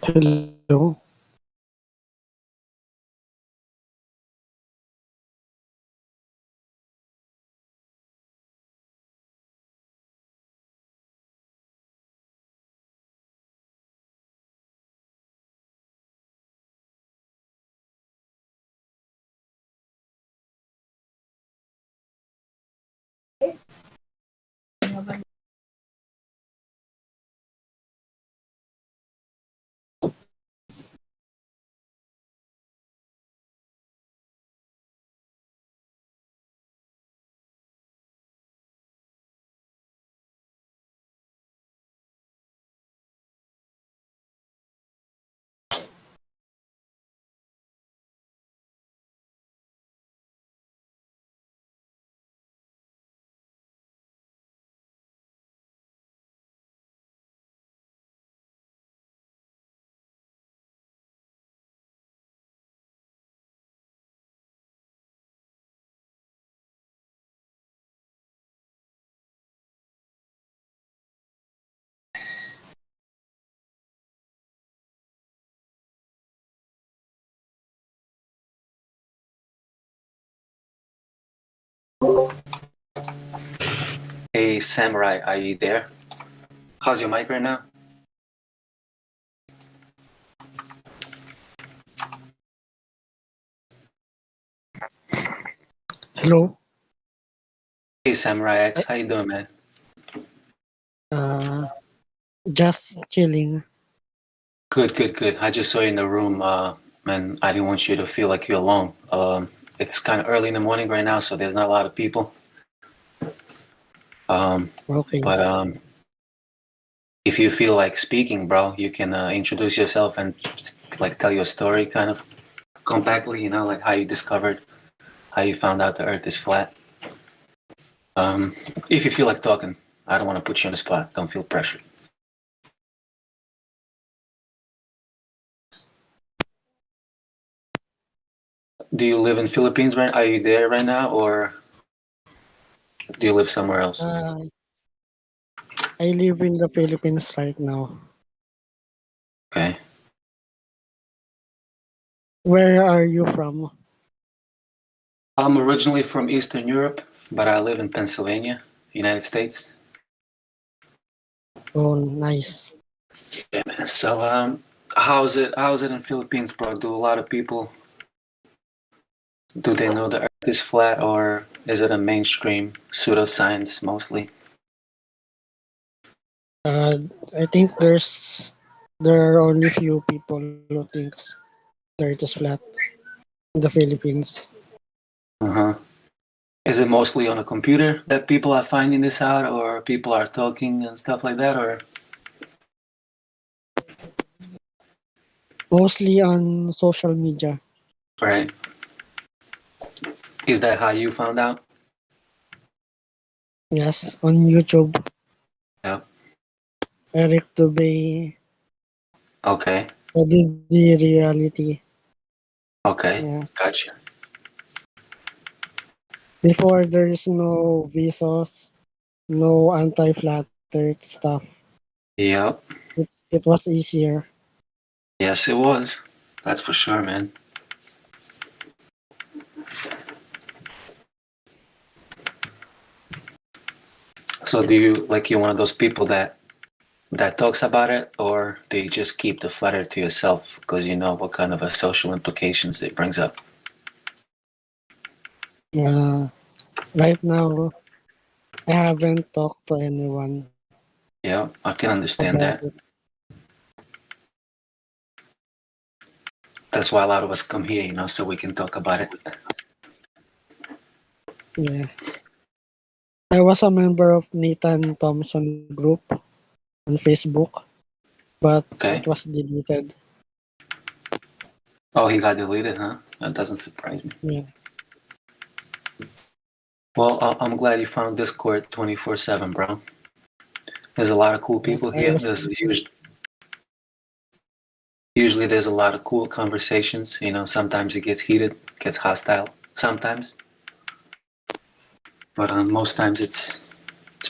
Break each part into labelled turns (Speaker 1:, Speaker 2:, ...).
Speaker 1: Hello.
Speaker 2: Hey, Samurai, are you there? How's your mic right now?
Speaker 1: Hello.
Speaker 2: Hey, Samurai X, how you doing, man?
Speaker 1: Uh, just chilling.
Speaker 2: Good, good, good. I just saw you in the room, man. I didn't want you to feel like you're alone. It's kind of early in the morning right now, so there's not a lot of people.
Speaker 1: Okay.
Speaker 2: But if you feel like speaking, bro, you can introduce yourself and like tell your story, kind of compactly. You know, like how you discovered, how you found out the Earth is flat. If you feel like talking, I don't want to put you on the spot. Don't feel pressured. Do you live in Philippines right? Are you there right now, or do you live somewhere else?
Speaker 1: Uh, I live in the Philippines right now.
Speaker 2: Okay.
Speaker 1: Where are you from?
Speaker 2: I'm originally from Eastern Europe, but I live in Pennsylvania, United States.
Speaker 1: Oh, nice.
Speaker 2: Yeah, man. So, how's it? How's it in Philippines, bro? Do a lot of people do they know the Earth is flat, or is it a mainstream pseudoscience mostly?
Speaker 1: Uh, I think there are only few people who thinks the Earth is flat in the Philippines.
Speaker 2: Uh huh. Is it mostly on a computer that people are finding this out, or people are talking and stuff like that, or?
Speaker 1: Mostly on social media.
Speaker 2: Right. Is that how you found out?
Speaker 1: Yes, on YouTube.
Speaker 2: Yeah.
Speaker 1: Eric Dubay,
Speaker 2: Okay.
Speaker 1: the reality.
Speaker 2: Okay.
Speaker 1: Yeah.
Speaker 2: Gotcha.
Speaker 1: Before there is no Vsauce, no anti-flat earth stuff.
Speaker 2: Yep.
Speaker 1: It was easier.
Speaker 2: Yes, it was. That's for sure, man. So do you like you're one of those people that talks about it, or do you just keep the flutter to yourself because you know what kind of a social implications it brings up?
Speaker 1: Uh, right now, I haven't talked to anyone
Speaker 2: Yeah, I can understand
Speaker 1: about
Speaker 2: that.
Speaker 1: it.
Speaker 2: That's why a lot of us come here, you know, so we can talk about it.
Speaker 1: Yeah. I was a member of Nathan Thompson group on Facebook, but it
Speaker 2: Okay.
Speaker 1: was deleted.
Speaker 2: Oh, he got deleted, huh? That doesn't surprise me.
Speaker 1: Yeah.
Speaker 2: Well, I'm glad you found Discord 24/7, bro. There's a lot of cool
Speaker 1: Yes,
Speaker 2: people
Speaker 1: I
Speaker 2: here.
Speaker 1: was.
Speaker 2: Usually there's a lot of cool conversations. You know, sometimes it gets heated, gets hostile. Sometimes, but most times it's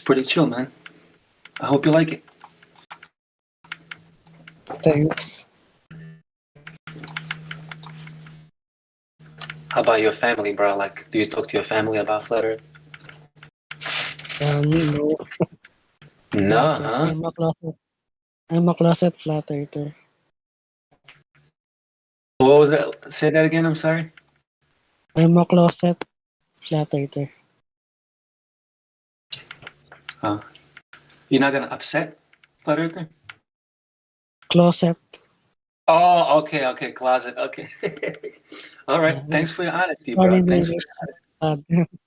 Speaker 2: pretty chill, man. I hope you like it.
Speaker 1: Thanks.
Speaker 2: How about your family, bro? Like, do you talk to your family about Flat Earth?
Speaker 1: No,
Speaker 2: No,
Speaker 1: not yet.
Speaker 2: huh?
Speaker 1: I'm a closet flat earther.
Speaker 2: What was that? Say that again. I'm sorry.
Speaker 1: I'm a closet flat earther.
Speaker 2: Huh? You're not gonna upset Flat Earther?
Speaker 1: Closet.
Speaker 2: Oh, okay, okay, closet, okay. All right.
Speaker 1: Yeah.
Speaker 2: Thanks for your honesty,
Speaker 1: Sorry,
Speaker 2: bro.
Speaker 1: in
Speaker 2: Thanks for
Speaker 1: English.
Speaker 2: your
Speaker 1: Bad.
Speaker 2: honesty.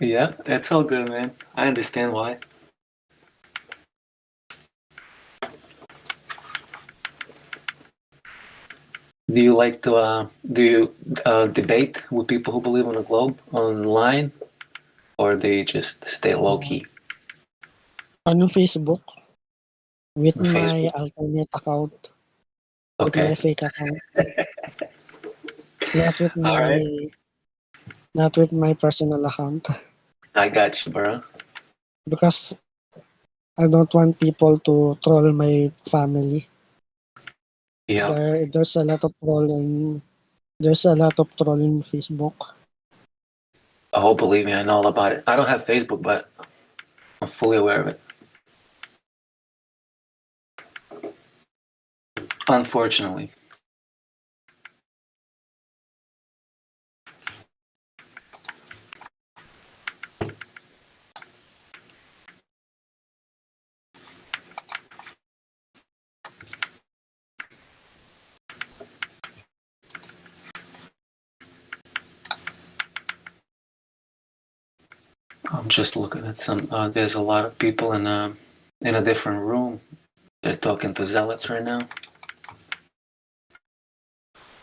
Speaker 2: Yeah, it's all good, man. I understand why. Do you like to debate with people who believe on the globe online, or do you just stay low
Speaker 1: Uh,
Speaker 2: key
Speaker 1: on Facebook with
Speaker 2: on
Speaker 1: my
Speaker 2: Facebook?
Speaker 1: alternate account, with my
Speaker 2: Okay.
Speaker 1: fake account, not with
Speaker 2: All right.
Speaker 1: my not with my personal account,
Speaker 2: I got you, bro.
Speaker 1: because I don't want people to troll my family.
Speaker 2: Yeah.
Speaker 1: There's a lot of troll in Facebook.
Speaker 2: Oh, believe me, I know all about it. I don't have Facebook, but I'm fully aware of it. Unfortunately. I'm just looking at some. There's a lot of people in a different room. They're talking to zealots right now.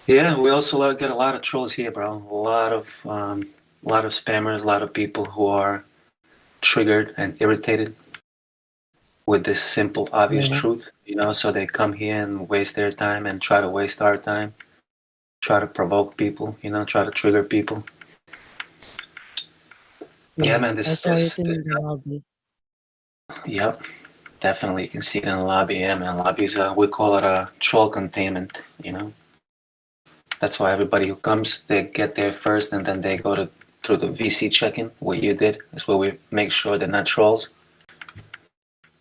Speaker 2: Yeah, we also get a lot of trolls here, bro. A lot of spammers, a lot of people who are triggered and irritated with this simple, obvious
Speaker 1: Yeah,
Speaker 2: truth. You know, so they come here and waste their time and try to waste our time, try to provoke people. You know, try to trigger people. Yeah,
Speaker 1: yeah.
Speaker 2: man.
Speaker 1: I saw it
Speaker 2: This.
Speaker 1: in the lobby.
Speaker 2: Yep. Definitely, you can see it in the lobby. Yeah, man. Lobbies, we call it a troll containment. You know, that's why everybody who comes, they get there first, and then they go to through the VC check-in. What you did is where we make sure they're not trolls,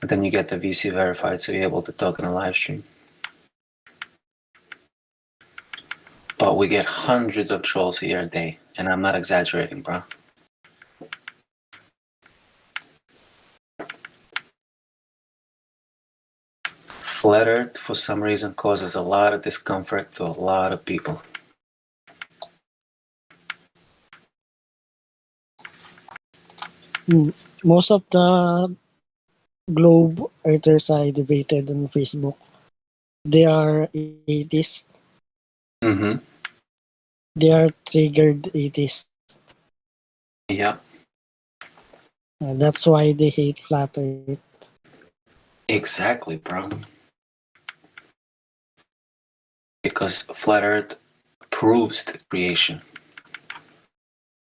Speaker 2: and then you get the VC verified, so you're able to talk in a live stream. But we get hundreds of trolls here a day, and I'm not exaggerating, bro. Flat Earth, for some reason, causes a lot of discomfort to a lot of people.
Speaker 1: Most of the globe earthers I debated on Facebook, they are atheists.
Speaker 2: Mm-hmm.
Speaker 1: They are triggered atheists.
Speaker 2: Yeah,
Speaker 1: That's why they hate flat earth.
Speaker 2: exactly, bro. Because Flat Earth proves the creation,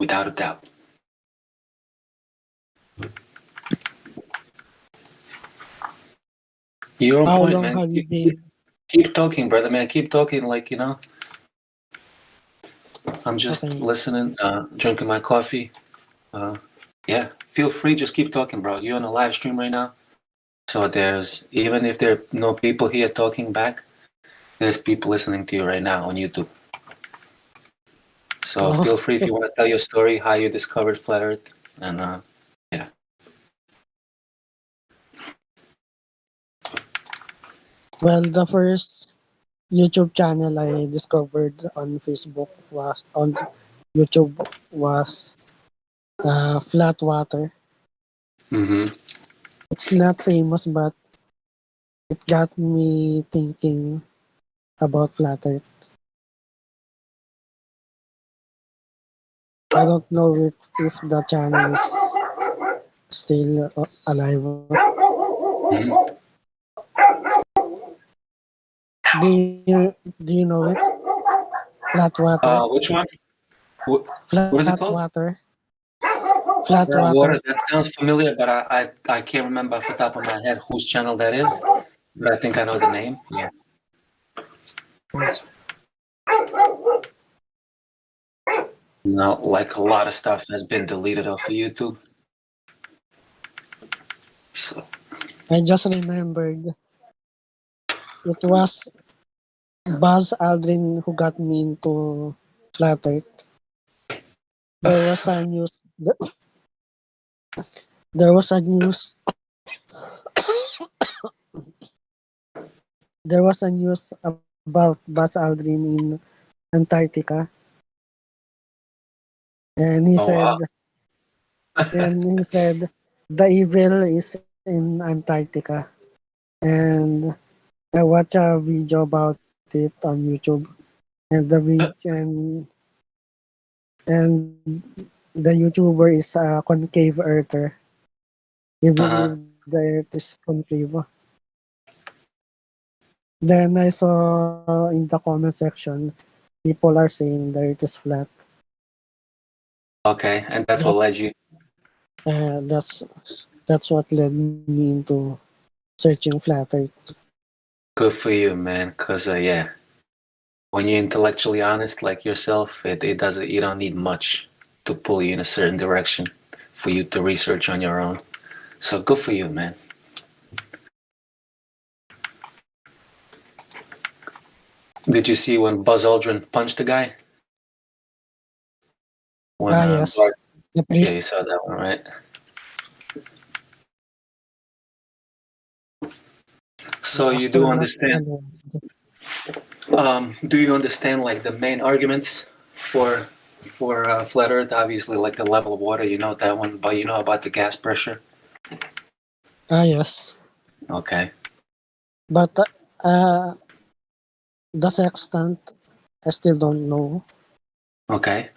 Speaker 2: without a doubt. You're on
Speaker 1: How
Speaker 2: point,
Speaker 1: long
Speaker 2: man.
Speaker 1: have you been?
Speaker 2: Keep talking, brother, man. Keep talking, like, you know, I'm just
Speaker 1: Okay.
Speaker 2: listening, drinking my coffee. Yeah, feel free, just keep talking, bro. You're on a live stream right now. So there's, even if there are no people here talking back, there's people listening to you right now on YouTube. So
Speaker 1: Oh,
Speaker 2: feel free if you want to tell your story, how you discovered Flat Earth. And yeah.
Speaker 1: well, the first YouTube channel I discovered on Facebook was on YouTube was Flat Water.
Speaker 2: Mm-hmm.
Speaker 1: It's not famous, but it got me thinking about flat Earth. I don't know if the channel is still alive.
Speaker 2: Mm-hmm.
Speaker 1: Do you know it? Flat water.
Speaker 2: Which one? What, what is
Speaker 1: Flat
Speaker 2: it called?
Speaker 1: water. Flat
Speaker 2: Water.
Speaker 1: water.
Speaker 2: That sounds familiar, but I can't remember off the top of my head whose channel that is. But I think I know the name. Yeah. Now, like a lot of stuff has been deleted off of YouTube. So,
Speaker 1: I just remembered it was Buzz Aldrin who got me into flat Earth. There was a news. There was a news. There was a news about Buzz Aldrin in Antarctica, and he
Speaker 2: oh
Speaker 1: said,
Speaker 2: wow.
Speaker 1: the evil is in Antarctica, and I watched a video about it on YouTube, and and the YouTuber is a concave earther. He
Speaker 2: Uh-huh.
Speaker 1: believed the earth is concave. Then I saw in the comment section, people are saying the earth is flat.
Speaker 2: Okay, and that's what
Speaker 1: That
Speaker 2: led you.
Speaker 1: uh, that's that's what led me into searching flat earth.
Speaker 2: Good for you, man. Cause yeah, when you're intellectually honest like yourself, it doesn't. You don't need much to pull you in a certain direction for you to research on your own. So good for you, man. Did you see when Buzz Aldrin punched the guy? When
Speaker 1: Ah, yes,
Speaker 2: Bart,
Speaker 1: the
Speaker 2: yeah, you
Speaker 1: priest.
Speaker 2: saw that one, right? So you do
Speaker 1: Master of
Speaker 2: understand.
Speaker 1: the Lord.
Speaker 2: Do you understand like the main arguments for flat Earth? Obviously, like the level of water, you know that one, but you know about the gas pressure.
Speaker 1: Ah, yes,
Speaker 2: Okay.
Speaker 1: but uh, the sextant, I still don't know.
Speaker 2: Okay.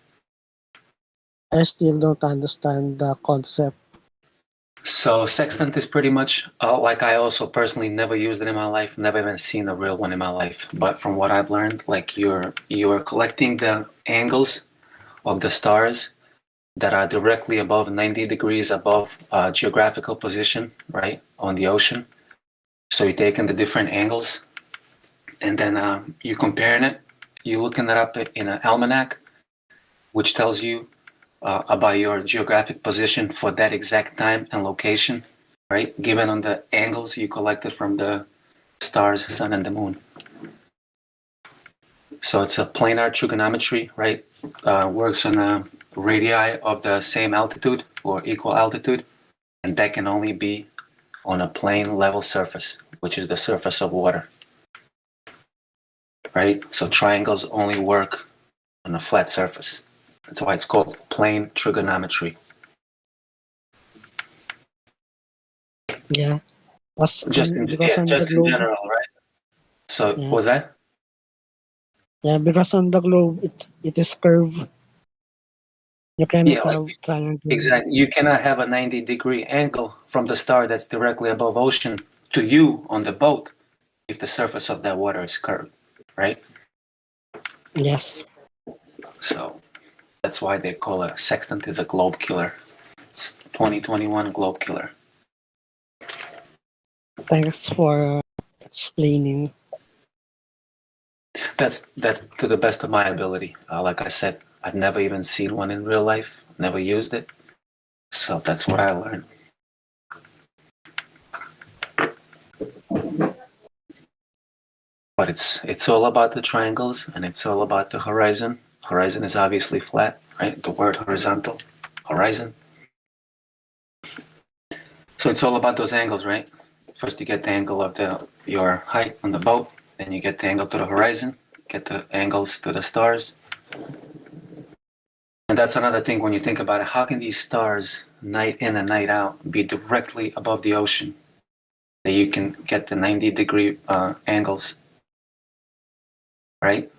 Speaker 1: I still don't understand the concept.
Speaker 2: So sextant is pretty much like I also personally never used it in my life, never even seen a real one in my life. But from what I've learned, like you're collecting the angles of the stars that are directly above 90 degrees above geographical position, right, on the ocean. So you're taking the different angles, and then you're comparing it. You're looking it up in an almanac, which tells you about your geographic position for that exact time and location, right? Given on the angles you collected from the stars, sun, and the moon. So it's a planar trigonometry, right? Works on a radii of the same altitude or equal altitude, and that can only be on a plane level surface, which is the surface of water, right? So triangles only work on a flat surface. That's why it's called plane trigonometry.
Speaker 1: Yeah, because on the
Speaker 2: Just in
Speaker 1: globe,
Speaker 2: general, right? So
Speaker 1: yeah,
Speaker 2: was that?
Speaker 1: yeah, because on the globe it is curved. You cannot
Speaker 2: Yeah, like
Speaker 1: have triangle.
Speaker 2: exactly. You cannot have a 90-degree angle from the star that's directly above ocean to you on the boat if the surface of that water is curved, right?
Speaker 1: Yes,
Speaker 2: So that's why they call it a sextant is a globe killer. It's 2021 globe killer.
Speaker 1: thanks for explaining.
Speaker 2: That's to the best of my ability. Like I said, I've never even seen one in real life, never used it. So that's what I learned. But it's all about the triangles and it's all about the horizon. Horizon is obviously flat, right? The word horizontal, horizon. So it's all about those angles, right? First you get the angle of your height on the boat, then you get the angle to the horizon, get the angles to the stars. And that's another thing when you think about it. How can these stars, night in and night out, be directly above the ocean that you can get the 90-degree angles, right?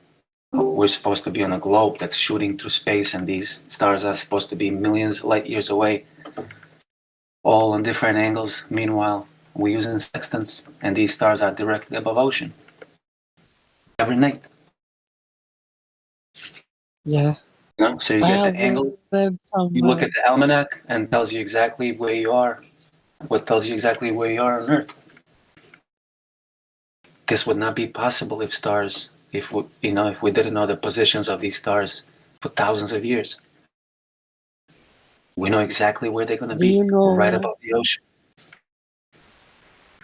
Speaker 2: We're supposed to be on a globe that's shooting through space, and these stars are supposed to be millions of light years away, all on different angles. Meanwhile, we're using sextants, and these stars are directly above ocean every night.
Speaker 1: Yeah,
Speaker 2: You know? So you
Speaker 1: I
Speaker 2: get the
Speaker 1: have
Speaker 2: angles.
Speaker 1: read some.
Speaker 2: You look at the almanac and tells you exactly where you are. What tells you exactly where you are on Earth? This would not be possible if stars, if we didn't know the positions of these stars for thousands of years. We know exactly where they're going to
Speaker 1: Do
Speaker 2: be,
Speaker 1: you know?
Speaker 2: right above the ocean.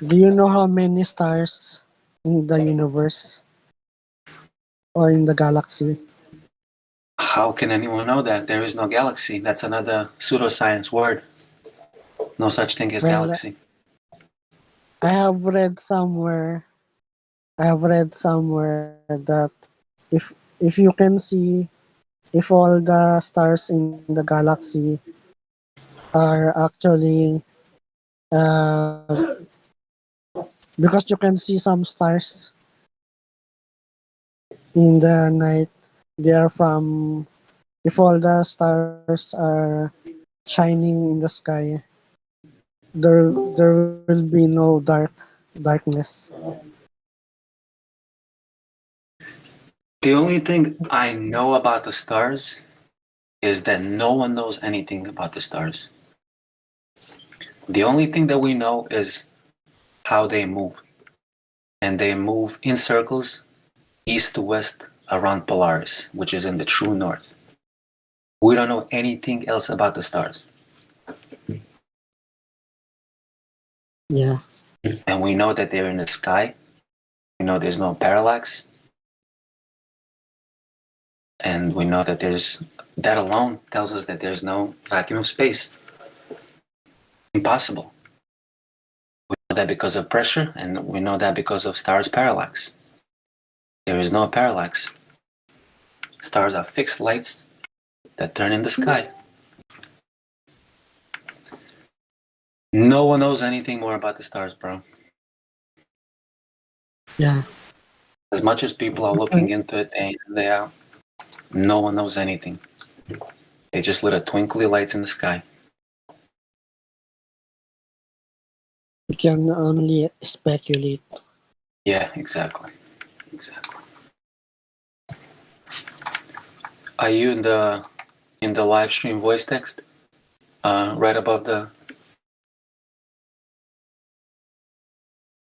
Speaker 1: Do you know how many stars in the universe or in the galaxy?
Speaker 2: How can anyone know that? There is no galaxy. That's another pseudoscience word. No such thing as
Speaker 1: Well,
Speaker 2: galaxy.
Speaker 1: I have read somewhere. I have read somewhere that if you can see if all the stars in the galaxy are actually because you can see some stars in the night. They are from if all the stars are shining in the sky, there will be no darkness.
Speaker 2: The only thing I know about the stars is that no one knows anything about the stars. The only thing that we know is how they move. And they move in circles, east to west, around Polaris, which is in the true north. We don't know anything else about the stars.
Speaker 1: Yeah,
Speaker 2: And we know that they're in the sky. We know there's no parallax. And we know that that alone tells us that there's no vacuum of space. Impossible. We know that because of pressure, and we know that because of stars' parallax. There is no parallax. Stars are fixed lights that turn in the sky. No one knows anything more about the stars, bro.
Speaker 1: yeah.
Speaker 2: As much as people are looking into it day in and day out, no one knows anything. They just little twinkly lights in the sky.
Speaker 1: We can only speculate.
Speaker 2: Yeah, exactly. Exactly. Are you in the live stream voice text? Right above the.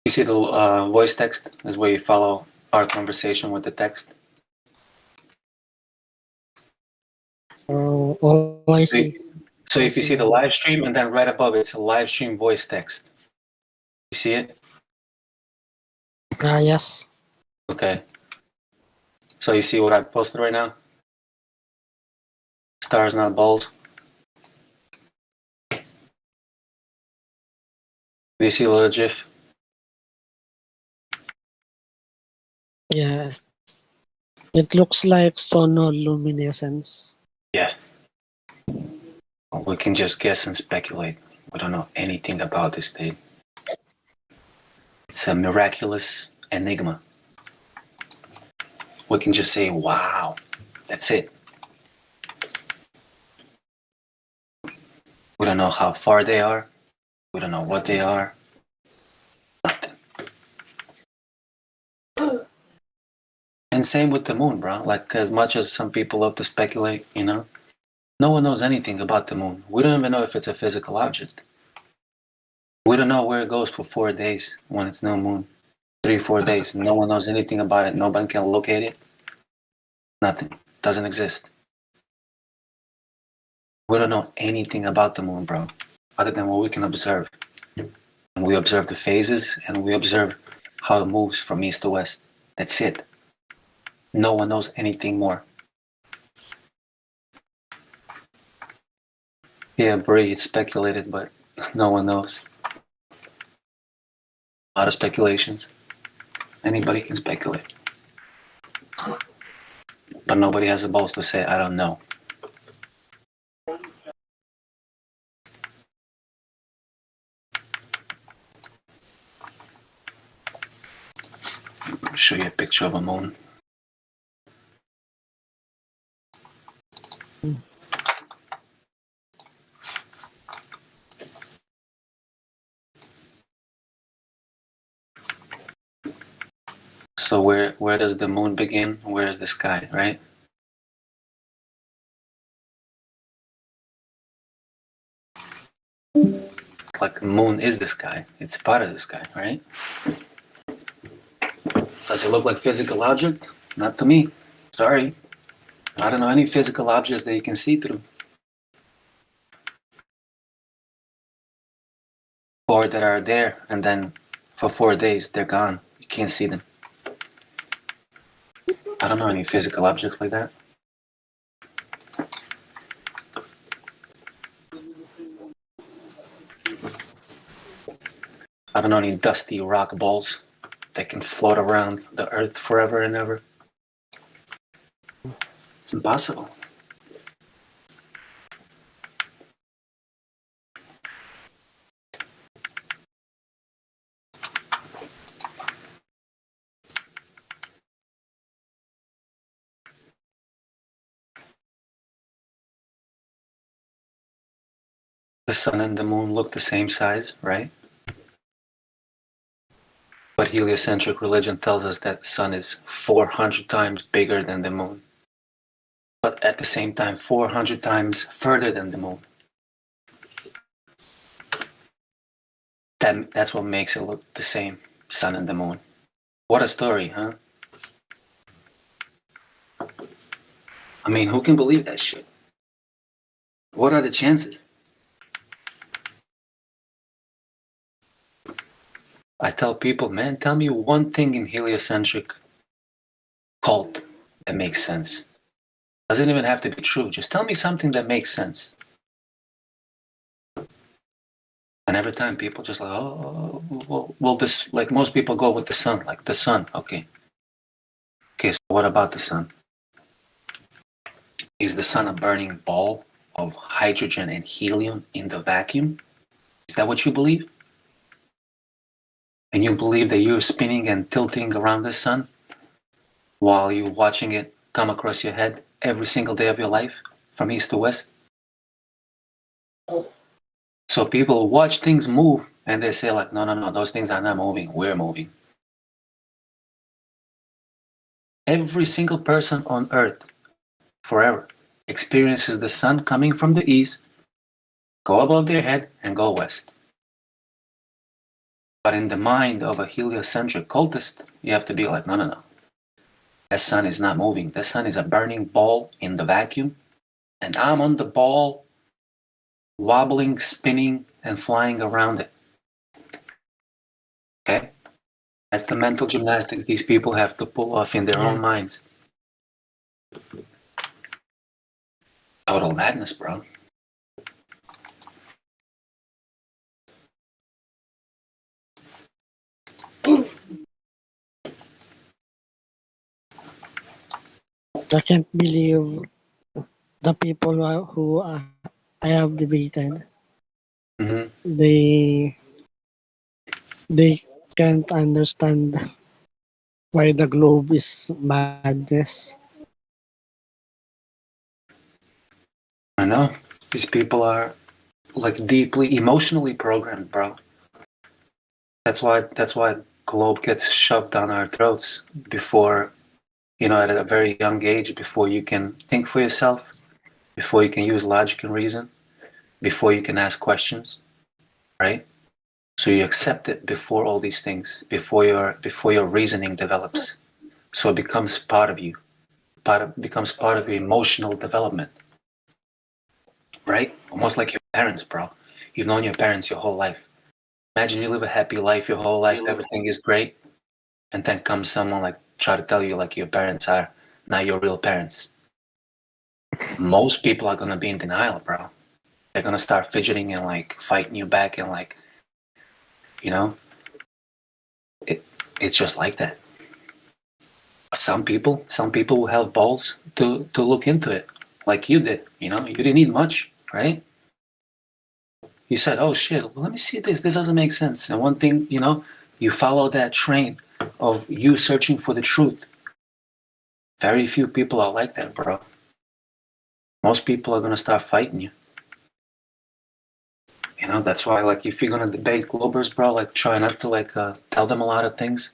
Speaker 2: You see the voice text is where you follow our conversation with the text.
Speaker 1: Oh, I see.
Speaker 2: So if you see the live stream and then right above it's a live stream voice text. You see it?
Speaker 1: Yes.
Speaker 2: Okay. So you see what I posted right now? Stars, not balls. Do you see a little GIF?
Speaker 1: Yeah. It looks like sonoluminescence.
Speaker 2: Yeah. We can just guess and speculate. We don't know anything about this thing. It's a miraculous enigma. We can just say, wow. That's it. We don't know how far they are. We don't know what they are. Nothing. And same with the moon, bro. Like, as much as some people love to speculate, no one knows anything about the moon. We don't even know if it's a physical object. We don't know where it goes for 4 days when it's no moon. 3-4 days. No one knows anything about it. Nobody can locate it. Nothing. Doesn't exist. We don't know anything about the moon, bro, other than what we can observe. And we observe the phases and we observe how it moves from east to west. That's it. No one knows anything more. Yeah, Brie, it's speculated, but no one knows. A lot of speculations. Anybody can speculate. But nobody has the balls to say, I don't know. I'll show you a picture of a moon. So where does the moon begin? Where is the sky, right? It's like the moon is the sky. It's part of the sky, right? Does it look like physical object? Not to me. Sorry. I don't know, any physical objects that you can see through. Or that are there, and then for 4 days they're gone. You can't see them. I don't know any physical objects like that. I don't know any dusty rock balls that can float around the earth forever and ever. It's impossible. The sun and the moon look the same size, right? But heliocentric religion tells us that the sun is 400 times bigger than the moon. But at the same time, 400 times further than the moon. That's what makes it look the same, sun and the moon. What a story, huh? I mean, who can believe that shit? What are the chances? I tell people, man, tell me one thing in heliocentric cult that makes sense. Doesn't even have to be true. Just tell me something that makes sense. And every time people just like, oh, well, this, like most people go with the sun, like the sun, okay. Okay, so what about the sun? Is the sun a burning ball of hydrogen and helium in the vacuum? Is that what you believe? And you believe that you're spinning and tilting around the sun while you're watching it come across your head every single day of your life from east to west? So people watch things move and they say like, no, those things are not moving, we're moving. Every single person on earth forever experiences the sun coming from the east, go above their head and go west. But in the mind of a heliocentric cultist, you have to be like, no. That sun is not moving. The sun is a burning ball in the vacuum, and I'm on the ball, wobbling, spinning, and flying around it. Okay? That's the mental gymnastics these people have to pull off in their own minds. Total madness, bro.
Speaker 1: I can't believe the people who I have debated.
Speaker 2: Mm-hmm.
Speaker 1: They can't understand why the globe is madness.
Speaker 2: I know. These people are like deeply emotionally programmed, bro. That's why globe gets shoved down our throats before, at a very young age, before you can think for yourself, before you can use logic and reason, before you can ask questions, right? So you accept it before all these things, before your reasoning develops. So it becomes part of you, becomes part of your emotional development, right? Almost like your parents, bro. You've known your parents your whole life. Imagine you live a happy life your whole life, everything is great, and then comes someone like try to tell you like your parents are not your real parents. Most people are gonna be in denial, bro. They're gonna start fidgeting and like fighting you back and like, you know, it's just like that. Some people will have balls to look into it, like you did. You didn't need much, right? You said, "Oh shit, well, let me see this. This doesn't make sense." And one thing, you follow that train of you searching for the truth. Very few people are like that, bro. Most people are gonna start fighting you. That's why, like, if you're gonna debate Globers, bro, like, try not to tell them a lot of things.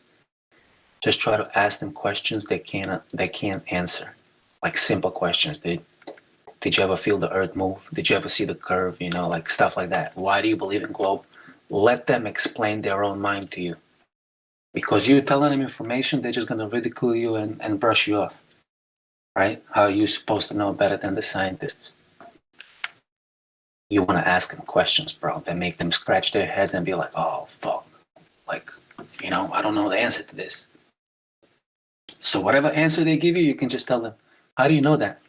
Speaker 2: Just try to ask them questions they can't answer, like simple questions, dude. Did you ever feel the earth move? Did you ever see the curve? Like stuff like that. Why do you believe in globe? Let them explain their own mind to you. Because you telling them information, they're just gonna ridicule you and brush you off. right? How are you supposed to know better than the scientists? You want to ask them questions, bro, that make them scratch their heads and be like, oh, fuck. Like, I don't know the answer to this. So whatever answer they give you, you can just tell them, how do you know that?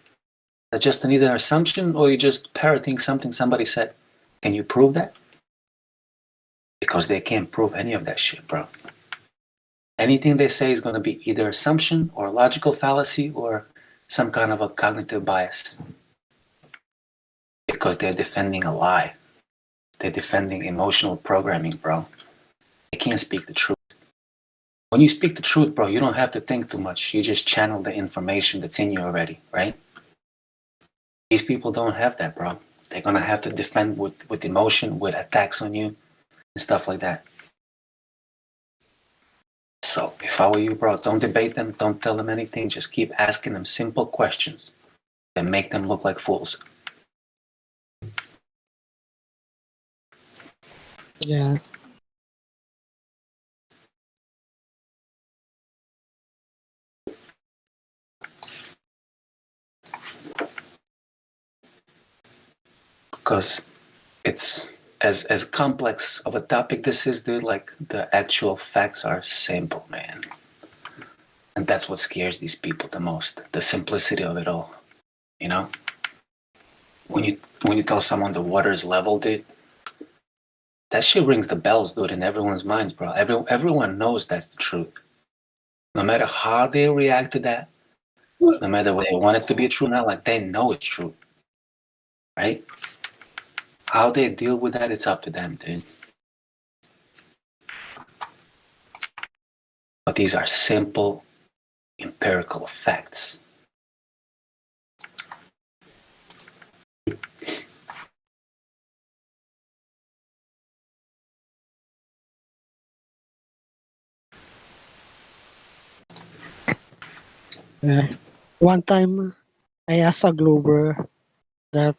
Speaker 2: That's just an either assumption or you're just parroting something somebody said. Can you prove that? Because they can't prove any of that shit, bro. Anything they say is going to be either assumption or logical fallacy or some kind of a cognitive bias. Because they're defending a lie. They're defending emotional programming, bro. They can't speak the truth. When you speak the truth, bro, you don't have to think too much. You just channel the information that's in you already, right? These people don't have that, bro. They're gonna have to defend with emotion, with attacks on you, and stuff like that. So if I were you, bro, don't debate them, don't tell them anything, just keep asking them simple questions that make them look like fools.
Speaker 1: Yeah.
Speaker 2: Because it's as complex of a topic this is, dude, like the actual facts are simple, man. And that's what scares these people the most, the simplicity of it all. You know? When you tell someone the water is level, dude, that shit rings the bells, dude, in everyone's minds, bro. Everyone knows that's the truth. No matter how they react to that, no matter whether they want it to be true or not, like they know it's true. Right? How they deal with that, it's up to them, dude. But these are simple, empirical facts.
Speaker 1: Yeah. One time, I asked a Glober that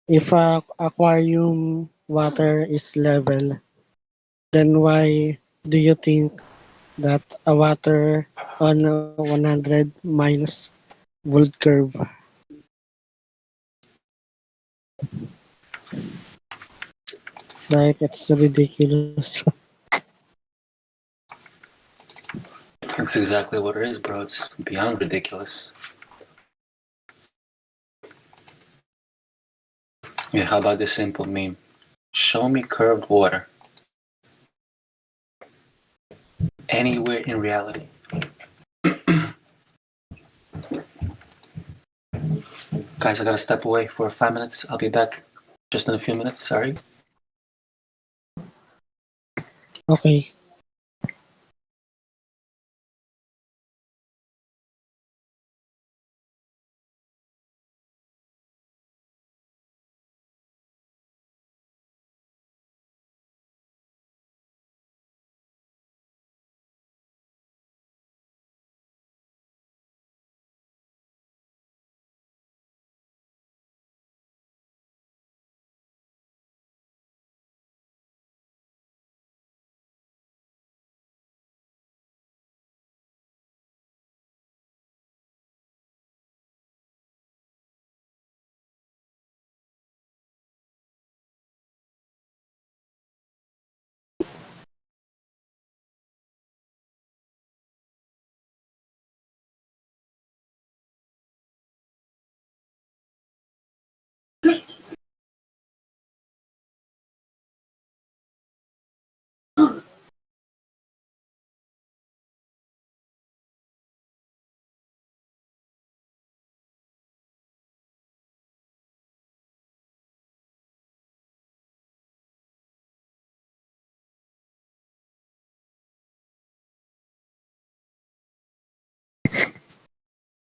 Speaker 1: if a aquarium water is level, then why do you think that a water on 100 miles would curve? Like, it's ridiculous.
Speaker 2: That's exactly what it is, bro. It's beyond ridiculous. Yeah, how about this simple meme? Show me curved water anywhere in reality. Guys, I gotta step away for 5 minutes. I'll be back just in a few minutes. Sorry.
Speaker 1: Okay.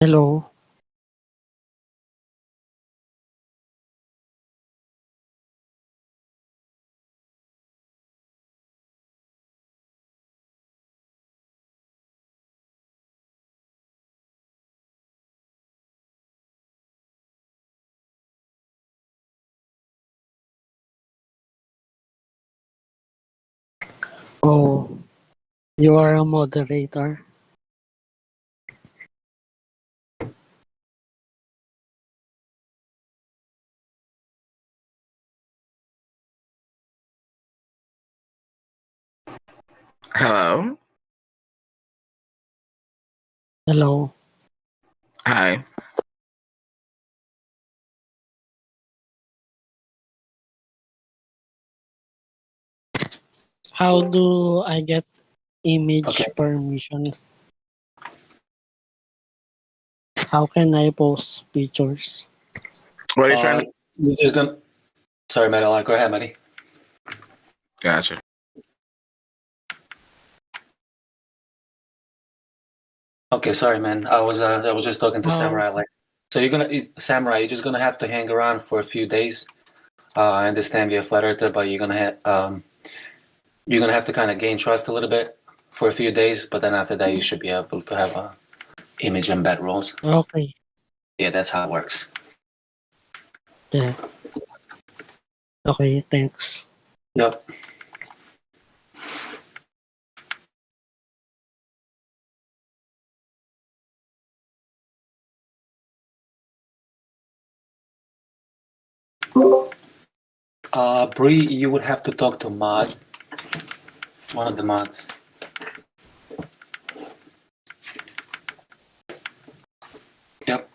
Speaker 1: Hello. Oh, you are a moderator.
Speaker 3: Hello.
Speaker 1: Hello.
Speaker 3: Hi.
Speaker 1: How do I get
Speaker 2: Okay.
Speaker 1: image permission? How can I post pictures?
Speaker 3: What are you trying to?
Speaker 2: You're just gonna. Sorry, Madeline. Go ahead, buddy.
Speaker 3: Gotcha.
Speaker 2: Okay, sorry, man. I was just talking to
Speaker 1: How?
Speaker 2: Samurai. Like, so Samurai, you're just gonna have to hang around for a few days. I understand you're a flat earther, but you're gonna have to kind of gain trust a little bit for a few days. But then after that, you should be able to have a image embed roles.
Speaker 1: Okay.
Speaker 2: Yeah, that's how it works.
Speaker 1: Yeah. Okay. Thanks.
Speaker 2: Yep. Bree, you would have to talk to Mod, one of the mods. Yep.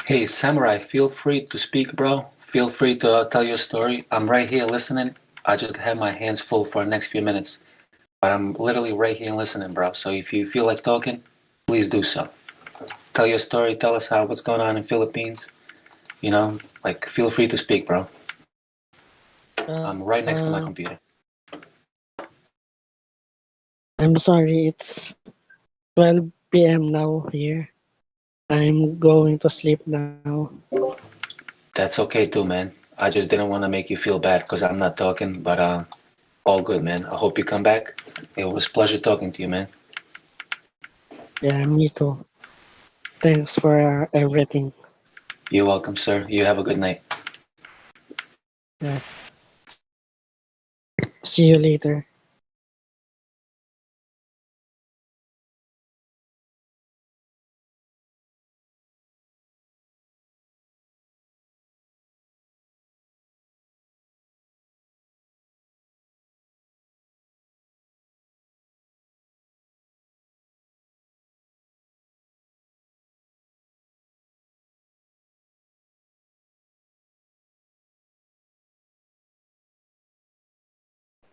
Speaker 2: Hey, Samurai, feel free to speak, bro. Feel free to tell your story. I'm right here listening. I just have my hands full for the next few minutes, but I'm literally right here listening, bro. So if you feel like talking, please do so. Tell your story. Tell us what's going on in Philippines. Like feel free to speak, bro. I'm right next to my
Speaker 1: Uh,
Speaker 2: computer.
Speaker 1: I'm sorry. It's 12 p.m. now here. I'm going to sleep now.
Speaker 2: That's okay too, man. I just didn't want to make you feel bad because I'm not talking, but all good, man. I hope you come back. It was a pleasure talking to you, man.
Speaker 1: Yeah, me too. Thanks for everything.
Speaker 2: You're welcome, sir. You have a good night.
Speaker 1: Yes. See you later.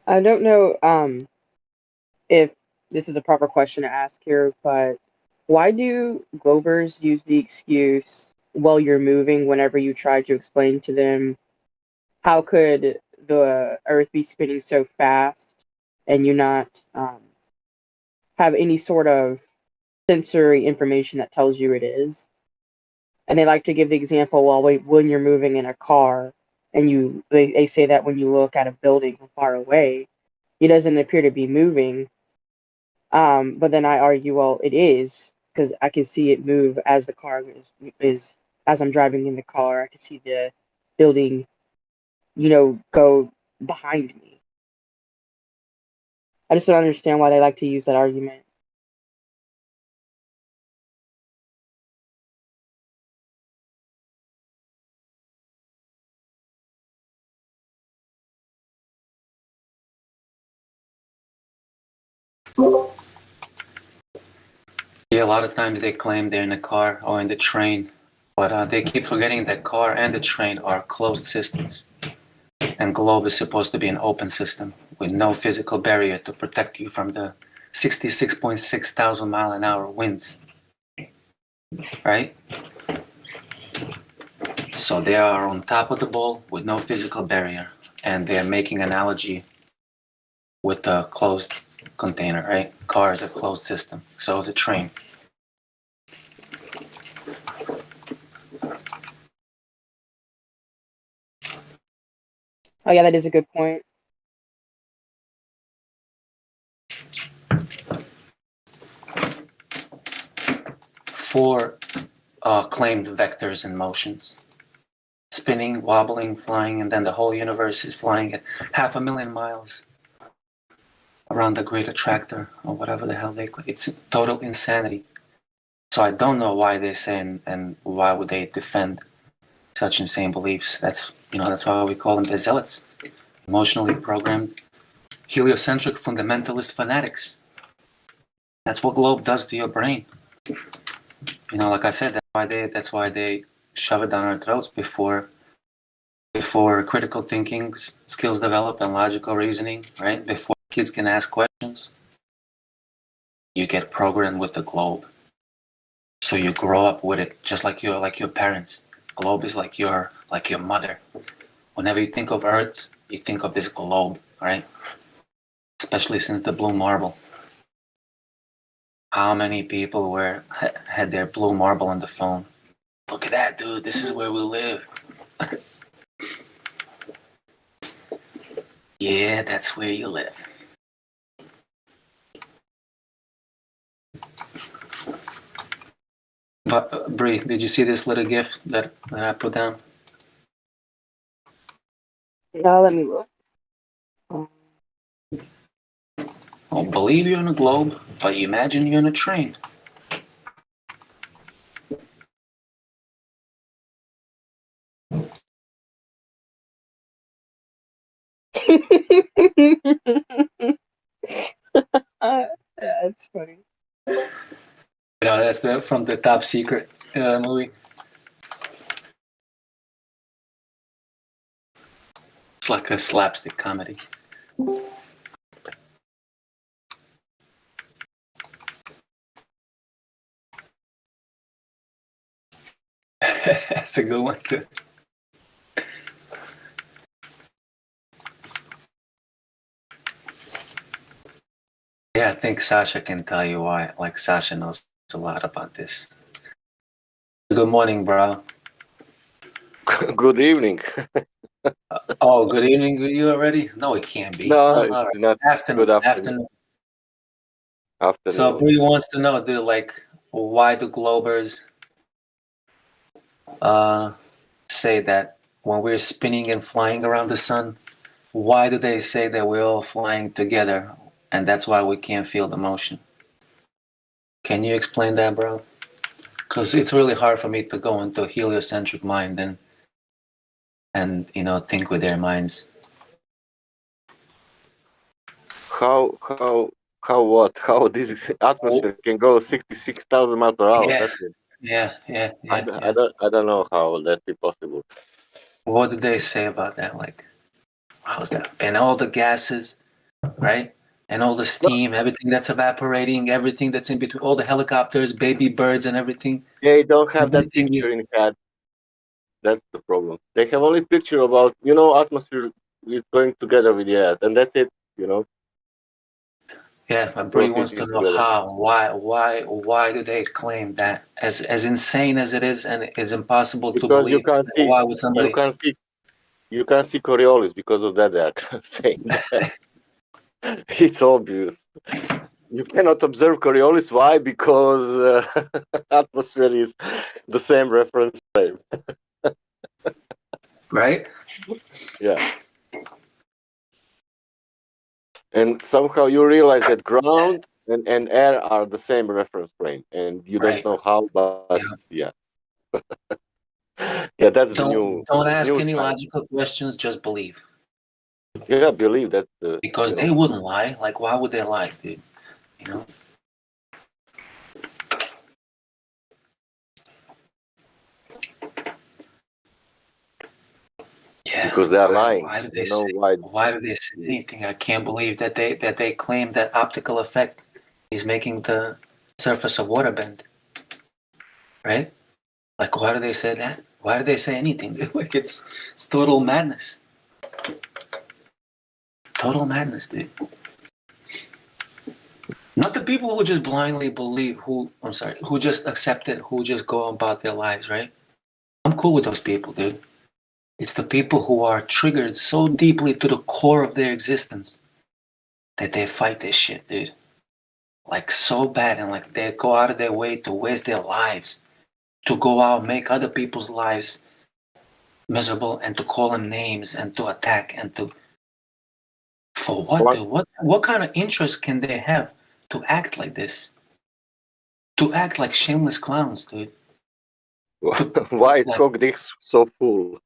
Speaker 4: I don't know if this is a proper question to ask here, but Why do Globers use the excuse while you're moving whenever you try to explain to them how could the Earth be spinning so fast and you not have any sort of sensory information that tells you it is? And they like to give the example, well, when you're moving in a car and they say that when you look at a building from far away, it doesn't appear to be moving. But then I argue, well, it is because I can see it move as the car is as I'm driving in the car. I can see the building, go behind me. I just don't understand why they like to use that argument.
Speaker 2: Yeah, a lot of times they claim they're in a car or in the train, but they keep forgetting that car and the train are closed systems. And globe is supposed to be an open system with no physical barrier to protect you from the 66.6 thousand mile an hour winds. Right? So they are on top of the ball with no physical barrier. And they're making analogy with a closed container, right? Car is a closed system. So is a train.
Speaker 4: Oh yeah, that is a good point.
Speaker 2: Four claimed vectors and motions. Spinning, wobbling, flying, and then the whole universe is flying at 500,000 miles around the Great Attractor or whatever the hell they claim. It's total insanity. So I don't know why they say and why would they defend such insane beliefs. That's why we call them the zealots, emotionally programmed, heliocentric fundamentalist fanatics. That's what globe does to your brain. Like I said, that's why they shove it down our throats before critical thinking skills develop and logical reasoning, right? Before kids can ask questions, you get programmed with the globe. So you grow up with it, just like your parents. Globe is like your mother. Whenever you think of Earth, you think of this globe, right? Especially since the blue marble. How many people had their blue marble on the phone? Look at that, dude. This is where we live. Yeah, that's where you live. But Bree, did you see this little gift that I put down?
Speaker 4: Now let me look.
Speaker 2: Oh, believe you're on a globe, but you imagine you're on a train.
Speaker 4: That's funny.
Speaker 2: That's from the Top Secret movie. It's like a slapstick comedy. That's a good one. Yeah, I think Sasha can tell you why. Like, Sasha knows a lot about this. Good morning, bro.
Speaker 5: Good evening.
Speaker 2: Oh, good evening with you already? No, it can't be.
Speaker 5: No,
Speaker 2: Oh,
Speaker 5: it's
Speaker 2: all right.
Speaker 5: not
Speaker 2: Afternoon.
Speaker 5: good afternoon.
Speaker 2: So Bree wants to know, dude, like, why do Globers say that when we're spinning and flying around the sun, why do they say that we're all flying together and that's why we can't feel the motion? Can you explain that, bro? Because it's really hard for me to go into a heliocentric mind and think with their minds.
Speaker 5: How this atmosphere can go 66,000 miles per hour?
Speaker 2: Yeah.
Speaker 5: I don't know how that be possible.
Speaker 2: What did they say about that? Like, how's that? And all the gases, right? and all the steam, everything that's evaporating, everything that's in between, all the helicopters, baby birds, and everything.
Speaker 5: They don't have that
Speaker 2: Everything
Speaker 5: picture
Speaker 2: is
Speaker 5: in head. That's the problem. They have only picture about atmosphere is going together with the earth, and that's it.
Speaker 2: yeah. But Bree wants
Speaker 5: Rotating
Speaker 2: to know
Speaker 5: together.
Speaker 2: how, why do they claim that? As insane as it is, and is impossible to
Speaker 5: Because
Speaker 2: believe. Why would
Speaker 5: you
Speaker 2: somebody?
Speaker 5: can see, you can see Coriolis because of that. They are saying that. It's obvious. You cannot observe Coriolis. Why? Because atmosphere is the same reference frame.
Speaker 2: Right?
Speaker 5: Yeah. And somehow you realize that ground and air are the same reference frame, and you don't
Speaker 2: Right.
Speaker 5: know how, but
Speaker 2: Yeah.
Speaker 5: yeah, that's the
Speaker 2: Don't ask
Speaker 5: new
Speaker 2: any
Speaker 5: science.
Speaker 2: logical questions. Just believe,
Speaker 5: Yeah, believe that.
Speaker 2: because they wouldn't lie. Like, why would they lie, dude? You know. Yeah.
Speaker 5: Because they are lying.
Speaker 2: Why do they
Speaker 5: You know
Speaker 2: say?
Speaker 5: why?
Speaker 2: Why do they say anything? I can't believe that they claim that optical effect is making the surface of water bend. Right? Like, why do they say that? Why do they say anything? Like, it's total madness. Total madness, dude. Not the people who just blindly believe, who just accept it, who just go about their lives, right? I'm cool with those people, dude. It's the people who are triggered so deeply to the core of their existence that they fight this shit, dude. Like, so bad, and like they go out of their way to waste their lives, to go out and make other people's lives miserable, and to call them names, and to attack, and to... For what, dude? What kind of interest can they have to act like this? To act like shameless clowns, dude.
Speaker 5: Why is Cogdix so full?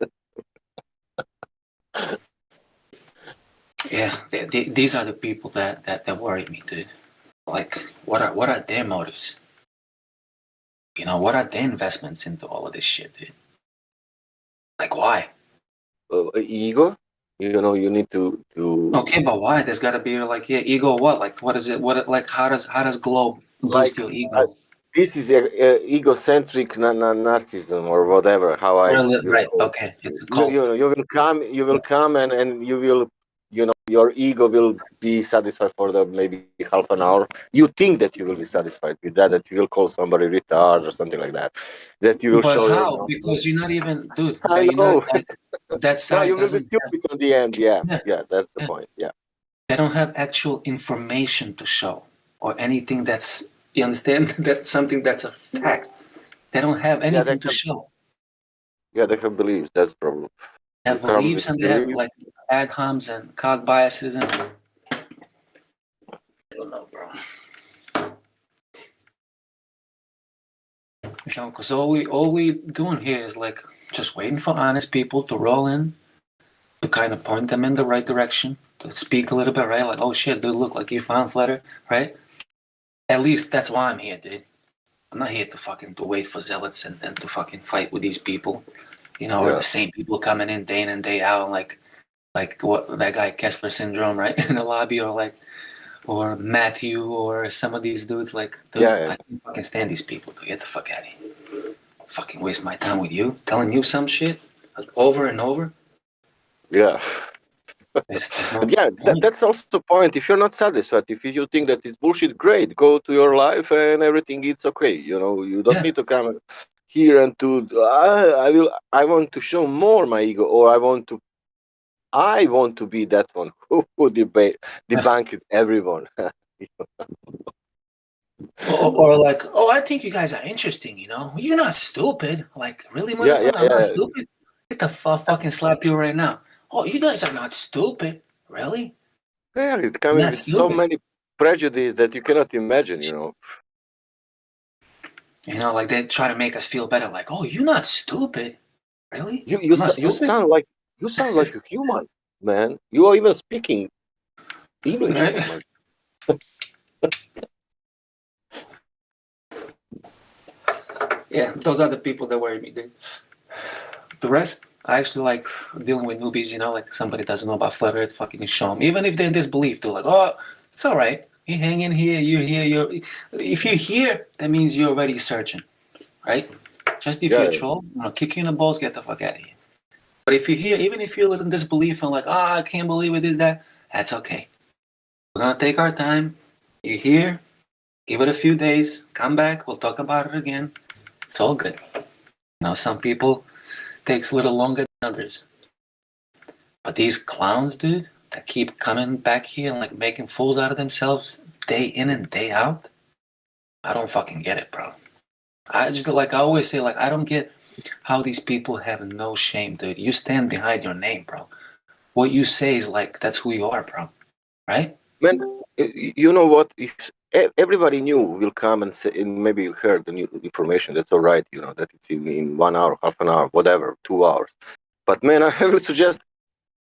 Speaker 2: Yeah, these are the people that worry me, dude. Like, what are their motives? You know, what are their investments into all of this shit, dude? Like, why?
Speaker 5: Ego? You need to.
Speaker 2: Okay, but why? There's got to be like, yeah, ego. What? Like, what is it? What? Like, how does Globe
Speaker 5: Like
Speaker 2: boost your ego?
Speaker 5: this is a egocentric narcissism or whatever. How I will
Speaker 2: Right?
Speaker 5: call it.
Speaker 2: Okay, it's a cult.
Speaker 5: You will come and you will your ego will be satisfied for the maybe half an hour. You think that you will be satisfied with that you will call somebody retard or something like that you will
Speaker 2: But
Speaker 5: show
Speaker 2: how? Because you're not even, dude.
Speaker 5: I
Speaker 2: You're not
Speaker 5: know.
Speaker 2: that
Speaker 5: No,
Speaker 2: side
Speaker 5: you will be
Speaker 2: doesn't have.
Speaker 5: stupid on the end. Yeah,
Speaker 2: Yeah,
Speaker 5: that's the
Speaker 2: yeah.
Speaker 5: point. Yeah.
Speaker 2: They don't have actual information to show, or anything that's, you understand? That's something that's a fact. They don't have anything to show.
Speaker 5: Yeah, they have beliefs. That's the problem.
Speaker 2: They
Speaker 5: You
Speaker 2: have
Speaker 5: come
Speaker 2: beliefs,
Speaker 5: with
Speaker 2: and they have
Speaker 5: beliefs.
Speaker 2: like ad homs and cog biases, and I don't know, bro. You know, because all we doing here is like just waiting for honest people to roll in, to kind of point them in the right direction, to speak a little bit, right? Like, oh shit, dude, look, like you found Flutter, right? At least that's why I'm here, dude. I'm not here to wait for zealots and to fucking fight with these people, you know, or the same people coming in day and day out, and like what that guy Kessler syndrome, right, in the lobby, or Matthew, or some of these dudes. Like, dude, I can't fucking stand these people. Dude, get the fuck out of here. Fucking waste my time with you, telling you some shit like, over and over.
Speaker 5: Yeah.
Speaker 2: There's no
Speaker 5: that's also the point. If you're not satisfied, if you think that it's bullshit, great. Go to your life and everything is okay. You don't need to come here and to. I want to show more my ego, or I want to be that one who debunk everyone.
Speaker 2: or like, oh, I think you guys are interesting. You know, you're not stupid. Like, really, motherfucker, I'm not stupid. Get the fucking slap you right now. Oh, you guys are not stupid. Really?
Speaker 5: Yeah, it's coming with so many prejudice that you cannot imagine.
Speaker 2: You know, like they try to make us feel better. Like, oh, you're not stupid. Really?
Speaker 5: You sound like a human, man. You are even speaking English,
Speaker 2: right? Yeah, those are the people that worry me, dude. The rest, I actually like dealing with newbies, you know, like somebody doesn't know about Flutter, fucking show them. Even if they're in disbelief, they're like, oh, It's all right. You hang in here. You're here. If you're here, that means you're already searching, right? Just if you're a
Speaker 5: Yeah.
Speaker 2: troll, I'll kick you in the balls. Get the fuck out of here. But if you're here, even if you're a little in disbelief and like, I can't believe it is that, that's okay. We're gonna take our time. You're here. Give it a few days. Come back. We'll talk about it again. It's all good. Some people takes a little longer than others. But these clowns, dude, that keep coming back here and like making fools out of themselves day in and day out, I don't fucking get it, bro. I just I always say, I don't get how these people have no shame, dude. You stand behind your name, bro. What you say is that's who you are, bro. Right?
Speaker 5: Man, you know what? If everybody new will come and say, and maybe you heard the new information, that's all right. That it's in 1 hour, half an hour, whatever, 2 hours. But man, I will suggest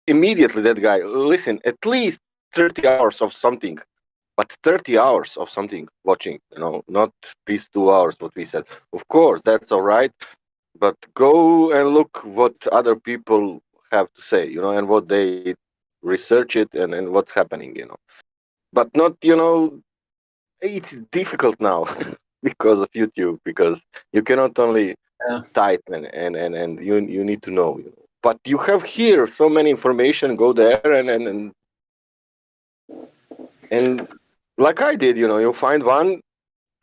Speaker 5: immediately that guy, listen, at least 30 hours of something, but 30 hours of something watching, not these 2 hours, what we said. Of course, that's all right. But go and look what other people have to say, and what they research it and what's happening. But not, it's difficult now because of YouTube, because you cannot only type and you need to know. But you have here so many information. Go there and like I did, you find one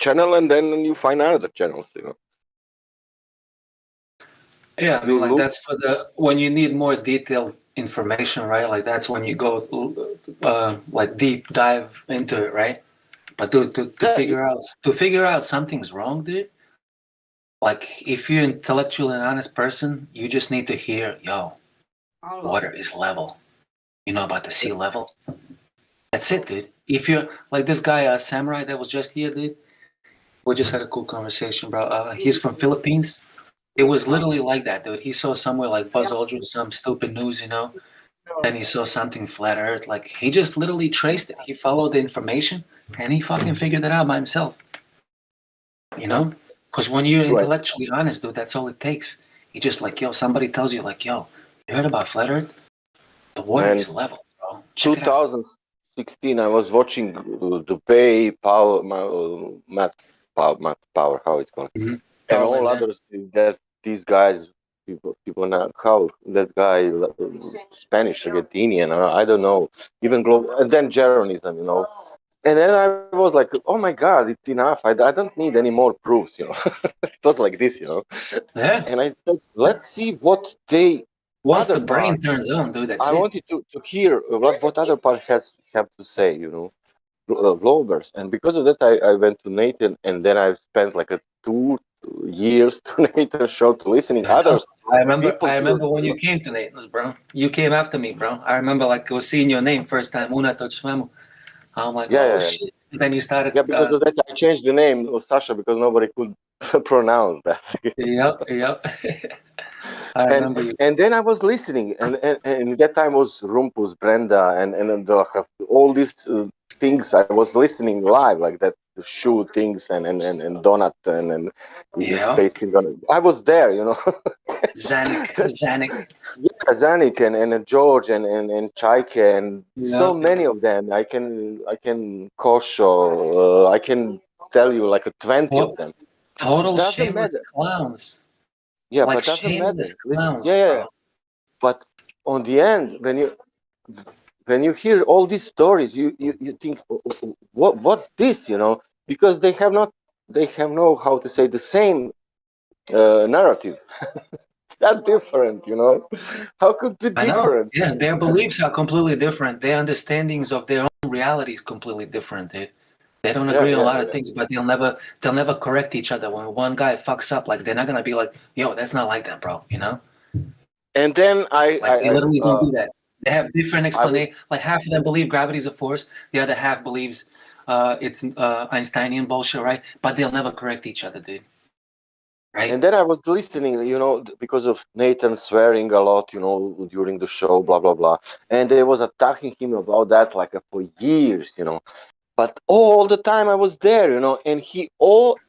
Speaker 5: channel and then you find other channels.
Speaker 2: Yeah, I mean,
Speaker 5: You look.
Speaker 2: that's for when you need more detailed information, right? That's when you go deep dive into it, right? But to figure out something's wrong, dude. If you're an intellectual and honest person, you just need to hear, yo, water is level. You know about the sea level? That's it, dude. If you're like this guy, Samurai, that was just here, dude. We just had a cool conversation, bro. He's from Philippines. It was literally like that, dude. He saw somewhere like Buzz Aldrin, some stupid news, Then he saw something flat Earth. He just literally traced it. He followed the information, and he fucking figured it out by himself. Because when you're intellectually honest, dude, that's all it takes. You just somebody tells you, yo, you heard about flat Earth? The water is level, bro. Check
Speaker 5: 2016, I was watching the Bay Power, Matt Power, how it's called, and all others that these guys, people now, how that guy, Spanish, Argentinian, I don't know, even global, and then Jeronism, And then I was like, oh my God, it's enough. I don't need any more proofs, It was like this,
Speaker 2: Yeah.
Speaker 5: And I thought, let's see what they.
Speaker 2: Once the brain turns on, dude, that's it.
Speaker 5: I wanted to hear what other part have to say, Globers. And because of that, I went to Nathan, and then I spent 2 years to Nathan's show to listening others.
Speaker 2: I remember when you came to Nathan's, bro. You came after me, bro. I remember I was seeing your name first time, Una Tochmemu. I'm like, shit. And then you started.
Speaker 5: Yeah, because of that, I changed the name of Sasha because nobody could pronounce that.
Speaker 2: Yep. I remember you.
Speaker 5: And then I was listening, and that time was Rumpus, Brenda, and all these things. I was listening live, like that, the shoe things, and Donut, and spacing on. I was there,
Speaker 2: Zanik.
Speaker 5: Yeah, Zanik and George and Chaike and so many of them. I can Kosho. I can tell you 20 of them.
Speaker 2: Total shameless clowns.
Speaker 5: Yeah, but doesn't matter.
Speaker 2: Clowns,
Speaker 5: yeah. But on the end, when you hear all these stories, you think, what's this? Because they have no, how to say, the same narrative. That different, How could it be different?
Speaker 2: Yeah, their beliefs are completely different. Their understandings of their own reality is completely different, dude. They don't agree on a lot of things, but they'll never correct each other. When one guy fucks up, they're not gonna be like, "Yo, that's not like that, bro,"
Speaker 5: And then
Speaker 2: they literally don't do that. They have different explanations. Half of them believe gravity is a force, the other half believes it's Einsteinian bullshit, right? But they'll never correct each other, dude. Right?
Speaker 5: And then I was listening, because of Nathan swearing a lot, during the show, blah blah blah, and they was attacking him about that for years, But all the time I was there, and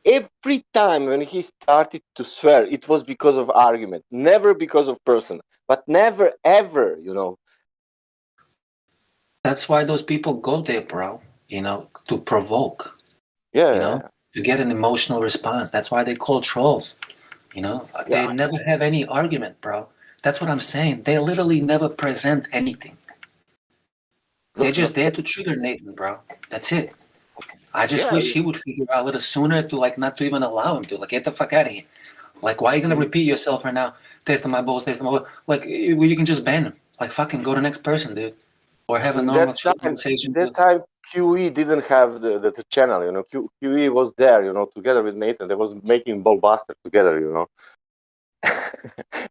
Speaker 5: every time when he started to swear, it was because of argument, never because of person, but never ever,
Speaker 2: That's why those people go there, bro. to provoke,
Speaker 5: Yeah,
Speaker 2: to get an emotional response. That's why they call trolls. They
Speaker 5: yeah.
Speaker 2: never have any argument, bro. That's what I'm saying. They literally never present anything. They're
Speaker 5: Look,
Speaker 2: just
Speaker 5: look.
Speaker 2: there to trigger Nathan, bro. That's it. I just
Speaker 5: Yeah,
Speaker 2: wish he would figure out a little sooner to not to even allow him to get the fuck out of here. Like, why are you gonna repeat yourself right now? Taste of my balls, taste of my balls. Like, you can just ban him. Like, fucking go to the next person, dude, or have a normal chill conversation.
Speaker 5: that time QE didn't have the channel. QE was there. Together with Nathan, they was making Ballbuster together.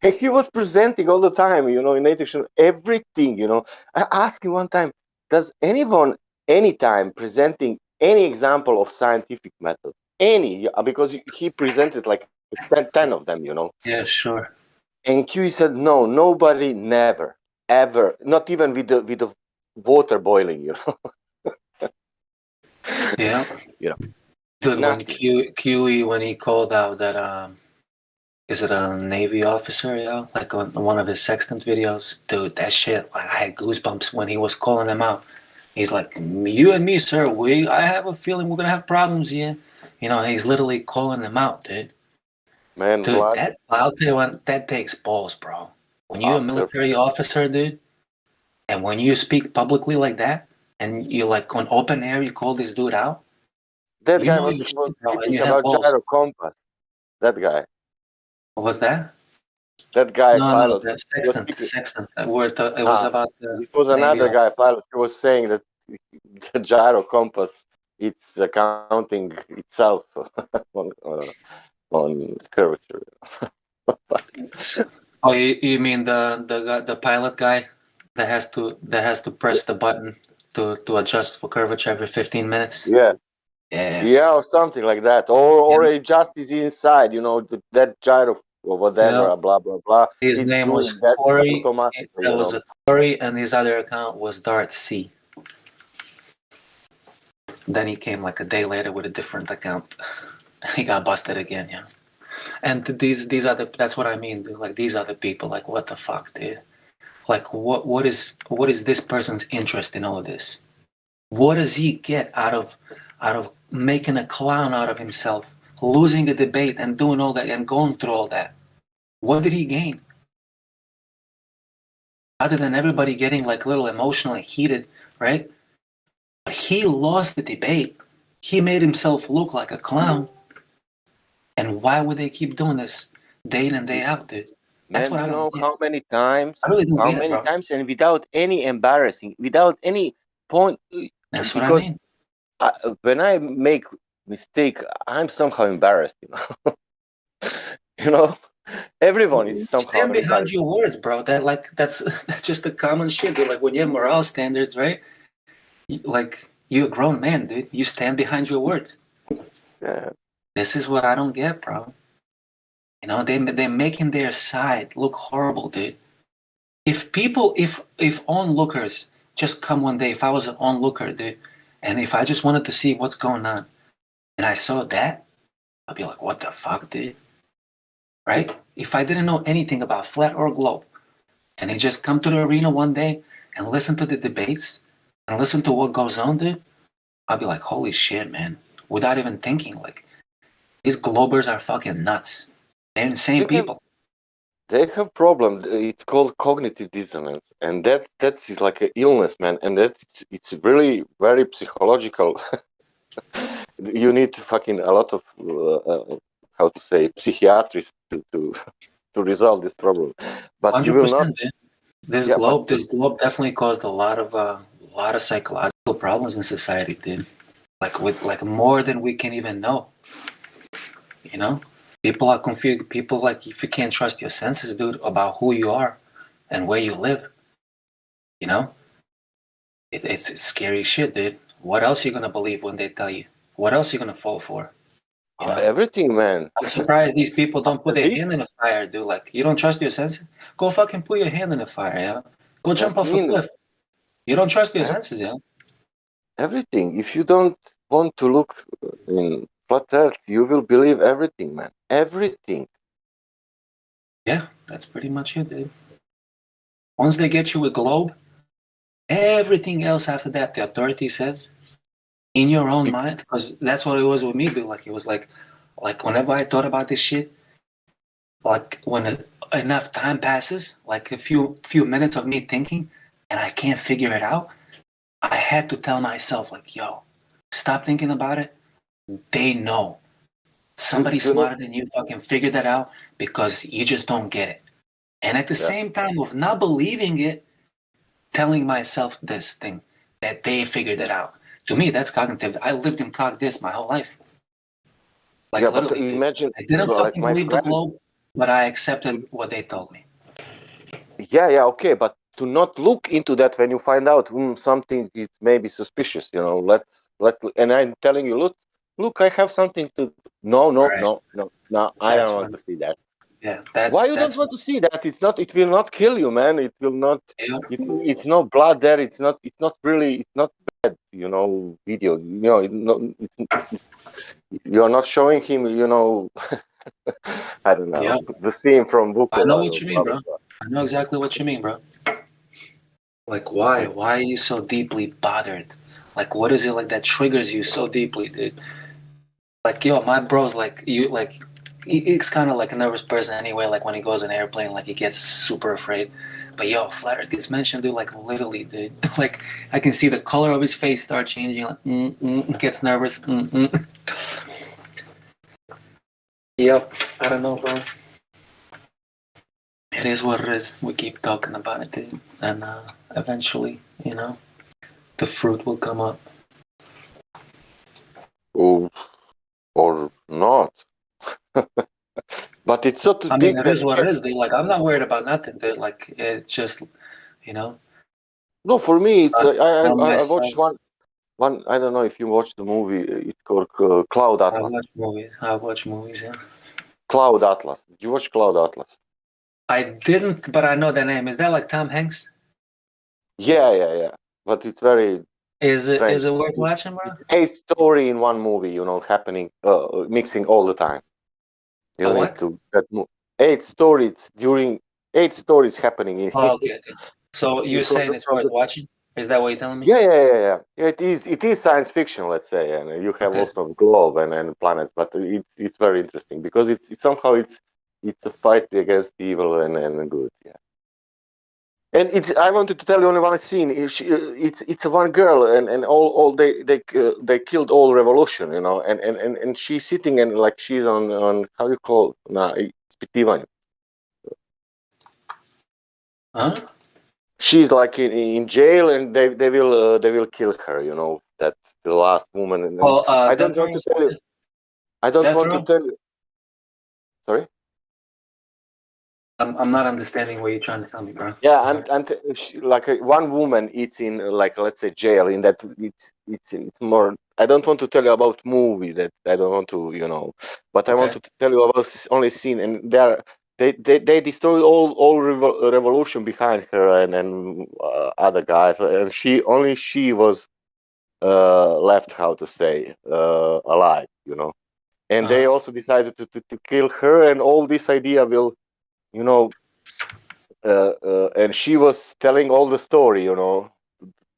Speaker 5: And he was presenting all the time. In Nathan everything. I asked him one time, does anyone anytime presenting any example of scientific method? Any, because he presented like 10 of them.
Speaker 2: Yeah, sure.
Speaker 5: And QE said, no, nobody, never, ever, not even with the water boiling.
Speaker 2: Yeah.
Speaker 5: Yeah.
Speaker 2: Dude, when
Speaker 5: Nothing.
Speaker 2: QE when he called out that is it a Navy officer, like on one of his sextant videos, dude, that shit, like, I had goosebumps when he was calling him out. He's like, you and me, sir, I have a feeling we're gonna have problems here. He's literally calling him out, dude.
Speaker 5: Man,
Speaker 2: Dude,
Speaker 5: Vlad,
Speaker 2: I'll tell you what, that takes balls, bro. When you're a
Speaker 5: after
Speaker 2: military officer, dude, and when you speak publicly like that, and you like on open air, you call this dude out,
Speaker 5: that
Speaker 2: you
Speaker 5: guy
Speaker 2: know
Speaker 5: was
Speaker 2: your
Speaker 5: was
Speaker 2: shit, bro, and
Speaker 5: speaking
Speaker 2: you have
Speaker 5: about
Speaker 2: balls.
Speaker 5: gyro compass. That guy,
Speaker 2: What was that?
Speaker 5: pilot,
Speaker 2: That's
Speaker 5: he was
Speaker 2: sextant,
Speaker 5: speaking.
Speaker 2: sextant. It was about the
Speaker 5: It was
Speaker 2: Navy
Speaker 5: another
Speaker 2: officer.
Speaker 5: guy, pilot. He was saying that the gyro compass it's counting itself on curvature.
Speaker 2: Oh, you mean the pilot guy that has to press the button to adjust for curvature every 15 minutes?
Speaker 5: Yeah,
Speaker 2: Yeah.
Speaker 5: yeah, or something like that, or
Speaker 2: Yeah.
Speaker 5: it just is inside. That gyro or
Speaker 2: Yeah.
Speaker 5: whatever, blah blah blah.
Speaker 2: His
Speaker 5: It's
Speaker 2: name was
Speaker 5: doing that
Speaker 2: Corey.
Speaker 5: automatically.
Speaker 2: That was a Corey, and his other account was Dart C. Then he came like a day later with a different account. He got busted again, yeah. And these other, that's what I mean, dude. Like, these other people, like, what the fuck, dude? Like, what is this person's interest in all of this? What does he get out of making a clown out of himself, losing a debate and doing all that and going through all that? What did he gain? Other than everybody getting like a little emotionally heated, right? But he lost the debate. He made himself look like a clown. And why would they keep doing this day in and day out, dude? That's
Speaker 5: Man,
Speaker 2: what
Speaker 5: do
Speaker 2: I
Speaker 5: you
Speaker 2: don't
Speaker 5: know
Speaker 2: get.
Speaker 5: how many times?
Speaker 2: I really don't
Speaker 5: How
Speaker 2: get it,
Speaker 5: many
Speaker 2: bro.
Speaker 5: times, and without any embarrassing, without any point,
Speaker 2: That's what I
Speaker 5: because
Speaker 2: mean.
Speaker 5: when I make mistake, I'm somehow embarrassed. You know, everyone is somehow
Speaker 2: Stand behind
Speaker 5: embarrassed.
Speaker 2: your words, bro. That's that's just a common shit, dude. Like, when you have morale standards, right? Like, you're a grown man, dude. You stand behind your words.
Speaker 5: Yeah,
Speaker 2: This is what I don't get, bro. They're making their side look horrible, dude. If onlookers just come one day, if I was an onlooker, dude, and if I just wanted to see what's going on, and I saw that, I'd be like, what the fuck, dude? Right? If I didn't know anything about flat or globe, and they just come to the arena one day and listen to the debates and listen to what goes on, dude, I'd be like, holy shit, man. Without even thinking, like, these globers are fucking nuts. They're insane
Speaker 5: they have
Speaker 2: people.
Speaker 5: they have problem. It's called cognitive dissonance, and that's like an illness, man. And it's really very psychological. You need fucking a lot of how to say psychiatrists to resolve this problem. But you will not.
Speaker 2: 100%, dude. This
Speaker 5: Yeah, but
Speaker 2: globe, this globe definitely caused a lot of psychological problems in society, dude. Like, with like more than we can even know. You know, people are confused. People, like, if you can't trust your senses, dude, about who you are and where you live, you know, it's scary shit, dude. What else are you gonna believe when they tell you? What else are you gonna fall for? You know,
Speaker 5: everything, man.
Speaker 2: I'm surprised these people don't put
Speaker 5: After
Speaker 2: their
Speaker 5: this,
Speaker 2: hand in the fire, dude. Like, you don't trust your senses? Go fucking put your hand in the fire, yeah. Go
Speaker 5: I
Speaker 2: jump off a
Speaker 5: mean,
Speaker 2: cliff. You don't trust your
Speaker 5: man,
Speaker 2: senses, yeah.
Speaker 5: everything. If you don't want to look in flat Earth, you will believe everything, man. Everything.
Speaker 2: Yeah, that's pretty much it, dude. Once they get you a globe, everything else after that, the authority says, in your own mind, because that's what it was with me, dude. Like it was like whenever I thought about this shit, like when enough time passes, like a few minutes of me thinking, and I can't figure it out, I had to tell myself like, yo, stop thinking about it. They know. Somebody
Speaker 5: You know,
Speaker 2: smarter than you fucking figured that out because you just don't get it. And at the
Speaker 5: yeah,
Speaker 2: same time of not believing it, telling myself this thing that they figured it out. To me, that's cognitive. I lived in cog this my whole life. Like
Speaker 5: yeah. But
Speaker 2: literally, dude.
Speaker 5: imagine,
Speaker 2: I didn't
Speaker 5: like
Speaker 2: fucking
Speaker 5: my
Speaker 2: believe the
Speaker 5: friend.
Speaker 2: globe, but I accepted what they told me.
Speaker 5: Yeah, okay, but to not look into that when you find out something is maybe suspicious, let's. And I'm telling you, look, I have something to. No, no,
Speaker 2: Right.
Speaker 5: no, no, no. I
Speaker 2: That's
Speaker 5: don't want
Speaker 2: when
Speaker 5: to see that.
Speaker 2: yeah,
Speaker 5: Why you don't
Speaker 2: that's
Speaker 5: want to see that? It's not. It will not kill you, man. It will not.
Speaker 2: yeah.
Speaker 5: It's no blood there. It's not. It's not really. It's not bad. Video. You're not showing him. I don't
Speaker 2: Yeah.
Speaker 5: know the scene from
Speaker 2: I know
Speaker 5: Vukovar
Speaker 2: what
Speaker 5: or
Speaker 2: you
Speaker 5: blah
Speaker 2: mean,
Speaker 5: blah
Speaker 2: bro.
Speaker 5: blah.
Speaker 2: I know exactly what you mean, bro. Like why? Why are you so deeply bothered? Like what is it like that triggers you so deeply, dude? Like yo, my bro's like you like he's kind of like a nervous person anyway. Like when he goes in an airplane, like he gets super afraid. But yo, flat Earth gets mentioned, dude. Like literally, dude. Like I can see the color of his face start changing. Like gets nervous. Yep. I don't know, bro. It is what it is. We keep talking about it, dude, and eventually, the fruit will come up.
Speaker 5: Or not. But it's so to
Speaker 2: I mean,
Speaker 5: think
Speaker 2: it
Speaker 5: that
Speaker 2: is what it is, dude. Like I'm not worried about nothing, dude. Like it's just, you know,
Speaker 5: no, for me it's
Speaker 2: tell
Speaker 5: I watched
Speaker 2: myself.
Speaker 5: one. I don't know if you watched the movie. It's called Cloud
Speaker 2: I
Speaker 5: Atlas.
Speaker 2: watch movies. I watch movies. Yeah.
Speaker 5: Cloud Atlas. Did you watch Cloud Atlas?
Speaker 2: I didn't, but I know the name. Is that like Tom Hanks?
Speaker 5: Yeah. But it's very
Speaker 2: Is
Speaker 5: strange.
Speaker 2: it worth watching, bro?
Speaker 5: It's a story in one movie. Happening, mixing all the time.
Speaker 2: A
Speaker 5: You need
Speaker 2: what?
Speaker 5: to that eight stories during 8 stories happening in
Speaker 2: Oh, okay. So you're
Speaker 5: from
Speaker 2: saying
Speaker 5: the
Speaker 2: it's
Speaker 5: from
Speaker 2: worth
Speaker 5: the
Speaker 2: watching? Is that what you're telling me?
Speaker 5: Yeah, it is science fiction, let's say, and you have
Speaker 2: Okay.
Speaker 5: also globe and planets, but it's very interesting because it's somehow it's a fight against evil and good, yeah. And I wanted to tell you only one scene. It's a one girl, and all they killed all revolution, and she's sitting and like she's on how you call na ispitivanju.
Speaker 2: Huh?
Speaker 5: She's like in jail, and they will kill her. That the last woman, and
Speaker 2: Oh,
Speaker 5: I don't
Speaker 2: death
Speaker 5: want
Speaker 2: row or
Speaker 5: to tell you.
Speaker 2: something?
Speaker 5: I don't
Speaker 2: Death
Speaker 5: want to
Speaker 2: row?
Speaker 5: tell you. Sorry.
Speaker 2: I'm not understanding what you're trying to tell me, bro.
Speaker 5: Yeah,
Speaker 2: Sorry.
Speaker 5: like one woman, it's in like let's say jail. In that it's more. I don't want to tell you about movie that I don't want to but I
Speaker 2: Okay.
Speaker 5: wanted to tell you about only scene, and they destroyed all revolution behind her and other guys, and she was left, how to say, alive, and they
Speaker 2: Uh-huh.
Speaker 5: also decided to kill her, and all this idea will you know and she was telling all the story, to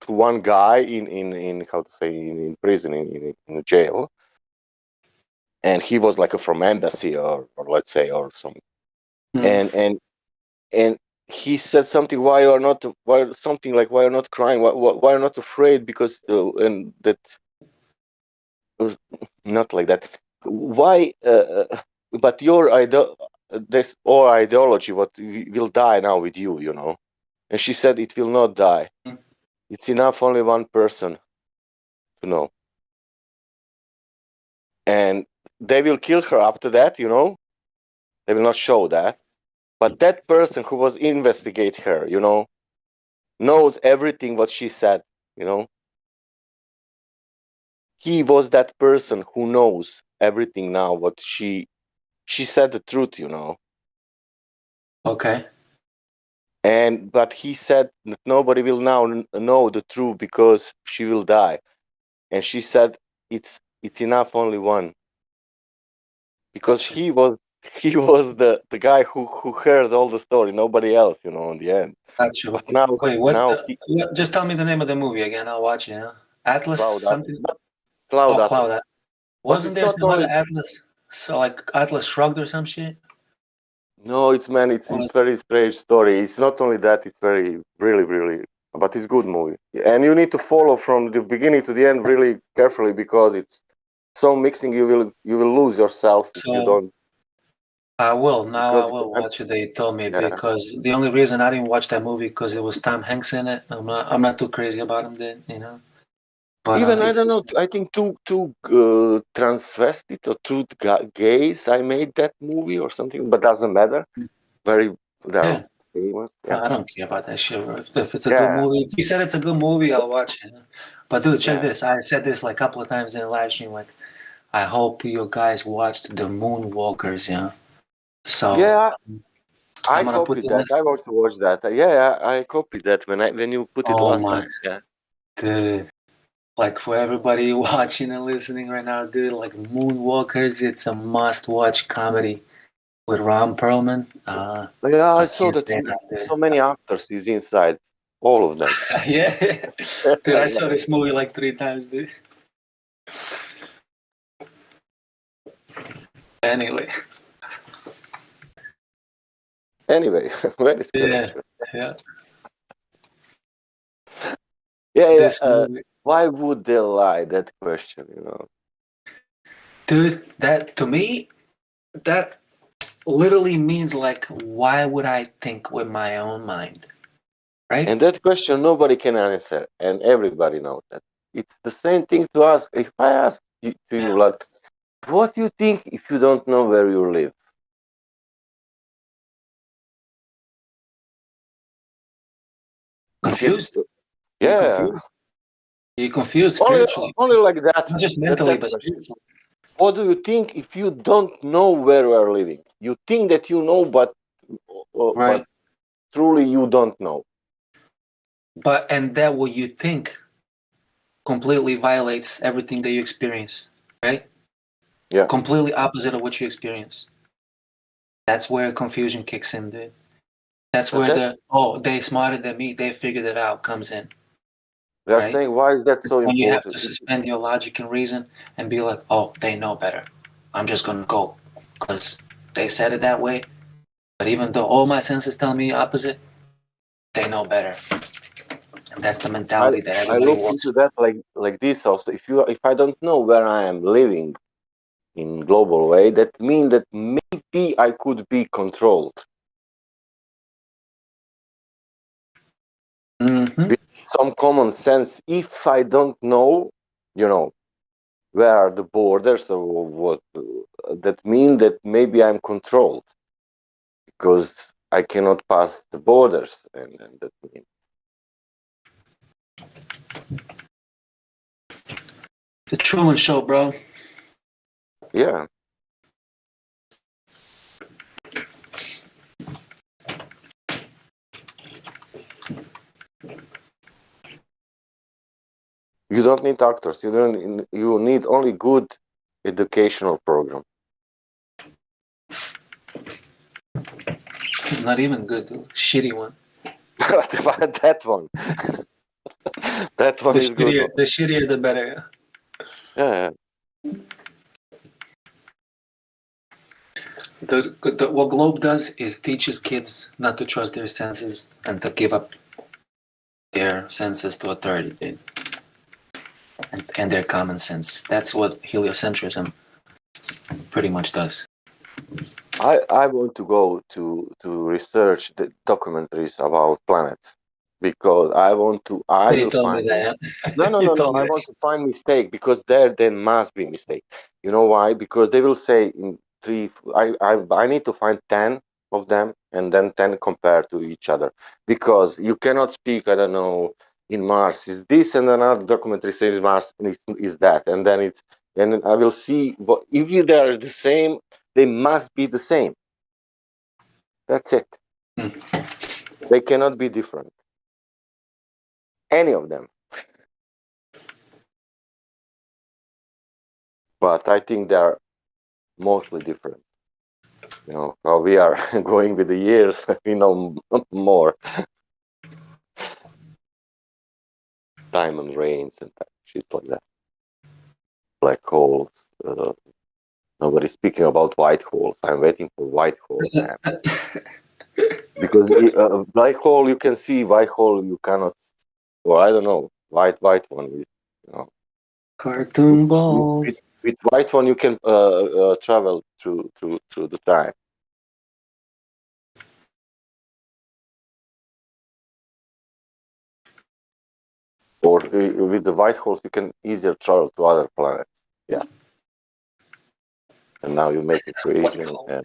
Speaker 5: one guy in how to say in prison in jail, and he was like from embassy or let's say or something,
Speaker 2: Mm.
Speaker 5: and he said something, why something like why you're not crying, why you're not afraid, because and that was not like that, why but your this or ideology what will die now with you. And she said it will not die.
Speaker 2: Mm.
Speaker 5: It's enough only one person to know. And they will kill her after that, They will not show that. But that person who was investigate her, knows everything what she said, you know. He was that person who knows everything now what she said the truth.
Speaker 2: Okay.
Speaker 5: And but he said that nobody will now know the truth because she will die. And she said it's enough only one, because
Speaker 2: Gotcha.
Speaker 5: he was the guy who heard all the story, nobody else, in the end.
Speaker 2: Gotcha.
Speaker 5: But now
Speaker 2: Wait,
Speaker 5: now he
Speaker 2: just tell me the name of the movie again. I'll watch it. Atlas
Speaker 5: Cloud Atlas.
Speaker 2: something?
Speaker 5: Cloud
Speaker 2: Oh,
Speaker 5: Atlas.
Speaker 2: Cloud.
Speaker 5: But
Speaker 2: Wasn't
Speaker 5: it's
Speaker 2: there
Speaker 5: not
Speaker 2: some other
Speaker 5: only.
Speaker 2: Atlas? So like Atlas Shrugged or some shit?
Speaker 5: No, it's man.
Speaker 2: Or,
Speaker 5: It's very strange story. It's not only that. It's very really. But it's good movie, and you need to follow from the beginning to the end really carefully because it's so mixing. You will lose yourself if you
Speaker 2: so
Speaker 5: don't.
Speaker 2: I will now. I
Speaker 5: Because
Speaker 2: will watch it. They told me
Speaker 5: yeah,
Speaker 2: because the only reason I didn't watch that movie because it was Tom Hanks in it. I'm not too crazy about him then, you know. But
Speaker 5: even I
Speaker 2: if
Speaker 5: don't
Speaker 2: it's,
Speaker 5: know. I think two transvestite or two gays. I made that movie or something, but doesn't matter. Very they're
Speaker 2: yeah,
Speaker 5: famous. Yeah,
Speaker 2: I don't care about that shit. Bro. If it's a good
Speaker 5: yeah,
Speaker 2: movie, if you said it's a good movie, I'll watch it. But dude, check
Speaker 5: yeah,
Speaker 2: this. I said this like a couple of times in the live stream. Like, I hope you guys watched the Moonwalkers. Yeah. So
Speaker 5: yeah. I
Speaker 2: I'm gonna put
Speaker 5: copied
Speaker 2: the
Speaker 5: that.
Speaker 2: link.
Speaker 5: I want to watch that. Yeah, I copied that when you put it
Speaker 2: Oh
Speaker 5: last
Speaker 2: my
Speaker 5: time. Yeah.
Speaker 2: dude. Like for everybody watching and listening right now, dude, like Moonwalkers, it's a must-watch comedy with Ron Perlman.
Speaker 5: Yeah, I
Speaker 2: I
Speaker 5: saw
Speaker 2: can't
Speaker 5: that
Speaker 2: say enough, dude.
Speaker 5: so many actors is inside, all of them.
Speaker 2: Yeah, dude,
Speaker 5: I
Speaker 2: I saw
Speaker 5: love it.
Speaker 2: this movie like 3 times, dude. Anyway,
Speaker 5: Anyway, very
Speaker 2: yeah,
Speaker 5: question.
Speaker 2: yeah,
Speaker 5: Yeah.
Speaker 2: this movie,
Speaker 5: Why would they lie? That question, you know.
Speaker 2: dude. That to me, that literally means like, why would I think with my own mind, right?
Speaker 5: And that question nobody can answer, and everybody knows that. It's the same thing to ask. If I ask to you, like, what do you think if you don't know where you live? If you,
Speaker 2: Confused? Are you
Speaker 5: yeah,
Speaker 2: confused? Are you confused
Speaker 5: only
Speaker 2: spiritually?
Speaker 5: only like that.
Speaker 2: Not just
Speaker 5: That
Speaker 2: mentally,
Speaker 5: that
Speaker 2: but
Speaker 5: question.
Speaker 2: spiritually.
Speaker 5: What do you think if you don't know where you are living? You think that you know, but
Speaker 2: Right.
Speaker 5: truly you don't know.
Speaker 2: But and that what you think completely violates everything that you experience, right?
Speaker 5: Yeah,
Speaker 2: Completely opposite of what you experience. That's where confusion kicks in, dude. That's
Speaker 5: and
Speaker 2: where
Speaker 5: that's
Speaker 2: the oh, they smarter than me, they figured it out comes in,
Speaker 5: they are
Speaker 2: right?
Speaker 5: saying why is that so
Speaker 2: When you have
Speaker 5: important?
Speaker 2: to suspend your logic and reason and be like, oh, they know better. I'm just gonna go because they said it that way. But even though all my senses tell me opposite, they know better, and that's the
Speaker 5: I
Speaker 2: mentality that
Speaker 5: I
Speaker 2: everybody
Speaker 5: look
Speaker 2: walks
Speaker 5: into
Speaker 2: with.
Speaker 5: that like this also. If I don't know where I am living in global way, that means that maybe I could be controlled
Speaker 2: Mm-hmm.
Speaker 5: with some common sense. If I don't know, you know, where are the borders or what, that mean that maybe I'm controlled because I cannot pass the borders, and that means
Speaker 2: The Truman Show, bro.
Speaker 5: yeah. You don't need actors. You don't. You need only good educational program.
Speaker 2: Not even good, dude. Shitty one.
Speaker 5: What about that one? That one is good one.
Speaker 2: The shittier, the better.
Speaker 5: Yeah,
Speaker 2: What Globe does is teaches kids not to trust their senses and to give up their senses to authority, dude, and their common sense. That's what heliocentrism pretty much does.
Speaker 5: I want to go to research the documentaries about planets because I want to. I
Speaker 2: You
Speaker 5: will
Speaker 2: told me
Speaker 5: find them.
Speaker 2: that.
Speaker 5: No, no,
Speaker 2: You
Speaker 5: no, no.
Speaker 2: told me
Speaker 5: I
Speaker 2: that.
Speaker 5: want to find mistake because there must be mistake. You know why? Because they will say in three. I need to find 10 of them and then 10 compare to each other because you cannot speak. I don't know. In Mars is this and another documentary says Mars is that and then it's and I will see. But if you they are the same, they must be the same. That's it.
Speaker 2: Hmm.
Speaker 5: They cannot be different. Any of them. But I think they are mostly different. You know, how we are going with the years, we know more time and rains and shit like that. black holes. Nobody's speaking about white holes. I'm waiting for white hole, man. Because black hole you can see, white hole you cannot. Or I don't know. White one is, you know.
Speaker 2: Cartoon
Speaker 5: With,
Speaker 2: balls.
Speaker 5: with white one you can travel through the time. Or with the white holes you can easier travel to other planets. Yeah. And now you make equation and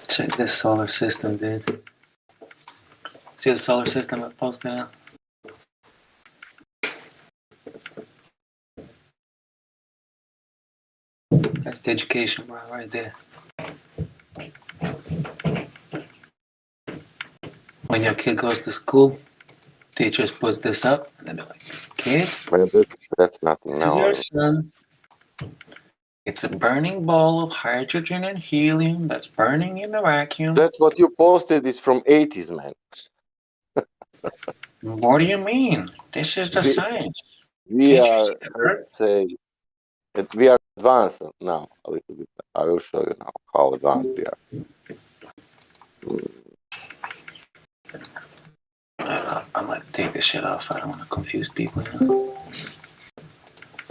Speaker 2: Check this solar system, dude. See the solar system I posted now? That's the education, bro, right there. When your kid goes to school, teachers puts this up, and they'll be like, kid,
Speaker 5: that's nothing
Speaker 2: this is your
Speaker 5: now.
Speaker 2: son. It's a burning ball of hydrogen and helium that's burning in the vacuum.
Speaker 5: That's what you posted is from 80s, man.
Speaker 2: What do you mean? This is the science.
Speaker 5: We
Speaker 2: Can't you
Speaker 5: are,
Speaker 2: see the
Speaker 5: how to
Speaker 2: Earth?
Speaker 5: say, we are advanced now a little bit. I will show you now how advanced we are.
Speaker 2: I'm gonna take this shit off. I don't want to confuse people. You know?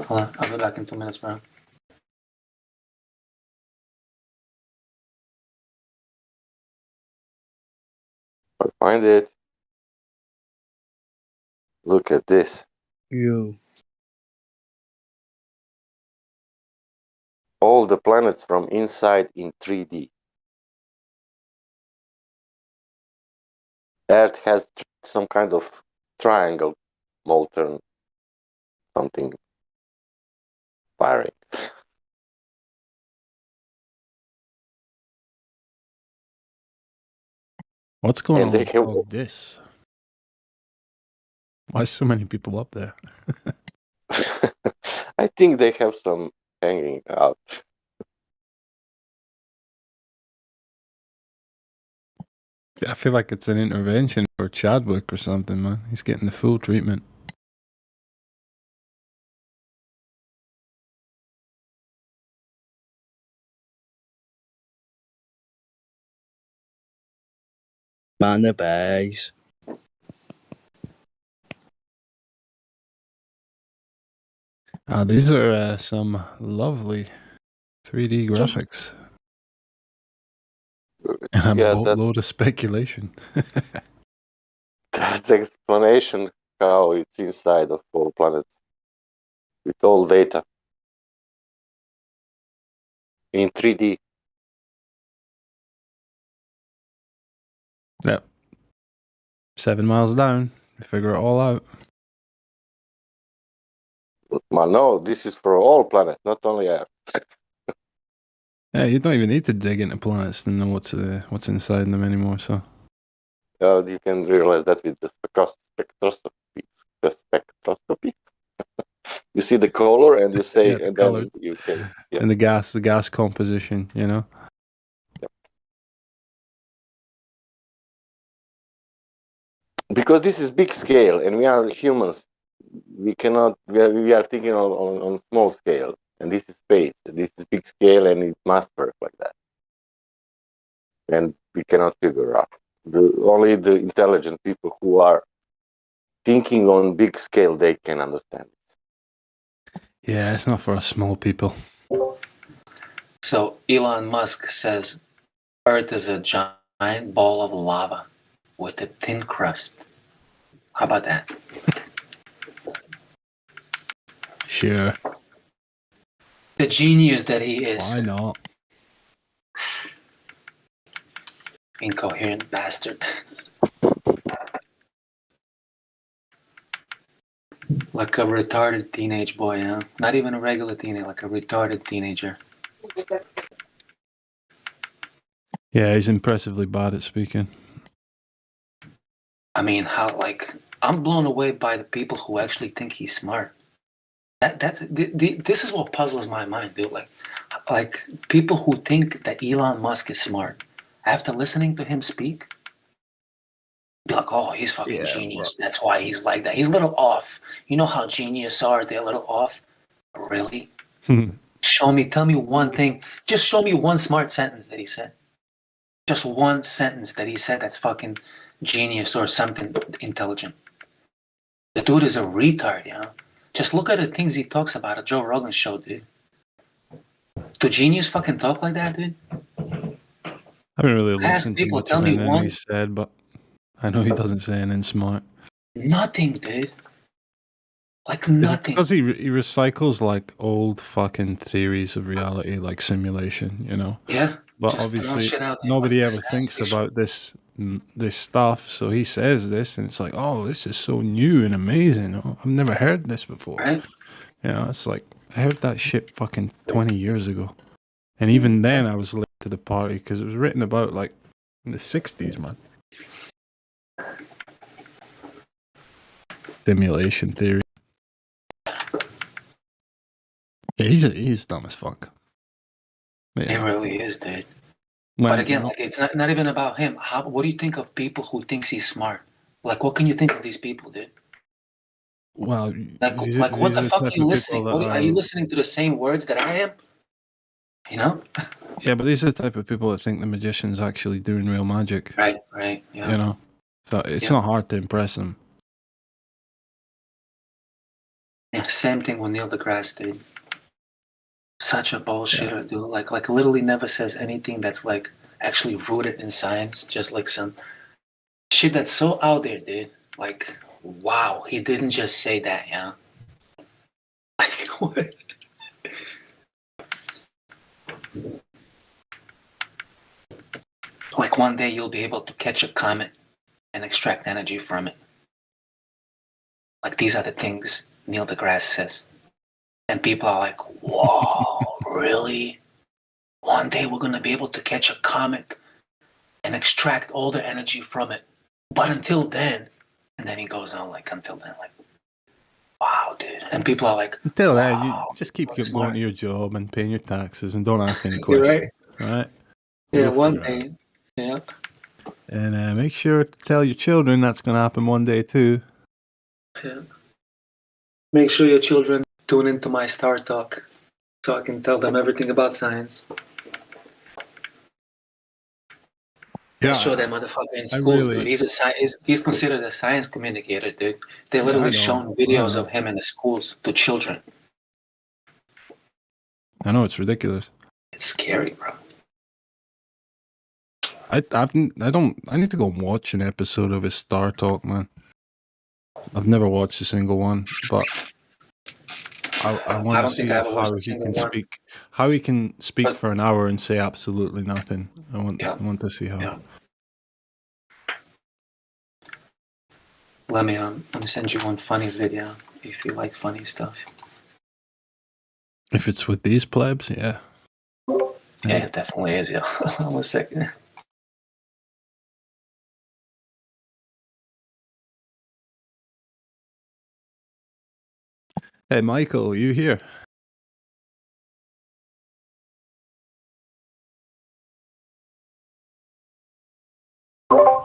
Speaker 2: Hold on, I'll be back in 2 minutes, bro.
Speaker 5: I find it. Look at this.
Speaker 1: You.
Speaker 5: All the planets from inside in 3D. Earth has some kind of triangle, molten something firing.
Speaker 6: What's going
Speaker 5: And
Speaker 6: on
Speaker 5: they
Speaker 6: with
Speaker 5: have,
Speaker 6: all this? Why so many people up there?
Speaker 5: I think they have some hanging out.
Speaker 6: I feel like it's an intervention for Chadwick or something, man. He's getting the full treatment.
Speaker 7: Man the bays.
Speaker 6: These are some lovely 3D graphics. And a
Speaker 5: Yeah,
Speaker 6: boatload of speculation.
Speaker 5: that's the explanation how it's inside of all planets with all data in 3D.
Speaker 6: Yep. 7 miles down. You figure it all out.
Speaker 5: Well, no, this is for all planets, not only Earth.
Speaker 6: Yeah, you don't even need to dig into planets to know what's inside them anymore, so.
Speaker 5: You can realize that with the spectroscopy. The spectroscopy. You see the color, and you say,
Speaker 6: Yeah, the
Speaker 5: and
Speaker 6: color.
Speaker 5: then you can. Yeah.
Speaker 6: And the gas composition, you know?
Speaker 5: Because this is big scale, and we are humans. We cannot. We are thinking on small scale, and this is space. This is big scale, and it must work like that. And we cannot figure out. Only the intelligent people who are thinking on big scale, they can understand.
Speaker 6: Yeah, it's not for us small people.
Speaker 2: So Elon Musk says Earth is a giant ball of lava with a thin crust. How about that?
Speaker 6: Sure.
Speaker 2: The genius that he is.
Speaker 6: Why not?
Speaker 2: Incoherent bastard. Like a retarded teenage boy, huh? Not even a regular teenager, like a retarded teenager.
Speaker 6: Yeah, he's impressively bad at speaking.
Speaker 2: I mean, I'm blown away by the people who actually think he's smart. This is what puzzles my mind, dude. Like people who think that Elon Musk is smart. After listening to him speak, be like, oh, he's fucking
Speaker 6: Yeah,
Speaker 2: genius. That's why he's like that. He's a little off. You know how genius are? They're a little off. Really? Show me, tell me one thing. Just show me one smart sentence that he said. Just one sentence that he said that's fucking genius or something intelligent. The dude is a retard, you know? Just look at the things he talks about at Joe Rogan's show, dude. Do genius fucking talk like that, dude?
Speaker 6: I haven't really
Speaker 2: Ask
Speaker 6: listened to
Speaker 2: people,
Speaker 6: much
Speaker 2: tell
Speaker 6: of
Speaker 2: me
Speaker 6: anything
Speaker 2: one.
Speaker 6: he said, but I know he doesn't say anything smart.
Speaker 2: Nothing, dude. Like
Speaker 6: Is it
Speaker 2: nothing.
Speaker 6: because he recycles like old fucking theories of reality, like simulation, you know?
Speaker 2: Yeah.
Speaker 6: But
Speaker 2: just throwing
Speaker 6: obviously,
Speaker 2: shit out there,
Speaker 6: nobody
Speaker 2: like
Speaker 6: ever
Speaker 2: science
Speaker 6: thinks
Speaker 2: fiction.
Speaker 6: about this stuff. So he says this, and it's like, oh, this is so new and amazing. Oh, I've never heard this before.
Speaker 2: Right?
Speaker 6: You know, it's like I heard that shit fucking 20 years ago, and even then I was late to the party because it was written about like in the 60s, man. Simulation theory. Yeah, he's dumb as fuck.
Speaker 2: It
Speaker 6: Yeah.
Speaker 2: really is, dude.
Speaker 6: When,
Speaker 2: But again, like it's not even about him. What do you think of people who thinks he's smart? Like, what can you think of these people, dude?
Speaker 6: well,
Speaker 2: Like
Speaker 6: these
Speaker 2: what the
Speaker 6: are
Speaker 2: fuck are
Speaker 6: type
Speaker 2: you
Speaker 6: of
Speaker 2: listening?
Speaker 6: people that
Speaker 2: Are you listening to the same words that I am? You know?
Speaker 6: Yeah, but these are the type of people that think the magician's actually doing real magic.
Speaker 2: Right, yeah.
Speaker 6: You know, so it's
Speaker 2: Yeah.
Speaker 6: not hard to impress them.
Speaker 2: Yeah, same thing with Neil deGrasse, dude. Such a bullshitter, dude. Like literally never says anything that's like actually rooted in science. Just like some shit that's so out there, dude. Like, wow, he didn't just say that, yeah. Like, what? Like one day you'll be able to catch a comet and extract energy from it. Like these are the things Neil deGrasse says. And people are like, whoa, really? One day we're going to be able to catch a comet and extract all the energy from it. But until then, and then he goes on like, until then, like, wow, dude. And people are like,
Speaker 6: Until then, you
Speaker 2: wow,
Speaker 6: just keep
Speaker 2: that's
Speaker 6: going
Speaker 2: smart.
Speaker 6: to your job and paying your taxes and don't ask any
Speaker 2: You're
Speaker 6: questions.
Speaker 2: right.
Speaker 6: Right?
Speaker 2: Yeah,
Speaker 6: You'll
Speaker 2: one
Speaker 6: figure it out.
Speaker 2: day. Yeah.
Speaker 6: And make sure to tell your children that's going to happen one day too.
Speaker 2: Yeah. Make sure your children tune into my Star Talk so I can tell them everything about science.
Speaker 6: Yeah,
Speaker 2: Show that motherfucker in
Speaker 6: I
Speaker 2: schools,
Speaker 6: really-
Speaker 2: dude. He's considered a science communicator, dude. They
Speaker 6: I
Speaker 2: literally
Speaker 6: know.
Speaker 2: shown
Speaker 6: I
Speaker 2: videos
Speaker 6: know.
Speaker 2: of him in the schools to children.
Speaker 6: I know it's ridiculous.
Speaker 2: It's scary, bro.
Speaker 6: I need to go and watch an episode of his Star Talk, man. I've never watched a single one, but I
Speaker 2: I
Speaker 6: want
Speaker 2: don't
Speaker 6: to see
Speaker 2: think I ever watched
Speaker 6: how
Speaker 2: a
Speaker 6: he
Speaker 2: single
Speaker 6: can
Speaker 2: one.
Speaker 6: speak. How he can speak
Speaker 2: But-
Speaker 6: for an hour and say absolutely nothing. I
Speaker 2: Yeah.
Speaker 6: want to see how.
Speaker 2: Yeah. Let me send you one funny video if you like funny stuff.
Speaker 6: If it's with these plebs, yeah.
Speaker 2: Yeah, it definitely is, yeah. One second.
Speaker 6: Hey, Michael, you here?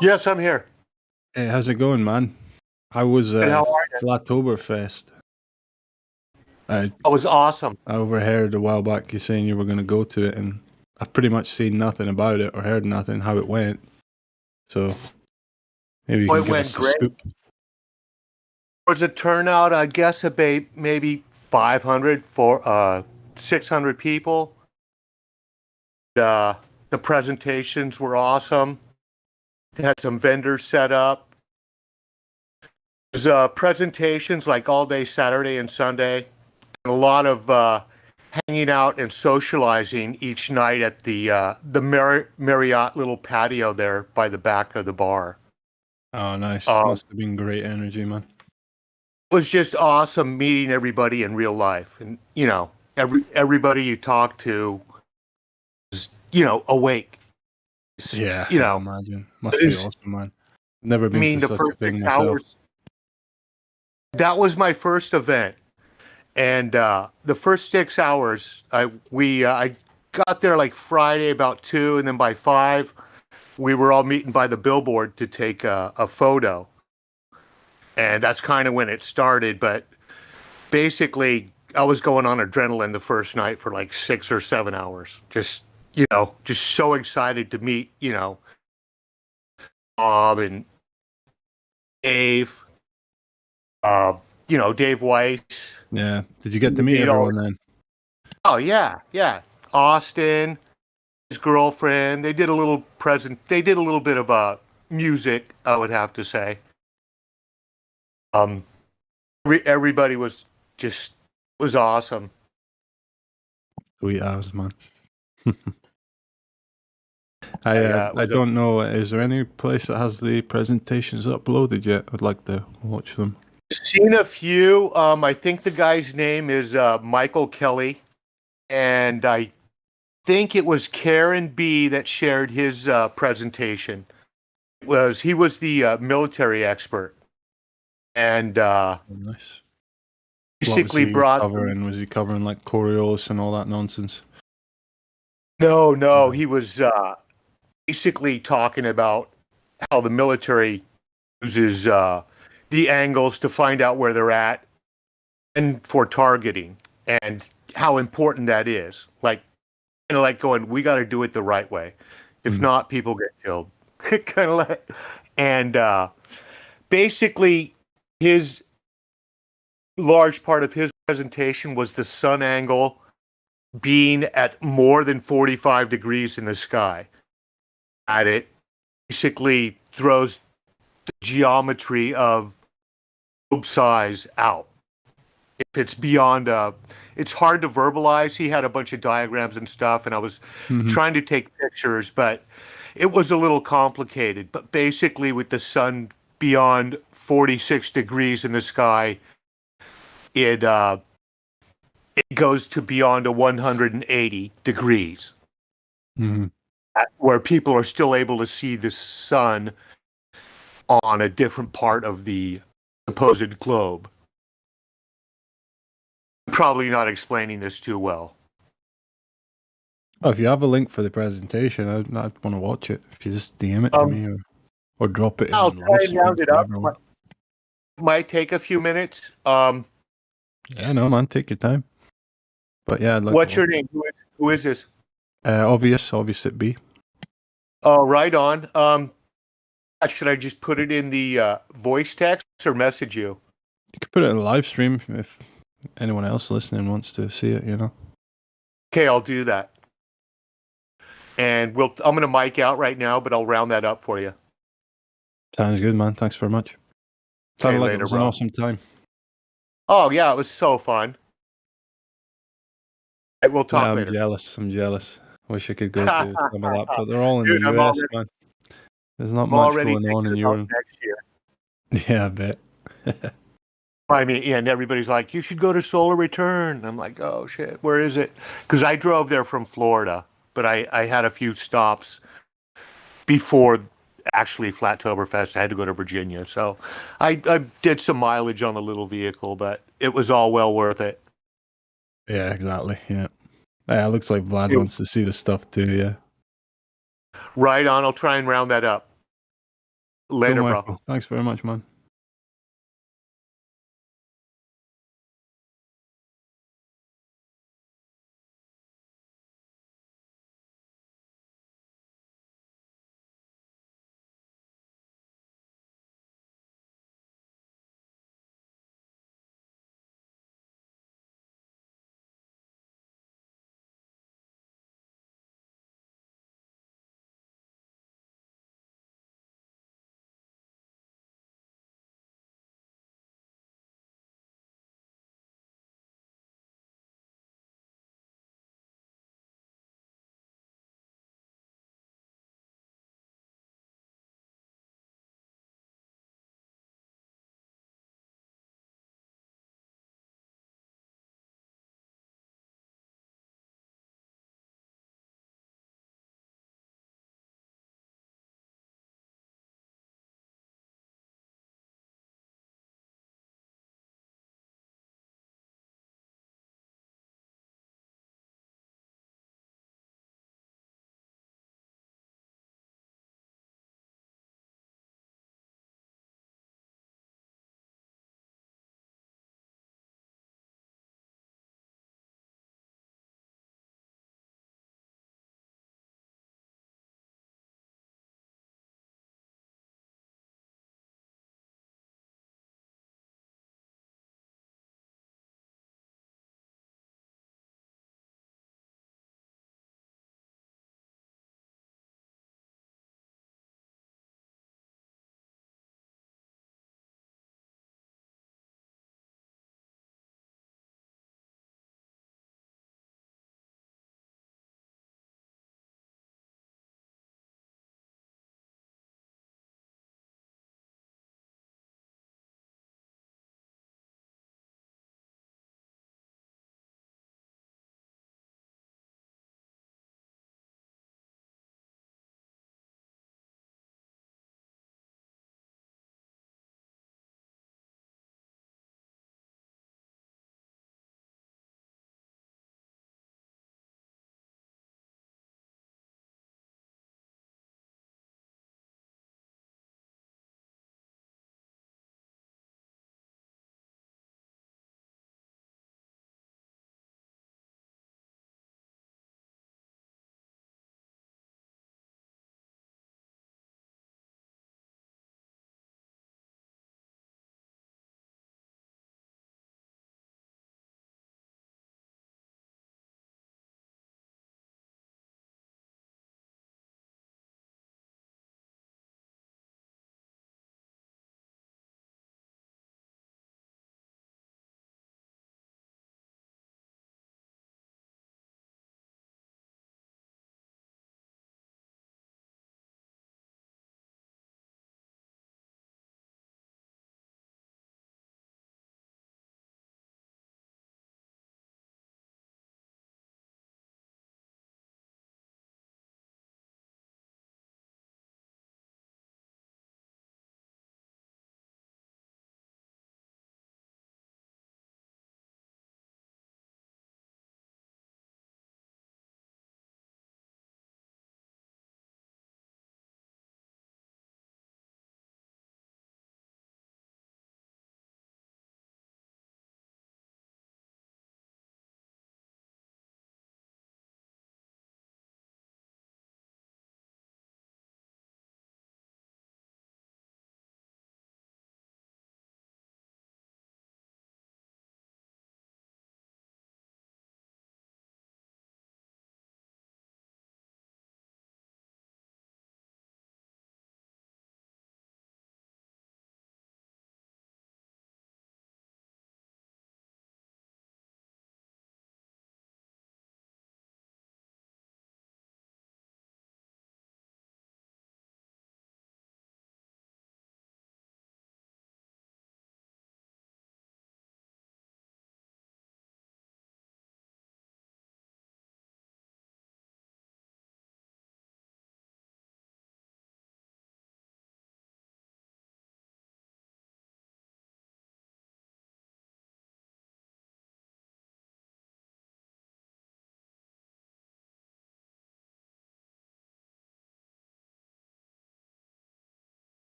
Speaker 8: Yes, I'm here.
Speaker 6: Hey, how's it going, man? How was
Speaker 8: And how are you?
Speaker 6: Flatoberfest? I
Speaker 8: That was awesome.
Speaker 6: overheard a while back you saying you were going to go to it, and I've pretty much seen nothing about it or heard nothing how it went. So maybe you
Speaker 8: Oh,
Speaker 6: can
Speaker 8: it
Speaker 6: give
Speaker 8: went
Speaker 6: us a
Speaker 8: great.
Speaker 6: scoop.
Speaker 8: Was a turnout, I guess, about maybe 500 for 600 people. The presentations were awesome. They had some vendors set up. There's presentations like all day Saturday and Sunday, and a lot of hanging out and socializing each night at the Marriott little patio there by the back of the bar.
Speaker 6: Oh, nice.
Speaker 8: Um,
Speaker 6: Must have been great energy, man.
Speaker 8: It was just awesome meeting everybody in real life, and you know, everybody you talk to is, you know, awake.
Speaker 6: Yeah,
Speaker 8: you
Speaker 6: I
Speaker 8: know,
Speaker 6: imagine. Must
Speaker 8: it
Speaker 6: be
Speaker 8: is-
Speaker 6: awesome, man. Never
Speaker 8: I
Speaker 6: been
Speaker 8: mean,
Speaker 6: to
Speaker 8: the
Speaker 6: such a
Speaker 8: first
Speaker 6: thing
Speaker 8: 6
Speaker 6: myself.
Speaker 8: hours. That was my first event, and the first 6 hours, I got there like Friday about 2, and then by 5, we were all meeting by the billboard to take a photo. And that's kind of when it started. But basically, I was going on adrenaline the first night for like 6 or 7 hours. Just so excited to meet, Bob and Dave, Dave Weiss.
Speaker 6: Yeah. Did you get to meet everyone then?
Speaker 8: Oh, yeah, yeah. Austin, his girlfriend. They did a little bit of music, I would have to say. Everybody was awesome.
Speaker 6: Sweet ass, man.
Speaker 8: Yeah,
Speaker 6: I don't know. Is there any place that has the presentations uploaded yet? I'd like to watch them.
Speaker 8: Seen a few. I think the guy's name is Michael Kelly, and I think it was Karen B that shared his presentation. He was the military expert, and
Speaker 6: Nice.
Speaker 8: basically
Speaker 6: Was he covering like Coriolis and all that nonsense?
Speaker 8: No, he was basically talking about how the military uses the angles to find out where they're at and for targeting, and how important that is. Like, kind of like going, we got to do it the right way. If not, people get killed. Kind of like, and basically, his large part of his presentation was the sun angle being at more than 45 degrees in the sky. At it basically throws the geometry of globe size out. If it's beyond it's hard to verbalize. He had a bunch of diagrams and stuff, and I was trying to take pictures, but it was a little complicated. But basically, with the sun beyond 46 degrees in the sky, it goes to beyond 180 degrees, where people are still able to see the sun on a different part of the supposed globe. Probably not explaining this too well.
Speaker 6: Oh, if you have a link for the presentation, I'd want to watch it. If you just DM it to me or drop it in
Speaker 8: I'll try and round it up.
Speaker 6: everyone.
Speaker 8: Might take a few minutes.
Speaker 6: Yeah, no, man, take your time. But yeah, I'd like
Speaker 8: What's
Speaker 6: to
Speaker 8: your name? Who is this?
Speaker 6: Obvious it be.
Speaker 8: Oh, right on. Should I just put it in the voice text or message you?
Speaker 6: You could put it in a live stream if anyone else listening wants to see it,
Speaker 8: Okay, I'll do that. And I'm going to mic out right now, but I'll round that up for you.
Speaker 6: Sounds good, man. Thanks very much. Sounded like
Speaker 8: later,
Speaker 6: it was
Speaker 8: bro.
Speaker 6: an awesome time.
Speaker 8: Oh, yeah, it was so fun. Right, we'll talk
Speaker 6: I'm
Speaker 8: later.
Speaker 6: I'm jealous. Wish I could go to some of that, but they're all in
Speaker 8: Dude,
Speaker 6: the US, man. There's not much going on in Europe.
Speaker 8: Next year.
Speaker 6: Yeah, I bet.
Speaker 8: I mean, and everybody's like, you should go to Solar Return. I'm like, oh, shit, where is it? Because I drove there from Florida, but I had a few stops before actually Flattoberfest. I had to go to Virginia. So I did some mileage on the little vehicle, but it was all well worth it.
Speaker 6: Yeah, exactly. Yeah. Yeah, it looks like Vlad wants to see the stuff too, yeah.
Speaker 8: Right on. I'll try and round that up. Later,
Speaker 6: Cool,
Speaker 8: bro.
Speaker 6: Thanks very much, man.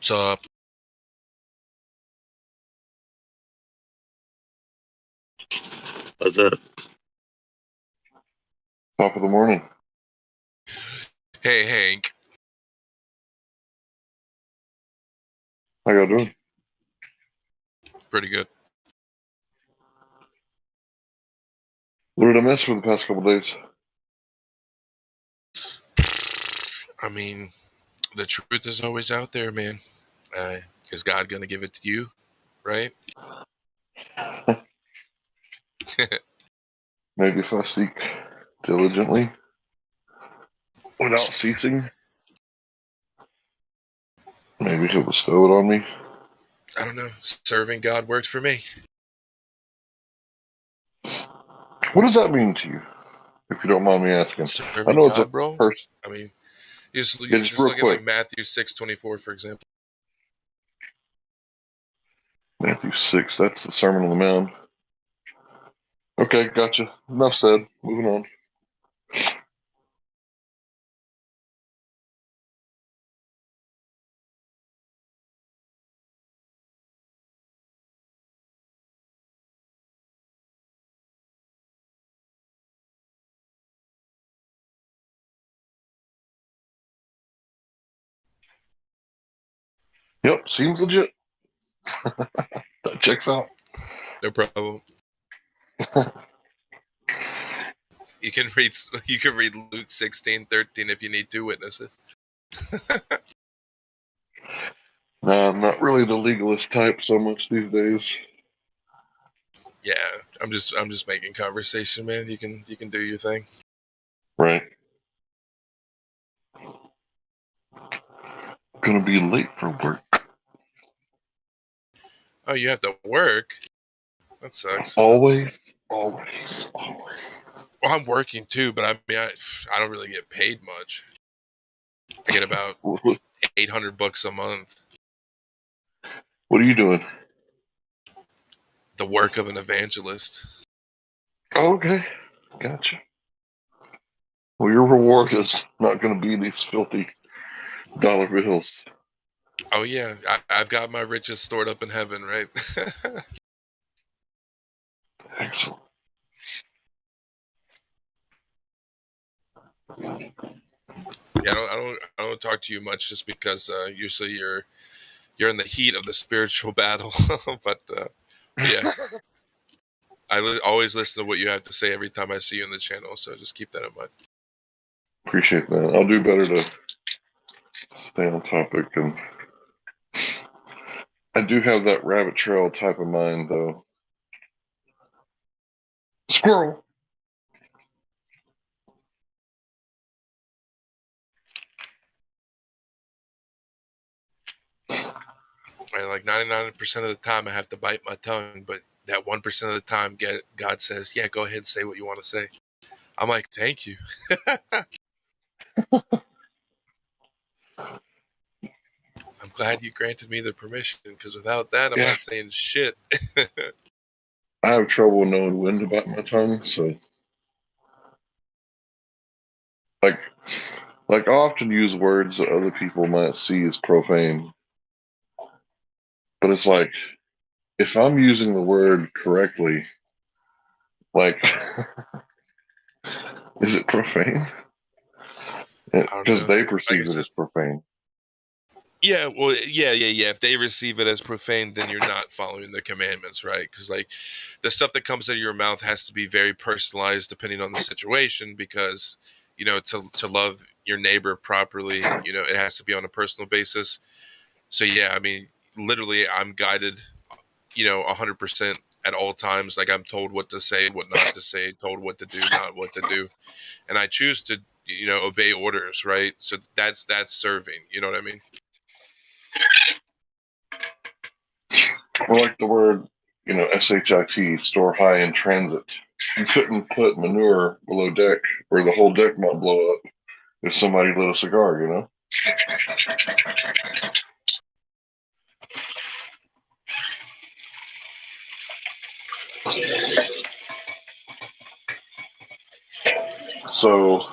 Speaker 9: What's up?
Speaker 10: What's up?
Speaker 11: Top of the morning.
Speaker 9: Hey, Hank.
Speaker 11: How y'all doing?
Speaker 9: Pretty good.
Speaker 11: What did I miss for the past couple days?
Speaker 9: I mean, the truth is always out there, man. Is God gonna give it to you, right?
Speaker 11: Maybe if I seek diligently, without ceasing, maybe he'll bestow it on me.
Speaker 9: I don't know. Serving God worked for me.
Speaker 11: What does that mean to you, if you don't mind me asking? I
Speaker 9: Serving
Speaker 11: know it's a
Speaker 9: God, bro.
Speaker 11: person.
Speaker 9: I mean, just
Speaker 11: Yeah, just real
Speaker 9: look at like
Speaker 11: quick.
Speaker 9: Matthew 6:24, for example.
Speaker 11: Matthew 6, that's the Sermon on the Mount. Okay, gotcha. Enough said. Moving on. Yep, seems legit. That checks out.
Speaker 9: No problem. You can read Luke 16:13 if you need 2 witnesses.
Speaker 11: I'm not really the legalist type so much these days.
Speaker 9: Yeah, I'm just making conversation, man. You can do your thing.
Speaker 11: Right. Gonna be late for work.
Speaker 9: Oh, you have to work? That sucks.
Speaker 11: Always.
Speaker 9: Well, I'm working too, but I mean, I don't really get paid much. I get about $800 a month.
Speaker 11: What are you doing?
Speaker 9: The work of an evangelist.
Speaker 11: Oh, okay, gotcha. Well, your reward is not going to be these filthy dollar bills.
Speaker 9: Oh yeah, I've got my riches stored up in heaven, right?
Speaker 11: Excellent.
Speaker 9: Yeah, I don't talk to you much just because usually you're in the heat of the spiritual battle. but yeah, I always listen to what you have to say every time I see you in the channel. So just keep that in mind.
Speaker 11: Appreciate that. I'll do better to stay on topic, and I do have that rabbit trail type of mind, though. Squirrel.
Speaker 9: And like 99% of the time, I have to bite my tongue, but that 1% of the time, God says, "Yeah, go ahead and say what you want to say." I'm like, "Thank you." I'm glad you granted me the permission, because without that, I'm not saying shit.
Speaker 11: I have trouble knowing when to bite my tongue, so like I often use words that other people might see as profane, but it's like if I'm using the word correctly, like, is it profane? Because they perceive it as profane.
Speaker 9: Yeah, well, yeah. If they receive it as profane, then you're not following the commandments, right? Because like the stuff that comes out of your mouth has to be very personalized depending on the situation. Because to love your neighbor properly, it has to be on a personal basis. So yeah, I mean, literally, I'm guided, 100% at all times. Like I'm told what to say, what not to say, told what to do, not what to do, and I choose to, obey orders, right? So that's serving. You know what I mean?
Speaker 11: Or like the word, SHIT, store high in transit. You couldn't put manure below deck or the whole deck might blow up if somebody lit a cigar, So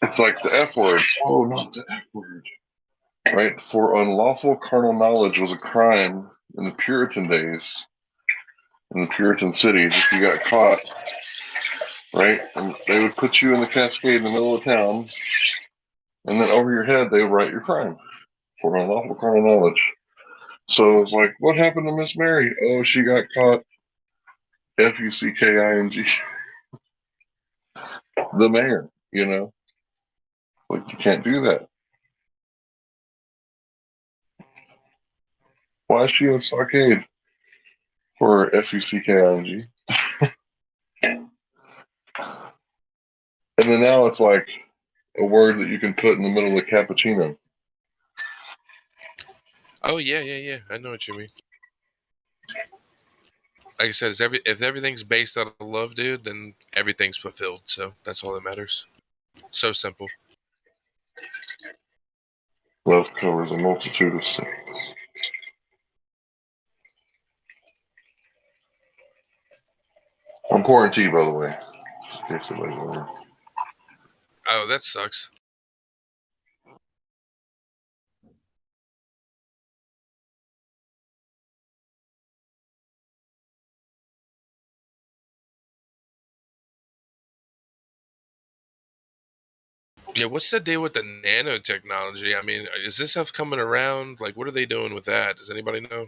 Speaker 11: it's like the F word. Oh, not the F word. right? For unlawful carnal knowledge was a crime in the Puritan days, in the Puritan cities. If you got caught, right, and they would put you in the cascade in the middle of town, and then over your head they would write your crime for unlawful carnal knowledge. So it's like, what happened to Miss Mary? Oh, she got caught. Fucking. The mayor, you know, like you can't do that. Why is she in stockade for fucking? And then now it's like a word that you can put in the middle of cappuccino.
Speaker 9: Oh yeah. I know what you mean. Like I said, if everything's based out of love, dude, then everything's fulfilled. So that's all that matters. So simple.
Speaker 11: Love covers a multitude of sins. I'm pouring tea, by the way. In case anybody's wondering.
Speaker 9: Oh, that sucks. Yeah, what's the deal with the nanotechnology? I mean, is this stuff coming around? Like, what are they doing with that? Does anybody know?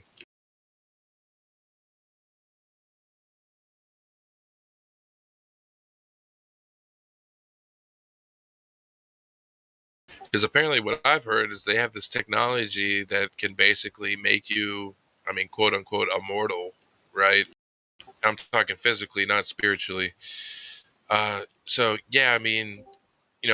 Speaker 9: Because apparently, what I've heard is they have this technology that can basically make you, I mean, quote unquote, immortal, right? I'm talking physically, not spiritually. So yeah, I mean,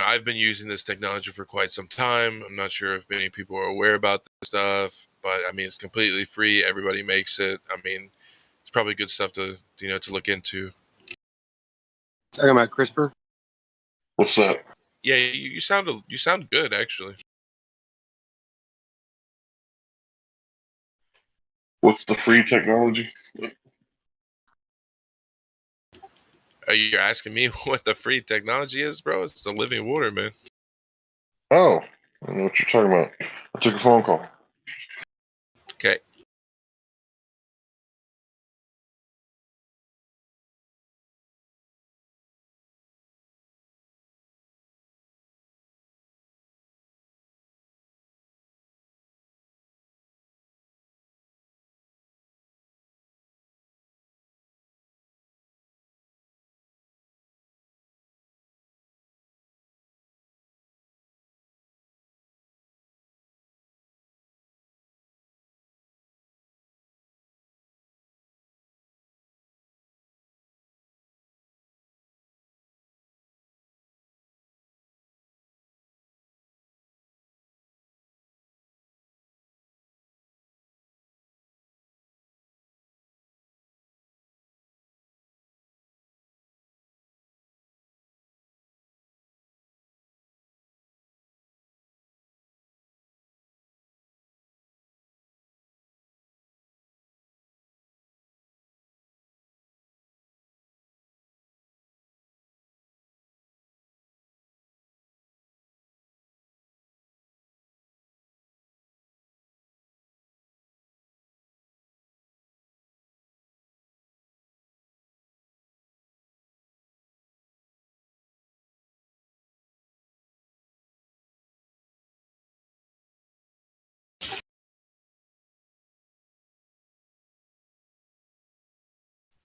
Speaker 9: I've been using this technology for quite some time. I'm not sure if many people are aware about this stuff, but I mean, it's completely free. Everybody makes it. I mean, it's probably good stuff to look into.
Speaker 12: Talking about CRISPR?
Speaker 11: What's that?
Speaker 9: Yeah, you sound good actually.
Speaker 11: What's the free technology?
Speaker 9: You're asking me what the free technology is, bro? It's the living water, man.
Speaker 11: Oh, I know what you're talking about. I took a phone call.
Speaker 9: Okay.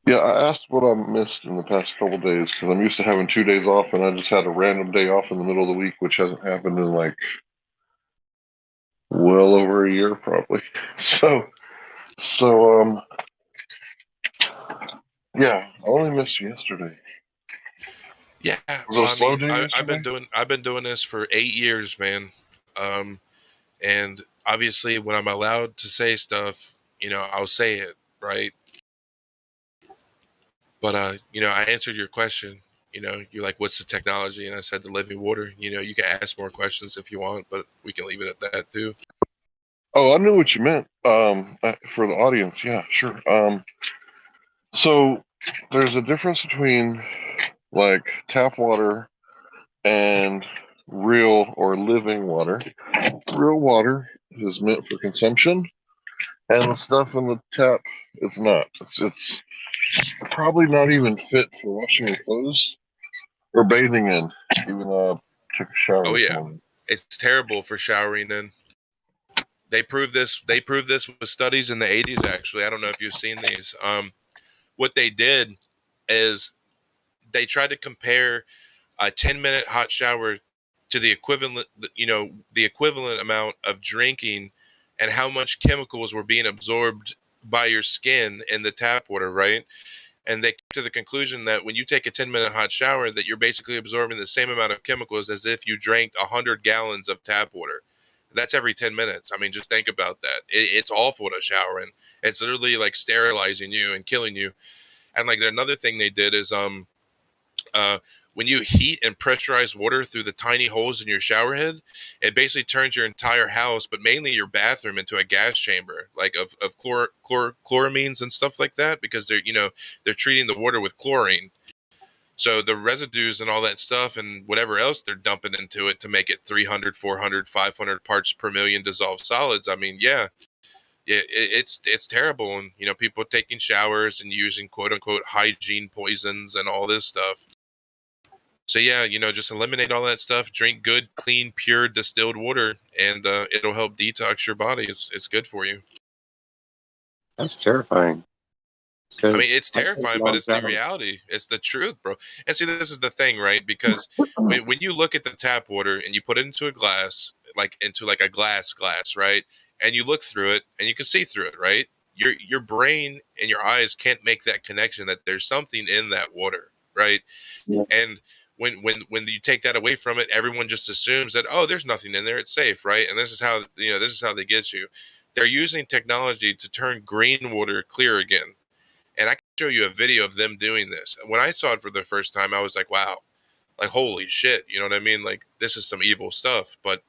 Speaker 11: Yeah, I asked what I missed in the past couple of days because I'm used to having 2 days off, and I just had a random day off in the middle of the week, which hasn't happened in like well over a year, probably. So, yeah, I only missed yesterday.
Speaker 9: Yeah,
Speaker 11: Was it a slow day
Speaker 9: I've been doing this for 8 years, man. And obviously, when I'm allowed to say stuff, I'll say it, right? But I answered your question. You're like, "What's the technology?" And I said, "The living water." You can ask more questions if you want, but we can leave it at that too.
Speaker 11: Oh, I knew what you meant. For the audience, yeah, sure. So there's a difference between like tap water and real or living water. Real water is meant for consumption, and the stuff in the tap is not. It's probably not even fit for washing your clothes or bathing in. Even though I took a shower
Speaker 9: Oh
Speaker 11: this
Speaker 9: yeah,
Speaker 11: morning.
Speaker 9: it's terrible for showering in. They proved this. They proved this with studies in the 80s. Actually, I don't know if you've seen these. What they did is they tried to compare a 10-minute hot shower to the equivalent, the equivalent amount of drinking and how much chemicals were being absorbed by your skin in the tap water, right? And they came to the conclusion that when you take a 10-minute hot shower, that you're basically absorbing the same amount of chemicals as if you drank 100 gallons of tap water. That's every 10 minutes. I mean, just think about that. It's awful to shower in. It's literally like sterilizing you and killing you. And like another thing they did is uh, when you heat and pressurize water through the tiny holes in your shower head, it basically turns your entire house, but mainly your bathroom, into a gas chamber, like of chloramines and stuff like that, because they're treating the water with chlorine. So the residues and all that stuff and whatever else they're dumping into it to make it 300, 400, 500 parts per million dissolved solids. I mean, yeah, it's terrible. And, people taking showers and using quote unquote hygiene poisons and all this stuff. So yeah, just eliminate all that stuff. Drink good, clean, pure, distilled water, and it'll help detox your body. It's good for you.
Speaker 12: That's terrifying.
Speaker 9: I mean, it's terrifying, but it's the reality. It's the truth, bro. And see, this is the thing, right? Because when you look at the tap water and you put it into a glass, into a glass, right? And you look through it and you can see through it, right? Your brain and your eyes can't make that connection that there's something in that water, right?
Speaker 12: Yeah.
Speaker 9: And when you take that away from it, everyone just assumes that, oh, there's nothing in there, it's safe, right? And this is how they get you. They're using technology to turn green water clear again. And I can show you a video of them doing this. When I saw it for the first time, I was like, wow, like, holy shit. You know what I mean? Like, this is some evil stuff. But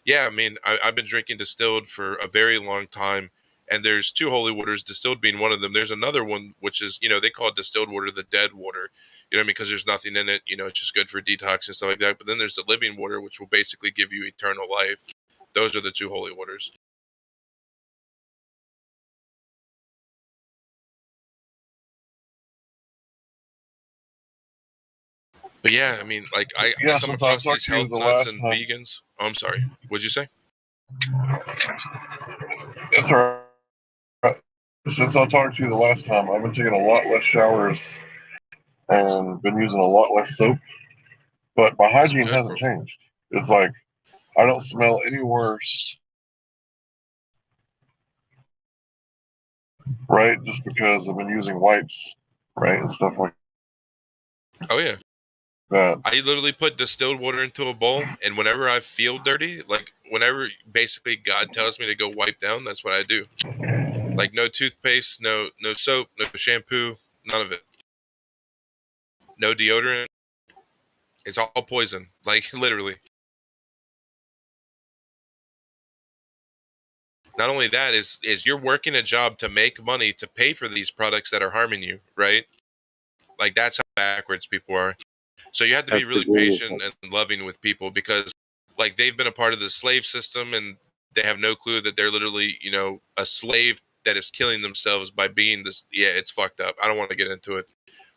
Speaker 9: yeah, I mean, I've been drinking distilled for a very long time. And there's two holy waters, distilled being one of them. There's another one, which is, they call it distilled water the dead water. You know what I mean? Because there's nothing in it. It's just good for detox and stuff like that. But then there's the living water, which will basically give you eternal life. Those are the two holy waters. But yeah, I mean, like I come across these health nuts and vegans. Oh, I'm sorry. What'd you say?
Speaker 11: That's all right. Since I talked to you the last time, I've been taking a lot less showers and been using a lot less soap. But my hygiene hasn't changed. It's like I don't smell any worse, right? Just because I've been using wipes, right, and stuff like
Speaker 9: Oh yeah.
Speaker 11: that.
Speaker 9: I literally put distilled water into a bowl, and whenever I feel dirty, like whenever basically God tells me to go wipe down, that's what I do. Like no toothpaste, no soap, no shampoo, none of it. No deodorant. It's all poison. Like literally. Not only that is you're working a job to make money to pay for these products that are harming you, right? Like that's how backwards people are. So you have to be really patient and loving with people because like they've been a part of the slave system and they have no clue that they're literally, a slave that is killing themselves by being this. Yeah, it's fucked up. I don't want to get into it.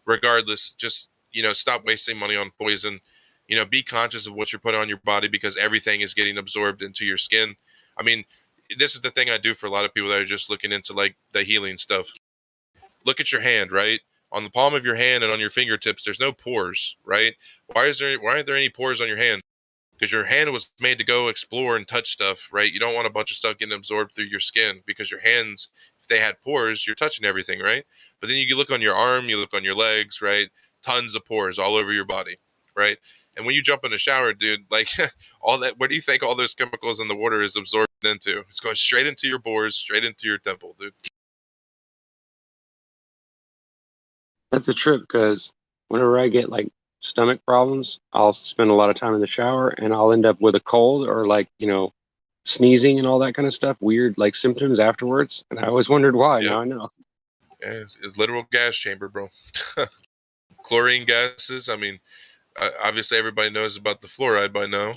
Speaker 9: Regardless, just, stop wasting money on poison. Be conscious of what you're putting on your body because everything is getting absorbed into your skin. I mean, this is the thing I do for a lot of people that are just looking into like the healing stuff. Look at your hand, right? On the palm of your hand and on your fingertips, there's no pores, right? Why aren't there any pores on your hand? Because your hand was made to go explore and touch stuff, right? You don't want a bunch of stuff getting absorbed through your skin because your hands, if they had pores, you're touching everything, right? But then you look on your arm, you look on your legs, right? Tons of pores all over your body, right? And when you jump in the shower, dude, like all that, where do you think all those chemicals in the water is absorbed into? It's going straight into your pores, straight into your temple, dude.
Speaker 12: That's a trip because whenever I get like stomach problems, I'll spend a lot of time in the shower and I'll end up with a cold or like, sneezing and all that kind of stuff, weird like symptoms afterwards. And I always wondered why.
Speaker 9: Yep.
Speaker 12: Now I know.
Speaker 9: Yeah, it's literal gas chamber, bro. Chlorine gases. I mean, Obviously, everybody knows about the fluoride by now.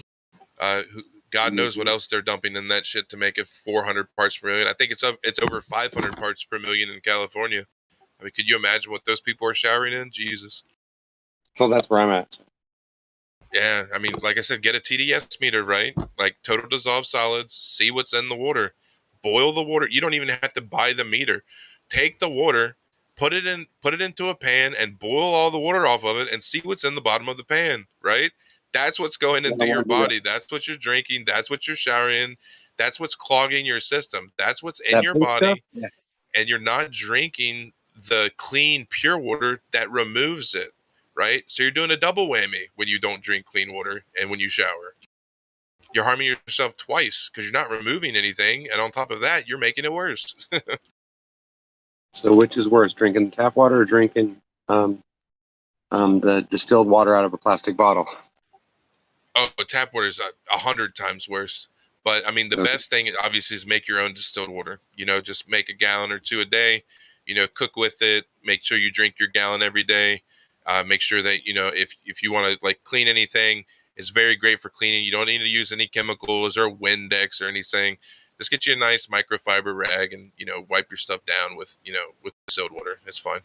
Speaker 9: God knows what else they're dumping in that shit to make it 400 parts per million. I think it's over 500 parts per million in California. I mean, could you imagine what those people are showering in? Jesus.
Speaker 12: So that's where I'm at.
Speaker 9: Yeah, I mean, like I said, get a TDS meter, right? Like total dissolved solids, see what's in the water. Boil the water. You don't even have to buy the meter. Take the water, put it into a pan and boil all the water off of it and see what's in the bottom of the pan, right? That's what's going
Speaker 12: Yeah, I
Speaker 9: into your
Speaker 12: want to do that.
Speaker 9: body. That's what you're drinking. That's what you're showering in. That's what's clogging your system. That's what's in
Speaker 12: That
Speaker 9: your
Speaker 12: pink stuff?
Speaker 9: body,
Speaker 12: Yeah.
Speaker 9: and you're not drinking the clean, pure water that removes it, right? So you're doing a double whammy when you don't drink clean water and when you shower. You're harming yourself twice because you're not removing anything, and on top of that, you're making it worse.
Speaker 12: So which is worse, drinking tap water or drinking the distilled water out of a plastic bottle?
Speaker 9: Oh, tap water is 100 times worse. But I mean, the
Speaker 12: Okay.
Speaker 9: best thing obviously is make your own distilled water. You know, just make a gallon or two a day. You know, cook with it. Make sure you drink your gallon every day. Make sure that if you want to like clean anything, it's very great for cleaning. You don't need to use any chemicals or Windex or anything. Just get you a nice microfiber rag and wipe your stuff down with with distilled water. It's fine.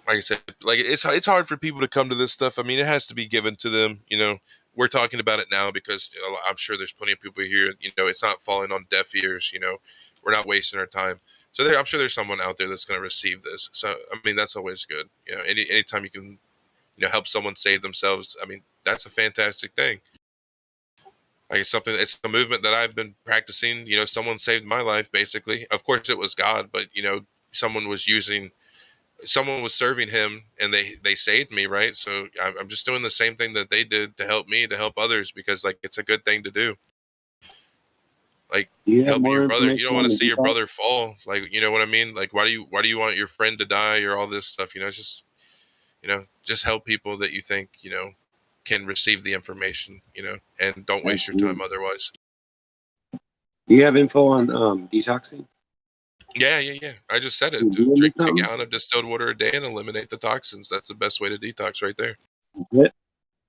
Speaker 9: Like I said, like it's hard for people to come to this stuff. I mean, it has to be given to them. We're talking about it now because I'm sure there's plenty of people here. It's not falling on deaf ears. We're not wasting our time. So I'm sure there's someone out there that's going to receive this. So I mean, that's always good. Anytime you can, help someone save themselves. I mean, that's a fantastic thing. Like it's a movement that I've been practicing. Someone saved my life, basically. Of course, it was God, but someone was serving him and they saved me, right? So I'm just doing the same thing that they did to help me, to help others, because like it's a good thing to do. Like
Speaker 12: Do you have
Speaker 9: helping
Speaker 12: more
Speaker 9: your brother. You
Speaker 12: information
Speaker 9: don't
Speaker 12: on
Speaker 9: want to
Speaker 12: the
Speaker 9: see your
Speaker 12: detox?
Speaker 9: brother fall. Like, you know what I mean? Like why do you want your friend to die or all this stuff? Just help people that you think, can receive the information, and don't waste your time
Speaker 12: Absolutely.
Speaker 9: otherwise.
Speaker 12: Do you have info on detoxing?
Speaker 9: Yeah. I just said
Speaker 12: Are you
Speaker 9: it.
Speaker 12: doing
Speaker 9: Drink a
Speaker 12: something?
Speaker 9: gallon of distilled water a day and eliminate the toxins. That's the best way to detox right there.
Speaker 12: That's it?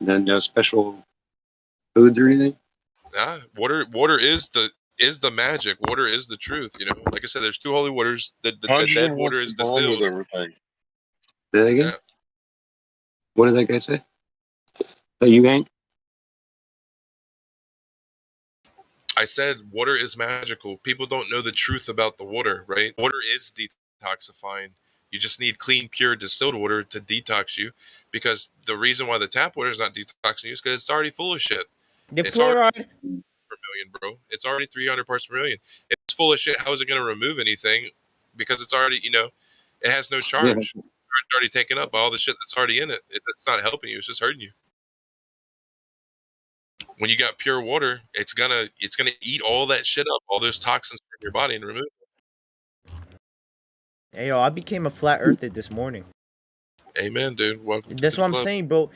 Speaker 12: And then no special foods or anything?
Speaker 9: Water is the magic. Water is the truth. Like I said, there's two holy waters. The dead
Speaker 11: Hydrogen has
Speaker 9: water
Speaker 11: to
Speaker 9: is
Speaker 11: bond with
Speaker 9: distilled.
Speaker 11: everything.
Speaker 12: Say that again?
Speaker 9: Yeah.
Speaker 12: What did that guy say? So you ain't?
Speaker 9: I said water is magical. People don't know the truth about the water, right? Water is detoxifying. You just need clean, pure distilled water to detox you, because the reason why the tap water is not detoxing you is because it's already full of shit.
Speaker 13: The
Speaker 9: It's already
Speaker 13: fluoride.
Speaker 9: per million, bro. It's already 300 parts per million. If it's full of shit, how is it going to remove anything? Because it's already, it has no
Speaker 12: Yeah.
Speaker 9: charge. It's already taken up by all the shit that's already in it. It's not helping you. It's just hurting you. When you got pure water, it's gonna eat all that shit up, all those toxins from your body, and remove it.
Speaker 13: Hey, yo, I became a flat earther this morning.
Speaker 9: Amen, dude. Welcome to
Speaker 13: That's
Speaker 9: the
Speaker 13: what I'm
Speaker 9: club.
Speaker 13: saying, bro.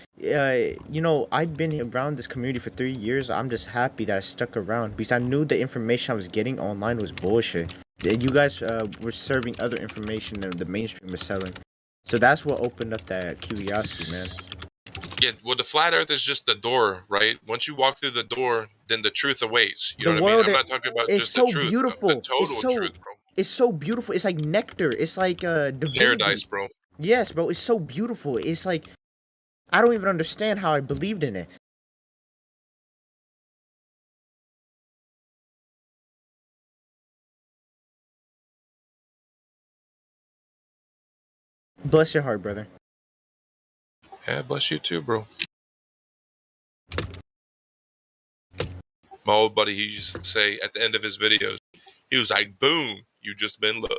Speaker 13: I've been around this community for 3 years. I'm just happy that I stuck around because I knew the information I was getting online was bullshit. You guys were serving other information than the mainstream was selling. So that's what opened up that curiosity, man.
Speaker 9: Yeah, well, the flat Earth is just the door, right? Once you walk through the door, then the truth awaits. You
Speaker 13: The
Speaker 9: know what I mean?
Speaker 13: world
Speaker 9: I'm not talking about
Speaker 13: is
Speaker 9: just the
Speaker 13: so
Speaker 9: truth, the
Speaker 13: beautiful.
Speaker 9: total truth, bro.
Speaker 13: It's so beautiful. It's like nectar. It's like divinity.
Speaker 9: Paradise, bro.
Speaker 13: Yes, bro. It's so beautiful. It's like I don't even understand how I believed in it. Bless your heart, brother.
Speaker 9: Yeah, bless you too, bro. My old buddy, he used to say at the end of his videos, he was like, "Boom, you just been loved."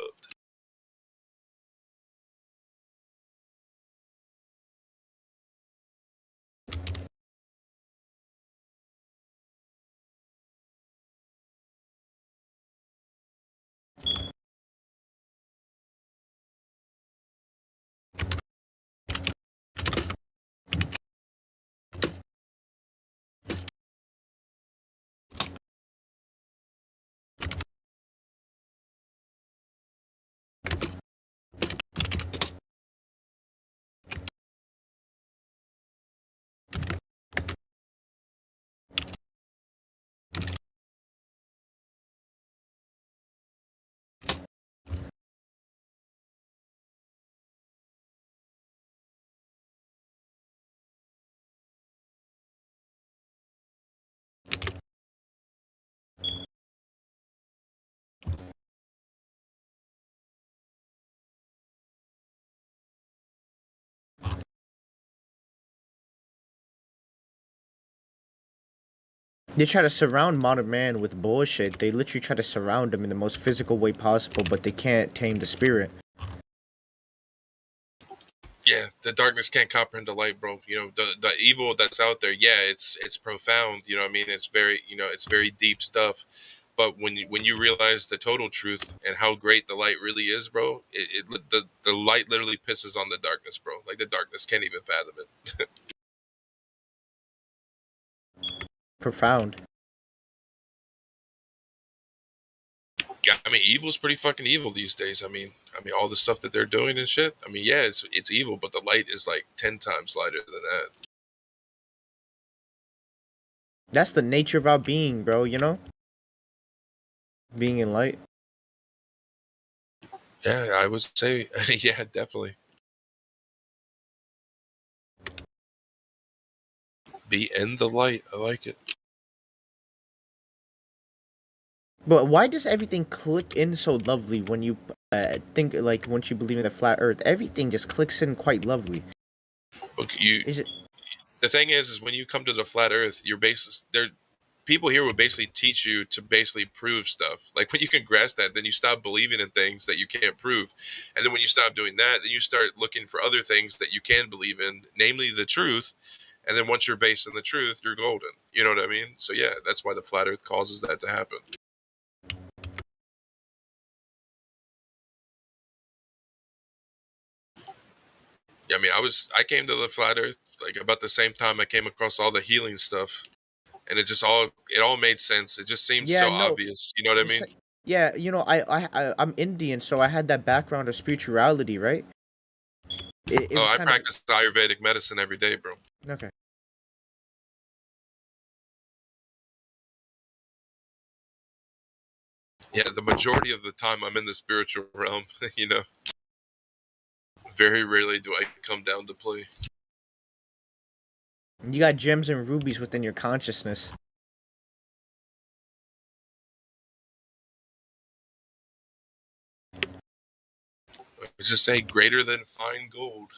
Speaker 13: They try to surround modern man with bullshit. They literally try to surround him in the most physical way possible, but they can't tame the spirit.
Speaker 9: Yeah, the darkness can't comprehend the light, bro. You know, the evil that's out there, yeah, it's profound. You know what I mean? It's very, you know, it's very deep stuff. But when you realize the total truth and how great the light really is, bro, the light literally pisses on the darkness, bro. Like the darkness can't even fathom it.
Speaker 13: Profound.
Speaker 9: Yeah, I mean, evil's pretty fucking evil these days. I mean, all the stuff that they're doing and shit. I mean, yeah, it's evil, but the light is like 10 times lighter than that.
Speaker 13: That's the nature of our being, bro, you know? Being in light.
Speaker 9: Yeah, I would say, yeah, definitely. Be in the light. I like it.
Speaker 13: But why does everything click in so lovely when you think, like, once you believe in the flat earth? Everything just clicks in quite lovely.
Speaker 9: Look,
Speaker 13: Is it?
Speaker 9: the thing is when you come to the flat earth, you're basically, there, people here will basically teach you to basically prove stuff. Like when you can grasp that, then you stop believing in things that you can't prove. And then when you stop doing that, then you start looking for other things that you can believe in, namely the truth. And then once you're based in the truth, you're golden. You know what I mean? So yeah, that's why the flat earth causes that to happen. I mean, I came to the flat earth like about the same time I came across all the healing stuff, and it all made sense. It just seemed so obvious. You know what I mean?
Speaker 13: Yeah, you know, I'm Indian, so I had that background of spirituality, right? It was
Speaker 9: I
Speaker 13: kind of
Speaker 9: practice Ayurvedic medicine every day, bro.
Speaker 13: okay.
Speaker 9: Yeah, the majority of the time I'm in the spiritual realm. You know, very rarely do I come down to play.
Speaker 13: You got gems and rubies within your consciousness.
Speaker 9: Let's just say greater than fine gold.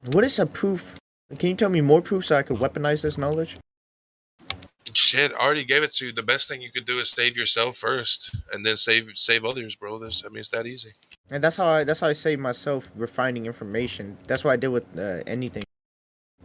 Speaker 13: What is a proof? Can you tell me more proof so I could weaponize this knowledge?
Speaker 9: Shit, I already gave it to you. The best thing you could do is save yourself first, and then save others, bro. It's that easy.
Speaker 13: And that's how I save myself refining information. That's what I did with anything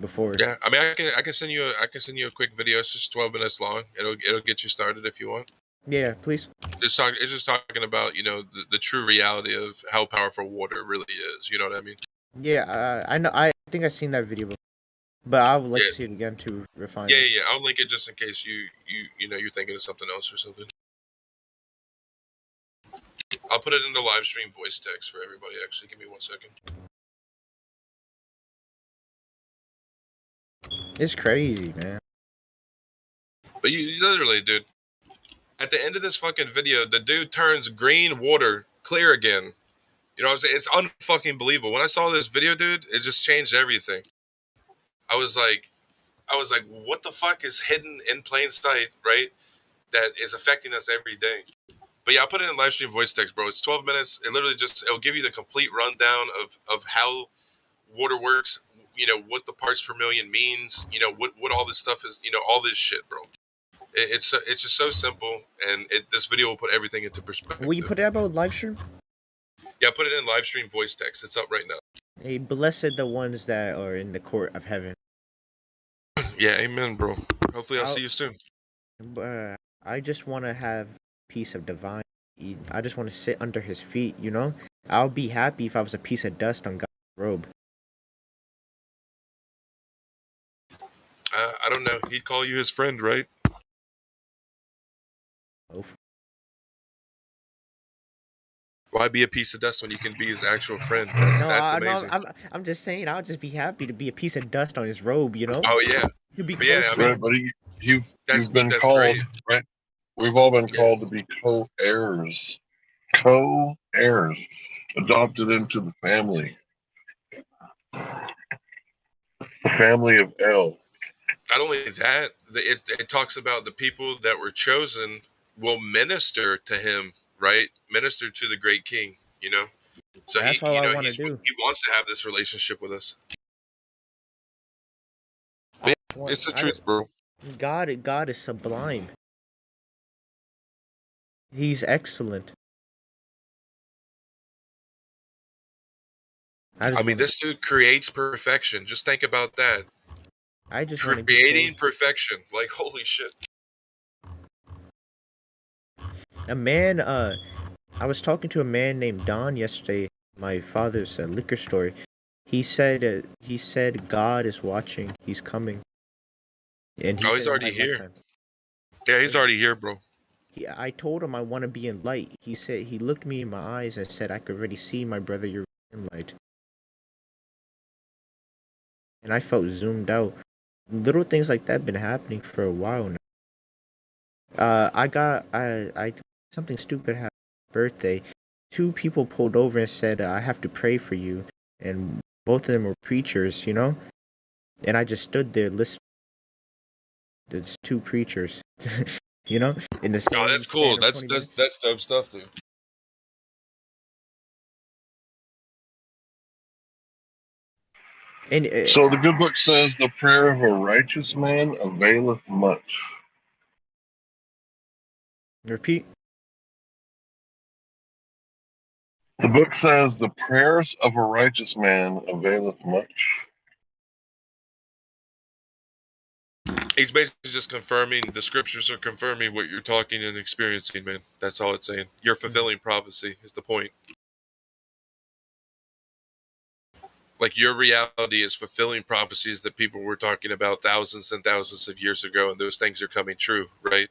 Speaker 13: before.
Speaker 9: Yeah, I mean, I can send you a quick video. It's just 12 minutes long. It'll get you started if you want.
Speaker 13: Yeah, please.
Speaker 9: It's just talking about, you know, the true reality of how powerful water really is. You know what I mean?
Speaker 13: Yeah, I know. I think I've seen that video before, but I would like to
Speaker 9: Yeah.
Speaker 13: see it again to refine.
Speaker 9: Yeah,
Speaker 13: it.
Speaker 9: yeah. I'll link it just in case you know you're thinking of something else or something. I'll put it in the live stream voice text for everybody. Actually, give me 1 second.
Speaker 13: It's crazy, man.
Speaker 9: But you literally, dude. At the end of this fucking video, the dude turns green water clear again. You know what I'm saying? It's unfucking believable. When I saw this video, dude, it just changed everything. I was like, what the fuck is hidden in plain sight, right? That is affecting us every day. But yeah, I'll put it in live stream voice text, bro. It's 12 minutes. It'll give you the complete rundown of how water works, you know, what the parts per million means, you know, what all this stuff is, you know, all this shit, bro. It's just so simple, and this video will put everything into perspective.
Speaker 13: Will you put it up on live stream?
Speaker 9: Yeah, put it in live stream voice text. It's up right now.
Speaker 13: Hey, blessed the ones that are in the court of heaven.
Speaker 9: Yeah, amen, bro. Hopefully I'll see you soon.
Speaker 13: I just want to have piece of divine Eden. I just want to sit under his feet, you know? I would be happy if I was a piece of dust on God's robe.
Speaker 9: I don't know. He'd call you his friend, right?
Speaker 13: Oh.
Speaker 9: Why be a piece of dust when you can be his actual friend? That's amazing.
Speaker 13: I'm just saying, I would just be happy to be a piece of dust on his robe, you know?
Speaker 9: Oh yeah.
Speaker 13: You'd be
Speaker 9: But yeah,
Speaker 13: close
Speaker 9: I
Speaker 13: to
Speaker 9: mean,
Speaker 11: Right, buddy. You've been
Speaker 9: that's
Speaker 11: called,
Speaker 9: great.
Speaker 11: right? We've all been called to be co-heirs. Co-heirs. Adopted into the family. The family of L.
Speaker 9: Not only that, it talks about the people that were chosen will minister to him, right? Minister to the great king, you know? So
Speaker 13: That's all I want to
Speaker 9: he
Speaker 13: do.
Speaker 9: wants to have this relationship with us. But yeah, it's the truth, bro.
Speaker 13: God is sublime. He's excellent.
Speaker 9: I mean, this dude creates perfection. Just think about that.
Speaker 13: I just want to be
Speaker 9: Creating
Speaker 13: close.
Speaker 9: perfection. Like, holy shit.
Speaker 13: A man, I was talking to a man named Don yesterday. My father's liquor store. He said God is watching. He's coming. And he
Speaker 9: Oh,
Speaker 13: said
Speaker 9: he's
Speaker 13: in
Speaker 9: already
Speaker 13: my
Speaker 9: here.
Speaker 13: lifetime.
Speaker 9: Yeah, he's already here, bro.
Speaker 13: I told him I want to be in light. He said he looked me in my eyes and said I could already see my brother. You're in light. And I felt zoomed out. Little things like that been happening for a while now. I something stupid happened. Birthday. Two people pulled over and said I have to pray for you, and both of them were preachers, you know. And I just stood there listening. There's two preachers, you know, in the same
Speaker 9: Oh, that's
Speaker 13: span
Speaker 9: cool.
Speaker 13: of 20 minutes.
Speaker 9: That's dope stuff, dude.
Speaker 13: And
Speaker 11: So the good book says the prayer of a righteous man availeth much.
Speaker 13: repeat.
Speaker 11: The book says the prayers of a righteous man availeth much.
Speaker 9: He's basically just confirming, the scriptures are confirming what you're talking and experiencing, man. That's all it's saying. You're fulfilling prophecy is the point. Like, your reality is fulfilling prophecies that people were talking about thousands and thousands of years ago, and those things are coming true, right?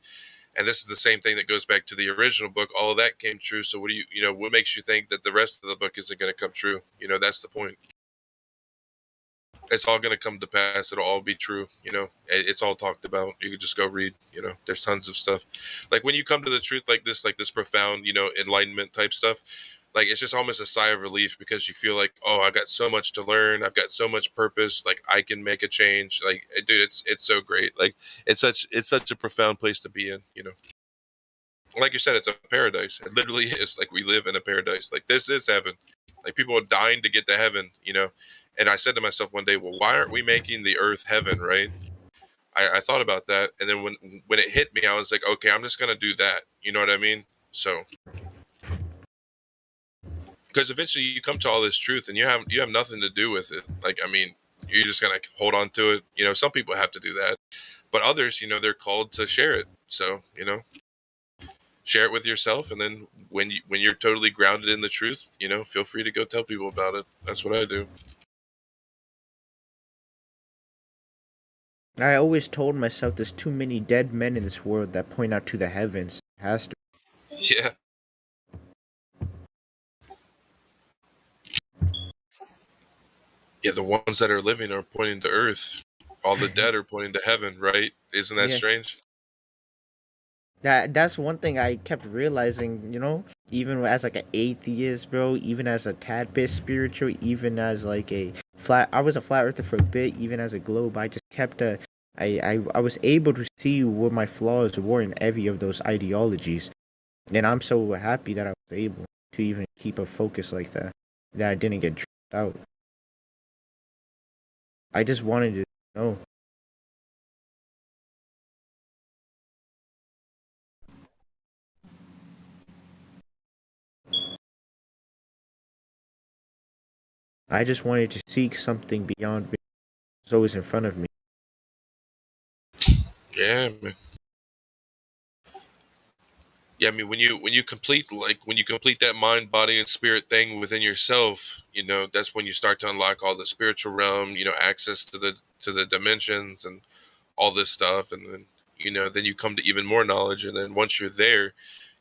Speaker 9: And this is the same thing that goes back to the original book. All of that came true. So what do what makes you think that the rest of the book isn't going to come true? That's the point. It's all going to come to pass. It'll all be true. It's all talked about. You could just go read. There's tons of stuff. Like, when you come to the truth like this profound, enlightenment type stuff, like, it's just almost a sigh of relief, because you feel like, oh, I've got so much to learn. I've got so much purpose. Like, I can make a change. Like, dude, it's so great. Like, it's such a profound place to be in. Like you said, it's a paradise. It literally is. Like, we live in a paradise. Like, this is heaven. Like, people are dying to get to heaven. And I said to myself one day, well, why aren't we making the earth heaven, right? I thought about that, and then when it hit me, I was like, okay, I'm just gonna do that. You know what I mean? So, because eventually you come to all this truth, and you have nothing to do with it. Like, I mean, you're just gonna hold on to it. Some people have to do that, but others, they're called to share it. So, share it with yourself, and then when you're totally grounded in the truth, feel free to go tell people about it. That's what I do.
Speaker 13: I always told myself there's too many dead men in this world that point out to the heavens. It has to.
Speaker 9: Yeah. Yeah, the ones that are living are pointing to earth. All the dead are pointing to heaven, right? Isn't that strange?
Speaker 13: That's one thing I kept realizing, even as like an atheist, bro, even as a tad bit spiritual, even as like I was a flat earther for a bit, even as a globe, I just kept I was able to see where my flaws were in every of those ideologies. And I'm so happy that I was able to even keep a focus like that I didn't get dropped out. I just wanted to know. I just wanted to seek something beyond what was always in front of me.
Speaker 9: Yeah, man. Yeah, I mean, when you complete that mind, body, and spirit thing within yourself, that's when you start to unlock all the spiritual realm, access to the dimensions and all this stuff, and then then you come to even more knowledge, and then once you're there,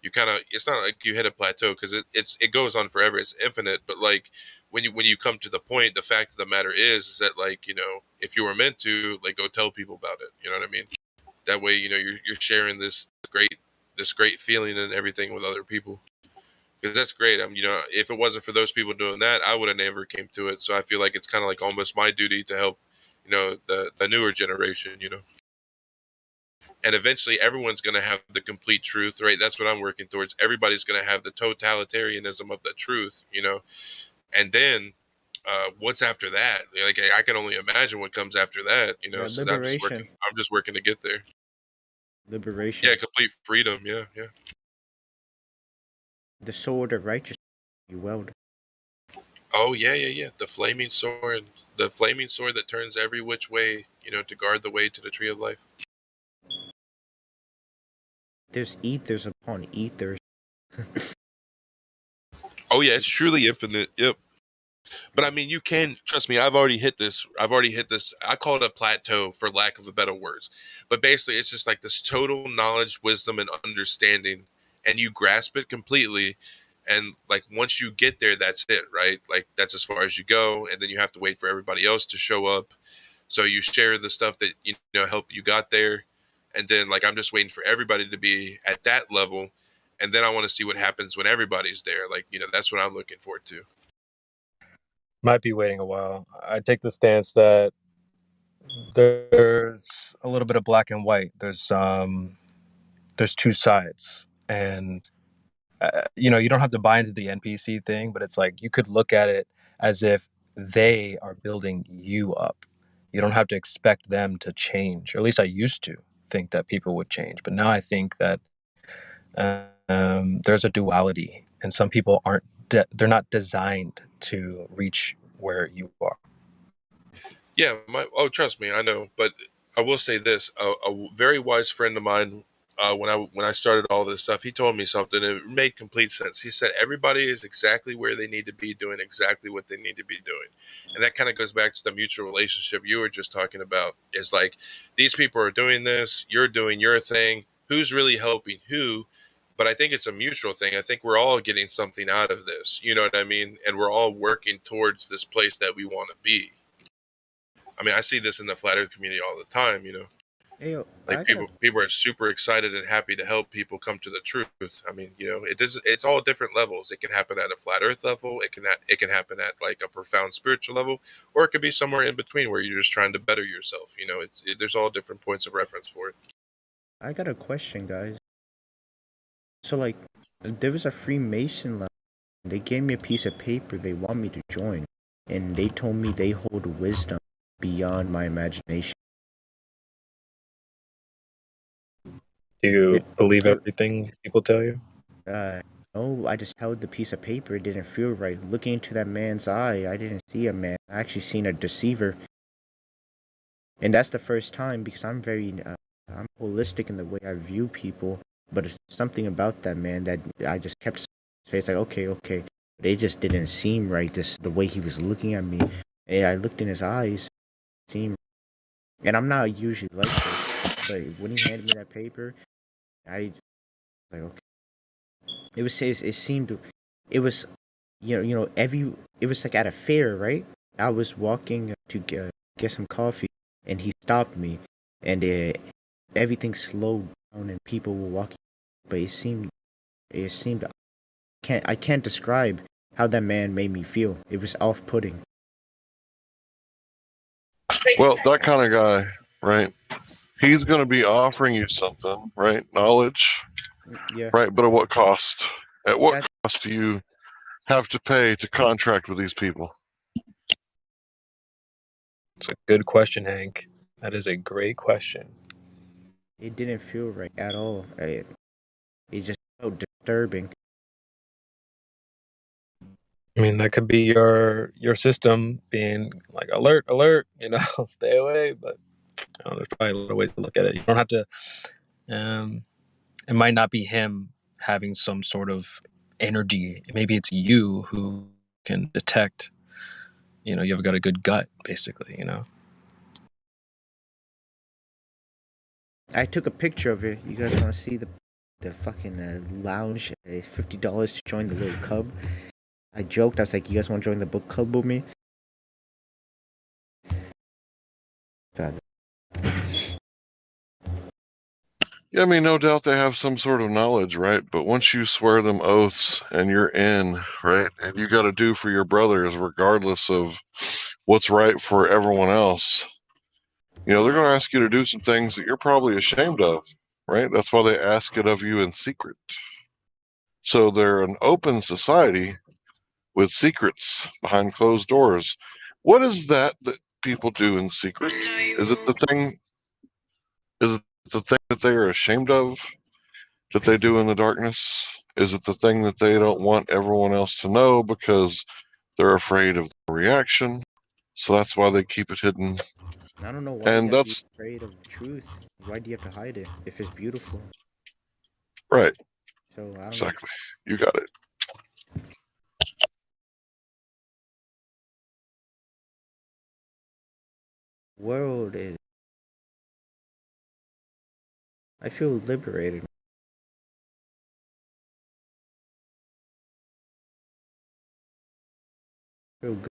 Speaker 9: you kind of, it's not like you hit a plateau, because it goes on forever, it's infinite, but like when you come to the point, the fact of the matter is that, like, if you were meant to, like, go tell people about it, you know what I mean? That way, you're sharing this great feeling and everything with other people, because that's great. If it wasn't for those people doing that, I would have never came to it. So I feel like it's kind of like almost my duty to help, the newer generation. And eventually everyone's going to have the complete truth, right? That's what I'm working towards. Everybody's going to have the totalitarianism of the truth, and then what's after that? Like, I can only imagine what comes after that,
Speaker 13: Yeah,
Speaker 9: so I'm just working to get there.
Speaker 13: Liberation.
Speaker 9: Yeah, complete freedom. Yeah.
Speaker 13: The sword of righteousness you wield.
Speaker 9: Oh yeah. The flaming sword that turns every which way, to guard the way to the tree of life.
Speaker 13: There's ethers upon ethers.
Speaker 9: Oh yeah, it's truly infinite. Yep. But I mean, you can trust me. I've already hit this. I call it a plateau, for lack of a better words. But basically, it's just like this total knowledge, wisdom, and understanding, and you grasp it completely. And like once you get there, that's it, right? Like that's as far as you go, and then you have to wait for everybody else to show up. So you share the stuff that help you got there, and then like I'm just waiting for everybody to be at that level, and then I want to see what happens when everybody's there. Like that's what I'm looking forward to.
Speaker 14: Might be waiting a while. I take the stance that there's a little bit of black and white. There's two sides, and you don't have to buy into the NPC thing, but it's like you could look at it as if they are building you up. You don't have to expect them to change. Or at least I used to think that people would change, but now I think that there's a duality, and some people aren't. They're not designed to reach where you are.
Speaker 9: Yeah, trust me, I know. But I will say this: a very wise friend of mine, when I started all this stuff, he told me something. And it made complete sense. He said everybody is exactly where they need to be, doing exactly what they need to be doing, and that kind of goes back to the mutual relationship you were just talking about. Is like these people are doing this, you're doing your thing. Who's really helping who? But I think it's a mutual thing. I think we're all getting something out of this. You know what I mean? And we're all working towards this place that we want to be. I mean, I see this in the flat Earth community all the time.
Speaker 13: Hey, yo,
Speaker 9: Like people are super excited and happy to help people come to the truth. I mean, it's all different levels. It can happen at a flat Earth level. It can happen at like a profound spiritual level, or it could be somewhere in between where you're just trying to better yourself. There's all different points of reference for it.
Speaker 13: I got a question, guys. So, like, there was a Freemason lab. They gave me a piece of paper they want me to join, and they told me they hold wisdom beyond my imagination.
Speaker 14: Do you believe everything people tell you?
Speaker 13: No, I just held the piece of paper. It didn't feel right. Looking into that man's eye, I didn't see a man. I actually seen a deceiver. And that's the first time because I'm I'm holistic in the way I view people. But it's something about that man that I just kept face like, okay. But it just didn't seem right. The way he was looking at me. And I looked in his eyes. Seemed, and I'm not usually like this. But when he handed me that paper, I like, okay. It seemed it was it was like at a fair, right? I was walking to get some coffee, and he stopped me, and everything slowed down, and people were walking. But it seemed I can't describe how that man made me feel. It was off-putting.
Speaker 11: Well, that kind of guy, right? He's going to be offering you something, right? Knowledge,
Speaker 13: Yeah.
Speaker 11: right? But at what cost? At what cost do you have to pay to contract with these people?
Speaker 14: It's a good question, Hank. That is a great question.
Speaker 13: It didn't feel right at all. It just felt disturbing.
Speaker 14: I mean, that could be your system being like alert, stay away. But there's probably a lot of ways to look at it. You don't have to. It might not be him having some sort of energy. Maybe it's you who can detect. You've got a good gut, basically.
Speaker 13: I took a picture of it. You guys want to see the fucking lounge? $50 to join the little club. I joked. I was like, "You guys want to join the book club with me?" God.
Speaker 11: Yeah, I mean, no doubt they have some sort of knowledge, right? But once you swear them oaths and you're in, right, and you got to do for your brothers, regardless of what's right for everyone else, You know, they're going to ask you to do some things that you're probably ashamed of, right? That's why they ask it of you in secret. So they're an open society with secrets behind closed doors. What is that people do in secret? Is it the thing? Is it the thing that they are ashamed of that they do in the darkness? Is it the thing that they don't want everyone else to know because they're afraid of the reaction? So that's why they keep it hidden.
Speaker 13: I don't know why you
Speaker 11: And
Speaker 13: have to be
Speaker 11: that's
Speaker 13: afraid of the truth. Why do you have to hide it if it's beautiful?
Speaker 11: right.
Speaker 13: So I don't know.
Speaker 11: Exactly. You got it.
Speaker 13: World is. I feel liberated. I feel good.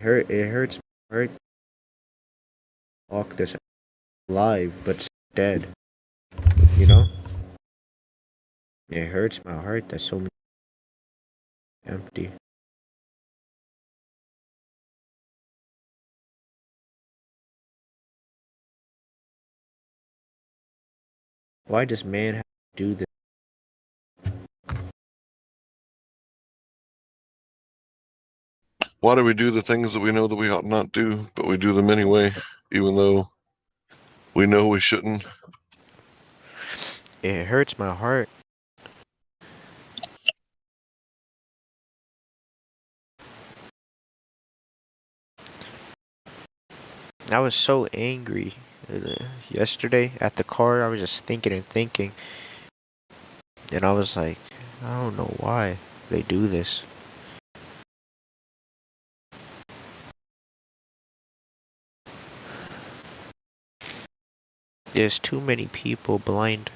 Speaker 13: It hurts. Hurt. Walk this alive, but dead. You know. It hurts my heart that so empty. Why does man have to do this?
Speaker 11: Why do we do the things that we know that we ought not do, but we do them anyway, even though we know we shouldn't?
Speaker 13: It hurts my heart. I was so angry yesterday at the car. I was just thinking and thinking. And I was like, I don't know why they do this. There's too many people blind.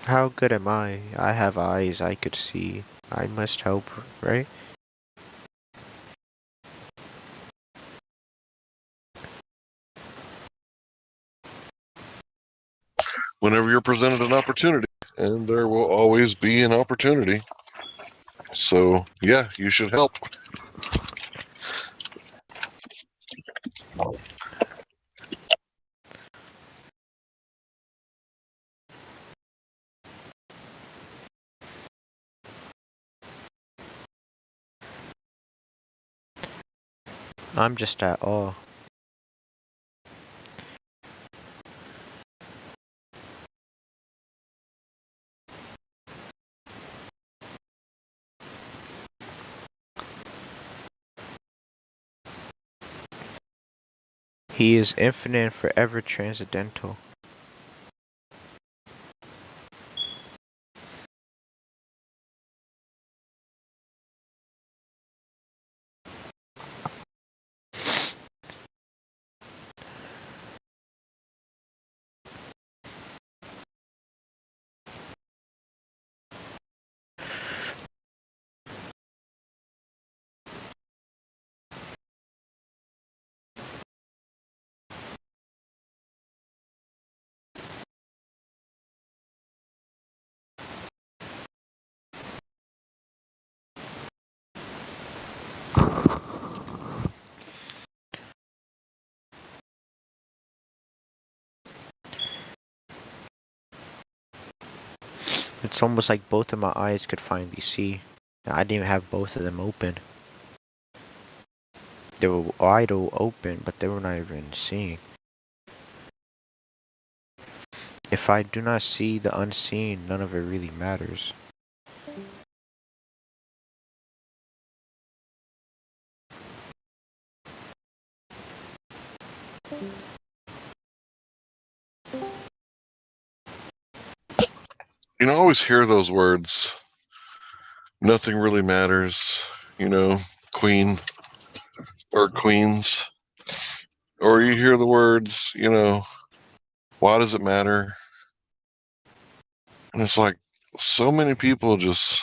Speaker 13: How good am I? I have eyes, I could see. I must help, right?
Speaker 11: Whenever you're presented an opportunity, and there will always be an opportunity. So, yeah, you should help.
Speaker 13: I'm just at awe. He is infinite and forever transcendental. It's almost like both of my eyes could finally see. I didn't even have both of them open. They were wide open, but they were not even seeing. If I do not see the unseen, none of it really matters.
Speaker 11: You know, I always hear those words. Nothing really matters, you know, queen or queens. Or you hear the words, you know, why does it matter? And it's like so many people just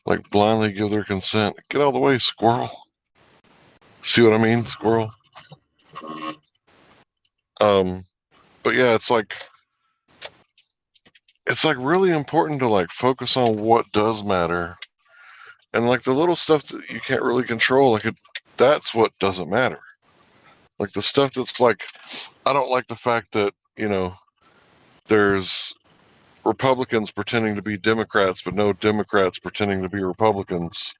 Speaker 11: like blindly give their consent. Get out of the way, squirrel. See what I mean, squirrel? But yeah, it's like it's like really important to like focus on what does matter, and like the little stuff that you can't really control, like that's what doesn't matter. Like the stuff that's like, I don't like the fact that there's Republicans pretending to be Democrats, but no Democrats pretending to be Republicans,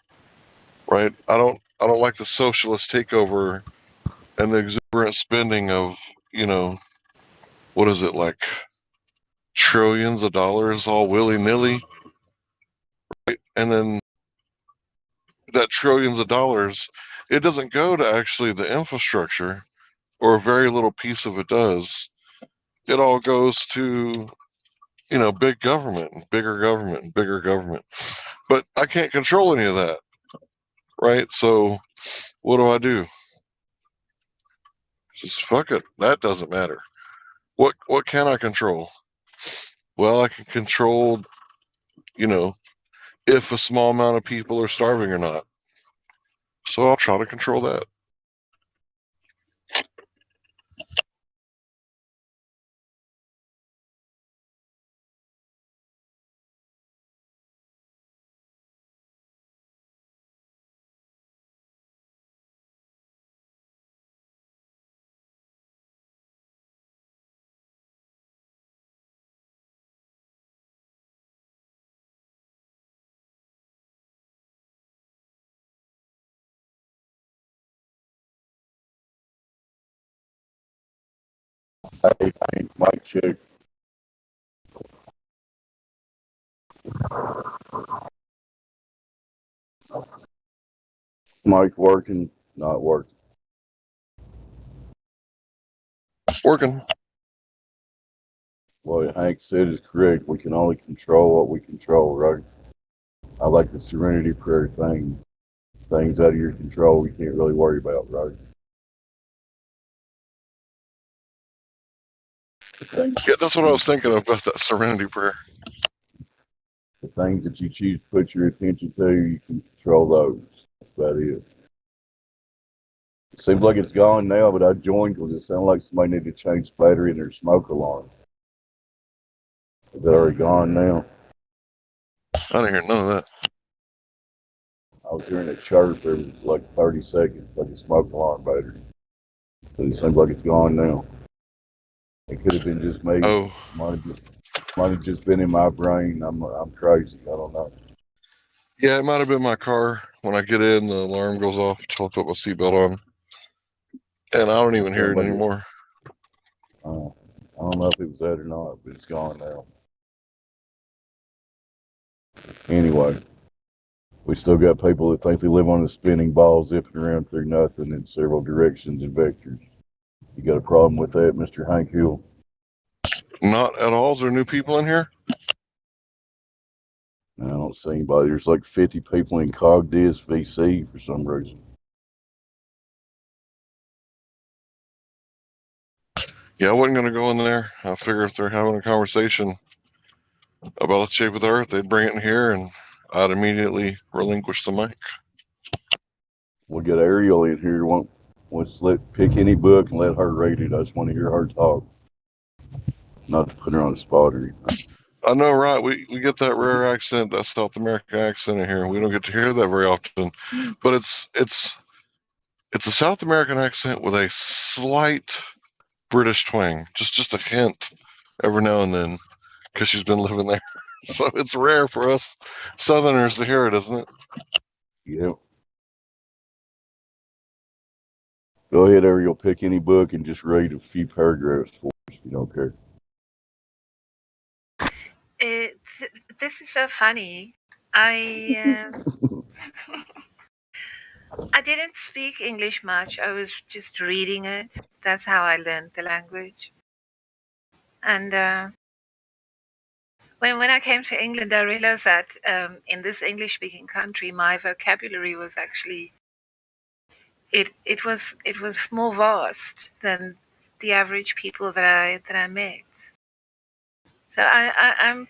Speaker 11: right? I don't like the socialist takeover and the exuberant spending of what is it, like trillions of dollars all willy nilly, right? And then that trillions of dollars, it doesn't go to actually the infrastructure, or a very little piece of it does. It all goes to big government and bigger government and bigger government. But I can't control any of that, right? So what do? Just fuck it. That doesn't matter. What can I control? Well, I can control, if a small amount of people are starving or not. So I'll try to control that.
Speaker 15: Hey, Mike, check. Mike working, not working.
Speaker 11: Working.
Speaker 15: What Hank said is correct. We can only control what we control, right? I like the serenity prayer thing. Things out of your control we can't really worry about, right?
Speaker 11: Yeah, that's what I was thinking about, that serenity prayer.
Speaker 15: The things that you choose to put your attention to, you can control those. That's about it. It seems like it's gone now, but I joined because it sounded like somebody needed to change the battery in their smoke alarm. Is that already gone now?
Speaker 11: I didn't hear none of that.
Speaker 15: I was hearing it chirp every like 30 seconds, like a smoke alarm battery. But it seems like it's gone now. It could have been just me.
Speaker 11: Oh.
Speaker 15: Might have just been in my brain. I'm crazy. I don't know.
Speaker 11: Yeah, it might have been my car. When I get in, the alarm goes off until I put my seatbelt on. And I don't even hear it anymore.
Speaker 15: I don't know if it was that or not, but it's gone now. Anyway, we still got people that think they live on a spinning ball zipping around through nothing in several directions and vectors. You got a problem with that, Mr. Hank Hill?
Speaker 11: Not at all. Is there new people in here?
Speaker 15: I don't see anybody. There's like 50 people in CogDis VC for some reason.
Speaker 11: Yeah, I wasn't going to go in there. I figure if they're having a conversation about the shape of the earth, they'd bring it in here and I'd immediately relinquish the mic.
Speaker 15: We'll get Ariel in here. Let's pick any book and let her read it. I just want to hear her talk. Not to put her on the spot or anything.
Speaker 11: I know, right? We get that rare accent, that South American accent in here. We don't get to hear that very often. But it's a South American accent with a slight British twang, just a hint every now and then, because she's been living there. So it's rare for us Southerners to hear it, isn't it?
Speaker 15: Yeah. Go ahead, Ariel. Pick any book and just read a few paragraphs for us if you don't care.
Speaker 16: This is so funny. I didn't speak English much. I was just reading it. That's how I learned the language. And when I came to England, I realized that in this English-speaking country, my vocabulary was actually it was more vast than the average people that I met. So I'm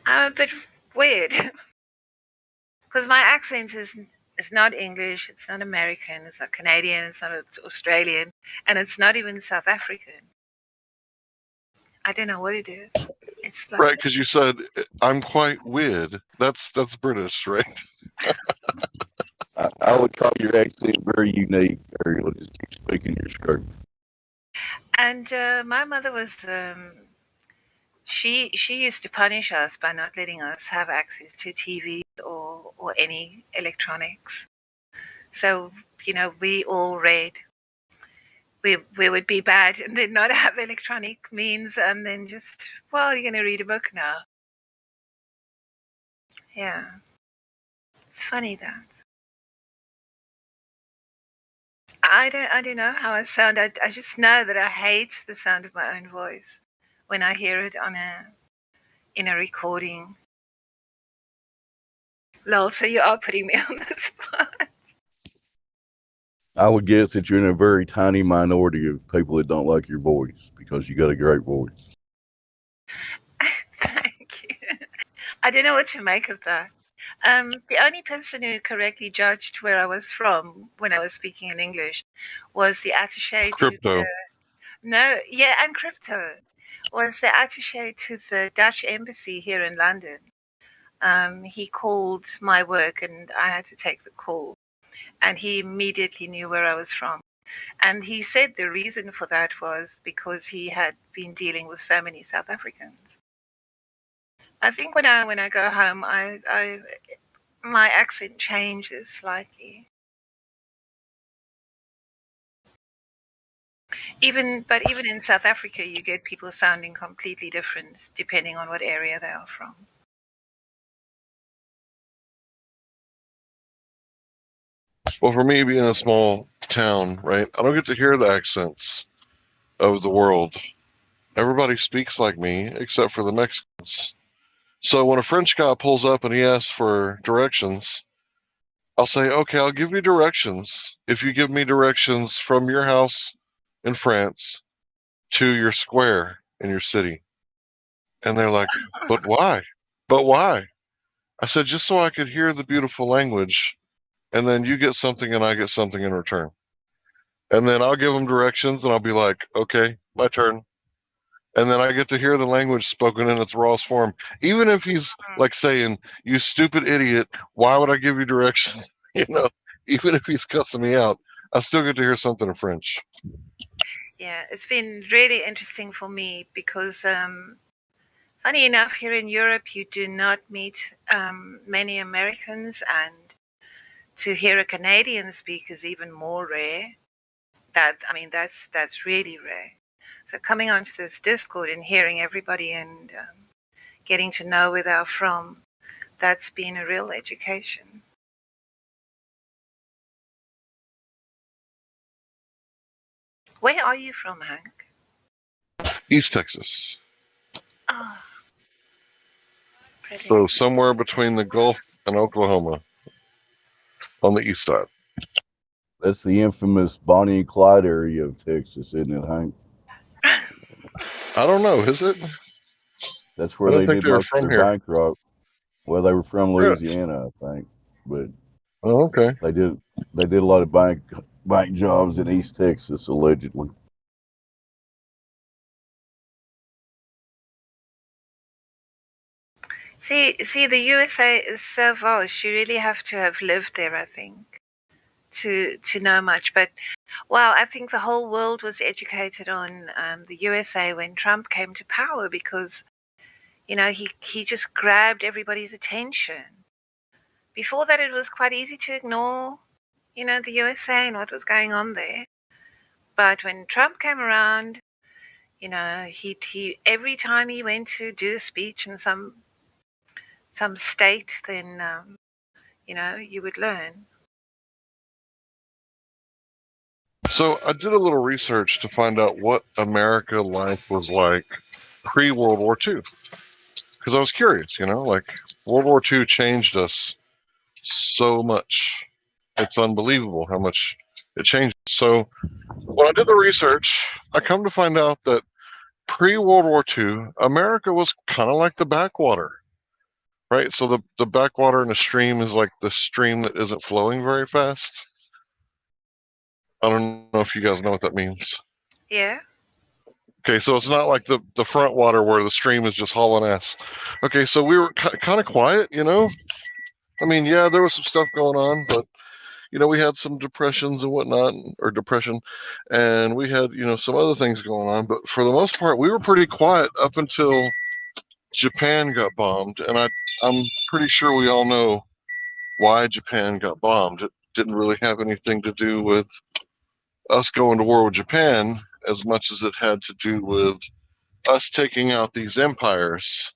Speaker 16: a bit weird because my accent is not English, it's not American, it's not Canadian, it's not Australian, and it's not even South African. I don't know what it is. It's like
Speaker 11: Right, because you said I'm quite weird. That's British, right?
Speaker 15: I would call your accent very unique, Ariel. Just keep speaking your script.
Speaker 16: And my mother was she used to punish us by not letting us have access to TVs or any electronics. So we all read. We would be bad and then not have electronic means, and then just you're gonna read a book now. Yeah, it's funny that. I don't know how I sound. I just know that I hate the sound of my own voice when I hear it in a recording. Lol, so you are putting me on the spot.
Speaker 15: I would guess that you're in a very tiny minority of people that don't like your voice because you got a great voice.
Speaker 16: Thank you. I don't know what to make of that. The only person who correctly judged where I was from when I was speaking in English was the attaché
Speaker 11: Crypto.
Speaker 16: to and crypto was the attaché to the Dutch embassy here in London. He called my work and I had to take the call, and he immediately knew where I was from. And he said the reason for that was because he had been dealing with so many South Africans. I think when I go home, my accent changes slightly. Even in South Africa, you get people sounding completely different depending on what area they are from.
Speaker 11: Well, for me, being a small town, right, I don't get to hear the accents of the world. Everybody speaks like me, except for the Mexicans. So when a French guy pulls up and he asks for directions, I'll say, okay, I'll give you directions if you give me directions from your house in France to your square in your city. And they're like, but why? But why? I said, just so I could hear the beautiful language, and then you get something and I get something in return. And then I'll give them directions and I'll be like, okay, my turn. And then I get to hear the language spoken in its rawest form. Even if he's like saying, you stupid idiot, why would I give you directions? Even if he's cussing me out, I still get to hear something in French.
Speaker 16: Yeah, it's been really interesting for me because, funny enough, here in Europe, you do not meet many Americans, and to hear a Canadian speak is even more rare. That's really rare. So coming onto this Discord and hearing everybody and getting to know where they're from, that's been a real education. Where are you from, Hank?
Speaker 11: East Texas.
Speaker 16: Oh, pretty.
Speaker 11: So somewhere between the Gulf and Oklahoma on the east side.
Speaker 15: That's the infamous Bonnie and Clyde area of Texas, isn't it, Hank?
Speaker 11: I don't know, is it?
Speaker 15: That's where
Speaker 11: I
Speaker 15: they
Speaker 11: didn't think
Speaker 15: did
Speaker 11: they were
Speaker 15: most of
Speaker 11: from
Speaker 15: their
Speaker 11: here.
Speaker 15: bank rob. Well, they were from
Speaker 11: Really?
Speaker 15: Louisiana, I think, but
Speaker 11: Oh, okay.
Speaker 15: they did a lot of bank jobs in East Texas, allegedly.
Speaker 16: See, the USA is so vast. You really have to have lived there, I think, to know much. But I think the whole world was educated on the USA when Trump came to power because, he just grabbed everybody's attention. Before that, it was quite easy to ignore, the USA and what was going on there. But when Trump came around, he every time he went to do a speech in some state, then you would learn.
Speaker 11: So I did a little research to find out what America life was like pre-World War II. Because I was curious, like World War II changed us so much. It's unbelievable how much it changed. So when I did the research, I come to find out that pre-World War II, America was kind of like the backwater, right? So the backwater in a stream is like the stream that isn't flowing very fast. I don't know if you guys know what that means.
Speaker 16: Yeah.
Speaker 11: Okay, so it's not like the front water where the stream is just hauling ass. Okay, so we were kind of quiet, you know. I mean, yeah, there was some stuff going on, but you know, we had some depressions and whatnot, or depression, and we had, you know, some other things going on. But for the most part, we were pretty quiet up until Japan got bombed, and I'm pretty sure we all know why Japan got bombed. It didn't really have anything to do with us going to war with Japan as much as it had to do with us taking out these empires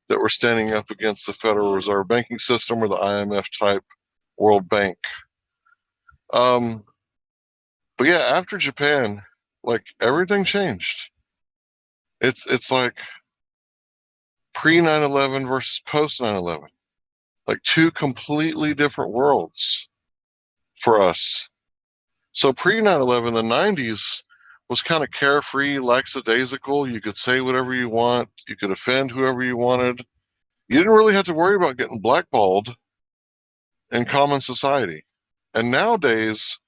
Speaker 11: that were standing up against the Federal Reserve banking system or the IMF type World Bank. But yeah, after Japan, like everything changed. It's like pre 9/11 versus post 9/11, like two completely different worlds for us. So pre 9/11, the 90s was kind of carefree, lackadaisical. You could say whatever you want. You could offend whoever you wanted. You didn't really have to worry about getting blackballed in common society. And nowadays,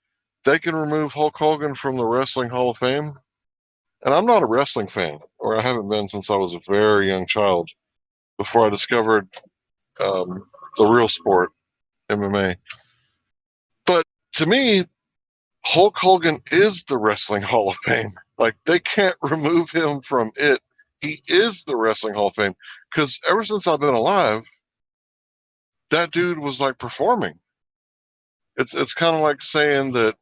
Speaker 11: they can remove Hulk Hogan from the Wrestling Hall of Fame. And I'm not a wrestling fan, or I haven't been since I was a very young child, before I discovered the real sport, MMA. But to me, Hulk Hogan is the Wrestling Hall of Fame. Like, they can't remove him from it. He is the Wrestling Hall of Fame. Because ever since I've been alive, that dude was like performing. It's kind of like saying that,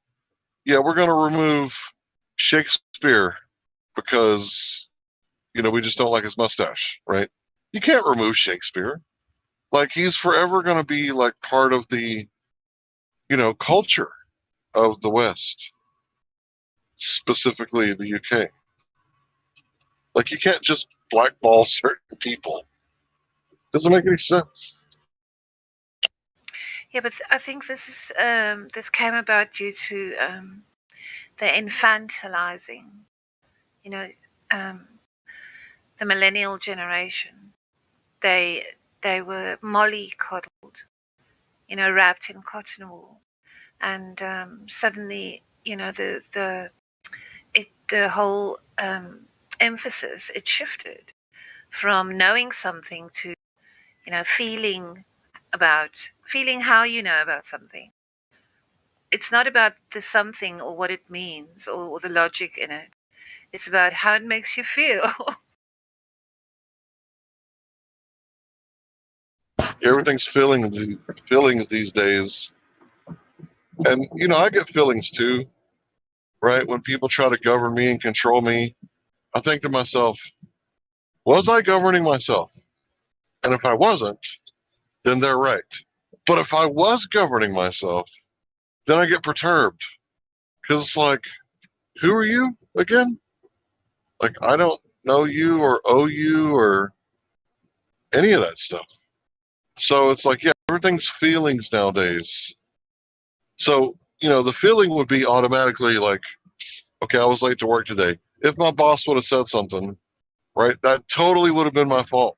Speaker 11: yeah, we're going to remove Shakespeare because, you know, we just don't like his mustache, right? You can't remove Shakespeare. Like, he's forever going to be like part of the, you know, culture of the West, specifically the UK. Like, you can't just blackball certain people. Doesn't make any sense.
Speaker 16: Yeah, but I think this came about due to the infantilizing, you know, the millennial generation. They were mollycoddled, you know, wrapped in cotton wool, and suddenly, you know, the whole emphasis, it shifted from knowing something to, you know, feeling how you know about something. It's not about the something or what it means or the logic in it. It's about how it makes you feel.
Speaker 11: Everything's feelings these days. And, you know, I get feelings too, right? When people try to govern me and control me, I think to myself, was I governing myself? And if I wasn't, then they're right. But if I was governing myself, then I get perturbed. Because it's like, who are you again? Like, I don't know you or owe you or any of that stuff. So it's like, yeah, everything's feelings nowadays. So, you know, the feeling would be automatically like, okay, I was late to work today. If my boss would have said something, right, that totally would have been my fault.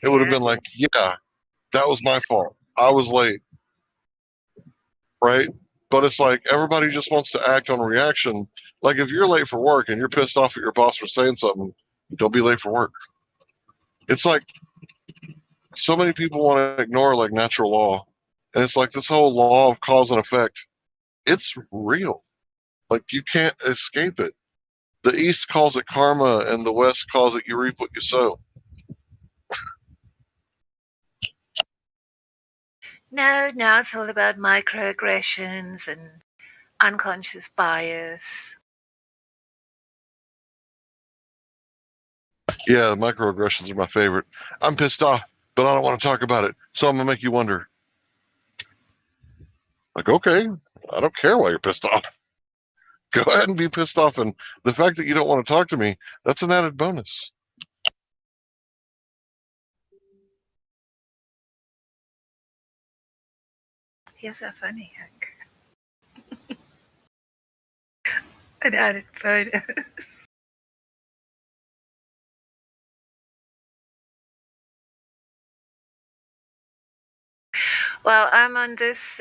Speaker 11: It would have been like, yeah, that was my fault. I was late, right? But it's like everybody just wants to act on reaction. Like, if you're late for work and you're pissed off at your boss for saying something, don't be late for work. It's like so many people want to ignore like natural law. And it's like this whole law of cause and effect. It's real. Like, you can't escape it. The East calls it karma and the West calls it you reap what you sow.
Speaker 16: No, now it's all about microaggressions and unconscious bias.
Speaker 11: Yeah, microaggressions are my favorite. I'm pissed off, but I don't want to talk about it. So I'm going to make you wonder. Like, okay, I don't care why you're pissed off. Go ahead and be pissed off. And the fact that you don't want to talk to me, that's an added bonus.
Speaker 16: You're so funny, Hank. An added bonus. Well, I'm on this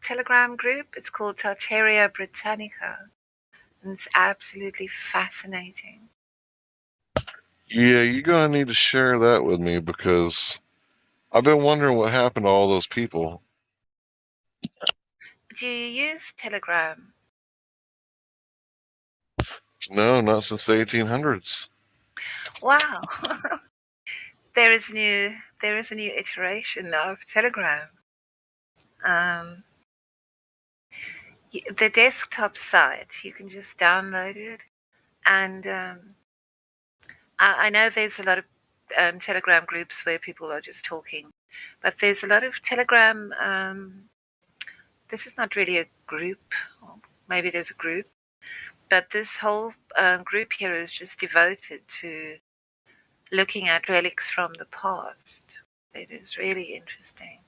Speaker 16: Telegram group. It's called Tartaria Britannica. And it's absolutely fascinating.
Speaker 11: Yeah, you're gonna need to share that with me because I've been wondering what happened to all those people.
Speaker 16: Do you use Telegram?
Speaker 11: No, not since the 1800s.
Speaker 16: Wow. there is a new iteration of Telegram. The desktop site, you can just download it, and I know there's a lot of Telegram groups where people are just talking, but there's a lot of Telegram. This is not really a group, or maybe there's a group, but this whole group here is just devoted to looking at relics from the past. It is really interesting.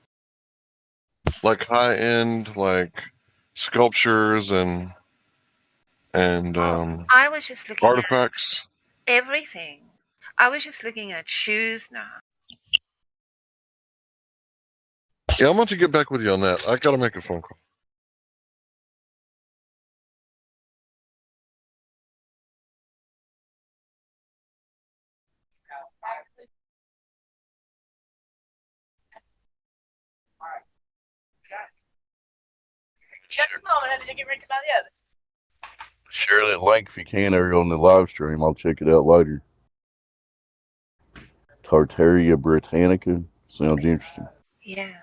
Speaker 11: Like high end, like sculptures and
Speaker 16: I was just looking
Speaker 11: artifacts.
Speaker 16: at everything. I was just looking at shoes now.
Speaker 11: Yeah, I'm going to get back with you on that. I gotta make a phone call. Share that link if you can, Ariel, on the live stream. I'll check it out later. Tartaria Britannica sounds interesting.
Speaker 16: Yeah.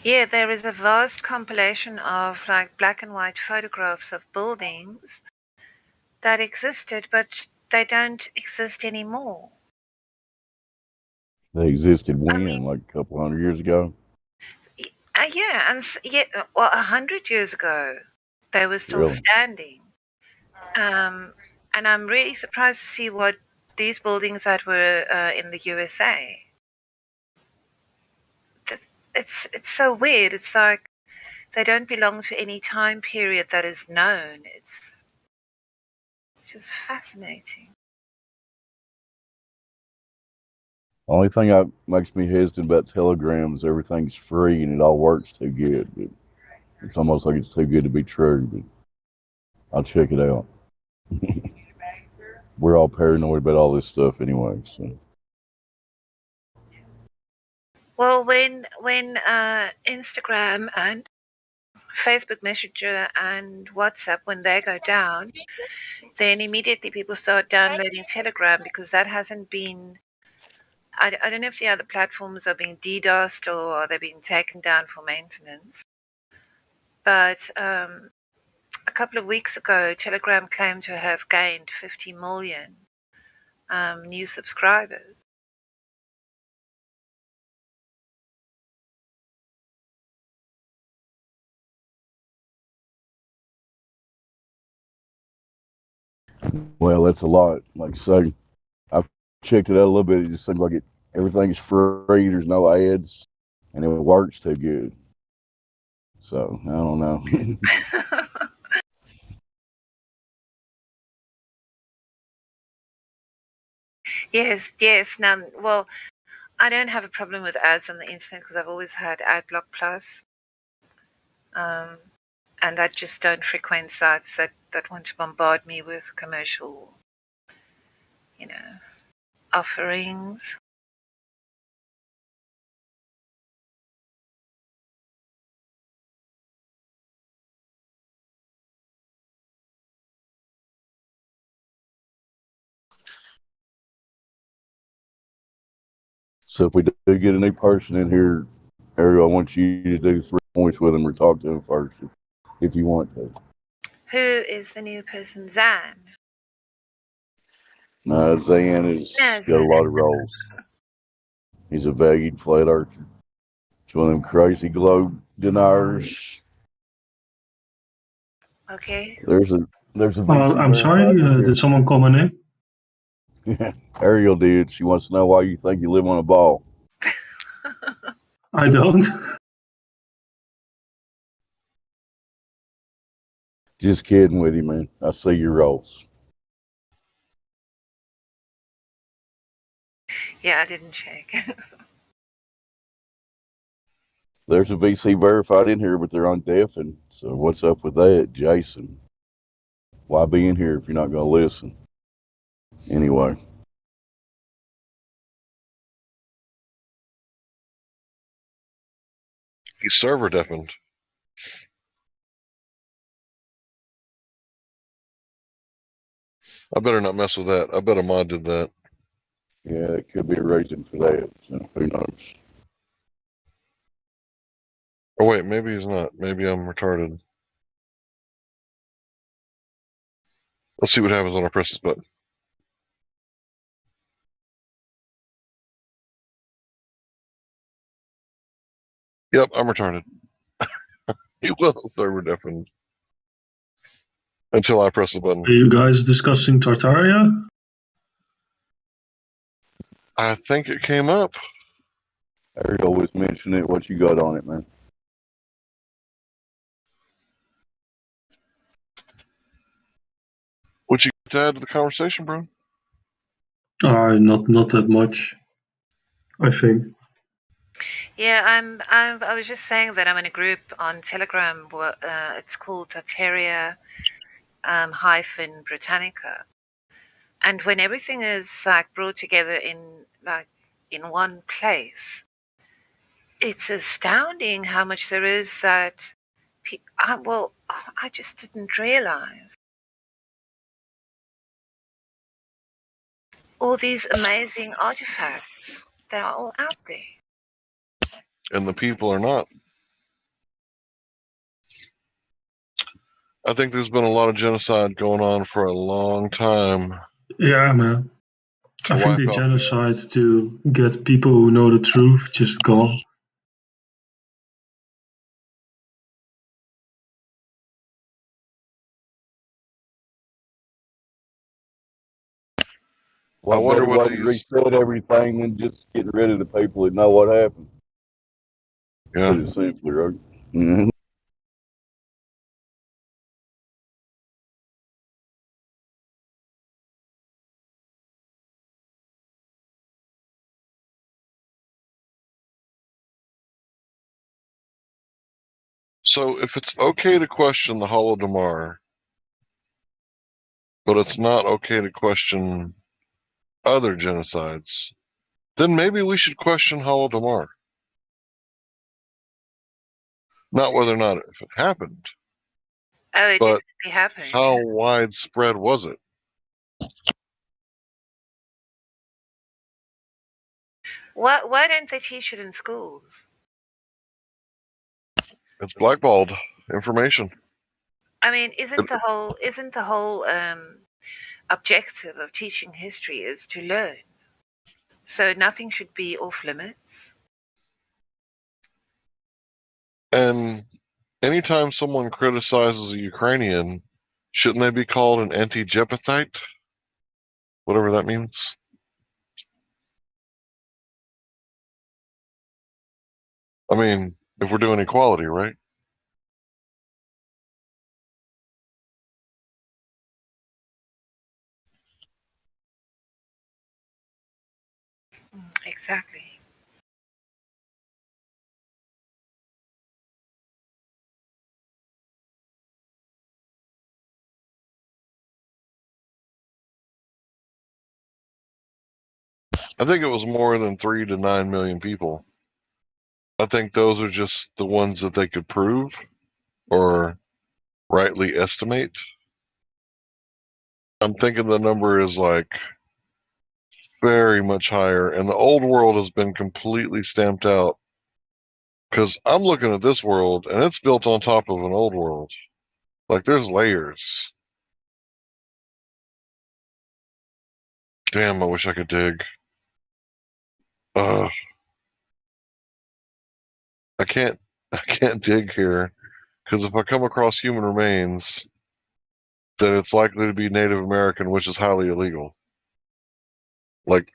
Speaker 16: Yeah, there is a vast compilation of like black and white photographs of buildings that existed, but they don't exist anymore.
Speaker 15: They existed when, like a couple hundred years ago.
Speaker 16: Yeah, and well, 100 years ago, they were still
Speaker 15: Really?
Speaker 16: standing. And I'm really surprised to see what these buildings that were in the USA. It's so weird. It's like they don't belong to any time period that is known. It's just fascinating.
Speaker 15: Only thing that makes me hesitant about Telegram is everything's free and it all works too good. But it's almost like it's too good to be true. But I'll check it out. We're all paranoid about all this stuff anyway. So
Speaker 16: Well, when Instagram and Facebook Messenger and WhatsApp, when they go down, then immediately people start downloading Telegram because that hasn't been. I don't know if the other platforms are being DDoSed or are they being taken down for maintenance. But a couple of weeks ago, Telegram claimed to have gained 50 million new subscribers.
Speaker 15: well, that's a lot. Like I say, I've checked it out a little bit. It just seems like everything's free. There's no ads, and it works too good. So I don't know.
Speaker 16: Yes. Now, well, I don't have a problem with ads on the internet because I've always had AdBlock Plus. And I just don't frequent sites that want to bombard me with commercial, offerings.
Speaker 15: So if we do get a new person in here, Ariel, I want you to do 3 points with him or talk to him first, if you want to.
Speaker 16: Who is the new person? Zan.
Speaker 15: Zan has got a lot of roles. He's a valued flat earther. He's one of them crazy globe deniers.
Speaker 16: Okay.
Speaker 15: There's a VC
Speaker 17: I'm sorry, did someone call my name?
Speaker 15: Ariel did. She wants to know why you think you live on a ball.
Speaker 17: I don't.
Speaker 15: Just kidding with you, man. I see your roles.
Speaker 16: Yeah, I didn't check.
Speaker 15: There's a VC verified in here, but they're on deafened. So what's up with that, Jason? Why be in here if you're not going to listen? Anyway.
Speaker 11: He's server deafened. I better not mess with that. I bet a mod did that.
Speaker 15: Yeah, it could be a reason for that. So who knows?
Speaker 11: Oh wait, maybe he's not. Maybe I'm retarded. Let's see what happens when I press this button. Yep, I'm retarded. He will server deafened until I press the button.
Speaker 17: Are you guys discussing Tartaria?
Speaker 11: I think it came up.
Speaker 15: Ariel was mentioning it. What you got on it, man?
Speaker 11: What you got to add to the conversation, bro?
Speaker 17: Not that much, I think.
Speaker 16: Yeah, I was just saying that I'm in a group on Telegram. It's called Tartaria hyphen Britannica, and when everything is like brought together in one place, it's astounding how much there is that. I just didn't realize all these amazing artifacts. They are all out there.
Speaker 11: And the people are not. I think there's been a lot of genocide going on for a long time.
Speaker 17: Yeah, man. I think the genocide to get people who know the truth just gone.
Speaker 15: What
Speaker 11: I wonder
Speaker 15: better
Speaker 11: what
Speaker 15: way to reset everything than just getting rid of the people that know what happened?
Speaker 11: Yeah.
Speaker 15: Put it simply, right? Mm-hmm.
Speaker 11: So if it's okay to question the Holodomor, but it's not okay to question other genocides, then maybe we should question Holodomor. Not whether or not if it happened,
Speaker 16: Oh, it
Speaker 11: but
Speaker 16: definitely happened.
Speaker 11: how widespread was it?
Speaker 16: Why don't they teach it in schools?
Speaker 11: It's blackballed information.
Speaker 16: I mean, isn't the whole objective of teaching history is to learn? So nothing should be off limits.
Speaker 11: And anytime someone criticizes a Ukrainian, shouldn't they be called an anti-Jephthite? Whatever that means. I mean, if we're doing equality, right?
Speaker 16: Exactly.
Speaker 11: I think it was more than 3 to 9 million people. I think those are just the ones that they could prove or rightly estimate. I'm thinking the number is like very much higher, and the old world has been completely stamped out. Because I'm looking at this world, and it's built on top of an old world. Like there's layers. Damn, I wish I could dig. I can't. I can't dig here because if I come across human remains, then it's likely to be Native American, which is highly illegal. Like,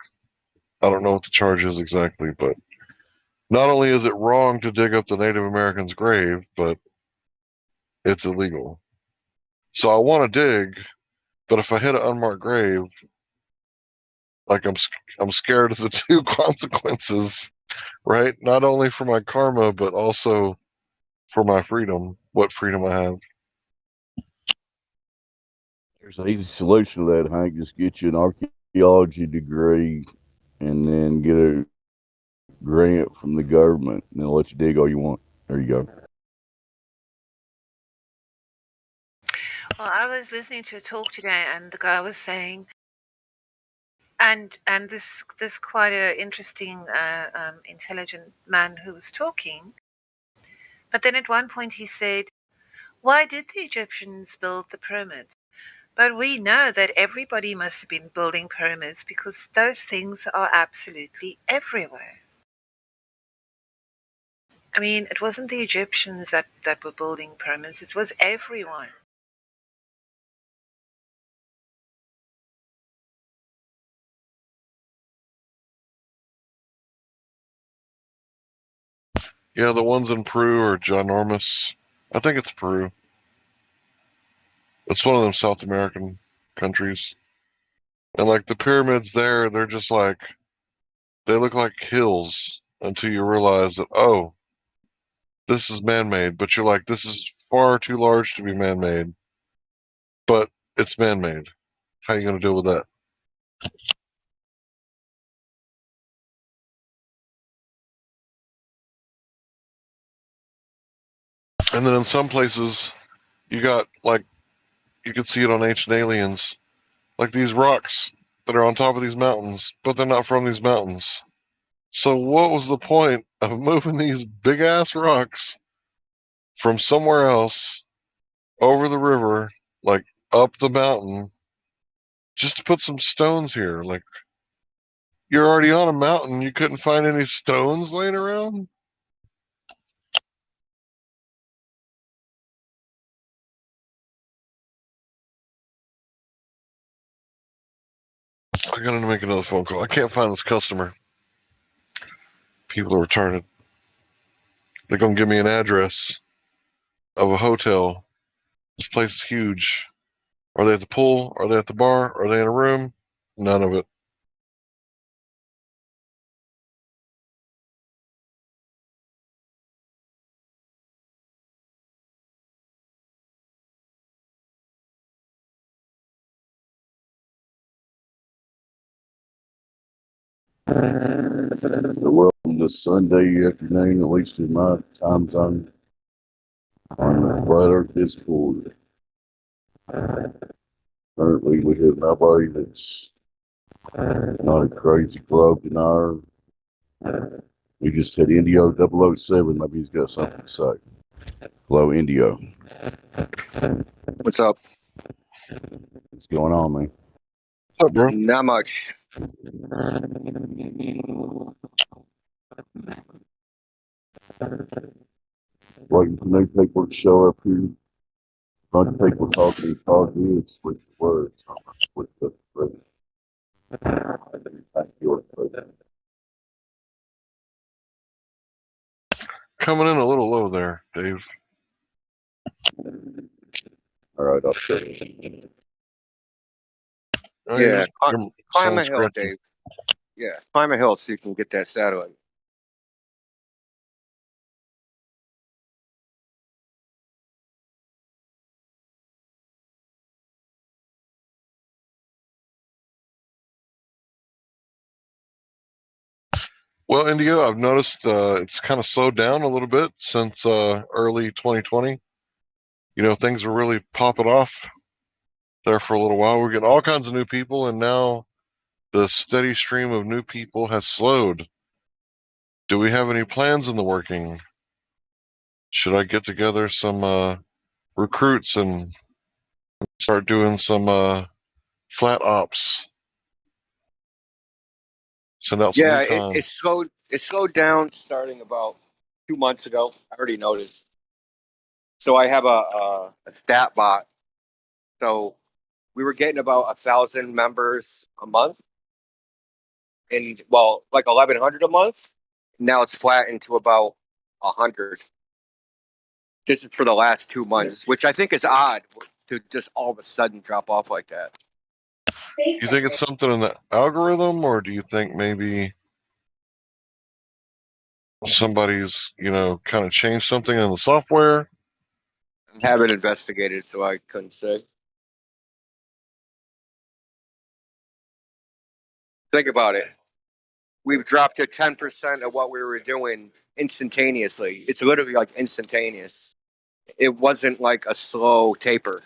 Speaker 11: I don't know what the charge is exactly, but not only is it wrong to dig up the Native American's grave, but it's illegal. So I want to dig, but if I hit an unmarked grave, like I'm scared of the two consequences right? Not only for my karma, but also for my freedom. What freedom I have.
Speaker 15: There's an easy solution to that, Hank. Just get you an archaeology degree and then get a grant from the government, and they'll let you dig all you want. There you go.
Speaker 16: Well, I was listening to a talk today, and the guy was saying, and this quite a interesting, intelligent man who was talking. But then at one point he said, "Why did the Egyptians build the pyramids? But we know that everybody must have been building pyramids because those things are absolutely everywhere." I mean, it wasn't the Egyptians that were building pyramids; it was everyone.
Speaker 11: Yeah, the ones in Peru are ginormous. I think it's Peru. It's one of them South American countries. And like the pyramids there, they're just like, they look like hills until you realize that, oh, this is man made. But you're like, this is far too large to be man made. But it's man made. How are you going to deal with that? And then in some places, you got like, you could see it on Ancient Aliens, like these rocks that are on top of these mountains, but they're not from these mountains. So what was the point of moving these big ass rocks from somewhere else over the river, like up the mountain, just to put some stones here? Like, you're already on a mountain, you couldn't find any stones laying around? I gotta make another phone call. I can't find this customer. People are retarded. They're gonna give me an address of a hotel. This place is huge. Are they at the pool? Are they at the bar? Are they in a room? None of it.
Speaker 15: The world on this Sunday afternoon, at least in my time zone, on the Flat Earth Discord. Currently, we have nobody that's not a crazy globe denier. We just had Indio 007. Maybe he's got something to say. Hello, Indio.
Speaker 18: What's up?
Speaker 15: What's going on, man?
Speaker 11: What's up, bro?
Speaker 18: Not much.
Speaker 15: Waiting for new people to show up here. Bunch of people talking, switch the words. Switch the phrase. Thank you.
Speaker 11: Coming in a little low there, Dave.
Speaker 15: All right, I'll show you.
Speaker 11: Oh,
Speaker 18: Yeah,
Speaker 11: your
Speaker 18: climb a
Speaker 11: sound's
Speaker 18: hill,
Speaker 11: scratchy.
Speaker 18: Dave. Yeah, climb a hill so you can get that satellite.
Speaker 11: Well, India, I've noticed it's kind of slowed down a little bit since early 2020. You know, things were really popping off there for a little while. We're getting all kinds of new people, and now the steady stream of new people has slowed. Do we have any plans in the working? Should I get together some recruits and start doing some flat ops? Send out some
Speaker 18: Yeah,
Speaker 11: recon.
Speaker 18: it slowed down starting about 2 months ago. I already noticed. So I have a stat bot. So we were getting about 1,000 members a month, and well, like 1,100 a month. Now it's flattened to about 100. This is for the last 2 months, which I think is odd to just all of a sudden drop off like that.
Speaker 11: Do you think it's something in the algorithm, or do you think maybe somebody's, kind of changed something in the software.
Speaker 18: I haven't investigated, so I couldn't say. Think about it. We've dropped to 10% of what we were doing instantaneously. It's literally like instantaneous. It wasn't like a slow taper.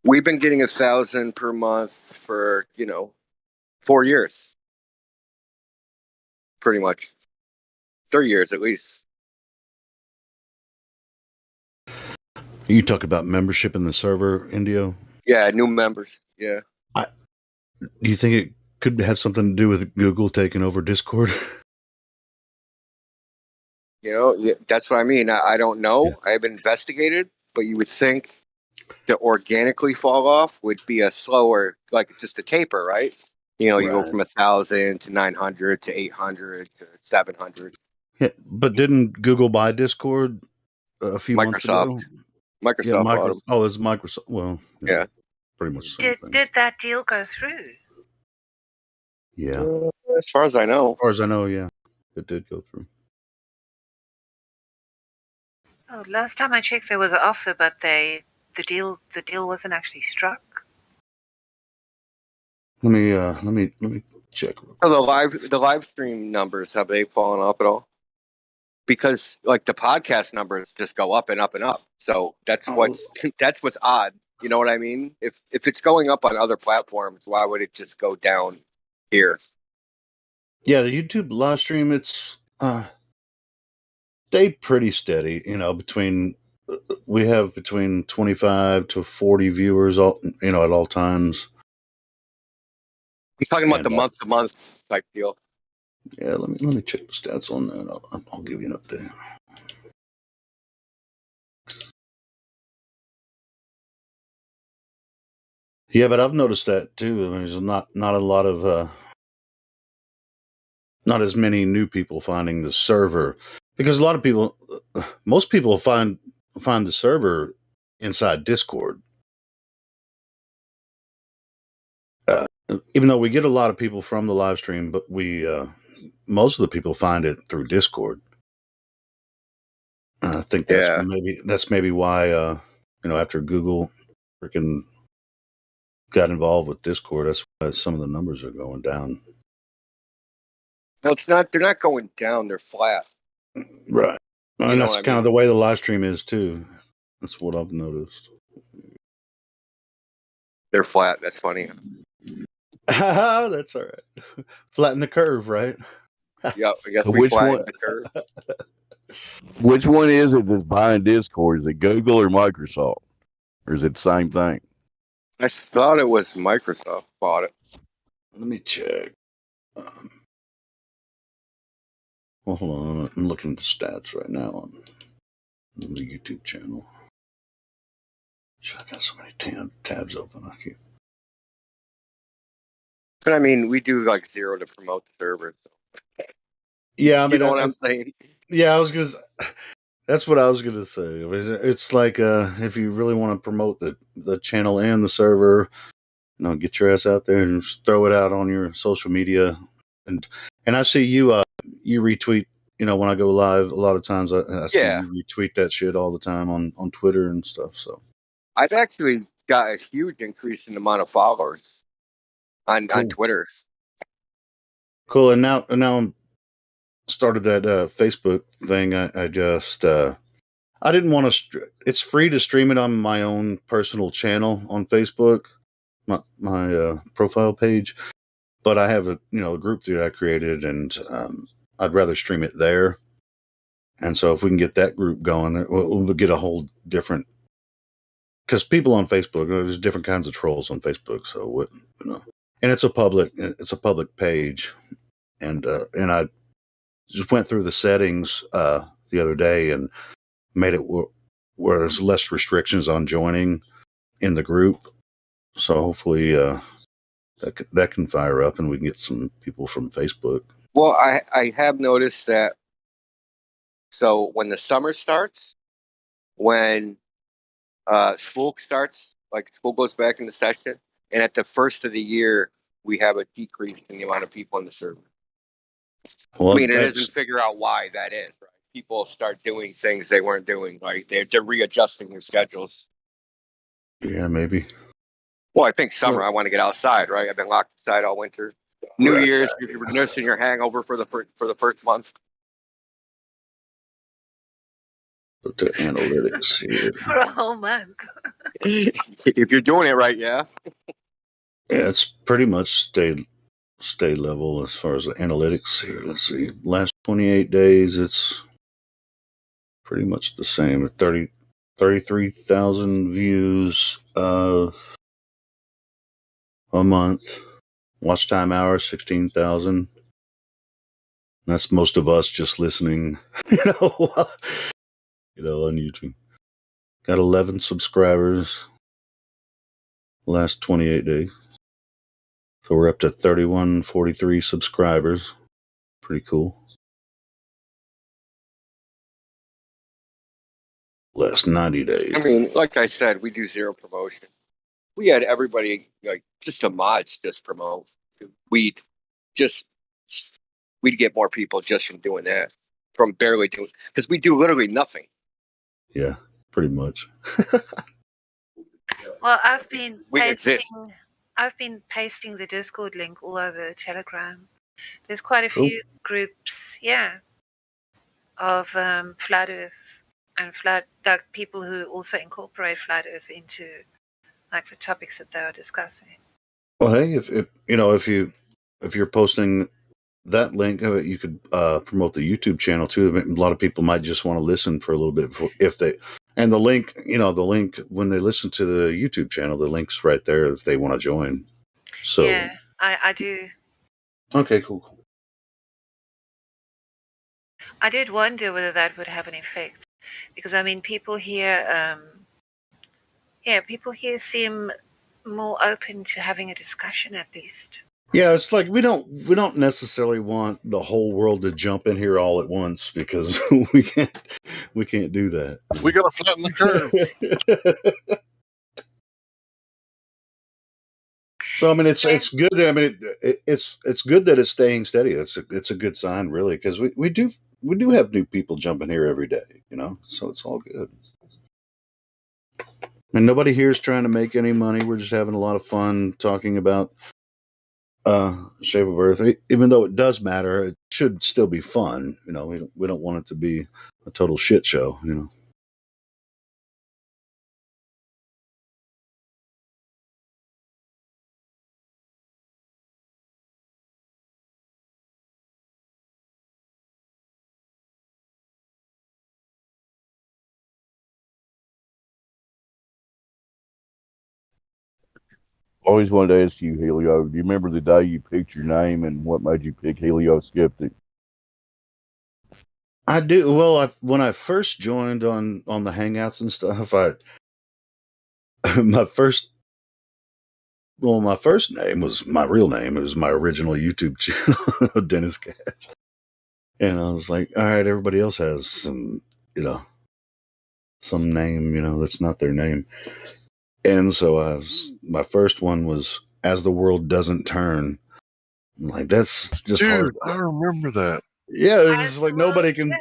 Speaker 18: We've been getting 1,000 per month for 4 years, pretty much 3 years at least.
Speaker 19: You talk about membership in the server, Indio.
Speaker 18: Yeah, new members. Yeah.
Speaker 19: Do you think it could have something to do with Google taking over Discord?
Speaker 18: That's what I mean. I don't know. I haven't investigated, but you would think to organically fall off would be a slower, like just a taper, right? You go
Speaker 19: Right.
Speaker 18: from 1,000 to 900 to 800 to 700.
Speaker 19: Yeah, but didn't Google buy Discord a few months ago?
Speaker 18: Microsoft bought them.
Speaker 19: Oh, it's Microsoft. Well,
Speaker 18: Yeah.
Speaker 19: pretty much the same thing.
Speaker 16: Did that deal go through?
Speaker 19: Yeah.
Speaker 18: As far as I know.
Speaker 19: As far as I know, yeah, it did go through.
Speaker 16: Oh, last time I checked, there was an offer, but the deal wasn't actually struck.
Speaker 19: Let me check.
Speaker 18: So the live stream numbers, have they fallen off at all? Because like the podcast numbers just go up and up and up. So that's what's odd. You know what I mean? If it's going up on other platforms, why would it just go down here?
Speaker 19: Yeah, the YouTube live stream, it's stayed pretty steady. We have between 25 to 40 viewers, at all times.
Speaker 18: I'm talking about the month-to-month type deal.
Speaker 19: Yeah, let me check the stats on that. I'll give you an update. Yeah, but I've noticed that too. I mean, there's not a lot of not as many new people finding the server, because a lot of people, most people find the server inside Discord. Even though we get a lot of people from the live stream, but most of the people find it through Discord. I think that's maybe why after Google freaking got involved with Discord, that's why some of the numbers are going down.
Speaker 18: No, it's not. They're not going down. They're flat.
Speaker 19: Right. And that's kind of the way the live stream is too. That's what I've noticed.
Speaker 18: They're flat. That's funny.
Speaker 19: That's all right. Flatten the curve, right?
Speaker 18: Yeah, I guess we flattened the curve.
Speaker 15: Which one is it that's buying Discord? Is it Google or Microsoft? Or is it the same thing?
Speaker 18: I thought it was Microsoft bought it.
Speaker 19: Let me check. Well, hold on. I'm looking at the stats right now on the YouTube channel. I got so many tabs open. I can't.
Speaker 18: But I mean, we do like zero to promote the server. So.
Speaker 19: Yeah, I mean,
Speaker 18: you know what I'm saying?
Speaker 19: Yeah, that's what I was gonna say. I mean, it's like if you really want to promote the channel and the server, get your ass out there and just throw it out on your social media. And I see you retweet. When I go live, a lot of times I see you retweet that shit all the time on Twitter and stuff. So
Speaker 18: I've actually got a huge increase in the amount of followers on Twitter.
Speaker 19: Cool. And now I'm started that Facebook thing. I just I didn't want to. It's free to stream it on my own personal channel on Facebook, my profile page. But I have a group that I created, and I'd rather stream it there. And so if we can get that group going, we'll get a whole different. Because people on Facebook, there's different kinds of trolls on Facebook. So and it's a public page, and I just went through the settings the other day and made it where there's less restrictions on joining in the group. So hopefully that can fire up and we can get some people from Facebook.
Speaker 18: Well, I have noticed that. So when the summer starts, when school starts, like school goes back into session, and at the first of the year, we have a decrease in the amount of people in the server.
Speaker 19: Well,
Speaker 18: I mean, it isn't figure out why that is. Right? People start doing things they weren't doing. Like they're readjusting their schedules.
Speaker 19: Yeah, maybe.
Speaker 18: Well, I think summer. I want to get outside. Right? I've been locked inside all winter. New Year's, you're nursing your hangover for the first month.
Speaker 19: Go to analytics here.
Speaker 16: For a whole month.
Speaker 18: If you're doing it right, yeah.
Speaker 19: Yeah, it's pretty much stay level as far as the analytics here. Let's see. Last 28 days, it's pretty much the same. 33,000 views a month. Watch time hours, 16,000. That's most of us just listening, on YouTube. Got 11 subscribers last 28 days. So we're up to 3143 subscribers. Pretty cool. Last 90 days.
Speaker 18: I mean, like I said, we do zero promotion. We had everybody, like, just the mods just promote. We'd get more people just from doing that, from barely doing, because we do literally nothing.
Speaker 19: Yeah, pretty much.
Speaker 16: Well, I've been
Speaker 18: We exist.
Speaker 16: pasting the Discord link all over Telegram. There's quite a
Speaker 19: Cool.
Speaker 16: few groups, yeah, of flat Earth and like people who also incorporate flat Earth into like the topics that they are discussing.
Speaker 19: Well, hey, if you're posting that link, you could promote the YouTube channel too. A lot of people might just want to listen for a little bit before, and the link, the link when they listen to the YouTube channel, the link's right there if they want to join. So
Speaker 16: Yeah, I do.
Speaker 19: Okay, cool.
Speaker 16: I did wonder whether that would have an effect, because I mean, people here seem more open to having a discussion at least.
Speaker 19: Yeah, it's like we don't necessarily want the whole world to jump in here all at once because we can't do that.
Speaker 11: We gotta flatten the curve.
Speaker 19: So I mean, it's good. I mean, it's good that it's staying steady. It's a good sign, really, because we do have new people jumping here every day. So it's all good. And nobody here is trying to make any money. We're just having a lot of fun talking about Shape of Earth. Even though it does matter, it should still be fun. We don't want it to be a total shit show.
Speaker 15: Always wanted to ask you, Helio, do you remember the day you picked your name and what made you pick Helio Skeptic?
Speaker 19: I do. Well, when I first joined on the Hangouts and stuff, my first name was my real name. It was my original YouTube channel, Dennis Cash. And I was like, all right, everybody else has some name, that's not their name. And so my first one was As the World Doesn't Turn. I'm like, that's just
Speaker 11: Dude,
Speaker 19: hard.
Speaker 11: I remember that.
Speaker 19: Yeah, it's just like nobody can.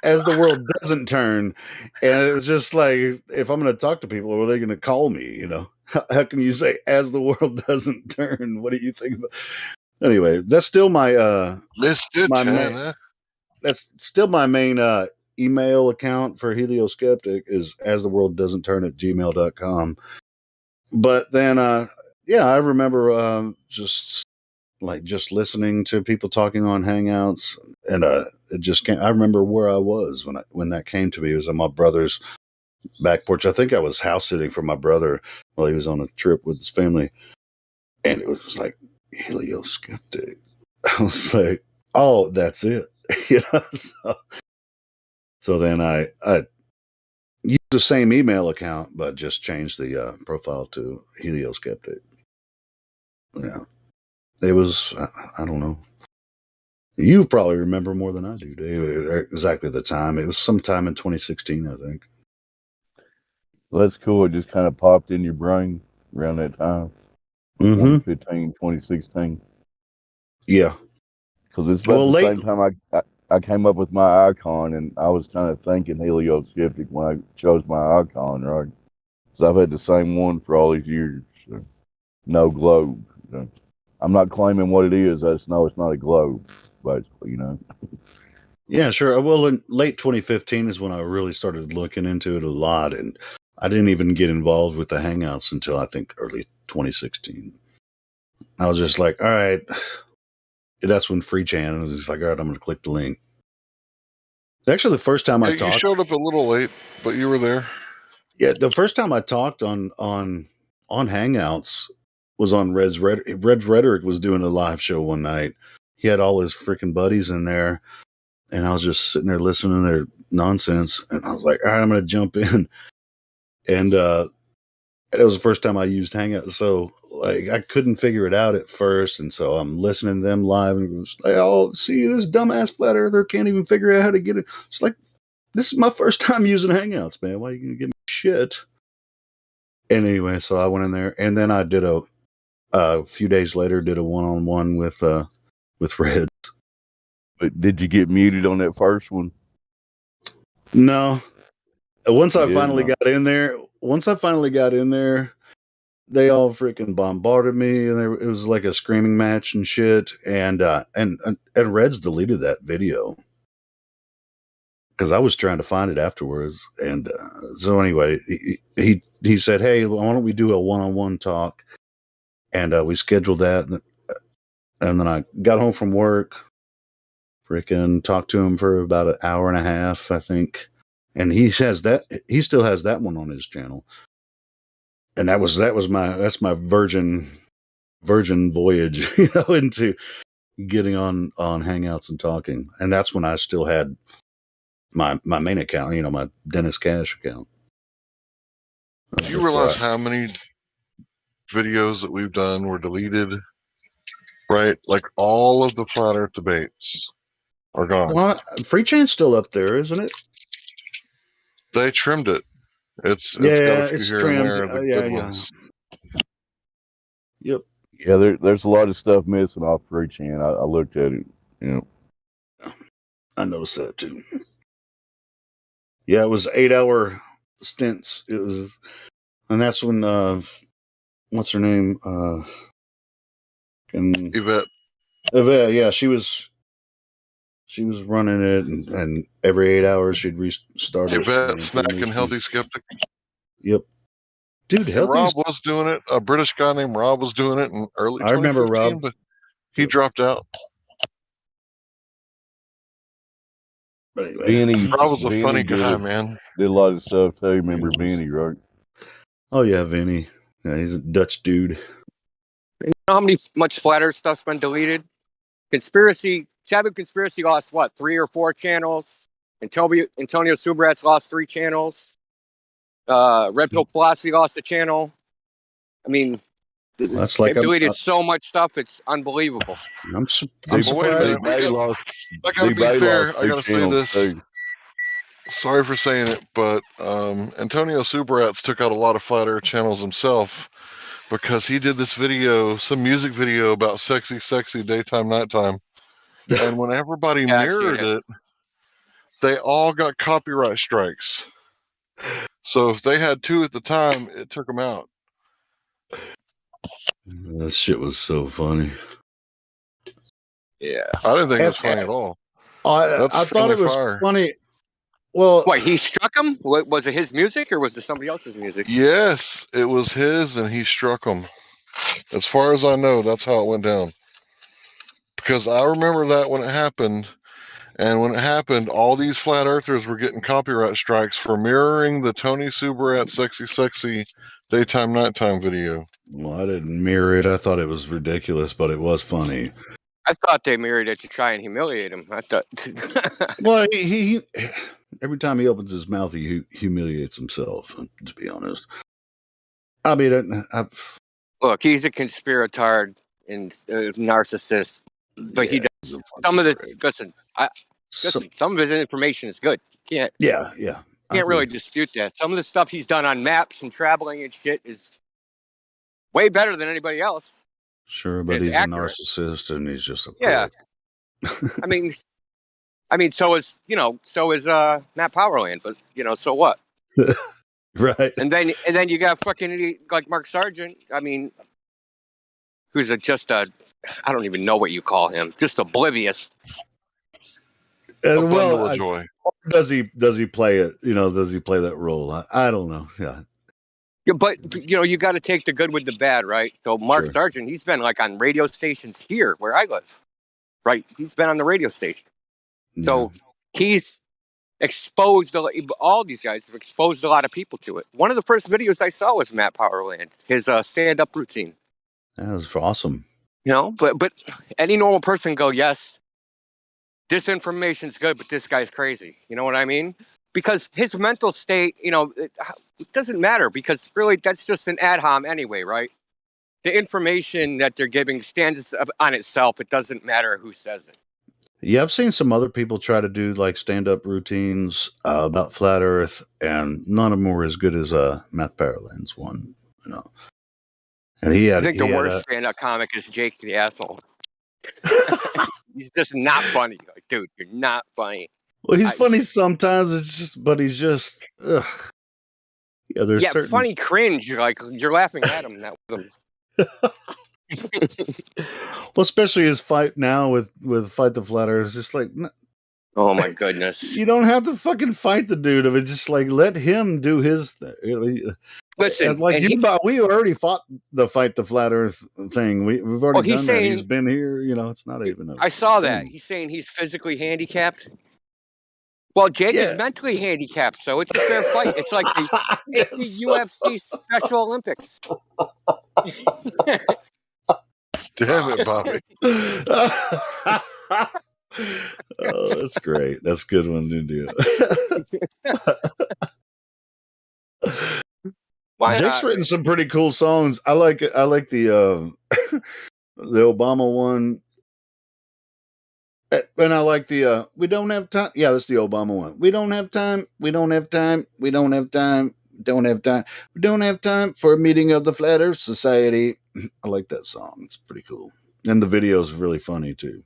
Speaker 19: As the world doesn't turn, and it was just like, if I'm going to talk to people, are they going to call me? How can you say as the world doesn't turn? What do you think about? Anyway, that's still my that's still my main email account for Helio Skeptic is as the world doesn't turn at gmail.com. But then, I remember just listening to people talking on Hangouts, and it just came. I remember where I was when that came to me. It was on my brother's back porch. I think I was house sitting for my brother while he was on a trip with his family, and it was like Helio Skeptic. I was like, oh, that's it. So then I used the same email account, but just changed the profile to Helio Skeptic. Yeah. It was, I don't know. You probably remember more than I do, Dave. Exactly the time. It was sometime in 2016, I think.
Speaker 15: Well, that's cool. It just kind of popped in your brain around that time,
Speaker 19: Mm-hmm.
Speaker 15: 2015, 2016.
Speaker 19: Yeah.
Speaker 15: Because it's about
Speaker 19: Well,
Speaker 15: the
Speaker 19: late.
Speaker 15: same time I came up with my icon, and I was kind of thinking helioskeptic when I chose my icon, right? So I've had the same one for all these years. So no globe. So I'm not claiming what it is. I just know it's not a globe, basically, you know.
Speaker 19: Yeah, sure. Well, in late 2015 is when I really started looking into it a lot, and I didn't even get involved with the Hangouts until I think early 2016. I was just like, all right. That's when Free Chan was just like, all right, I'm going to click the link. Actually, the first time I
Speaker 11: Yeah, you
Speaker 19: talked,
Speaker 11: showed up a little late, but you were there.
Speaker 19: yeah, the first time I talked on Hangouts was on Red's Rhetoric. Red's Rhetoric was doing a live show one night. He had all his freaking buddies in there, and I was just sitting there listening to their nonsense, and I was like, all right, I'm going to jump in. And it was the first time I used Hangouts, so like I couldn't figure it out at first, and so I'm listening to them live, and it was like, oh, see, this dumbass flat earther can't even figure out how to get it. It's like, this is my first time using Hangouts, man. Why are you gonna give me shit? And anyway, so I went in there, and then I did a few days later did a one-on-one with Red.
Speaker 15: But did you get muted on that first one?
Speaker 19: No. Once I
Speaker 15: Yeah,
Speaker 19: finally
Speaker 15: no.
Speaker 19: got in there, they all freaking bombarded me, and it was like a screaming match and shit. And Red's deleted that video because I was trying to find it afterwards. And so anyway, he said, "Hey, why don't we do a one-on-one talk?" And we scheduled that. And then I got home from work, freaking talked to him for about an hour and a half, I think. And he still has that one on his channel. And that's my virgin voyage, into getting on Hangouts and talking. And that's when I still had my main account, my Dennis Cash account.
Speaker 11: Do you realize how many videos that we've done were deleted? Right? Like all of the flat earth debates are gone.
Speaker 19: Well, Free Chan's still up there, isn't it?
Speaker 11: They trimmed it. It's got
Speaker 19: Yeah,
Speaker 11: a few
Speaker 19: it's
Speaker 11: here
Speaker 19: trimmed.
Speaker 11: and there, the
Speaker 19: Yeah,
Speaker 11: good
Speaker 19: yeah.
Speaker 11: ones.
Speaker 19: Yep.
Speaker 15: Yeah, there's a lot of stuff missing off Free Chan. I looked at it.
Speaker 19: I noticed that too. Yeah, it was 8-hour stints. It was, and that's when what's her name?
Speaker 11: Yvette.
Speaker 19: Yvette, yeah, she was running it, and every 8 hours she'd restart it.
Speaker 11: Yvette, Snack, and Healthy Skeptic.
Speaker 19: Yep. Dude,
Speaker 11: And
Speaker 19: Healthy.
Speaker 11: Rob was doing it. A British guy named Rob was doing it in early 2015,
Speaker 19: I remember Rob.
Speaker 11: but he dropped out.
Speaker 15: Vinny,
Speaker 11: Rob was a
Speaker 15: Vinny
Speaker 11: funny
Speaker 15: did
Speaker 11: guy,
Speaker 15: it-
Speaker 11: man.
Speaker 15: Did a lot of stuff too. Remember Vinny, right?
Speaker 19: Oh yeah, Vinny. Yeah, he's a Dutch dude.
Speaker 18: You know how much flat earth stuff's been deleted? Shadow Conspiracy lost what, 3 or 4 channels? Antonio Subrat's lost 3 channels. Red Pill Philosophy lost a channel. I mean, they've deleted so much stuff, it's unbelievable.
Speaker 19: I'm
Speaker 11: But wait a minute, I gotta be fair. I gotta say this. Sorry for saying it, but Antonio Subrats took out a lot of flat earth channels himself because he did this video, some music video about sexy daytime, nighttime. And when everybody mirrored it, they all got copyright strikes. So if they had 2 at the time, it took them out.
Speaker 19: That shit was so funny.
Speaker 18: Yeah.
Speaker 11: I didn't think it was funny at all.
Speaker 19: I thought it was funny. Well,
Speaker 18: what, he struck him? Was it his music or was it somebody else's music?
Speaker 11: Yes, it was his, and he struck him. As far as I know, that's how it went down. Because I remember that when it happened, and when it happened, all these flat earthers were getting copyright strikes for mirroring the Tony Subrat sexy daytime nighttime video.
Speaker 19: Well, I didn't mirror it. I thought it was ridiculous, but it was funny.
Speaker 18: I thought they mirrored it to try and humiliate him. I thought.
Speaker 19: Well, he every time he opens his mouth, he humiliates himself. To be honest, I mean,
Speaker 18: Look, he's a conspiratard and narcissist, but he does some of the. Listen, some of his information is good. You can't.
Speaker 19: Yeah.
Speaker 18: Can't really dispute that. Some of the stuff he's done on maps and traveling and shit is way better than anybody else.
Speaker 19: Sure, but
Speaker 18: It's
Speaker 19: he's
Speaker 18: accurate.
Speaker 19: a narcissist and he's just a
Speaker 18: Yeah.
Speaker 19: prick.
Speaker 18: I mean, so is Matt Powerland, but so what?
Speaker 19: Right.
Speaker 18: And then you got fucking like Mark Sargent. I mean, who's I don't even know what you call him, just oblivious.
Speaker 19: Well, does he play it? Does he play that role? I don't know. Yeah.
Speaker 18: Yeah, but you got to take the good with the bad, right? So Mark Sargent, he's been like on radio stations here where I live, right? He's been on the radio station, so he's exposed all these guys have exposed a lot of people to it. One of the first videos I saw was Matt Powerland, his stand-up routine.
Speaker 19: That was awesome.
Speaker 18: But any normal person go, yes, this information's good, but this guy's crazy. You know what I mean? Because his mental state, it doesn't matter, because really that's just an ad hom anyway, right? The information that they're giving stands on itself. It doesn't matter who says it.
Speaker 19: Yeah, I've seen some other people try to do like stand-up routines about flat Earth, and none of them were as good as Matt Powerland's one. And
Speaker 18: I think the worst stand-up comic is Jake the Asshole. He's just not funny. Like, dude, you're not funny.
Speaker 19: Well, he's funny sometimes. But he's just. Ugh. Yeah, there's certain...
Speaker 18: funny cringe. You're laughing at him, not with him.
Speaker 19: Well, especially his fight now with Fight the Flat Earth. It's just like,
Speaker 18: oh my goodness,
Speaker 19: you don't have to fucking fight the dude. Of it, just like let him do his thing.
Speaker 18: Listen,
Speaker 19: we already fought the Fight the Flat Earth thing. We've already done that. He's been here. It's not even.
Speaker 18: I saw that. He's saying he's physically handicapped. Well, Jake is mentally handicapped, so it's a fair fight. It's like the UFC Special Olympics.
Speaker 11: Damn it, Bobby.
Speaker 19: Oh, that's great. That's a good one to do. Jake's written some pretty cool songs. I like it. I like the Obama one. And I like the we don't have time. Yeah, that's the Obama one. We don't have time. We don't have time. We don't have time. Don't have time. We don't have time for a meeting of the Flat Earth Society. I like that song. It's pretty cool. And the video is really funny too.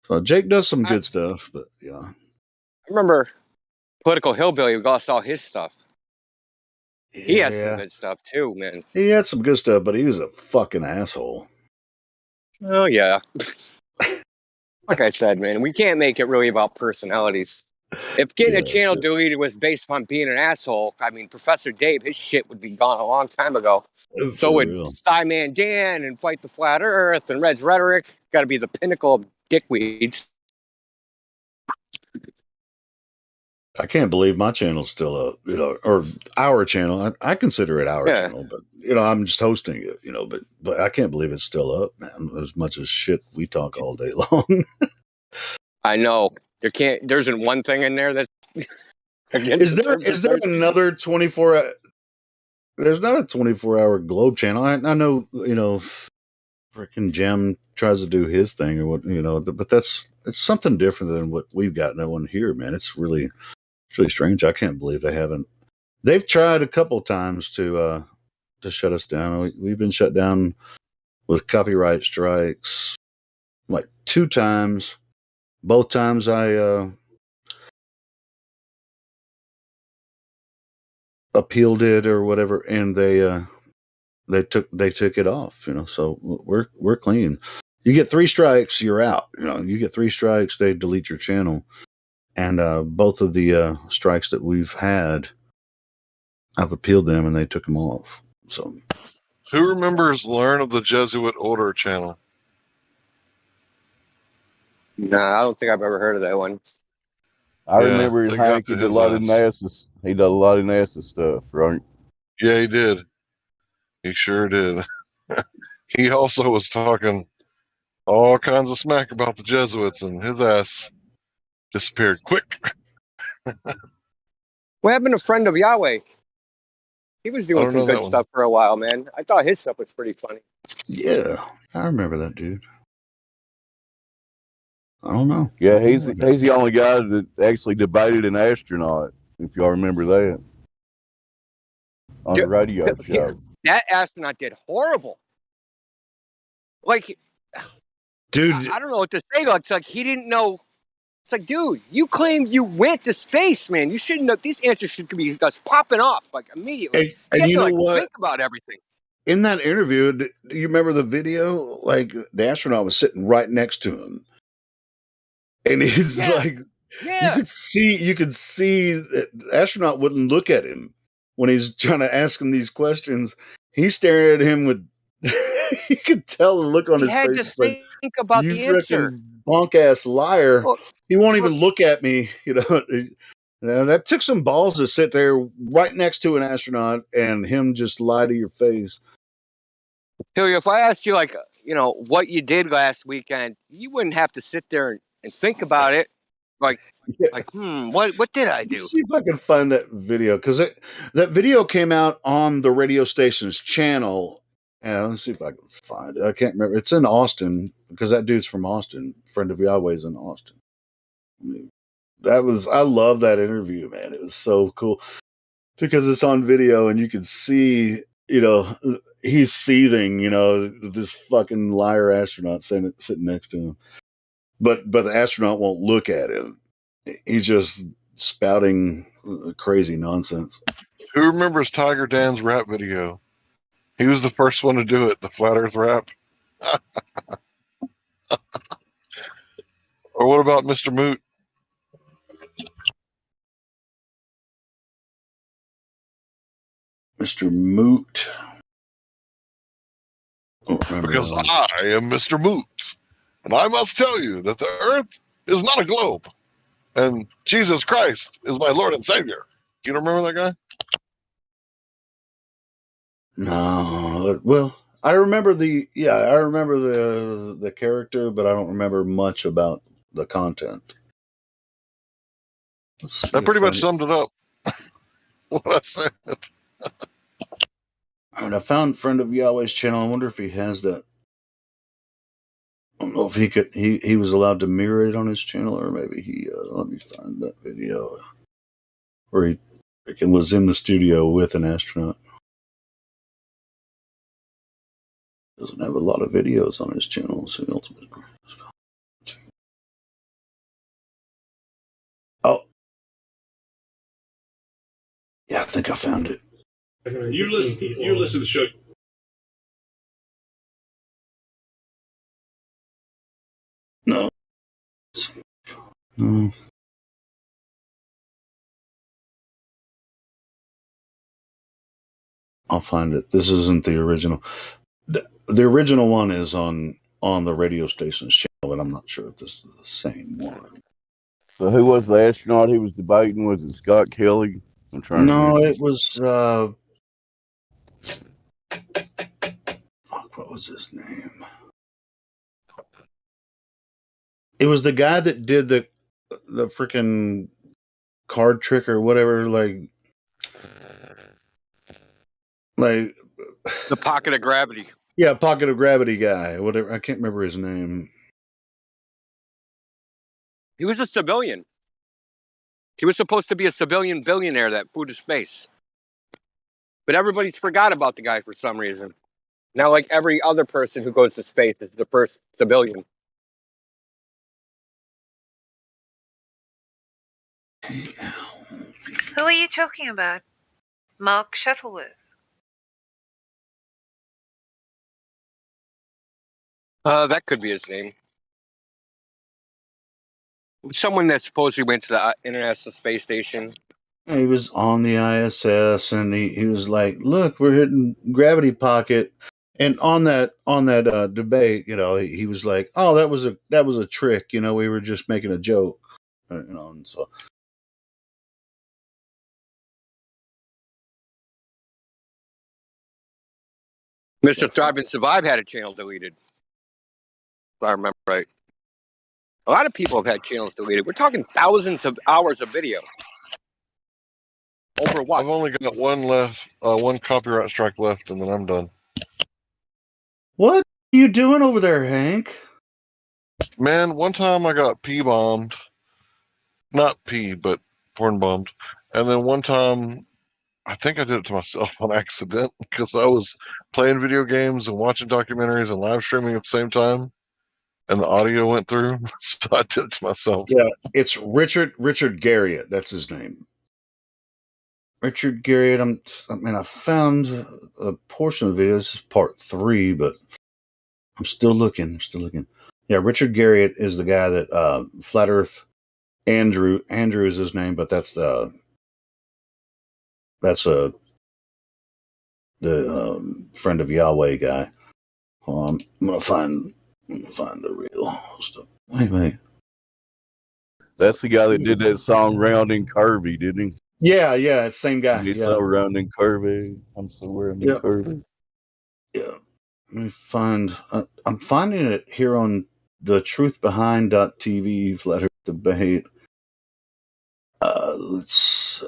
Speaker 19: So Jake does some good stuff, but yeah.
Speaker 18: I remember Political Hillbilly lost all his stuff. He had some good stuff too, man.
Speaker 19: He had some good stuff, but he was a fucking asshole.
Speaker 18: Oh yeah. Like I said, man, we can't make it really about personalities. If getting a channel deleted was based upon being an asshole, I mean, Professor Dave, his shit would be gone a long time ago. So would Skyman Dan and Fight the Flat Earth and Red's Rhetoric. Got to be the pinnacle of dickweeds.
Speaker 19: I can't believe my channel's still up, or our channel. I consider it our channel, but I'm just hosting it, but I can't believe it's still up, man. As much as shit we talk all day long.
Speaker 18: I know. There isn't one thing in there that's
Speaker 19: Is there another 24? There's not a 24-hour Globe channel. I know, freaking Jim tries to do his thing or what, but it's something different than what we've got on here, man. It's really strange. I can't believe they haven't. They've tried a couple times to shut us down. We've been shut down with copyright strikes like 2 times. Both times I appealed it or whatever, and they took it off. So we're clean. You get 3 strikes, you're out. You get 3 strikes, they delete your channel. And both of the strikes that we've had, I've appealed them, and they took them off. So,
Speaker 11: who remembers Learn of the Jesuit Order channel?
Speaker 18: No, I don't think I've ever heard of that one.
Speaker 15: I remember Hank. He did a lot of NASA. He did a lot of NASA stuff, right?
Speaker 11: Yeah, he did. He sure did. He also was talking all kinds of smack about the Jesuits, and his ass disappeared quick.
Speaker 18: What happened to Friend of Yahweh? He was doing some good stuff for a while, man. I thought his stuff was pretty funny.
Speaker 19: Yeah, I remember that dude. I don't know.
Speaker 15: Yeah, he's the only guy that actually debated an astronaut. If y'all remember that on the radio show.
Speaker 18: That astronaut did horrible. Like,
Speaker 19: dude,
Speaker 18: I don't know what to say. Like, it's like he didn't know. It's like, dude, you claimed you went to space, man. You shouldn't have. These answers should be just popping off like immediately.
Speaker 19: And
Speaker 18: you have
Speaker 19: you
Speaker 18: to
Speaker 19: know
Speaker 18: like
Speaker 19: what?
Speaker 18: think about everything.
Speaker 19: In that interview, do you remember the video? Like the astronaut was sitting right next to him, and he's like, you could see that the astronaut wouldn't look at him when he's trying to ask him these questions. He's staring at him with. You could tell the look on
Speaker 18: He
Speaker 19: his
Speaker 18: had
Speaker 19: face.
Speaker 18: to
Speaker 19: Like,
Speaker 18: think about
Speaker 19: you
Speaker 18: the answer.
Speaker 19: freaking bonk ass liar.
Speaker 18: Well,
Speaker 19: He won't even look at me. You know, that took some balls to sit there right next to an astronaut and him just lie to your face.
Speaker 18: Hilly, if I asked you, like, what you did last weekend, you wouldn't have to sit there and think about it. Like, what did I do?
Speaker 19: Let's see if I can find that video, because that video came out on the radio station's channel. Yeah, let's see if I can find it. I can't remember. It's in Austin, because that dude's from Austin. Friend of Yahweh's in Austin. I love that interview, man. It was so cool because it's on video and you can see, he's seething, this fucking liar astronaut sitting next to him. But the astronaut won't look at him. He's just spouting crazy nonsense.
Speaker 11: Who remembers Tiger Dan's rap video? He was the first one to do it, the Flat Earth rap. Or what about Mr. Moot?
Speaker 19: Mr. Moot.
Speaker 11: Because I am Mr. Moot, and I must tell you that the Earth is not a globe, and Jesus Christ is my Lord and Savior. You don't remember that guy?
Speaker 19: No. Well, I remember the character, but I don't remember much about the content.
Speaker 11: That pretty much summed it up. What I said.
Speaker 19: And I found Friend of Yahweh's channel. I wonder if he has that. I don't know if he was allowed to mirror it on his channel, or maybe he let me find that video where he was in the studio with an astronaut. Doesn't have a lot of videos on his channel. So oh, yeah, I think I found it.
Speaker 20: You listen to the show.
Speaker 19: No. No. I'll find it. This isn't the original. The original one is on the radio station's channel, but I'm not sure if this is the same one.
Speaker 15: So who was the astronaut he was debating? Was it Scott Kelly? I'm trying to remember.
Speaker 19: It was what was his name? It was the guy that did the freaking card trick or whatever, like
Speaker 18: The pocket of gravity.
Speaker 19: Yeah, pocket of gravity guy, whatever. I can't remember his name.
Speaker 18: He was a civilian. He was supposed to be a civilian billionaire that flew to space. But everybody's forgot about the guy for some reason. Now, like every other person who goes to space is the first civilian.
Speaker 16: Who are you talking about? Mark Shuttleworth.
Speaker 18: That could be his name. Someone that supposedly went to the International Space Station.
Speaker 19: He was on the ISS, and he was like, "Look, we're hitting gravity pocket." And on that debate, he was like, "Oh, that was a trick. We were just making a joke." And so.
Speaker 18: Mr. Thrive and Survive had a channel deleted. If I remember right. A lot of people have had channels deleted. We're talking thousands of hours of video. Over what?
Speaker 11: I've only got one left, one copyright strike left, and then I'm done.
Speaker 19: What are you doing over there, Hank?
Speaker 11: Man, one time I got pee-bombed. Not pee, but porn bombed. And then one time, I think I did it to myself on accident because I was playing video games and watching documentaries and live streaming at the same time, and the audio went through. So I did it to myself.
Speaker 19: Yeah, it's Richard Garriott. That's his name. Richard Garriott. I found a portion of the video. This is part 3, but I'm still looking. Yeah, Richard Garriott is the guy that Flat Earth Andrew is his name, but that's the friend of Yahweh guy. I'm gonna find the real stuff. Wait.
Speaker 15: That's the guy that did that song "Round and Curvy," didn't he?
Speaker 19: Yeah, same guy.
Speaker 15: It's
Speaker 19: Yeah.
Speaker 15: so round and curvy. I'm so round and curvy.
Speaker 19: Yeah. Let me find. I'm finding it here on the truthbehind.tv Flat Earth Debate. Let's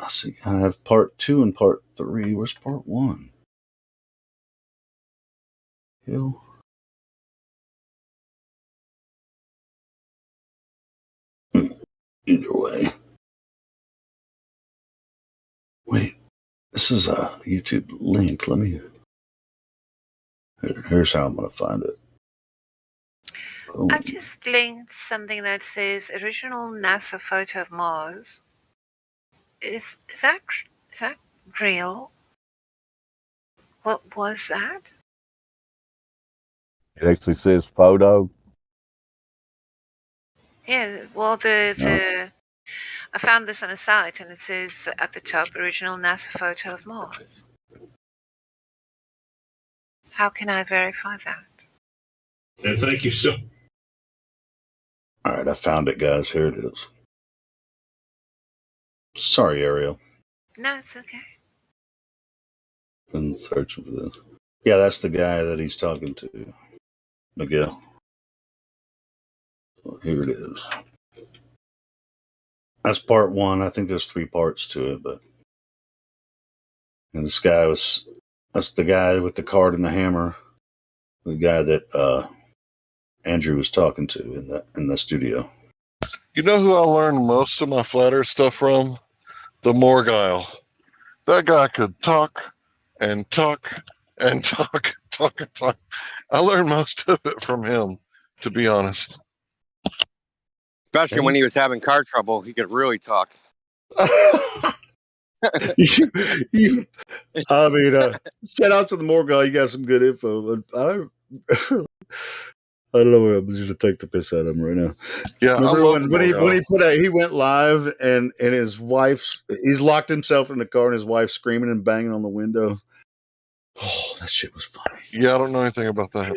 Speaker 19: see. I have part 2 and part 3. Where's part 1? Hill. Either way. Wait. This is a YouTube link. Let me. Here's how I'm going to find it.
Speaker 16: I've just linked something that says original NASA photo of Mars. Is that real? What was that?
Speaker 15: It actually says photo.
Speaker 16: Yeah, well, I found this on a site, and it says at the top, original NASA photo of Mars. How can I verify that?
Speaker 20: And thank you so.
Speaker 19: All right, I found it, guys. Here it is. Sorry, Ariel.
Speaker 16: No, it's okay.
Speaker 19: Been searching for this. Yeah, that's the guy that he's talking to, Miguel. Well, here it is. That's part 1. I think there's 3 parts to it, and that's the guy with the card and the hammer, the guy that Andrew was talking to in the studio.
Speaker 11: You know who I learned most of my flat earth stuff from? The Morgile. That guy could talk and talk and talk and talk. I learned most of it from him, to be honest.
Speaker 18: Especially when he was having car trouble, he could really talk.
Speaker 19: Shout out to the more guy. You got some good info. I don't know where I'm just gonna take the piss out of him right now.
Speaker 11: Yeah,
Speaker 19: remember when he put out, he went live and his he's locked himself in the car and his wife screaming and banging on the window. Oh, that shit was funny.
Speaker 11: Yeah, I don't know anything about that.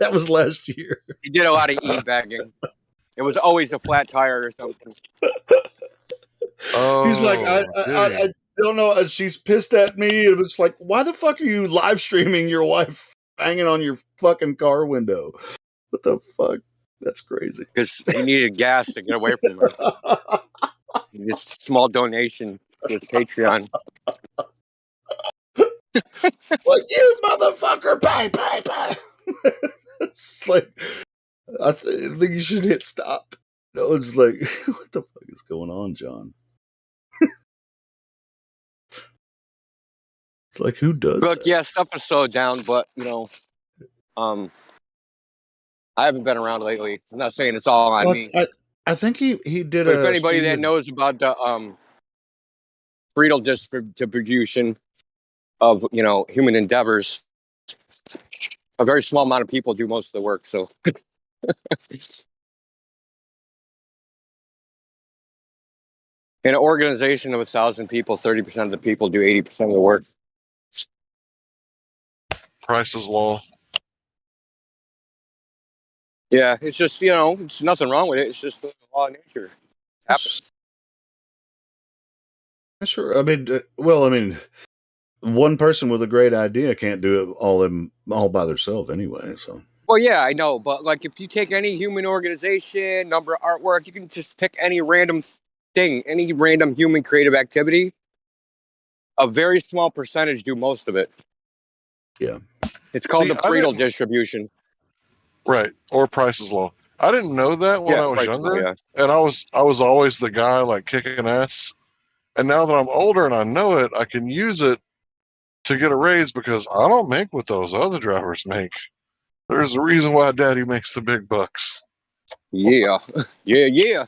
Speaker 19: That was last year.
Speaker 18: He did a lot of e-bagging. It was always a flat tire or something.
Speaker 11: Oh,
Speaker 19: he's like, I don't know. She's pissed at me. It was like, why the fuck are you live streaming your wife banging on your fucking car window? What the fuck? That's crazy.
Speaker 18: Because he needed gas to get away from her. This small donation to his Patreon.
Speaker 19: Like, you motherfucker, bye. It's like, I think you should hit stop. No, it's like, what the fuck is going on, John? It's like, who does
Speaker 18: Look,
Speaker 19: that?
Speaker 18: yeah, stuff is slowed down, but I haven't been around lately. I'm not saying it's all on me.
Speaker 19: I think he did.
Speaker 18: But if anybody that knows about the Friedel distribution of human endeavors, a very small amount of people do most of the work. So. In an organization of 1,000 people, 30% of the people do 80% of the work.
Speaker 11: Price is law.
Speaker 18: Yeah, it's just, it's nothing wrong with it. It's just the law of nature. It happens.
Speaker 19: Sure. I mean, one person with a great idea can't do it all by themselves anyway. So.
Speaker 18: Well, yeah, I know, but like if you take any human organization, number of artwork, you can just pick any random thing, any random human creative activity. A very small percentage do most of it.
Speaker 19: Yeah,
Speaker 18: it's called the Friedel distribution.
Speaker 11: Right, or Price is law. I didn't know that when
Speaker 18: Yeah,
Speaker 11: I was
Speaker 18: right. So,
Speaker 11: younger,
Speaker 18: yeah.
Speaker 11: and I was always the guy like kicking ass. And now that I'm older and I know it, I can use it to get a raise because I don't make what those other drivers make. There's a reason why Daddy makes the big bucks.
Speaker 18: Yeah. Yeah.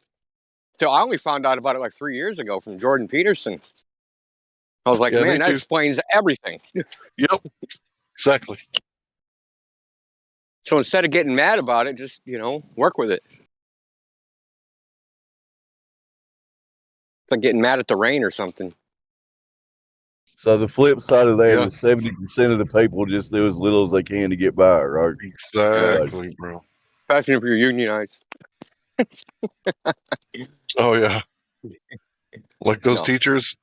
Speaker 18: So I only found out about it like 3 years ago from Jordan Peterson. I was like,
Speaker 11: Yeah, me
Speaker 18: man, that
Speaker 11: too.
Speaker 18: explains everything.
Speaker 11: Yep, exactly.
Speaker 18: So instead of getting mad about it, just, work with it. It's like getting mad at the rain or something.
Speaker 15: So the flip side of that is 70% of the people just do as little as they can to get by, right?
Speaker 11: Exactly, bro.
Speaker 18: Especially if you're unionized.
Speaker 11: Oh yeah. Like those
Speaker 18: No.
Speaker 11: teachers,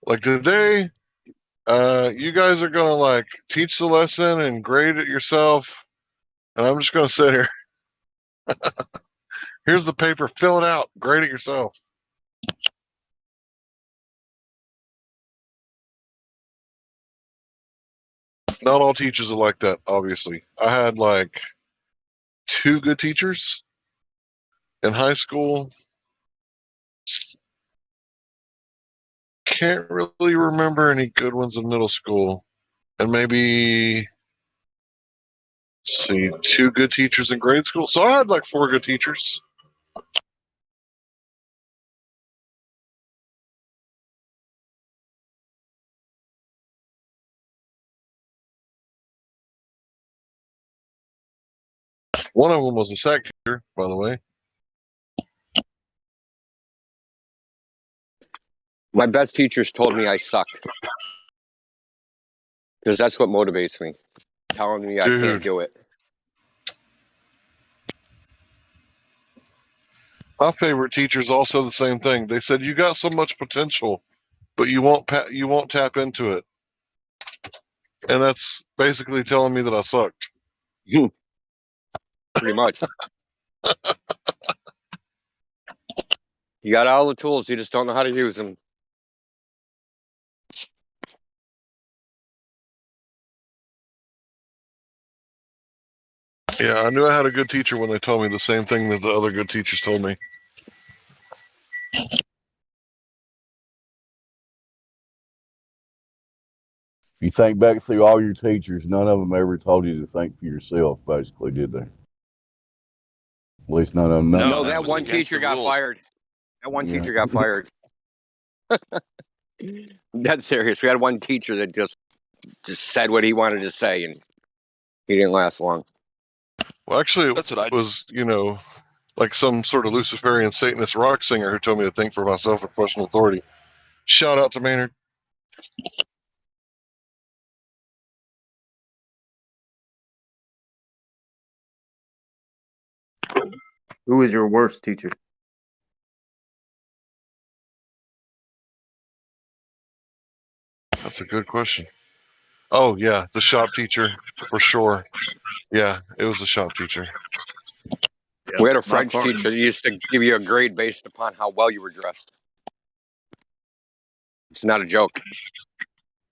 Speaker 11: like today, you guys are gonna like teach the lesson and grade it yourself, and I'm just gonna sit here. Here's the paper, fill it out, grade it yourself. Not all teachers are like that, obviously. I had like 2 good teachers in high school. Can't really remember any good ones in middle school. And maybe, let's see, 2 good teachers in grade school. So I had like 4 good teachers. One of them was a SAC teacher, by the way.
Speaker 18: My best teachers told me I sucked. Because that's what motivates me. Telling me I can't do it.
Speaker 11: My favorite teacher is also the same thing. They said you got so much potential, but you won't tap into it, and that's basically telling me that I sucked.
Speaker 18: Pretty much. You got all the tools, you just don't know how to use them.
Speaker 11: Yeah, I knew I had a good teacher when they told me the same thing that the other good teachers told me.
Speaker 15: If you think back through all your teachers, none of them ever told you to think for yourself, basically, did they? At least none of them.
Speaker 18: No, that one teacher got fired. That one teacher got fired. That's serious. We had one teacher that just said what he wanted to say, and he didn't last long.
Speaker 11: Well, actually, it was, like some sort of Luciferian Satanist rock singer who told me to think for myself and question authority. Shout out to Maynard.
Speaker 2: Who was your worst teacher?
Speaker 11: That's a good question. Oh, yeah, the shop teacher, for sure. Yeah, it was the shop teacher.
Speaker 18: We had a French teacher that used to give you a grade based upon how well you were dressed. It's not a joke.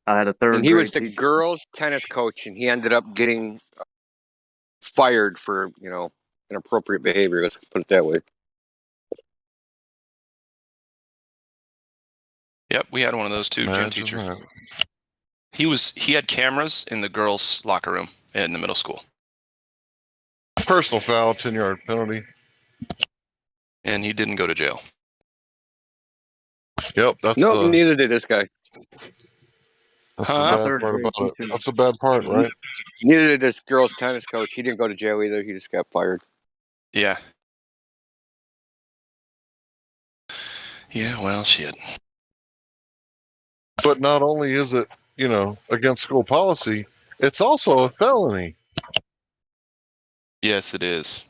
Speaker 2: I had a third
Speaker 18: And he
Speaker 2: grade
Speaker 18: was the
Speaker 2: teacher.
Speaker 18: girls' tennis coach, and he ended up getting fired for, inappropriate behavior. Let's put it that way.
Speaker 1: Yep, we had one of those too, gym teacher. He had cameras in the girls' locker room in the middle school.
Speaker 11: Personal foul, 10-yard penalty.
Speaker 1: And he didn't go to jail.
Speaker 11: Yep, that's
Speaker 18: neither did this guy.
Speaker 11: That's the bad part about it. That's the bad part, right?
Speaker 18: Neither did this girls' tennis coach. He didn't go to jail either. He just got fired.
Speaker 1: Yeah. Yeah, well, shit.
Speaker 11: But not only is it, against school policy, it's also a felony.
Speaker 1: Yes, it is.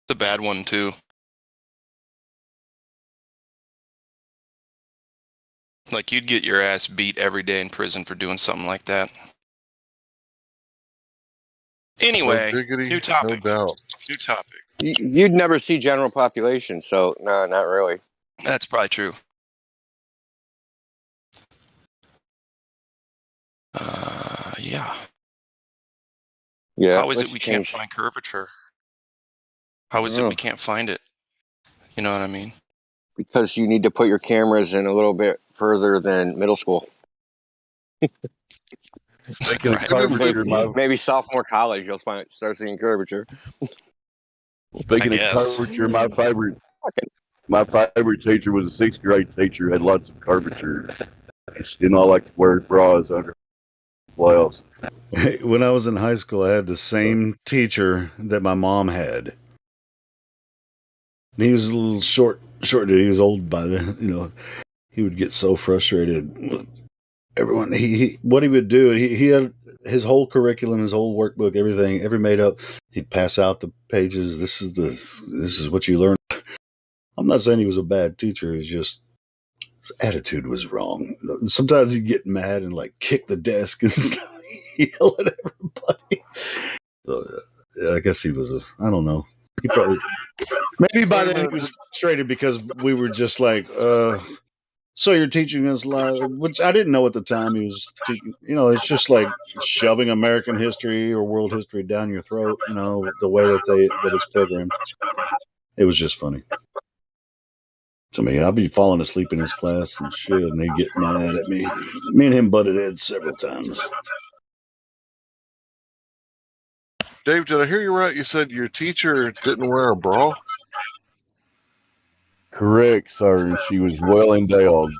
Speaker 1: It's a bad one, too. Like, you'd get your ass beat every day in prison for doing something like that. Anyway, new topic.
Speaker 11: No doubt.
Speaker 1: New topic.
Speaker 18: You'd never see general population, so no, not really.
Speaker 1: That's probably true. Yeah.
Speaker 18: Yeah.
Speaker 1: How is it we can't find curvature?
Speaker 21: How is it we can't find it? You know what I mean?
Speaker 18: Because you need to put your cameras in a little bit further than middle school.
Speaker 11: Speaking of curvature,
Speaker 18: Maybe sophomore college, you'll start seeing curvature.
Speaker 11: Speaking of curvature, my favorite teacher was a 6th grade teacher. Had lots of curvature. She did not like to wear bras under blouse.
Speaker 19: When I was in high school, I had the same teacher that my mom had. And he was a little short dude. He was old by then. You know, he would get so frustrated with everyone. What he would do, he had his whole curriculum, his whole workbook, everything, every made up. He'd pass out the pages. This is what you learn. I'm not saying he was a bad teacher. It's just his attitude was wrong. Sometimes he'd get mad and like kick the desk and yell at everybody. So, I guess he was I don't know. He probably, maybe by then he was frustrated because we were just like, so you're teaching us, which I didn't know at the time. He was teaching, it's just like shoving American history or world history down your throat, the way that it's programmed. It was just funny to me. I'd be falling asleep in his class and shit, and he'd get mad at me. Me and him butted heads several times.
Speaker 11: Dave, did I hear you right? You said your teacher didn't wear a bra?
Speaker 15: Correct, sir. She was well endowed.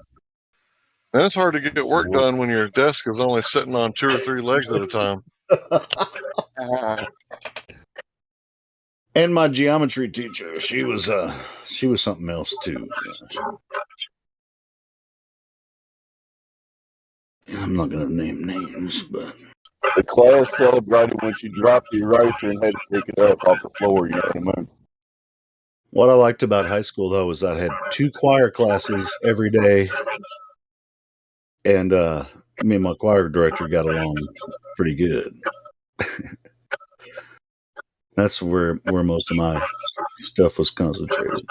Speaker 11: And it's hard to get work done when your desk is only sitting on 2 or 3 legs at a time.
Speaker 19: And my geometry teacher, she was something else too. I'm not going to name names, but
Speaker 15: the class celebrated when she dropped the eraser and had to pick it up off the floor. You know what I mean?
Speaker 19: What I liked about high school, though, was I had 2 choir classes every day, and me and my choir director got along pretty good. That's where most of my stuff was concentrated.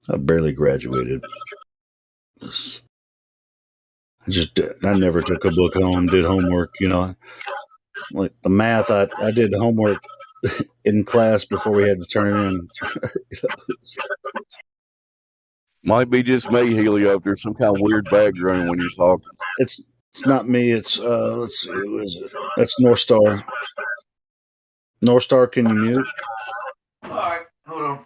Speaker 19: I barely graduated. I never took a book home, did homework, Like the math, I did homework in class before we had to turn it in.
Speaker 15: Might be just me, Helio. There's some kind of weird background when you're talking.
Speaker 19: It's not me. It's let's see, who is it? That's North Star. North Star, can you mute?
Speaker 21: All right, hold on.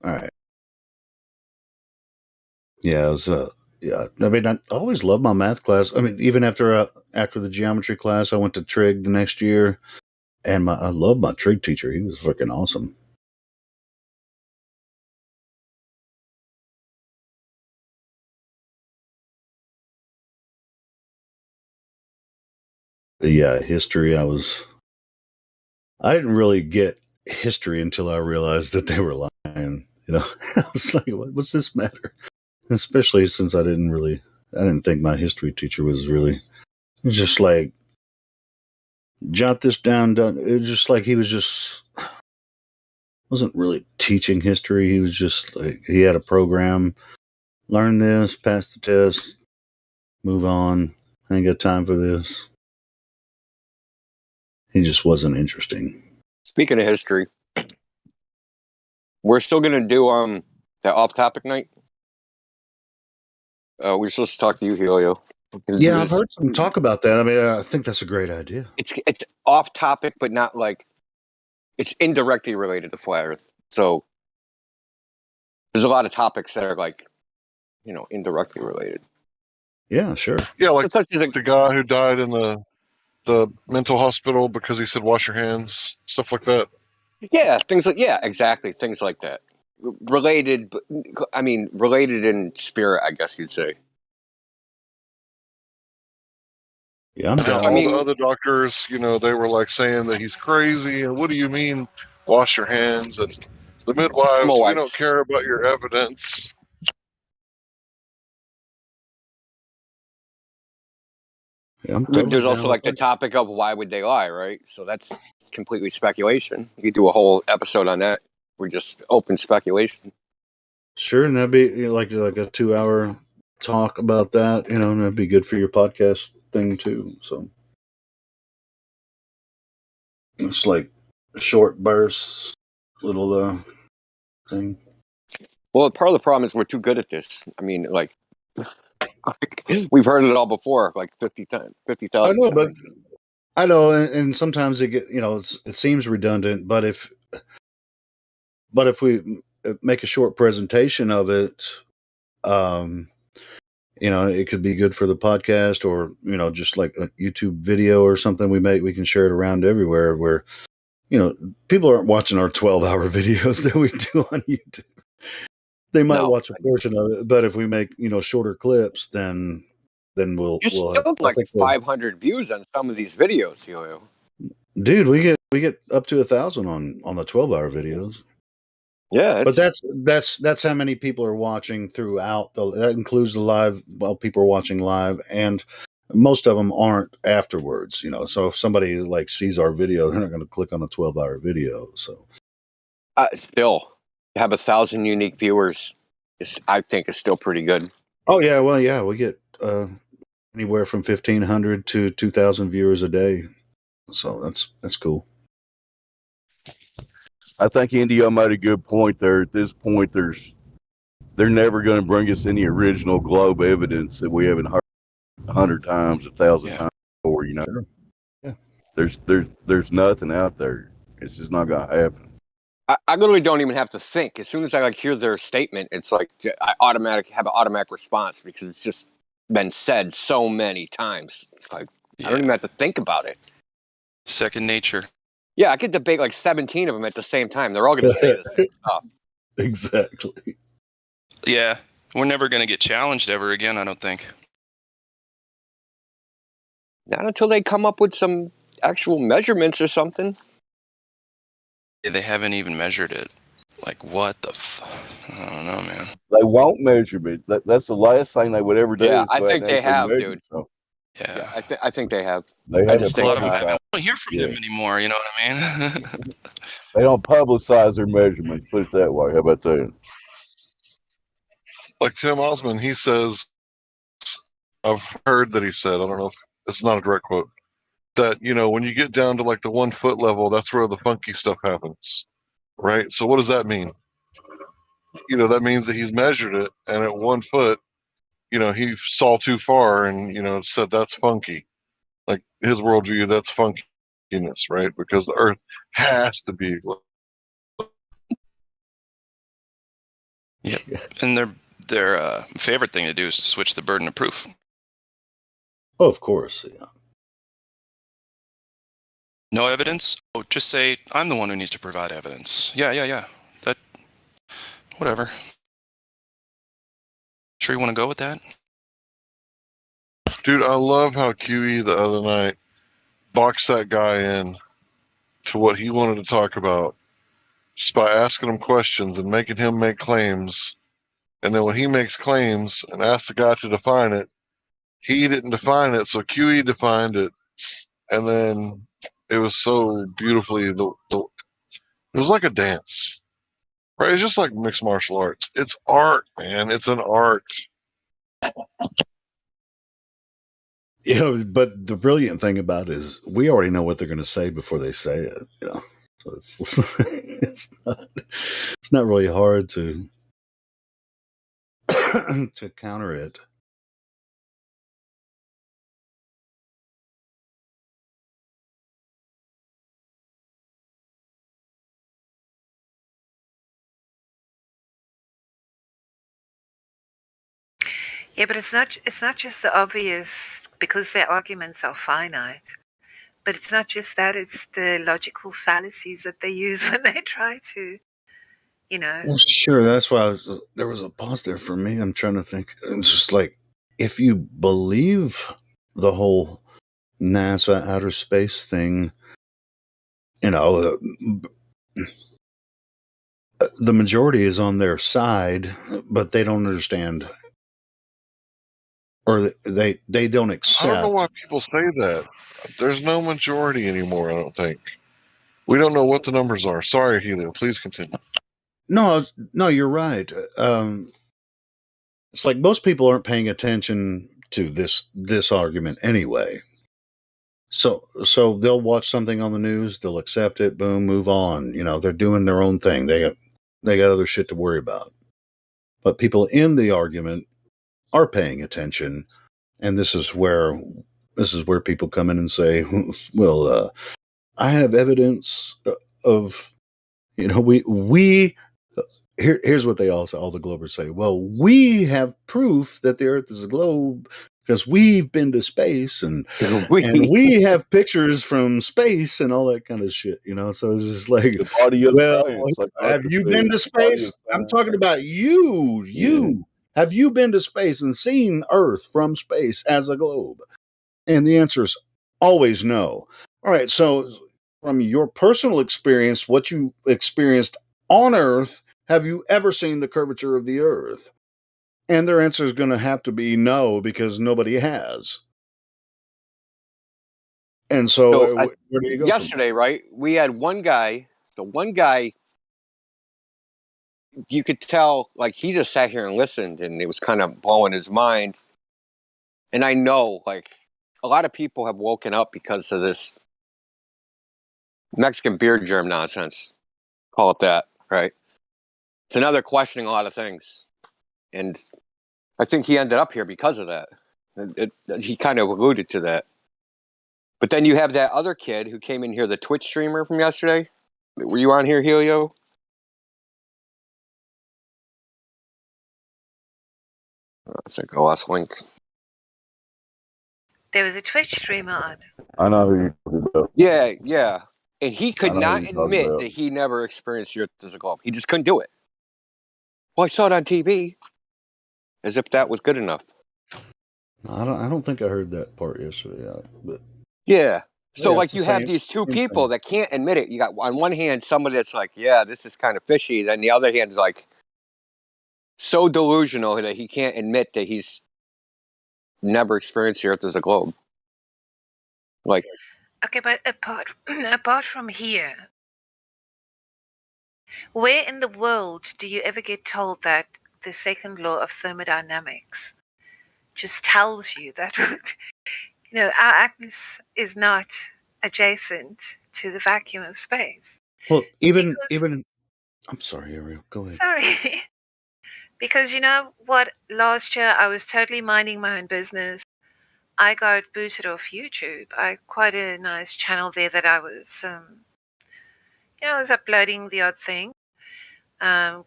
Speaker 19: All right. Yeah, it was. Yeah, I mean, I always loved my math class. I mean, even after the geometry class, I went to trig the next year, and I loved my trig teacher. He was fucking awesome. But yeah, history. I didn't really get history until I realized that they were lying. I was like, what's this matter? Especially since I didn't think my history teacher was really, it was just like, jot this down. It was just like he was just, wasn't really teaching history. He was just like, he had a program, learn this, pass the test, move on. I ain't got time for this. He just wasn't interesting.
Speaker 18: Speaking of history, we're still going to do that off-topic night. We're supposed to talk to you, Helio.
Speaker 19: Yeah, I've heard some talk about that. I mean, I think that's a great idea.
Speaker 18: It's off-topic, but not like it's indirectly related to flat Earth. So there's a lot of topics that are like, indirectly related.
Speaker 19: Yeah, sure.
Speaker 11: Yeah, like the guy who died in the mental hospital because he said wash your hands, stuff like that.
Speaker 18: Yeah, exactly, things like that. Related, but I mean, related in spirit, I guess you'd say.
Speaker 19: Yeah, I'm down.
Speaker 11: All the other doctors, they were like saying that he's crazy, and what do you mean, wash your hands? And the midwives, we don't care about your evidence.
Speaker 19: Yeah, I'm totally
Speaker 18: There's also
Speaker 19: down
Speaker 18: like
Speaker 19: with
Speaker 18: the topic of why would they lie, right? So that's completely speculation. You could do a whole episode on that. We're just open speculation.
Speaker 19: Sure, and that'd be like a 2-hour talk about that, and that'd be good for your podcast thing too. So It's like short bursts, little thing.
Speaker 18: Well, part of the problem is we're too good at this. I mean, like we've heard it all before, like 50,000
Speaker 19: I know,
Speaker 18: times.
Speaker 19: but I know, and sometimes it get it seems redundant. But if we make a short presentation of it, it could be good for the podcast, or just like a YouTube video or something we can share it around everywhere. Where people aren't watching our 12-hour videos that we do on YouTube. They might watch a portion of it, but if we make shorter clips, then we'll
Speaker 18: You
Speaker 19: have,
Speaker 18: still
Speaker 19: I
Speaker 18: like
Speaker 19: think
Speaker 18: 500 views on some of these videos, Yo-Yo.
Speaker 19: dude, we get up to 1,000 on the 12-hour videos.
Speaker 18: Yeah,
Speaker 19: but that's how many people are watching throughout. That includes the live. Well, people are watching live, and most of them aren't afterwards. So if somebody like sees our video, they're not going to click on the 12-hour video. So
Speaker 18: still to have 1,000 unique viewers I think is still pretty good.
Speaker 19: Oh yeah, well yeah, we get anywhere from 1,500 to 2,000 viewers a day. So that's cool.
Speaker 15: I think Indio made a good point there. At this point, they're never going to bring us any original globe evidence that we haven't heard 100 times, 1,000 times before.
Speaker 19: Sure. Yeah.
Speaker 15: There's nothing out there. It's just not going to happen.
Speaker 18: I literally don't even have to think. As soon as I hear their statement, it's like I have an automatic response because it's just been said so many times. Like I don't even have to think about it.
Speaker 21: Second nature.
Speaker 18: Yeah, I could debate like 17 of them at the same time. They're all going to say the same stuff.
Speaker 19: Exactly.
Speaker 21: Yeah, we're never going to get challenged ever again, I don't think.
Speaker 18: Not until they come up with some actual measurements or something.
Speaker 21: They haven't even measured it. Like, what the I don't know, man.
Speaker 15: They won't measure it. That's the last thing they would ever do.
Speaker 18: Yeah, I think they have, dude.
Speaker 15: So.
Speaker 21: Yeah,
Speaker 18: I think they have.
Speaker 15: They
Speaker 21: a
Speaker 15: haven't
Speaker 21: lot of them
Speaker 15: publicized.
Speaker 21: haven't. I don't hear from them anymore, you know what I mean?
Speaker 15: They don't publicize their measurements, put it that way. How about that?
Speaker 11: Like Tim Osmond, he says, I've heard that he said, I don't know if it's not a direct quote, that, when you get down to like the 1 foot level, that's where the funky stuff happens. Right? So what does that mean? That means that he's measured it, and at 1 foot, he saw too far and, said that's funky. Like his worldview, that's funkiness, right? Because the earth has to be.
Speaker 21: Yep. And their favorite thing to do is to switch the burden of proof.
Speaker 19: Oh, of course, yeah.
Speaker 21: No evidence? Oh, just say, I'm the one who needs to provide evidence. Yeah. That, whatever. Sure you want to go with that?
Speaker 11: Dude, I love how QE the other night boxed that guy in to what he wanted to talk about just by asking him questions and making him make claims. And then when he makes claims and asks the guy to define it, he didn't define it, so QE defined it. And then it was so beautifully, it was like a dance. Right? It's just like mixed martial arts. It's art, man. It's an art.
Speaker 19: But the brilliant thing about it is we already know what they're going to say before they say it. So it's not really hard to to counter it.
Speaker 16: Yeah, but it's not just the obvious, because their arguments are finite. But it's not just that, it's the logical fallacies that they use when they try to,
Speaker 19: Well, sure. That's why there was a pause there for me. I'm trying to think. It's just like, if you believe the whole NASA outer space thing, the majority is on their side, but they don't understand, or they don't accept.
Speaker 11: I don't know why people say that. There's no majority anymore, I don't think. We don't know what the numbers are. Sorry, Helio. Please continue.
Speaker 19: No, you're right. It's like most people aren't paying attention to this argument anyway. So they'll watch something on the news, they'll accept it, boom, move on. You know, they're doing their own thing. They got other shit to worry about. But people in the argument are paying attention, and this is where people come in and say, "Well, I have evidence of, you know, we." Here's what they all the Globers say. Well, we have proof that the Earth is a globe because we've been to space and we have pictures from space and all that kind of shit, you know. So it's just like,
Speaker 15: The body of
Speaker 19: well,
Speaker 15: science, like
Speaker 19: have
Speaker 15: Arthur
Speaker 19: you
Speaker 15: says,
Speaker 19: been to
Speaker 15: the body
Speaker 19: space?
Speaker 15: of
Speaker 19: I'm
Speaker 15: science.
Speaker 19: talking about you.
Speaker 15: Yeah.
Speaker 19: Have you been to space and seen Earth from space as a globe? And the answer is always no. All right, so from your personal experience, what you experienced on Earth, have you ever seen the curvature of the Earth? And their answer is going to have to be no, because nobody has. And so, where do you go
Speaker 18: yesterday, right? We had one guy. The one guy, you could tell, like, he just sat here and listened, and it was kind of blowing his mind. And I know, like, a lot of people have woken up because of this Mexican beard germ nonsense. Call it that, right? It's another questioning a lot of things. And I think he ended up here because of that. He kind of alluded to that. But then you have that other kid who came in here, the Twitch streamer from yesterday. Were you on here, Helio? That's a lost link.
Speaker 16: There was a Twitch streamer on.
Speaker 15: I know who you're talking about.
Speaker 18: Yeah. And he could
Speaker 15: I know who
Speaker 18: not
Speaker 15: you're talking
Speaker 18: admit
Speaker 15: about.
Speaker 18: that he never experienced Earth as a globe. He just couldn't do it. Well, I saw it on TV. As if that was good enough.
Speaker 19: I don't think I heard that part yesterday, but
Speaker 18: yeah. So,
Speaker 19: yeah,
Speaker 18: like, you have these two people that can't admit it. You got, on one hand, somebody that's like, yeah, this is kind of fishy. Then the other hand is like, so delusional that he can't admit that he's never experienced the Earth as a globe. Like,
Speaker 16: Okay, but apart from here, where in the world do you ever get told that the second law of thermodynamics just tells you that our atmosphere is not adjacent to the vacuum of space?
Speaker 19: well, even I'm sorry, Ariel. Go ahead.
Speaker 16: Sorry. Because you know what? Last year I was totally minding my own business. I got booted off YouTube. I quite a nice channel there that I was, I was uploading the odd thing,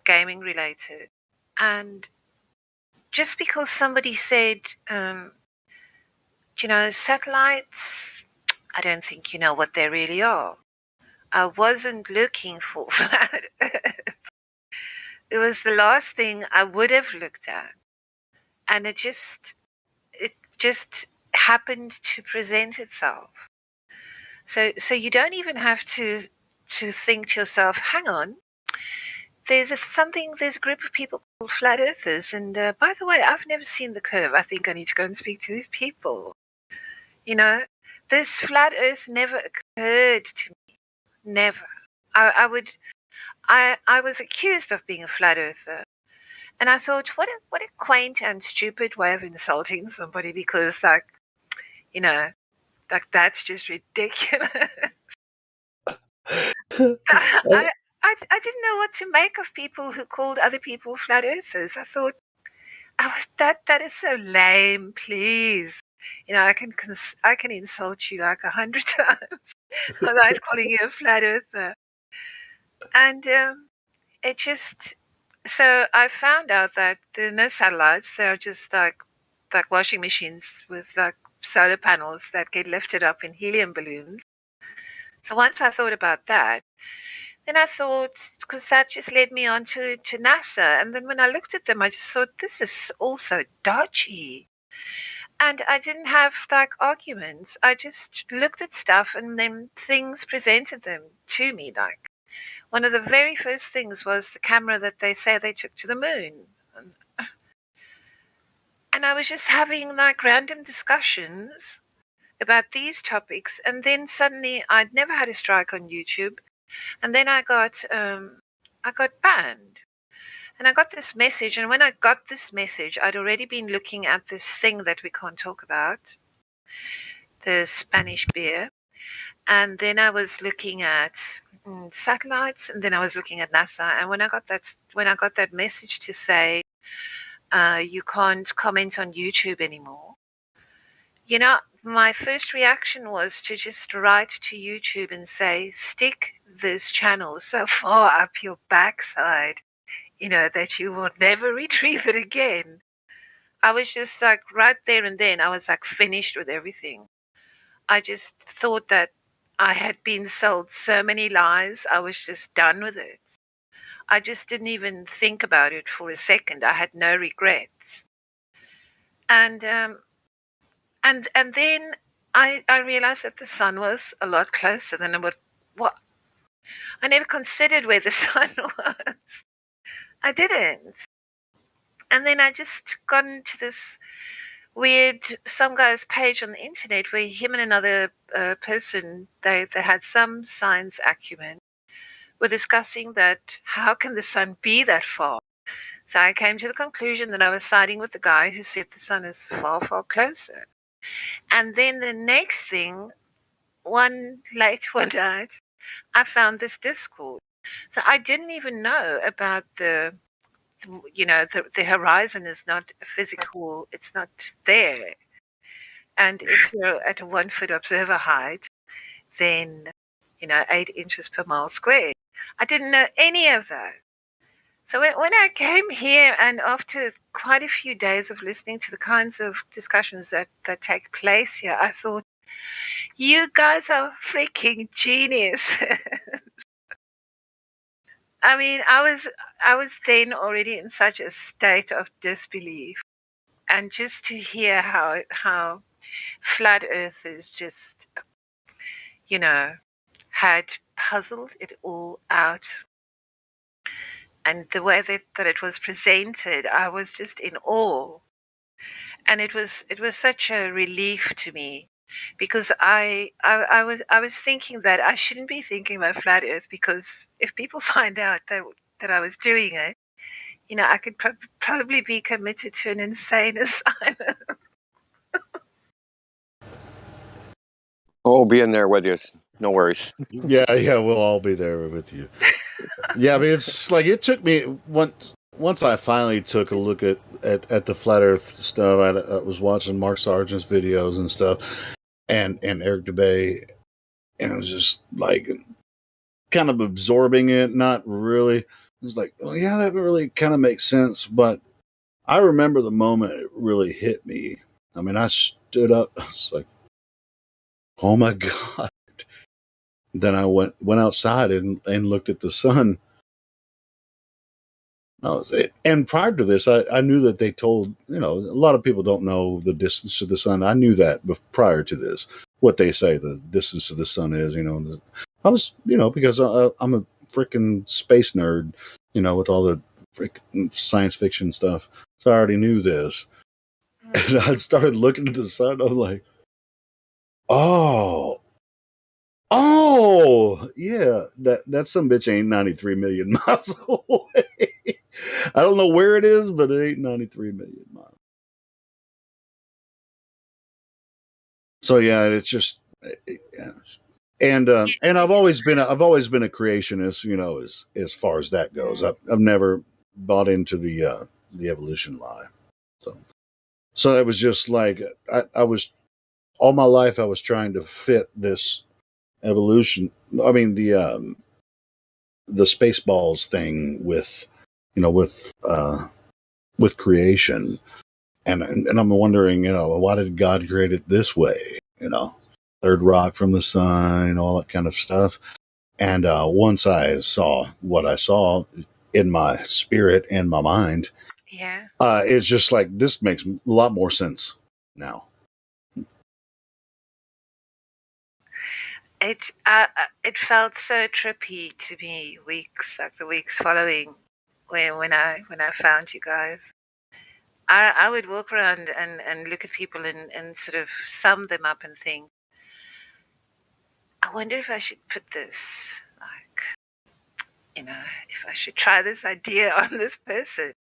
Speaker 16: gaming related. And just because somebody said, satellites, I don't think you know what they really are. I wasn't looking for flat Earth. It was the last thing I would have looked at. And it just happened to present itself. So you don't even have to think to yourself, hang on, there's a group of people called flat earthers, and by the way, I've never seen the curve. I think I need to go and speak to these people. This flat earth never occurred to me. Never. I was accused of being a flat earther. And I thought, what a quaint and stupid way of insulting somebody, because that's just ridiculous. I didn't know what to make of people who called other people flat earthers. I thought, that is so lame. Please, I can insult you like 100 times without calling you a flat earther. And it just, so I found out that there are no satellites. They're just like washing machines with like solar panels that get lifted up in helium balloons. So once I thought about that, then I thought, because that just led me on to NASA. And then when I looked at them, I just thought, this is also dodgy. And I didn't have like arguments. I just looked at stuff and then things presented them to me. Like one of the very first things was the camera that they say they took to the moon. And I was just having like random discussions about these topics. And then suddenly I'd never had a strike on YouTube. And then I got banned. And I got this message. And when I got this message, I'd already been looking at this thing that we can't talk about. the Spanish beer, and then I was looking at satellites, and then I was looking at NASA. And when I got that message to say you can't comment on YouTube anymore, you know, my first reaction was to just write to YouTube and say, stick this channel so far up your backside, you know, that you will never retrieve it again. I was just like, right there and then, I was like finished with everything. I just thought that I had been sold so many lies. I was just done with it. I just didn't even think about it for a second. I had no regrets. And then I realized that the sun was a lot closer than what I never considered where the sun was. I didn't. And then I just got into this weird some guy's page on the internet where him and another person, they had some science acumen, were discussing that how can the sun be that far? So I came to the conclusion that I was siding with the guy who said the sun is far, far closer. And then the next thing, one night, I found this Discord. So I didn't even know about the horizon is not physical, it's not there. And if you're at a 1 foot observer height, then, 8 inches per mile squared. I didn't know any of that. So when I came here, and after quite a few days of listening to the kinds of discussions that take place here, I thought, you guys are freaking genius. I mean, I was then already in such a state of disbelief. And just to hear how flat earthers just, had puzzled it all out. And the way that it was presented, I was just in awe. And it was such a relief to me, because I was thinking that I shouldn't be thinking about flat Earth, because if people find out that I was doing it, I could probably be committed to an insane asylum.
Speaker 18: Oh, we'll be in there with you. No worries.
Speaker 19: Yeah, we'll all be there with you. Yeah, I mean, it's like it took me once I finally took a look at the flat Earth stuff. I was watching Mark Sargent's videos and stuff, and Eric DeBay, and it was just like kind of absorbing it. Not really. It was like, oh yeah, that really kind of makes sense. But I remember the moment it really hit me. I mean, I stood up. I was like, oh my god. Then I went outside and looked at the sun. And prior to this, I knew that they told, a lot of people don't know the distance to the sun. I knew that prior to this, what they say the distance to the sun is, I was, because I'm a freaking space nerd, with all the freaking science fiction stuff. So I already knew this. And I started looking at the sun. I'm like, oh, yeah, that some bitch ain't 93 million miles away. I don't know where it is, but it ain't 93 million miles. So yeah, it's just, yeah. And I've always been a creationist, as far as that goes. I've never bought into the evolution lie. So it was just like I was all my life I was trying to fit this evolution. I mean the Spaceballs thing with creation, and I'm wondering, why did God create it this way? Third rock from the sun, all that kind of stuff. And once I saw what I saw in my spirit and my mind,
Speaker 16: Yeah.
Speaker 19: It's just like, this makes a lot more sense now.
Speaker 16: It felt so trippy to me the weeks following when I found you guys. I would walk around and look at people and sort of sum them up and think, I wonder if I should put this, if I should try this idea on this person.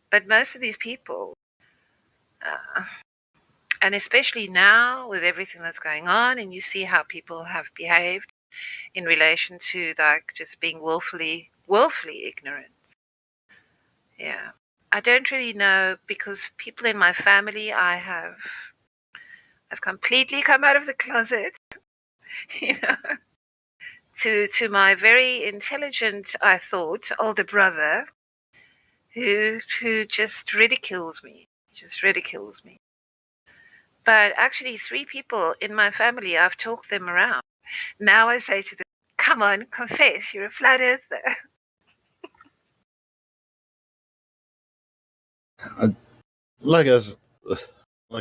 Speaker 16: But most of these people, And especially now with everything that's going on, and you see how people have behaved in relation to like just being willfully ignorant. Yeah. I don't really know, because people in my family, I've completely come out of the closet, you know, to my very intelligent, I thought, older brother, who just ridicules me, But actually, 3 people in my family, I've talked them around. Now I say to them, "Come on, confess, you're a flat earther."
Speaker 19: Like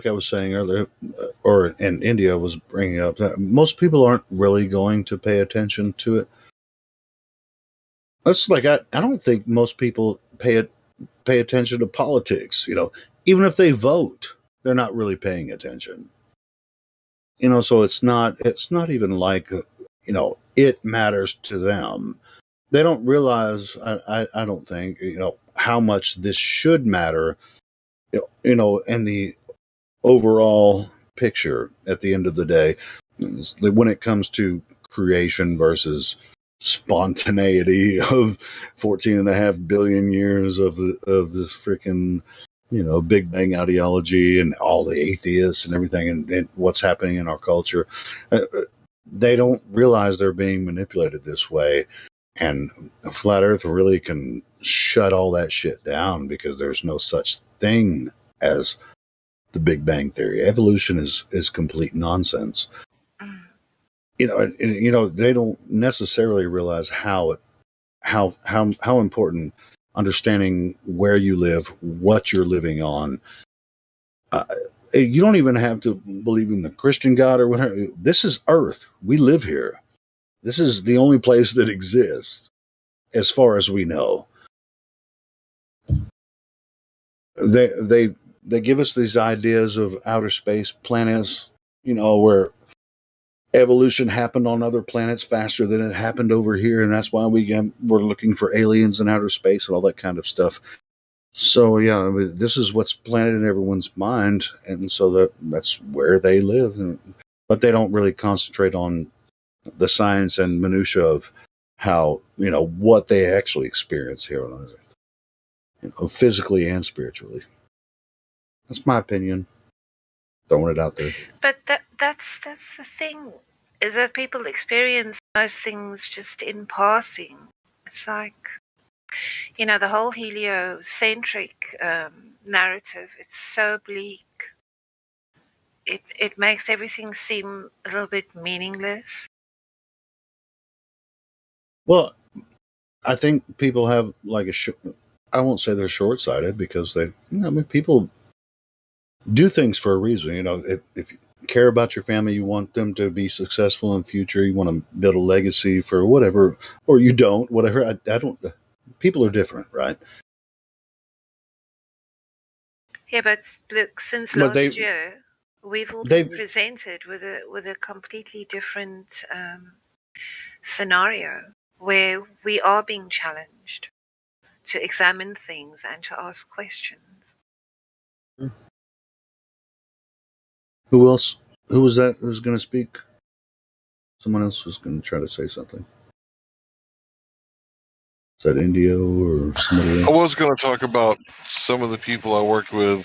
Speaker 19: I was saying earlier, or in India was bringing up, that most people aren't really going to pay attention to it. It's like I don't think most people pay attention to politics. Even if they vote, they're not really paying attention. So it's not even like it matters to them. They don't realize. I don't think how much this should matter. In the overall picture at the end of the day, when it comes to creation versus spontaneity of 14.5 billion years of this freaking Big Bang ideology and all the atheists and everything, and what's happening in our culture, they don't realize they're being manipulated this way. And flat earth really can shut all that shit down, because there's no such thing as the Big Bang Theory. Evolution is complete nonsense. They don't necessarily realize how important understanding where you live, what you're living on. You don't even have to believe in the Christian God or whatever. This is Earth. We live here. This is the only place that exists, as far as we know. They give us these ideas of outer space planets, where evolution happened on other planets faster than it happened over here, and that's why we're looking for aliens in outer space and all that kind of stuff. So yeah, this is what's planted in everyone's mind, and so that's where they live. But they don't really concentrate on the science and minutia of how what they actually experience here on Earth, physically and spiritually. That's my opinion. Throwing it out there.
Speaker 16: But that's the thing, is that people experience most things just in passing. It's like, the whole heliocentric narrative. It's so bleak. It makes everything seem a little bit meaningless.
Speaker 19: Well, I think people have like I won't say they're short-sighted, because people do things for a reason. If you care about your family, you want them to be successful in the future, you want to build a legacy for whatever, or you don't, whatever. I don't. People are different, right?
Speaker 16: Yeah, but look, since last year, we've all been presented with a completely different scenario, where we are being challenged to examine things and to ask questions.
Speaker 19: Who else? Who was that? Who's going to speak? Someone else was going to try to say something. Is that Indio or somebody else?
Speaker 11: I was going to talk about some of the people I worked with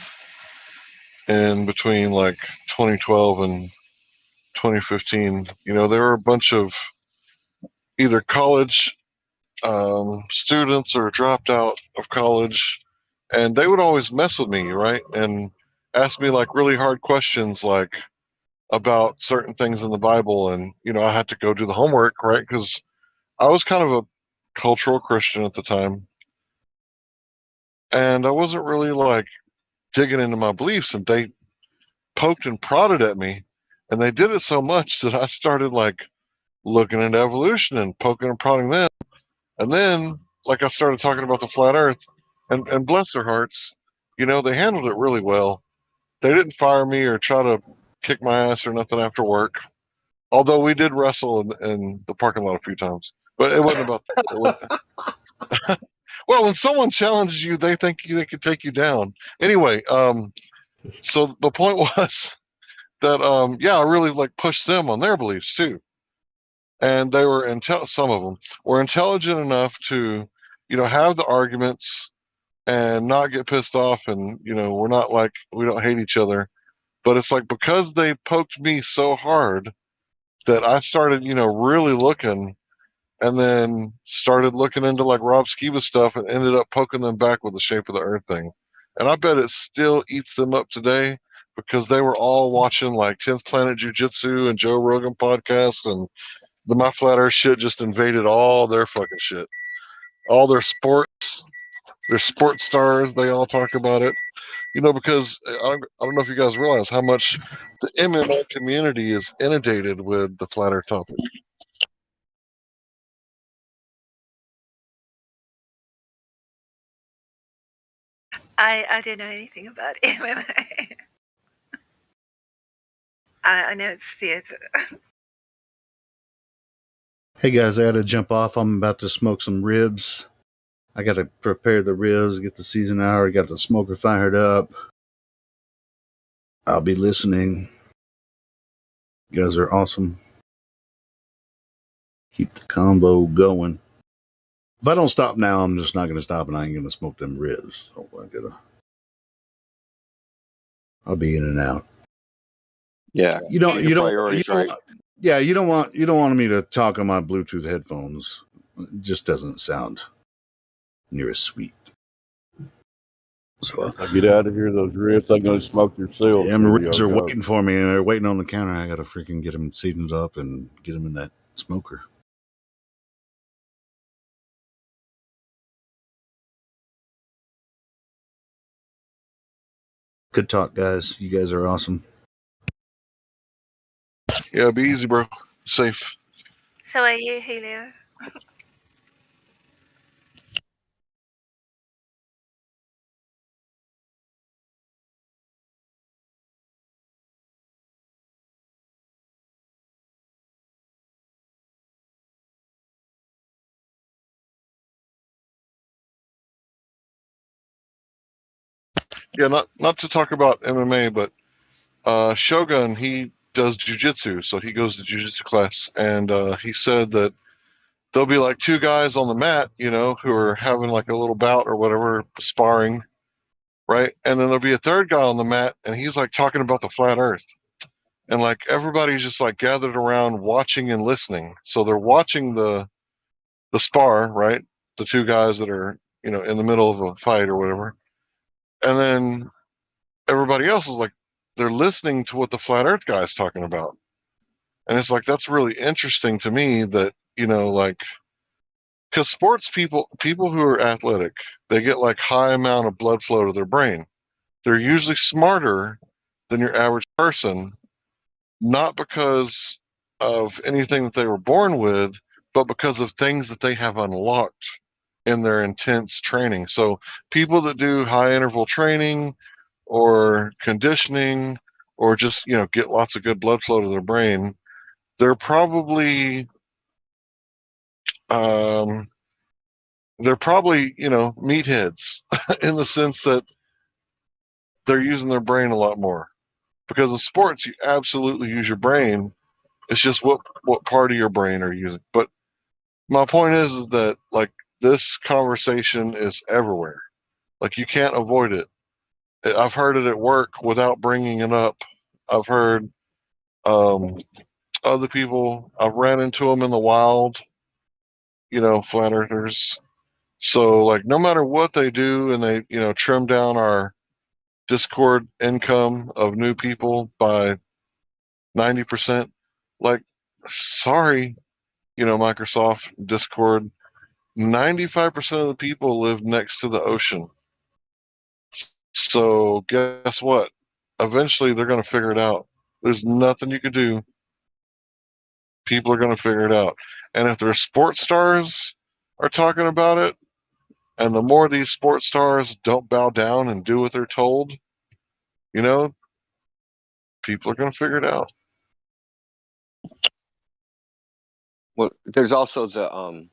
Speaker 11: in between like 2012 and 2015. There were a bunch of either college students or dropped out of college, and they would always mess with me, right? And ask me like really hard questions, like about certain things in the Bible. And, I had to go do the homework, right? Because I was kind of a cultural Christian at the time. And I wasn't really like digging into my beliefs, and they poked and prodded at me. And they did it so much that I started like looking into evolution and poking and prodding them. And then, like, I started talking about the flat earth, and bless their hearts, they handled it really well. They didn't fire me or try to kick my ass or nothing after work. Although we did wrestle in the parking lot a few times. But it wasn't about well, when someone challenges you, they think they could take you down. Anyway, so the point was, that I really like pushed them on their beliefs too. And they were some of them were intelligent enough to, have the arguments and not get pissed off, and we're not like we don't hate each other, but it's like because they poked me so hard that I started, really looking, and then started looking into like Rob Skiba stuff and ended up poking them back with the shape of the earth thing. And I bet it still eats them up today because they were all watching like 10th Planet Jiu-Jitsu and Joe Rogan podcast, and the My Flat Earth shit just invaded all their fucking shit. All their sports stars, they all talk about it. Because I don't know if you guys realize how much the MMA community is inundated with the flat earth topic.
Speaker 16: I don't know anything about MMA. I know it's theater.
Speaker 19: Hey guys, I got to jump off. I'm about to smoke some ribs. I got to prepare the ribs, get the season hour, got the smoker fired up. I'll be listening. You guys are awesome. Keep the convo going. If I don't stop now, I'm just not going to stop, and I ain't going to smoke them ribs. So I'll be in and out.
Speaker 18: Yeah,
Speaker 19: You don't
Speaker 18: right.
Speaker 19: Yeah, you don't want me to talk on my Bluetooth headphones. It just doesn't sound near as sweet. So
Speaker 15: I'll get out of here. Those ribs, I'm going to smoke yourself.
Speaker 19: Yeah, my ribs are waiting for me, and they're waiting on the counter. I got to freaking get them seasoned up and get them in that smoker. Good talk, guys. You guys are awesome.
Speaker 11: Yeah, be easy, bro. Safe.
Speaker 16: So are you, Helio?
Speaker 11: Yeah, not to talk about MMA, but Shogun, he does jujitsu, so he goes to jujitsu class, and he said that there'll be like two guys on the mat, who are having like a little bout or whatever, sparring, right? And then there'll be a third guy on the mat, and he's like talking about the flat Earth, and like everybody's just like gathered around watching and listening. So they're watching the spar, right? The two guys that are in the middle of a fight or whatever, and then everybody else is like they're listening to what the flat Earth guy is talking about, and it's like that's really interesting to me that like because sports people who are athletic, they get like high amount of blood flow to their brain. They're usually smarter than your average person, not because of anything that they were born with, but because of things that they have unlocked in their intense training. So people that do high interval training or conditioning or just, get lots of good blood flow to their brain, they're probably meatheads in the sense that they're using their brain a lot more. Because in sports, you absolutely use your brain. It's just what part of your brain are you using. But my point is that like this conversation is everywhere. Like you can't avoid it. I've heard it at work without bringing it up. I've heard other people. I've ran into them in the wild. Flat earthers. So like no matter what they do, and they trim down our Discord income of new people by 90%. Like, sorry, Microsoft, Discord, 95% of the people live next to the ocean. So guess what? Eventually they're going to figure it out. There's nothing you can do. People are going to figure it out. And if their sports stars are talking about it, and the more these sports stars don't bow down and do what they're told, people are going to figure it out.
Speaker 18: Well, there's also the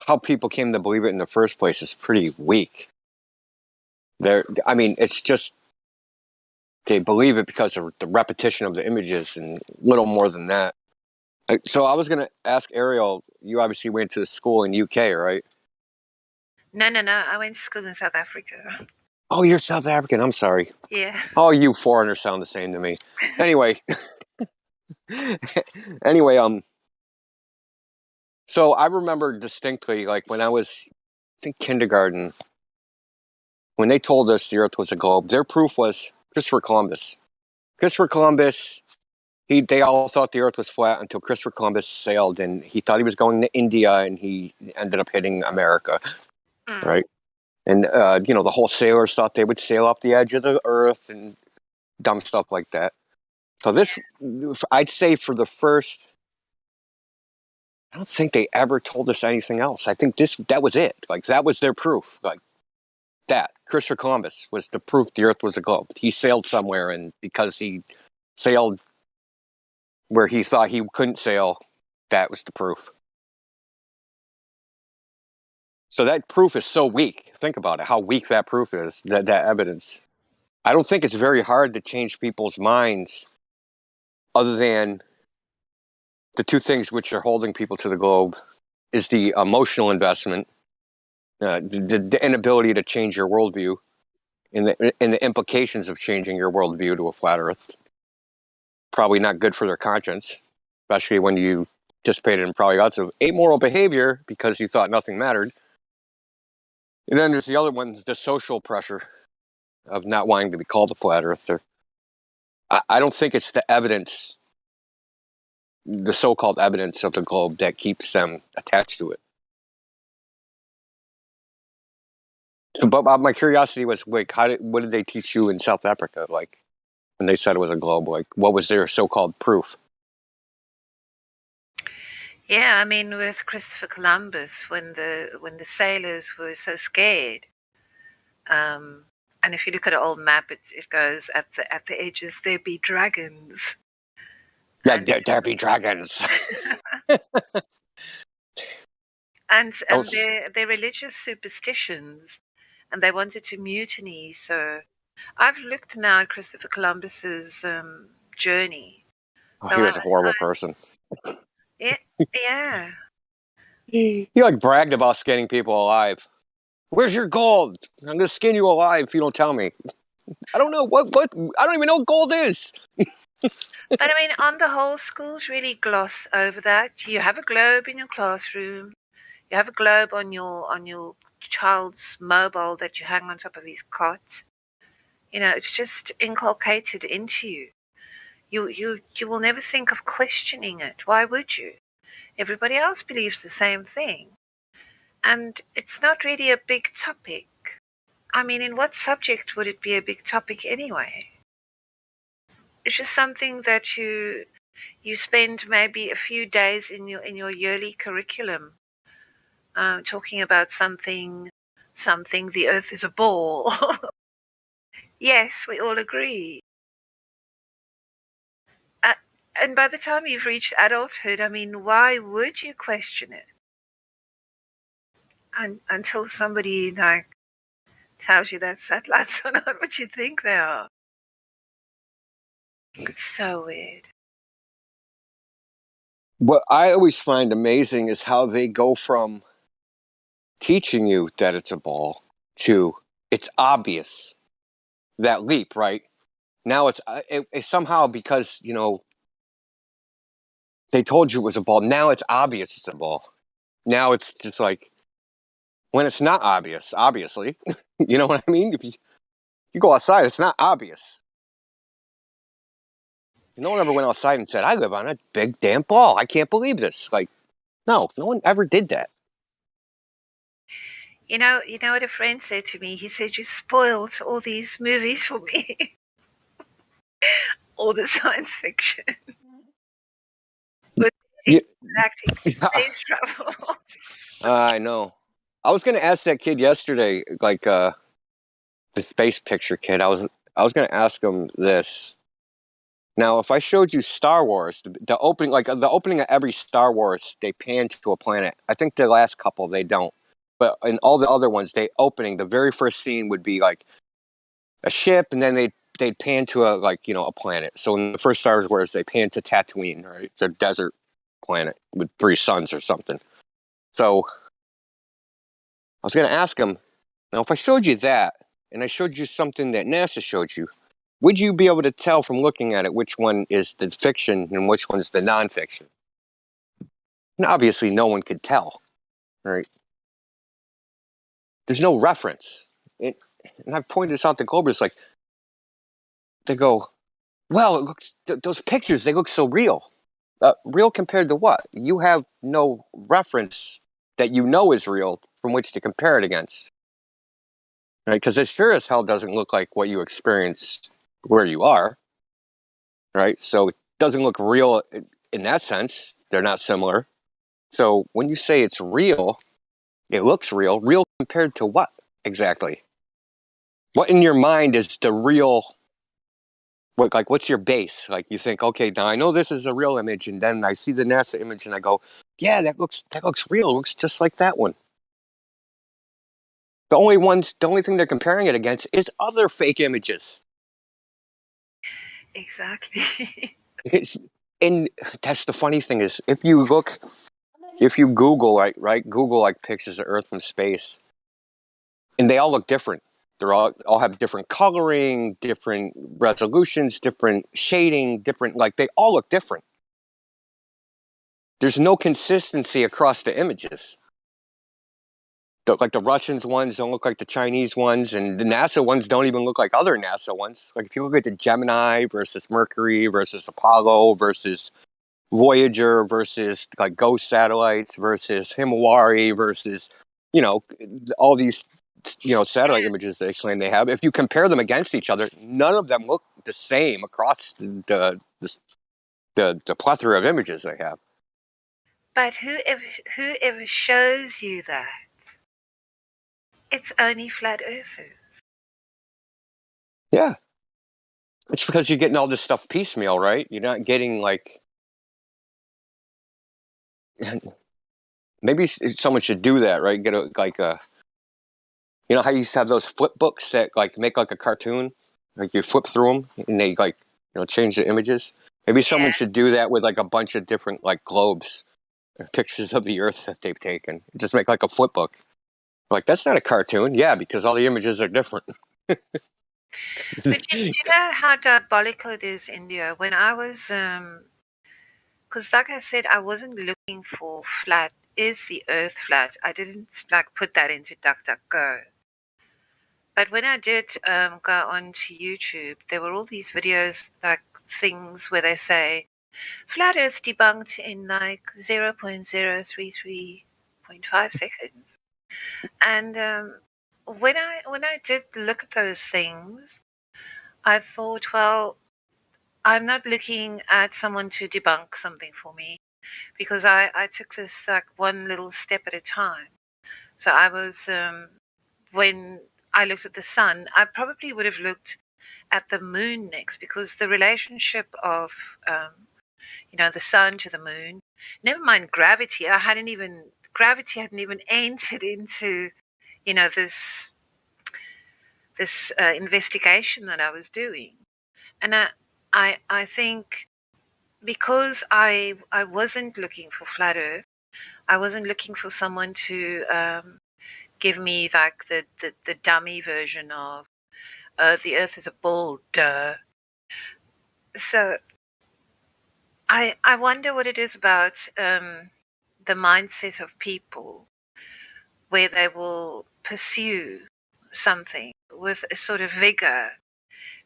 Speaker 18: how people came to believe it in the first place is pretty weak. It's just they believe it because of the repetition of the images and little more than that. So I was going to ask Ariel, you obviously went to school in UK, right?
Speaker 16: No. I went to school in South Africa.
Speaker 18: Oh, you're South African. I'm sorry.
Speaker 16: Yeah.
Speaker 18: Oh, you foreigners sound the same to me. Anyway. Anyway, so I remember distinctly, like when I was, I think, kindergarten, when they told us the Earth was a globe, their proof was Christopher Columbus. Christopher Columbus, they all thought the Earth was flat until Christopher Columbus sailed, and he thought he was going to India, and he ended up hitting America, right? And the whole sailors thought they would sail off the edge of the Earth and dumb stuff like that. So this, I'd say, for the first, I don't think they ever told us anything else. I think that was it. Like, that was their proof. Like, that. Christopher Columbus was the proof the Earth was a globe. He sailed somewhere, and because he sailed where he thought he couldn't sail, that was the proof. So that proof is so weak. Think about it, how weak that proof is, that evidence. I don't think it's very hard to change people's minds other than the two things which are holding people to the globe is the emotional investment, the inability to change your worldview, and the implications of changing your worldview to a flat Earth. Probably not good for their conscience, especially when you participated in probably lots of amoral behavior because you thought nothing mattered. And then there's the other one, the social pressure of not wanting to be called a flat earther. I don't think it's the evidence, the so-called evidence of the globe, that keeps them attached to it. But my curiosity was, like, what did they teach you in South Africa? Like, when they said it was a globe, like, what was their so-called proof?
Speaker 16: Yeah, I mean, with Christopher Columbus, when the sailors were so scared, and if you look at an old map, it goes at the edges there be dragons.
Speaker 18: Yeah, there be dragons.
Speaker 16: and their religious superstitions, and they wanted to mutiny. So I've looked now at Christopher Columbus's journey.
Speaker 18: Oh,
Speaker 16: So
Speaker 18: he was a horrible person.
Speaker 16: Yeah.
Speaker 18: He like bragged about skinning people alive. Where's your gold? I'm gonna skin you alive if you don't tell me. I don't know what I don't even know what gold is.
Speaker 16: But I mean, on the whole, schools really gloss over that. You have a globe in your classroom. You have a globe on your child's mobile that you hang on top of his cot. You know, it's just inculcated into you. You will never think of questioning it. Why would you? Everybody else believes the same thing. And it's not really a big topic. I mean, in what subject would it be a big topic anyway? It's just something that you spend maybe a few days in your yearly curriculum talking about something. The Earth is a ball. Yes, we all agree. And by the time you've reached adulthood, I mean, why would you question it? Until somebody tells you that satellites are not what you think they are. It's so weird.
Speaker 18: What I always find amazing is how they go from teaching you that it's a ball to it's obvious. That leap, right? Now it's somehow, because they told you it was a ball. Now it's obvious it's a ball. Now it's just like, when it's not obvious, obviously. You know what I mean? If you go outside, it's not obvious. No one ever went outside and said, I live on a big damn ball. I can't believe this. Like, no one ever did that.
Speaker 16: You know what a friend said to me? He said, you spoiled all these movies for me. All the science fiction. With galactic space travel.
Speaker 18: I know. I was going to ask that kid yesterday, like the space picture kid. I was going to ask him this. Now, if I showed you Star Wars, the opening, like the opening of every Star Wars, they pan to a planet. I think the last couple they don't, but in all the other ones, the very first scene would be like a ship, and then they they'd pan to a planet. So in the first Star Wars, they pan to Tatooine, right? The desert planet with 3 suns or something. So I was going to ask him, now if I showed you that, and I showed you something that NASA showed you, would you be able to tell from looking at it which one is the fiction and which one is the nonfiction? And obviously no one could tell, right? There's no reference. And I've pointed this out to Globers, like, they go, well, it looks, those pictures, they look so real. Real compared to what? You have no reference that you know is real from which to compare it against. Right? Because it sure as hell doesn't look like what you experienced where you are. Right? So it doesn't look real in that sense. They're not similar. So when you say it's real, it looks real. Real compared to what exactly? What in your mind is the real? What's your base? Like, you think, okay, now I know this is a real image, and then I see the NASA image, and I go, yeah, that looks real. It looks just like that one. The only thing they're comparing it against is other fake images.
Speaker 16: Exactly.
Speaker 18: And that's the funny thing is, if you Google, right, Google like pictures of Earth from space, and they all look different. They're all have different coloring, different resolutions, different shading, different, like, they all look different. There's no consistency across the images. Like the Russians ones don't look like the Chinese ones, and the NASA ones don't even look like other NASA ones. Like if you look at the Gemini versus Mercury versus Apollo versus Voyager versus like Ghost satellites versus Himawari versus, all these, satellite images they claim they have. If you compare them against each other, none of them look the same across the plethora of images they have.
Speaker 16: But whoever shows you that, it's only flat earthers.
Speaker 18: Yeah. It's because you're getting all this stuff piecemeal, right? You're not getting maybe someone should do that, right? Get how you used to have those flip books that make like a cartoon, like you flip through them and they change the images. Maybe someone should do that with like a bunch of different globes, pictures of the Earth that they've taken. Just make like a flip book. Like, that's not a cartoon. Yeah, because all the images are different.
Speaker 16: But do you know how diabolical it is, India? When I was, because like I said, I wasn't looking for flat. Is the Earth flat? I didn't put that into DuckDuckGo. But when I did go onto YouTube, there were all these videos, things where they say, flat Earth debunked in 0.033.5 seconds. And when I did look at those things, I thought, well, I'm not looking at someone to debunk something for me, because I took this one little step at a time. So I was, when I looked at the sun, I probably would have looked at the moon next, because the relationship of, the sun to the moon, never mind gravity, gravity hadn't even entered into, this investigation that I was doing. And I think because I wasn't looking for flat Earth, I wasn't looking for someone to give me the dummy version of the Earth is a ball, duh. So I wonder what it is about the mindset of people where they will pursue something with a sort of vigor,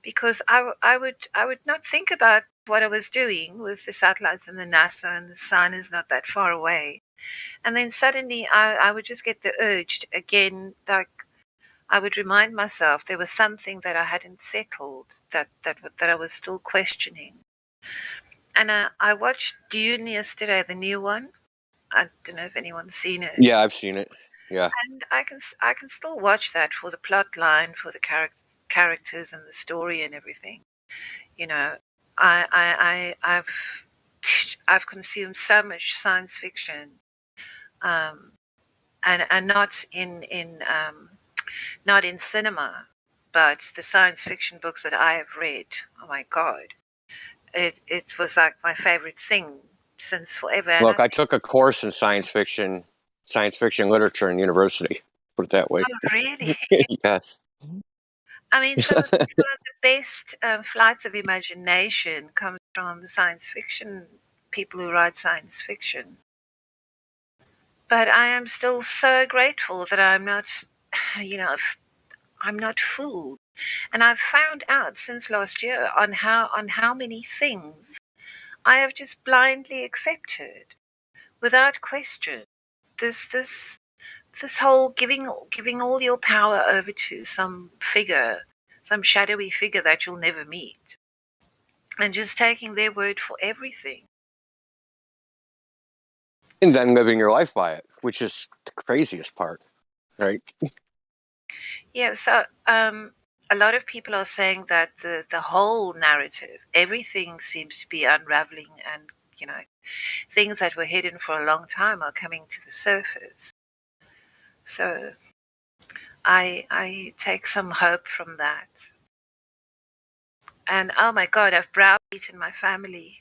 Speaker 16: because I would not think about what I was doing with the satellites and the NASA, and the sun is not that far away. And then suddenly I would just get the urge to, again, I would remind myself there was something that I hadn't settled, that I was still questioning. And I watched Dune yesterday, the new one. I don't know if anyone's seen it.
Speaker 18: Yeah, I've seen it. Yeah.
Speaker 16: And I can still watch that for the plot line, for the characters and the story and everything. I've consumed so much science fiction, and not in cinema, but the science fiction books that I have read, oh my God, it was like my favorite thing since forever. And
Speaker 18: Look, I took a course in science fiction literature in university. Put it that way.
Speaker 16: Oh, really?
Speaker 18: Yes.
Speaker 16: I mean, some of the best flights of imagination comes from the science fiction people who write science fiction. But I am still so grateful that I'm not, I'm not fooled. And I've found out since last year on how many things I have just blindly accepted without question. This whole giving all your power over to some figure, some shadowy figure that you'll never meet, and just taking their word for everything.
Speaker 18: And then living your life by it, which is the craziest part, right?
Speaker 16: Yeah, so a lot of people are saying that the whole narrative, everything seems to be unraveling, and things that were hidden for a long time are coming to the surface. So I take some hope from that. And oh my God, I've browbeaten my family.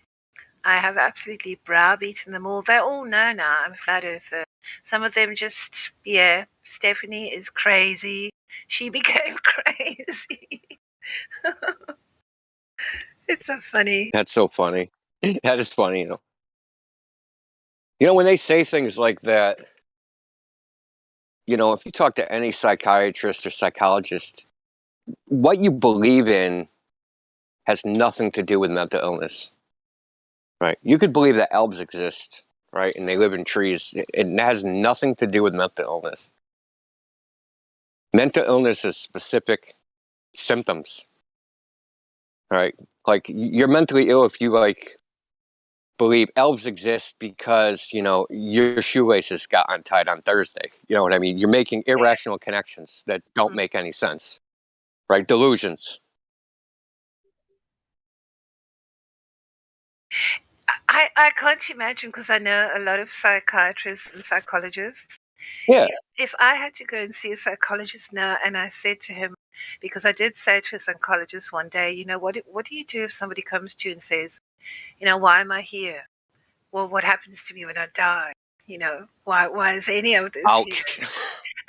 Speaker 16: I have absolutely browbeaten them all. They all know now I'm a flat earther. Some of them just, yeah, Stephanie is crazy. She became crazy. It's so funny.
Speaker 18: That's so funny. That is funny, when they say things like that, if you talk to any psychiatrist or psychologist, what you believe in has nothing to do with mental illness, right? You could believe that elves exist, right, and they live in trees. It has nothing to do with mental illness. Mental illness is specific symptoms, right? Like, you're mentally ill if you believe elves exist because your shoelaces got untied on Thursday. You know what I mean? You're making irrational connections that don't make any sense, right? Delusions.
Speaker 16: I can't imagine, because I know a lot of psychiatrists and psychologists.
Speaker 18: Yeah.
Speaker 16: If I had to go and see a psychologist now, and I said to him, because I did say to a psychologist one day, what do you do if somebody comes to you and says, why am I here? Well, what happens to me when I die? Why is any of this
Speaker 18: Ouch.
Speaker 16: here?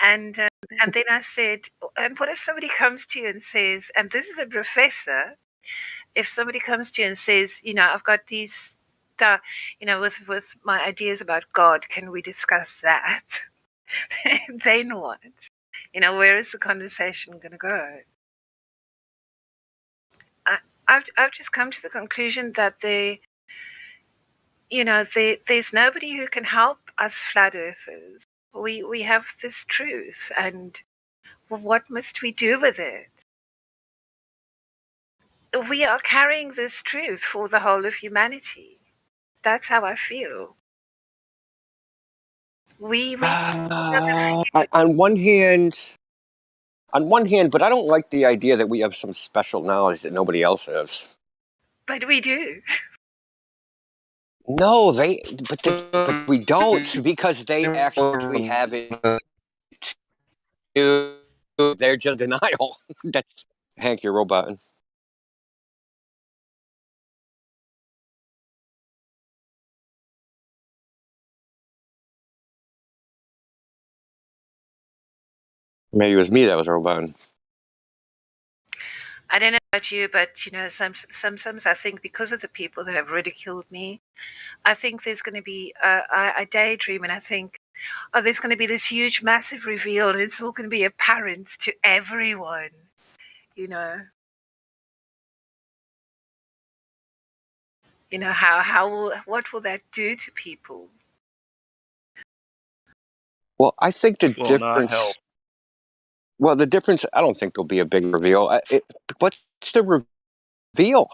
Speaker 16: And then I said, and what if somebody comes to you and says, and this is a professor, if somebody comes to you and says, I've got these, with my ideas about God, can we discuss that? Then what? Where is the conversation going to go? I've just come to the conclusion that there's nobody who can help us flat earthers. We have this truth, and what must we do with it? We are carrying this truth for the whole of humanity. That's how I feel. We
Speaker 18: on one hand, but I don't like the idea that we have some special knowledge that nobody else has.
Speaker 16: But we do.
Speaker 18: No, but we don't, because they actually have it too. They're just denial. That's Hank, you're roboting. Maybe it was me that was roboting.
Speaker 16: I don't know about you, but sometimes I think, because of the people that have ridiculed me, I think there's going to be I daydream, and I think, there's going to be this huge, massive reveal, and it's all going to be apparent to everyone. What will that do to people?
Speaker 18: Well, I think the
Speaker 10: Will not
Speaker 18: difference.
Speaker 10: help.
Speaker 18: Well, the difference. I don't think there'll be a big reveal. What's the reveal?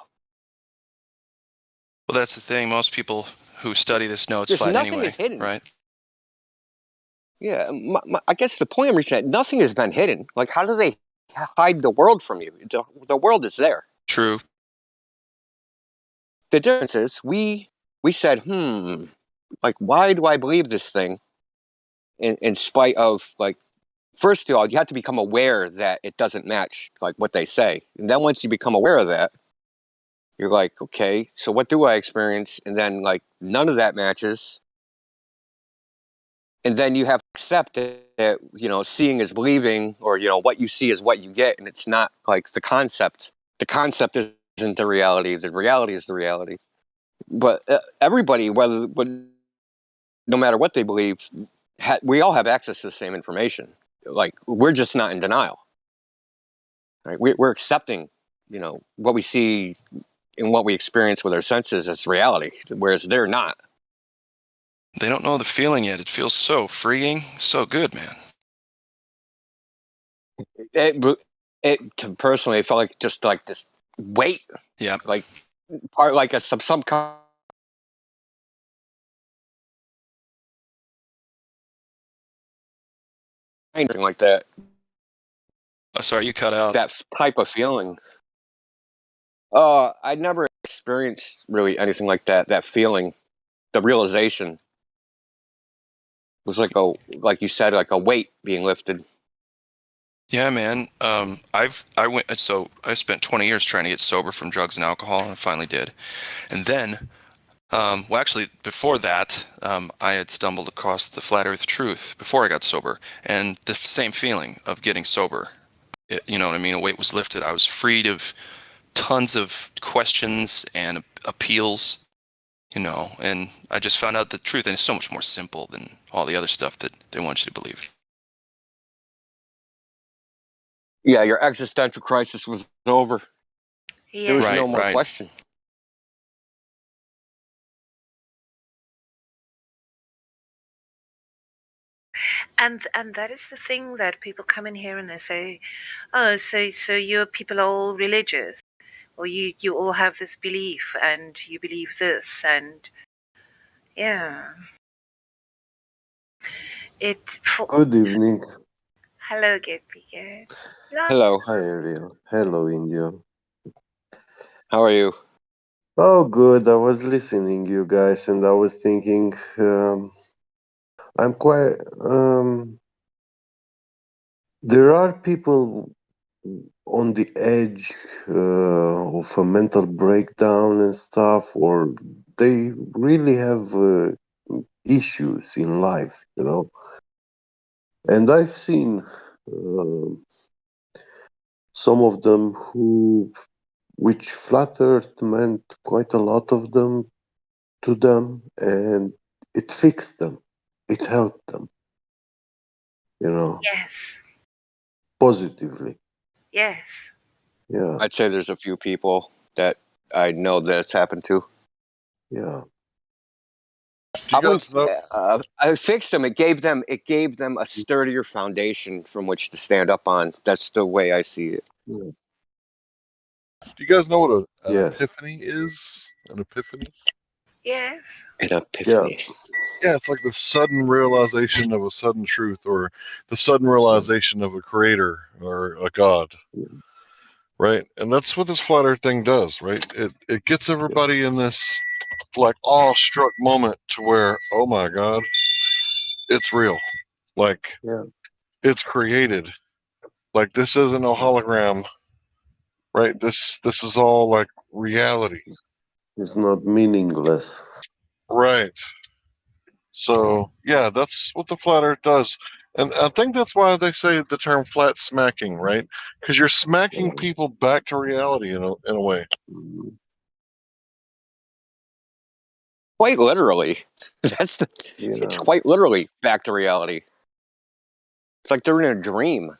Speaker 21: Well, that's the thing. Most people who study this know it's
Speaker 18: There's
Speaker 21: flat
Speaker 18: nothing
Speaker 21: anyway,
Speaker 18: is hidden.
Speaker 21: right?
Speaker 18: Yeah, I guess the point I'm reaching at, nothing has been hidden. Like, how do they hide the world from you? The world is there.
Speaker 21: True.
Speaker 18: The difference is we said, why do I believe this thing? In spite of first of all, you have to become aware that it doesn't match like what they say. And then once you become aware of that, you're like, okay, so what do I experience? And then like none of that matches. And then you have to accept that, you know, seeing is believing, or, you know, what you see is what you get. And it's not like the concept. The concept isn't the reality. The reality is the reality. But everybody, no matter what they believe, we all have access to the same information. Like, we're just not in denial. Right? We're accepting, you know, what we see and what we experience with our senses as reality, whereas they're not.
Speaker 21: They don't know the feeling yet. It feels so freeing, so good, man.
Speaker 18: Personally, it felt like just like this weight.
Speaker 21: Yeah.
Speaker 18: Like part like some kind like that.
Speaker 21: Oh, sorry, you cut out.
Speaker 18: That type of feeling. I never experienced really anything like that. That feeling, the realization, was like you said, like a weight being lifted.
Speaker 21: Yeah, man. I spent 20 years trying to get sober from drugs and alcohol, and I finally did. And then, well, actually, before that, I had stumbled across the Flat Earth Truth before I got sober, and the same feeling of getting sober. You know what I mean? A weight was lifted. I was freed of tons of questions and appeals, you know, and I just found out the truth, and it's so much more simple than all the other stuff that they want you to believe.
Speaker 18: Yeah, your existential crisis was over.
Speaker 16: Yeah.
Speaker 18: There was no more question.
Speaker 16: And that is the thing that people come in here and they say, oh, so your people are all religious, or you all have this belief and you believe this, and yeah.
Speaker 5: Good evening.
Speaker 16: Hello, Get Bigger.
Speaker 18: Hello.
Speaker 5: Hi, Ariel. Hello, India.
Speaker 18: How are you?
Speaker 5: Oh, good. I was listening, you guys, and I was thinking, I'm quite. There are people on the edge of a mental breakdown and stuff, or they really have issues in life, you know. And I've seen some of them which Flat Earth meant quite a lot of them to them, and it fixed them. It helped them, you know,
Speaker 16: Yes.
Speaker 5: positively.
Speaker 16: Yes.
Speaker 5: Yeah,
Speaker 18: I'd say there's a few people that I know that it's happened to.
Speaker 5: yeah.
Speaker 18: I fixed them. It gave them a sturdier foundation from which to stand up on. That's the way I see it.
Speaker 5: Yeah.
Speaker 11: Do you guys know what an
Speaker 5: Yes.
Speaker 11: epiphany is? An epiphany?
Speaker 16: Yes.
Speaker 18: An epiphany.
Speaker 11: Yeah, it's like the sudden realization of a sudden truth, or the sudden realization of a creator or a god, right? And that's what this flat earth thing does, right? It gets everybody in this like awe-struck moment to where, oh my god, it's real. Like, it's created. Like, this isn't a hologram, right? This is all like reality.
Speaker 5: It's not meaningless.
Speaker 11: Right. So yeah, that's what the flat earth does. And I think that's why they say the term flat smacking, right? Because you're smacking people back to reality in a way.
Speaker 18: Quite literally. It's quite literally back to reality. It's like they're in a dream.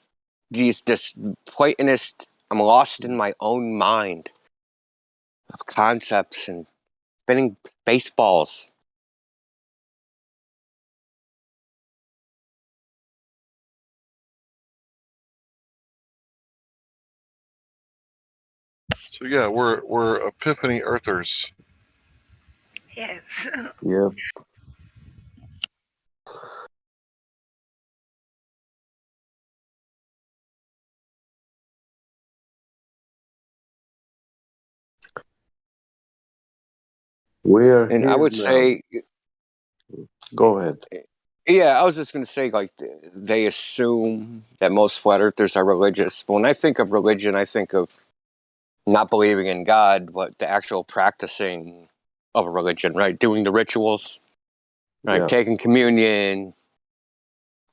Speaker 18: This Platonist, I'm lost in my own mind of concepts and spinning baseballs.
Speaker 11: So yeah, we're epiphany earthers.
Speaker 16: Yes.
Speaker 5: Yeah. We're
Speaker 18: And
Speaker 5: here
Speaker 18: I would
Speaker 5: now.
Speaker 18: say,
Speaker 5: Go ahead.
Speaker 18: Yeah, I was just going to say, like, they assume that most flat earthers are religious. But when I think of religion, I think of not believing in God, but the actual practicing of a religion, right? Doing the rituals, right?
Speaker 5: Yeah.
Speaker 18: Taking communion,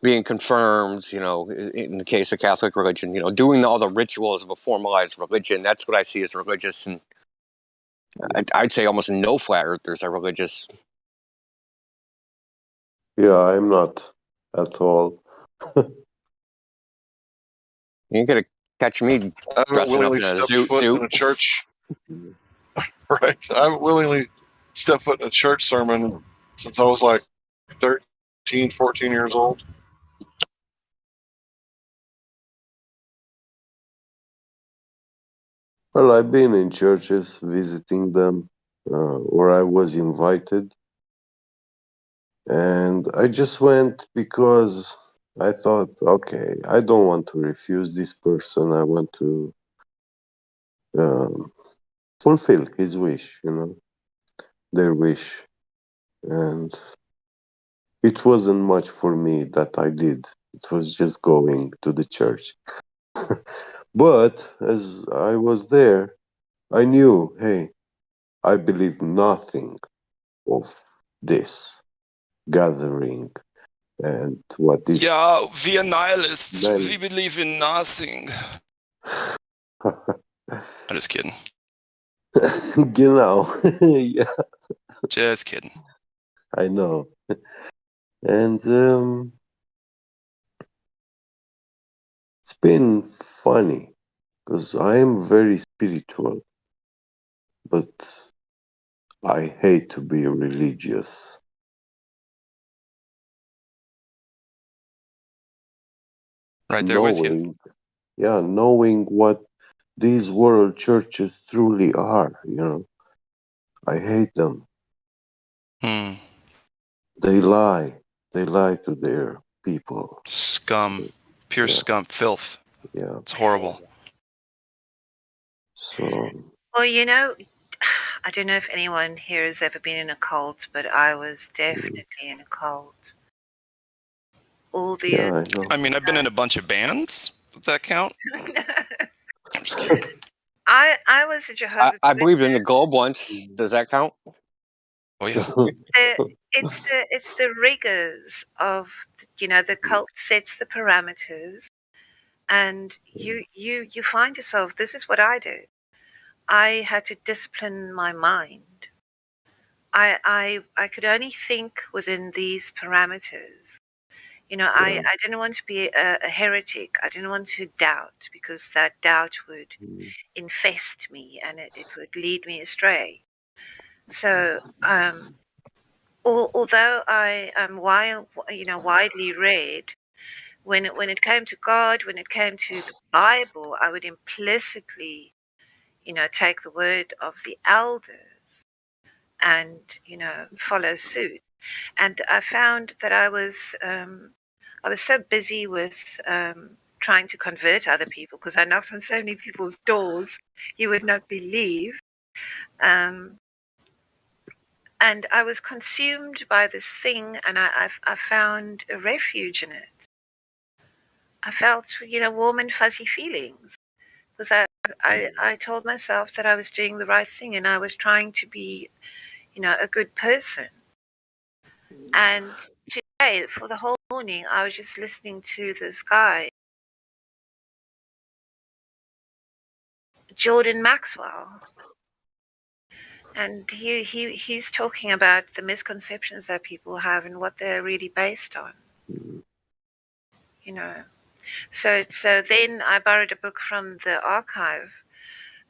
Speaker 18: being confirmed, in the case of Catholic religion, doing all the rituals of a formalized religion. That's what I see as religious. And I'd say almost no flat earthers are religious.
Speaker 5: Yeah, I'm not at all.
Speaker 18: You ain't gonna catch me
Speaker 11: I haven't
Speaker 18: dressing up
Speaker 11: willingly
Speaker 18: in a
Speaker 11: stepped
Speaker 18: suit.
Speaker 11: foot in a church. Right. I haven't willingly stepped foot in a church sermon since I was like 13, 14 years old.
Speaker 5: Well, I've been in churches visiting them, or I was invited, and I just went because I thought, okay, I don't want to refuse this person. I want to fulfill his wish, their wish, and it wasn't much for me that I did. It was just going to the church. But as I was there, I knew, hey, I believe nothing of this gathering and what is.
Speaker 21: Yeah, we are nihilists.
Speaker 5: Then,
Speaker 21: We believe in nothing. I'm just kidding.
Speaker 5: genau. Yeah,
Speaker 21: Just kidding.
Speaker 5: I know. And it's been funny because I am very spiritual, but I hate to be religious.
Speaker 21: Right there with you.
Speaker 5: Knowing what these world churches truly are, I hate them. They lie. They lie to their people.
Speaker 21: Scum. Pure
Speaker 5: Yeah.
Speaker 21: scum. Filth.
Speaker 5: Yeah.
Speaker 21: It's horrible.
Speaker 5: So,
Speaker 16: Well, I don't know if anyone here has ever been in a cult, but I was definitely in a cult. All the
Speaker 5: yeah, I know.
Speaker 21: I mean, I've been in a bunch of bands. Does that count? I'm just kidding.
Speaker 16: I was a Jehovah's
Speaker 18: I believed in the globe once. Does that count?
Speaker 21: Oh yeah.
Speaker 16: It's the rigors of the cult sets the parameters, and you find yourself. This is what I do. I had to discipline my mind. I could only think within these parameters. I didn't want to be a heretic. I didn't want to doubt, because that doubt would infest me and it would lead me astray. So, although I am widely read, when it came to God, when it came to the Bible, I would implicitly, take the word of the elders and follow suit. And I found that I was so busy with trying to convert other people, because I knocked on so many people's doors you would not believe. And I was consumed by this thing, and I found a refuge in it. I felt, warm and fuzzy feelings, because I told myself that I was doing the right thing and I was trying to be, a good person. And today, for the whole morning, I was just listening to this guy, Jordan Maxwell. And he's talking about the misconceptions that people have and what they're really based on. So then I borrowed a book from the archive,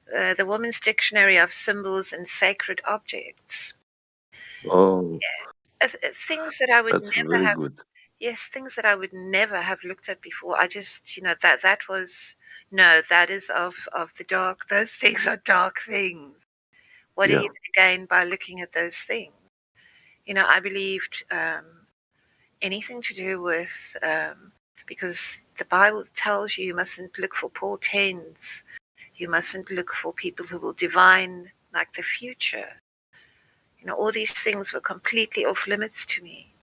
Speaker 16: The Woman's Dictionary of Symbols and Sacred Objects.
Speaker 5: Oh,
Speaker 16: Things that I would
Speaker 5: that's
Speaker 16: never
Speaker 5: very
Speaker 16: have.
Speaker 5: good.
Speaker 16: Yes, things that I would never have looked at before. I just, that was, no, that is of the dark. Those things are dark things. What are
Speaker 5: Yeah.
Speaker 16: you going to gain by looking at those things? I believed anything to do with, because the Bible tells you mustn't look for portents. You mustn't look for people who will divine like the future. All these things were completely off limits to me.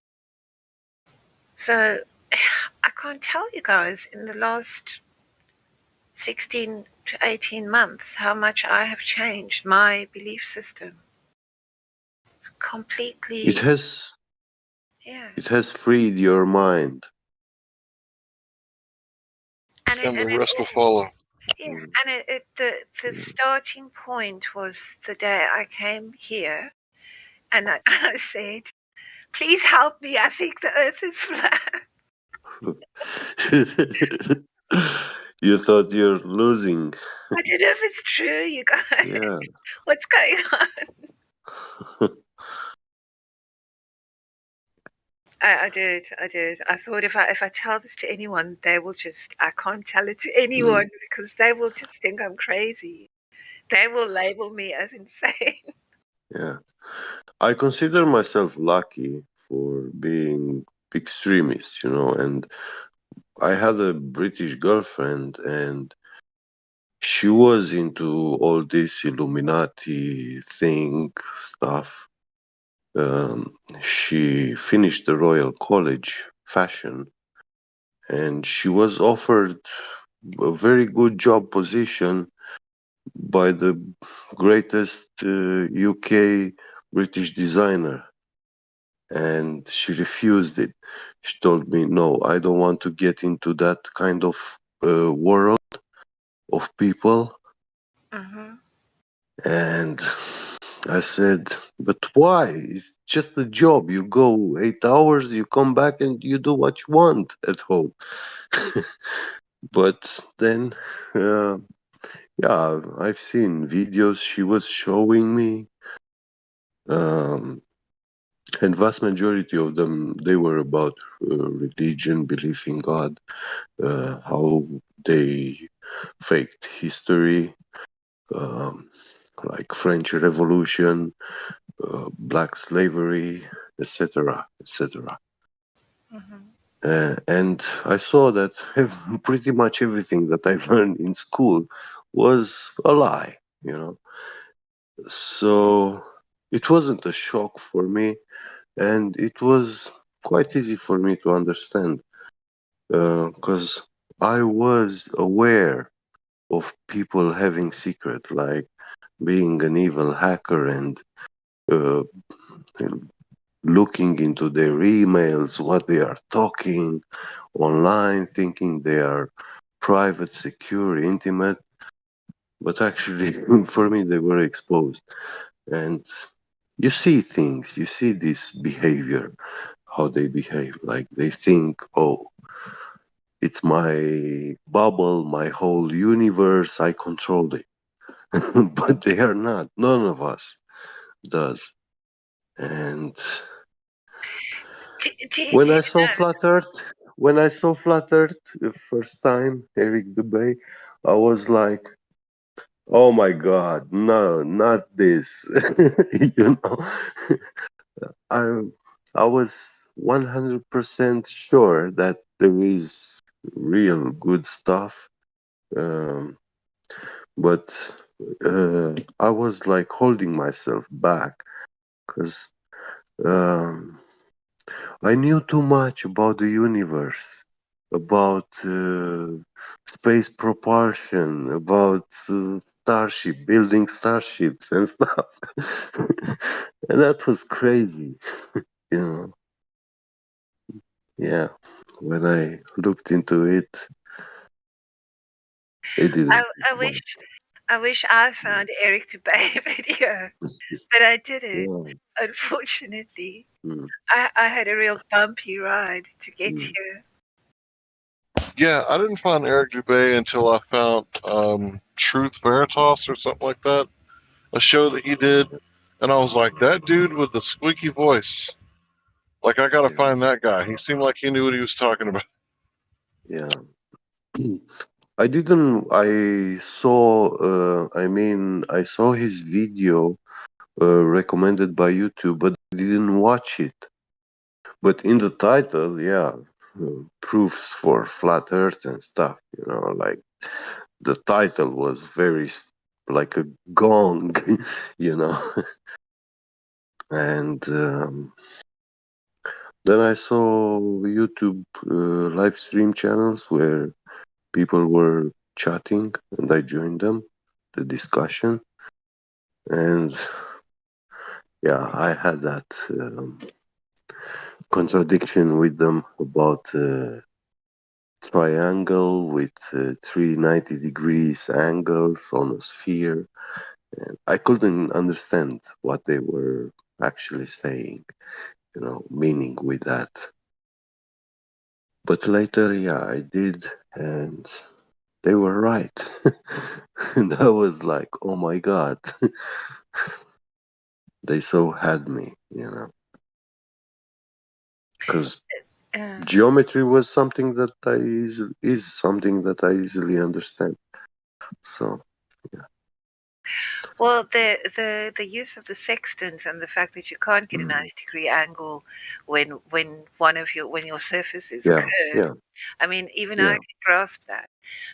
Speaker 16: So I can't tell you guys in the last 16 to 18 months how much I have changed my belief system. Completely.
Speaker 5: It has
Speaker 16: Yeah.
Speaker 5: it has freed your mind.
Speaker 16: And
Speaker 11: the rest will follow.
Speaker 16: Yeah, and the starting point was the day I came here, and I said, "Please help me. I think the Earth is flat."
Speaker 5: You thought you're losing.
Speaker 16: I don't know if it's true, you guys.
Speaker 5: Yeah.
Speaker 16: What's going on? I did. I thought if I tell this to anyone, they will just. I can't tell it to anyone because they will just think I'm crazy. They will label me as insane.
Speaker 5: Yeah. I consider myself lucky for being extremist, and I had a British girlfriend and she was into all this Illuminati thing stuff. She finished the Royal College fashion and she was offered a very good job position by the greatest UK British designer. And she refused it. She told me, "No, I don't want to get into that kind of world of people." And I said, "But why? It's just a job. You go 8 hours, you come back, and you do what you want at home." But then, yeah, I've seen videos she was showing me. And vast majority of them, they were about religion, belief in God, how they faked history, um, like French Revolution, black slavery, etc., etc. And I saw that pretty much everything that I learned in school was a lie. So it wasn't a shock for me, and it was quite easy for me to understand because I was aware of people having secret, like being an evil hacker and uh, looking into their emails, what they are talking online, thinking they are private, secure, intimate. But actually, for me, they were exposed. And you see things, you see this behavior, how they behave. Like they think, oh, it's my bubble, my whole universe, I control it. But they are not. None of us does. And when I saw Flat Earth, the first time, Eric Dubay, I was like, oh my God, no, not this. you know, I I was 100% sure that there is real good stuff, um, but I was like holding myself back because I knew too much about the universe, about space propulsion, about building starships and stuff. And that was crazy, you know. Yeah, when I looked into it, it didn't.
Speaker 16: I wish I found Eric Dubay video, but I didn't.
Speaker 5: Yeah.
Speaker 16: Unfortunately,
Speaker 5: Mm.
Speaker 16: I had a real bumpy ride to get here.
Speaker 11: Yeah, I didn't find Eric Dubay until I found Truth Veritas or something like that, a show that he did, and I was like, that dude with the squeaky voice. Like, I gotta find that guy. He seemed like he knew what he was talking about.
Speaker 5: Yeah. I didn't. I saw. I saw his video recommended by YouTube, but I didn't watch it. But in the title, yeah, proofs for flat Earth and stuff. Like the title was very like a gong, you know. And Then I saw YouTube live stream channels where people were chatting, and I joined them, the discussion, and yeah, I had that contradiction with them about triangle with 390 degrees angles on a sphere. And I couldn't understand what they were actually saying, meaning with that. But later, yeah, I did, and they were right. And I was like, oh my God, they so had me, because geometry was something that is something that I easily understand. So
Speaker 16: Well, the use of the sextant and the fact that you can't get a 90-degree angle when your surface is
Speaker 5: yeah,
Speaker 16: curved.
Speaker 5: yeah,
Speaker 16: I mean, even I
Speaker 5: yeah,
Speaker 16: can grasp that.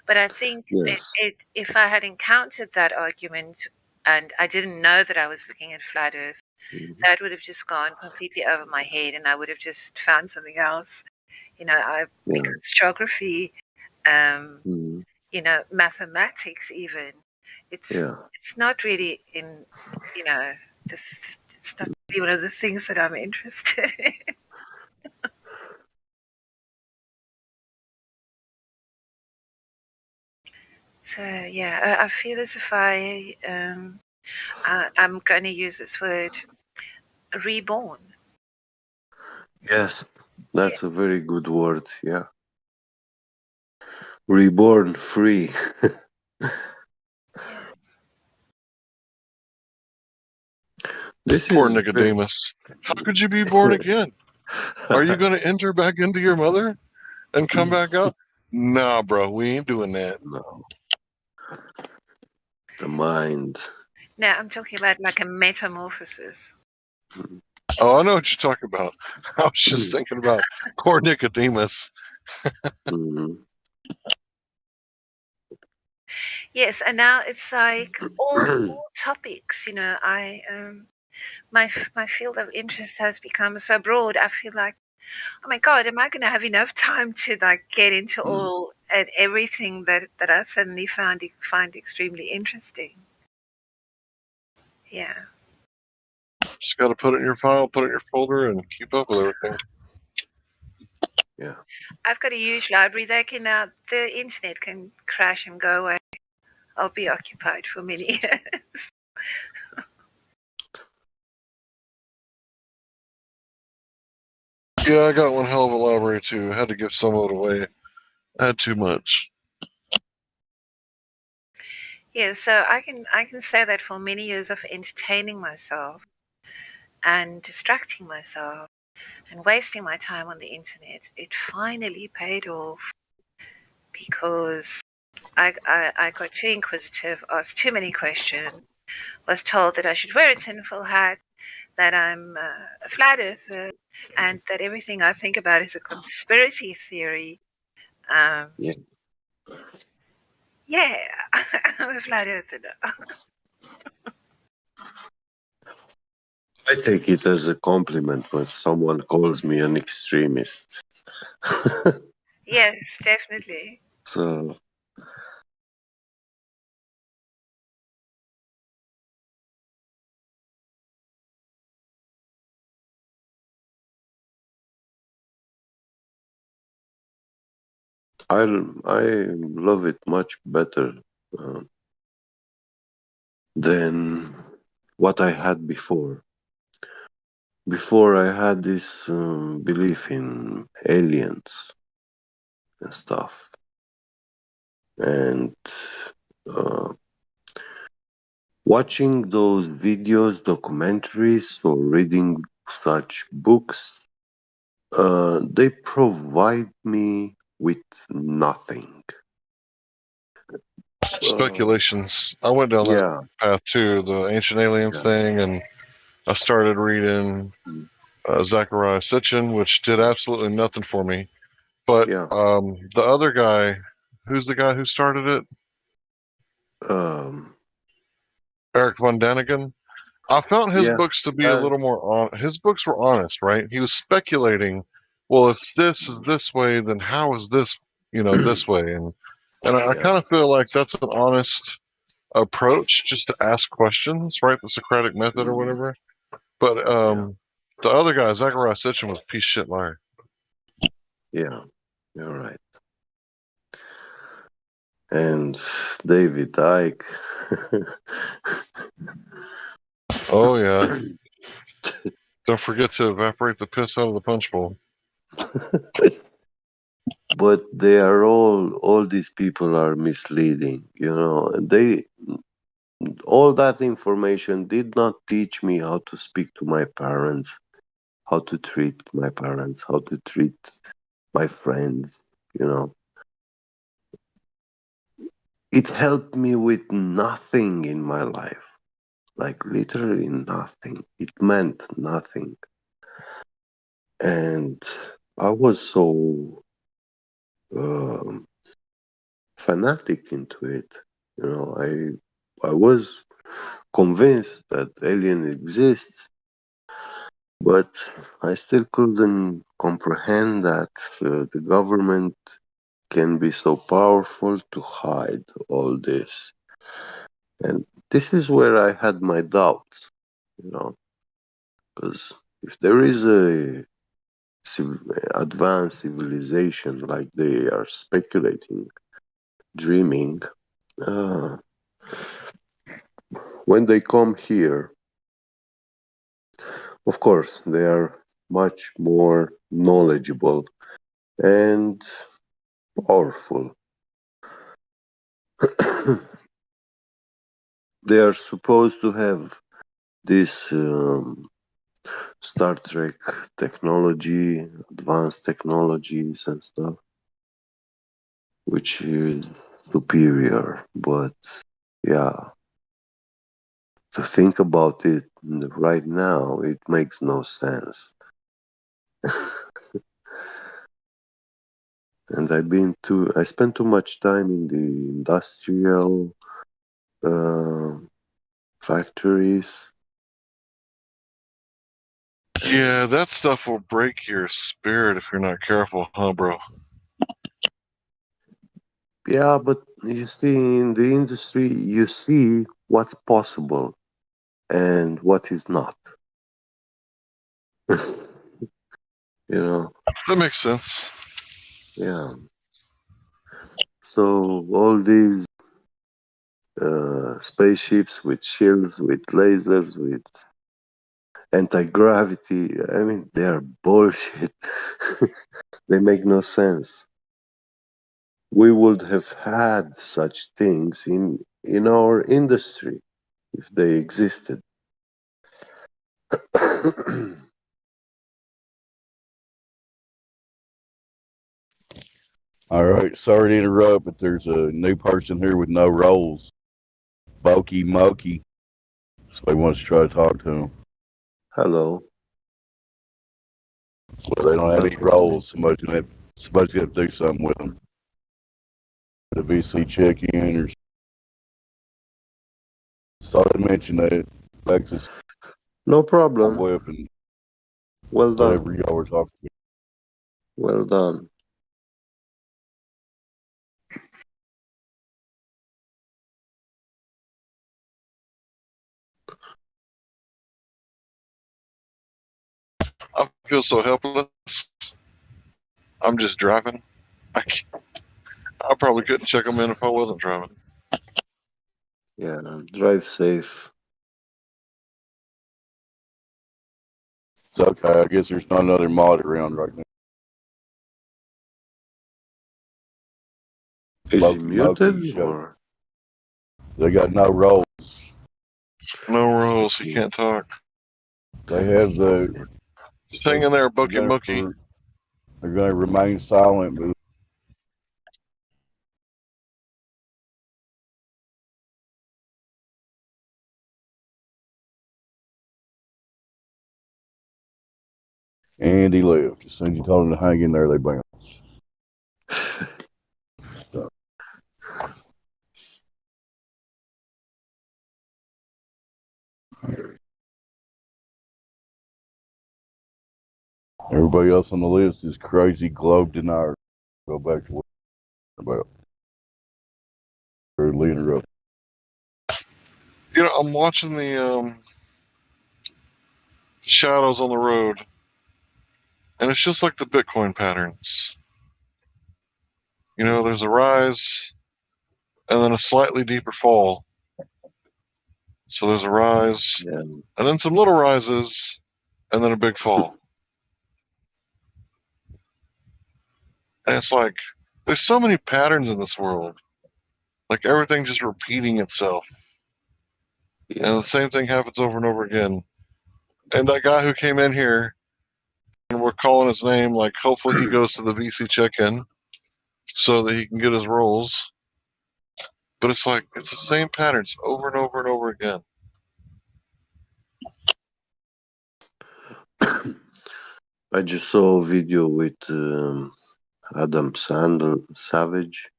Speaker 16: But I think
Speaker 5: yes,
Speaker 16: if I had encountered that argument and I didn't know that I was looking at flat Earth, that would have just gone completely over my head, and I would have just found something else.
Speaker 5: yeah,
Speaker 16: Because geography, um,
Speaker 5: mhm,
Speaker 16: mathematics even, it's
Speaker 5: yeah.
Speaker 16: it's not really in, you know, the, it's not really one of the things that I'm interested in. So yeah, I feel as if I'm going to use this word, reborn.
Speaker 5: Yes, that's a very good word. Yeah, reborn free.
Speaker 16: Yeah.
Speaker 5: This
Speaker 11: Poor
Speaker 5: is
Speaker 11: Nicodemus. How could you be born again? Are you going to enter back into your mother and come back out? Nah, bro, we ain't doing that.
Speaker 5: No, the mind.
Speaker 16: No, I'm talking about like a metamorphosis.
Speaker 11: Oh, I know what you're talking about. I was just thinking about poor Nicodemus.
Speaker 5: Mhm.
Speaker 16: Yes, and now it's like all topics. My field of interest has become so broad. I feel like, oh my God, am I going to have enough time to like get into all and everything that I suddenly find extremely interesting? Yeah.
Speaker 11: Just got to put it in your file, put it in your folder, and keep up with everything.
Speaker 5: Yeah.
Speaker 16: I've got a huge library. The internet can crash and go away. I'll be occupied for many years.
Speaker 11: Yeah, I got one hell of a library too. I had to give some of it away. I had too much.
Speaker 16: Yeah, so I can say that for many years of entertaining myself and distracting myself and wasting my time on the internet, it finally paid off because I got too inquisitive, asked too many questions, was told that I should wear a tinfoil hat, that I'm a flat earther, and that everything I think about is a conspiracy theory.
Speaker 5: Yeah.
Speaker 16: Yeah, I'm a flat earther now.
Speaker 5: I take it as a compliment when someone calls me an extremist.
Speaker 16: Yes, definitely.
Speaker 5: So I love it much better than what I had before. Before I had this belief in aliens and stuff, and uh, watching those videos, documentaries, or reading such books, they provide me with nothing.
Speaker 11: Speculations. I went down that
Speaker 5: Yeah,
Speaker 11: path too, the ancient aliens
Speaker 5: yeah,
Speaker 11: thing, and I started reading Zachariah Sitchin, which did absolutely nothing for me. But
Speaker 5: yeah.
Speaker 11: the other guy, who's the guy who started it?
Speaker 5: Um,
Speaker 11: Eric von Daniken. I found his
Speaker 5: Yeah.
Speaker 11: books to be a little more on. His books were honest, right? He was speculating. Well, if this is this way, then how is this, this way? And I
Speaker 5: Yeah.
Speaker 11: kind of feel like that's an honest approach, just to ask questions, right? The Socratic method or whatever. But the other guy, Zachariah Sitchin, was a piece of shit liar.
Speaker 5: Yeah. You're right. And David Icke.
Speaker 11: Oh yeah. Don't forget to evaporate the piss out of the punch bowl.
Speaker 5: But they are all these people are misleading, and all that information did not teach me how to speak to my parents, how to treat my parents, how to treat my friends, you know. It helped me with nothing in my life, like literally nothing. It meant nothing. And I was so um, fanatic into it. I was convinced that alien exists, but I still couldn't comprehend that the government can be so powerful to hide all this. And this is where I had my doubts, because if there is a advanced civilization like they are speculating, dreaming, uh, when they come here, of course, they are much more knowledgeable and powerful. They are supposed to have this Star Trek technology, advanced technologies and stuff, which is superior. But yeah, to think about it right now, it makes no sense. And I spent too much time in the industrial factories.
Speaker 11: Yeah, that stuff will break your spirit if you're not careful, huh, bro?
Speaker 5: Yeah, but you see, in the industry, you see what's possible and what is not.
Speaker 11: That makes sense.
Speaker 5: Yeah. So all these spaceships with shields, with lasers, with anti-gravity, I mean, they are bullshit. They make no sense. We would have had such things in our industry if they existed.
Speaker 15: All right, sorry to interrupt, but there's a new person here with no roles. Bokey Mokey. Somebody wants to try to talk to him.
Speaker 5: Hello.
Speaker 15: Well, they don't have any roles. Somebody's gonna have to do something with them. The VC check in or sorry to mention that. Back to
Speaker 5: No problem.
Speaker 15: weapon.
Speaker 5: Well done.
Speaker 15: Whatever y'all were talking about.
Speaker 5: Well done.
Speaker 11: I feel so helpless. I'm just driving. I probably couldn't check them in if I wasn't driving.
Speaker 5: Yeah, drive safe.
Speaker 15: It's okay. I guess there's not another mod around right now.
Speaker 5: Is he
Speaker 15: Mokey
Speaker 5: muted
Speaker 15: Mokey
Speaker 5: or?
Speaker 15: They got no roles.
Speaker 11: No rules. He can't talk.
Speaker 15: They have the.
Speaker 11: Just hang in there, Bokey Mookie.
Speaker 15: They're going to remain silent, but and he left. As soon as you told him to hang in there, they bounced. Everybody else on the list is crazy globe deniers. Go back to what about leader up.
Speaker 11: You know, I'm watching the shadows on the road, and it's just like the Bitcoin patterns. You know, there's a rise and then a slightly deeper fall. So there's a rise, and then some little rises, and then a big fall. And it's like, there's so many patterns in this world. Like everything just repeating itself. And the same thing happens over and over again. And that guy who came in here, and we're calling his name, like hopefully he goes to the VC check-in so that he can get his rolls. But it's like, it's the same patterns over and over and over again.
Speaker 3: I just saw a video with Adam Savage,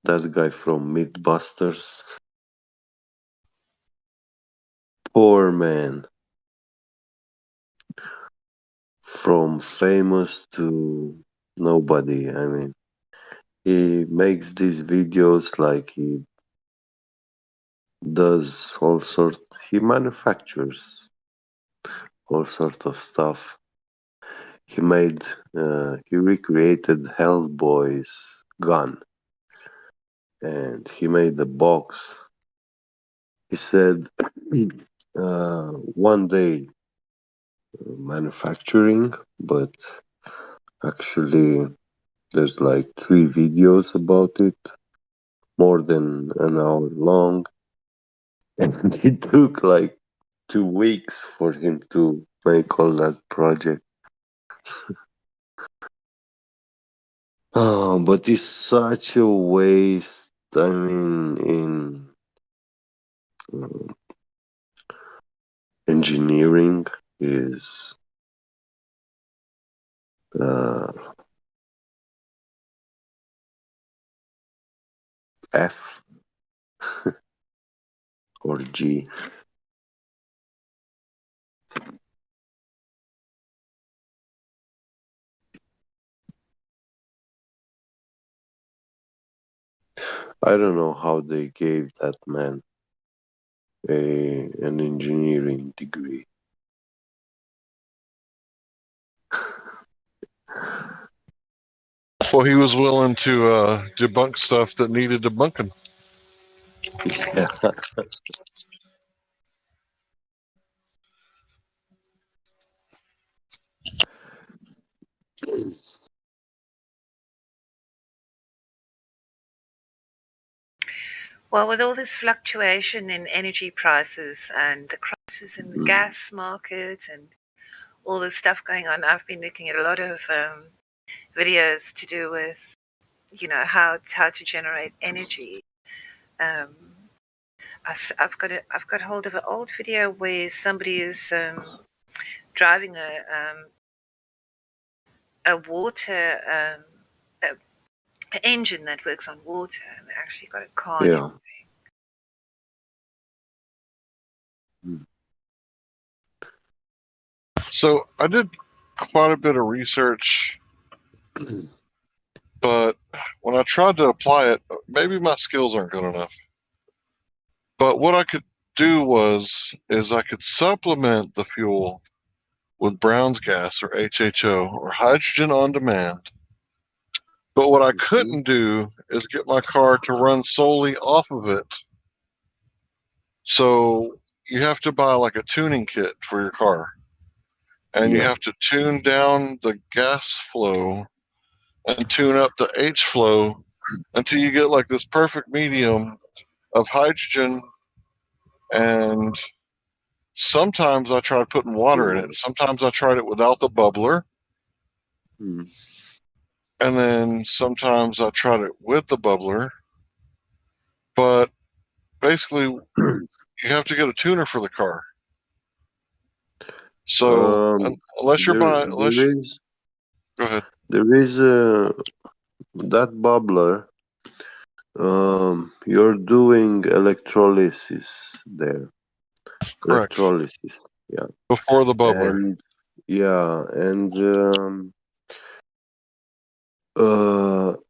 Speaker 3: that guy from Mythbusters. Poor man. From famous to nobody. I mean, he makes these videos like he does all sort. He manufactures all sort of stuff. He made. He recreated Hellboy's gun, and he made the box. He said, one day manufacturing, but actually there's like 3 videos about it, more than an hour long, and it took like 2 weeks for him to make all that project. Oh, but it's such a waste. I mean, in engineering is F or G. I don't know how they gave that man an engineering degree.
Speaker 11: Well, he was willing to debunk stuff that needed debunking.
Speaker 3: Yeah.
Speaker 16: Well, with all this fluctuation in energy prices and the crisis in the gas market and all this stuff going on, I've been looking at a lot of videos to do with, how to generate energy. I've got hold of an old video where somebody is driving a water an engine that works on water, and they actually got a car.
Speaker 3: Yeah.
Speaker 11: So I did quite a bit of research, but when I tried to apply it, maybe my skills aren't good enough. But what I could do is I could supplement the fuel with Brown's gas or HHO or hydrogen on demand. But what I couldn't do is get my car to run solely off of it. So you have to buy like a tuning kit for your car. And you have to tune down the gas flow and tune up the H flow until you get like this perfect medium of hydrogen. And sometimes I tried putting water in it. Sometimes I tried it without the bubbler. And then sometimes I tried it with the bubbler. But basically, you have to get a tuner for the car. So unless you're buying, go ahead.
Speaker 3: There is that bubbler. You're doing electrolysis there.
Speaker 11: Correct.
Speaker 3: Electrolysis, yeah.
Speaker 11: Before the bubbler.
Speaker 3: And Yeah, and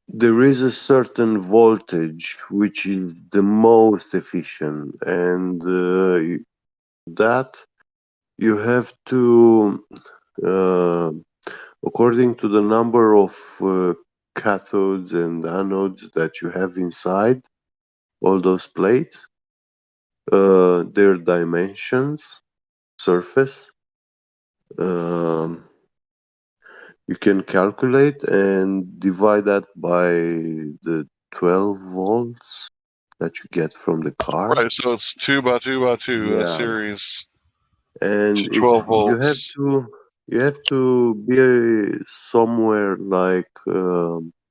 Speaker 3: there is a certain voltage which is the most efficient, and that you have to, uh, according to the number of cathodes and anodes that you have inside all those plates, their dimensions, surface, um, you can calculate and divide that by the 12 volts that you get from the car.
Speaker 11: Right, so it's 2 by 2 by 2 in a
Speaker 3: Yeah,
Speaker 11: series
Speaker 3: and
Speaker 11: to
Speaker 3: it
Speaker 11: 12
Speaker 3: you
Speaker 11: volts.
Speaker 3: have to be somewhere like 0.8,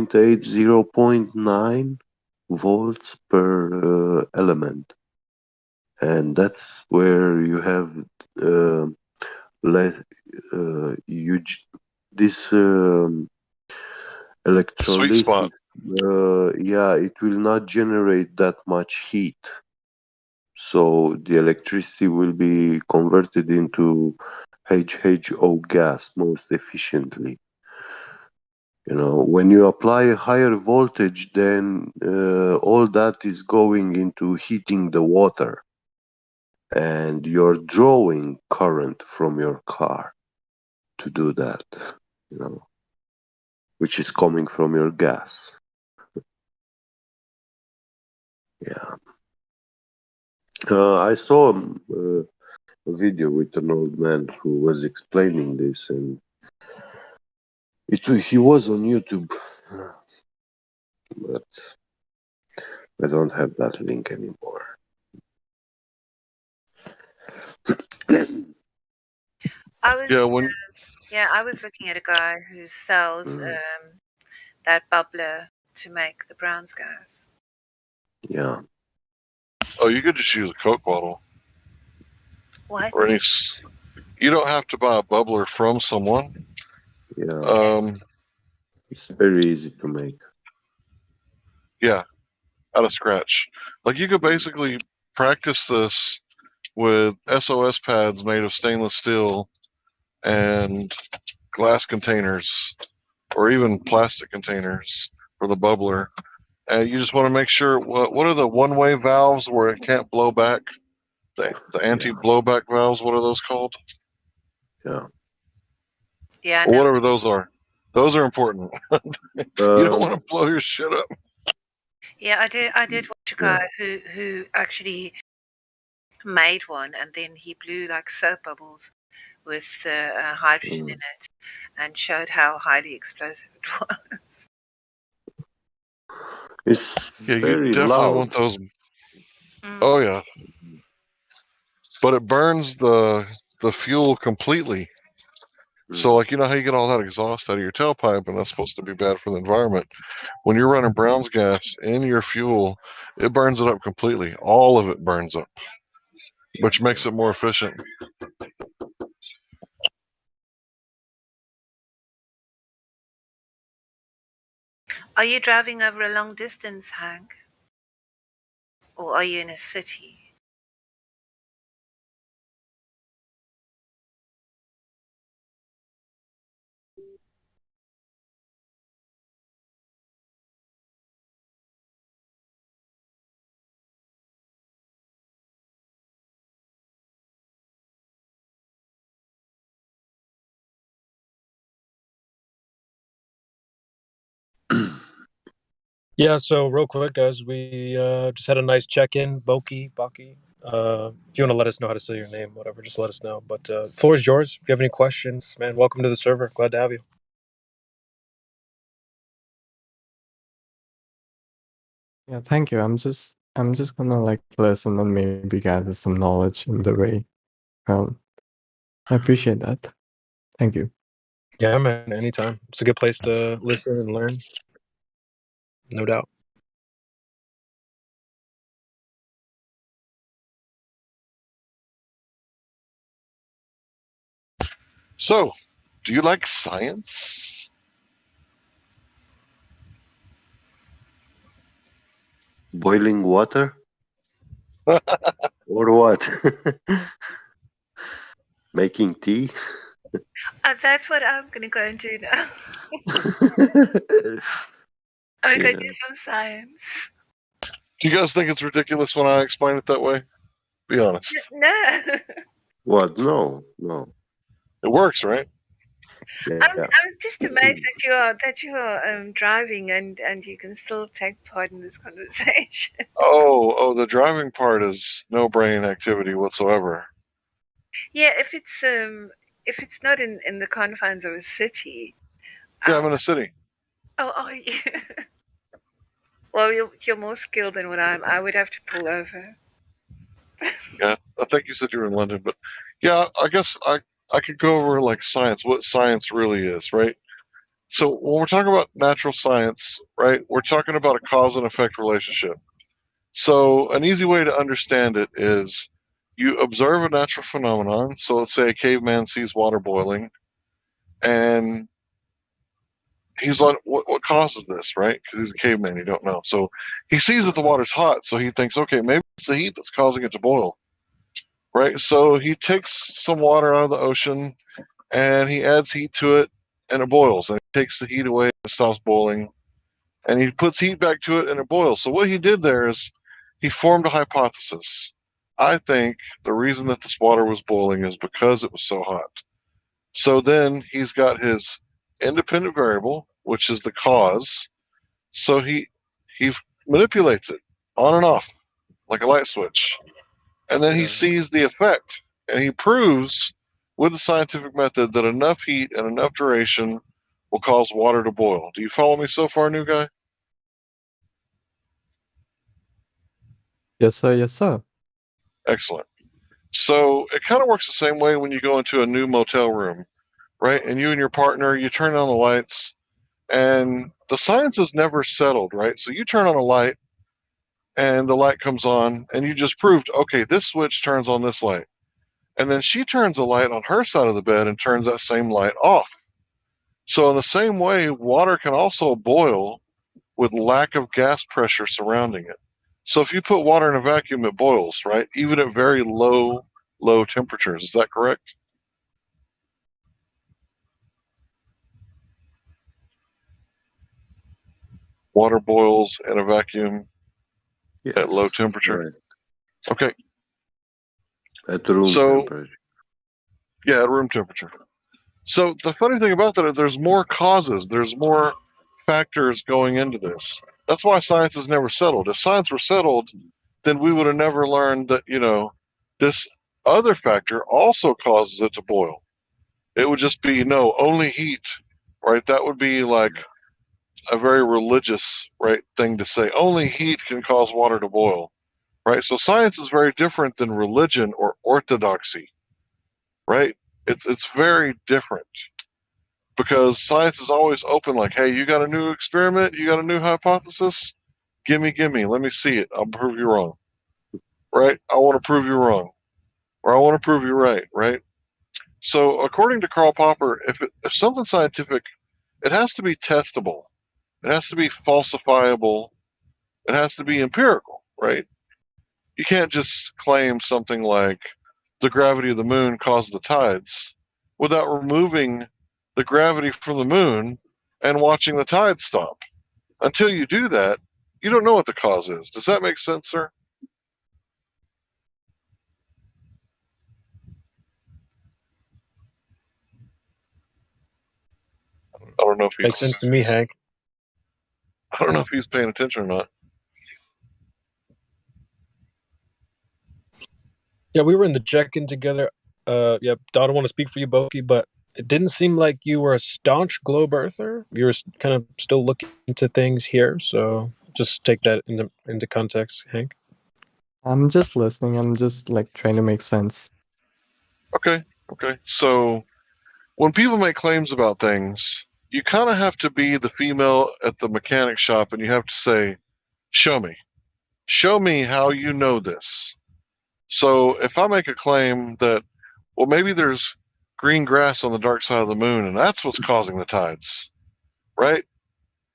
Speaker 3: 0.9 volts per element, and that's where you have uh, less huge this
Speaker 11: Sweet spot.
Speaker 3: electrolysis. Yeah, it will not generate that much heat, so the electricity will be converted into HHO gas most efficiently. You know, when you apply a higher voltage, then all that is going into heating the water, and you're drawing current from your car to do that, you know, which is coming from your gas. Yeah. I saw a video with an old man who was explaining this, and he was on YouTube, but I don't have that link anymore.
Speaker 16: I was,
Speaker 11: Yeah, when
Speaker 16: yeah, I was looking at a guy who sells that bubbler to make the Browns gas.
Speaker 3: Yeah.
Speaker 11: oh, you could just use a Coke bottle
Speaker 16: What?
Speaker 11: or any. You don't have to buy a bubbler from someone.
Speaker 3: Yeah. It's very easy to make.
Speaker 11: Yeah, out of scratch. Like you could basically practice this with SOS pads made of stainless steel and glass containers or even plastic containers for the bubbler. And you just want to make sure what are the one-way valves where it can't blow back? The anti-blowback valves. What are those called?
Speaker 3: Yeah.
Speaker 16: Yeah,
Speaker 11: Or
Speaker 16: no.
Speaker 11: whatever those are. Those are important. You don't want to blow your shit up.
Speaker 16: Yeah, I did watch a guy who actually made one, and then he blew like soap bubbles with hydrogen in it, and showed how highly explosive it was.
Speaker 3: It's
Speaker 11: Yeah, you
Speaker 3: very
Speaker 11: definitely
Speaker 3: loud.
Speaker 11: want those. Oh yeah, but it burns the fuel completely. So like you know how you get all that exhaust out of your tailpipe, and that's supposed to be bad for the environment. When you're running Brown's gas in your fuel, it burns it up completely. All of it burns up, which makes it more efficient.
Speaker 16: Are you driving over a long distance, Hank? Or are you in a city?
Speaker 14: Yeah, so real quick, guys, we just had a nice check-in, Baki. If you want to let us know how to say your name, whatever, just let us know. But floor is yours. If you have any questions, man, welcome to the server. Glad to have you.
Speaker 4: Yeah, thank you. I'm just gonna like listen and maybe gather some knowledge in the way. I appreciate that. Thank you.
Speaker 14: Yeah, man, anytime. It's a good place to listen and learn. No doubt.
Speaker 11: So, do you like science?
Speaker 3: Boiling water? Or what? Making tea?
Speaker 16: That's what I'm going to go and do now. I'm going to do some science.
Speaker 11: Do you guys think it's ridiculous when I explain it that way? Be honest.
Speaker 16: No.
Speaker 3: What? No, no.
Speaker 11: It works, right?
Speaker 16: I'm just amazed that you are driving and you can still take part in this conversation.
Speaker 11: Oh, the driving part is no brain activity whatsoever.
Speaker 16: Yeah, if it's not in the confines of a city.
Speaker 11: Yeah, I'm in a city.
Speaker 16: Oh, yeah. Well, you're more skilled than what I would have to pull over.
Speaker 11: Yeah, I think you said you were in London, but yeah, I guess I could go over like science, what science really is, right? So when we're talking about natural science, right, we're talking about a cause and effect relationship. So an easy way to understand it is you observe a natural phenomenon. So let's say a caveman sees water boiling, and he's like, what causes this, right? Because he's a caveman, you don't know. So he sees that the water's hot, so he thinks, okay, maybe it's the heat that's causing it to boil, right? So he takes some water out of the ocean, and he adds heat to it, and it boils. And he takes the heat away, and it stops boiling. And he puts heat back to it, and it boils. So what he did there is he formed a hypothesis. I think the reason that this water was boiling is because it was so hot. So then he's got his independent variable, which is the cause. So he manipulates it on and off like a light switch. And then he sees the effect, and he proves with the scientific method that enough heat and enough duration will cause water to boil. Do you follow me so far, new guy?
Speaker 4: Yes, sir. Yes, sir.
Speaker 11: Excellent. So it kind of works the same way when you go into a new motel room, right? And you and your partner, you turn on the lights, and the science is never settled, right? So you turn on a light, and the light comes on, and you just proved, okay, this switch turns on this light. And then she turns a light on her side of the bed and turns that same light off. So in the same way, water can also boil with lack of gas pressure surrounding it. So if you put water in a vacuum, it boils, right? Even at very low temperatures. Is that correct? Water boils in a vacuum at low temperature.
Speaker 3: Right.
Speaker 11: Okay.
Speaker 3: At room temperature.
Speaker 11: Yeah, at room temperature. So the funny thing about that is there's more causes, there's more factors going into this. That's why science is never settled. If science were settled, then we would have never learned that, this other factor also causes it to boil. It would just be, no, only heat, right? That would be like a very religious, right, thing to say. Only heat can cause water to boil, right? So science is very different than religion or orthodoxy, right? It's very different because science is always open. Like, hey, you got a new experiment, you got a new hypothesis, gimme, let me see it. I'll prove you wrong, right? I want to prove you wrong, or I want to prove you right, right? So according to Karl Popper, if something's scientific, it has to be testable. It has to be falsifiable. It has to be empirical, right? You can't just claim something like the gravity of the moon caused the tides without removing the gravity from the moon and watching the tides stop. Until you do that, you don't know what the cause is. Does that make sense, sir? I don't know if
Speaker 14: Makes sense to me, Hank.
Speaker 11: I don't know if he's paying attention or not.
Speaker 14: Yeah, we were in the check-in together. Yeah, I don't want to speak for you, Boki, but it didn't seem like you were a staunch globe earther. You were kind of still looking into things here, so just take that into context, Hank.
Speaker 4: I'm just listening. I'm just like trying to make sense.
Speaker 11: Okay. So when people make claims about things, you kind of have to be the female at the mechanic shop and you have to say, show me. Show me how you know this. So if I make a claim that, well, maybe there's green grass on the dark side of the moon and that's what's causing the tides, right?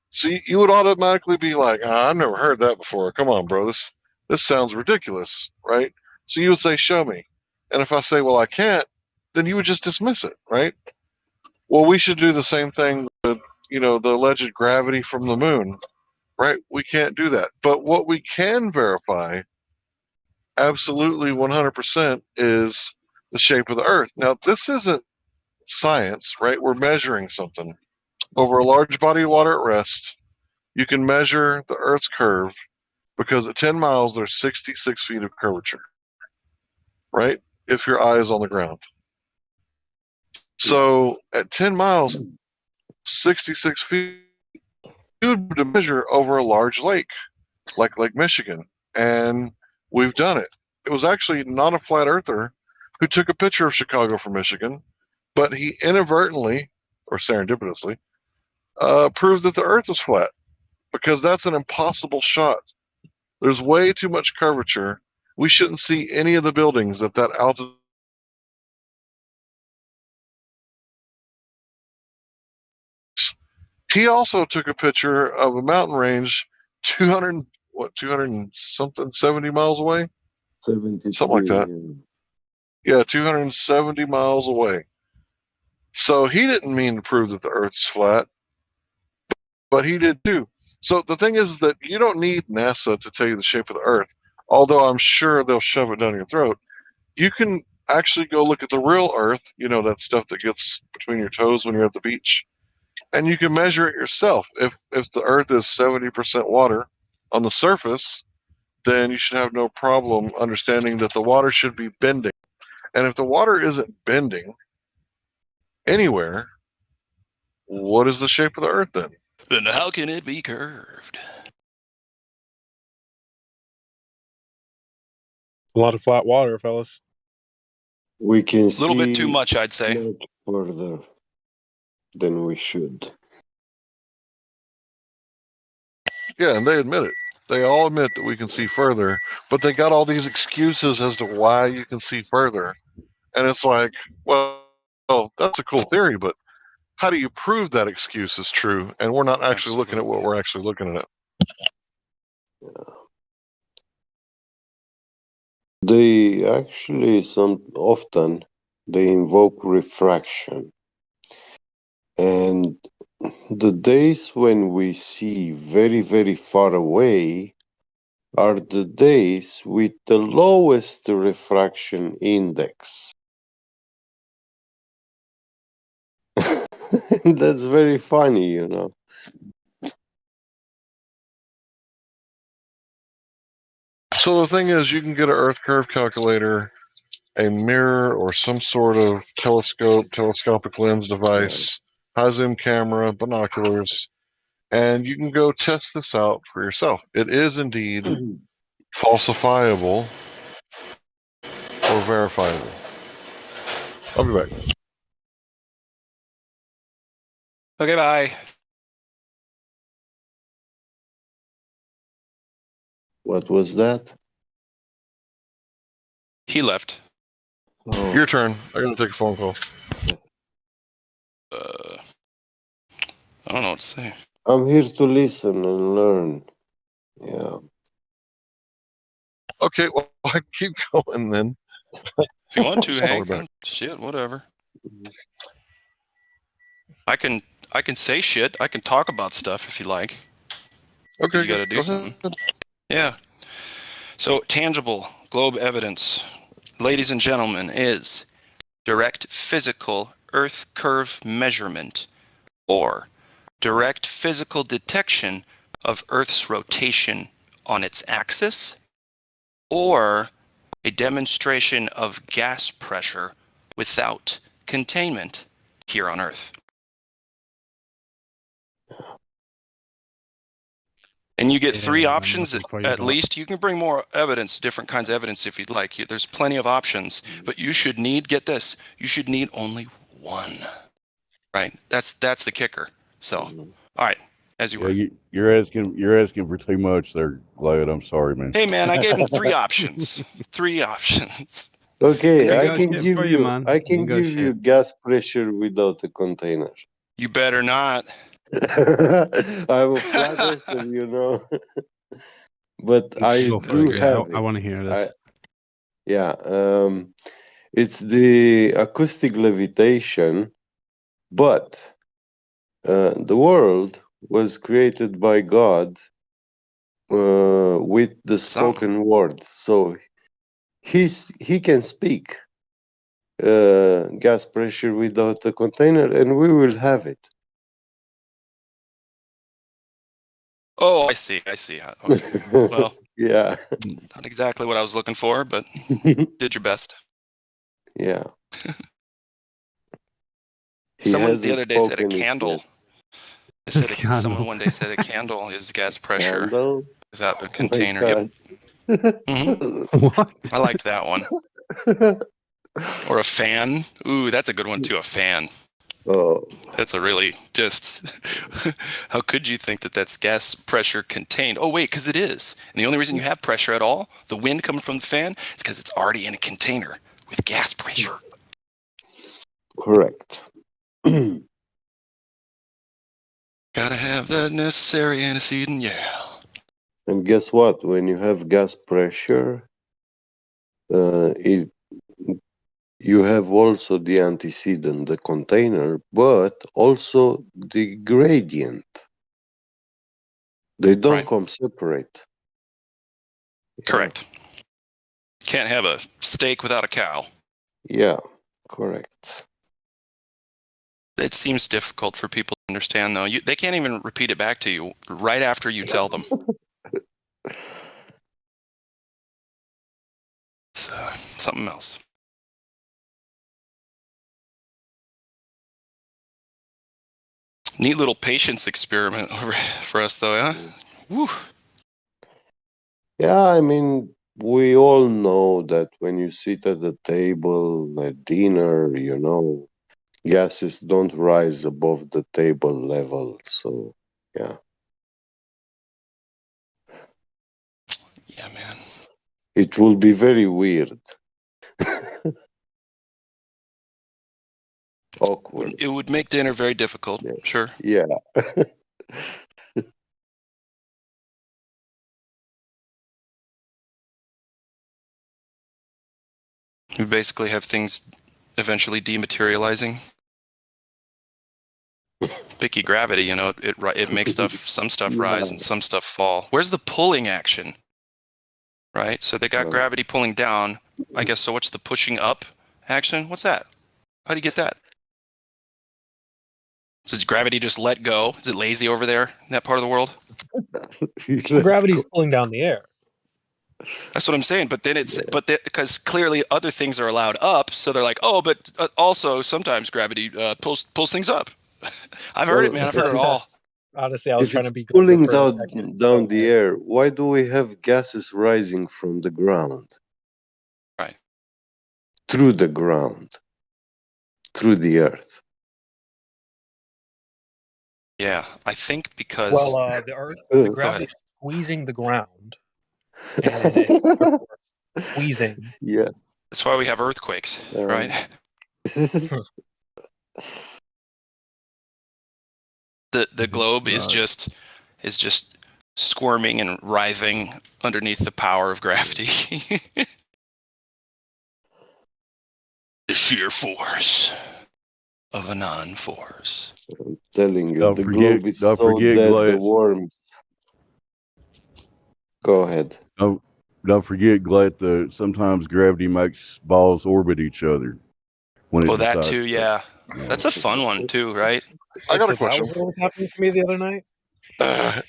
Speaker 11: So you would automatically be like, I've never heard that before. Come on, bro. This sounds ridiculous, right? So you would say, show me. And if I say, well, I can't,
Speaker 7: then you would just dismiss it, right? Well, we should do the same thing with, the alleged gravity from the moon, right? We can't do that. But what we can verify, absolutely 100%, is the shape of the Earth. Now, this isn't science, right? We're measuring something. Over a large body of water at rest, you can measure the Earth's curve because at 10 miles, there's 66 feet of curvature, right? If your eye is on the ground. So at 10 miles, 66 feet, you would measure over a large lake, like Lake Michigan. And we've done it. It was actually not a flat earther who took a picture of Chicago from Michigan, but he inadvertently, or serendipitously, proved that the Earth was flat, because that's an impossible shot. There's way too much curvature. We shouldn't see any of the buildings at that altitude. He also took a picture of a mountain range 200 and something 70 miles away,
Speaker 3: 73.
Speaker 7: something like that. Yeah, 270 miles away. So he didn't mean to prove that the Earth's flat, but he did too. So the thing is that you don't need NASA to tell you the shape of the Earth, although I'm sure they'll shove it down your throat. You can actually go look at the real Earth, that stuff that gets between your toes when you're at the beach, and you can measure it yourself. If the Earth is 70% water on the surface, then you should have no problem understanding that the water should be bending. And if the water isn't bending anywhere, what is the shape of the Earth then?
Speaker 21: Then how can it be curved?
Speaker 14: A lot of flat water, fellas.
Speaker 3: We can
Speaker 21: A little bit too
Speaker 3: see
Speaker 21: much, I'd say.
Speaker 3: much further than we should.
Speaker 7: Yeah, and they admit it. They all admit that we can see further, but they got all these excuses as to why you can see further. And it's like, well, that's a cool theory, but how do you prove that excuse is true? And we're not actually looking at what we're actually looking at.
Speaker 3: They actually often they invoke refraction. And the days when we see very, very far away are the days with the lowest refraction index. That's very funny,
Speaker 7: So the thing is, you can get an Earth curve calculator, a mirror, or some sort of telescopic lens device, high zoom camera, binoculars, and you can go test this out for yourself. It is indeed falsifiable or verifiable. I'll be back.
Speaker 21: Okay, bye.
Speaker 3: What was that?
Speaker 21: He left.
Speaker 3: Oh.
Speaker 7: Your turn. I gotta take a phone call.
Speaker 21: I don't know what to say.
Speaker 3: I'm here to listen and learn. Yeah.
Speaker 7: Okay, well, I keep going then.
Speaker 21: If you want to,
Speaker 7: I'll
Speaker 21: Hank,
Speaker 7: be back.
Speaker 21: shit, whatever. I can say shit. I can talk about stuff if you like.
Speaker 7: Okay,
Speaker 21: you got to do something. Yeah. So tangible globe evidence, ladies and gentlemen, is direct physical Earth curve measurement, or direct physical detection of Earth's rotation on its axis, or a demonstration of gas pressure without containment here on Earth. And you get three options at least. You can bring more evidence, different kinds of evidence if you'd like. There's plenty of options, but you should need, get this, you should need only one. Right? That's the kicker. So, all right, as you were.
Speaker 15: You're asking for too much there, Glad. I'm sorry, man.
Speaker 21: Hey man, I gave him three options. Three options.
Speaker 3: Okay, I
Speaker 21: got
Speaker 3: can
Speaker 21: shit
Speaker 3: give
Speaker 21: for
Speaker 3: you,
Speaker 21: you, man.
Speaker 3: I can
Speaker 21: You got
Speaker 3: give you
Speaker 21: shit.
Speaker 3: gas pressure without a container.
Speaker 21: You better not.
Speaker 3: I'm a flat earther, but I
Speaker 6: Go for
Speaker 3: do
Speaker 6: it.
Speaker 3: have
Speaker 6: I
Speaker 3: it.
Speaker 6: want to hear this.
Speaker 3: Yeah. It's the acoustic levitation, but the world was created by God with the spoken word. So he can speak gas pressure without a container, and we will have it.
Speaker 21: Oh, I see. Okay. Well,
Speaker 3: yeah.
Speaker 21: not exactly what I was looking for, but did your best.
Speaker 3: Yeah. He
Speaker 21: Someone the
Speaker 3: hasn't
Speaker 21: other day said a
Speaker 3: spoken it
Speaker 21: candle.
Speaker 3: yet.
Speaker 21: They said
Speaker 6: Candle.
Speaker 21: someone one day said a candle is gas pressure
Speaker 3: Candle?
Speaker 21: without a
Speaker 3: Oh my
Speaker 21: container.
Speaker 3: God.
Speaker 21: Yep. Mm-hmm.
Speaker 6: What?
Speaker 21: I liked that one. Or a fan. Ooh, that's a good one too. A fan.
Speaker 3: Oh.
Speaker 21: That's a really just. How could you think that that's gas pressure contained? Oh wait, because it is. And the only reason you have pressure at all, the wind coming from the fan, is because it's already in a container with gas pressure.
Speaker 3: Correct.
Speaker 21: Gotta have that necessary antecedent, yeah.
Speaker 3: And guess what? When you have gas pressure, you have also the antecedent, the container, but also the gradient. They don't come separate.
Speaker 21: Correct. Can't have a steak without a cow.
Speaker 3: Yeah, correct.
Speaker 21: It seems difficult for people to understand, though. They can't even repeat it back to you right after you tell them. It's something else. Neat little patience experiment for us, though, yeah? Woo.
Speaker 3: Yeah, I mean, we all know that when you sit at a table at dinner, gases don't rise above the table level. So, yeah.
Speaker 21: Yeah, man.
Speaker 3: It will be very weird. Awkward.
Speaker 21: It would make dinner very difficult, sure.
Speaker 3: Yeah.
Speaker 21: You basically have things eventually dematerializing. Picky gravity, it makes some stuff rise and some stuff fall. Where's the pulling action? Right? So they got gravity pulling down, I guess. So what's the pushing up action? What's that? How do you get that? Does gravity just let go? Is it lazy over there in that part of the world?
Speaker 14: Gravity's pulling down the air.
Speaker 21: That's what I'm saying. But then because clearly other things are allowed up, so they're like, oh, but also sometimes gravity pulls things up. I've heard it, man. I've heard it all.
Speaker 14: Honestly, I was
Speaker 3: If
Speaker 14: trying to
Speaker 3: it's
Speaker 14: be
Speaker 3: pulling
Speaker 14: for a
Speaker 3: down,
Speaker 14: second.
Speaker 3: down the air, why do we have gases rising from the ground?
Speaker 21: Right.
Speaker 3: Through the ground. Through the earth.
Speaker 21: Yeah, I think because...
Speaker 14: Well, the Earth, the gravity's squeezing the ground, and it's therefore squeezing.
Speaker 3: Yeah.
Speaker 21: That's why we have earthquakes, right? The globe is just squirming and writhing underneath the power of gravity. The sheer force of a non-force.
Speaker 3: I'm telling you, the globe is so dead, the worm. Go ahead.
Speaker 15: Don't forget, Glat, that sometimes gravity makes balls orbit each other. When it
Speaker 21: that
Speaker 15: decides
Speaker 21: too, yeah. That's a fun one too, right?
Speaker 7: I got a
Speaker 14: That
Speaker 7: question.
Speaker 14: was what was happening to me the other night.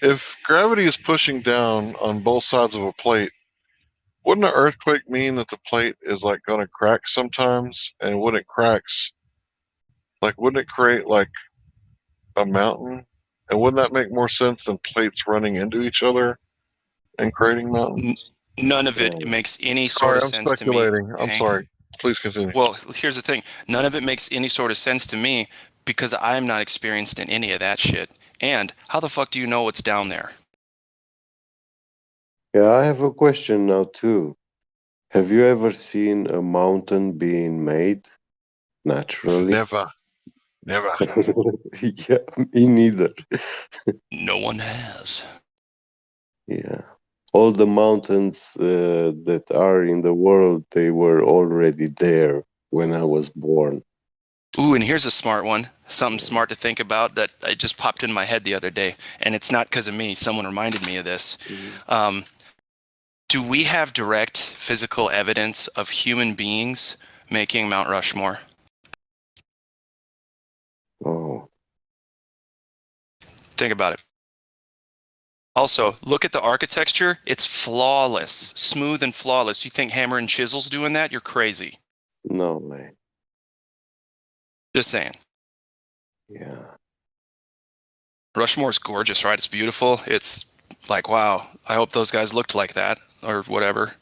Speaker 7: If gravity is pushing down on both sides of a plate, wouldn't an earthquake mean that the plate is like going to crack sometimes? And when it cracks, wouldn't it create like a mountain? And wouldn't that make more sense than plates running into each other and creating mountains?
Speaker 21: None of it makes any
Speaker 7: Sorry,
Speaker 21: sort of
Speaker 7: I'm
Speaker 21: sense to me.
Speaker 7: speculating. I'm
Speaker 21: Hank.
Speaker 7: sorry. Please continue.
Speaker 21: Well, here's the thing. None of it makes any sort of sense to me because I'm not experienced in any of that shit. And how the fuck do you know what's down there?
Speaker 3: Yeah, I have a question now too. Have you ever seen a mountain being made naturally?
Speaker 7: Never.
Speaker 3: Yeah, me neither.
Speaker 21: No one has.
Speaker 3: Yeah. All the mountains that are in the world, they were already there when I was born.
Speaker 21: Ooh, and here's a smart one. Something smart to think about that it just popped in my head the other day. And it's not because of me. Someone reminded me of this. Do we have direct physical evidence of human beings making Mount Rushmore?
Speaker 3: Oh.
Speaker 21: Think about it. Also, look at the architecture. It's flawless, smooth and flawless. You think hammer and chisel's doing that? You're crazy.
Speaker 3: No way.
Speaker 21: Just saying.
Speaker 3: Yeah.
Speaker 21: Rushmore's gorgeous, right? It's beautiful. It's like, wow, I hope those guys looked like that or whatever.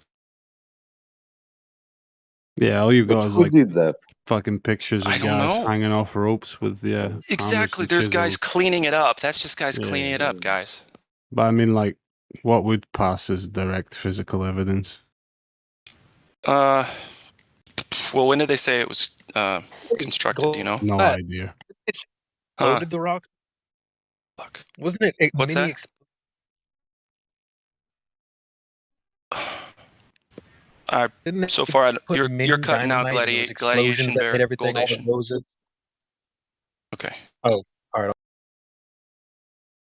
Speaker 6: Yeah, all you
Speaker 3: But
Speaker 6: got is
Speaker 3: who
Speaker 6: like
Speaker 3: did that?
Speaker 6: fucking pictures
Speaker 21: I
Speaker 6: of
Speaker 21: don't
Speaker 6: guys
Speaker 21: know.
Speaker 6: hanging off ropes with hammers
Speaker 21: Exactly.
Speaker 6: and
Speaker 21: There's guys
Speaker 6: chisels.
Speaker 21: cleaning it up. That's just guys cleaning
Speaker 6: Yeah.
Speaker 21: it up, guys.
Speaker 6: But I mean, like, what would pass as direct physical evidence?
Speaker 21: Well, when did they say it was constructed? Do you know?
Speaker 6: No idea.
Speaker 14: It's
Speaker 21: Huh.
Speaker 14: loaded the rock.
Speaker 21: Fuck.
Speaker 14: Wasn't it a
Speaker 21: What's
Speaker 14: mini?
Speaker 21: that? So far, you're cutting out gladiation
Speaker 14: that
Speaker 21: bear
Speaker 14: made everything all the
Speaker 21: goldation.
Speaker 14: roses.
Speaker 21: Okay.
Speaker 14: Oh, all right.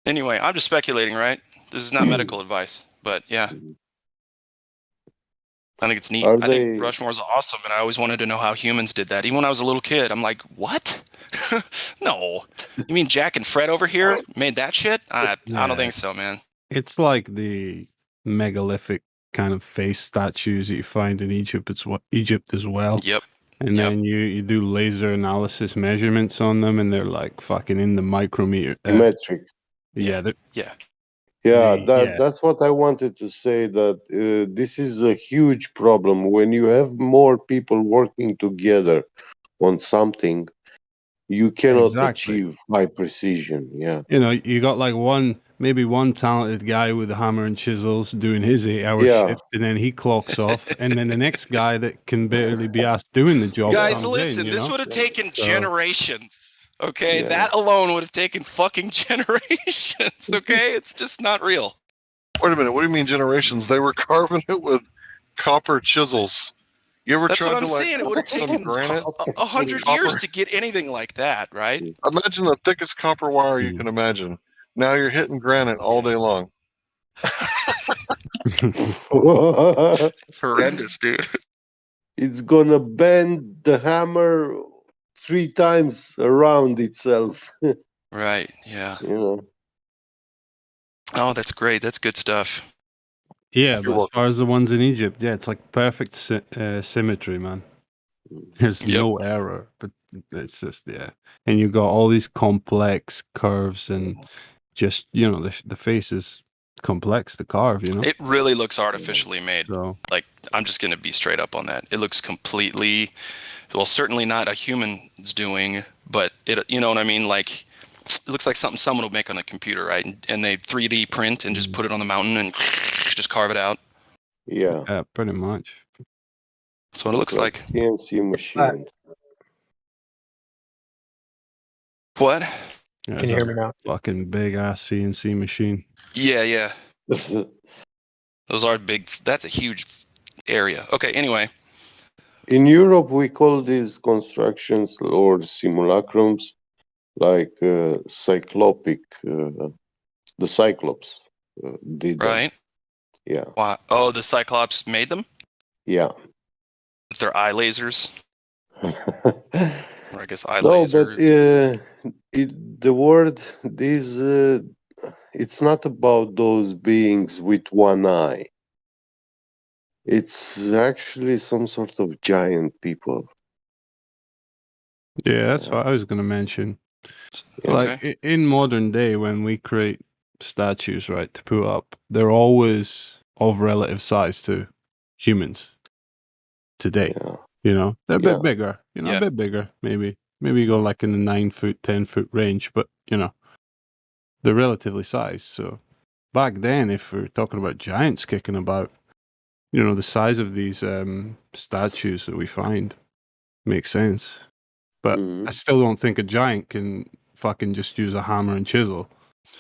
Speaker 21: Anyway, I'm just speculating, right? This is not medical advice, but yeah. I think it's neat. I think Rushmore's awesome, and I always wanted to know how humans did that. Even when I was a little kid, I'm like, what? No. You mean Jack and Fred over here made that shit? I don't think so, man.
Speaker 6: It's like the megalithic kind of face statues that you find in Egypt. Egypt as well.
Speaker 21: Yep.
Speaker 6: And then you do laser analysis measurements on them, and they're like fucking in the micrometer.
Speaker 3: Symmetric.
Speaker 6: Yeah.
Speaker 21: Yeah.
Speaker 3: Yeah,
Speaker 6: yeah.
Speaker 3: that's what I wanted to say, that this is a huge problem. When you have more people working together on something, you cannot
Speaker 6: Exactly.
Speaker 3: achieve high precision. Yeah.
Speaker 6: You know, you got like maybe one talented guy with a hammer and chisels doing his 8-hour
Speaker 3: Yeah.
Speaker 6: shift, and then he clocks off, and then the next guy that can barely be asked doing the job
Speaker 21: Guys,
Speaker 6: comes
Speaker 21: listen,
Speaker 6: in,
Speaker 21: this
Speaker 6: know?
Speaker 21: would have taken
Speaker 6: So-
Speaker 21: generations. Okay,
Speaker 3: Yeah.
Speaker 21: that alone would have taken fucking generations. Okay, it's just not real.
Speaker 7: Wait a minute. What do you mean generations? They were carving it with copper chisels. You ever
Speaker 21: That's
Speaker 7: tried
Speaker 21: what I'm
Speaker 7: to like
Speaker 21: saying. It would have
Speaker 7: some
Speaker 21: taken
Speaker 7: granite?
Speaker 21: 100
Speaker 7: copper?
Speaker 21: years to get anything like that, right?
Speaker 7: Imagine the thickest copper wire you can imagine. Now you're hitting granite all day long.
Speaker 21: It's horrendous, dude.
Speaker 3: It's gonna bend the hammer 3 times around itself.
Speaker 21: Right, yeah.
Speaker 3: You know.
Speaker 21: Oh, that's great. That's good stuff.
Speaker 6: Yeah, but as far as the ones in Egypt, yeah, it's like perfect symmetry, man. There's no error, but it's just, yeah. And you got all these complex curves and just, you know, the face is complex to carve, you know?
Speaker 21: It really looks artificially made.
Speaker 6: So,
Speaker 21: Like, I'm just going to be straight up on that. It looks completely, well, certainly not a human's doing, but it, you know what I mean? Like, it looks like something someone would make on a computer, right? And they 3D print and just put it on the mountain and just carve it out.
Speaker 3: Yeah.
Speaker 6: pretty much.
Speaker 21: That's what it looks like.
Speaker 3: CNC machine.
Speaker 21: What?
Speaker 6: Yeah,
Speaker 14: Can you hear me now?
Speaker 6: Fucking big ass CNC machine.
Speaker 21: Yeah. Those are big. That's a huge area. Okay, anyway.
Speaker 3: In Europe, we call these constructions or simulacrums like cyclopic. The Cyclops did them.
Speaker 21: Right?
Speaker 3: Yeah.
Speaker 21: Wow. Oh, the Cyclops made them?
Speaker 3: Yeah.
Speaker 21: With their eye lasers? Or I guess eye
Speaker 3: No,
Speaker 21: laser.
Speaker 3: but the word this it's not about those beings with one eye. It's actually some sort of giant people.
Speaker 6: Yeah, that's what I was going to mention. Like in modern day, when we create statues, right, to put up, they're always of relative size to humans today. You know, they're a bit bigger. You know, a bit bigger. Maybe you go like in the 9-foot, 10-foot range, but you know, they're relatively sized. So back then, if we're talking about giants kicking about, you know, the size of these statues that we find makes sense. But I still don't think a giant can fucking just use a hammer and chisel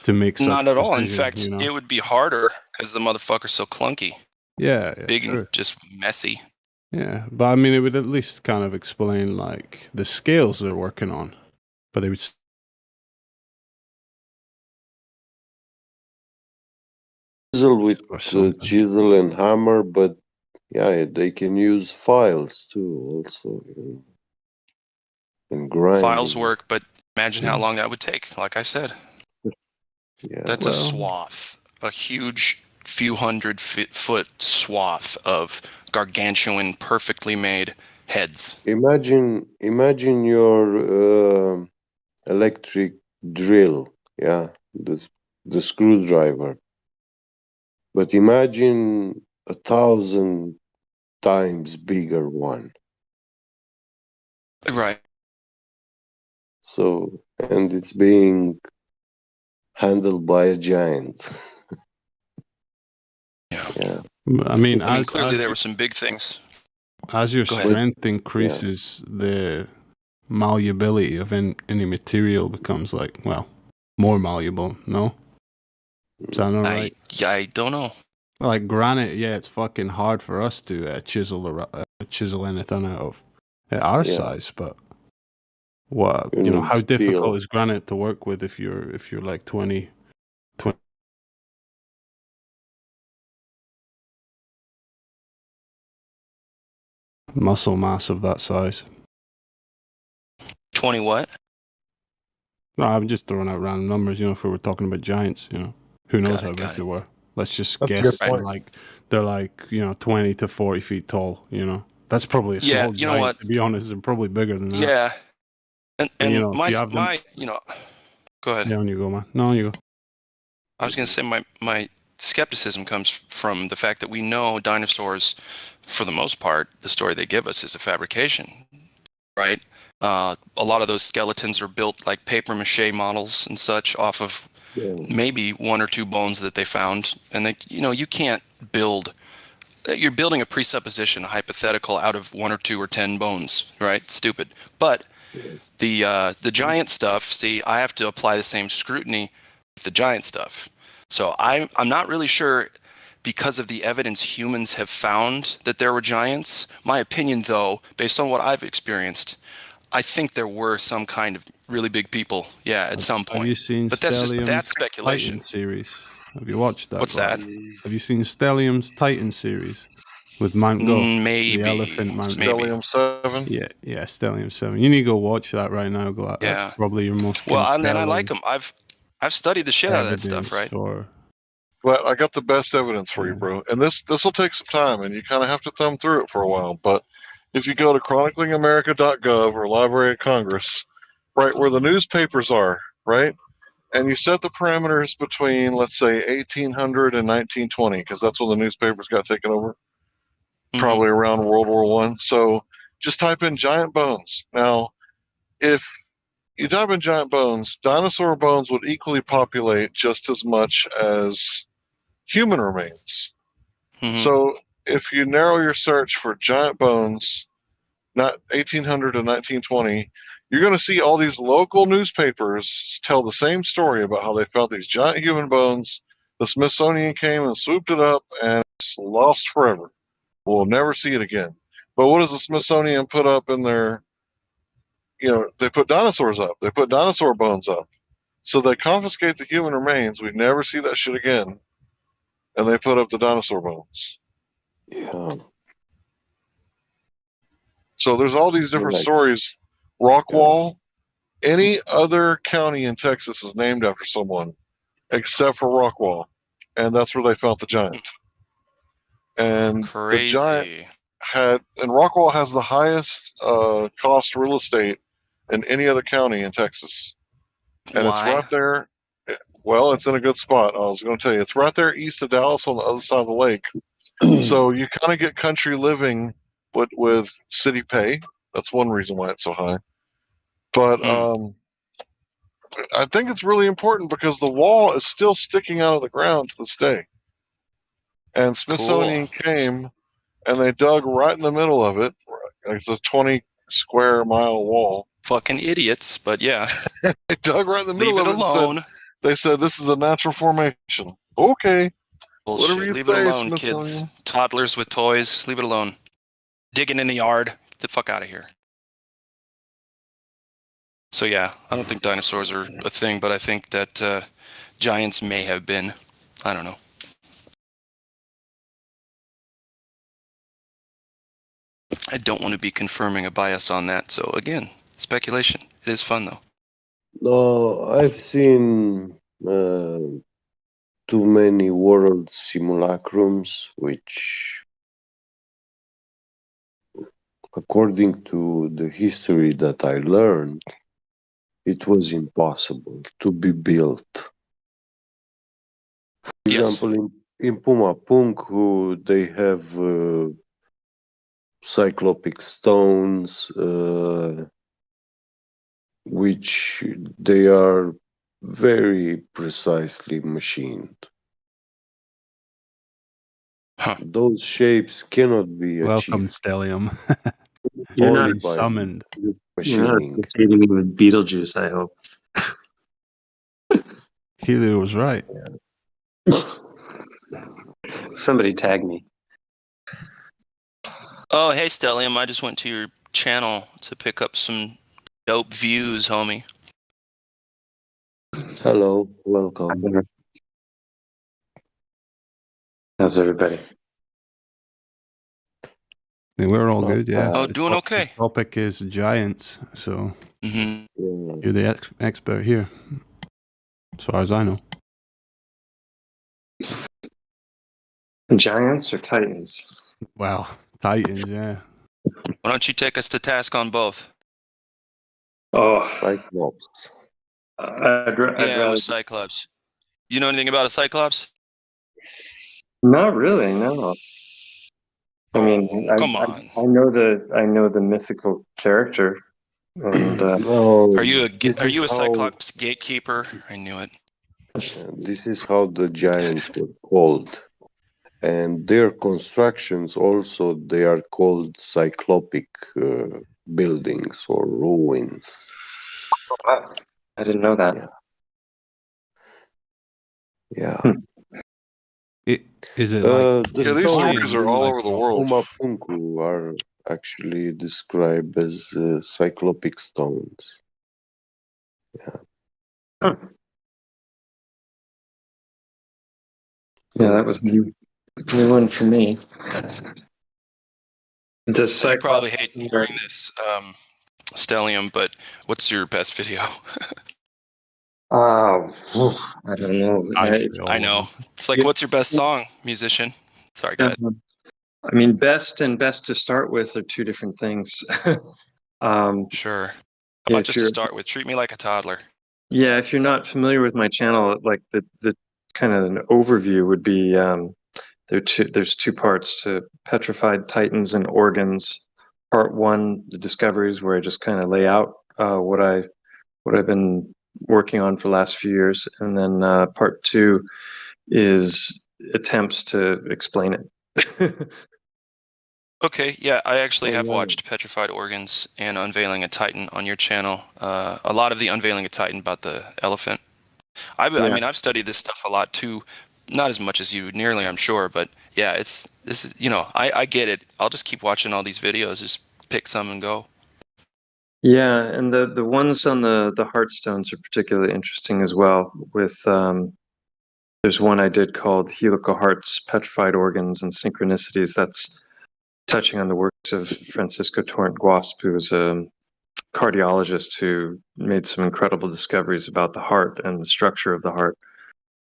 Speaker 6: to make such
Speaker 21: Not at all. In
Speaker 6: precision,
Speaker 21: fact,
Speaker 6: you know?
Speaker 21: it would be harder because the motherfucker's so clunky.
Speaker 6: Yeah,
Speaker 21: Big
Speaker 6: true.
Speaker 21: and just messy.
Speaker 6: Yeah, but I mean, it would at least kind of explain like the scales they're working on. But they would
Speaker 3: Chisel with
Speaker 6: or something.
Speaker 3: chisel and hammer, but yeah, they can use files too, also, and
Speaker 21: Files
Speaker 3: grinding.
Speaker 21: work, but imagine how long that would take. Like I said,
Speaker 3: Yeah,
Speaker 21: that's a swath, a huge few hundred foot swath of gargantuan, perfectly made heads.
Speaker 3: imagine your electric drill, yeah, the screwdriver. But imagine 1,000 times bigger one.
Speaker 21: Right.
Speaker 3: So, and it's being handled by a giant.
Speaker 21: Yeah.
Speaker 6: I mean,
Speaker 21: I mean, clearly there were some big things.
Speaker 6: As your
Speaker 21: Go ahead.
Speaker 6: strength increases, the malleability of any material becomes like, well, more malleable. No, is that not right?
Speaker 21: I don't know.
Speaker 6: Like granite, yeah, it's fucking hard for us to chisel anything out of at our
Speaker 3: Yeah.
Speaker 6: size, but what
Speaker 3: You
Speaker 6: you know,
Speaker 3: need
Speaker 6: how difficult
Speaker 3: steel.
Speaker 6: is granite to work with if you're like 20 muscle mass of that size?
Speaker 21: 20 what?
Speaker 6: No, I'm just throwing out random numbers. You know, if we were talking about giants, you know, who knows how big they were? Let's just
Speaker 14: That's a
Speaker 6: guess.
Speaker 14: good point.
Speaker 6: Like they're like 20 to 40 feet tall. You know, that's probably a
Speaker 21: Yeah,
Speaker 6: small
Speaker 21: you know
Speaker 6: giant.
Speaker 21: what?
Speaker 6: To be honest, they're probably bigger than that.
Speaker 21: Yeah. And
Speaker 6: But, you know,
Speaker 21: my
Speaker 6: if you have them,
Speaker 21: go ahead.
Speaker 6: yeah, on you go, man. No, on you go.
Speaker 21: I was going to say my skepticism comes from the fact that we know dinosaurs, for the most part, the story they give us is a fabrication, right? A lot of those skeletons are built like paper mache models and such off of maybe one or two bones that they found. And they, you can't build. You're building a presupposition, a hypothetical, out of 1 or 2 or 10 bones, right? Stupid. But the giant stuff, see, I have to apply the same scrutiny with the giant stuff. So I'm not really sure, because of the evidence humans have found that there were giants. My opinion, though, based on what I've experienced, I think there were some kind of really big people, at some point.
Speaker 6: Have you seen
Speaker 21: But that's
Speaker 6: Stellium's
Speaker 21: speculation.
Speaker 6: Titan series? Have you watched that?
Speaker 21: What's that?
Speaker 6: Have you seen Stellium's Titan series with Mount Go?
Speaker 21: Maybe.
Speaker 6: The elephant Mount Go.
Speaker 7: Stellium 7?
Speaker 6: Yeah, Stellium 7. You need to go watch that right now, Glad.
Speaker 21: Yeah.
Speaker 6: That's probably your most
Speaker 21: Well, and I
Speaker 6: compelling
Speaker 21: like them. I've studied the shit out of that stuff, right?
Speaker 7: Well, I got the best evidence for you, bro. And this will take some time, and you kind of have to thumb through it for a while. But if you go to chroniclingamerica.gov or Library of Congress, right where the newspapers are, right, and you set the parameters between, let's say, 1800 and 1920, because that's when the newspapers got taken over, probably around World War One. So just type in giant bones. Now, if you type in giant bones, dinosaur bones would equally populate just as much as human remains. So if you narrow your search for giant bones, not 1800 to 1920, you're going to see all these local newspapers tell the same story about how they found these giant human bones. The Smithsonian came and swooped it up, and it's lost forever. We'll never see it again. But what does the Smithsonian put up in their, they put dinosaurs up. They put dinosaur bones up. So they confiscate the human remains. We never see that shit again. And they put up the dinosaur bones.
Speaker 3: Yeah.
Speaker 7: So there's all these different stories. Rockwall, any other county in Texas is named after someone except for Rockwall. And that's where they found the giant. And the giant and Rockwall has the highest cost real estate in any other county in Texas. And it's right there. Well, it's in a good spot. I was going to tell you, it's right there east of Dallas on the other side of the lake. So you kind of get country living, but with city pay. That's one reason why it's so high. But I think it's really important because the wall is still sticking out of the ground to this day. And Smithsonian came and they dug right in the middle of it. It's a 20 square mile wall.
Speaker 21: Fucking idiots, but yeah.
Speaker 7: They dug right in the middle
Speaker 21: Leave
Speaker 7: of
Speaker 21: it
Speaker 7: it.
Speaker 21: alone.
Speaker 7: And they said this is a natural formation. Okay.
Speaker 21: Bullshit.
Speaker 7: Whatever you
Speaker 21: Leave
Speaker 7: say,
Speaker 21: it alone,
Speaker 7: Smithsonian.
Speaker 21: kids. Toddlers with toys. Leave it alone. digging in the yard. Get the fuck out of here. So yeah, I don't think dinosaurs are a thing, but I think that giants may have been. I don't know. I don't want to be confirming a bias on that. So again, speculation. It is fun though.
Speaker 3: No, I've seen too many world simulacrums, which, according to the history that I learned, it was impossible to be built. For example, in Pumapunk, they have cyclopic stones, which they are very precisely machined. Those shapes cannot be
Speaker 6: Welcome,
Speaker 3: achieved
Speaker 6: Stellium.
Speaker 8: You're not
Speaker 3: only by
Speaker 6: summoned.
Speaker 8: You're not
Speaker 3: machining.
Speaker 8: associating me with Beetlejuice, I hope.
Speaker 6: Helio was right.
Speaker 8: Somebody tag me.
Speaker 21: Oh, hey Stellium, I just went to your channel to pick up some dope views, homie.
Speaker 3: Hello, welcome.
Speaker 8: How's everybody?
Speaker 6: We're all good, yeah.
Speaker 21: Oh, doing okay.
Speaker 6: The topic is giants, so
Speaker 21: Mm-hmm.
Speaker 6: you're the expert here, as far as I know.
Speaker 8: Giants or Titans?
Speaker 6: Wow, Titans, yeah.
Speaker 21: Why don't you take us to task on both?
Speaker 8: Oh,
Speaker 3: Cyclops.
Speaker 8: I'd
Speaker 21: Yeah, it
Speaker 8: rather.
Speaker 21: was Cyclops. You know anything about a Cyclops?
Speaker 8: Not really, no. I mean,
Speaker 21: Oh, come on.
Speaker 8: I know the mythical character, and
Speaker 3: No,
Speaker 21: Are you
Speaker 3: this
Speaker 21: a
Speaker 3: is how
Speaker 21: Cyclops gatekeeper? I knew it.
Speaker 3: this is how the giants were called, and their constructions also they are called cyclopic buildings or ruins.
Speaker 8: I didn't know that.
Speaker 3: Yeah.
Speaker 6: Is it
Speaker 3: The
Speaker 6: like
Speaker 7: Yeah, these
Speaker 3: stones
Speaker 7: stories are all over the world.
Speaker 3: Pumapunku are actually described as cyclopic stones.
Speaker 8: Yeah, that was new one for me. Does
Speaker 21: You probably
Speaker 8: Cyclops?
Speaker 21: hate hearing this, Stellium, but what's your best video?
Speaker 8: Oh, I don't know.
Speaker 21: I know. It's like, what's your best song, musician? Sorry, go ahead.
Speaker 8: I mean, best and best to start with are two different things.
Speaker 21: Sure. How about
Speaker 8: if
Speaker 21: just to
Speaker 8: you're,
Speaker 21: start with, Treat Me Like a Toddler?
Speaker 8: yeah, if you're not familiar with my channel, like the kind of an overview would be there's two parts to Petrified Titans and Organs. Part one, the discoveries, where I just kind of lay out what I've been working on for the last few years, and then part two is attempts to explain it.
Speaker 21: Okay, yeah, I actually have watched Petrified Organs and Unveiling a Titan on your channel. A lot of the Unveiling a Titan about the elephant. I mean, I've studied this stuff a lot too. Not as much as you, nearly, I'm sure, but yeah, this is, I get it. I'll just keep watching all these videos, just pick some and go.
Speaker 8: Yeah, and the ones on the Heartstones are particularly interesting as well. With there's one I did called Helical Hearts, Petrified Organs, and Synchronicities. That's touching on the works of Francisco Torrent Guasp, who was a cardiologist who made some incredible discoveries about the heart and the structure of the heart.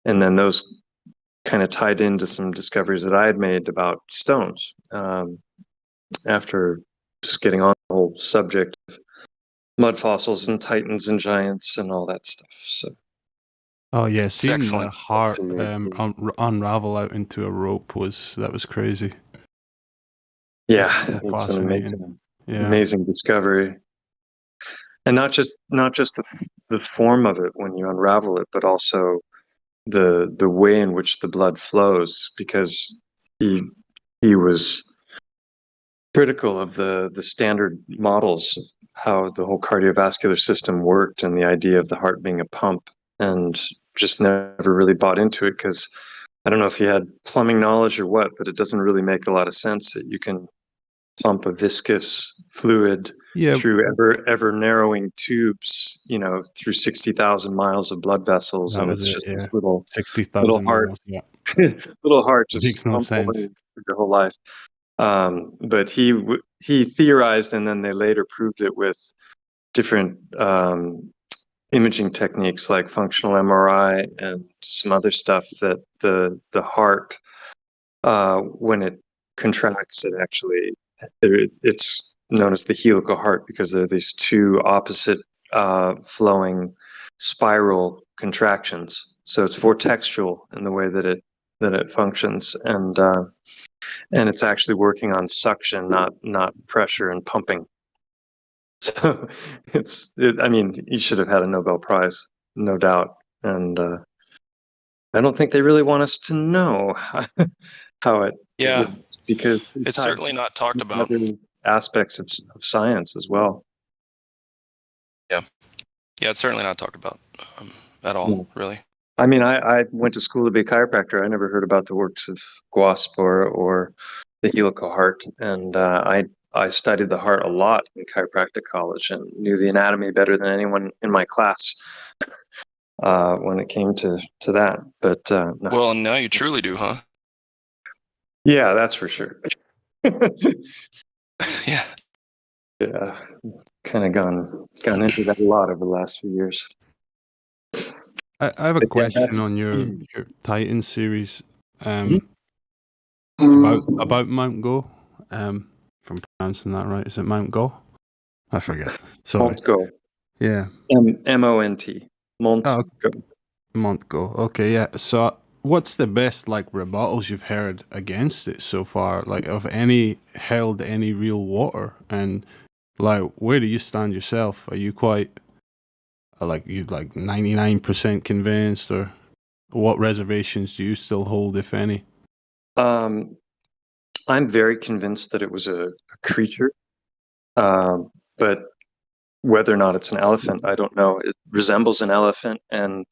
Speaker 8: And then those kind of tied into some discoveries that I had made about stones after just getting on the whole subject of mud fossils and titans and giants and all that stuff. So.
Speaker 6: Oh yeah, seeing the heart unravel out into a rope was crazy.
Speaker 8: Yeah, it's an amazing discovery, and not just the form of it when you unravel it, but also the way in which the blood flows, because he was critical of the standard models, how the whole cardiovascular system worked, and the idea of the heart being a pump, and just never really bought into it because I don't know if he had plumbing knowledge or what, but it doesn't really make a lot of sense that you can pump a viscous fluid
Speaker 6: Yeah.
Speaker 8: through ever narrowing tubes, through 60,000 miles of blood vessels,
Speaker 6: That
Speaker 8: and
Speaker 6: was
Speaker 8: it's
Speaker 6: it,
Speaker 8: just
Speaker 6: yeah.
Speaker 8: this little
Speaker 6: 60,000
Speaker 8: heart,
Speaker 6: miles, yeah.
Speaker 8: little heart just
Speaker 6: Makes no
Speaker 8: pumping
Speaker 6: sense.
Speaker 8: away for your whole life. But he theorized, and then they later proved it with different imaging techniques like functional MRI and some other stuff, that the heart, when it contracts, it actually, it's known as the helical heart because there are these two opposite flowing spiral contractions. So it's vortexual in the way that it functions, and it's actually working on suction, not pressure and pumping. So I mean, he should have had a Nobel Prize, no doubt. And I don't think they really want us to know how it
Speaker 21: Yeah.
Speaker 8: works, because
Speaker 21: It's certainly not talked about.
Speaker 8: other aspects of science as well.
Speaker 21: Yeah, it's certainly not talked about at all,
Speaker 8: Yeah.
Speaker 21: really.
Speaker 8: I mean, I went to school to be a chiropractor. I never heard about the works of Guasp or the helical heart, and I studied the heart a lot in chiropractic college and knew the anatomy better than anyone in my class when it came to that. But no.
Speaker 21: Well, now you truly do, huh?
Speaker 8: Yeah, that's for sure.
Speaker 21: Yeah.
Speaker 8: Yeah, kind of gone into that a lot over the last few years.
Speaker 6: I have a
Speaker 8: But yeah,
Speaker 6: question on your Titan series
Speaker 8: Mhm.
Speaker 6: about Mount Go. If I'm pronouncing that right, is it Mount Go? I forget. Sorry.
Speaker 8: Mont Go.
Speaker 6: Yeah.
Speaker 8: MONT. Mont
Speaker 6: Oh,
Speaker 8: Go.
Speaker 6: Mont Go. Okay, yeah. So, what's the best rebuttals you've heard against it so far? Like, of any held any real water, and where do you stand yourself? Are you quite 99% convinced, or what reservations do you still hold, if any?
Speaker 8: I'm very convinced that it was a creature, but whether or not it's an elephant, I don't know. It resembles an elephant, and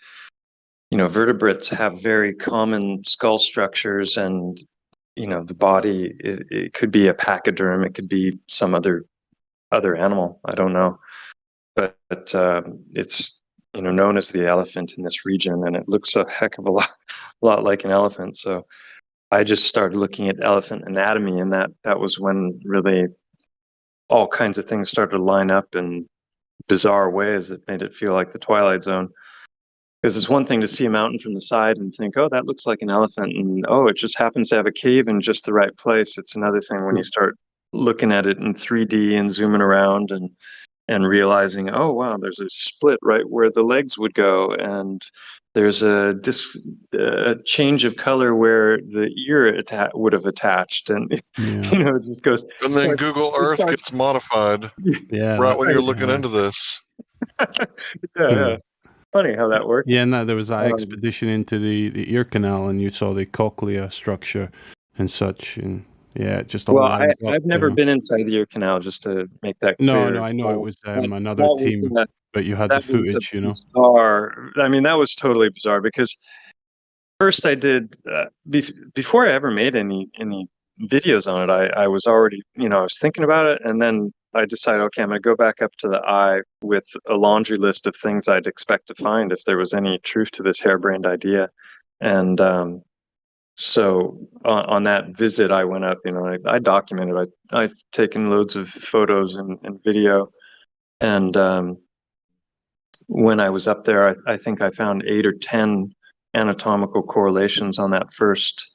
Speaker 8: vertebrates have very common skull structures, and the body, it could be a pachyderm, it could be some other animal. I don't know, but it's known as the elephant in this region, and it looks a heck of a lot like an elephant. So I just started looking at elephant anatomy, and that was when really all kinds of things started to line up in bizarre ways that made it feel like the Twilight Zone. Because it's one thing to see a mountain from the side and think, oh, that looks like an elephant, and oh, it just happens to have a cave in just the right place. It's another thing when you start looking at it in 3D and zooming around and realizing, oh wow, there's a split right where the legs would go, and there's a change of color where the ear would have attached, and
Speaker 6: Yeah.
Speaker 8: it just goes.
Speaker 7: And then Google Earth gets modified
Speaker 6: Yeah,
Speaker 7: right when you're looking
Speaker 6: yeah.
Speaker 7: into this.
Speaker 8: Yeah. Funny how that works.
Speaker 6: Yeah, and there was that expedition into the ear canal, and you saw the cochlea structure and such, and yeah, it just all
Speaker 8: Well,
Speaker 6: lines up.
Speaker 8: I've never been inside the ear canal, just to make that
Speaker 6: No,
Speaker 8: clear.
Speaker 6: no, I know it was another
Speaker 8: that was,
Speaker 6: team, but you had the
Speaker 8: that was
Speaker 6: footage,
Speaker 8: a bizarre. I mean, that was totally bizarre, because first I did before I ever made any videos on it. I was already, I was thinking about it, and then I decided, okay, I'm going to go back up to the eye with a laundry list of things I'd expect to find if there was any truth to this harebrained idea. And so on that visit, I went up, I documented, I'd taken loads of photos and video. And when I was up there, I think I found 8 or 10 anatomical correlations on that first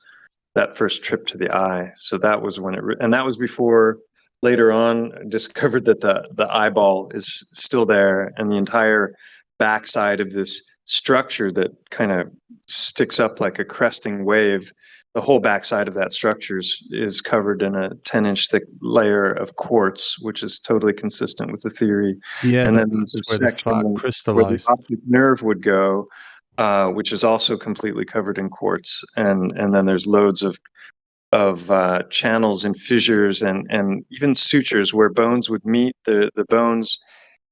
Speaker 8: trip to the eye. So that was when and that was before later on I discovered that the eyeball is still there, and the entire backside of this structure that kind of sticks up like a cresting wave, the whole backside of that structure is covered in a 10-inch thick layer of quartz, which is totally consistent with the theory.
Speaker 6: Yeah,
Speaker 8: And then there's
Speaker 6: that's
Speaker 8: a
Speaker 6: where the
Speaker 8: section
Speaker 6: fat
Speaker 8: where the
Speaker 6: crystallized.
Speaker 8: optic nerve would go, which is also completely covered in quartz, and then there's loads of channels and fissures and even sutures where bones would meet. The bones,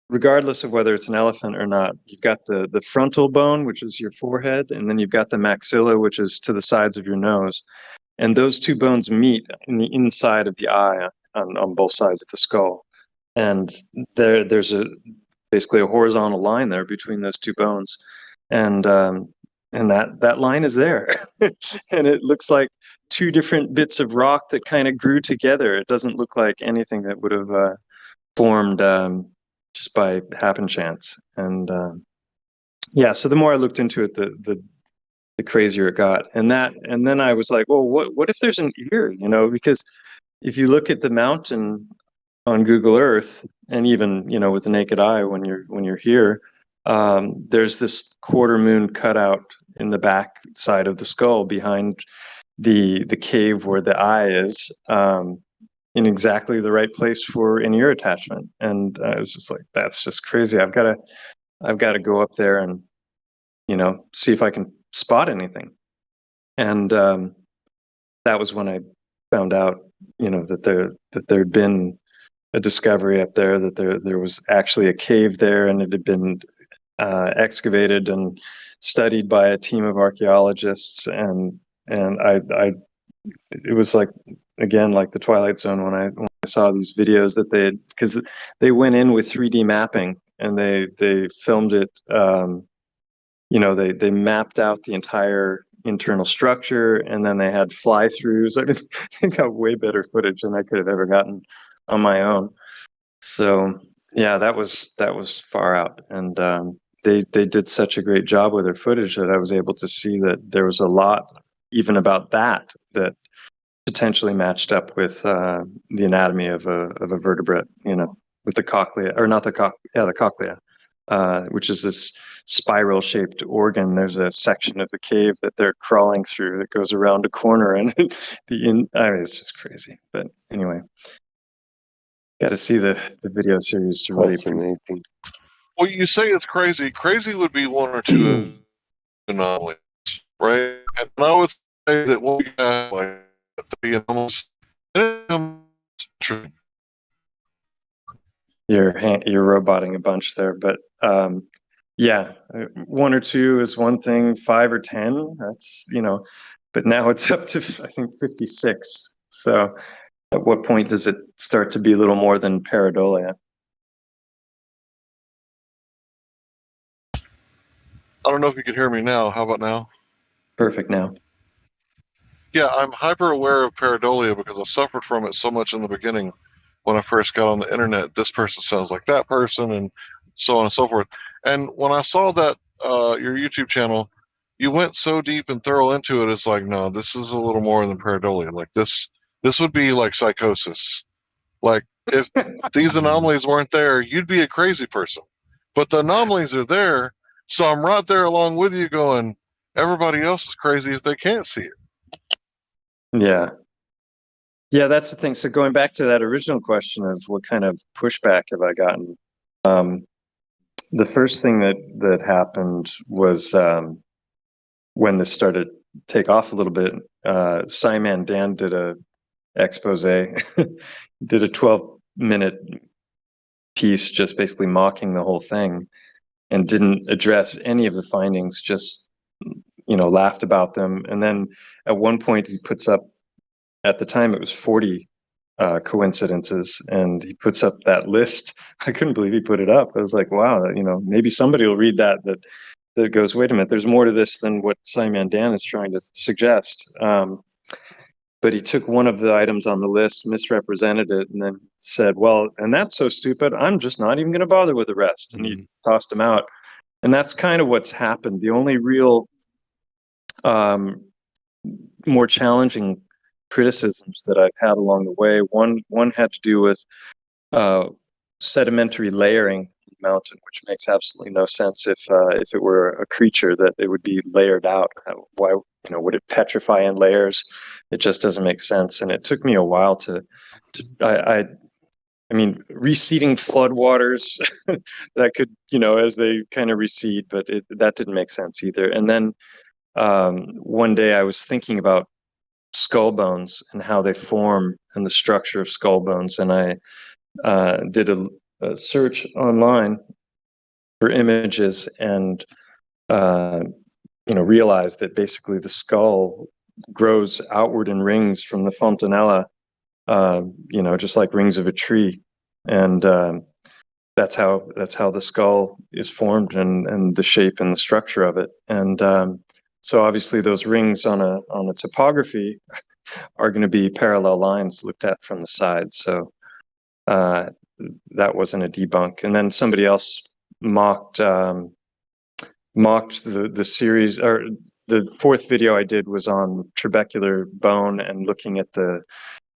Speaker 8: regardless of whether it's an elephant or not, you've got the frontal bone, which is your forehead, and then you've got the maxilla, which is to the sides of your nose, and those two bones meet in the inside of the eye, on both sides of the skull, and there's basically a horizontal line there between those two bones, and that line is there, and it looks like two different bits of rock that kind of grew together. It doesn't look like anything that would have formed just by happen chance. And yeah, so the more I looked into it, the crazier it got. And then I was like, well, what if there's an ear? You know, because if you look at the mountain on Google Earth, and even with the naked eye when you're here, there's this quarter moon cutout in the back side of the skull behind the cave where the eye is, in exactly the right place for an ear attachment. And I was just like, that's just crazy. I've got to go up there and see if I can spot anything. And that was when I found out that there'd been a discovery up there, that there was actually a cave there, and it had been excavated and studied by a team of archaeologists. And I it was like, again, like the Twilight Zone when I saw these videos that because they went in with 3D mapping, and they filmed it. They mapped out the entire internal structure, and then they had fly-throughs. I mean, they got way better footage than I could have ever gotten on my own. So yeah, that was far out, and they did such a great job with their footage that I was able to see that there was a lot even about that potentially matched up with the anatomy of a vertebrate, with the cochlea, or not the the cochlea, which is this spiral-shaped organ. There's a section of the cave that they're crawling through that goes around a corner, and it's just crazy. But anyway, got to see the video series to really.
Speaker 3: Fascinating.
Speaker 7: Well, you say it's crazy. Crazy would be one or two anomalies, right? And I would say that what we got, like, the anomalies,
Speaker 8: You're roboting a bunch there, but yeah, one or two is one thing. 5 or 10, that's but now it's up to, I think, 56. So at what point does it start to be a little more than pareidolia?
Speaker 7: I don't know if you can hear me now. How about now?
Speaker 8: Perfect now.
Speaker 7: Yeah, I'm hyper aware of pareidolia because I suffered from it so much in the beginning when I first got on the internet. This person sounds like that person, and so on and so forth. And when I saw that your YouTube channel, you went so deep and thorough into it. It's like, no, this is a little more than pareidolia. Like this would be like psychosis. Like if these anomalies weren't there, you'd be a crazy person. But the anomalies are there, so I'm right there along with you, going, everybody else is crazy if they can't see it.
Speaker 8: Yeah. Yeah, that's the thing. So going back to that original question of what kind of pushback have I gotten, the first thing that happened was when this started to take off a little bit. Simon Dan did a expose, did a 12-minute piece just basically mocking the whole thing, and didn't address any of the findings, just laughed about them. And then at one point he puts up, at the time it was 40 coincidences, and he puts up that list. I couldn't believe he put it up. I was like, wow, maybe somebody will read that goes, wait a minute, there's more to this than what Simon Dan is trying to suggest. But he took one of the items on the list, misrepresented it, and then said, well, and that's so stupid, I'm just not even going to bother with the rest. And he tossed them out. And that's kind of what's happened. The only real more challenging criticisms that I've had along the way, one had to do with sedimentary layering in the mountain, which makes absolutely no sense. If it were a creature, that it would be layered out. Why would it petrify in layers? It just doesn't make sense. And it took me a while I mean, receding floodwaters that could, as they kind of recede, but that didn't make sense either. And then one day I was thinking about skull bones and how they form and the structure of skull bones, and I did a search online for images, and realized that basically the skull grows outward in rings from the fontanella just like rings of a tree, and that's how the skull is formed, and the shape and the structure of it. And so obviously those rings on a topography are going to be parallel lines looked at from the side. So that wasn't a debunk. And then somebody else mocked the series, or the fourth video I did was on trabecular bone and looking at the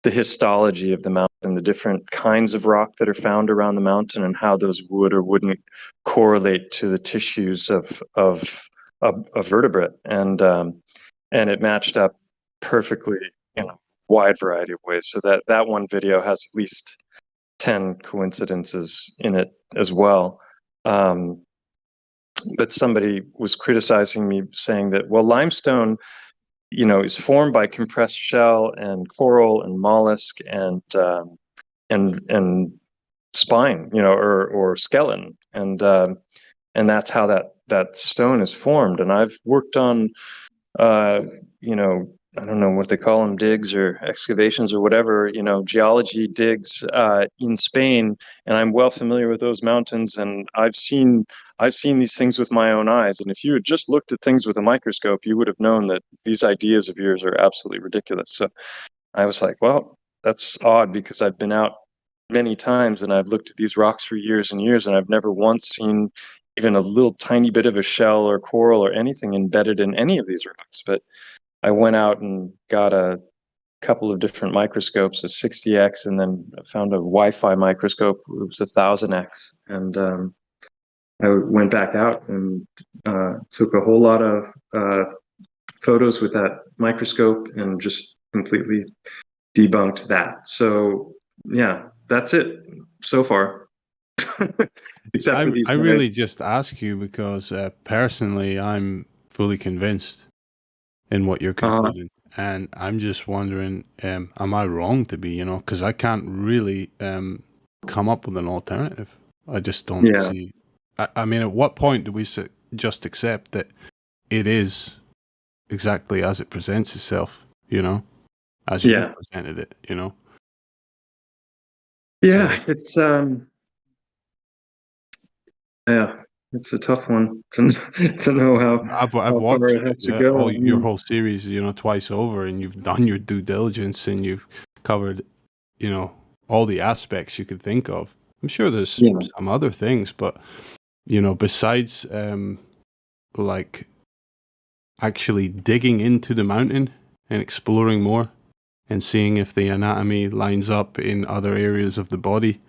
Speaker 8: histology of the mountain, the different kinds of rock that are found around the mountain, and how those would or wouldn't correlate to the tissues of a vertebrate, and it matched up perfectly in a wide variety of ways. So that one video has at least 10 coincidences in it as well. But somebody was criticizing me, saying that, well, limestone, is formed by compressed shell and coral and mollusk and spine, or skeleton, and that's how that stone is formed. And I've worked on, I don't know what they call them, digs or excavations or whatever, geology digs in Spain, and I'm well familiar with those mountains, and I've seen these things with my own eyes. And if you had just looked at things with a microscope, you would have known that these ideas of yours are absolutely ridiculous. So I was like, well, that's odd, because I've been out many times and I've looked at these rocks for years and years, and I've never once seen even a little tiny bit of a shell or coral or anything embedded in any of these rocks. But I went out and got a couple of different microscopes, a 60x, and then found a Wi-Fi microscope. It was 1000x, and I went back out and took a whole lot of photos with that microscope and just completely debunked that. So yeah, that's it so far. Except for these
Speaker 6: I
Speaker 8: guys.
Speaker 6: really just ask you because personally, I'm fully convinced in what you're concluding, and I'm just wondering, am I wrong to be? Because I can't really come up with an alternative. I just don't see. I mean, at what point do we just accept that it is exactly as it presents itself? As you've presented it.
Speaker 8: Yeah, it's it's a tough one to know how
Speaker 6: I've
Speaker 8: far
Speaker 6: watched
Speaker 8: it has to go.
Speaker 6: your whole series, twice over, and you've done your due diligence, and you've covered, all the aspects you could think of. I'm sure there's some other things, but besides like actually digging into the mountain and exploring more and seeing if the anatomy lines up in other areas of the body,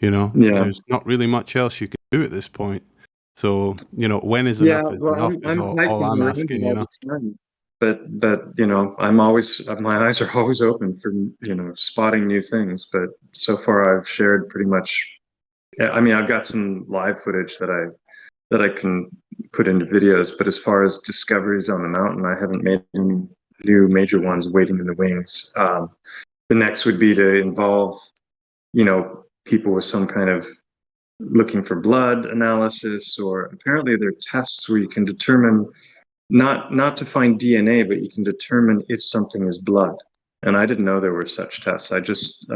Speaker 6: there's not really much else you can do at this point. So, when is enough is enough is
Speaker 8: I'm
Speaker 6: all I'm asking,
Speaker 8: all the time. But my eyes are always open for spotting new things. But so far, I've shared pretty much. I mean, I've got some live footage that I can put into videos. But as far as discoveries on the mountain, I haven't made any new major ones waiting in the wings. The next would be to involve, people with some kind of looking for blood analysis, or apparently there are tests where you can determine not to find DNA, but you can determine if something is blood. And I didn't know there were such tests. I just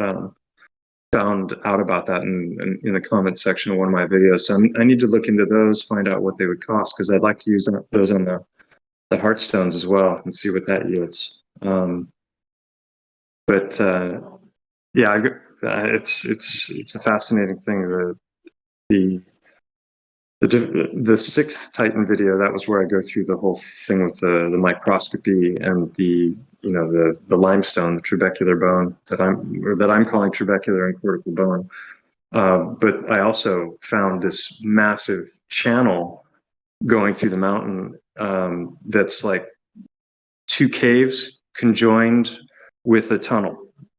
Speaker 8: found out about that in the comment section of one of my videos. So I need to look into those, find out what they would cost, because I'd like to use those on the heartstones as well and see what that yields. Yeah, it's a fascinating thing. The sixth Titan video, that was where I go through the whole thing with the microscopy and the limestone, the trabecular bone that I'm calling trabecular and cortical bone. But I also found this massive channel going through the mountain that's like two caves conjoined with a tunnel,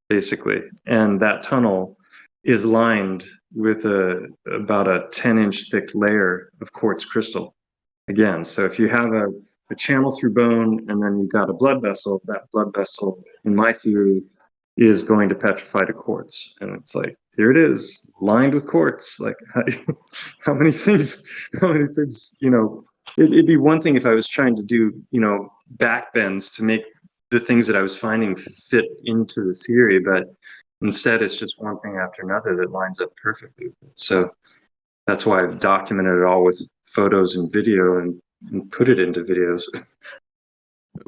Speaker 8: basically, and that tunnel is lined with about a 10-inch thick layer of quartz crystal. Again, so if you have a channel through bone and then you've got a blood vessel, that blood vessel, in my theory, is going to petrify to quartz. And it's like, here it is, lined with quartz. Like, how many things, it'd be one thing if I was trying to do, back bends to make the things that I was finding fit into the theory, but Instead, it's just one thing after another that lines up perfectly. So that's why I've documented it all with photos and video and put it into videos.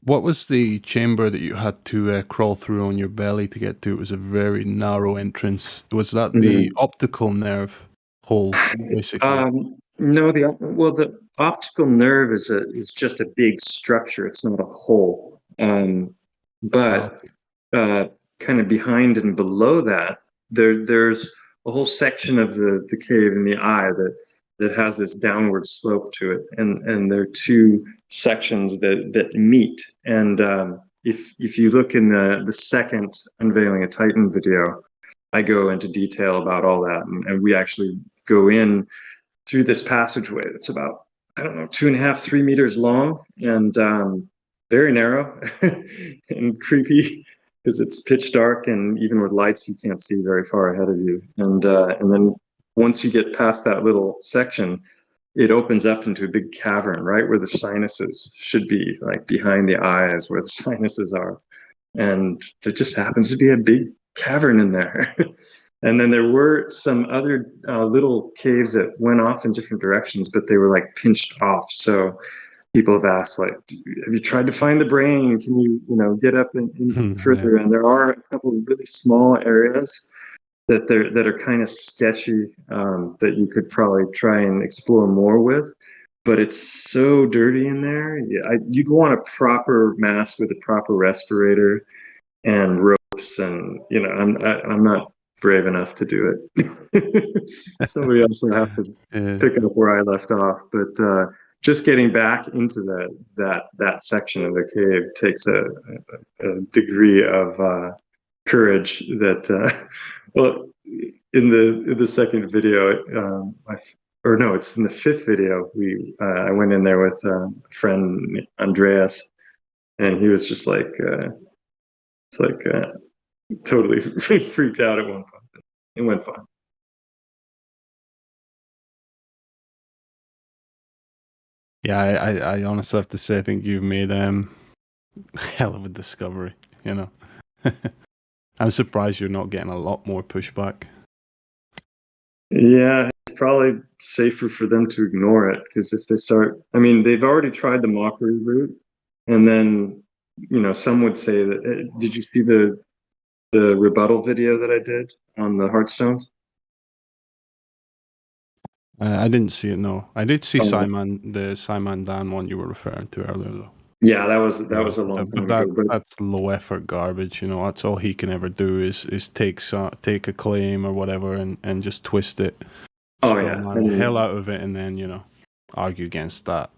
Speaker 6: What was the chamber that you had to crawl through on your belly to get to? It was a very narrow entrance. Was that the optical nerve hole, basically?
Speaker 8: No, the optical nerve is just a big structure. It's not a hole. But kind of behind and below that, there's a whole section of the cave in the eye that has this downward slope to it, and there are two sections that meet. And if you look in the second Unveiling a Titan video, I go into detail about all that, and we actually go in through this passageway that's about, I don't know, 2.5, 3 meters long, and very narrow and creepy because it's pitch dark, and even with lights, you can't see very far ahead of you. And then once you get past that little section, it opens up into a big cavern, right where the sinuses should be, like behind the eyes where the sinuses are. And there just happens to be a big cavern in there. And then there were some other little caves that went off in different directions, but they were like pinched off. So people have asked, like, have you tried to find the brain? Can you, get up in further? And there are a couple of really small areas that are kind of sketchy that you could probably try and explore more with. But it's so dirty in there. You go on a proper mask with a proper respirator and ropes, and I'm not brave enough to do it. Somebody else will have to pick up where I left off. But just getting back into that section of the cave takes a degree of courage that well, in the second video, it's in the fifth video, I went in there with a friend, Andreas, and he was just like totally freaked out at one point. It went fine.
Speaker 6: Yeah, I honestly have to say, I think you've made hell of a discovery. I'm surprised you're not getting a lot more pushback.
Speaker 8: Yeah, it's probably safer for them to ignore it, because if they start, they've already tried the mockery route, and then some would say that. Did you see the rebuttal video that I did on the Heartstones?
Speaker 6: I didn't see it. No, I did see the Simon Dan one you were referring to earlier, though.
Speaker 8: Yeah, that was a long time ago. But
Speaker 6: that's low effort garbage. That's all he can ever do is take a claim or whatever and just twist it. The hell out of it, and then argue against that.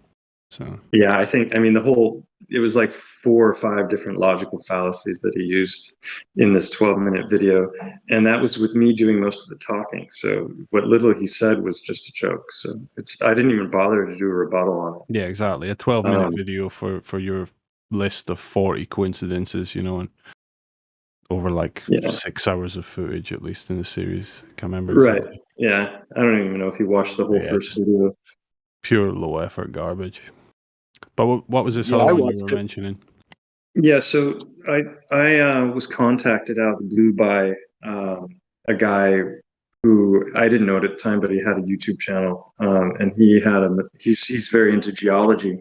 Speaker 6: So
Speaker 8: yeah, I think it was like 4 or 5 different logical fallacies that he used in this 12-minute video, and that was with me doing most of the talking. So what little he said was just a joke. So I didn't even bother to do a rebuttal on it.
Speaker 6: Yeah, exactly. A 12-minute video for your list of 40 coincidences, and over 6 hours of footage, at least in the series. I can't remember exactly.
Speaker 8: Right. Yeah, I don't even know if you watched the whole first video.
Speaker 6: Pure low effort garbage. But what was this other one you were mentioning?
Speaker 8: Yeah, so I was contacted out of the blue by a guy who I didn't know at the time, but he had a YouTube channel, and he's very into geology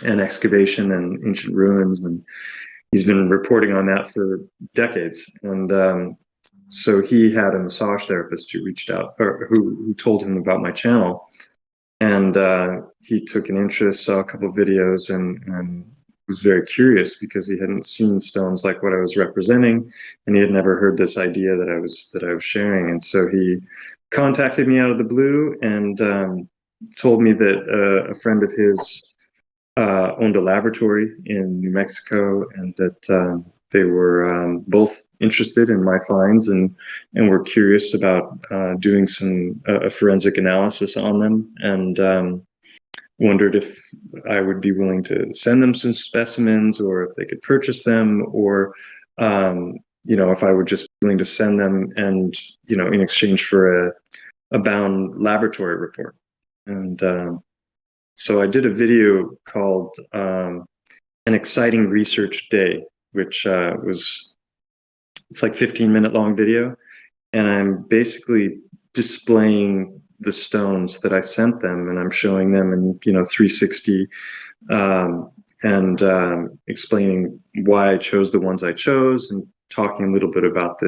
Speaker 8: and excavation and ancient ruins, and he's been reporting on that for decades. And so he had a massage therapist who reached out, or who told him about my channel. And he took an interest, saw a couple of videos, and was very curious because he hadn't seen stones like what I was representing, and he had never heard this idea that I was sharing. And so he contacted me out of the blue and told me that a friend of his owned a laboratory in New Mexico, and that they were both interested in my finds and were curious about doing a forensic analysis on them, and wondered if I would be willing to send them some specimens, or if they could purchase them, or if I would just be willing to send them, and in exchange for a bound laboratory report. And so I did a video called An Exciting Research Day, which was it's like 15-minute long video, and I'm basically displaying the stones that I sent them, and I'm showing them in 360, and explaining why I chose the ones I chose, and talking a little bit about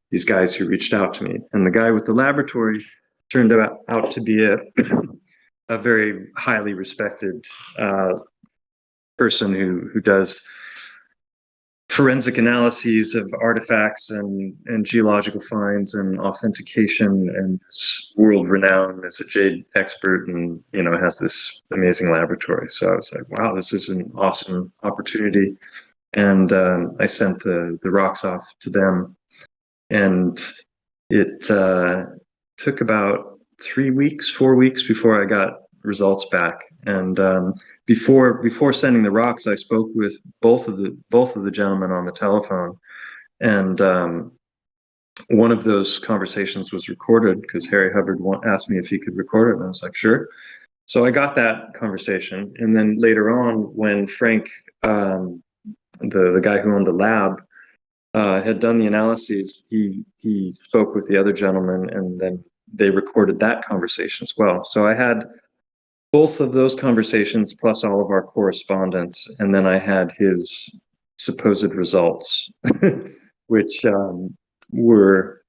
Speaker 8: these guys who reached out to me. And the guy with the laboratory turned out to be a very highly respected person who does forensic analyses of artifacts and geological finds and authentication, and is world renowned as a jade expert, and has this amazing laboratory. So I was like, wow, this is an awesome opportunity. And I sent the rocks off to them, and it took about 4 weeks before I got results back. And before sending the rocks, I spoke with both of the gentlemen on the telephone, and one of those conversations was recorded because Harry Hubbard asked me if he could record it, and I was like, sure. So I got that conversation, and then later on, when Frank, the guy who owned the lab, had done the analyses, he spoke with the other gentleman, and then they recorded that conversation as well. So I had both of those conversations plus all of our correspondence, and then I had his supposed results, which were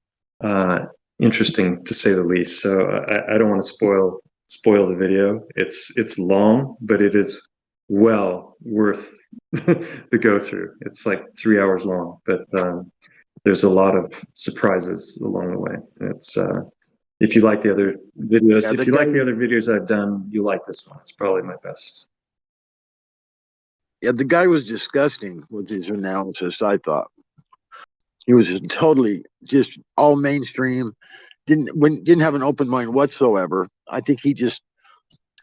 Speaker 8: interesting to say the least. So I don't want to spoil the video. It's long, but it is well worth the go through. It's like 3 hours long, but there's a lot of surprises along the way. It's if you like the other videos,
Speaker 12: Yeah,
Speaker 8: if you like the other videos I've done, you like this one. It's probably my best.
Speaker 12: Yeah, the guy was disgusting with his analysis, I thought. He was just totally just all mainstream, didn't have an open mind whatsoever. I think he just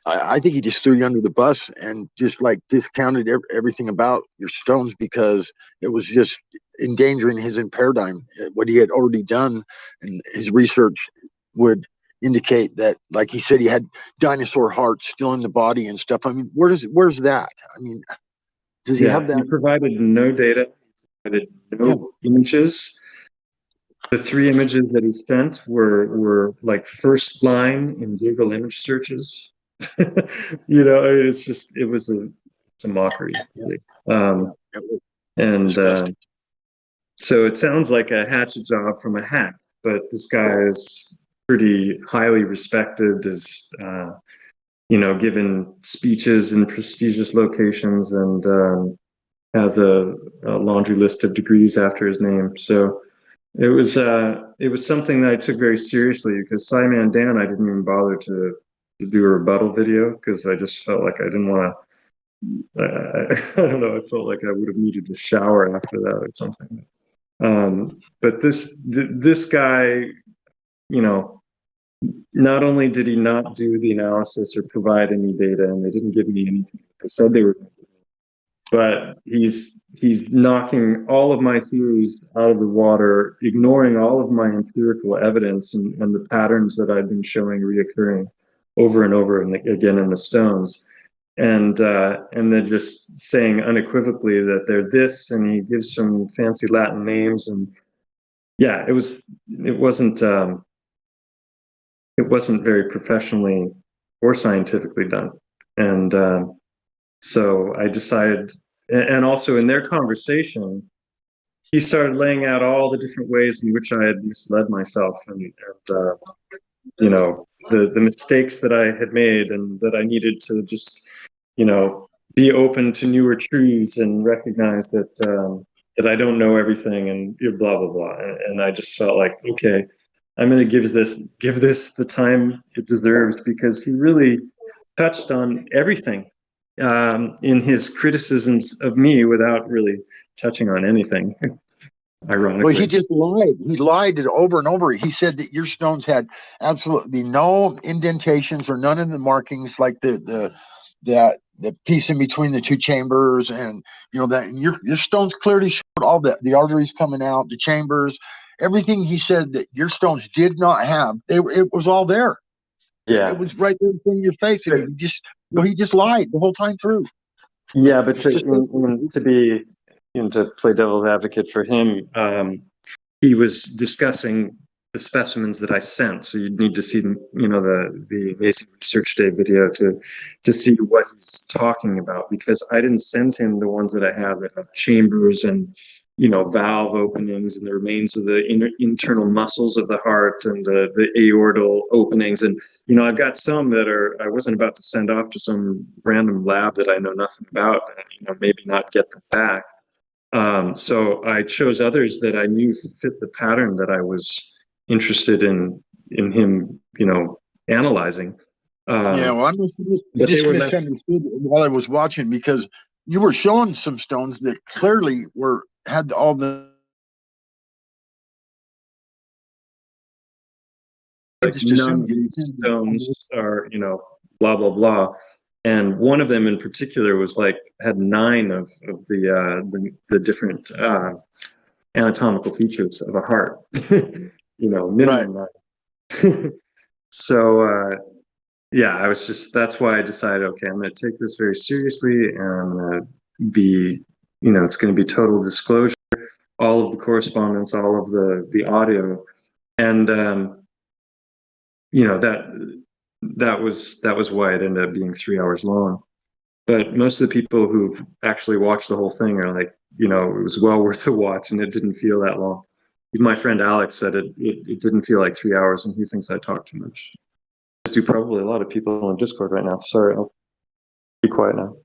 Speaker 12: threw you under the bus and just like discounted everything about your stones because it was just endangering his paradigm. What he had already done, and his research would indicate that, like he said, he had dinosaur hearts still in the body and stuff. I mean, where's that? I mean, does he have that?
Speaker 8: He provided no data, provided no images. The 3 images that he sent were like first line in Google image searches. It's a mockery, really. And so it sounds like a hatchet job from a hack, but this guy is pretty highly respected, is given speeches in prestigious locations, and has a laundry list of degrees after his name. So it was something that I took very seriously, because Simon Dan, I didn't even bother to do a rebuttal video because I just felt like I didn't want to. I don't know. I felt like I would have needed to shower after that or something. But this guy, not only did he not do the analysis or provide any data, and they didn't give me anything they said they were, but he's knocking all of my theories out of the water, ignoring all of my empirical evidence and the patterns that I've been showing reoccurring over and over and again in the stones, and then just saying unequivocally that they're this, and he gives some fancy Latin names, and yeah, it wasn't very professionally or scientifically done, and so I decided. And also in their conversation, he started laying out all the different ways in which I had misled myself, and the mistakes that I had made, and that I needed to just be open to newer truths and recognize that I don't know everything, and blah blah blah. And I just felt like, okay, I'm going to give this the time it deserves, because he really touched on everything in his criticisms of me without really touching on anything. Ironically.
Speaker 12: Well, he just lied. He lied it over and over. He said that your stones had absolutely no indentations or none of the markings, like the piece in between the two chambers, and that your stones clearly showed all the arteries coming out, the chambers, everything. He said that your stones did not have. It was all there.
Speaker 8: Yeah,
Speaker 12: it was right there in front of your face, and he just lied the whole time through.
Speaker 8: Yeah, but to play devil's advocate for him, he was discussing the specimens that I sent. So you'd need to see, the Amazing Research Day video to see what he's talking about, because I didn't send him the ones that I have that have chambers and, valve openings and the remains of the internal muscles of the heart and the aortal openings. And, I've got some that I wasn't about to send off to some random lab that I know nothing about, maybe not get them back. So I chose others that I knew fit the pattern that I was interested in him, analyzing.
Speaker 12: Yeah, well, I just misunderstood while I was watching, because you were showing some stones that clearly had all the
Speaker 8: none of these stones are, blah blah blah. And one of them in particular was had 9 of the different anatomical features of a heart. Minimum 9. So yeah, that's why I decided, okay, I'm going to take this very seriously, and I'm going to be, it's going to be total disclosure, all of the correspondence, all of the audio, and that was why it ended up being 3 hours long. But most of the people who've actually watched the whole thing are like, it was well worth the watch, and it didn't feel that long. Even my friend Alex said it didn't feel like 3 hours, and he thinks I talk too much. As do probably a lot of people on Discord right now. Sorry, I'll be quiet now.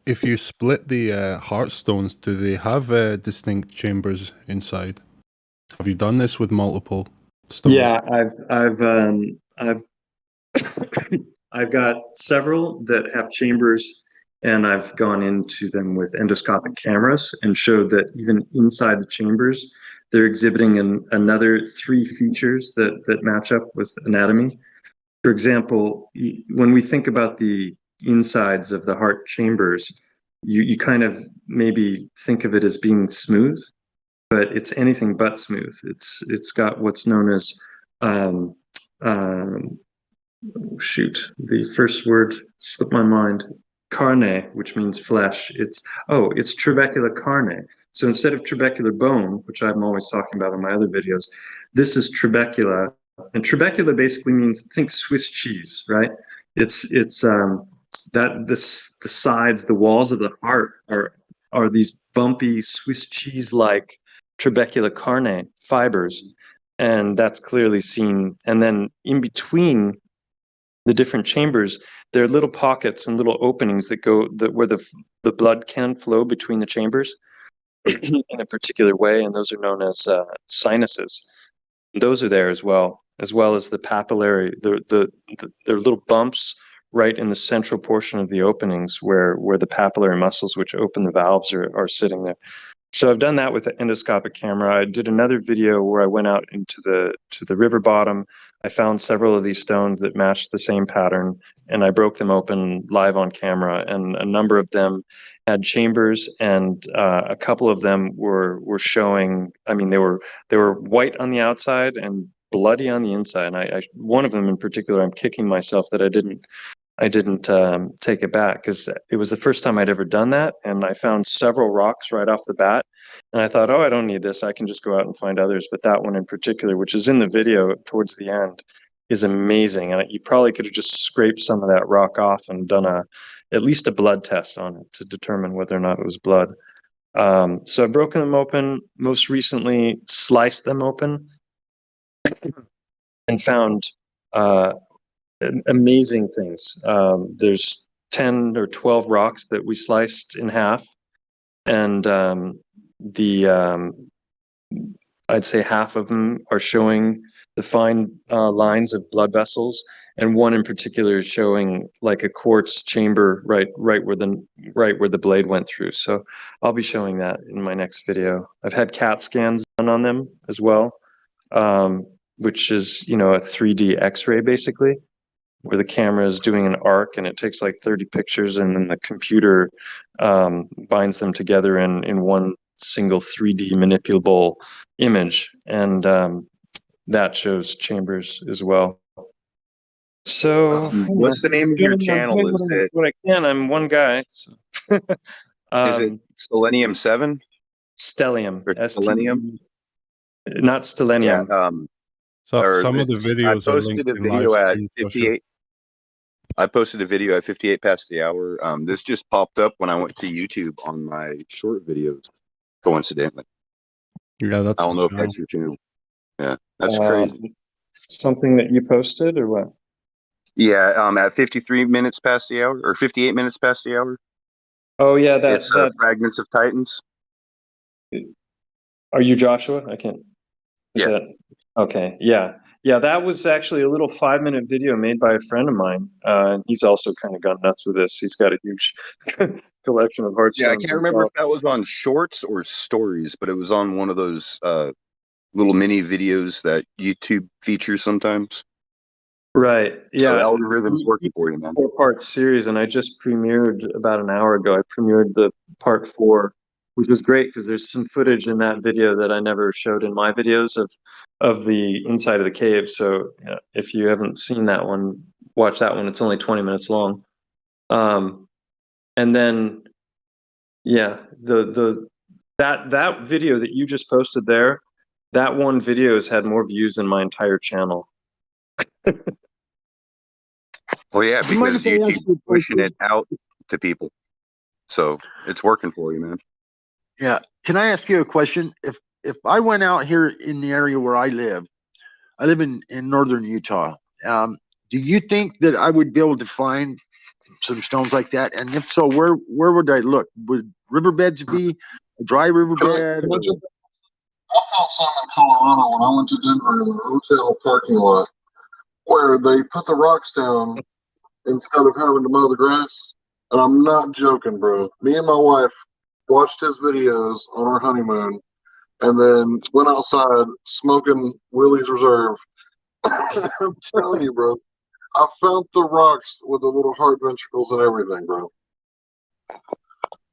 Speaker 6: If you split the heart stones, do they have distinct chambers inside? Have you done this with multiple stones?
Speaker 8: Yeah, I've got several that have chambers, and I've gone into them with endoscopic cameras and showed that even inside the chambers, they're exhibiting another 3 features that match up with anatomy. For example, when we think about the insides of the heart chambers, you kind of maybe think of it as being smooth, but it's anything but smooth. It's got what's known as the first word slipped my mind. Carne, which means flesh. It's trabecular carne. So instead of trabecular bone, which I'm always talking about in my other videos, this is trabecula. And trabecula basically means, think Swiss cheese, right? It's the sides, the walls of the heart are these bumpy Swiss cheese-like trabecular carne fibers, and that's clearly seen. And then in between the different chambers, there are little pockets and little openings where the blood can flow between the chambers in a particular way, and those are known as sinuses. Those are there as well as the papillary. There are little bumps right in the central portion of the openings where the papillary muscles, which open the valves, are sitting there. So I've done that with the endoscopic camera. I did another video where I went out into the river bottom. I found several of these stones that matched the same pattern, and I broke them open live on camera. And a number of them had chambers, and a couple of them were showing. I mean, they were white on the outside and bloody on the inside. And one of them in particular, I'm kicking myself that I didn't take it back, because it was the first time I'd ever done that, and I found several rocks right off the bat, and I thought, I don't need this, I can just go out and find others. But that one in particular, which is in the video towards the end, is amazing, and you probably could have just scraped some of that rock off and done at least a blood test on it to determine whether or not it was blood. So I've broken them open, most recently sliced them open, and found amazing things. There's 10 or 12 rocks that we sliced in half, and I'd say half of them are showing the fine lines of blood vessels, and one in particular is showing like a quartz chamber right where the blade went through. So I'll be showing that in my next video. I've had CAT scans done on them as well, which is a 3D X-ray basically, where the camera is doing an arc and it takes like 30 pictures, and then the computer binds them together in one single 3D manipulable image, and that shows chambers as well. So
Speaker 18: what's the name of your channel? Is it
Speaker 8: what I can? I'm one guy. So.
Speaker 18: Is it Selenium 7?
Speaker 8: Stellium.
Speaker 18: Selenium?
Speaker 8: Not stellenium.
Speaker 9: Yeah.
Speaker 6: So some of the
Speaker 9: I
Speaker 6: videos are linked
Speaker 9: posted a
Speaker 6: in
Speaker 9: video at
Speaker 6: Livestream, Joshua.
Speaker 9: 58. I posted a video at 58 past the hour. This just popped up when I went to YouTube on my short videos, coincidentally.
Speaker 6: Yeah, that's
Speaker 9: I don't
Speaker 6: the
Speaker 9: know if
Speaker 6: channel.
Speaker 9: that's your channel. Yeah, that's crazy.
Speaker 8: Something that you posted or what?
Speaker 9: Yeah, at 53 minutes past the hour, or 58 minutes past the hour.
Speaker 8: Oh yeah,
Speaker 9: It's
Speaker 8: that.
Speaker 9: Fragments of Titans.
Speaker 8: Are you Joshua? I can't. Is
Speaker 9: Yeah.
Speaker 8: that okay? Yeah, yeah. That was actually a little 5-minute video made by a friend of mine. He's also kind of gone nuts with this. He's got a huge collection of heartstones.
Speaker 9: Yeah, I can't remember if that was on shorts or stories, but it was on one of those little mini videos that YouTube features sometimes.
Speaker 8: Right.
Speaker 9: So the
Speaker 8: Yeah.
Speaker 9: algorithm's working for you, man.
Speaker 8: 4-part series, and I just premiered about an hour ago. I premiered the part 4, which was great because there's some footage in that video that I never showed in my videos of the inside of the cave. So if you haven't seen that one, watch that one. It's only 20 minutes long. And then, yeah, that video that you just posted there, that one video has had more views than my entire channel.
Speaker 9: Well, yeah,
Speaker 12: Do you mind
Speaker 9: because
Speaker 12: if I ask
Speaker 9: YouTube's
Speaker 12: you a
Speaker 9: pushing
Speaker 12: question?
Speaker 9: it out to people, so it's working for you, man.
Speaker 12: Yeah. Can I ask you a question? If I went out here in the area where I live in northern Utah. Do you think that I would be able to find some stones like that? And if so, where would I look? Would riverbeds be a dry riverbed?
Speaker 7: Can I jump in? I found some in Colorado when I went to Denver in a hotel parking lot where they put the rocks down instead of having to mow the grass. And I'm not joking, bro. Me and my wife watched his videos on our honeymoon and then went outside smoking Willie's Reserve. I'm telling you, bro. I found the rocks with the little heart ventricles and everything, bro.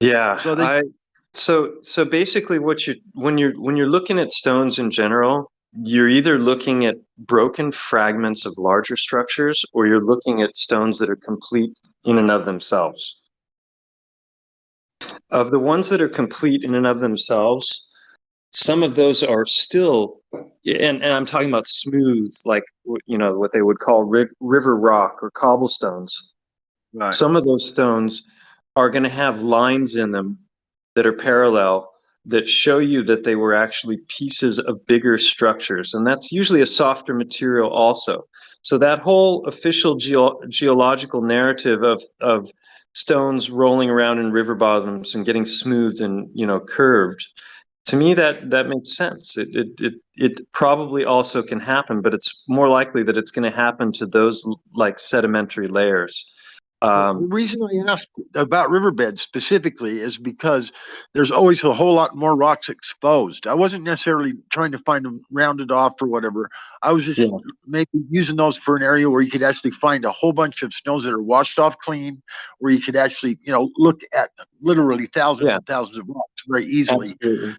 Speaker 8: Yeah,
Speaker 12: So
Speaker 8: so basically when you're looking at stones in general, you're either looking at broken fragments of larger structures or you're looking at stones that are complete in and of themselves. Of the ones that are complete in and of themselves, some of those are still, and I'm talking about smooth, like what they would call river rock or cobblestones.
Speaker 12: Right.
Speaker 8: Some of those stones are going to have lines in them that are parallel that show you that they were actually pieces of bigger structures, and that's usually a softer material also. So that whole official geological narrative of stones rolling around in river bottoms and getting smoothed and curved, to me that makes sense. It probably also can happen, but it's more likely that it's going to happen to those like sedimentary layers.
Speaker 12: The reason I asked about riverbeds specifically is because there's always a whole lot more rocks exposed. I wasn't necessarily trying to find them rounded off or whatever. I was just maybe using those for an area where you could actually find a whole bunch of stones that are washed off clean, where you could actually, look at literally thousands and thousands of rocks very easily.
Speaker 8: Absolutely.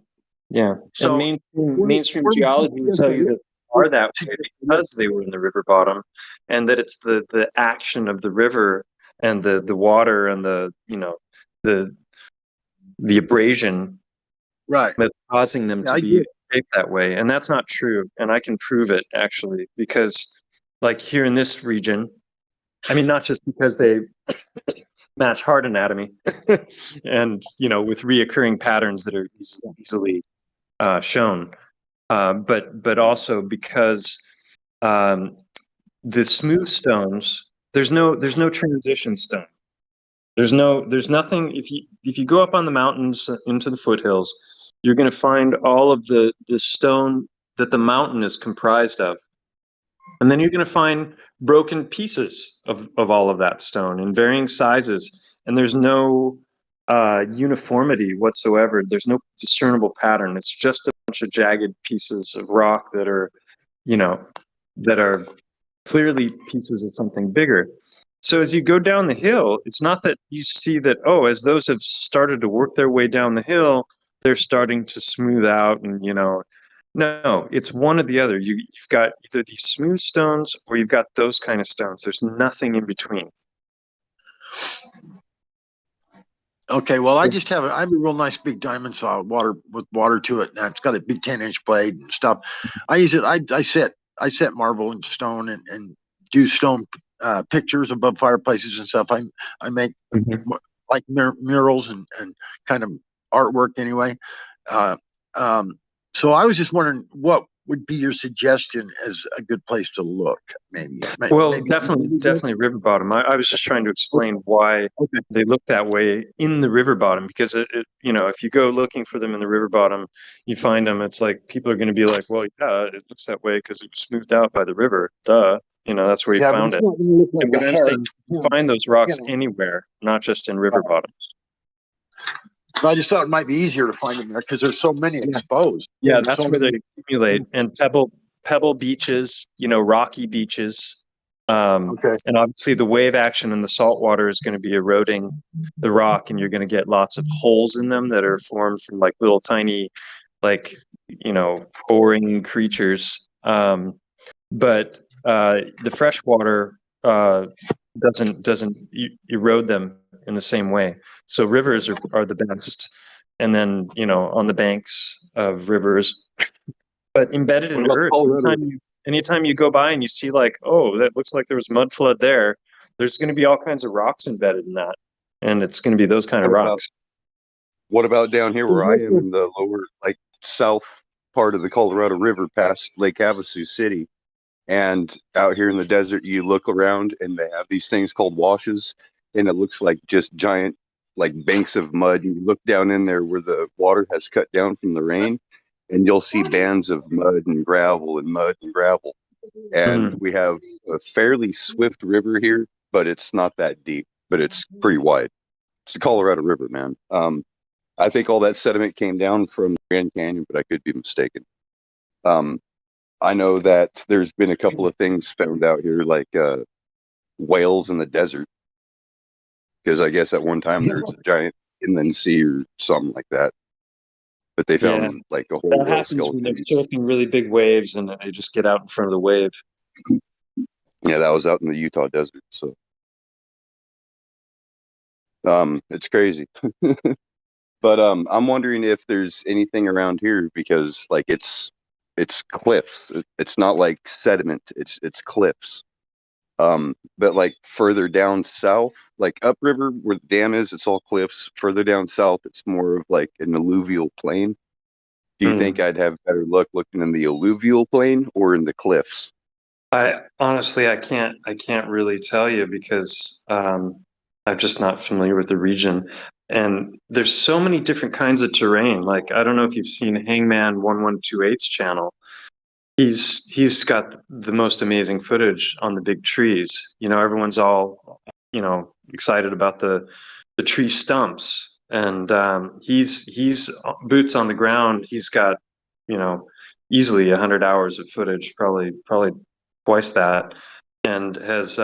Speaker 8: Yeah.
Speaker 12: So
Speaker 8: and mainstream geology will tell you that they are that way because they were in the river bottom, and that it's the action of the river and the water and the abrasion that's causing them to be shaped that way. And that's not true. And I can prove it actually, because like here in this region, I mean, not just because they match heart anatomy and with reoccurring patterns that are easily shown, but also because the smooth stones, there's no transition stone. There's nothing. If you go up on the mountains into the foothills, you're going to find all of the stone that the mountain is comprised of, and then you're going to find broken pieces of all of that stone in varying sizes, and there's no uniformity whatsoever. There's no discernible pattern. It's just a bunch of jagged pieces of rock that are clearly pieces of something bigger. So as you go down the hill, it's not that you see that, as those have started to work their way down the hill, they're starting to smooth out and, no, it's one or the other. You've got either these smooth stones or you've got those kind of stones. There's nothing in between.
Speaker 12: Okay, well, I have a real nice big diamond saw, with water to it. And it's got a big 10-inch blade and stuff. I use it. I set marble and stone and do stone pictures above fireplaces and stuff. I make like murals and kind of artwork anyway. Uh, so I was just wondering what would be your suggestion as a good place to look? Maybe.
Speaker 8: Well,
Speaker 12: maybe
Speaker 8: definitely river bottom. I was just trying to explain why they look that way in the river bottom, because if you go looking for them in the river bottom, you find them. It's like people are going to be like, well, yeah, it looks that way because it was smoothed out by the river. Duh. That's where you
Speaker 12: Yeah, but
Speaker 8: found
Speaker 12: it's
Speaker 8: it.
Speaker 12: not going to look like
Speaker 8: And
Speaker 12: a heart.
Speaker 8: you find those rocks anywhere, not just in river bottoms.
Speaker 12: I just thought it might be easier to find them there because there's so many exposed.
Speaker 8: Yeah,
Speaker 12: There's
Speaker 8: that's
Speaker 12: so
Speaker 8: where
Speaker 12: many.
Speaker 8: they accumulate. And pebble beaches, rocky beaches. And obviously the wave action in the salt water is going to be eroding the rock, and you're going to get lots of holes in them that are formed from like little tiny, like, boring creatures. But the fresh water doesn't erode them in the same way. So rivers are the best. And then, on the banks of rivers, but embedded in earth, anytime you go by and you see like, oh, that looks like there was mud flood there, there's going to be all kinds of rocks embedded in that. And it's going to be those kind of rocks.
Speaker 9: What about down here where I am in the lower, like south part of the Colorado River past Lake Havasu City? And out here in the desert, you look around and they have these things called washes, and it looks like just giant, like banks of mud. You look down in there where the water has cut down from the rain, and you'll see bands of mud and gravel and mud and gravel. And we have a fairly swift river here, but it's not that deep, but it's pretty wide. It's the Colorado River, man. I think all that sediment came down from the Grand Canyon, but I could be mistaken. I know that there's been a couple of things found out here, like whales in the desert, because I guess at one time there was a giant inland sea or something like that. But they found like a whole
Speaker 8: That
Speaker 9: whale
Speaker 8: happens when they're
Speaker 9: skeleton.
Speaker 8: surfing really big waves and they just get out in front of the wave.
Speaker 9: Yeah, that was out in the Utah desert. So it's crazy. But I'm wondering if there's anything around here, because like it's cliffs. It's not like sediment. It's cliffs. But like further down south, like upriver where the dam is, it's all cliffs. Further down south, it's more of like an alluvial plain. Do you think I'd have better luck looking in the alluvial plain or in the cliffs?
Speaker 8: I honestly, I can't really tell you because I'm just not familiar with the region. And there's so many different kinds of terrain. Like, I don't know if you've seen Hangman 1128's channel. He's got the most amazing footage on the big trees. Everyone's all, excited about the tree stumps. And he's boots on the ground. He's got, easily 100 hours of footage, probably twice that, and has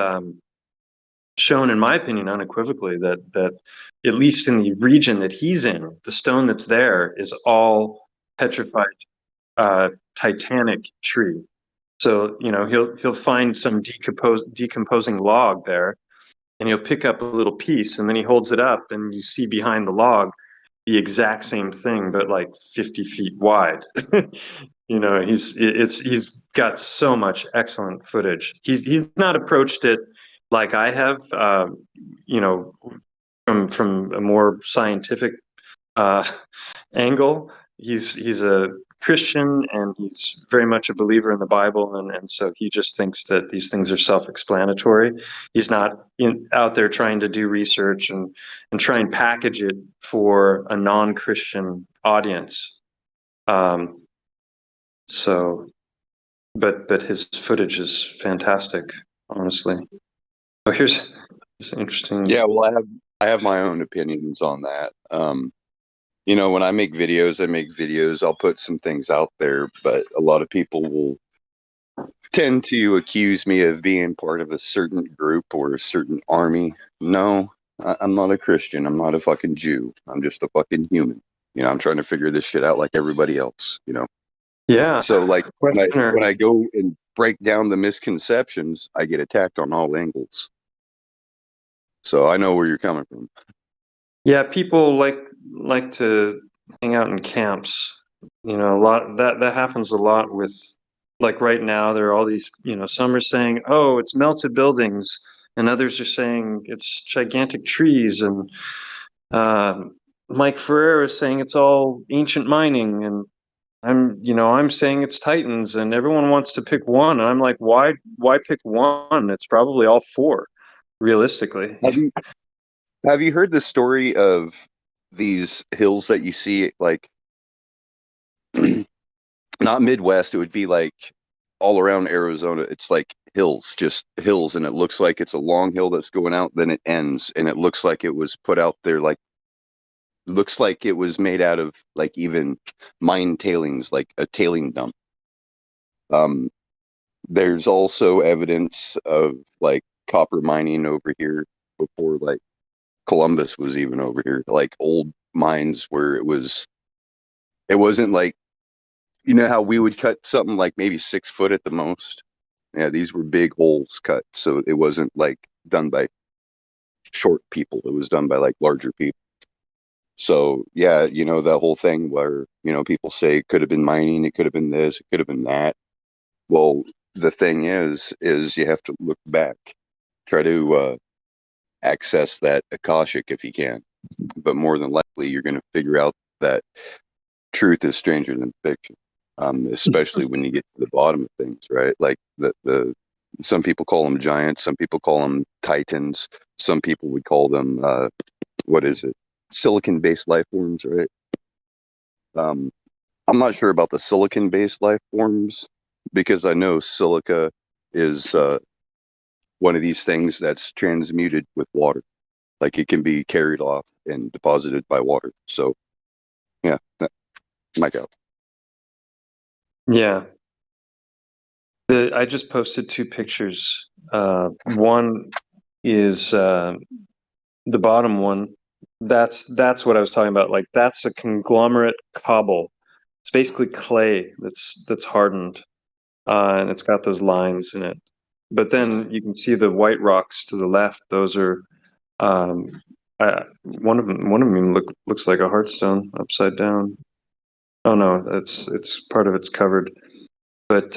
Speaker 8: shown, in my opinion, unequivocally that at least in the region that he's in, the stone that's there is all petrified titanic tree. So he'll find some decomposing log there, and he'll pick up a little piece, and then he holds it up, and you see behind the log the exact same thing, but like 50 feet wide. He's got so much excellent footage. He's not approached it like I have, from a more scientific angle. He's a Christian, and he's very much a believer in the Bible, and so he just thinks that these things are self-explanatory. He's not out there trying to do research and try and package it for a non-Christian audience. But his footage is fantastic, honestly. Oh, here's interesting.
Speaker 9: Yeah, well, I have my own opinions on that. When I make videos, I'll put some things out there, but a lot of people will tend to accuse me of being part of a certain group or a certain army. No, I'm not a Christian. I'm not a fucking Jew. I'm just a fucking human. I'm trying to figure this shit out like everybody else,
Speaker 8: Yeah.
Speaker 9: So like when I go and break down the misconceptions, I get attacked on all angles. So I know where you're coming from.
Speaker 8: Yeah, people like to hang out in camps. You know, a lot that happens a lot with, like right now there are all these, you know, some are saying, oh, it's melted buildings, and others are saying it's gigantic trees, and Mike Ferrer is saying it's all ancient mining, and I'm saying it's Titans, and everyone wants to pick one, and I'm like, why pick one? It's probably all four, realistically.
Speaker 9: Have you heard the story of these hills that you see, like not Midwest, it would be like all around Arizona. It's like hills, just hills, and it looks like it's a long hill that's going out, then it ends, and it looks like it was put out there, like looks like it was made out of like even mine tailings, like a tailing dump. There's also evidence of like copper mining over here before like Columbus was even over here, like old mines where it wasn't like, you know how we would cut something like maybe 6 foot at the most. Yeah, these were big holes cut, so it wasn't like done by short people. It was done by like larger people. So yeah, you know, that whole thing where, you know, people say it could have been mining, it could have been this, it could have been that. Well, the thing is you have to look back, try to access that Akashic if you can. But more than likely, you're going to figure out that truth is stranger than fiction, especially when you get to the bottom of things, right? Like the some people call them giants, some people call them titans, some people would call them what is it? Silicon-based life forms, right? I'm not sure about the silicon-based life forms because I know silica is one of these things that's transmuted with water. Like it can be carried off and deposited by water. So, yeah, that might go.
Speaker 8: Yeah. I just posted 2 pictures. One is the bottom one. That's what I was talking about. Like that's a conglomerate cobble. It's basically clay that's hardened, and it's got those lines in it. But then you can see the white rocks to the left. Those are one of them looks like a heartstone upside down. Oh no, it's part of it's covered. But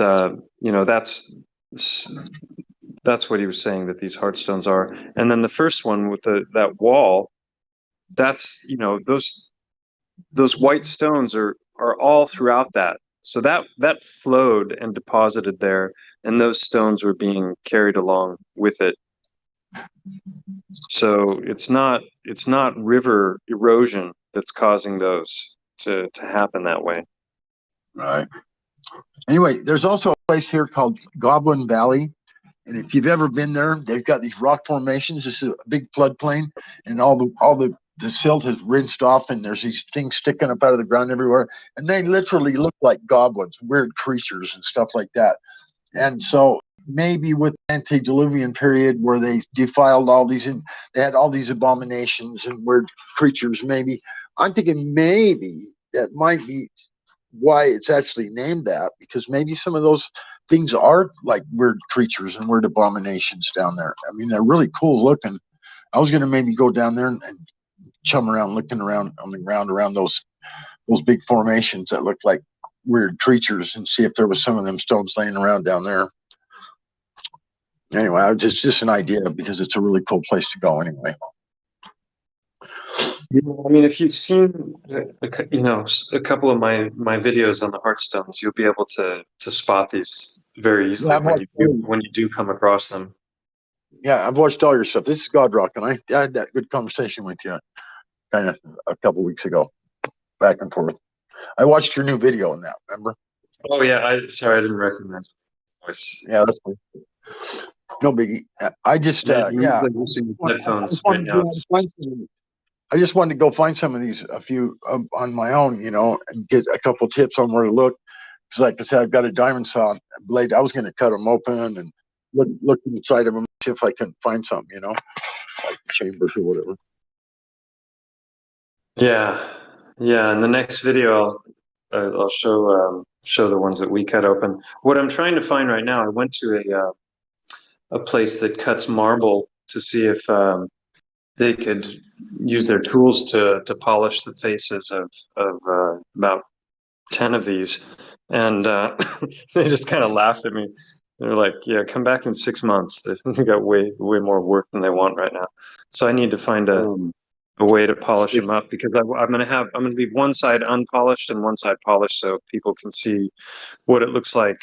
Speaker 8: you know, that's what he was saying that these heartstones are. And then the first one with that wall, that's, you know, those white stones are all throughout that. So that flowed and deposited there, and those stones were being carried along with it. So it's not river erosion that's causing those to happen that way.
Speaker 12: Right. Anyway, there's also a place here called Goblin Valley. And if you've ever been there, they've got these rock formations. This is a big floodplain, and all the silt has rinsed off, and there's these things sticking up out of the ground everywhere. And they literally look like goblins, weird creatures and stuff like that. And so maybe with antediluvian period where they defiled all these, and they had all these abominations and weird creatures, maybe I'm thinking maybe that might be why it's actually named that, because maybe some of those things are like weird creatures and weird abominations down there. I mean, they're really cool looking. I was going to maybe go down there and chum around, looking around on the ground around those big formations that look like weird creatures, and see if there was some of them stones laying around down there. Anyway, just an idea, because it's a really cool place to go anyway.
Speaker 8: I mean, if you've seen, you know, a couple of my videos on the heartstones, you'll be able to spot these very easily when you do come across them.
Speaker 12: Yeah, I've watched all your stuff. This is Godrock, and I had that good conversation with you kind of a couple weeks ago, back and forth. I watched your new video on that, remember?
Speaker 8: Oh yeah, sorry, I didn't recognize the voice.
Speaker 12: Yeah, that's fine. No biggie. I just I just wanted to go find some of these, a few on my own, you know, and get a couple tips on where to look. Because, like I said, I've got a diamond saw blade. I was going to cut them open and look inside of them, see if I can find something, you know, like chambers or whatever.
Speaker 8: Yeah. In the next video, I'll show the ones that we cut open. What I'm trying to find right now, I went to a place that cuts marble to see if they could use their tools to polish the faces of about 10 of these, and they just kind of laughed at me. They're like, "Yeah, come back in 6 months. They got way more work than they want right now." So I need to find a way to polish them up, because I'm gonna leave one side unpolished and one side polished, so people can see what it looks like,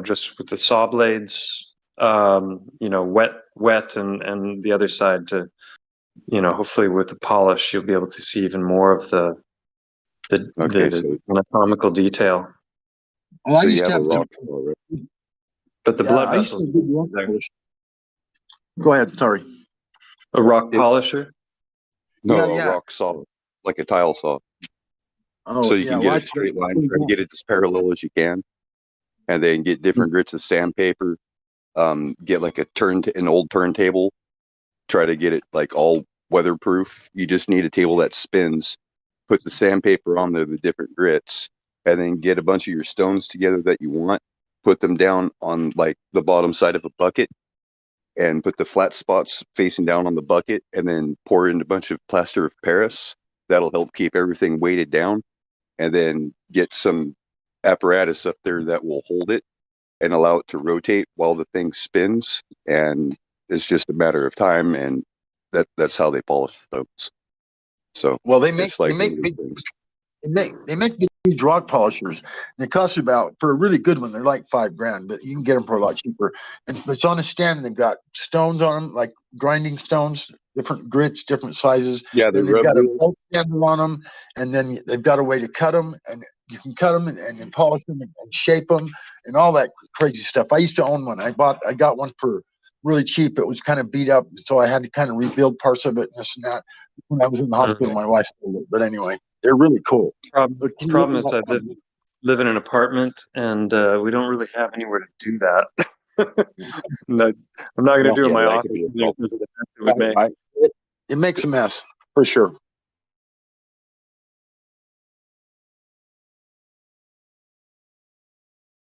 Speaker 8: just with the saw blades, wet, and the other side to, hopefully with the polish you'll be able to see even more of the anatomical detail.
Speaker 12: Well, I
Speaker 3: So you
Speaker 12: used to
Speaker 3: have a
Speaker 12: have
Speaker 3: rock saw, right?
Speaker 8: But the
Speaker 12: Yeah,
Speaker 8: blood
Speaker 12: I used to
Speaker 8: vessels.
Speaker 12: have good rock polish. Go ahead, sorry.
Speaker 8: A rock polisher?
Speaker 3: No,
Speaker 12: Yeah,
Speaker 3: a
Speaker 12: yeah.
Speaker 3: rock saw, like a tile saw.
Speaker 12: Oh,
Speaker 3: So you
Speaker 12: yeah.
Speaker 3: can
Speaker 12: Well,
Speaker 3: get a straight line, try to get it as parallel as you can, and then get different grits of sandpaper. Get like an old turntable. Try to get it like all weatherproof. You just need a table that spins. Put the sandpaper on there, the different grits, and then get a bunch of your stones together that you want. Put them down on like the bottom side of a bucket, and put the flat spots facing down on the bucket, and then pour in a bunch of plaster of Paris. That'll help keep everything weighted down, and then get some apparatus up there that will hold it and allow it to rotate while the thing spins. And it's just a matter of time, and that's how they polish stones. So
Speaker 12: well,
Speaker 3: it's like one of those things.
Speaker 12: they make these rock polishers. They cost about, for a really good one, they're like $5,000, but you can get them for a lot cheaper. And it's on a stand. And they've got stones on them, like grinding stones, different grits, different sizes.
Speaker 3: Yeah, they
Speaker 12: Then they've
Speaker 3: rub
Speaker 12: got a
Speaker 3: wheel.
Speaker 12: bolt sander on them, and then they've got a way to cut them, and you can cut them and then polish them and shape them and all that crazy stuff. I used to own one. I got one for really cheap. It was kind of beat up, so I had to kind of rebuild parts of it and this and that. When I was in the hospital, my wife sold it. But anyway, they're really cool.
Speaker 8: Problem is I live in an apartment, and we don't really have anywhere to do that. No, I'm not going to do it in my office. It would make.
Speaker 12: It makes a mess, for sure.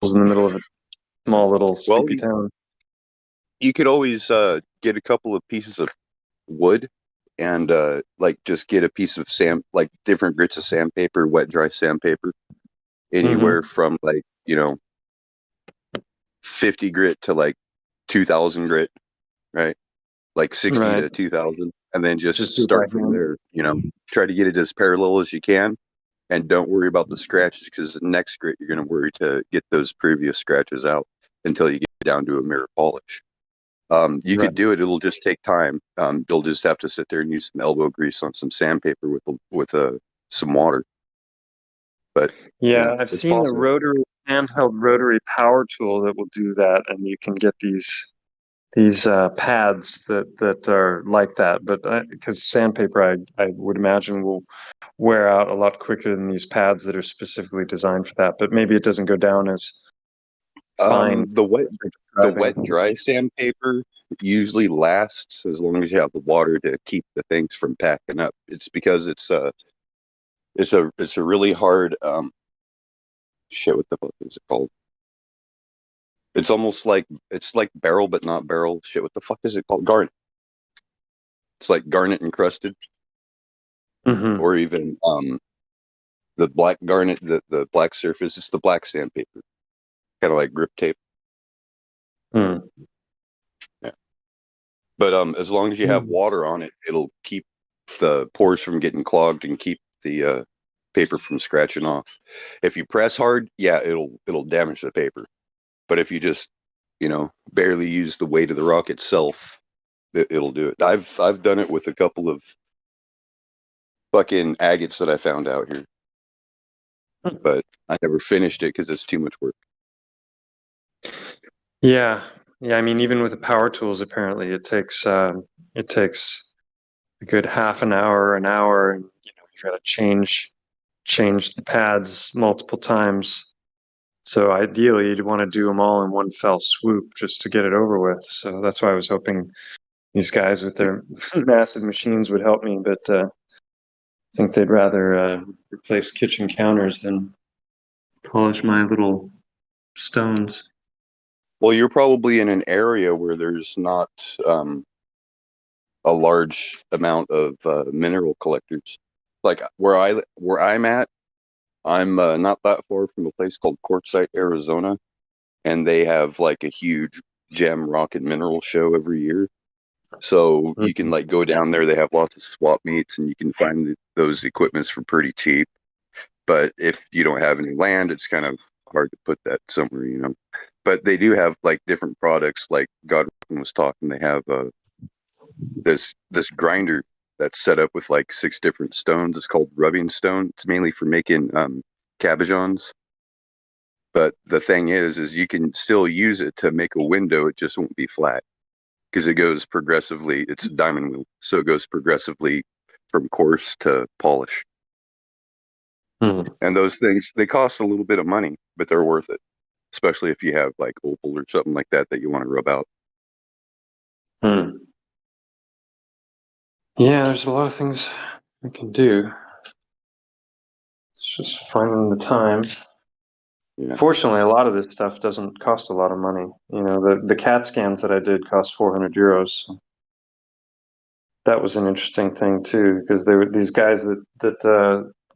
Speaker 8: In the middle of a small little sleepy town.
Speaker 3: You could always get a couple of pieces of wood and like just get a piece of like different grits of sandpaper, wet dry sandpaper, anywhere from like 50 grit to like 2,000 grit, right? Like 60 to 2,000, and then just start from there. Try to get it as parallel as you can, and don't worry about the scratches, because the next grit you're going to worry to get those previous scratches out until you get down to a mirror polish. You could do it. It'll just take time. You'll just have to sit there and use some elbow grease on some sandpaper with some water. But
Speaker 8: yeah, I've
Speaker 3: it's
Speaker 8: seen
Speaker 3: possible.
Speaker 8: a handheld rotary power tool that will do that, and you can get these pads that are like that. But because sandpaper, I would imagine will wear out a lot quicker than these pads that are specifically designed for that. But maybe it doesn't go down as fine.
Speaker 3: The wet dry sandpaper usually lasts as long as you have the water to keep the things from packing up. It's because it's a really hard shit. What the fuck is it called? It's almost like barrel, but not barrel. Shit, what the fuck is it called? Garnet. It's like garnet encrusted, or even the black garnet, the black surface. It's the black sandpaper, kind of like grip tape. Yeah. But as long as you have water on it, it'll keep the pores from getting clogged and keep the paper from scratching off. If you press hard, yeah, it'll damage the paper. But if you just barely use the weight of the rock itself, it'll do it. I've done it with a couple of fucking agates that I found out here, but I never finished it because it's too much work.
Speaker 8: Yeah. I mean, even with the power tools, apparently it takes a good half an hour, and you've got to change the pads multiple times. So ideally, you'd want to do them all in one fell swoop just to get it over with. So that's why I was hoping these guys with their massive machines would help me, but I think they'd rather replace kitchen counters than polish my little stones.
Speaker 3: Well, you're probably in an area where there's not
Speaker 9: a large amount of mineral collectors. Like where I'm at, I'm not that far from a place called Quartzsite, Arizona, and they have like a huge gem, rock, and mineral show every year. So you can like go down there. They have lots of swap meets, and you can find those equipments for pretty cheap. But if you don't have any land, it's kind of hard to put that somewhere, you know. But they do have like different products. Like Godwin was talking, they have this grinder that's set up with like 6 different stones. It's called rubbing stone. It's mainly for making cabochons. But the thing is you can still use it to make a window. It just won't be flat because it goes progressively. It's a diamond wheel, so it goes progressively from coarse to polish. And those things, they cost a little bit of money, but they're worth it, especially if you have like opal or something like that you want to rub out.
Speaker 8: Yeah, there's a lot of things we can do. It's just finding the time.
Speaker 9: Yeah.
Speaker 8: Fortunately, a lot of this stuff doesn't cost a lot of money. You know, the CAT scans that I did cost 400 euros. That was an interesting thing too, because there were these guys that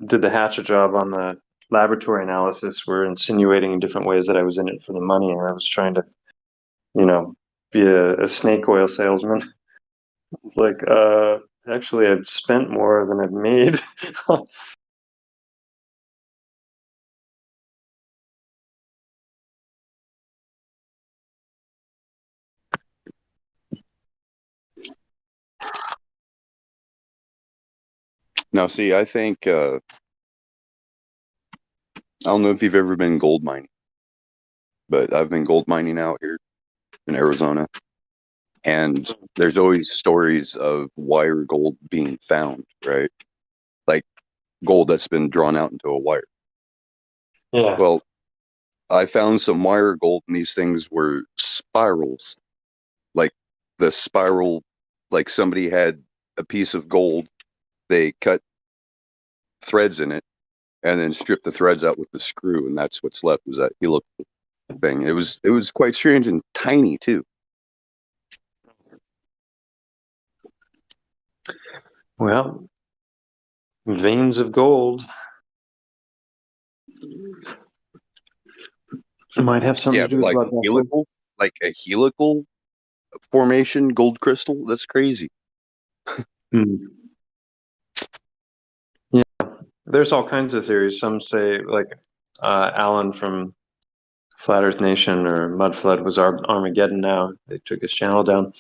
Speaker 8: did the hatchet job on the laboratory analysis were insinuating in different ways that I was in it for the money, and I was trying to, you know, be a snake oil salesman. It's like, actually, I've spent more than I've made.
Speaker 9: Now, see, I think I don't know if you've ever been gold mining, but I've been gold mining out here in Arizona, and there's always stories of wire gold being found, right? Like gold that's been drawn out into a wire.
Speaker 8: Yeah.
Speaker 9: Well, I found some wire gold, and these things were spirals. Like the spiral, like somebody had a piece of gold, they cut threads in it, and then stripped the threads out with the screw, and that's what's left was that helical thing. It was quite strange and tiny too.
Speaker 8: Well, veins of gold. It might have something to do with
Speaker 9: like
Speaker 8: blood vessels.
Speaker 9: a helical formation gold crystal. That's crazy.
Speaker 8: Yeah, there's all kinds of theories. Some say, like Alan from Flat Earth Nation or Mud Flood was Armageddon now. They took his channel down.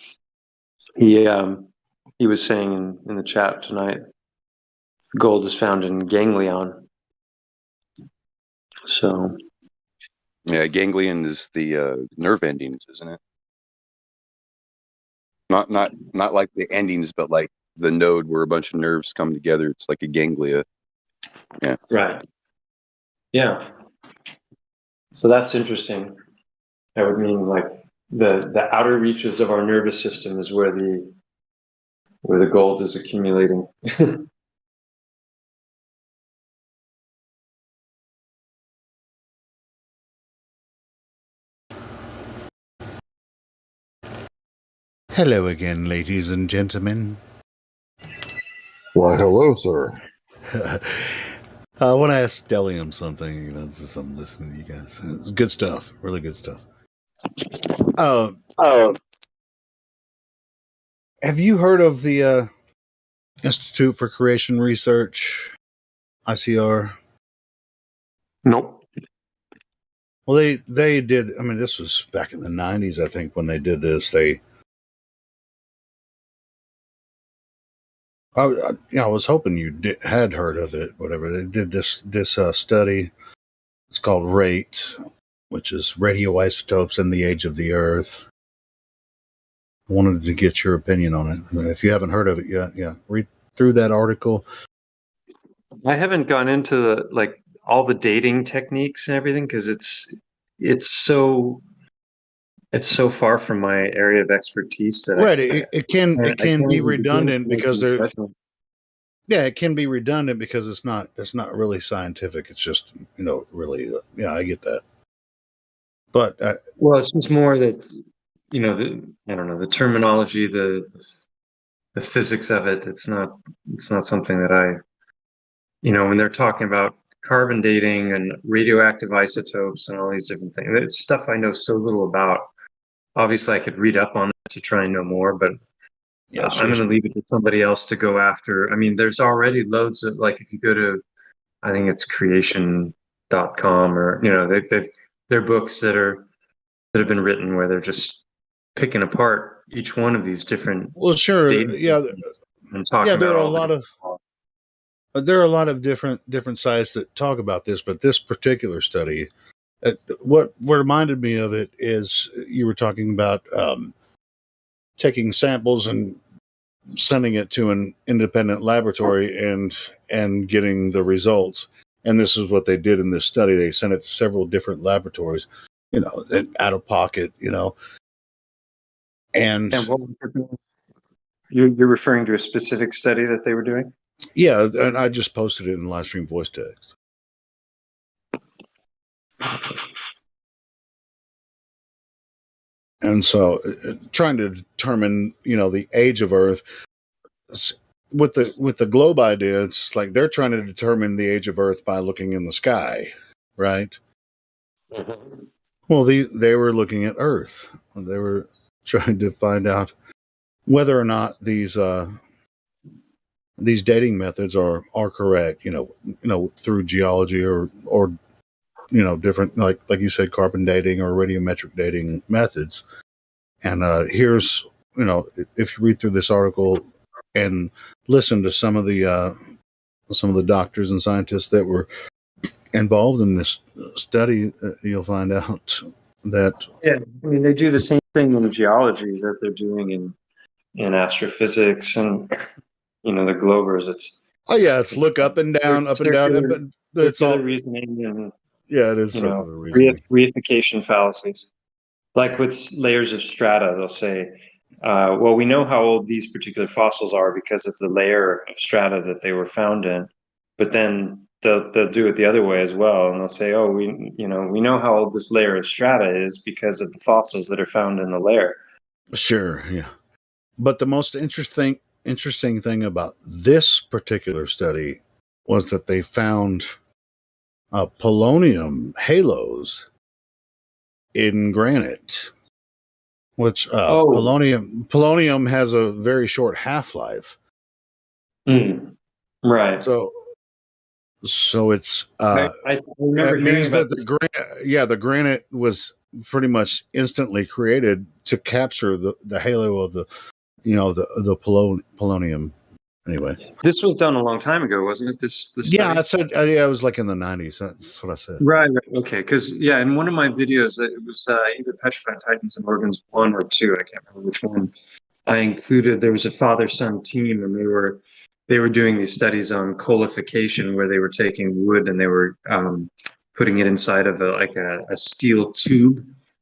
Speaker 8: He was saying in the chat tonight, gold is found in ganglion. So
Speaker 9: yeah, ganglion is the nerve endings, isn't it? Not like the endings, but like the node where a bunch of nerves come together. It's like a ganglia. Yeah.
Speaker 8: Right. Yeah. So that's interesting. That would mean like the outer reaches of our nervous system is where the gold is accumulating.
Speaker 19: Hello again, ladies and gentlemen.
Speaker 13: Why, hello, sir.
Speaker 19: I want to ask Stellium something. You know, since I'm listening to you guys. It's good stuff. Really good stuff. Have you heard of the Institute for Creation Research, ICR?
Speaker 8: Nope.
Speaker 19: Well, they did. I mean, this was back in the 90s, I think, when they did this. I was hoping you had heard of it. Whatever, they did this study. It's called RATE, which is radioisotopes in the age of the Earth. I wanted to get your opinion on it. If you haven't heard of it yet, read through that article.
Speaker 8: I haven't gone into all the dating techniques and everything because it's so far from my area of expertise that
Speaker 19: Right, it can be redundant because it can be redundant because it's not really scientific. It's just really I get that. But
Speaker 8: well, it's just more that I don't know the terminology, the the physics of it. It's not something that I, when they're talking about carbon dating and radioactive isotopes and all these different things, it's stuff I know so little about. Obviously, I could read up on it to try and know more, but
Speaker 19: Yeah,
Speaker 8: I'm going to leave it to somebody else to go after. I mean, there's already loads of, like, if you go to, I think it's creation.com, or they're books that have been written where they're just picking apart each one of these different
Speaker 19: Well, sure,
Speaker 8: data
Speaker 19: yeah,
Speaker 8: and talking
Speaker 19: there
Speaker 8: about
Speaker 19: are a
Speaker 8: all the
Speaker 19: lot of different sites that talk about this, but this particular study, what reminded me of it is you were talking about taking samples and sending it to an independent laboratory and getting the results. And this is what they did in this study. They sent it to several different laboratories, out of pocket, and
Speaker 8: what was it doing? You're referring to a specific study that they were doing?
Speaker 19: yeah, and I just posted it in Livestream voice text. And so, trying to determine, the age of Earth with the globe idea, it's like they're trying to determine the age of Earth by looking in the sky, right?
Speaker 8: Mm-hmm.
Speaker 19: Well, they were looking at Earth. They were trying to find out whether or not these dating methods are correct. Through geology or different, like you said, carbon dating or radiometric dating methods. And here's, if you read through this article and listen to some of the doctors and scientists that were involved in this study, you'll find out that
Speaker 8: I mean, they do the same thing in geology that they're doing in astrophysics and the Globers.
Speaker 19: it's look up and down, but it's all
Speaker 8: reasoning and
Speaker 19: it is circular reasoning.
Speaker 8: reification fallacies. Like with layers of strata, they'll say, well, we know how old these particular fossils are because of the layer of strata that they were found in. But then they'll do it the other way as well, and they'll say, oh, we know how old this layer of strata is because of the fossils that are found in the layer.
Speaker 19: Sure, yeah. But the most interesting thing about this particular study was that they found polonium halos in granite, which polonium has a very short half-life.
Speaker 8: Right.
Speaker 19: So it's
Speaker 8: I remember
Speaker 19: it means
Speaker 8: hearing
Speaker 19: that
Speaker 8: about
Speaker 19: the granite was pretty much instantly created to capture the halo of the polonium. Anyway,
Speaker 8: this was done a long time ago, wasn't it? This
Speaker 19: yeah,
Speaker 8: study?
Speaker 19: I said it was like in the 90s. That's what I said.
Speaker 8: Right. Okay. Because in one of my videos, it was either Petrified Titans and Organs 1 or 2. I can't remember which one. I included, there was a father-son team, and they were doing these studies on coalification, where they were taking wood and they were putting it inside of a steel tube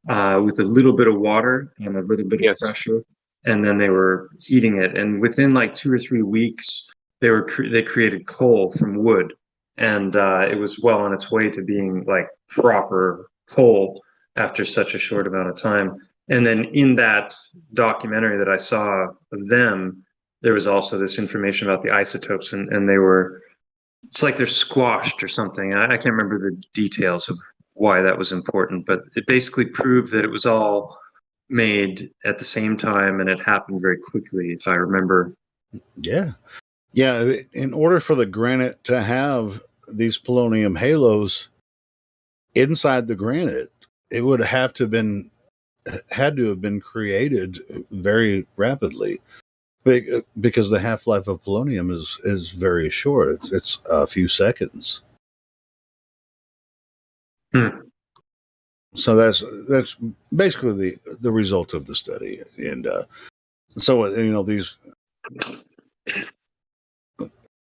Speaker 8: with a little bit of water and a little bit of pressure, and then they were heating it. And within like 2 or 3 weeks, they created coal from wood, and it was well on its way to being like proper coal after such a short amount of time. And then in that documentary that I saw of them, there was also this information about the isotopes, and it's like they're squashed or something. I can't remember the details of why that was important, but it basically proved that it was all made at the same time and it happened very quickly, if I remember.
Speaker 19: Yeah. In order for the granite to have these polonium halos inside the granite, it would have to have been created very rapidly, because the half-life of polonium is very short. It's a few seconds. So that's basically the result of the study. And so these,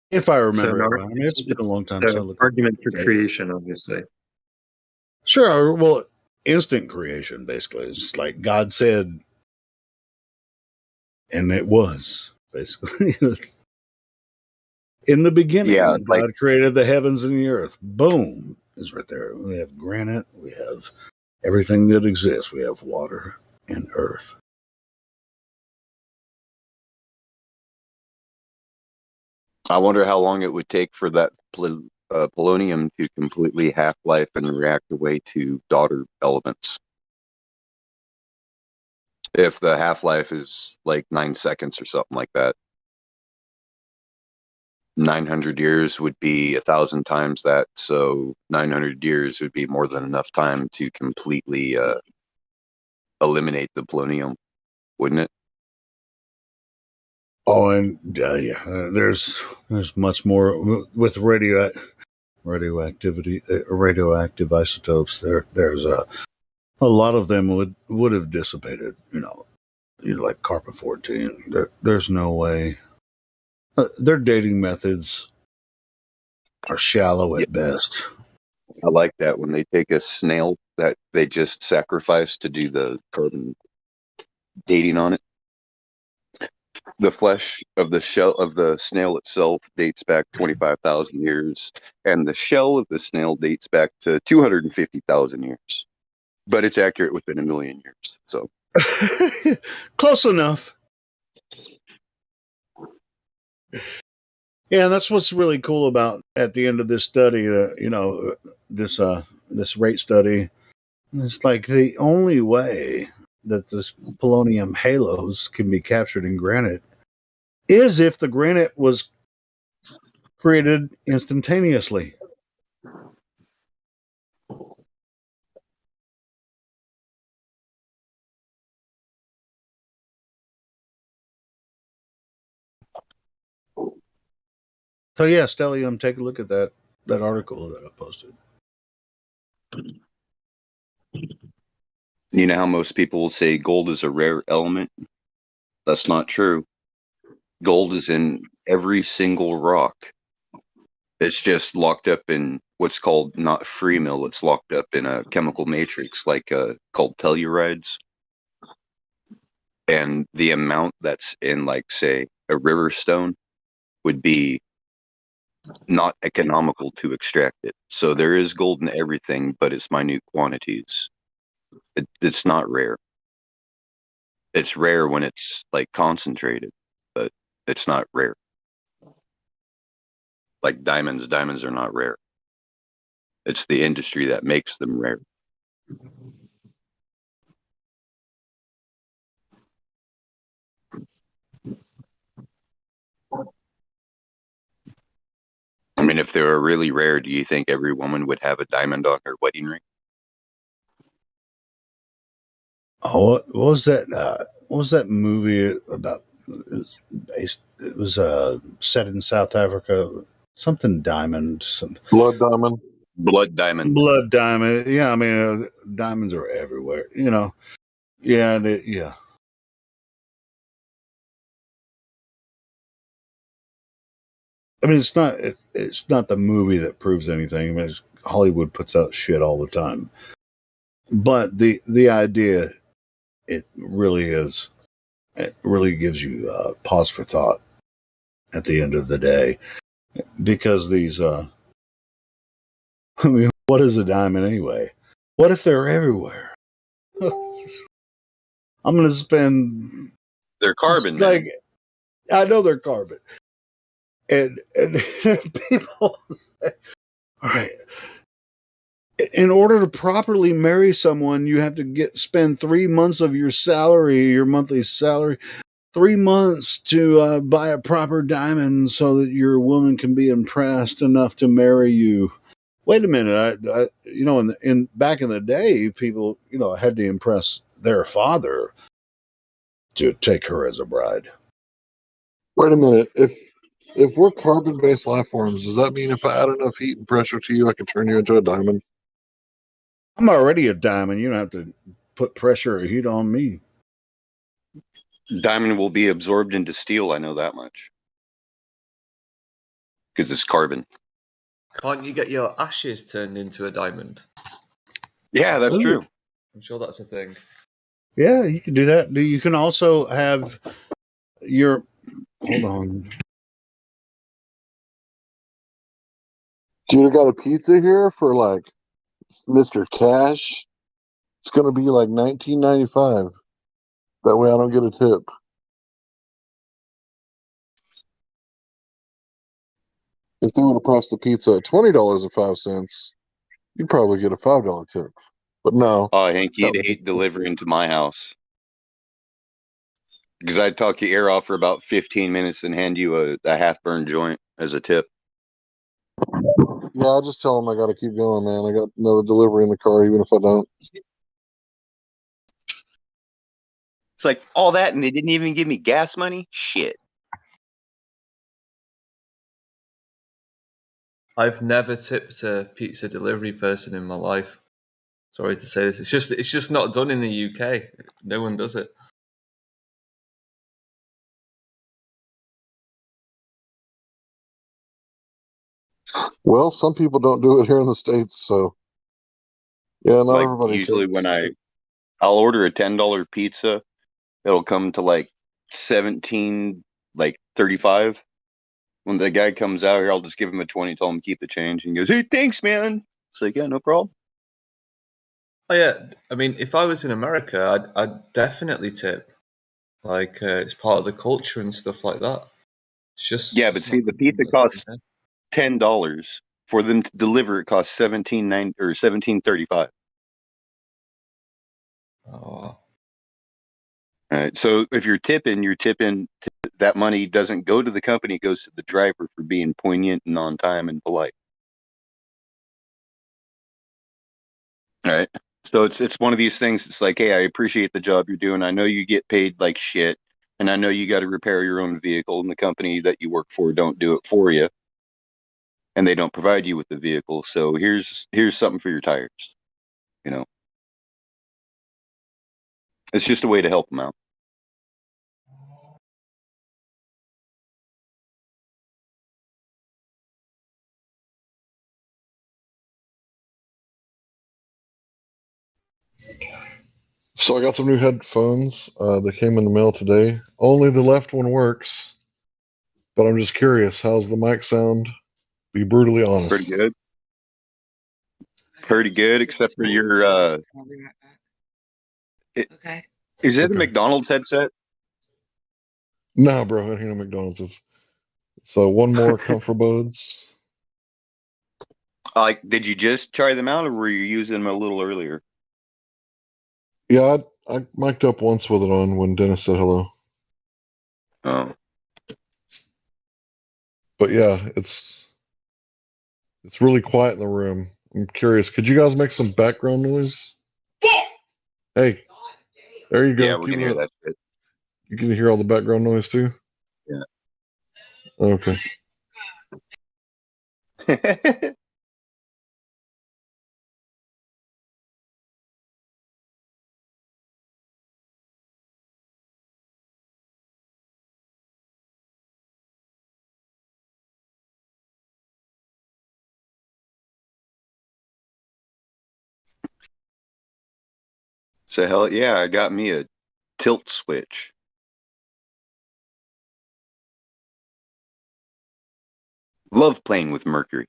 Speaker 19: if I remember, it's been a long time.
Speaker 8: So argument for creation, obviously.
Speaker 19: Sure. Well, instant creation, basically. It's just like God said, and it was, basically. In the beginning, God created the heavens and the earth. Boom. It's right there. We have granite. We have everything that exists. We have water and earth.
Speaker 9: I wonder how long it would take for that polonium to completely half-life and react away to daughter elements. If the half-life is like 9 seconds or something like that. 900 years would be 1,000 times that, so 900 years would be more than enough time to completely eliminate the polonium, wouldn't it?
Speaker 19: Oh, and yeah, there's much more with radioactivity, radioactive isotopes. There's a lot of them would have dissipated. Like carbon 14. There's no way. Their dating methods are shallow at best.
Speaker 9: I like that when they take a snail that they just sacrifice to do the carbon dating on it. The flesh of the shell of the snail itself dates back 25,000 years, and the shell of the snail dates back to 250,000 years. But it's accurate within a million years. So
Speaker 19: close enough. Yeah, that's what's really cool about at the end of this study. This rate study. It's like the only way that this polonium halos can be captured in granite is if the granite was created instantaneously. So yeah, Stellium, take a look at that article that I posted.
Speaker 9: you know how most people will say gold is a rare element? That's not true. Gold is in every single rock. It's just locked up in what's called not free mill. It's locked up in a chemical matrix called tellurides. And the amount that's in, like, say, a river stone would be not economical to extract it. So there is gold in everything, but it's minute quantities. It's not rare. It's rare when it's like concentrated, but it's not rare. Like diamonds are not rare. It's the industry that makes them rare. I mean, if they were really rare, do you think every woman would have a diamond on her wedding ring?
Speaker 19: Oh, what was that? What was that movie about? It was set in South Africa. Something diamond.
Speaker 7: Blood diamond.
Speaker 9: Blood diamond.
Speaker 19: Blood diamond. Yeah, I mean, diamonds are everywhere. Yeah, yeah. I mean, it's not the movie that proves anything. I mean, Hollywood puts out shit all the time, but the idea, it really is. It really gives you pause for thought at the end of the day, because these. I mean, what is a diamond anyway? What if they're everywhere? I'm going to spend.
Speaker 9: They're carbon,
Speaker 19: like,
Speaker 9: man.
Speaker 19: I know they're carbon, and people. All right. In order to properly marry someone, you have to spend 3 months of your salary, your monthly salary, 3 months to buy a proper diamond so that your woman can be impressed enough to marry you. Wait a minute, in back in the day, people, had to impress their father to take her as a bride.
Speaker 7: Wait a minute. If we're carbon-based life forms, does that mean if I add enough heat and pressure to you, I can turn you into a diamond?
Speaker 19: I'm already a diamond. You don't have to put pressure or heat on me.
Speaker 9: Diamond will be absorbed into steel. I know that much. Because it's carbon.
Speaker 17: Can't you get your ashes turned into a diamond?
Speaker 9: Yeah, that's true.
Speaker 17: I'm sure that's a thing.
Speaker 19: Yeah, you can do that. You can also have your... Hold on.
Speaker 7: Dude, I got a pizza here for like Mr. Cash. It's gonna be like $19.95. That way I don't get a tip.
Speaker 20: If they would have priced the pizza at $20.05, you'd probably get a $5 tip. But no.
Speaker 9: Oh, Hank, you'd hate delivering to my house. Because I'd talk your ear off for about 15 minutes and hand you a half-burned joint as a tip.
Speaker 20: Yeah, I'll just tell them I got to keep going, man. I got another delivery in the car, even if I don't.
Speaker 9: It's like, all that, and they didn't even give me gas money? Shit.
Speaker 17: I've never tipped a pizza delivery person in my life. Sorry to say this. It's just not done in the UK. No one does it.
Speaker 20: Well, some people don't do it here in the States, so yeah, not
Speaker 9: Like,
Speaker 20: everybody
Speaker 9: usually
Speaker 20: tips.
Speaker 9: when I'll order a $10 pizza, it'll come to like 17, like 35. When the guy comes out here, I'll just give him a 20, tell him to keep the change, and he goes, "Hey, thanks, man." It's like, yeah, no problem.
Speaker 17: Oh yeah, I mean, if I was in America, I'd definitely tip. Like it's part of the culture and stuff like that. It's just
Speaker 9: Yeah, but see, the pizza costs $10. For them to deliver, it costs $17.9 or $17.35.
Speaker 17: Oh.
Speaker 9: All right. So if you're tipping, that money doesn't go to the company; it goes to the driver for being poignant and on time and polite. All right. So it's one of these things. It's like, hey, I appreciate the job you're doing. I know you get paid like shit, and I know you got to repair your own vehicle, and the company that you work for don't do it for you, and they don't provide you with the vehicle. So here's something for your tires. You know, it's just a way to help them out.
Speaker 20: So I got some new headphones. They came in the mail today. Only the left one works, but I'm just curious. How's the mic sound? Be brutally honest.
Speaker 9: Pretty good. Pretty good, except for your.
Speaker 16: Okay.
Speaker 9: Is it a McDonald's headset?
Speaker 20: No, bro, I ain't no McDonald's. So one more Comfort Buds.
Speaker 9: Like, did you just try them out, or were you using them a little earlier?
Speaker 20: Yeah, I mic'd up once with it on when Dennis said hello.
Speaker 9: Oh.
Speaker 20: But yeah, it's really quiet in the room. I'm curious. Could you guys make some background noise? Hey, there you go.
Speaker 9: Yeah, we can hear that shit.
Speaker 20: You can hear all the background noise too?
Speaker 9: Yeah.
Speaker 20: Okay.
Speaker 9: So hell yeah, I got me a tilt switch. Love playing with Mercury.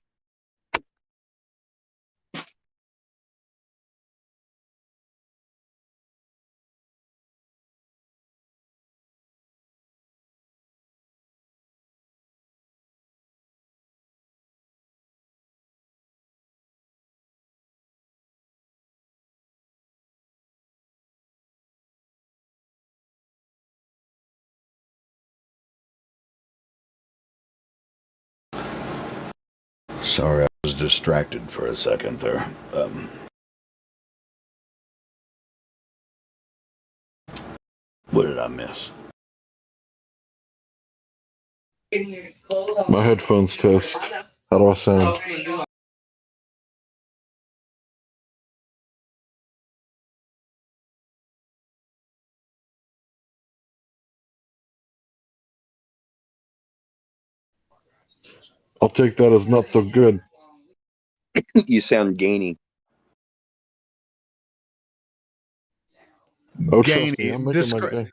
Speaker 22: Sorry, I was distracted for a second there. What did I miss?
Speaker 20: My headphones test. How do I sound? I'll take that as not so good.
Speaker 9: You sound gainy.
Speaker 20: Oh, trust me, I'm making my day.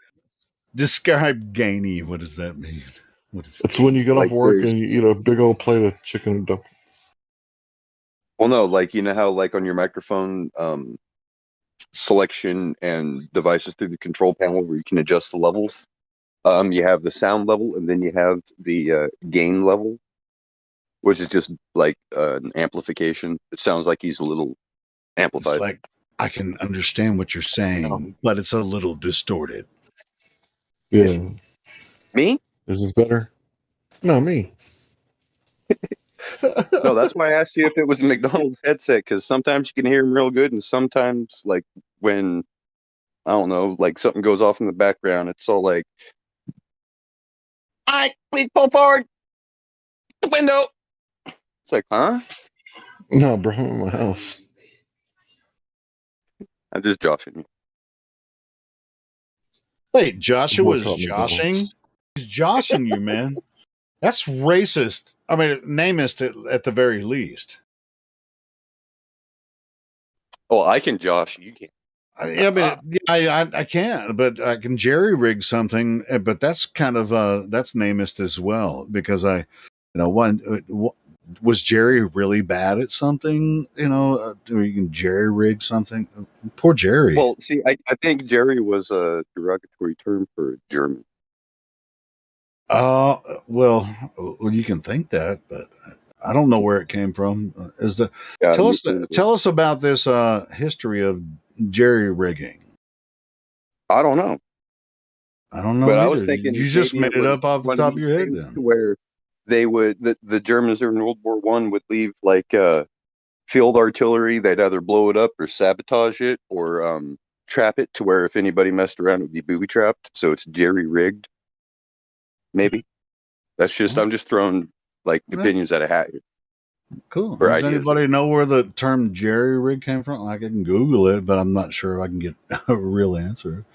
Speaker 22: Describe gainy. What does that mean? What is
Speaker 20: It's when you get off
Speaker 9: Like
Speaker 20: work
Speaker 9: there's-
Speaker 20: and you eat a big old plate of chicken and dumplings.
Speaker 9: Well, no, like you know how like on your microphone selection and devices through the control panel where you can adjust the levels. You have the sound level and then you have the gain level. which is just like an amplification. It sounds like he's a little amplified.
Speaker 22: It's like I can understand what you're saying, but it's a little distorted.
Speaker 20: Yeah.
Speaker 9: Me?
Speaker 20: Is this better? No, me.
Speaker 9: No, that's why I asked you if it was a McDonald's headset, because sometimes you can hear him real good, and sometimes, like, when, I don't know, like something goes off in the background, it's all like, all right, please pull forward the window. It's like, huh?
Speaker 20: No, bro, I'm in my house.
Speaker 9: I'm just joshing you.
Speaker 22: Wait, Joshua's
Speaker 20: Boycott
Speaker 22: joshing?
Speaker 20: McDonald's.
Speaker 22: He's joshing you, man. That's racist. I mean, namist at the very least.
Speaker 9: Oh, I can josh, you can't.
Speaker 22: I mean, I can't, but I can jerry rig something. But that's kind of that's namist as well, because was Jerry really bad at something? You can jerry rig something. Poor Jerry.
Speaker 9: Well, see, I think Jerry was a derogatory term for German.
Speaker 22: Well, you can think that, but I don't know where it came from. Tell us about this history of jerry rigging.
Speaker 9: I don't know.
Speaker 22: I don't know
Speaker 9: But
Speaker 22: either.
Speaker 9: I was thinking
Speaker 22: You just
Speaker 9: maybe
Speaker 22: made it up off the
Speaker 9: one of
Speaker 22: top of
Speaker 9: these
Speaker 22: your head,
Speaker 9: things
Speaker 22: then.
Speaker 9: where they would the Germans during World War I would leave like field artillery. They'd either blow it up or sabotage it or trap it to where if anybody messed around, it would be booby trapped. So it's jerry rigged. Maybe that's just I'm just throwing like opinions at a hat here.
Speaker 22: Cool.
Speaker 9: Or
Speaker 22: Does
Speaker 9: ideas.
Speaker 22: anybody know where the term jerry rig came from? I can Google it, but I'm not sure if I can get a real answer.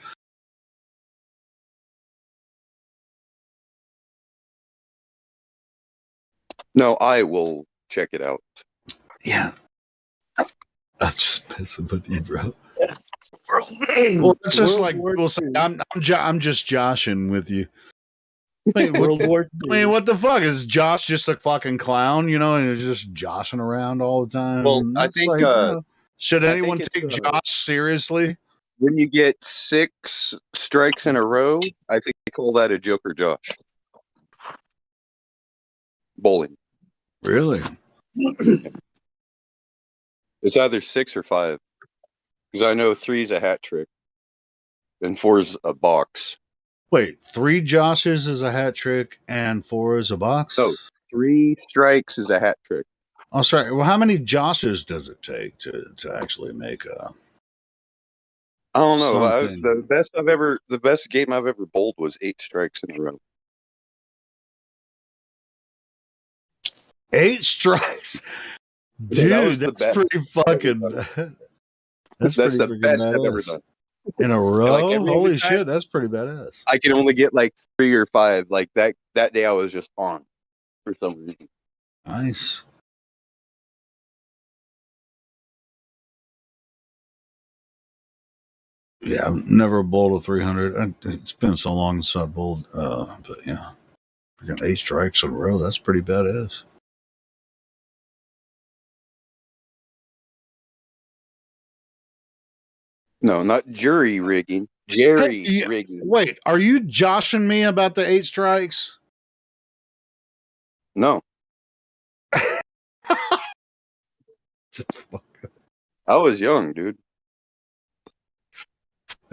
Speaker 9: No, I will check it out.
Speaker 22: Yeah. I'm just messing with you, bro. Well, it's just like people say, I'm just joshing with you. Wait, what the fuck? Is Josh just a fucking clown, and he's just joshing around all the time?
Speaker 9: Well, I
Speaker 22: It's
Speaker 9: think
Speaker 22: should
Speaker 9: I
Speaker 22: anyone
Speaker 9: think
Speaker 22: take
Speaker 9: it's,
Speaker 22: Josh seriously?
Speaker 9: when you get 6 strikes in a row, I think they call that a Joker Josh. Bowling.
Speaker 22: Really?
Speaker 9: It's either 6 or 5. Because I know 3 is a hat trick and 4 is a box.
Speaker 22: Wait, 3 Joshes is a hat trick and 4 is a box?
Speaker 9: No, 3 strikes is a hat trick.
Speaker 22: Oh, sorry. Well, how many Joshes does it take to actually make a?
Speaker 9: I don't know.
Speaker 22: Something.
Speaker 9: The best game I've ever bowled was 8 strikes in a row.
Speaker 22: 8 strikes, dude.
Speaker 9: Yeah, that
Speaker 22: that's pretty fucking. That's pretty
Speaker 9: the
Speaker 22: freaking
Speaker 9: best
Speaker 22: badass.
Speaker 9: I've ever done.
Speaker 22: In a row?
Speaker 9: Like every
Speaker 22: Holy
Speaker 9: other time,
Speaker 22: shit, that's pretty badass.
Speaker 9: I can only get like 3 or 5. Like that day, I was just on for some reason.
Speaker 22: Nice. Yeah, I've never bowled a 300. It's been so long since I bowled. But yeah, freaking 8 strikes in a row. That's pretty badass.
Speaker 9: No, not jury rigging. Jerry
Speaker 22: Hey,
Speaker 9: rigging.
Speaker 22: Wait, are you joshing me about the 8 strikes?
Speaker 9: No. I was young, dude.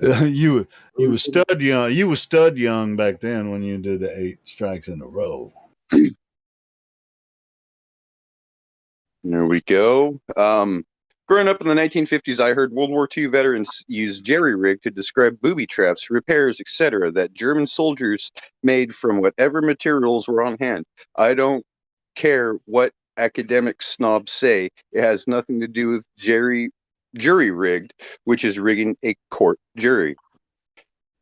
Speaker 22: You were stud young. You were stud young back then when you did the 8 strikes in a row.
Speaker 9: There we go. Growing up in the 1950s, I heard World War II veterans use jerry rig to describe booby traps, repairs, etc. that German soldiers made from whatever materials were on hand. I don't care what academic snobs say. It has nothing to do with jury rigged, which is rigging a court jury.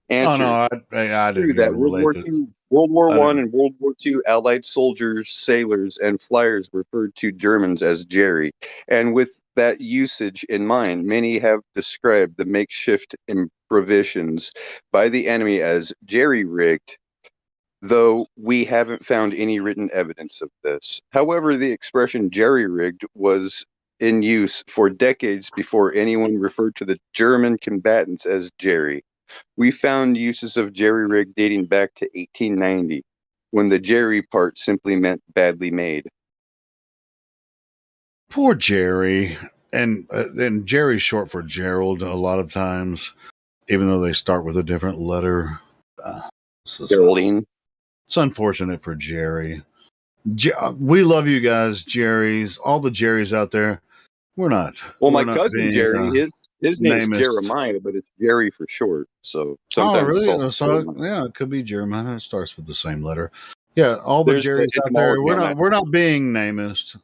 Speaker 9: Answer.
Speaker 22: Oh no, I didn't
Speaker 9: that
Speaker 22: even
Speaker 9: World War
Speaker 22: relate
Speaker 9: II, World War
Speaker 22: I
Speaker 9: I
Speaker 22: didn't-
Speaker 9: and World War II Allied soldiers, sailors, and flyers referred to Germans as Jerry. And with that usage in mind, many have described the makeshift improvisations by the enemy as jerry-rigged, though we haven't found any written evidence of this. However, the expression jerry-rigged was in use for decades before anyone referred to the German combatants as Jerry. We found uses of jerry-rig dating back to 1890, when the jerry part simply meant badly made.
Speaker 19: Poor Jerry. And Jerry's short for Gerald a lot of times, even though they start with a different letter.
Speaker 9: Geraldine.
Speaker 19: It's unfortunate for Jerry. We love you guys, Jerry's. All the Jerry's out there. We're not.
Speaker 9: Well,
Speaker 19: We're
Speaker 9: my
Speaker 19: not
Speaker 9: cousin
Speaker 19: being
Speaker 9: Jerry, his name's
Speaker 19: namists.
Speaker 9: Jeremiah, but it's Jerry for short. So
Speaker 19: Oh,
Speaker 9: sometimes it's
Speaker 19: really?
Speaker 9: also
Speaker 19: So
Speaker 9: Jeremiah.
Speaker 19: yeah, it could be Jeremiah. It starts with the same letter. Yeah, all the
Speaker 9: There's the
Speaker 19: Jerry's out there.
Speaker 9: etymology on that.
Speaker 19: We're not being namists.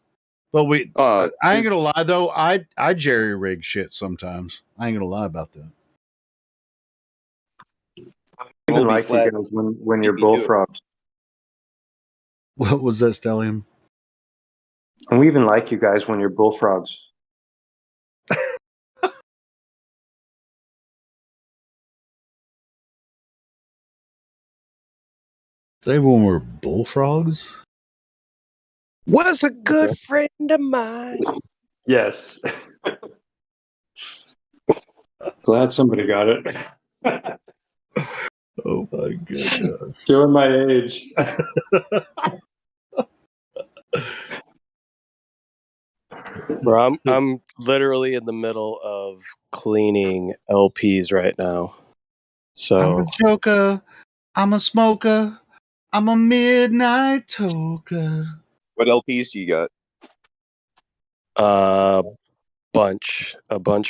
Speaker 19: But I ain't gonna lie though. I jerry rig shit sometimes. I ain't gonna lie about that.
Speaker 8: I even like you guys when you're bullfrogs.
Speaker 19: What was that, Stellium?
Speaker 8: And we even like you guys when you're bullfrogs.
Speaker 19: Say when we're bullfrogs?
Speaker 1: Was a good friend of mine.
Speaker 8: Yes. Glad somebody got it.
Speaker 19: Oh my goodness.
Speaker 8: Showing my age.
Speaker 1: Bro, I'm literally in the middle of cleaning LPs right now.
Speaker 19: I'm a
Speaker 1: So
Speaker 19: joker. I'm a smoker. I'm a midnight toker.
Speaker 9: What LPs do you got?
Speaker 1: a bunch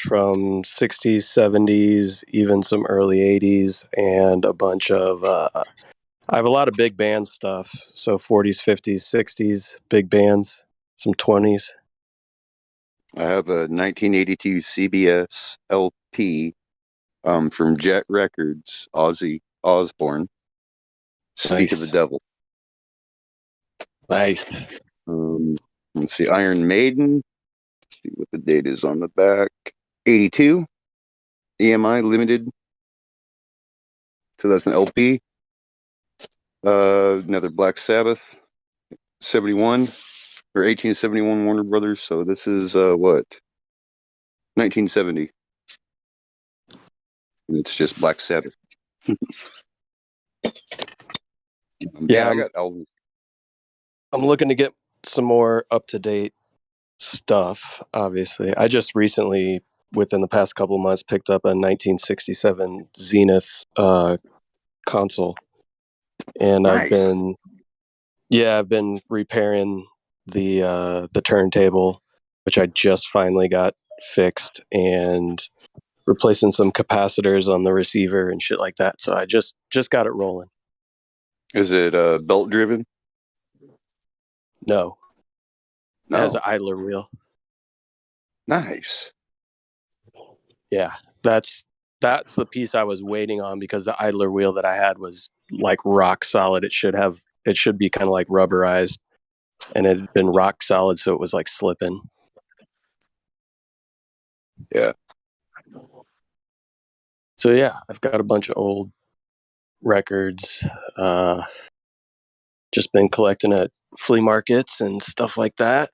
Speaker 1: from 60s, 70s, even some early 80s, and a bunch of I have a lot of big band stuff. So 40s, 50s, 60s, big bands, some 20s.
Speaker 9: I have a 1982 CBS LP from Jet Records, Ozzy Osbourne. Speak of the
Speaker 1: Nice.
Speaker 9: Devil.
Speaker 1: Nice.
Speaker 9: Let's see, Iron Maiden. Let's see what the date is on the back. 82. EMI Limited. So that's an LP. Another Black Sabbath. 71 or 1871 Warner Brothers. So this is what? 1970. And it's just Black Sabbath.
Speaker 1: Yeah,
Speaker 9: I got albums.
Speaker 1: I'm looking to get some more up to date stuff. Obviously, I just recently, within the past couple of months, picked up a 1967 Zenith console, and
Speaker 9: Nice.
Speaker 1: I've been repairing the turntable, which I just finally got fixed, and replacing some capacitors on the receiver and shit like that. So I just got it rolling.
Speaker 9: Is it belt driven?
Speaker 1: No. It has
Speaker 9: No.
Speaker 1: an idler wheel.
Speaker 9: Nice.
Speaker 1: Yeah, that's the piece I was waiting on, because the idler wheel that I had was like rock solid. It should be kind of like rubberized, and it had been rock solid, so it was like slipping.
Speaker 9: Yeah.
Speaker 1: So yeah, I've got a bunch of old records. Just been collecting at flea markets and stuff like that.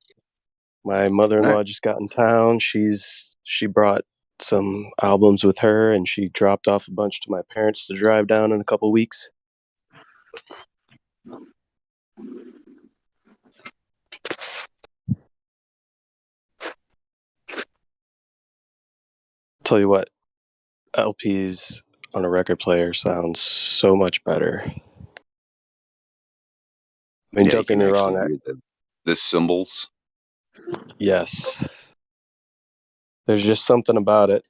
Speaker 1: My mother-in-law just got in town. She brought some albums with her, and she dropped off a bunch to my parents to drive down in a couple weeks. Tell you what, LPs on a record player sounds so much better. I mean,
Speaker 9: Yeah,
Speaker 1: don't
Speaker 9: you
Speaker 1: get
Speaker 9: can
Speaker 1: me
Speaker 9: actually
Speaker 1: wrong.
Speaker 9: hear the cymbals.
Speaker 1: Yes. There's just something about it.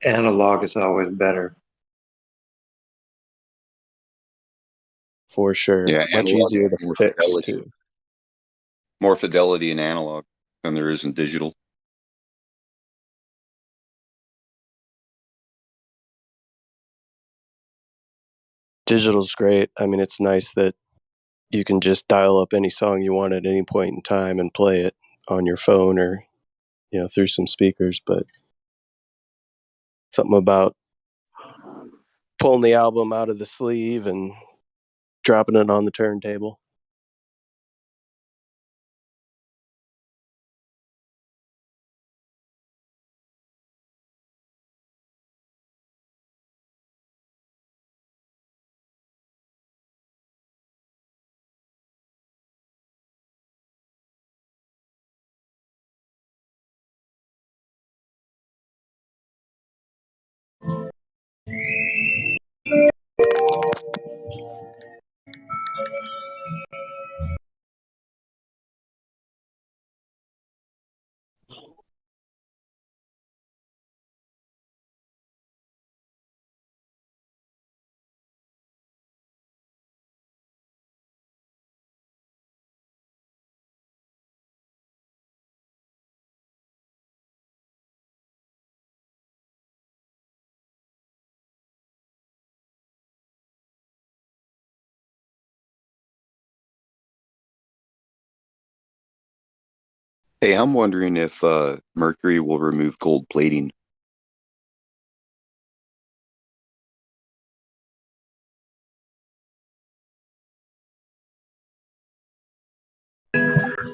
Speaker 8: Analog is always better.
Speaker 1: For sure.
Speaker 9: Yeah,
Speaker 1: Much
Speaker 9: analog
Speaker 1: easier
Speaker 9: has
Speaker 1: to
Speaker 9: more
Speaker 1: fix,
Speaker 9: fidelity.
Speaker 1: too.
Speaker 9: More fidelity in analog than there is in digital.
Speaker 1: Digital's great. I mean, it's nice that you can just dial up any song you want at any point in time and play it on your phone or, through some speakers. But something about pulling the album out of the sleeve and dropping it on the turntable.
Speaker 9: Hey, I'm wondering if Mercury will remove gold plating.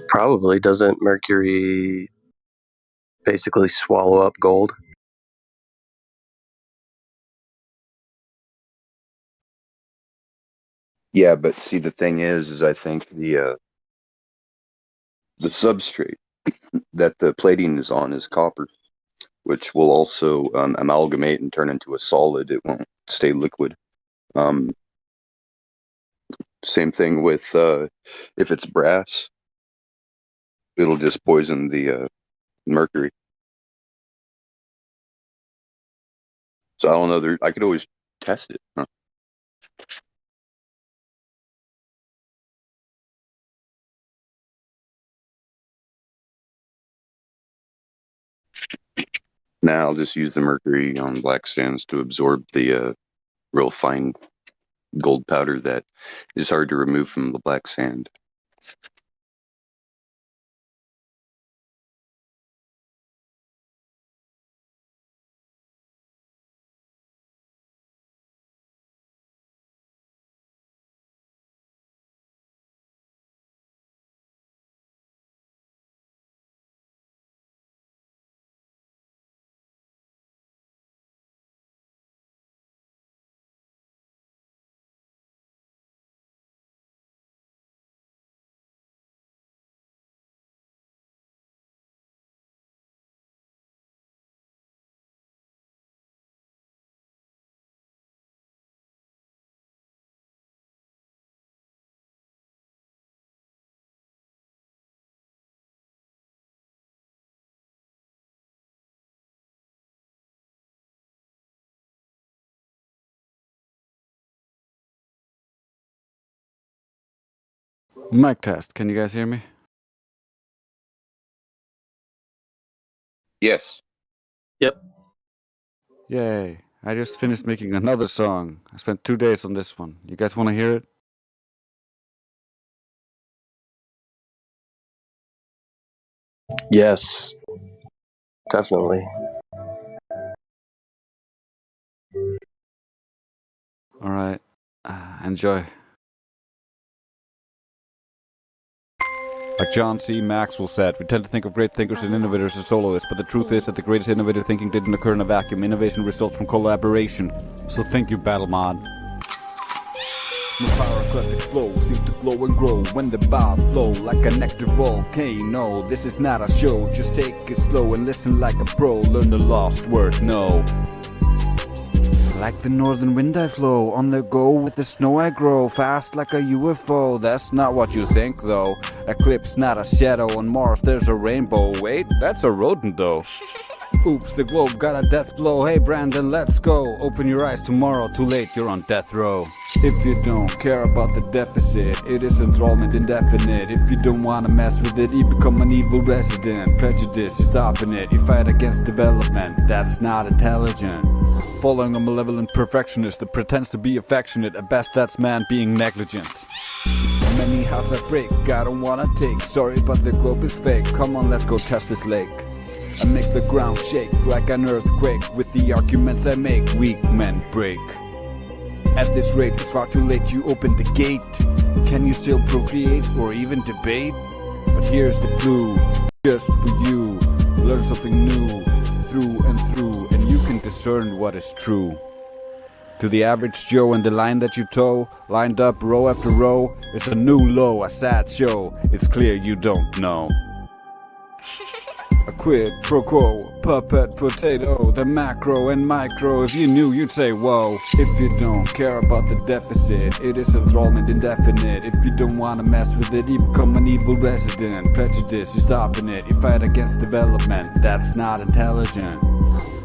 Speaker 1: Probably. Doesn't mercury basically swallow up gold?
Speaker 9: Yeah, but see, the thing is I think the substrate that the plating is on is copper, which will also amalgamate and turn into a solid. It won't stay liquid. Same thing with if it's brass, it'll just poison the mercury. So I don't know. I could always test it. Huh? Now I'll just use the mercury on black sands to absorb the real fine gold powder that is hard to remove from the black sand.
Speaker 2: Mic test. Can you guys hear me?
Speaker 9: Yes.
Speaker 1: Yep.
Speaker 2: Yay. I just finished making another song. I spent 2 days on this one. You guys want to hear it?
Speaker 1: Yes. Definitely.
Speaker 2: All right. Enjoy. Like John C. Maxwell said, we tend to think of great thinkers and innovators as soloists, but the truth is that the greatest innovative thinking didn't occur in a vacuum. Innovation results from collaboration. So thank you, Battle Mod. My pyroclastic flow seems to glow and grow when the bars flow like a nectar volcano. This is not a show, just take it slow and listen like a pro. Learn the lost word, no. Like the northern wind I flow, on the go with the snow I grow, fast like a UFO. That's not what you think though. Eclipse, not a shadow. On Mars there's a rainbow. Wait, that's a rodent though. Oops, the globe got a death blow. Hey Brandon, let's go. Open your eyes tomorrow, too late, you're on death row. If you don't care about the deficit, it is enthrallment indefinite. If you don't wanna mess with it, you become an evil resident. Prejudice, you're stopping it. You fight against development, that's not intelligent. Following a malevolent perfectionist that pretends to be affectionate. At best that's man being negligent. Many hearts I break, I don't wanna take. Sorry but the globe is fake. Come on, let's go test this lake. I make the ground shake like an earthquake. With the arguments I make, weak men break. At this rate, it's far too late, you open the gate. Can you still procreate or even debate? But here's the clue, just for you. Learn something new, through and through, and you can discern what is true. To the average Joe and the line that you toe, lined up row after row, it's a new low, a sad show. It's clear you don't know. A quid pro quo, puppet potato, the macro and micro. If you knew, you'd say whoa. If you don't care about the deficit, it is enthrallment indefinite. If you don't wanna mess with it, you become an evil resident. Prejudice, you're stopping it. You fight against development, that's not intelligent.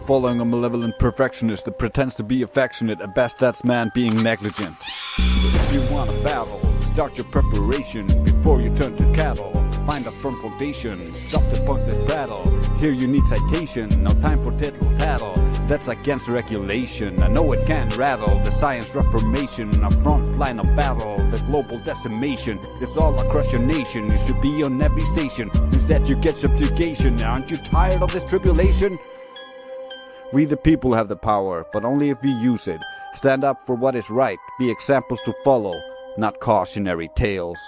Speaker 2: Following a malevolent perfectionist that pretends to be affectionate. At best that's man being negligent. If you wanna battle, start your preparation before you turn to cattle. Find a firm foundation, stop the pointless battle. Here you need citation, no time for tittle tattle. That's against regulation. I know it can rattle the science reformation, a front line of battle, the global decimation. It's all across your nation. You should be on every station. Instead, you get subjugation. Aren't you tired of this tribulation? We the people have the power, but only if we use it. Stand up for what is right. Be examples to follow, not cautionary tales.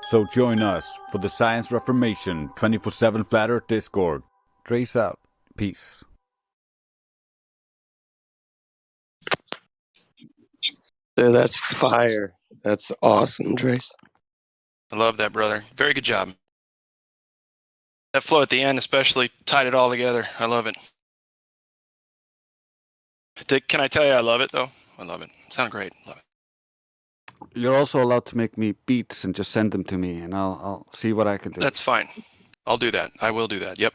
Speaker 2: So join us for the Science Reformation 24/7 Flat Earth Discord. Trace out. Peace.
Speaker 1: Dude, that's fire. That's awesome, Trace.
Speaker 21: I love that, brother. Very good job. That flow at the end especially tied it all together. I love it. Can I tell you I love it, though? I love it. Sound great. Love it.
Speaker 2: You're also allowed to make me beats and just send them to me, and I'll see what I can do.
Speaker 21: That's fine. I'll do that. I will do that. Yep.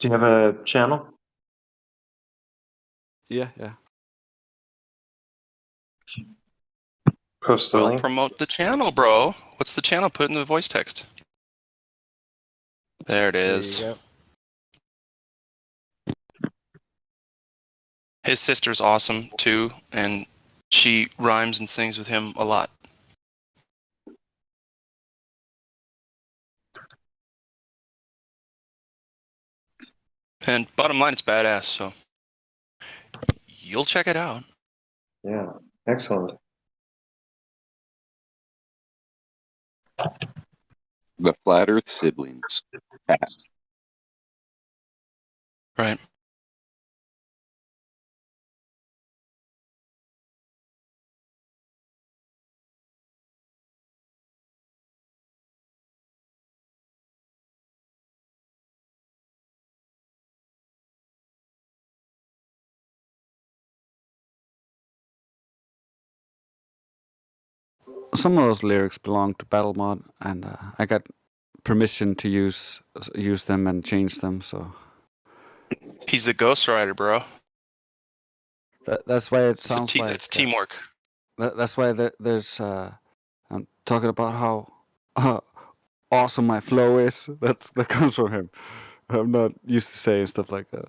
Speaker 8: Do you have a channel?
Speaker 2: Yeah.
Speaker 8: Post a
Speaker 21: Well,
Speaker 8: link.
Speaker 21: promote the channel, bro. What's the channel? Put in the voice text. There it is.
Speaker 2: There you go.
Speaker 21: His sister's awesome, too, and she rhymes and sings with him a lot. And bottom line, it's badass, so you'll check it out.
Speaker 8: Yeah, excellent.
Speaker 9: The Flat Earth Siblings.
Speaker 21: Right.
Speaker 2: Some of those lyrics belong to Battle Mod, and I got permission to use them and change them. So
Speaker 21: He's the ghostwriter, bro.
Speaker 2: that's why it sounds like
Speaker 21: that's teamwork.
Speaker 2: That's why there's. I'm talking about how awesome my flow is. That comes from him. I'm not used to saying stuff like that.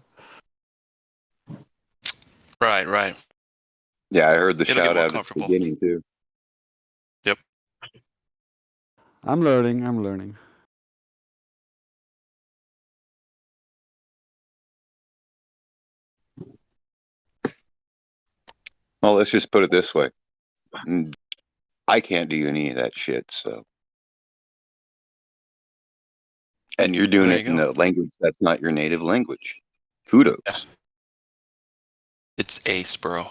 Speaker 21: Right.
Speaker 9: Yeah, I heard the
Speaker 21: It'll get
Speaker 9: shout
Speaker 21: more
Speaker 9: out at the
Speaker 21: comfortable.
Speaker 9: beginning too.
Speaker 21: Yep.
Speaker 2: I'm learning.
Speaker 9: Well, let's just put it this way. I can't do any of that shit, so. And you're doing
Speaker 21: There
Speaker 9: it
Speaker 21: you
Speaker 9: in
Speaker 21: go.
Speaker 9: a language that's not your native language. Kudos.
Speaker 21: Yeah. It's ace, bro.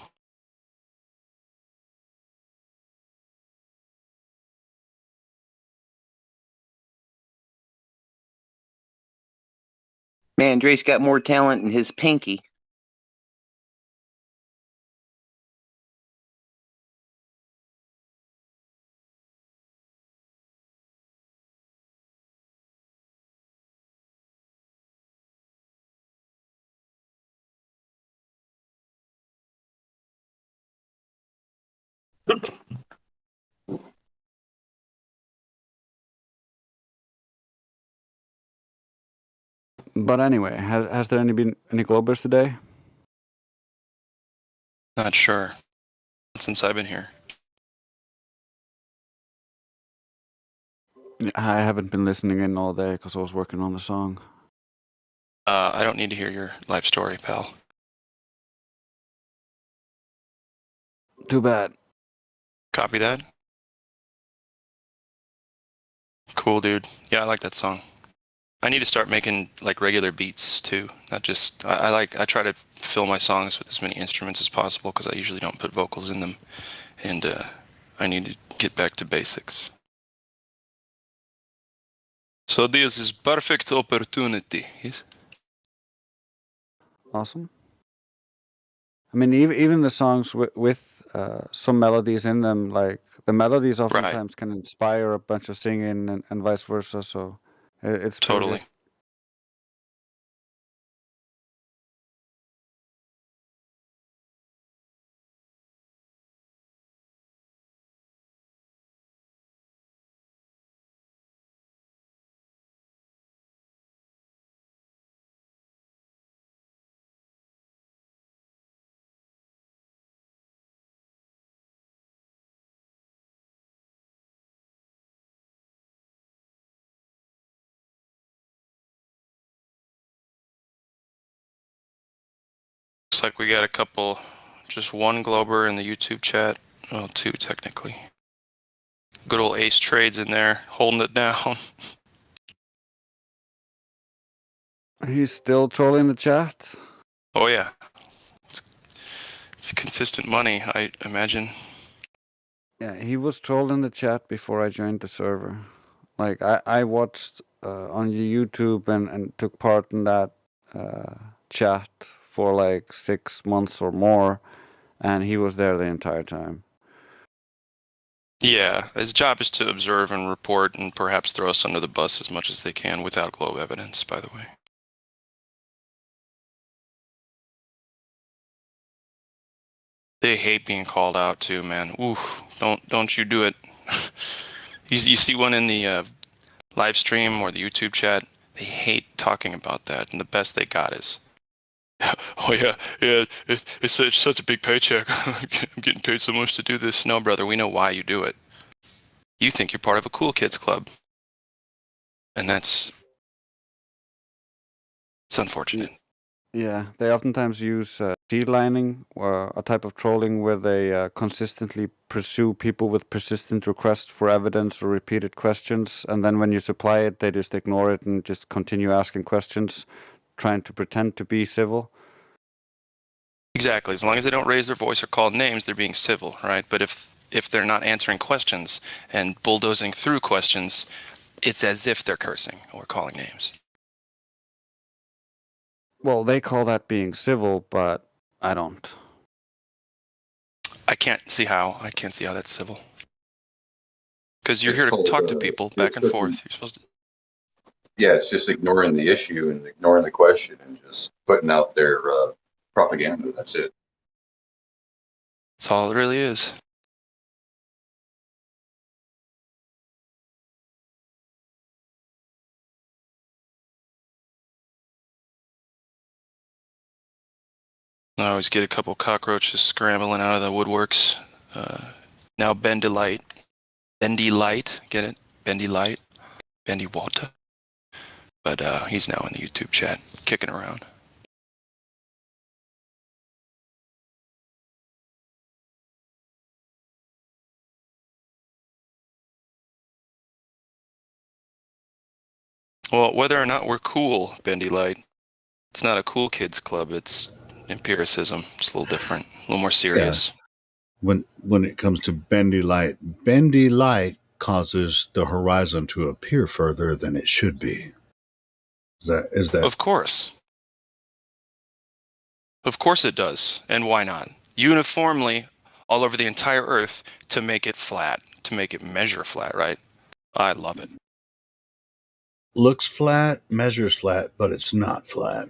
Speaker 9: Man, Dre's got more talent in his pinky.
Speaker 2: But anyway, has there been any Globers today?
Speaker 21: Not sure. Since I've been here.
Speaker 2: I haven't been listening in all day because I was working on the song.
Speaker 21: I don't need to hear your life story, pal.
Speaker 2: Too bad.
Speaker 21: Copy that. Cool, dude. Yeah, I like that song. I need to start making like regular beats too. Not just I try to fill my songs with as many instruments as possible because I usually don't put vocals in them, and I need to get back to basics. So this is perfect opportunity. Yes.
Speaker 2: Awesome. I mean, even the songs with some melodies in them, like the melodies oftentimes can inspire a bunch of singing and vice versa. So it's
Speaker 21: totally.
Speaker 2: Good.
Speaker 21: Looks like we got a couple, just one Glober in the YouTube chat. Well, two technically. Good old Ace Trades in there, holding it down.
Speaker 2: He's still trolling the chat.
Speaker 21: Oh yeah, it's consistent money, I imagine.
Speaker 2: Yeah, he was trolling the chat before I joined the server. Like I watched on YouTube and took part in that chat for like 6 months or more, and he was there the entire time.
Speaker 21: Yeah, his job is to observe and report and perhaps throw us under the bus as much as they can without globe evidence, by the way. They hate being called out too, man. Ooh, don't you do it. You see one in the live stream or the YouTube chat, they hate talking about that, and the best they got is, oh yeah, it's such a big paycheck. I'm getting paid so much to do this. No, brother, we know why you do it. You think you're part of a cool kids club, and it's unfortunate.
Speaker 2: Yeah, they oftentimes use seed lining, or a type of trolling where they consistently pursue people with persistent requests for evidence or repeated questions, and then when you supply it, they just ignore it and just continue asking questions, trying to pretend to be civil.
Speaker 21: Exactly. As long as they don't raise their voice or call names, they're being civil, right? But if they're not answering questions and bulldozing through questions, it's as if they're cursing or calling names.
Speaker 2: Well, they call that being civil, but I don't.
Speaker 21: I can't see how that's civil. Because you're
Speaker 9: It's
Speaker 21: here to
Speaker 9: called,
Speaker 21: talk to people back and forth. You're supposed to.
Speaker 9: Yeah, it's just ignoring the issue and ignoring the question and just putting out their propaganda. That's it.
Speaker 21: That's all it really is. I always get a couple cockroaches scrambling out of the woodworks. Now Bendy Light, get it? Bendy Light, Bendy Water. But he's now in the YouTube chat, kicking around. Well, whether or not we're cool, Bendy Light, it's not a cool kids club. It's empiricism. It's a little different, a little more serious.
Speaker 19: Yeah. When it comes to bendy light causes the horizon to appear further than it should be. Is that?
Speaker 21: Of course. Of course it does. And why not? Uniformly, all over the entire Earth, to make it flat, to make it measure flat, right? I love it.
Speaker 19: Looks flat, measures flat, but it's not flat.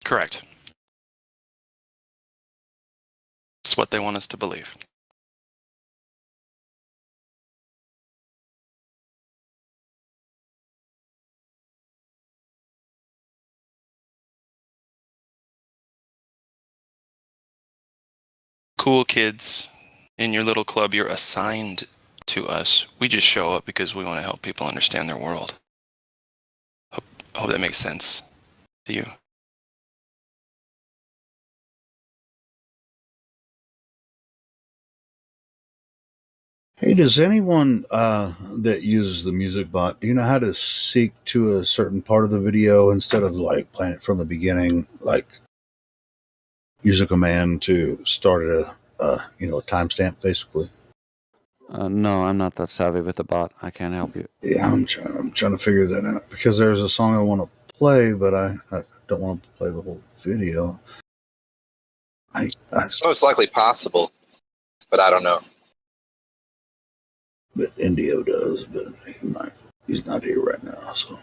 Speaker 21: Correct. It's what they want us to believe. Cool kids in your little club, you're assigned to us. We just show up because we want to help people understand their world. Hope that makes sense to you.
Speaker 19: Hey, does anyone that uses the music bot, do you know how to seek to a certain part of the video instead of like playing it from the beginning? Like use a command to start at a timestamp, basically.
Speaker 2: No, I'm not that savvy with the bot. I can't help you.
Speaker 19: Yeah, I'm trying to figure that out because there's a song I want to play, but I don't want to play the whole video.
Speaker 5: It's most likely possible, but I don't know.
Speaker 19: But Indio does, but he's not here right now, so.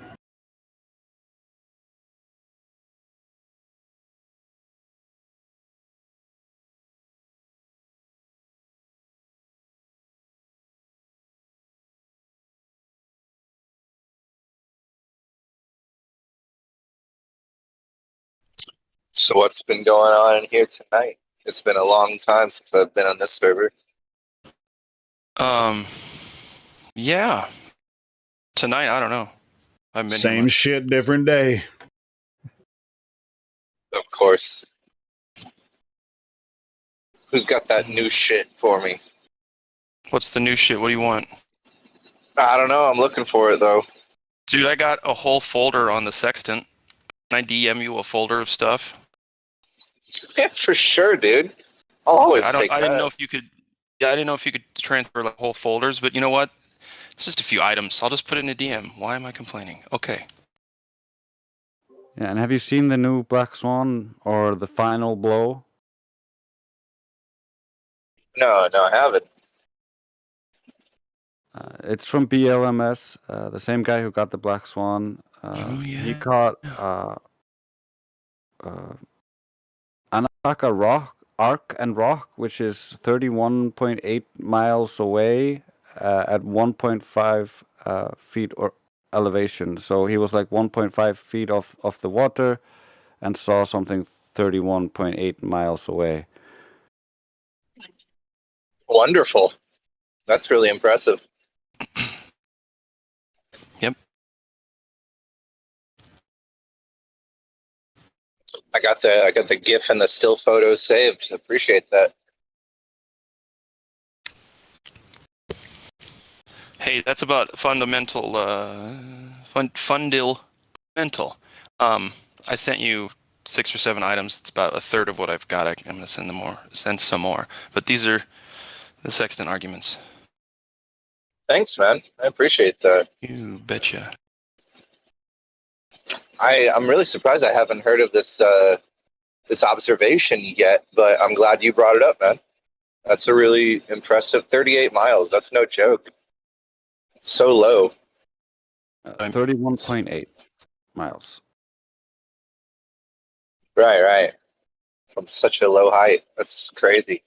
Speaker 5: So what's been going on in here tonight? It's been a long time since I've been on this server.
Speaker 21: Yeah. Tonight, I don't know.
Speaker 19: Same shit, different day.
Speaker 5: Of course. Who's got that new shit for me?
Speaker 21: What's the new shit? What do you want?
Speaker 5: I don't know. I'm looking for it though.
Speaker 21: Dude, I got a whole folder on the Sextant. Can I DM you a folder of stuff?
Speaker 5: Yeah, for sure, dude. I'll always take that.
Speaker 21: I didn't know if you could. Yeah, I didn't know if you could transfer like whole folders, but you know what? It's just a few items. I'll just put it in a DM. Why am I complaining? Okay.
Speaker 2: Yeah, and have you seen the new Black Swan or the Final Blow?
Speaker 5: No, I haven't.
Speaker 2: It's from BLMS, the same guy who got the Black Swan. He caught Anaka Rock, Arc and Rock, which is 31.8 miles away at 1.5 feet or elevation. So he was like 1.5 feet off the water and saw something 31.8 miles away.
Speaker 5: Wonderful. That's really impressive.
Speaker 21: Yep.
Speaker 5: I got the GIF and the still photos saved. Appreciate that.
Speaker 21: Hey, that's about fundamental. Fundamental. I sent you 6 or 7 items. It's about a third of what I've got. I'm gonna send some more. But these are the Sextant arguments.
Speaker 5: Thanks, man. I appreciate that.
Speaker 21: You betcha.
Speaker 5: I'm really surprised I haven't heard of this this observation yet, but I'm glad you brought it up, man. That's a really impressive 38 miles. That's no joke. So low.
Speaker 2: 31.8 miles.
Speaker 5: Right. From such a low height. That's crazy.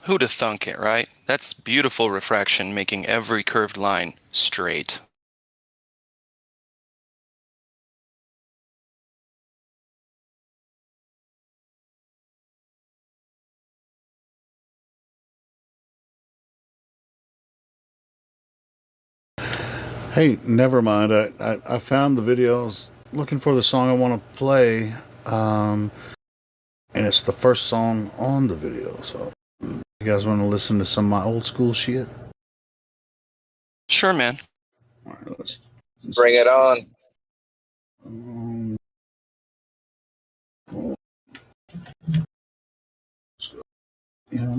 Speaker 21: Who'd have thunk it, right? That's beautiful refraction, making every curved line straight.
Speaker 19: Hey, never mind. I found the videos looking for the song I want to play, and it's the first song on the video. So, you guys want to listen to some of my old school shit?
Speaker 21: Sure, man.
Speaker 19: All right, let's
Speaker 5: bring it on.
Speaker 19: Let's go. Yeah.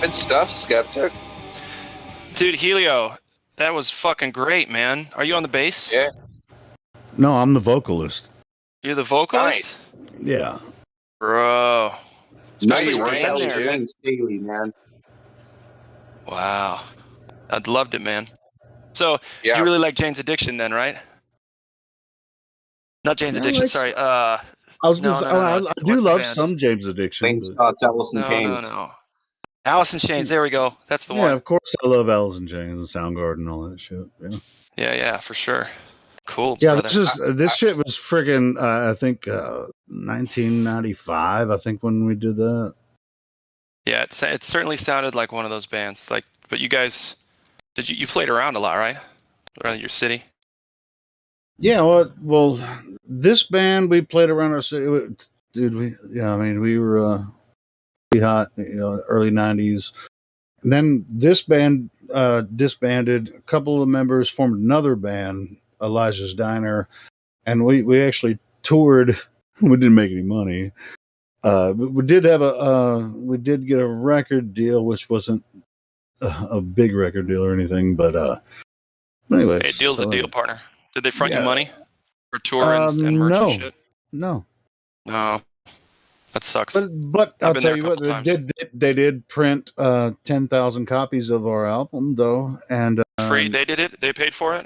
Speaker 5: Good stuff, Skeptic.
Speaker 21: Dude, Helio, that was fucking great, man. Are you on the bass?
Speaker 5: Yeah.
Speaker 19: No, I'm the vocalist.
Speaker 21: You're the vocalist?
Speaker 19: Yeah.
Speaker 21: Bro.
Speaker 9: Nice
Speaker 21: Especially at the end
Speaker 9: range
Speaker 21: there.
Speaker 9: and Staley, man.
Speaker 21: Wow. I loved it, man. So
Speaker 5: Yeah.
Speaker 21: you really like Jane's Addiction then, right? Not Jane's
Speaker 19: Yeah,
Speaker 21: Addiction,
Speaker 19: like-
Speaker 21: sorry.
Speaker 19: I was
Speaker 21: no,
Speaker 19: gonna
Speaker 21: no,
Speaker 19: say,
Speaker 21: no, no.
Speaker 19: I
Speaker 21: What's
Speaker 19: do
Speaker 21: the
Speaker 19: love
Speaker 21: band?
Speaker 19: some James Addiction.
Speaker 9: Wayne
Speaker 19: But...
Speaker 9: Scott's Alice in
Speaker 21: No,
Speaker 9: Chains.
Speaker 21: no. Alice in Chains, there we go. That's the
Speaker 19: yeah,
Speaker 21: one.
Speaker 19: of course I love Alice in Chains and Soundgarden and all that shit. Yeah.
Speaker 21: Yeah, for sure. Cool,
Speaker 19: Yeah,
Speaker 21: brother.
Speaker 19: this shit was friggin' I think 1995. I think when we did that.
Speaker 21: Yeah, it certainly sounded like one of those bands. Like, but you guys, you played around a lot, right? Around your city.
Speaker 19: Yeah, well, this band we played around our city, dude. We were pretty hot, early '90s. And then this band disbanded. A couple of members formed another band, Elijah's Diner, and we actually toured. We didn't make any money. But we did get a record deal, which wasn't a big record deal or anything. But anyway,
Speaker 21: Hey, deal's a deal, partner. Did they front you money for tour and merch
Speaker 19: no,
Speaker 21: and shit?
Speaker 19: No.
Speaker 21: That sucks.
Speaker 19: But I'll tell you what, they did print 10,000 copies of our album though, and
Speaker 21: free. They did it. They paid for it.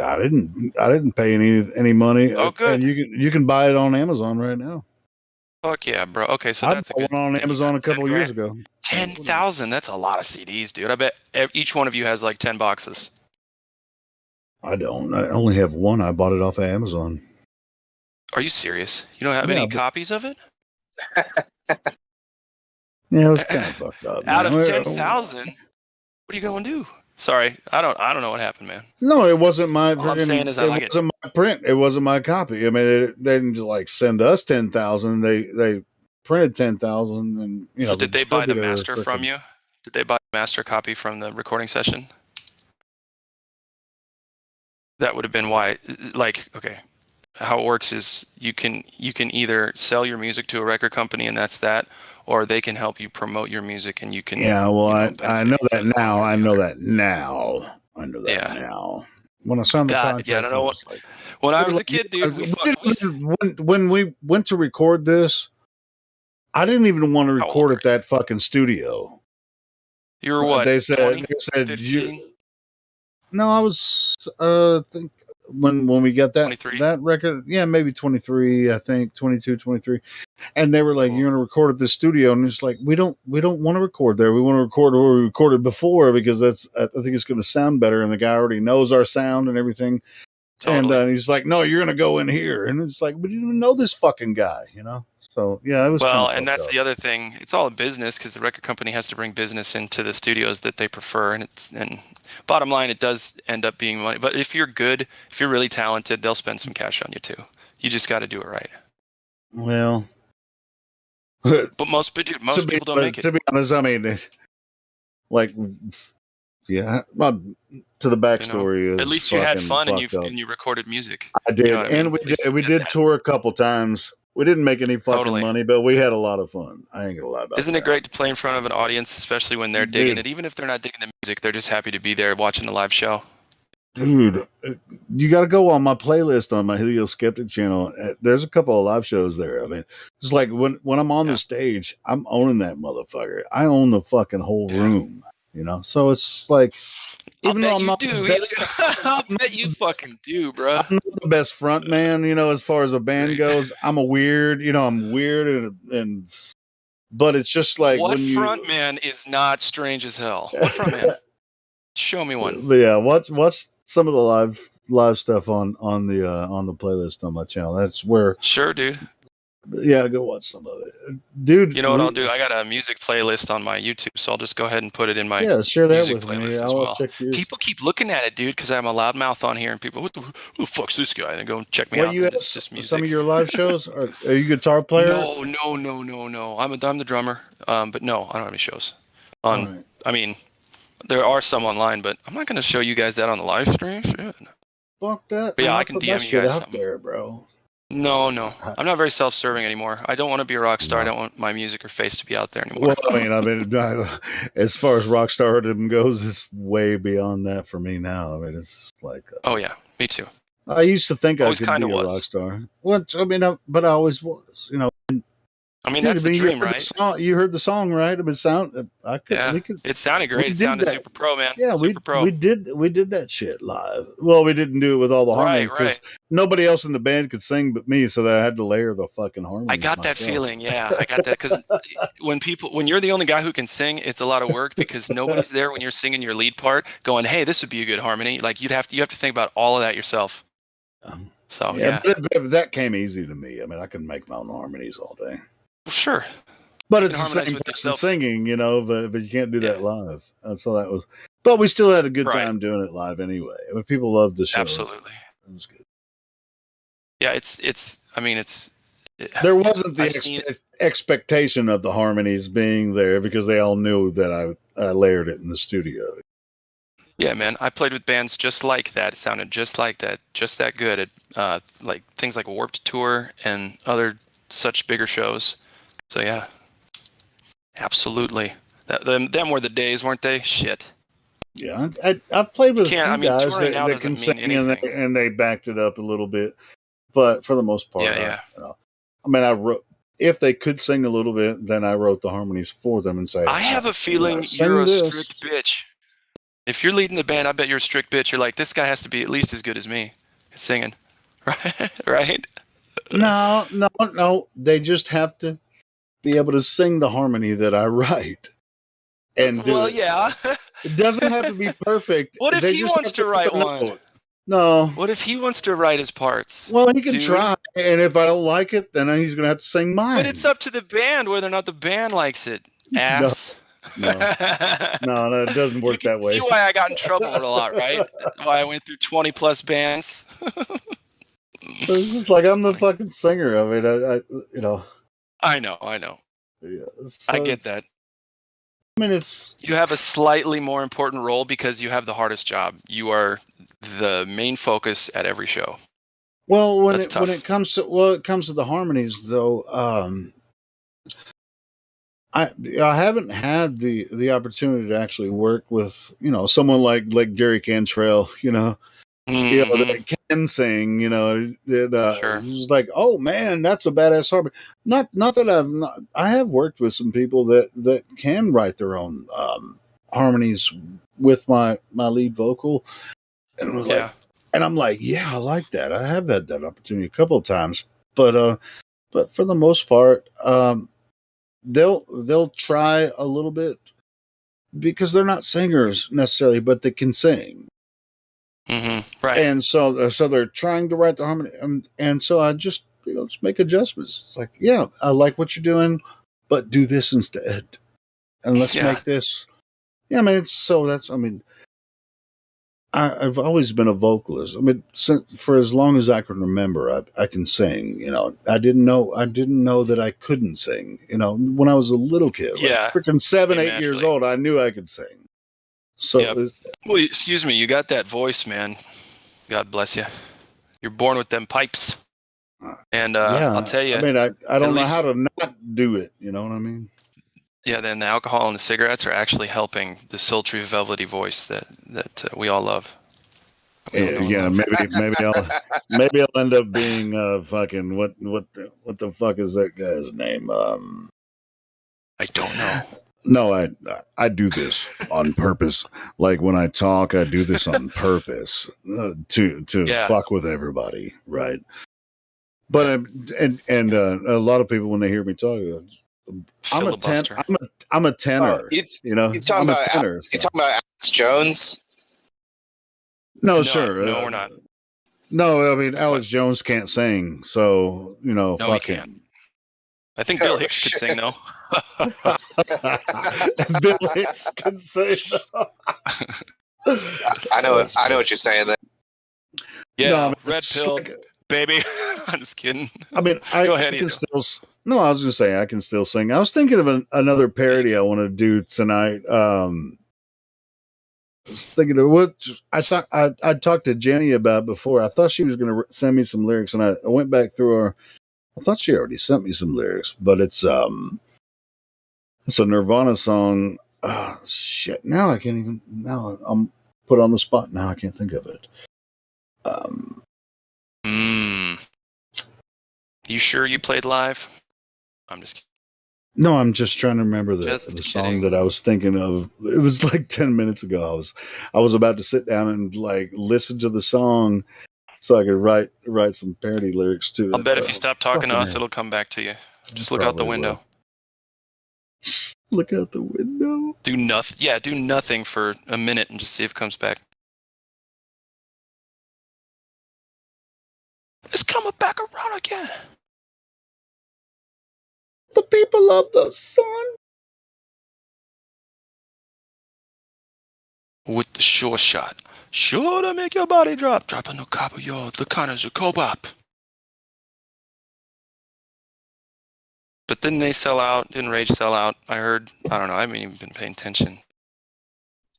Speaker 19: I didn't pay any money.
Speaker 21: Oh, good.
Speaker 19: And you can buy it on Amazon right now.
Speaker 21: Fuck yeah, bro. Okay, so
Speaker 19: I
Speaker 21: that's a
Speaker 19: bought
Speaker 21: good
Speaker 19: one on
Speaker 21: thing.
Speaker 19: Amazon a couple years ago.
Speaker 21: 10,000. That's a lot of CDs, dude. I bet each one of you has like 10 boxes.
Speaker 19: I don't. I only have one. I bought it off of Amazon.
Speaker 21: Are you serious? You don't have any copies of it?
Speaker 19: Yeah, it was kind of fucked up.
Speaker 21: Out of
Speaker 19: man.
Speaker 21: 10,000, what are you going to do? Sorry, I don't know what happened, man.
Speaker 19: No, it wasn't my.
Speaker 21: All I'm saying is I like it.
Speaker 19: wasn't my print. It wasn't my copy. I mean, they didn't just like send us 10,000. They printed 10,000, and
Speaker 21: So did they buy the master from you? Did they buy the master copy from the recording session? That would have been why. Like, okay, how it works is you can either sell your music to a record company and that's that, or they can help you promote your music and you can.
Speaker 19: Yeah, well, I know that now. I know that now. When I signed the contract,
Speaker 21: I don't know what. When I was a kid, dude,
Speaker 19: when we went to record this, I didn't even want to record at that fucking studio.
Speaker 21: You were what?
Speaker 19: They said
Speaker 21: 15?
Speaker 19: No, I was think when we got that record, yeah, maybe 23, I think 22, 23. And they were like, "You're going to record at this studio," and it's like, we don't want to record there. We want to record where we recorded before because I think it's going to sound better. And the guy already knows our sound and everything. Totally. And he's like, "No, you're going to go in here," and it's like, we didn't even know this fucking guy, So yeah, it was.
Speaker 21: Well, and that's the other thing. It's all a business because the record company has to bring business into the studios that they prefer, and bottom line, it does end up being money. But if you're good, if you're really talented, they'll spend some cash on you too. You just got to do it right.
Speaker 19: Well,
Speaker 21: but most people don't make it.
Speaker 19: To be honest, I mean, like, yeah. Well, to the backstory,
Speaker 21: at least you had fun and you recorded music.
Speaker 19: I did, and we did tour a couple times. We didn't make any fucking money, but we had a lot of fun. I ain't gonna lie about it.
Speaker 21: Isn't it great to play in front of an audience, especially when they're digging it? Even if they're not digging the music, they're just happy to be there watching the live show.
Speaker 19: Dude, you got to go on my playlist on my Helio Skeptic channel. There's a couple of live shows there. I mean, it's like when I'm on the stage, I'm owning that motherfucker. I own the fucking whole room, So it's like,
Speaker 21: I'll bet you fucking do, bro.
Speaker 19: I'm not the best front man, as far as a band goes. I'm a weird, I'm weird but it's just like
Speaker 21: what front man is not strange as hell? What front man? Show me one.
Speaker 19: But yeah, watch some of the live stuff on the playlist on my channel. That's where.
Speaker 21: Sure, dude.
Speaker 19: Yeah, go watch some of it, dude.
Speaker 21: You know what I'll do? I got a music playlist on my YouTube, so I'll just go ahead and put it in my
Speaker 19: share that
Speaker 21: music
Speaker 19: with
Speaker 21: playlist
Speaker 19: me.
Speaker 21: as well.
Speaker 19: People
Speaker 21: keep looking at it, dude, because I'm a loudmouth on here, and people, who the fuck's this guy? And they go and check me out. It's just music.
Speaker 19: Some of your live shows? Are you a guitar player?
Speaker 21: No. I'm the drummer. But no, I don't have any shows. I mean, there are some online, but I'm not going to show you guys that on the live stream. Shit.
Speaker 19: Fuck that.
Speaker 21: But yeah, I can DM you guys
Speaker 19: out there, bro.
Speaker 21: No, I'm not very self-serving anymore. I don't want to be a rock star. I don't want my music or face to be out there anymore.
Speaker 19: Well, I mean, as far as rock stardom goes, it's way beyond that for me now. I mean, it's like,
Speaker 21: oh yeah, me too.
Speaker 19: I used to think
Speaker 21: Always
Speaker 19: I could
Speaker 21: kind
Speaker 19: be
Speaker 21: of
Speaker 19: a
Speaker 21: was.
Speaker 19: rock star. Well, I mean, but I always was. You know.
Speaker 21: I mean, that's the dream, right?
Speaker 19: You heard the song, right? I mean,
Speaker 21: It sounded great. It sounded super pro, man.
Speaker 19: Yeah,
Speaker 21: super pro.
Speaker 19: we did that shit live. Well, we didn't do it with all the harmonies because nobody else in the band could sing but me, so I had to layer the fucking harmonies.
Speaker 21: I got that feeling. Yeah, I got that because when you're the only guy who can sing, it's a lot of work because nobody's there when you're singing your lead part, going, "Hey, this would be a good harmony." Like you have to think about all of that yourself. So yeah.
Speaker 19: But that came easy to me. I mean, I can make my own harmonies all day.
Speaker 21: Well, sure.
Speaker 19: But it's the same person singing, you know, but you can't do that live. And so that was, but we still had a good time doing it live anyway. I mean, people loved the show.
Speaker 21: Absolutely.
Speaker 19: It was good.
Speaker 21: Yeah,
Speaker 19: there wasn't the expectation of the harmonies being there because they all knew that I layered it in the studio.
Speaker 21: Yeah, man. I played with bands just like that. It sounded just like that, just that good at like things like Warped Tour and other such bigger shows. So yeah, absolutely. Them were the days, weren't they? Shit.
Speaker 19: Yeah, I've played with guys that can sing
Speaker 21: anything.
Speaker 19: and they backed it up a little bit, but for the most part, I mean, I wrote if they could sing a little bit, then I wrote the harmonies for them and say.
Speaker 21: I have a feeling you're a strict bitch. If you're leading the band, I bet you're a strict bitch. You're like, this guy has to be at least as good as me at singing, right?
Speaker 19: No. They just have to be able to sing the harmony that I write and do it.
Speaker 21: Yeah.
Speaker 19: It doesn't have to be perfect.
Speaker 21: What if he wants to write one?
Speaker 19: No.
Speaker 21: What if he wants to write his parts?
Speaker 19: Well, he can try, and if I don't like it, then he's going to have to sing mine.
Speaker 21: But it's up to the band whether or not the band likes it, ass.
Speaker 19: No, it doesn't work that way.
Speaker 21: See why I got in trouble a lot, right? Why I went through 20 plus bands.
Speaker 19: It's just like I'm the fucking singer of it.
Speaker 21: I know.
Speaker 19: Yeah,
Speaker 21: I get that.
Speaker 19: I mean,
Speaker 21: you have a slightly more important role because you have the hardest job. You are the main focus at every show.
Speaker 19: Well, when it comes to the harmonies, though, I haven't had the opportunity to actually work with someone like Jerry Cantrell, that can sing, that it's like, oh man, that's a badass harmony. Not that I have worked with some people that can write their own harmonies with my lead vocal, and it was and I'm like, yeah, I like that. I have had that opportunity a couple of times, but for the most part, they'll try a little bit because they're not singers necessarily, but they can sing.
Speaker 21: Mm-hmm. Right.
Speaker 19: And so they're trying to write the harmony, and so I just just make adjustments. It's like, yeah, I like what you're doing, but do this instead, and let's make this. Yeah, I mean, I've always been a vocalist. I mean, for as long as I can remember, I can sing. I didn't know that I couldn't sing. When I was a little kid, freaking 7-8 years old, I knew I could sing. So,
Speaker 21: well, excuse me, you got that voice, man. God bless you. You're born with them pipes, and I'll tell you.
Speaker 19: I mean, I don't know how to not do it. You know what I mean?
Speaker 21: Yeah, then the alcohol and the cigarettes are actually helping the sultry, velvety voice that we all love.
Speaker 19: Maybe I'll end up being fucking what the fuck is that guy's name?
Speaker 21: I don't know.
Speaker 19: No, I do this on purpose. Like when I talk, I do this on purpose to fuck with everybody, right? But a lot of people when they hear me talk, I'm a tenor. I'm a tenor.
Speaker 5: You talking about Alex Jones?
Speaker 19: No, sure.
Speaker 21: No, we're not.
Speaker 19: No, I mean Alex Jones can't sing, so fuck him.
Speaker 21: I think Bill Hicks could sing though.
Speaker 19: Bill Hicks can sing though.
Speaker 5: I know what you're saying there.
Speaker 21: Yeah, red pill, baby. I'm just kidding.
Speaker 19: I mean,
Speaker 21: go ahead.
Speaker 19: I was going to say I can still sing. I was thinking of another parody I want to do tonight.
Speaker 22: was thinking of what I thought I talked to Jenny about before. I thought she was going to send me some lyrics, and I went back through her. I thought she already sent me some lyrics, but it's a Nirvana song. Shit! Now I can't even. Now I'm put on the spot. Now I can't think of it.
Speaker 21: You sure you played live? I'm just kidding.
Speaker 22: No, I'm just trying to remember the
Speaker 21: Just
Speaker 22: song
Speaker 21: kidding.
Speaker 22: that I was thinking of. It was like 10 minutes ago. I was about to sit down and like listen to the song so I could write some parody lyrics to it.
Speaker 21: I'll bet if you stop talking to us, it'll come back to you. Just look out the window.
Speaker 22: Look out the window.
Speaker 21: Do nothing. Yeah, do nothing for a minute and just see if it comes back. It's coming back around again.
Speaker 22: The people of the sun.
Speaker 21: With the sure shot. Sure to make your body drop. Dropping the copper, yo. The Connors of Cobop. But didn't they sell out? Didn't Rage sell out? I heard. I don't know. I haven't even been paying attention.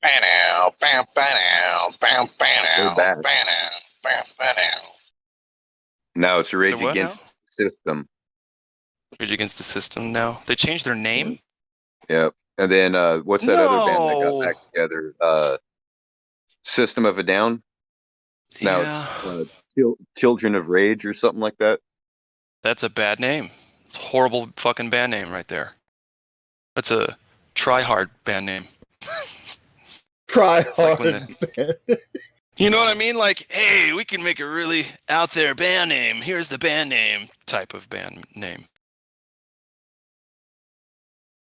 Speaker 9: They're back. Now it's Rage
Speaker 21: So what
Speaker 9: Against
Speaker 21: now?
Speaker 9: the System.
Speaker 21: Rage Against the System now. They changed their name?
Speaker 9: Yep. And then what's that other band that got back together? System of a Down. Now it's Children of Rage or something like that.
Speaker 21: That's a bad name. It's a horrible fucking band name right there. That's a try-hard band name.
Speaker 22: Try hard.
Speaker 21: You know what I mean? Like, hey, we can make a really out there band name. Here's the band name type of band name.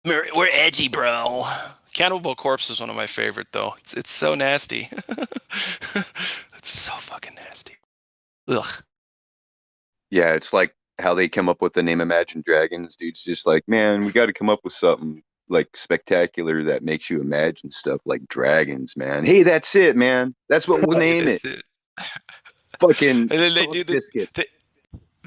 Speaker 21: We're edgy, bro. Cannibal Corpse is one of my favorite, though. It's so nasty. It's so fucking nasty. Ugh.
Speaker 9: Yeah, it's like how they come up with the name Imagine Dragons. Dude's just like, man, we got to come up with something like spectacular that makes you imagine stuff like dragons, man. Hey, that's it, man. That's what we'll name it. Fucking
Speaker 21: And then they do
Speaker 9: biscuit.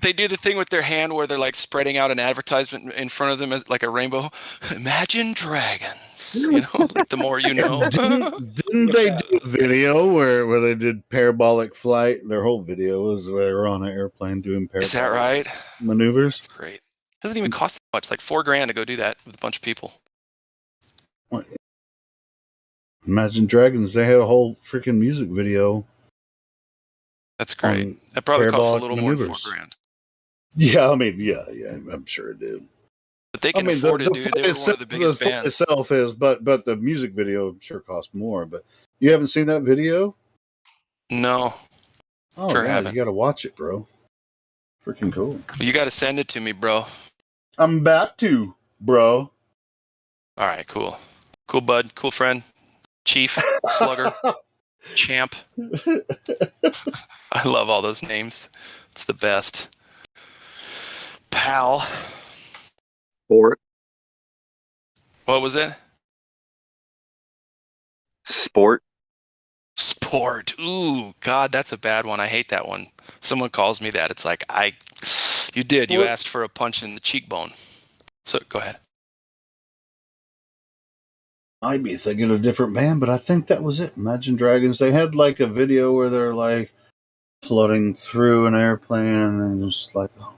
Speaker 21: They do the thing with their hand where they're like spreading out an advertisement in front of them as like a rainbow. Imagine Dragons. You know, like the more you know.
Speaker 22: Didn't they do a video where they did parabolic flight? Their whole video was where they were on an airplane doing parabolic
Speaker 21: Is that right?
Speaker 22: maneuvers.
Speaker 21: That's great. Doesn't even cost that much. Like $4,000 to go do that with a bunch of people.
Speaker 22: Imagine Dragons. They had a whole freaking music video.
Speaker 21: That's great. That probably costs a little more than $4,000.
Speaker 22: Yeah, I mean, yeah, I'm sure it did.
Speaker 21: But they can afford it, dude. They were one of the biggest
Speaker 22: bands. The itself is, but the music video sure cost more. But you haven't seen that video?
Speaker 21: No.
Speaker 22: Oh, sure haven't. You got to watch it, bro. Freaking cool.
Speaker 21: You got to send it to me, bro.
Speaker 22: I'm about to, bro.
Speaker 21: All right, cool. Cool, bud. Cool friend. Chief. Slugger. Champ. I love all those names. It's the best. Pal.
Speaker 9: Sport.
Speaker 21: What was it?
Speaker 9: Sport.
Speaker 21: Sport. Ooh, God, that's a bad one. I hate that one. Someone calls me that. It's like, you did. You asked for a punch in the cheekbone. So, go ahead.
Speaker 22: I'd be thinking of a different band, but I think that was it. Imagine Dragons. They had like a video where they're like floating through an airplane and then just like, oh,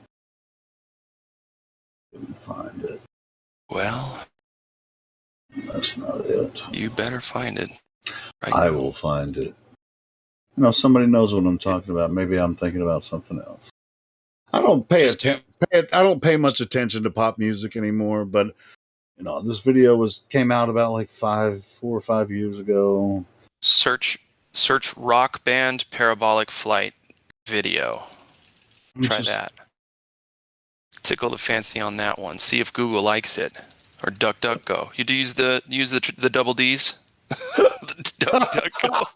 Speaker 22: couldn't find it.
Speaker 21: Well,
Speaker 22: that's not it.
Speaker 21: You better find it.
Speaker 22: Right I will find it. You know, somebody knows what I'm talking about. Maybe I'm thinking about something else. I don't pay I don't pay much attention to pop music anymore, but you know, this video came out about like 4 or 5 years ago.
Speaker 21: Search rock band parabolic flight video. Try that. Tickle the fancy on that one. See if Google likes it, or DuckDuckGo. You do use the double D's. DuckDuckGo.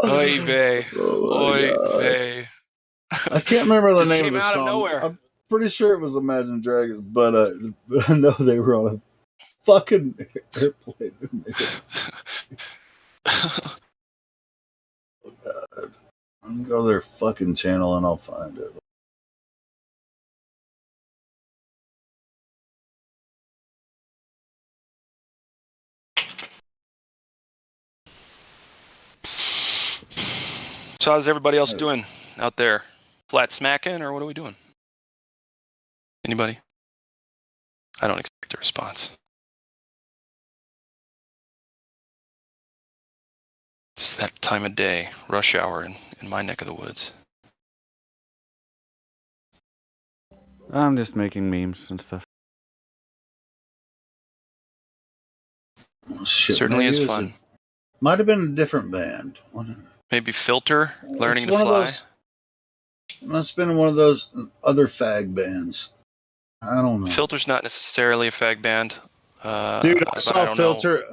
Speaker 21: Oy vey. Oy vey.
Speaker 22: I can't remember the name
Speaker 21: came
Speaker 22: of the
Speaker 21: out
Speaker 22: song.
Speaker 21: Of nowhere.
Speaker 22: I'm pretty sure it was Imagine Dragons, but I know they were on a fucking airplane. Oh, God. I'm gonna go to their fucking channel and I'll find it.
Speaker 21: So how's everybody else doing out there? Flat smacking, or what are we doing? Anybody? I don't expect a response. It's that time of day, rush hour in my neck of the woods.
Speaker 2: I'm just making memes and stuff.
Speaker 19: Oh, shit,
Speaker 21: Certainly is fun.
Speaker 19: Might have been a different band.
Speaker 21: Maybe Filter, Learning to
Speaker 19: one
Speaker 21: Fly.
Speaker 19: Of those, must have been one of those other fag bands. I don't know.
Speaker 21: Filter's not necessarily a fag band.
Speaker 19: Dude, I saw Filter.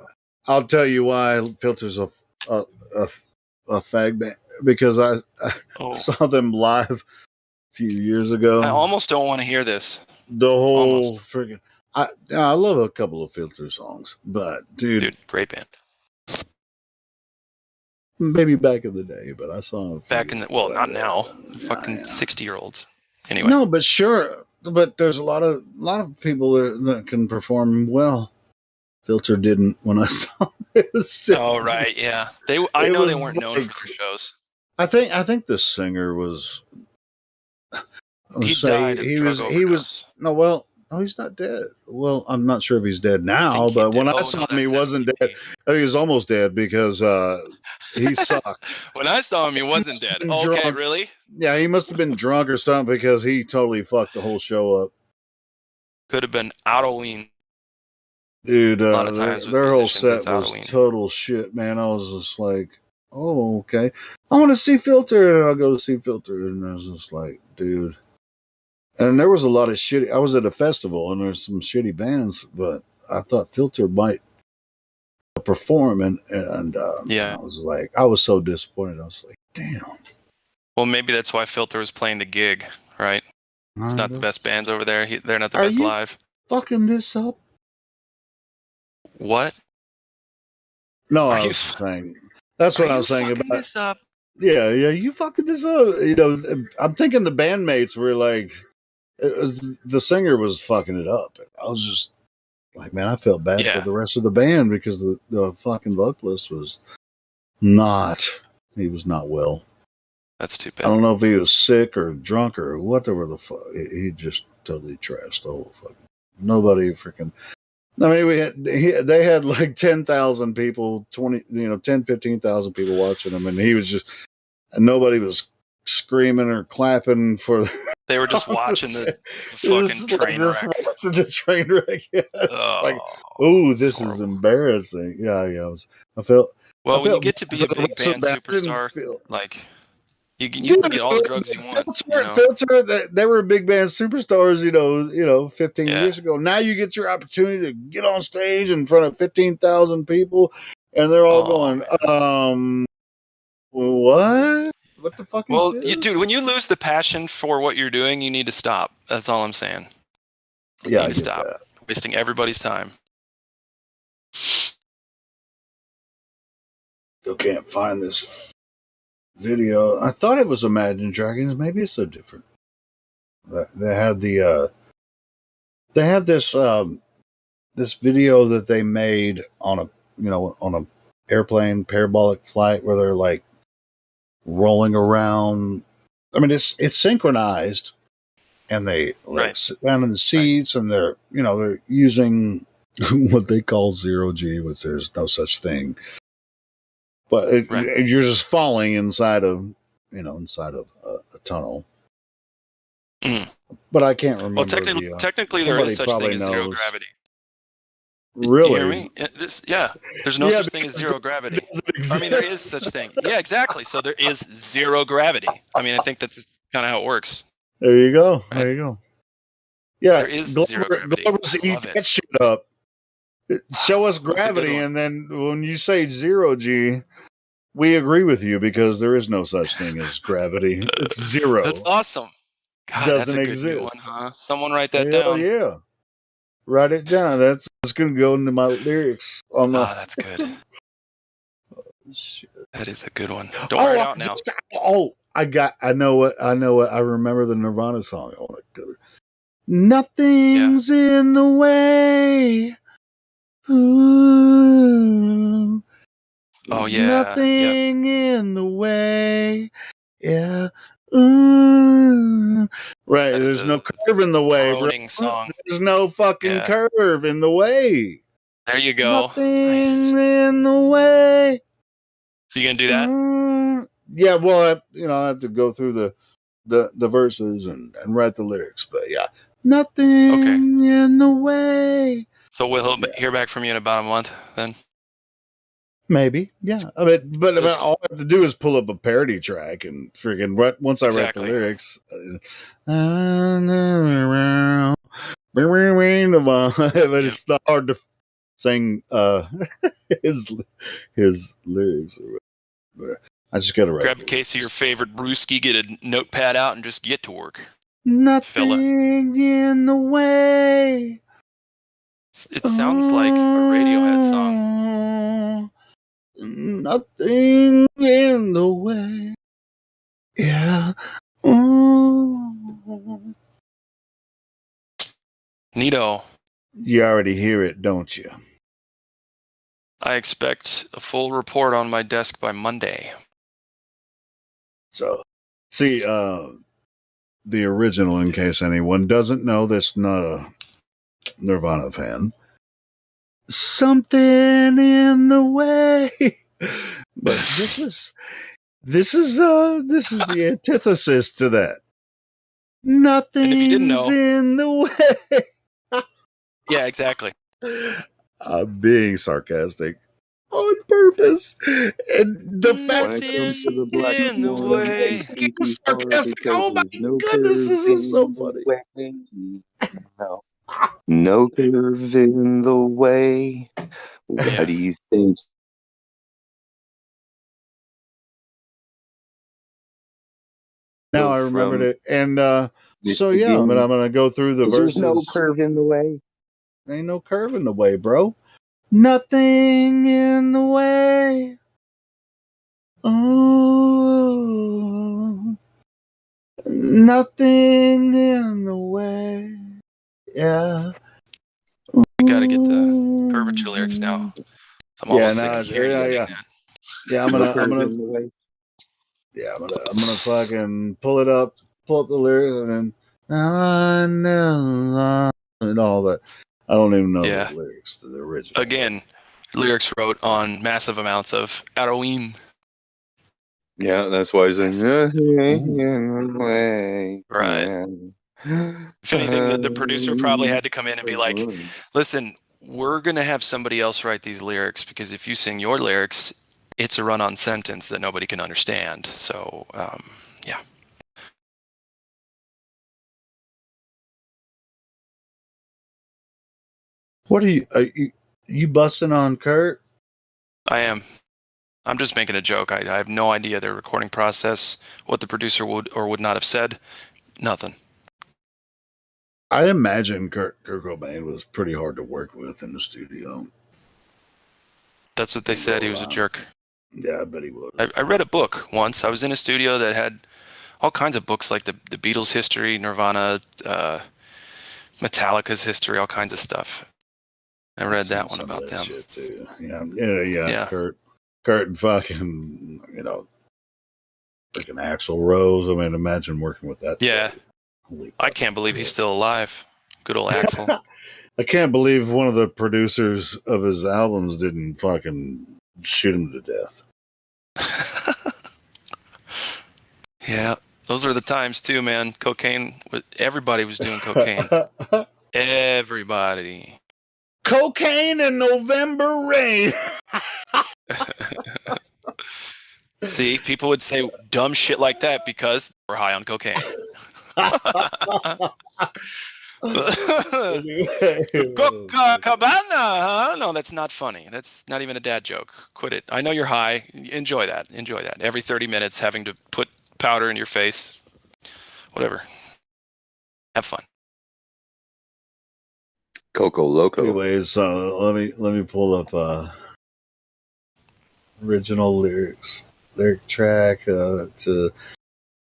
Speaker 19: I'll tell you why Filter's a fag band, because I saw them live a few years ago.
Speaker 21: I almost don't want to hear this.
Speaker 19: The whole friggin' I love a couple of Filter songs, but dude,
Speaker 21: great band.
Speaker 19: Maybe back in the day, but I saw them
Speaker 21: back in the not now. Fucking 60-year-olds. Anyway.
Speaker 19: No, but sure, but there's a lot of people that can perform well. Filter didn't when I saw it.
Speaker 21: Oh right, yeah. I know they weren't known for their shows.
Speaker 19: I think the singer was.
Speaker 21: He died of drug overdose.
Speaker 19: He's not dead. Well, I'm not sure if he's dead now, but when I saw him, he wasn't dead. He was almost dead because he sucked.
Speaker 21: When I saw him, he wasn't dead. Okay,
Speaker 19: drunk.
Speaker 21: Really?
Speaker 19: Yeah, he must have been drunk or something because he totally fucked the whole show up.
Speaker 21: Could have been Halloween.
Speaker 19: Dude, their whole set was total shit, man. I was just like, oh, okay. I want to see Filter, and I'll go see Filter. And I was just like, dude. And there was a lot of shitty. I was at a festival, and there's some shitty bands, but I thought Filter might perform, and I was like, I was so disappointed. I was like, damn.
Speaker 21: Well, maybe that's why Filter was playing the gig, right? It's not the best bands over there. They're not the best live.
Speaker 19: Fucking this up?
Speaker 21: What?
Speaker 19: No, I was saying. That's what I was saying about
Speaker 21: this up.
Speaker 19: Yeah, you fucking this up. You know, I'm thinking the bandmates were like, the singer was fucking it up. I was just like, man, I felt bad for the rest of the band because the fucking vocalist was he was not well.
Speaker 21: That's too bad.
Speaker 19: I don't know if he was sick or drunk or whatever the fuck. He just totally trashed the whole fucking. Nobody freaking. I mean, they had like 10,000 people, 15,000 people watching him, and he was just, and nobody was screaming or clapping for.
Speaker 21: They were just watching the fucking train wreck.
Speaker 19: Watching the train wreck. Yeah, like, oh, this is embarrassing. Yeah. I felt.
Speaker 21: Well, when you get to be a big band superstar, like. You can get all the drugs you want.
Speaker 19: Filter, they were big band superstars, 15 years ago. Now you get your opportunity to get on stage in front of 15,000 people, and they're all going, what? What the fuck is this?
Speaker 21: Dude, when you lose the passion for what you're doing, you need to stop. That's all I'm saying.
Speaker 19: Yeah,
Speaker 21: you need to stop. Wasting everybody's time.
Speaker 19: Still can't find this video. I thought it was Imagine Dragons. Maybe it's so different. They had this this video that they made on a airplane parabolic flight where they're like rolling around. I mean, it's synchronized, and they sit down in the seats, and they're using what they call zero G, which there's no such thing. But you're just falling inside of a tunnel.
Speaker 21: Mm.
Speaker 19: But I can't remember.
Speaker 21: Well, technically there is such thing as zero gravity.
Speaker 19: Really?
Speaker 21: You hear me? There's no such thing as zero gravity. I mean, there is such thing. Yeah, exactly. So there is zero gravity. I mean, I think that's kind of how it works.
Speaker 19: There you go. Right? There you go. Yeah,
Speaker 21: there is zero gravity.
Speaker 19: Eat that shit up. Show us gravity, and then when you say zero G, we agree with you because there is no such thing as gravity. It's zero.
Speaker 21: That's awesome. God,
Speaker 19: doesn't
Speaker 21: that's a
Speaker 19: exist.
Speaker 21: Good one, huh? Someone write that down.
Speaker 19: Yeah, write it down. That's going to go into my lyrics.
Speaker 21: That's good. That is a good one. Don't wear it out now.
Speaker 19: I know what. I remember the Nirvana song. I want to. Nothing's in the way. Ooh.
Speaker 21: Oh yeah.
Speaker 19: Nothing in the way. Yeah. Ooh. Right. There's no curve in the way, bro.
Speaker 21: Groaning song.
Speaker 19: There's no fucking curve in the way.
Speaker 21: There you go.
Speaker 19: Nothing in the way.
Speaker 21: So you gonna do that?
Speaker 19: Yeah. Well, I have to go through the verses and write the lyrics, but yeah. Nothing in the way.
Speaker 21: So we'll hear back from you in about a month then.
Speaker 19: Maybe, yeah. I mean, but all I have to do is pull up a parody track and freaking once I write the lyrics. But it's not hard to sing his lyrics. I just gotta write.
Speaker 21: Grab a case of your favorite brewski, get a notepad out, and just get to work.
Speaker 19: Nothing in the way.
Speaker 21: It sounds like a Radiohead song.
Speaker 19: Nothing in the way. Yeah. Ooh.
Speaker 21: Neato.
Speaker 19: You already hear it, don't you?
Speaker 21: I expect a full report on my desk by Monday.
Speaker 19: So, see, the original, in case anyone doesn't know, that's not a Nirvana fan. Something in the way. But this is the antithesis to that. Nothing's in the way.
Speaker 21: Yeah, exactly.
Speaker 19: I'm being sarcastic on purpose, and the fact that
Speaker 3: Welcome to the Black
Speaker 21: in the way.
Speaker 19: sarcastic. Oh my goodness, this is so funny.
Speaker 3: No curve in the way. What do you think?
Speaker 19: Now I remembered it, and so yeah, I'm gonna go through the verses.
Speaker 3: There's no curve in the way.
Speaker 19: Ain't no curve in the way, bro. Nothing in the way. Oh, nothing in the way. Yeah.
Speaker 21: I gotta get the curvature lyrics now. So I'm almost sick of hearing you sing that.
Speaker 19: Yeah, I'm gonna fucking pull up the lyrics, and then and all that. I don't even know the lyrics to the original.
Speaker 21: Again, lyrics wrote on massive amounts of heroin.
Speaker 3: Yeah, that's why he's saying nothing in the way.
Speaker 21: Right. If anything, the producer probably had to come in and be like, listen, we're going to have somebody else write these lyrics because if you sing your lyrics, it's a run-on sentence that nobody can understand. So, yeah.
Speaker 19: What are you busting on Kurt?
Speaker 21: I am. I'm just making a joke. I have no idea their recording process, what the producer would or would not have said. Nothing.
Speaker 19: I imagine Kurt Cobain was pretty hard to work with in the studio.
Speaker 21: That's what they said. He was a jerk.
Speaker 19: Yeah, I bet he was.
Speaker 21: I read a book once. I was in a studio that had all kinds of books like the Beatles' history, Nirvana, Metallica's history, all kinds of stuff. I read that one about them.
Speaker 19: Shit too. Yeah. Kurt and fucking, freaking Axl Rose. I mean, imagine working with that.
Speaker 21: Yeah. I can't believe he's still alive. Good old Axl.
Speaker 19: I can't believe one of the producers of his albums didn't fucking shoot him to death.
Speaker 21: Yeah, those were the times too, man. Cocaine. Everybody was doing cocaine. Everybody.
Speaker 19: Cocaine and November rain.
Speaker 21: See, people would say dumb shit like that because we're high on cocaine. Cabana, huh? No, that's not funny. That's not even a dad joke. Quit it. I know you're high. Enjoy that. Every 30 minutes having to put powder in your face. Whatever. Have fun.
Speaker 3: Coco Loco.
Speaker 19: Anyways, let me pull up original lyric track to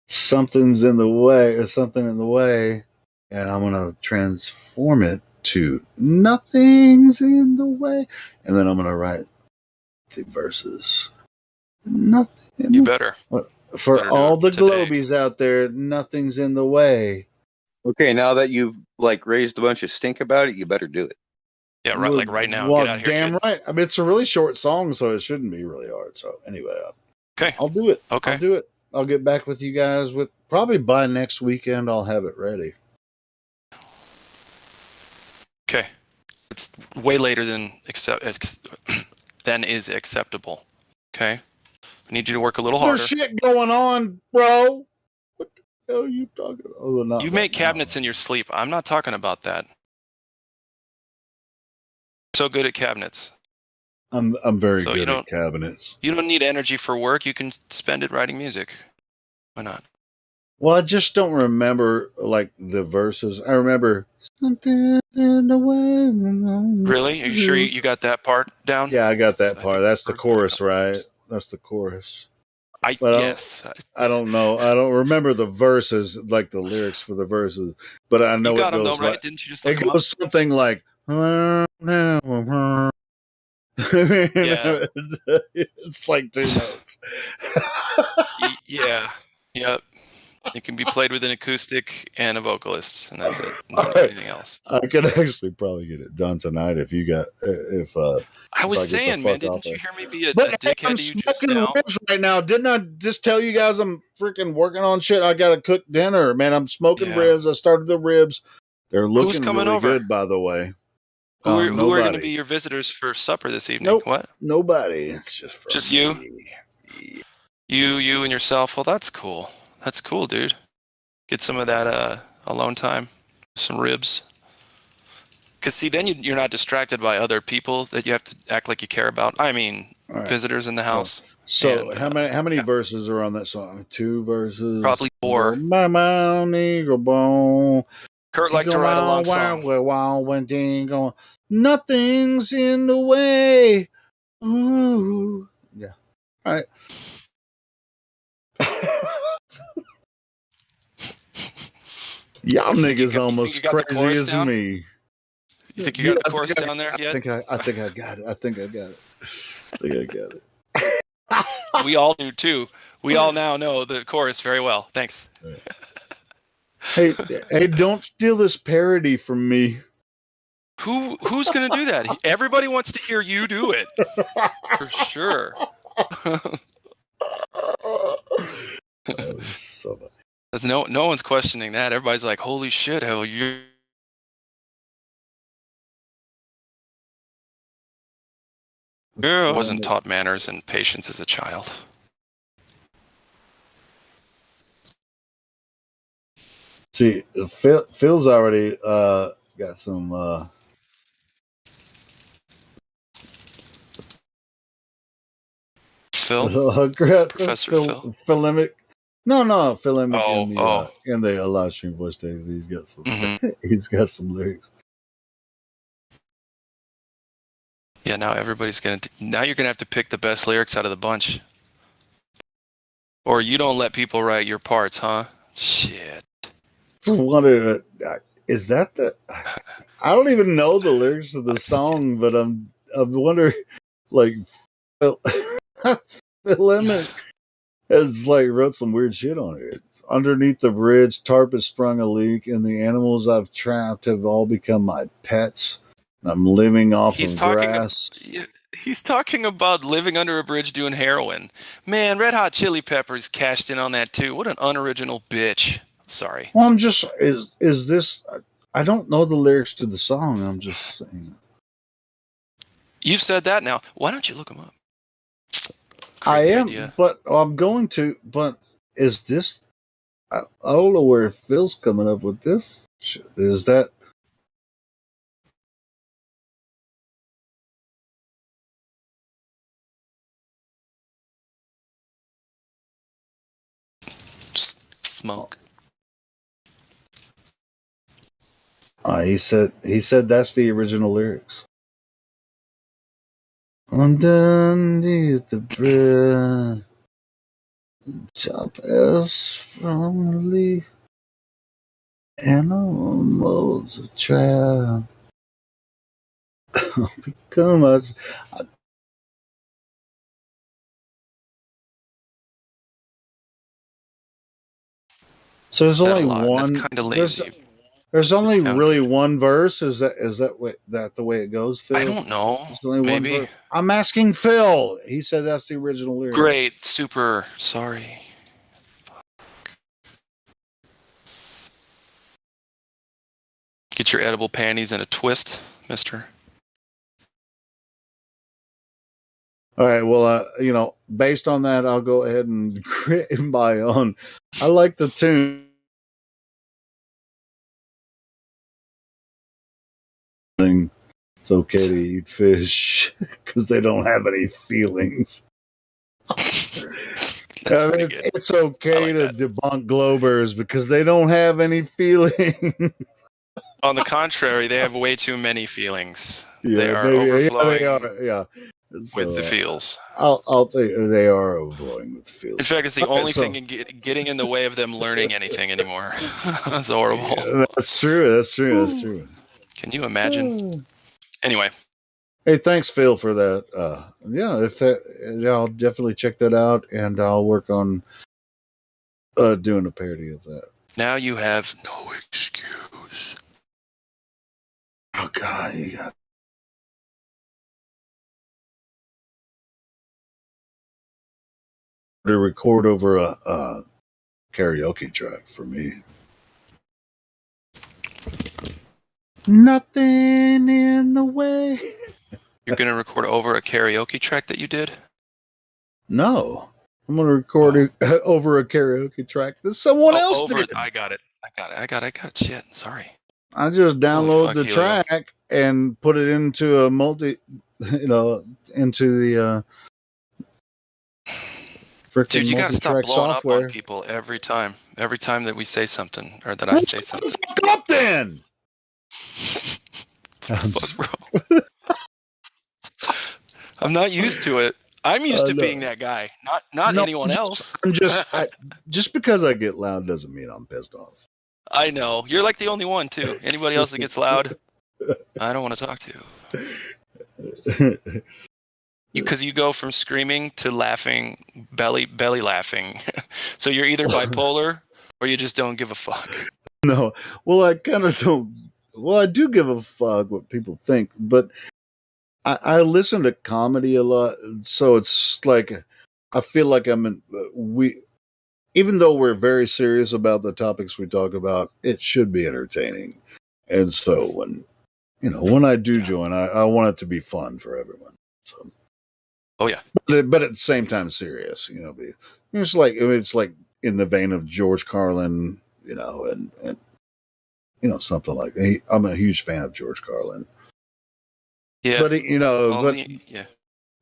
Speaker 19: Something's in the Way or Something in the Way, and I'm gonna transform it to Nothing's in the Way, and then I'm gonna write the verses. Nothing.
Speaker 21: You better.
Speaker 19: For
Speaker 21: Better do
Speaker 19: all
Speaker 21: it
Speaker 19: the
Speaker 21: today.
Speaker 19: globies out there, nothing's in the way.
Speaker 9: Okay, now that you've like raised a bunch of stink about it, you better do it.
Speaker 21: Yeah, right, like right now.
Speaker 19: Well,
Speaker 21: Get out of here,
Speaker 19: damn
Speaker 21: kid.
Speaker 19: right. I mean, it's a really short song, so it shouldn't be really hard. So anyway,
Speaker 21: Okay.
Speaker 19: I'll do it.
Speaker 21: Okay.
Speaker 19: I'll do it. I'll get back with you guys with probably by next weekend. I'll have it ready.
Speaker 21: Okay. It's way later than is acceptable. Okay. I need you to work a little harder.
Speaker 19: There's shit going on, bro. What the hell are you talking about? Oh, not
Speaker 21: You
Speaker 19: right
Speaker 21: make
Speaker 19: now.
Speaker 21: cabinets in your sleep. I'm not talking about that. So good at cabinets.
Speaker 19: I'm very good at cabinets.
Speaker 21: You don't need energy for work. You can spend it writing music. Why not?
Speaker 19: Well, I just don't remember like the verses. I remember something in the way.
Speaker 21: Really? Are you sure you got that part down?
Speaker 19: Yeah, I got that part. That's the chorus, right? That's the chorus.
Speaker 21: Yes.
Speaker 19: I don't know. I don't remember the verses, like the lyrics for the verses, but I know
Speaker 21: You got
Speaker 19: it
Speaker 21: them
Speaker 19: goes
Speaker 21: though, right?
Speaker 19: like,
Speaker 21: Didn't you just
Speaker 19: it
Speaker 21: look them up?
Speaker 19: goes something like,
Speaker 21: Yeah.
Speaker 19: It's like 2 notes.
Speaker 21: Yeah. Yep. It can be played with an acoustic and a vocalist, and that's it. Don't need anything else.
Speaker 19: I could actually probably get it done tonight if you got
Speaker 21: I was saying, man, didn't you hear me be a dickhead
Speaker 19: I'm
Speaker 21: to you just
Speaker 19: smoking
Speaker 21: now?
Speaker 19: ribs right now. Didn't I just tell you guys I'm freaking working on shit? I gotta cook dinner, man. I'm smoking ribs. I started the ribs. They're looking
Speaker 21: coming
Speaker 19: really
Speaker 21: over?
Speaker 19: good, by the way.
Speaker 21: Who are
Speaker 19: Nobody.
Speaker 21: going to be your visitors for supper this evening?
Speaker 19: Nope.
Speaker 21: What?
Speaker 19: Nobody. It's just
Speaker 21: you. You and yourself. Well, that's cool. That's cool, dude. Get some of that alone time, some ribs. Because see, then you're not distracted by other people that you have to act like you care about. I mean, visitors in the house.
Speaker 19: So how many verses are on that song? 2 verses.
Speaker 21: Probably 4. Kurt liked to write a long song.
Speaker 19: Nothing's in the way. Ooh. Yeah. All right. Y'all niggas almost crazy as me.
Speaker 21: You think you got the chorus down there yet?
Speaker 19: I think I got it. I think I got it.
Speaker 21: We all do too. We all now know the chorus very well. Thanks.
Speaker 19: Hey, don't steal this parody from me.
Speaker 21: Who's going to do that? Everybody wants to hear you do it. For sure.
Speaker 19: So funny.
Speaker 21: No one's questioning that. Everybody's like, "Holy shit, hell you." I wasn't taught manners and patience as a child.
Speaker 19: See, Phil's already got some.
Speaker 21: Phil?
Speaker 19: Professor Philemic. No, Philemic in the live stream voice days. He's got some. He's got some lyrics.
Speaker 21: Yeah, now everybody's now you're gonna have to pick the best lyrics out of the bunch. Or you don't let people write your parts, huh? Shit.
Speaker 19: I wonder, is that the? I don't even know the lyrics of the song, but I wonder, like, Philemic has like wrote some weird shit on it. It's underneath the bridge, tarp has sprung a leak, and the animals I've trapped have all become my pets. I'm living off of grass.
Speaker 21: He's talking about living under a bridge doing heroin. Man, Red Hot Chili Peppers cashed in on that too. What an unoriginal bitch. Sorry.
Speaker 19: Well, I'm just is this? I don't know the lyrics to the song. I'm just saying.
Speaker 21: You've said that now. Why don't you look them up?
Speaker 19: Crazy idea. But I'm going to. But is this? I don't know where Phil's coming up with this. Is that?
Speaker 21: Smoke.
Speaker 19: He said that's the original lyrics. Underneath the bridge, chop us from the leaf, animals a trap. Become So there's only
Speaker 21: a lot, and
Speaker 19: one.
Speaker 21: that's kind of lazy.
Speaker 19: There's only really one verse. Is that the way it goes, Phil?
Speaker 21: I don't know.
Speaker 19: There's only
Speaker 21: Maybe.
Speaker 19: one verse. I'm asking Phil. He said that's the original lyric.
Speaker 21: Great, super. Sorry. Get your edible panties in a twist, mister.
Speaker 19: All right. Well, based on that, I'll go ahead and create my own. I like the tune. It's okay to eat fish because they don't have any feelings. It's okay to debunk Globers because they don't have any feelings.
Speaker 21: On the contrary, they have way too many feelings.
Speaker 19: Yeah,
Speaker 21: they are overflowing with the feels.
Speaker 19: I'll think they are overflowing with the feels.
Speaker 21: In fact, it's the only thing getting in the way of them learning anything anymore. That's horrible.
Speaker 19: Yeah, that's true.
Speaker 21: Can you imagine? Anyway.
Speaker 19: Hey, thanks, Phil, for that. I'll definitely check that out, and I'll work on doing a parody of that.
Speaker 21: Now you have no excuse.
Speaker 19: Oh God, you got to record over a karaoke track for me. Nothing in the way.
Speaker 21: You're going to record over a karaoke track that you did?
Speaker 19: No. I'm going to record it over a karaoke track that someone else did.
Speaker 21: I got it. Shit, sorry.
Speaker 19: I just download the track and put it into a into the
Speaker 21: Dude, you got to stop blowing
Speaker 19: software.
Speaker 21: up on people every time that we say something or that I say something.
Speaker 19: Fuck up then.
Speaker 21: I'm not used to it. I'm used to being that guy, not anyone else.
Speaker 19: Just because I get loud doesn't mean I'm pissed off.
Speaker 21: I know. You're like the only one, too. Anybody else that gets loud, I don't want to talk to. Because you go from screaming to laughing, belly laughing. So you're either bipolar or you just don't give a fuck.
Speaker 19: No. Well, I kind of don't. Well, I do give a fuck what people think, but I listen to comedy a lot, so it's like I feel like even though we're very serious about the topics we talk about, it should be entertaining. And so when I do join, I want it to be fun for everyone. So.
Speaker 21: Oh yeah,
Speaker 19: but at the same time serious. It's like in the vein of George Carlin, and something like that. I'm a huge fan of George Carlin.
Speaker 21: Yeah,
Speaker 19: but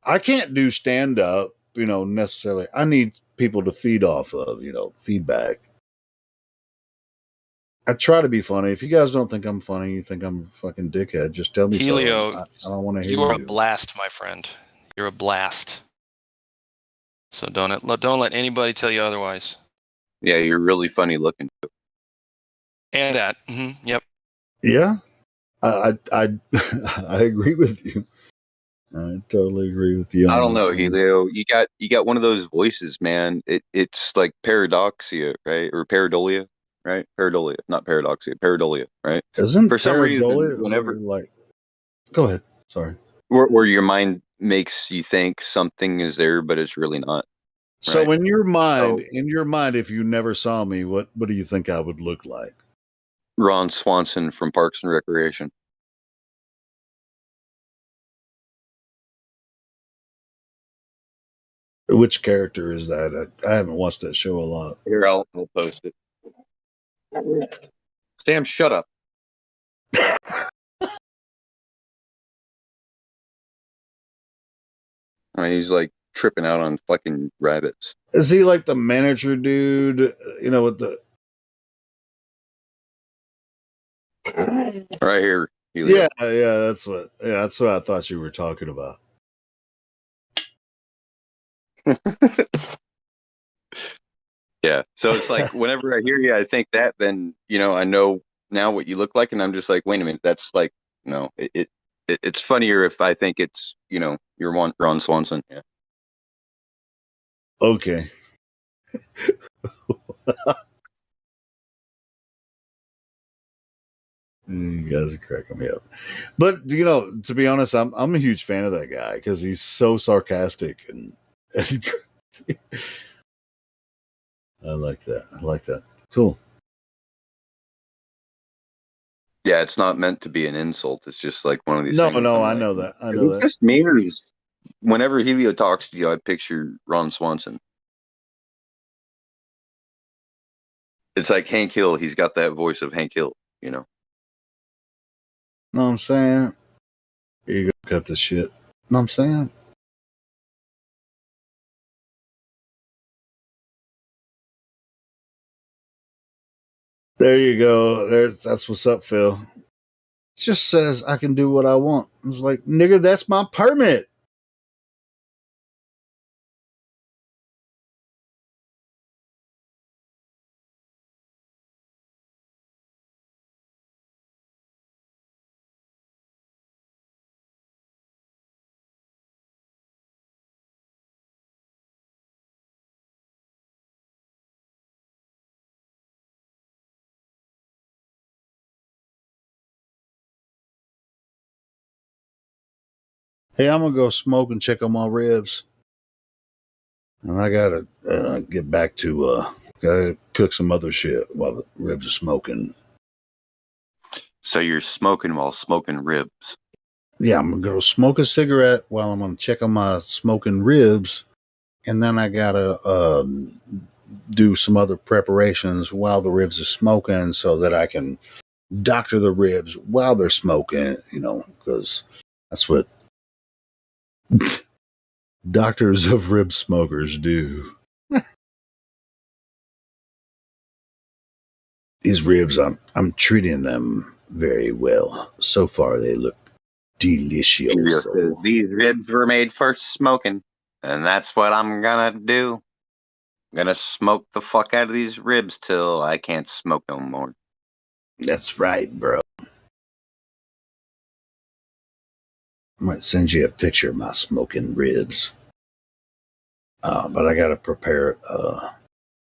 Speaker 19: I can't do stand up, necessarily. I need people to feed off of, feedback. I try to be funny. If you guys don't think I'm funny, you think I'm a fucking dickhead, just tell me
Speaker 21: Helio,
Speaker 19: so. I don't want to hear you.
Speaker 21: You are a blast, my friend. You're a blast. So don't let anybody tell you otherwise.
Speaker 9: Yeah, you're really funny looking.
Speaker 21: And that. Mm-hmm, yep.
Speaker 19: Yeah. I agree with you. I totally agree with you.
Speaker 9: I don't know, Helio. You got one of those voices, man. It's like paradoxia, right? Or pareidolia, right? Pareidolia, not paradoxia, pareidolia, right?
Speaker 19: Isn't
Speaker 9: for some reason whenever
Speaker 19: go ahead. Sorry.
Speaker 9: Where your mind makes you think something is there, but it's really not.
Speaker 19: So in your mind, if you never saw me, what do you think I would look like?
Speaker 9: Ron Swanson from Parks and Recreation.
Speaker 19: Which character is that? I haven't watched that show a lot.
Speaker 9: Here, I'll post it. Sam, shut up. I mean, he's like tripping out on fucking rabbits.
Speaker 19: Is he like the manager dude? With the
Speaker 9: right here.
Speaker 19: Yeah, that's what I thought you were talking about.
Speaker 9: Yeah, so it's like whenever I hear you, I think that. Then I know now what you look like, and I'm just like, wait a minute, that's like no. It's funnier if I think it's you're Ron Swanson. Yeah.
Speaker 19: Okay.
Speaker 22: You guys are cracking me up. But you know, to be honest, I'm a huge fan of that guy because he's so sarcastic and I like that. I like that. Cool.
Speaker 9: Yeah, it's not meant to be an insult. It's just like one of these
Speaker 22: No,
Speaker 9: things.
Speaker 22: no,
Speaker 9: I'm
Speaker 22: I
Speaker 9: like,
Speaker 22: know that. I
Speaker 9: is
Speaker 22: know
Speaker 9: it
Speaker 22: that.
Speaker 9: just me, or is whenever Helio talks to you, I picture Ron Swanson. It's like Hank Hill. He's got that voice of Hank Hill, you know.
Speaker 22: Know what I'm saying? You go cut the shit. Know what I'm saying? There you go. That's what's up, Phil. It just says I can do what I want. I was like, nigga, that's my permit. Hey, I'm gonna go smoke and check on my ribs, and I gotta get back to gotta cook some other shit while the ribs are smoking.
Speaker 9: So you're smoking while smoking ribs.
Speaker 22: Yeah, I'm gonna go smoke a cigarette while I'm gonna check on my smoking ribs, and then I gotta do some other preparations while the ribs are smoking, so that I can doctor the ribs while they're smoking. You know, because that's what doctors of rib smokers do. These ribs, I'm treating them very well. So far, they look
Speaker 9: Helio
Speaker 22: delicious.
Speaker 9: says these ribs were made for smoking, and that's what I'm gonna do. I'm gonna smoke the fuck out of these ribs till I can't smoke no more.
Speaker 22: That's right, bro. I might send you a picture of my smoking ribs. But I gotta prepare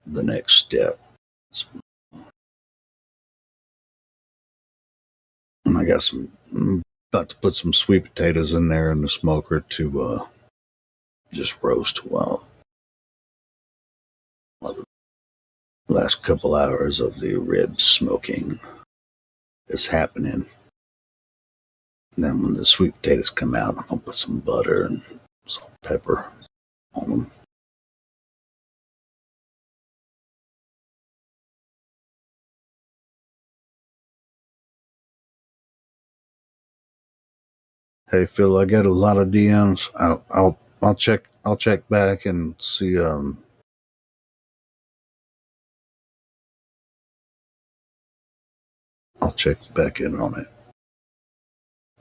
Speaker 22: the next step. And I got I'm about to put some sweet potatoes in there in the smoker to just roast while the last couple hours of the rib smoking is happening. And then when the sweet potatoes come out, I'm gonna put some butter and salt and pepper on them. Hey Phil, I got a lot of DMs. I'll check back and see. I'll check back in on it.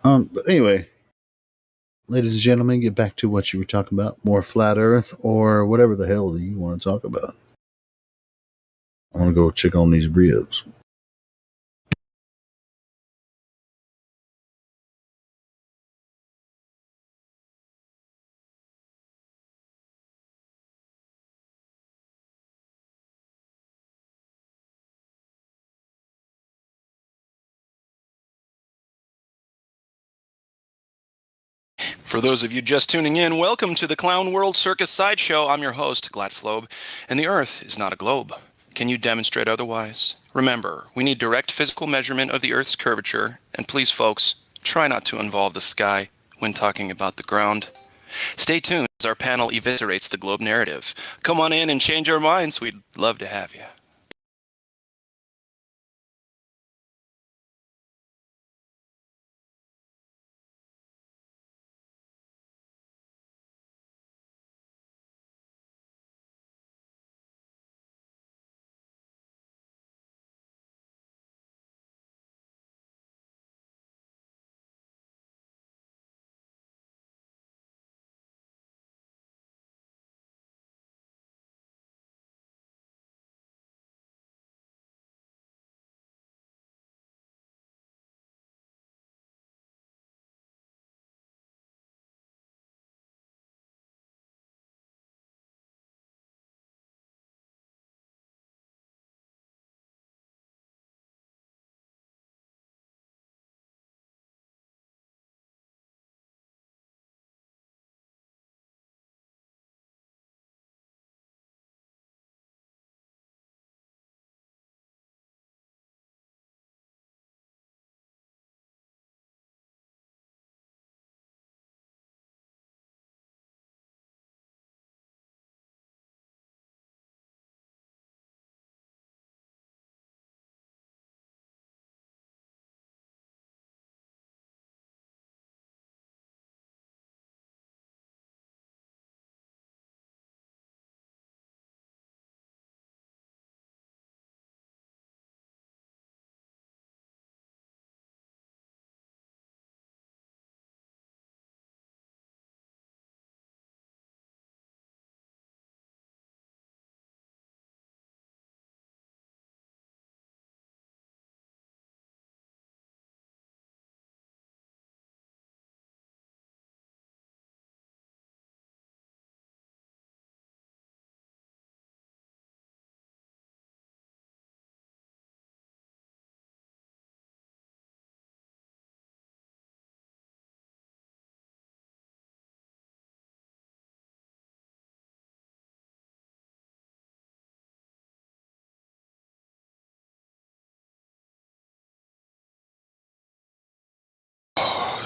Speaker 22: But anyway, ladies and gentlemen, get back to what you were talking about. More flat Earth or whatever the hell you want to talk about. I want to go check on these ribs.
Speaker 21: For those of you just tuning in, welcome to the Clown World Circus Sideshow. I'm your host, Glatflobe, and the Earth is not a globe. Can you demonstrate otherwise? Remember, we need direct physical measurement of the Earth's curvature, and please, folks, try not to involve the sky when talking about the ground. Stay tuned as our panel eviscerates the globe narrative. Come on in and change our minds. We'd love to have you.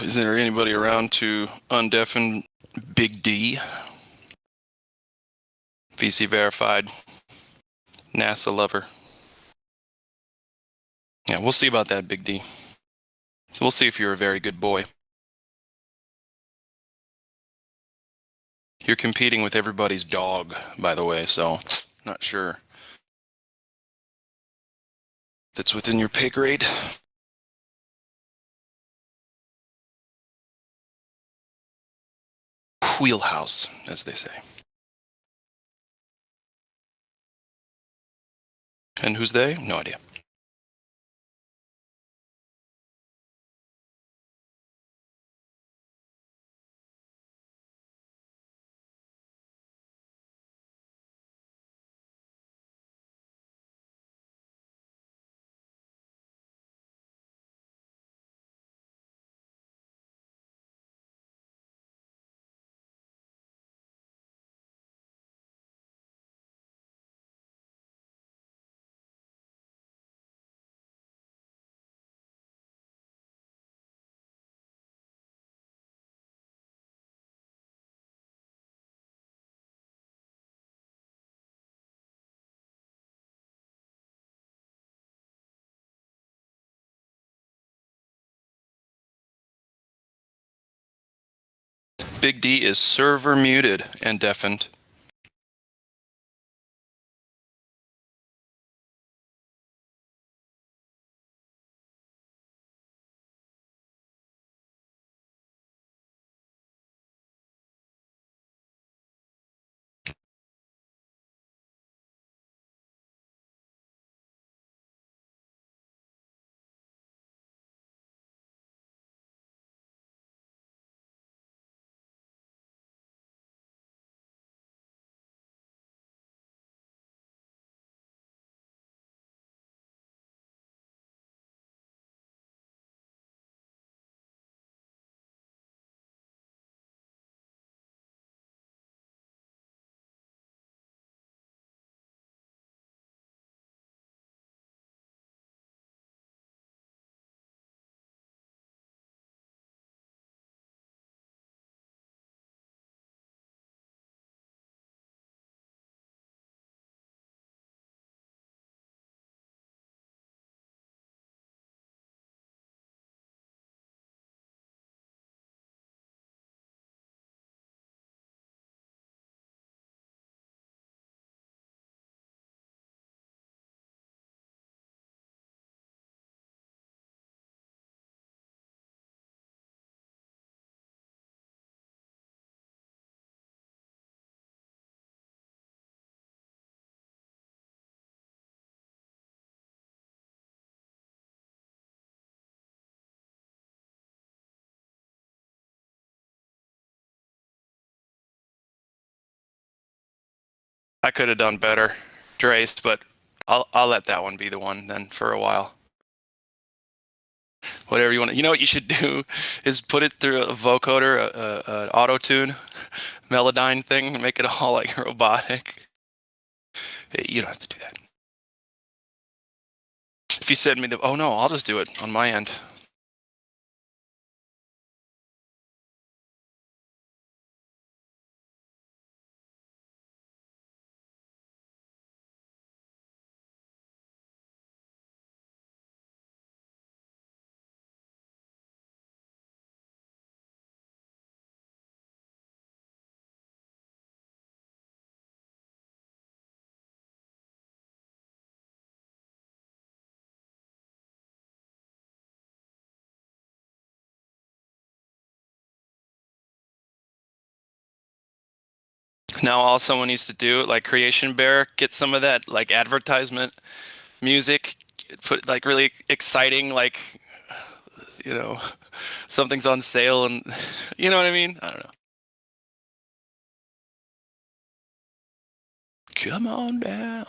Speaker 21: Is there anybody around to undeafen Big D? VC verified. NASA lover. Yeah, we'll see about that, Big D. So we'll see if you're a very good boy. You're competing with everybody's dog, by the way, so not sure that's within your pay grade. Wheelhouse, as they say. And who's they? No idea. Big D is server muted and deafened. I could have done better, Drace, but I'll let that one be the one then for a while. Whatever you want. You know what you should do is put it through a vocoder, an auto tune, Melodyne thing, and make it all like robotic. You don't have to do that. If you send me the, oh no, I'll just do it on my end. Now all someone needs to do, like Creation Bear, get some of that like advertisement music, put like really exciting, like, you know, something's on sale and you know what I mean? I don't know. Come on down.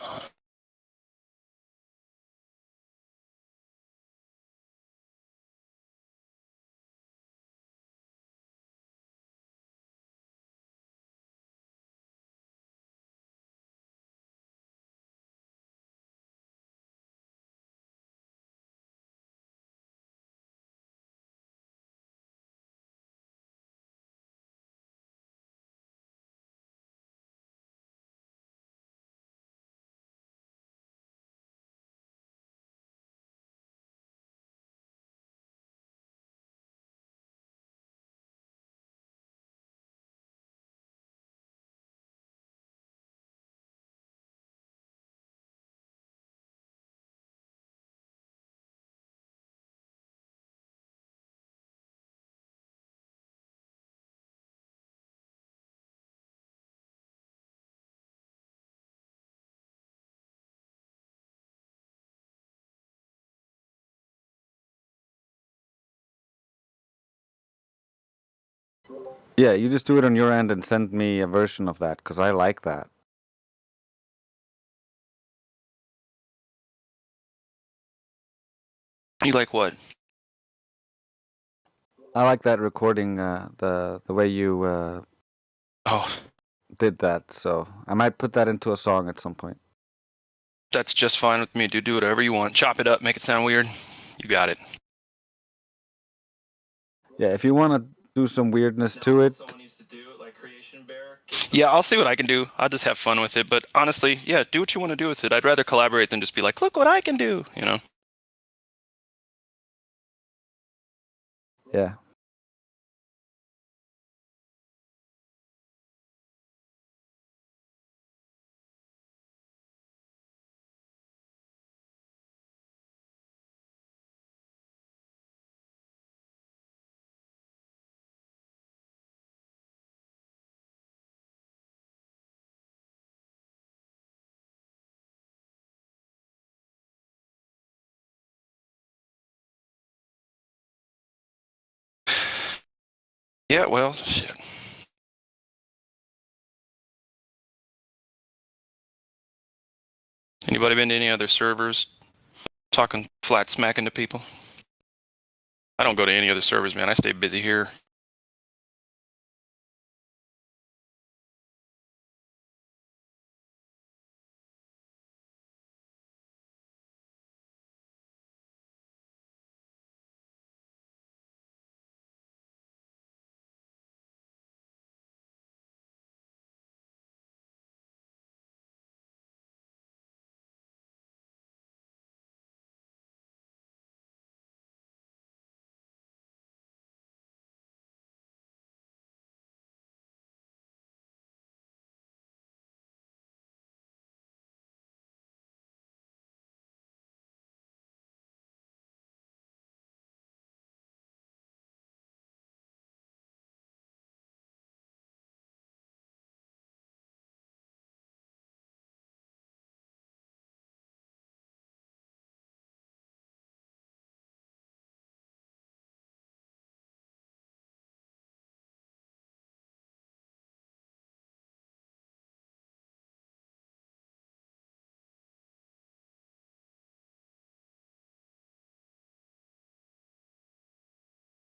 Speaker 2: Yeah, you just do it on your end and send me a version of that, because I like that.
Speaker 21: You like what?
Speaker 2: I like that recording, the way you did that, so I might put that into a song at some point.
Speaker 21: That's just fine with me, dude. Do whatever you want. Chop it up, make it sound weird. You got it.
Speaker 2: Yeah, if you want to do some weirdness to it,
Speaker 21: Yeah, I'll see what I can do. I'll just have fun with it. But honestly, yeah, do what you want to do with it. I'd rather collaborate than just be like, look what I can do, you know?
Speaker 2: yeah.
Speaker 21: Yeah, well, shit. Anybody been to any other servers talking flat smacking to people? I don't go to any other servers, man. I stay busy here.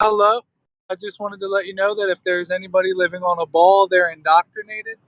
Speaker 4: Hello. I just wanted to let you know that if there's anybody living on a ball, they're indoctrinated.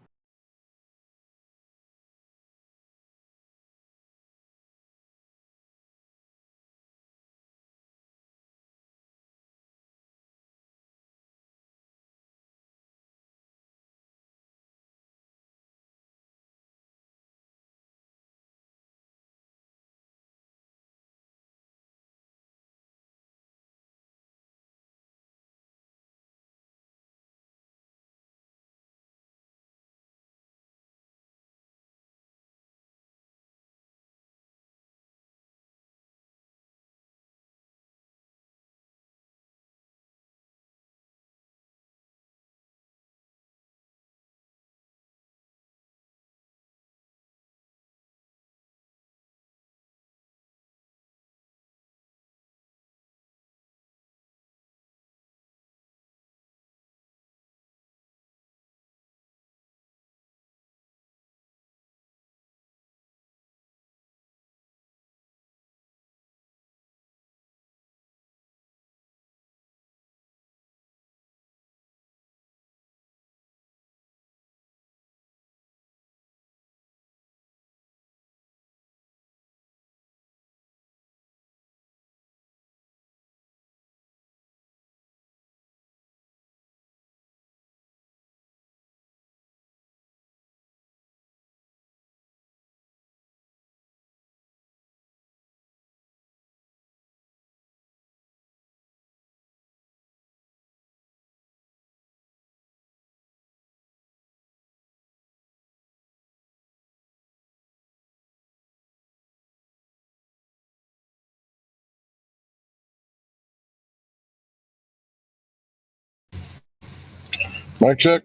Speaker 20: Mic check.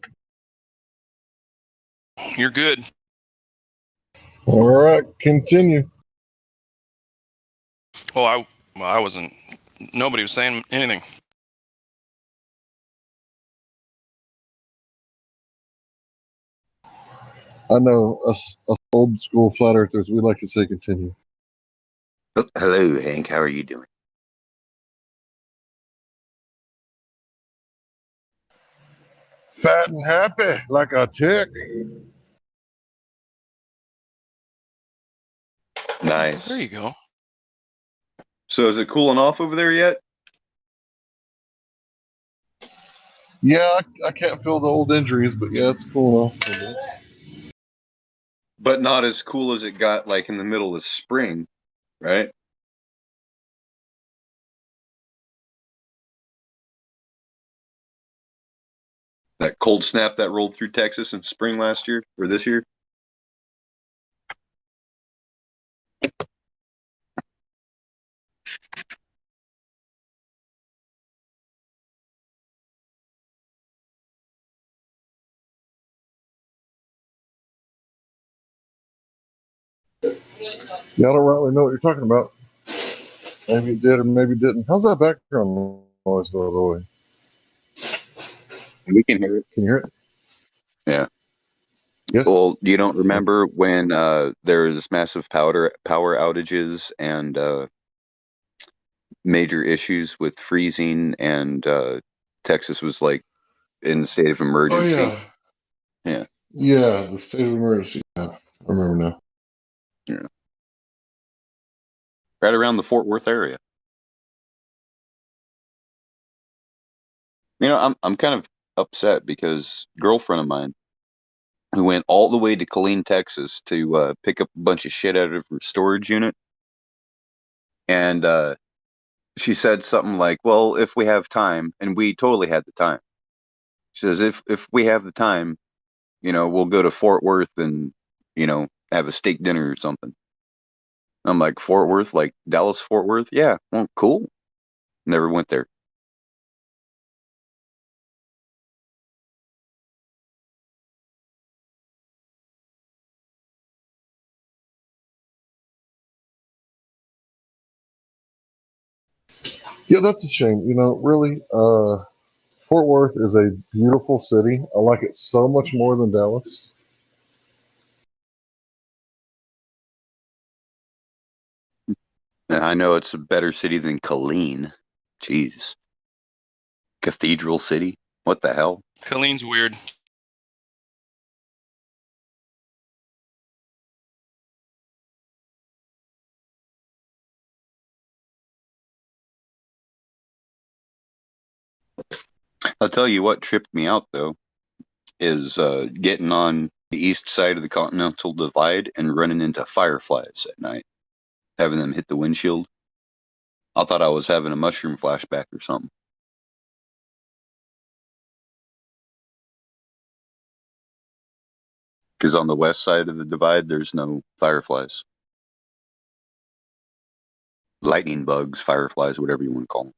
Speaker 21: You're good.
Speaker 20: All right, continue.
Speaker 21: Oh, I wasn't. Nobody was saying anything.
Speaker 20: I know us old school flat earthers, we like to say continue.
Speaker 9: Oh, hello, Hank. How are you doing?
Speaker 20: Fat and happy, like a tick.
Speaker 9: Nice.
Speaker 21: There you go.
Speaker 9: So is it cooling off over there yet?
Speaker 20: Yeah, I can't feel the old injuries, but yeah, it's cool enough.
Speaker 9: But not as cool as it got like in the middle of spring, right? That cold snap that rolled through Texas in spring last year or this year.
Speaker 20: Yeah, I don't really know what you're talking about. Maybe it did or maybe it didn't. How's that background noise, by the way?
Speaker 9: We can hear it.
Speaker 20: Can you hear it?
Speaker 9: Yeah.
Speaker 20: Yes.
Speaker 9: Well, you don't remember when there's massive power outages and major issues with freezing, and Texas was like in the state of emergency.
Speaker 20: Oh, yeah.
Speaker 9: Yeah.
Speaker 20: Yeah, the state of emergency. Yeah, I remember now.
Speaker 9: Yeah. Right around the Fort Worth area. You know, I'm kind of upset because a girlfriend of mine who went all the way to Killeen, Texas to pick up a bunch of shit out of her storage unit. And she said something like, well, if we have time, and we totally had the time. She says, if we have the time, we'll go to Fort Worth and, have a steak dinner or something. I'm like, Fort Worth, like Dallas, Fort Worth? Yeah, well, cool. Never went there.
Speaker 20: Yeah, that's a shame. Really, Fort Worth is a beautiful city. I like it so much more than Dallas.
Speaker 9: And I know it's a better city than Killeen. Jeez. Cathedral City? What the hell?
Speaker 21: Colleen's weird.
Speaker 9: I'll tell you what tripped me out, though, is getting on the east side of the Continental Divide and running into fireflies at night, having them hit the windshield. I thought I was having a mushroom flashback or something. Because on the west side of the divide, there's no fireflies. Lightning bugs, fireflies, whatever you want to call them.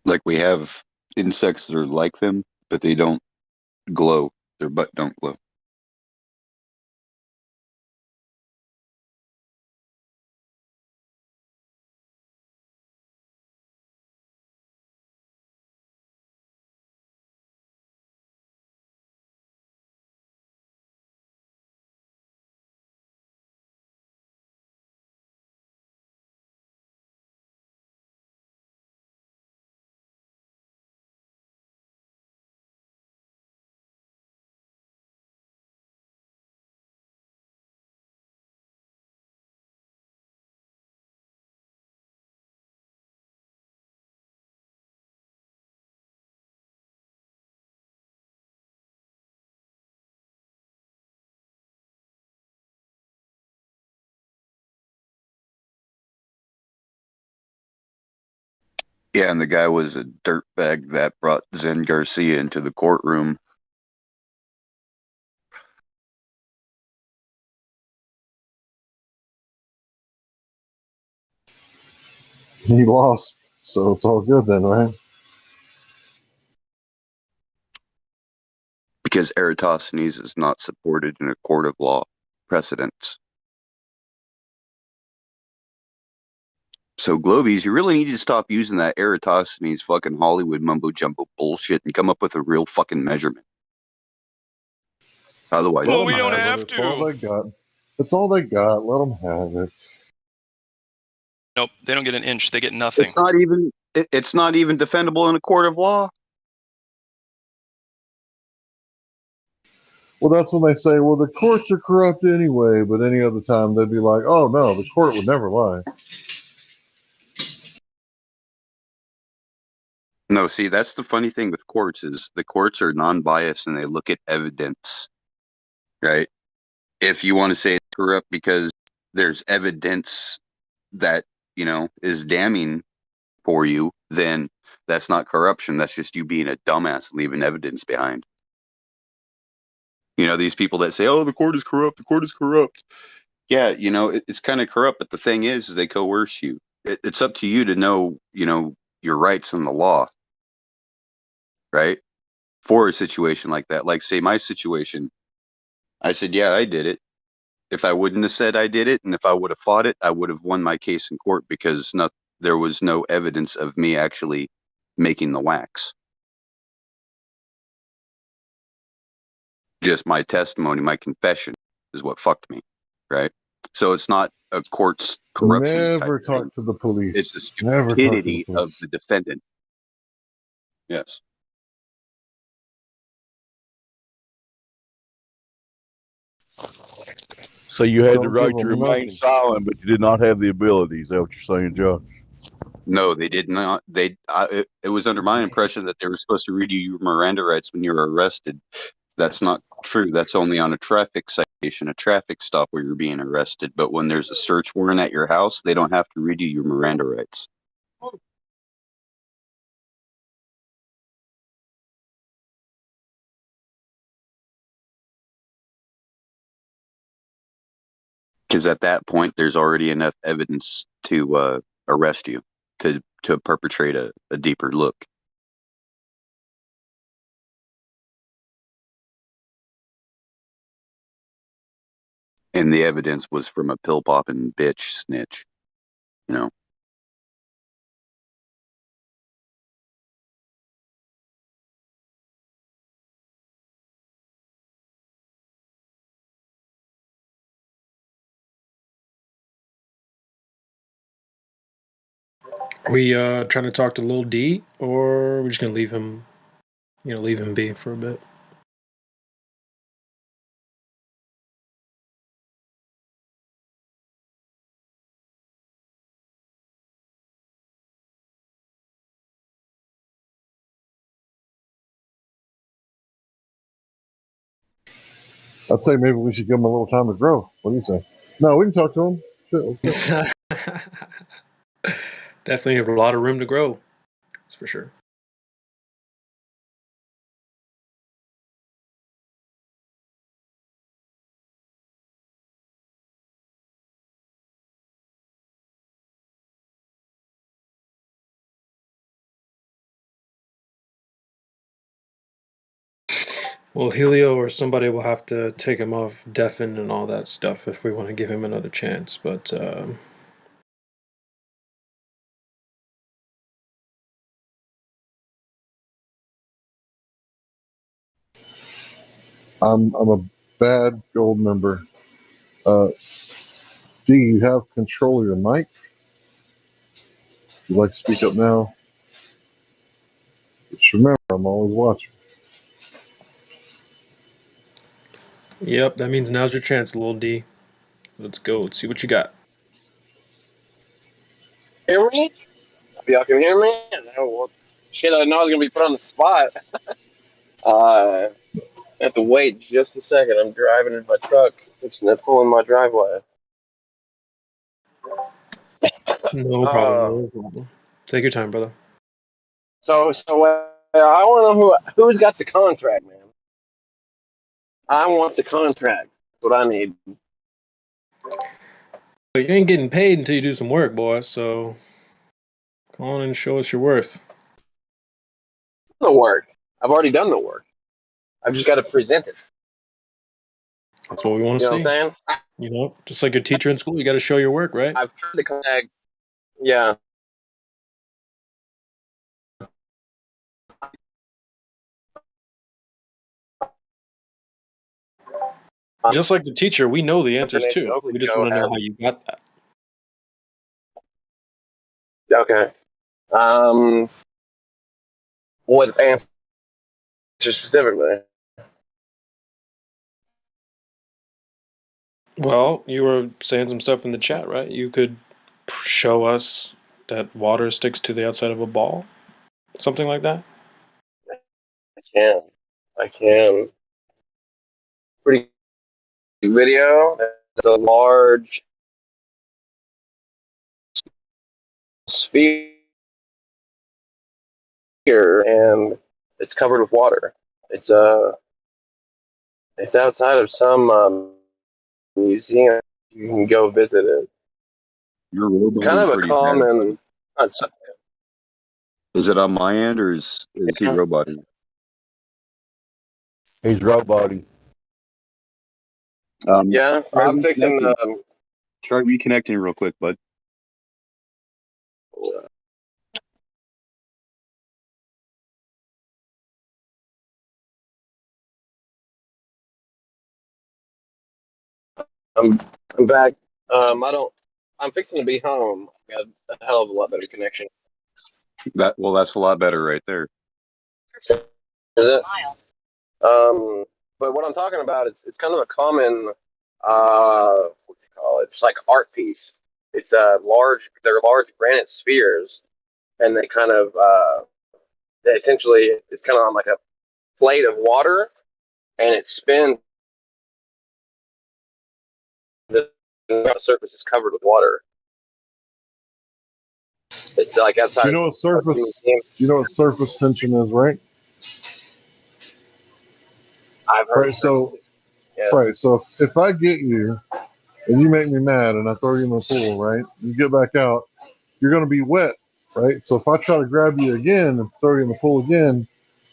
Speaker 9: Like we have insects that are like them, but they don't glow. Their butt don't glow. Yeah, and the guy was a dirtbag that brought Zen Garcia into the courtroom.
Speaker 20: He lost, so it's all good then, right?
Speaker 9: Because Eratosthenes is not supported in a court of law. precedents. So, Globies, you really need to stop using that Eratosthenes fucking Hollywood mumbo jumbo bullshit and come up with a real fucking measurement. Otherwise,
Speaker 21: Well, we don't have
Speaker 20: It's all they got. It's all they got. Let them have it.
Speaker 21: Nope, they don't get an inch. They get nothing.
Speaker 9: it's not even it's not even defendable in a court of law.
Speaker 20: Well, that's when they say, well, the courts are corrupt anyway, but any other time they'd be like, oh, no, the court would never lie.
Speaker 9: No, see, that's the funny thing with courts is the courts are non-biased and they look at evidence, right? If you want to say it's corrupt because there's evidence that, is damning for you, then that's not corruption. That's just you being a dumbass leaving evidence behind. These people that say, oh, the court is corrupt, the court is corrupt. Yeah, it's kind of corrupt, but the thing is they coerce you. It's up to you to know, your rights and the law, right? For a situation like that. Like, say, my situation, I said, yeah, I did it. If I wouldn't have said I did it, and if I would have fought it, I would have won my case in court because there was no evidence of me actually making the wax. Just my testimony, my confession is what fucked me, right? So it's not a court's corruption.
Speaker 20: Never talk to the police.
Speaker 9: It's the
Speaker 20: stupidity
Speaker 9: of the defendant. Yes.
Speaker 15: So you had the
Speaker 20: Don't
Speaker 15: right
Speaker 20: give
Speaker 15: to
Speaker 20: them
Speaker 15: remain
Speaker 20: nothing.
Speaker 15: silent, but you did not have the ability. Is that what you're saying, Josh?
Speaker 9: No, they did not. It was under my impression that they were supposed to read you your Miranda rights when you were arrested. That's not true. That's only on a traffic citation, a traffic stop where you're being arrested. But when there's a search warrant at your house, they don't have to read you your Miranda rights. Because at that point, there's already enough evidence to arrest you, to perpetrate a deeper look. And the evidence was from a pill popping bitch snitch,
Speaker 14: Are we trying to talk to Lil D, or are we just gonna leave him, leave him be for a bit?
Speaker 20: I'd say maybe we should give them a little time to grow. What do you say? No, we can talk to them. Shit, let's go.
Speaker 14: Definitely have a lot of room to grow. That's for sure. Well, Helio or somebody will have to take him off deafen and all that stuff if we want to give him another chance. But
Speaker 20: I'm a bad gold member. Do you have control of your mic? You'd like to speak up now? Just remember, I'm always watching.
Speaker 14: yep, that means now's your chance, Lil D. Let's go. Let's see what you got.
Speaker 10: Hear me? If y'all can hear me? Well, shit, I know I was gonna be put on the spot. I have to wait just a second. I'm driving in my truck. It's to pull in my driveway.
Speaker 14: No problem. No problem. Take your time, brother.
Speaker 10: So I want to know who's got the contract, man. I want the contract. That's what I need.
Speaker 14: But you ain't getting paid until you do some work, boy. So come on and show us your worth.
Speaker 10: The work. I've already done the work. I've just got to present it.
Speaker 11: That's what we want to
Speaker 10: You know
Speaker 11: see.
Speaker 10: what I'm saying?
Speaker 11: You know, just like your teacher in school, you got to show your work, right?
Speaker 10: I've tried to connect. Yeah.
Speaker 11: Just like the teacher, we know the answers
Speaker 10: Finish.
Speaker 11: too.
Speaker 10: Hopefully,
Speaker 11: We just
Speaker 10: Joe
Speaker 11: want to know
Speaker 10: has.
Speaker 11: how you got that.
Speaker 10: Okay. What answer specifically?
Speaker 11: Well, you were saying some stuff in the chat, right? You could show us that water sticks to the outside of a ball, something like that.
Speaker 10: I can. Pretty good video. It's a large sphere, and it's covered with water. It's outside of some museum. You can go visit it.
Speaker 9: You're
Speaker 10: It's kind
Speaker 9: roboting
Speaker 10: of a
Speaker 9: pretty bad, buddy.
Speaker 10: common.
Speaker 9: Is it on my end or is he roboting?
Speaker 15: He's roboting.
Speaker 10: Yeah,
Speaker 9: Try
Speaker 10: I'm fixing.
Speaker 9: reconnecting. Try reconnecting real quick, bud.
Speaker 10: I'm back. I'm fixing to be home. I got a hell of a lot better connection.
Speaker 9: That's a lot better right there.
Speaker 10: Is it? But what I'm talking about, it's kind of a common, what do you call it? It's like art piece. It's they're large granite spheres, and they kind of, they essentially, it's kind of on like a plate of water, and it spins. The surface is covered with water. It's like outside.
Speaker 20: Do you know what surface tension is, right?
Speaker 10: I've heard.
Speaker 20: Right. So,
Speaker 10: Yes.
Speaker 20: right. So if I get you and you make me mad and I throw you in the pool, right? You get back out, you're going to be wet, right? So if I try to grab you again and throw you in the pool again,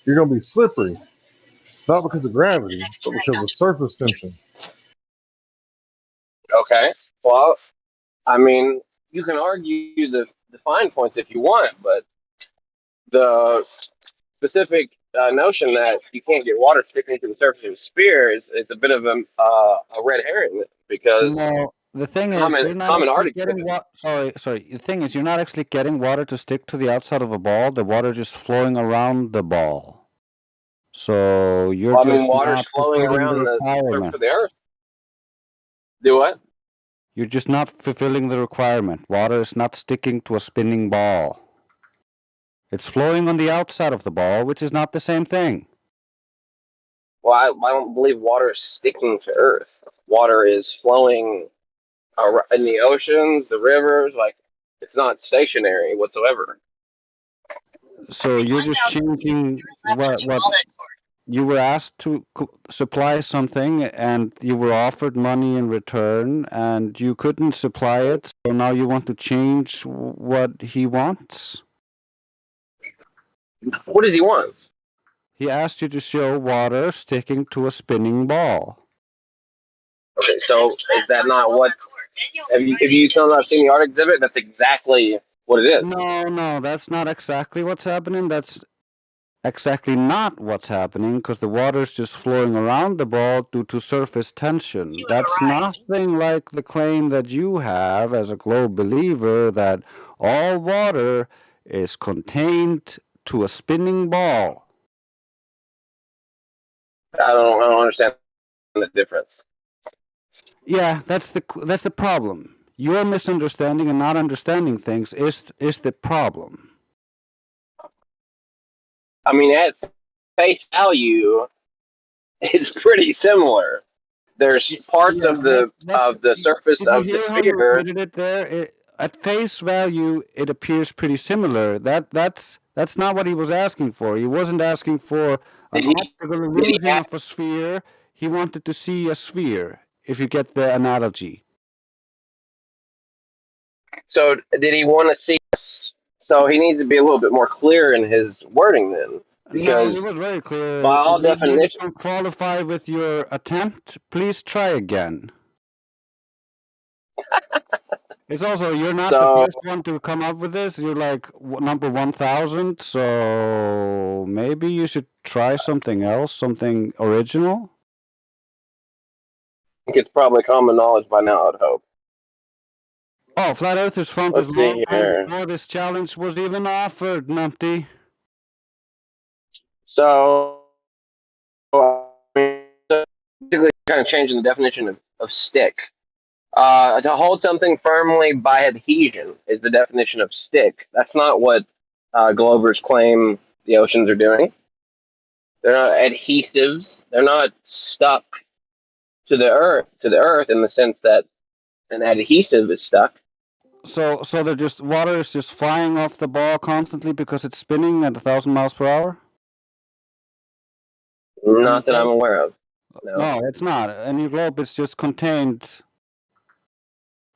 Speaker 20: you're going to be slippery. Not because of gravity, but because of surface tension.
Speaker 10: Okay. Well, I mean, you can argue the fine points if you want, but the specific notion that you can't get water sticking to the surface of a sphere is a bit of a red herring because
Speaker 2: No, the thing is,
Speaker 10: common
Speaker 2: you're not
Speaker 10: common art
Speaker 2: actually getting
Speaker 10: exhibit.
Speaker 2: what. Sorry. The thing is, you're not actually getting water to stick to the outside of a ball. The water just flowing around the ball. So you're
Speaker 10: Well, I mean,
Speaker 2: just
Speaker 10: water's
Speaker 2: not
Speaker 10: flowing
Speaker 2: fulfilling the
Speaker 10: around the surface
Speaker 2: requirement.
Speaker 10: of the earth. Do what?
Speaker 2: You're just not fulfilling the requirement. Water is not sticking to a spinning ball. It's flowing on the outside of the ball, which is not the same thing.
Speaker 10: Well, I don't believe water is sticking to earth. Water is flowing in the oceans, the rivers. Like, it's not stationary whatsoever.
Speaker 2: So you're just changing what you were asked to supply something, and you were offered money in return, and you couldn't supply it. So now you want to change what he wants.
Speaker 10: What does he want?
Speaker 2: He asked you to show water sticking to a spinning ball.
Speaker 10: Okay, so is that not what? Have you seen the art exhibit? That's exactly what it is.
Speaker 2: No, that's not exactly what's happening. That's exactly not what's happening, because the water's just flowing around the ball due to surface tension. That's nothing like the claim that you have as a globe believer that all water is contained to a spinning ball.
Speaker 10: I don't understand the difference.
Speaker 2: Yeah, that's the problem. Your misunderstanding and not understanding things is the problem.
Speaker 10: I mean, at face value, it's pretty similar. There's parts of the surface
Speaker 2: Did you
Speaker 10: of the
Speaker 2: hear how he
Speaker 10: sphere.
Speaker 2: repeated it there? At face value, it appears pretty similar. That's not what he was asking for. He wasn't asking for an optical illusion of a sphere. He wanted to see a sphere, if you get the analogy.
Speaker 10: So did he want to see? So he needs to be a little bit more clear in his wording then.
Speaker 2: No, he
Speaker 10: because
Speaker 2: was very
Speaker 10: by
Speaker 2: clear.
Speaker 10: all
Speaker 2: You
Speaker 10: definition,
Speaker 2: don't qualify with your attempt. Please try again. It's also, you're not the
Speaker 10: so
Speaker 2: first one to come up with this. You're like number 1,000, so maybe you should try something else, something original.
Speaker 10: I think it's probably common knowledge by now, I'd hope.
Speaker 2: Oh, Flat Earthers Front
Speaker 10: Let's
Speaker 2: is long
Speaker 10: see
Speaker 2: time
Speaker 10: here.
Speaker 2: before this challenge was even offered, Numpty.
Speaker 10: So, basically, kind of changing the definition of stick. To hold something firmly by adhesion is the definition of stick. That's not what Globers claim the oceans are doing. They're not adhesives. They're not stuck to the earth in the sense that an adhesive is stuck.
Speaker 2: So they're just, water is just flying off the ball constantly because it's spinning at 1,000 miles per hour?
Speaker 10: Not that I'm aware of.
Speaker 2: No, it's not. In your globe, it's just contained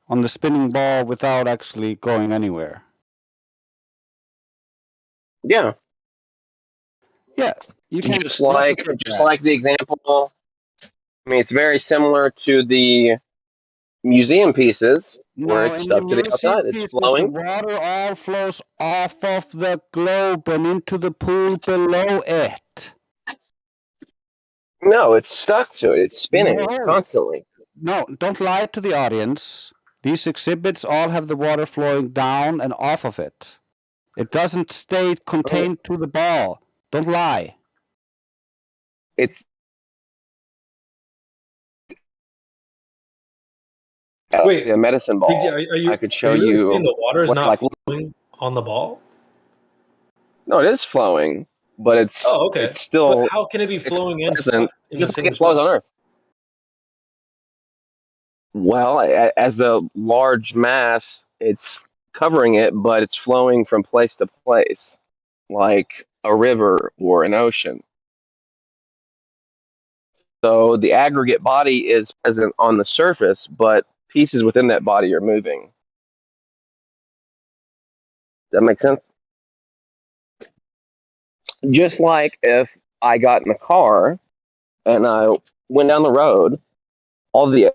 Speaker 2: on the spinning ball without actually going anywhere.
Speaker 10: Yeah.
Speaker 2: Yeah, you can
Speaker 10: Just like the example. I mean, it's very similar to the museum pieces where
Speaker 2: No,
Speaker 10: it's
Speaker 2: in the
Speaker 10: stuck to the
Speaker 2: museum
Speaker 10: outside. It's
Speaker 2: pieces, the
Speaker 10: flowing.
Speaker 2: water all flows off of the globe and into the pool below it.
Speaker 10: No, it's stuck to it. It's spinning constantly.
Speaker 2: No, don't lie to the audience. These exhibits all have the water flowing down and off of it. It doesn't stay contained to the ball. Don't lie.
Speaker 10: It's
Speaker 11: Wait,
Speaker 10: a medicine ball.
Speaker 11: are you
Speaker 10: I could show
Speaker 11: really
Speaker 10: you
Speaker 11: saying the water is
Speaker 10: what,
Speaker 11: not
Speaker 10: like,
Speaker 11: flowing on the ball?
Speaker 10: no, it is flowing, but it's
Speaker 11: Okay.
Speaker 10: it's still
Speaker 11: But how can it be flowing and
Speaker 10: present.
Speaker 11: stuck in the
Speaker 10: Just like
Speaker 11: same
Speaker 10: it flows
Speaker 11: spot?
Speaker 10: on Earth. Well, as the large mass, it's covering it, but it's flowing from place to place, like a river or an ocean. So the aggregate body is present on the surface, but pieces within that body are moving. Does that make sense? Just like if I got in a car and I went down the road, all the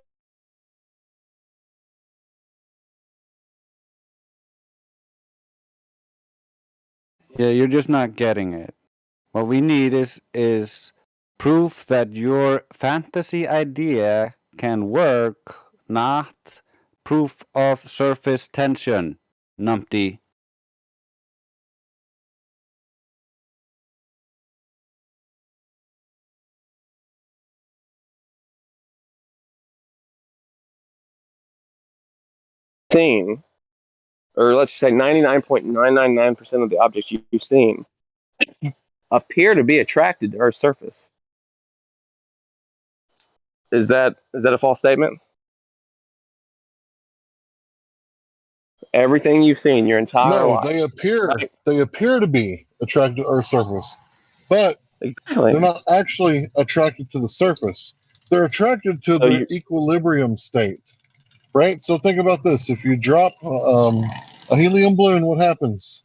Speaker 2: Yeah, you're just not getting it. What we need is proof that your fantasy idea can work, not proof of surface tension, numpty.
Speaker 10: seen, or let's say 99.999% of the objects you've seen, appear to be attracted to Earth's surface. Is that a false statement? Everything you've seen your entire
Speaker 20: No,
Speaker 10: life.
Speaker 20: they appear to be attracted to Earth's surface, but they're not actually attracted to the surface. They're attracted to the equilibrium state, right? So think about this: if you drop a helium balloon, what happens?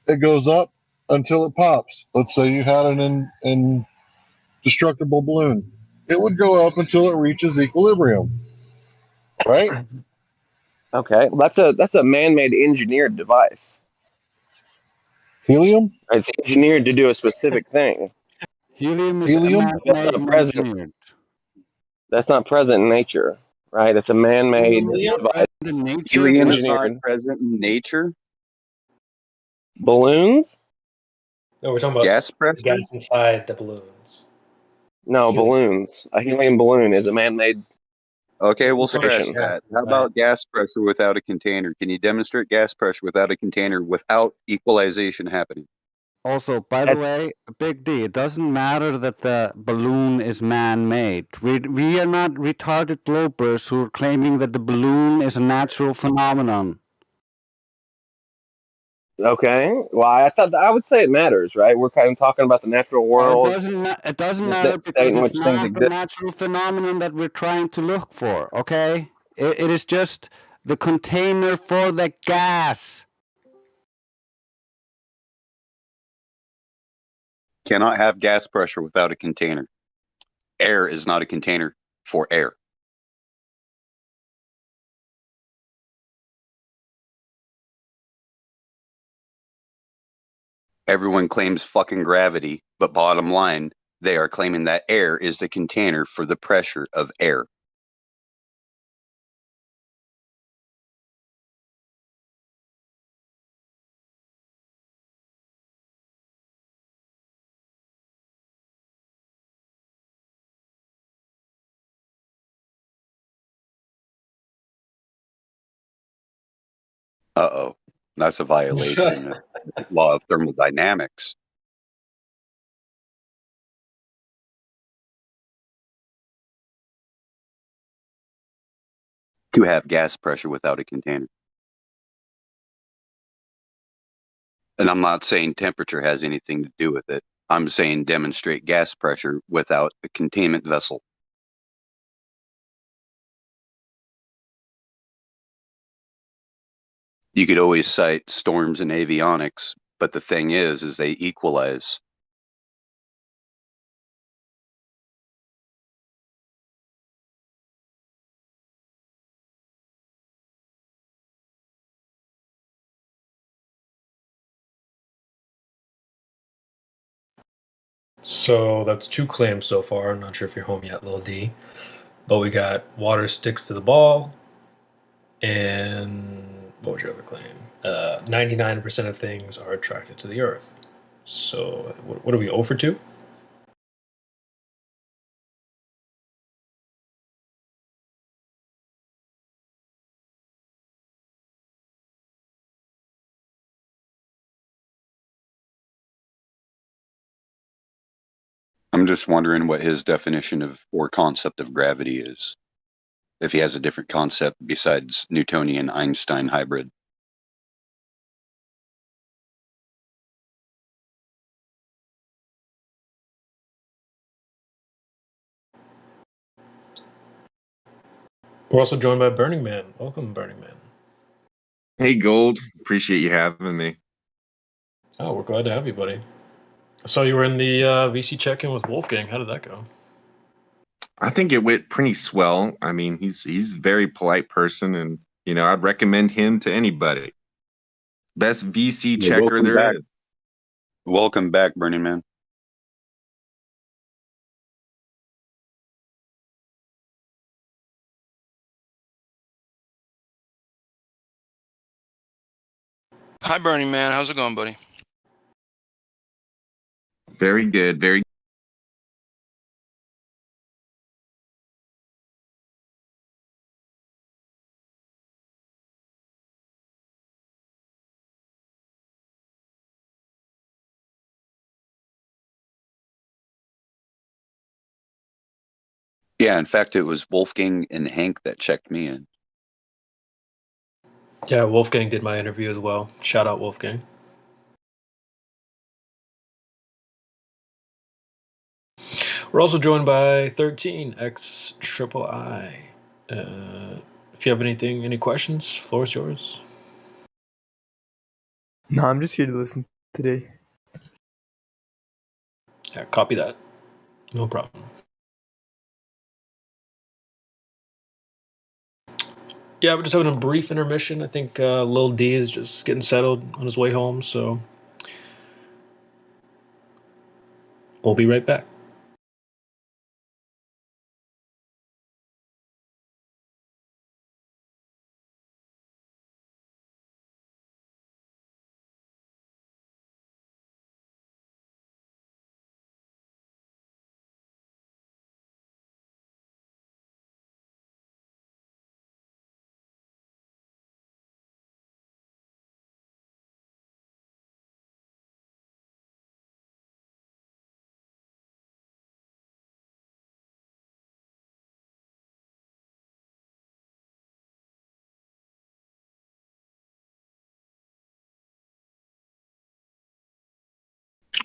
Speaker 20: It goes up until it pops. Let's say you had an indestructible balloon. It would go up until it reaches equilibrium, right?
Speaker 10: Okay, well, that's a man-made engineered device.
Speaker 20: Helium?
Speaker 10: It's engineered to do a specific thing.
Speaker 2: Helium is
Speaker 20: Helium?
Speaker 2: man-made and engineered.
Speaker 10: That's not present in nature, right? It's a man-made device.
Speaker 9: Helium is not present in nature.
Speaker 10: Balloons?
Speaker 11: No, we're talking about
Speaker 9: Gas pressure?
Speaker 11: gas inside the balloons.
Speaker 10: No, balloons. A helium balloon is a man-made.
Speaker 9: Okay, we'll scratch
Speaker 10: creation.
Speaker 9: that. How about gas pressure without a container? Can you demonstrate gas pressure without a container without equalization happening?
Speaker 2: Also, by the way, Big D, it doesn't matter that the balloon is man-made. We are not retarded globers who are claiming that the balloon is a natural phenomenon.
Speaker 10: Okay. Well, I would say it matters, right? We're kind of talking about the natural world.
Speaker 2: It doesn't
Speaker 10: the
Speaker 2: matter
Speaker 10: state
Speaker 2: because
Speaker 10: in
Speaker 2: it's
Speaker 10: which things
Speaker 2: not the
Speaker 10: exist.
Speaker 2: natural phenomenon that we're trying to look for, okay? It is just the container for the gas.
Speaker 9: cannot have gas pressure without a container. Air is not a container for air. Everyone claims fucking gravity, but bottom line, they are claiming that air is the container for the pressure of air. Uh-oh, that's a violation of the law of thermodynamics. To have gas pressure without a container. And I'm not saying temperature has anything to do with it. I'm saying demonstrate gas pressure without a containment vessel. You could always cite storms and avionics, but the thing is they equalize.
Speaker 11: So that's 2 claims so far. I'm not sure if you're home yet, Lil D. But we got water sticks to the ball, and what was your other claim? 99% of things are attracted to the Earth. So what are we 0 for 2?
Speaker 9: I'm just wondering what his definition of or concept of gravity is. If he has a different concept besides Newtonian Einstein hybrid.
Speaker 11: We're also joined by Burning Man. Welcome, Burning Man.
Speaker 6: Hey, Gold. Appreciate you having me.
Speaker 11: Oh, we're glad to have you, buddy. I saw you were in the VC check-in with Wolfgang. How did that go?
Speaker 6: I think it went pretty swell. I mean, he's a very polite person, and I'd recommend him to anybody. Best VC
Speaker 9: Yeah,
Speaker 6: checker
Speaker 9: welcome
Speaker 6: there
Speaker 9: back.
Speaker 6: is.
Speaker 9: Welcome back, Burning Man.
Speaker 21: Hi, Burning Man. How's it going, buddy?
Speaker 6: Very good. Very.
Speaker 9: Yeah, in fact, it was Wolfgang and Hank that checked me in.
Speaker 11: Yeah, Wolfgang did my interview as well. Shout out, Wolfgang. We're also joined by 13X Triple I. If you have any questions, floor is yours.
Speaker 18: No, I'm just here to listen today.
Speaker 11: Yeah, copy that. No problem. Yeah, we're just having a brief intermission. I think Lil D is just getting settled on his way home, so we'll be right back.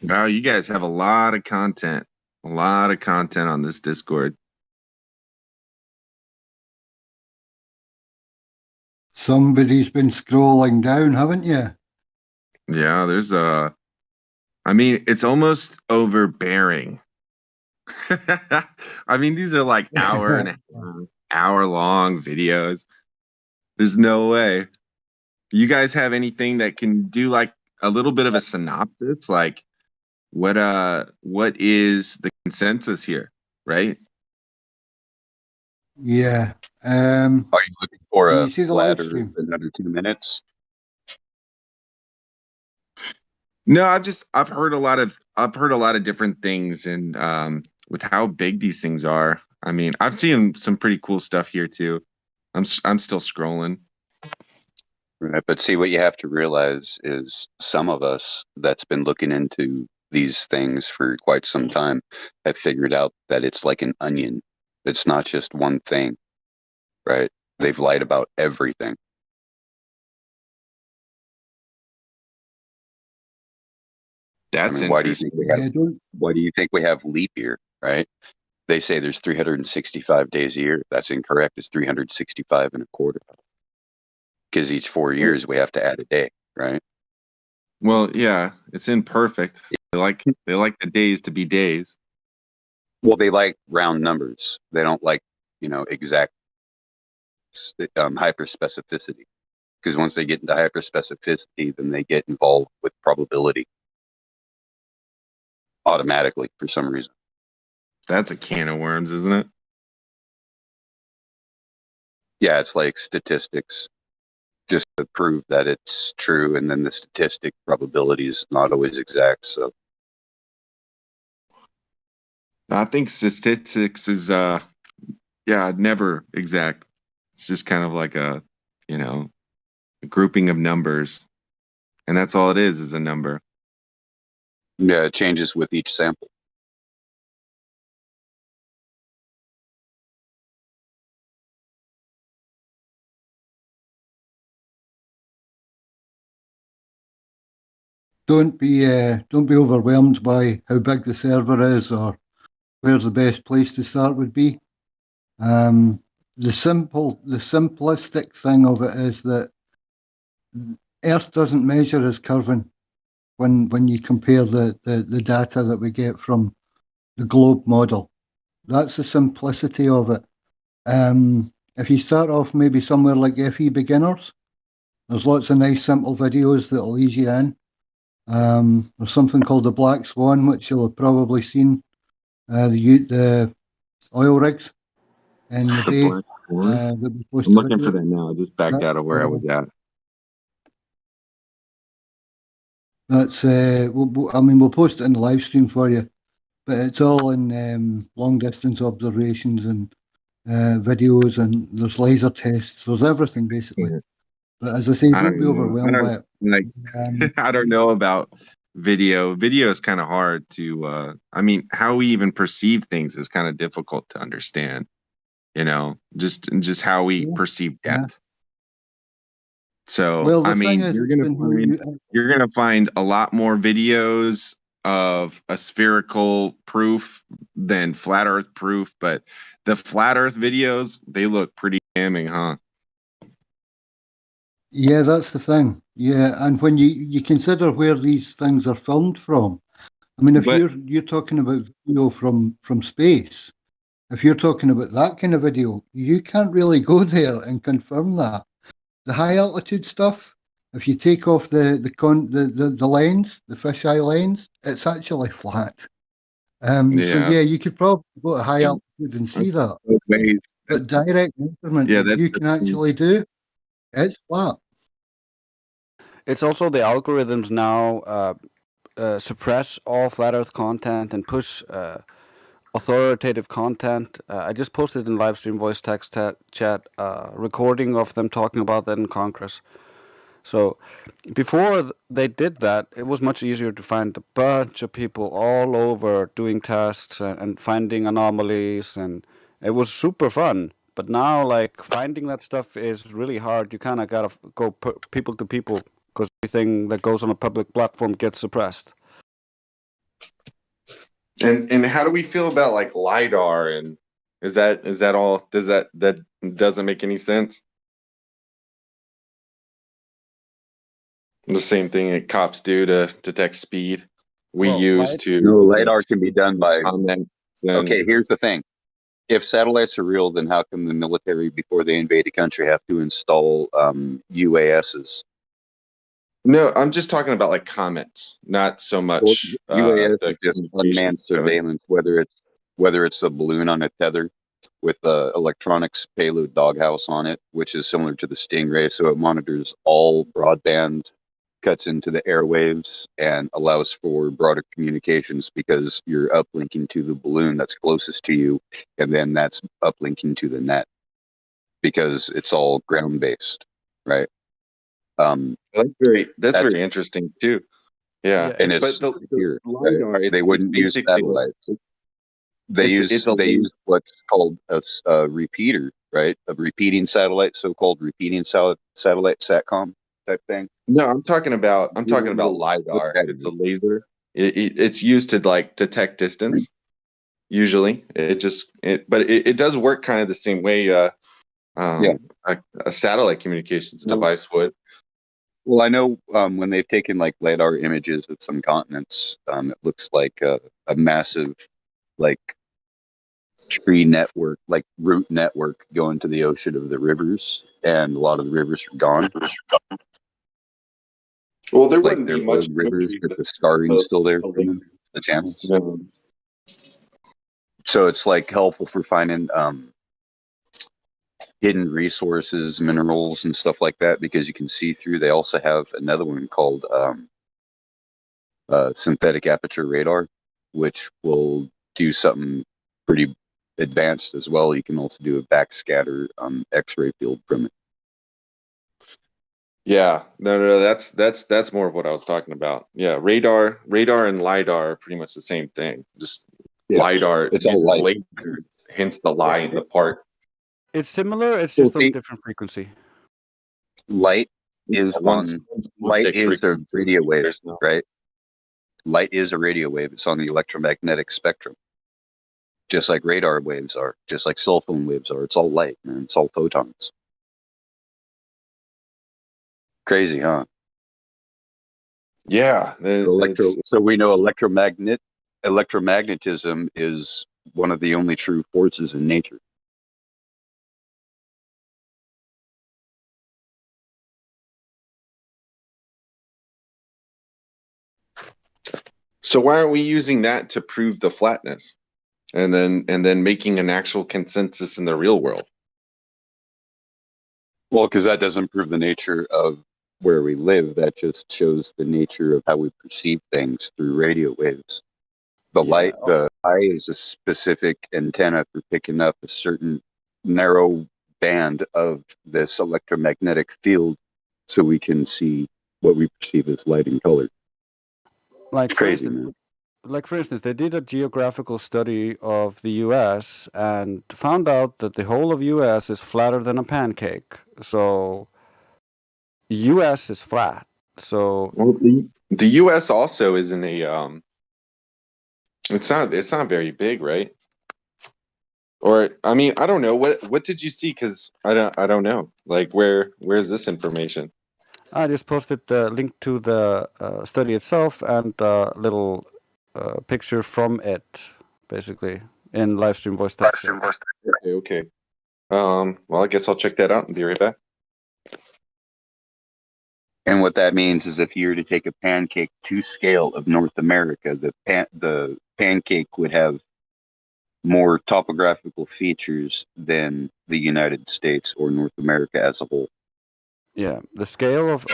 Speaker 6: Wow, you guys have a lot of content. A lot of content on this Discord.
Speaker 23: Somebody's been scrolling down, haven't you?
Speaker 6: Yeah, there's I mean, it's almost overbearing. I mean, these are like hour long videos. There's no way. You guys have anything that can do like a little bit of a synopsis? Like what is the consensus here, right?
Speaker 12: Yeah.
Speaker 9: Are you looking for
Speaker 12: Can
Speaker 9: a
Speaker 12: you see the live
Speaker 9: flat Earth
Speaker 12: stream?
Speaker 9: in under 2 minutes?
Speaker 6: No, I've heard a lot of different things, and with how big these things are. I mean, I've seen some pretty cool stuff here too. I'm still scrolling.
Speaker 9: Right. But see, what you have to realize is some of us that's been looking into these things for quite some time have figured out that it's like an onion. It's not just one thing, right? They've lied about everything. I
Speaker 6: That's
Speaker 9: mean, why do you think we have
Speaker 12: Yeah,
Speaker 9: why do you think we have leap year, right? They say there's 365 days a year. That's incorrect. It's 365 and a quarter. Because each 4 years we have to add a day, right?
Speaker 6: Well, yeah, it's imperfect. They like the days to be days.
Speaker 9: Well, they like round numbers. They don't like, exact hyper specificity. Because once they get into hyper specificity, then they get involved with probability automatically for some reason.
Speaker 6: That's a can of worms, isn't it?
Speaker 9: Yeah, it's like statistics, just to prove that it's true, and then the statistic probability is not always exact. So
Speaker 6: I think statistics is never exact. It's just kind of like a grouping of numbers, and that's all it is a number.
Speaker 9: yeah, it changes with each sample.
Speaker 12: don't be overwhelmed by how big the server is or where's the best place to start would be. The simplistic thing of it is that Earth doesn't measure as curving when you compare the data that we get from the globe model. That's the simplicity of it. If you start off maybe somewhere like FE Beginners, there's lots of nice simple videos that'll ease you in. There's something called the Black Swan, which you'll have probably seen. The oil rigs in the
Speaker 6: The
Speaker 12: bay
Speaker 6: black one.
Speaker 12: that we
Speaker 6: I'm
Speaker 12: posted
Speaker 6: looking
Speaker 12: video.
Speaker 6: for that now. I just backed out of where I was at.
Speaker 12: That's we'll post it in the live stream for you, but it's all in long distance observations and videos, and there's laser tests. There's everything basically.
Speaker 6: Yeah.
Speaker 12: But as I say,
Speaker 6: I
Speaker 12: don't
Speaker 6: don't
Speaker 12: be
Speaker 6: even know. I
Speaker 12: overwhelmed by
Speaker 6: don't
Speaker 12: it.
Speaker 6: like. I don't know about video. Video is kind of hard to. I mean, how we even perceive things is kind of difficult to understand. Just how we perceive
Speaker 12: Yeah.
Speaker 6: depth. So,
Speaker 12: Well,
Speaker 6: I
Speaker 12: the thing
Speaker 6: mean,
Speaker 12: is, it's been
Speaker 6: you're gonna find a lot more videos of a spherical proof than flat Earth proof, but the flat Earth videos, they look pretty damning, huh?
Speaker 12: yeah, that's the thing. Yeah, and when you consider where these things are filmed from, I mean, if
Speaker 6: But
Speaker 12: you're talking about video from space, if you're talking about that kind of video, you can't really go there and confirm that. The high altitude stuff, if you take off the lens, the fisheye lens, it's actually flat. So
Speaker 6: yeah,
Speaker 12: yeah, you could probably go to high
Speaker 6: and
Speaker 12: altitude and
Speaker 6: that's
Speaker 12: see that.
Speaker 6: both ways.
Speaker 12: But direct measurement
Speaker 6: Yeah,
Speaker 12: that
Speaker 6: that's
Speaker 12: you can actually do, it's flat.
Speaker 2: It's also the algorithms now suppress all flat Earth content and push authoritative content. I just posted in Livestream voice text chat recording of them talking about that in Congress. So before they did that, it was much easier to find a bunch of people all over doing tests and finding anomalies, and it was super fun. But now, like, finding that stuff is really hard. You kind of gotta go people to people because everything that goes on a public platform gets suppressed.
Speaker 6: And how do we feel about like LiDAR, and is that all, that doesn't make any sense? The same thing that cops do to detect speed. we use to
Speaker 9: No, LiDAR can be done by.
Speaker 6: comment.
Speaker 9: Okay, here's the thing. If satellites are real, then how come the military, before they invade a country, have to install UASs?
Speaker 6: No, I'm just talking about like comments, not so much
Speaker 9: UAS
Speaker 6: the
Speaker 9: is just
Speaker 6: communications
Speaker 9: unmanned surveillance, whether it's a balloon on a tether with a electronics payload doghouse on it, which is similar to the Stingray, so it monitors all broadband, cuts into the airwaves, and allows for broader communications because you're uplinking to the balloon that's closest to you, and then that's uplinking to the net because it's all ground based, right?
Speaker 6: That's very interesting too. Yeah,
Speaker 9: and it's
Speaker 6: but
Speaker 9: secure.
Speaker 6: LiDAR,
Speaker 9: They wouldn't use
Speaker 6: basically
Speaker 9: satellites. They use what's called a repeater, right? A repeating satellite, so-called repeating satellite satcom type thing.
Speaker 6: No, I'm talking about LiDAR. It's a laser. It's used to like detect distance. Usually, but it does work kind of the same way a satellite communications device would.
Speaker 9: Well, I know when they've taken like LiDAR images of some continents, it looks like a massive like tree network, like root network going to the ocean of the rivers, and a lot of the rivers are gone.
Speaker 6: Well, there
Speaker 9: like
Speaker 6: wouldn't
Speaker 9: they're
Speaker 6: be much
Speaker 9: old rivers, but the scarring's still there from them, the channels. So it's like helpful for finding hidden resources, minerals, and stuff like that because you can see through. They also have another one called synthetic aperture radar, which will do something pretty advanced as well. You can also do a backscatter X-ray field from it.
Speaker 6: Yeah, no, that's more of what I was talking about. Yeah, radar and LiDAR are pretty much the same thing. Just LiDAR,
Speaker 9: it's all light.
Speaker 6: laser, hence the lie in the part.
Speaker 2: It's similar. It's just on a different frequency.
Speaker 9: Light is a radio wave, right? Light is a radio wave. It's on the electromagnetic spectrum, just like radar waves are, just like cell phone waves are. It's all light, man. It's all photons. Crazy, huh?
Speaker 6: Yeah.
Speaker 9: So we know electromagnetism is one of the only true forces in nature.
Speaker 6: So why aren't we using that to prove the flatness, and then making an actual consensus in the real world?
Speaker 9: Well, because that doesn't prove the nature of where we live. That just shows the nature of how we perceive things through radio waves. The eye is a specific antenna for picking up a certain narrow band of this electromagnetic field so we can see what we perceive as light and color.
Speaker 2: Like
Speaker 9: it's crazy, man.
Speaker 2: Like, for instance, they did a geographical study of the U.S. and found out that the whole of U.S. is flatter than a pancake. So, U.S. is flat. So,
Speaker 6: well, the U.S. also isn't a It's not very big, right? Or I mean, I don't know. What did you see? Because I don't know. Like, where's this information?
Speaker 2: I just posted the link to the study itself and a little picture from it, basically, in Livestream voice text.
Speaker 6: Okay. Well, I guess I'll check that out and be right back.
Speaker 9: And what that means is if you were to take a pancake to scale of North America, the pancake would have more topographical features than the United States or North America as a whole.
Speaker 2: Yeah, the scale of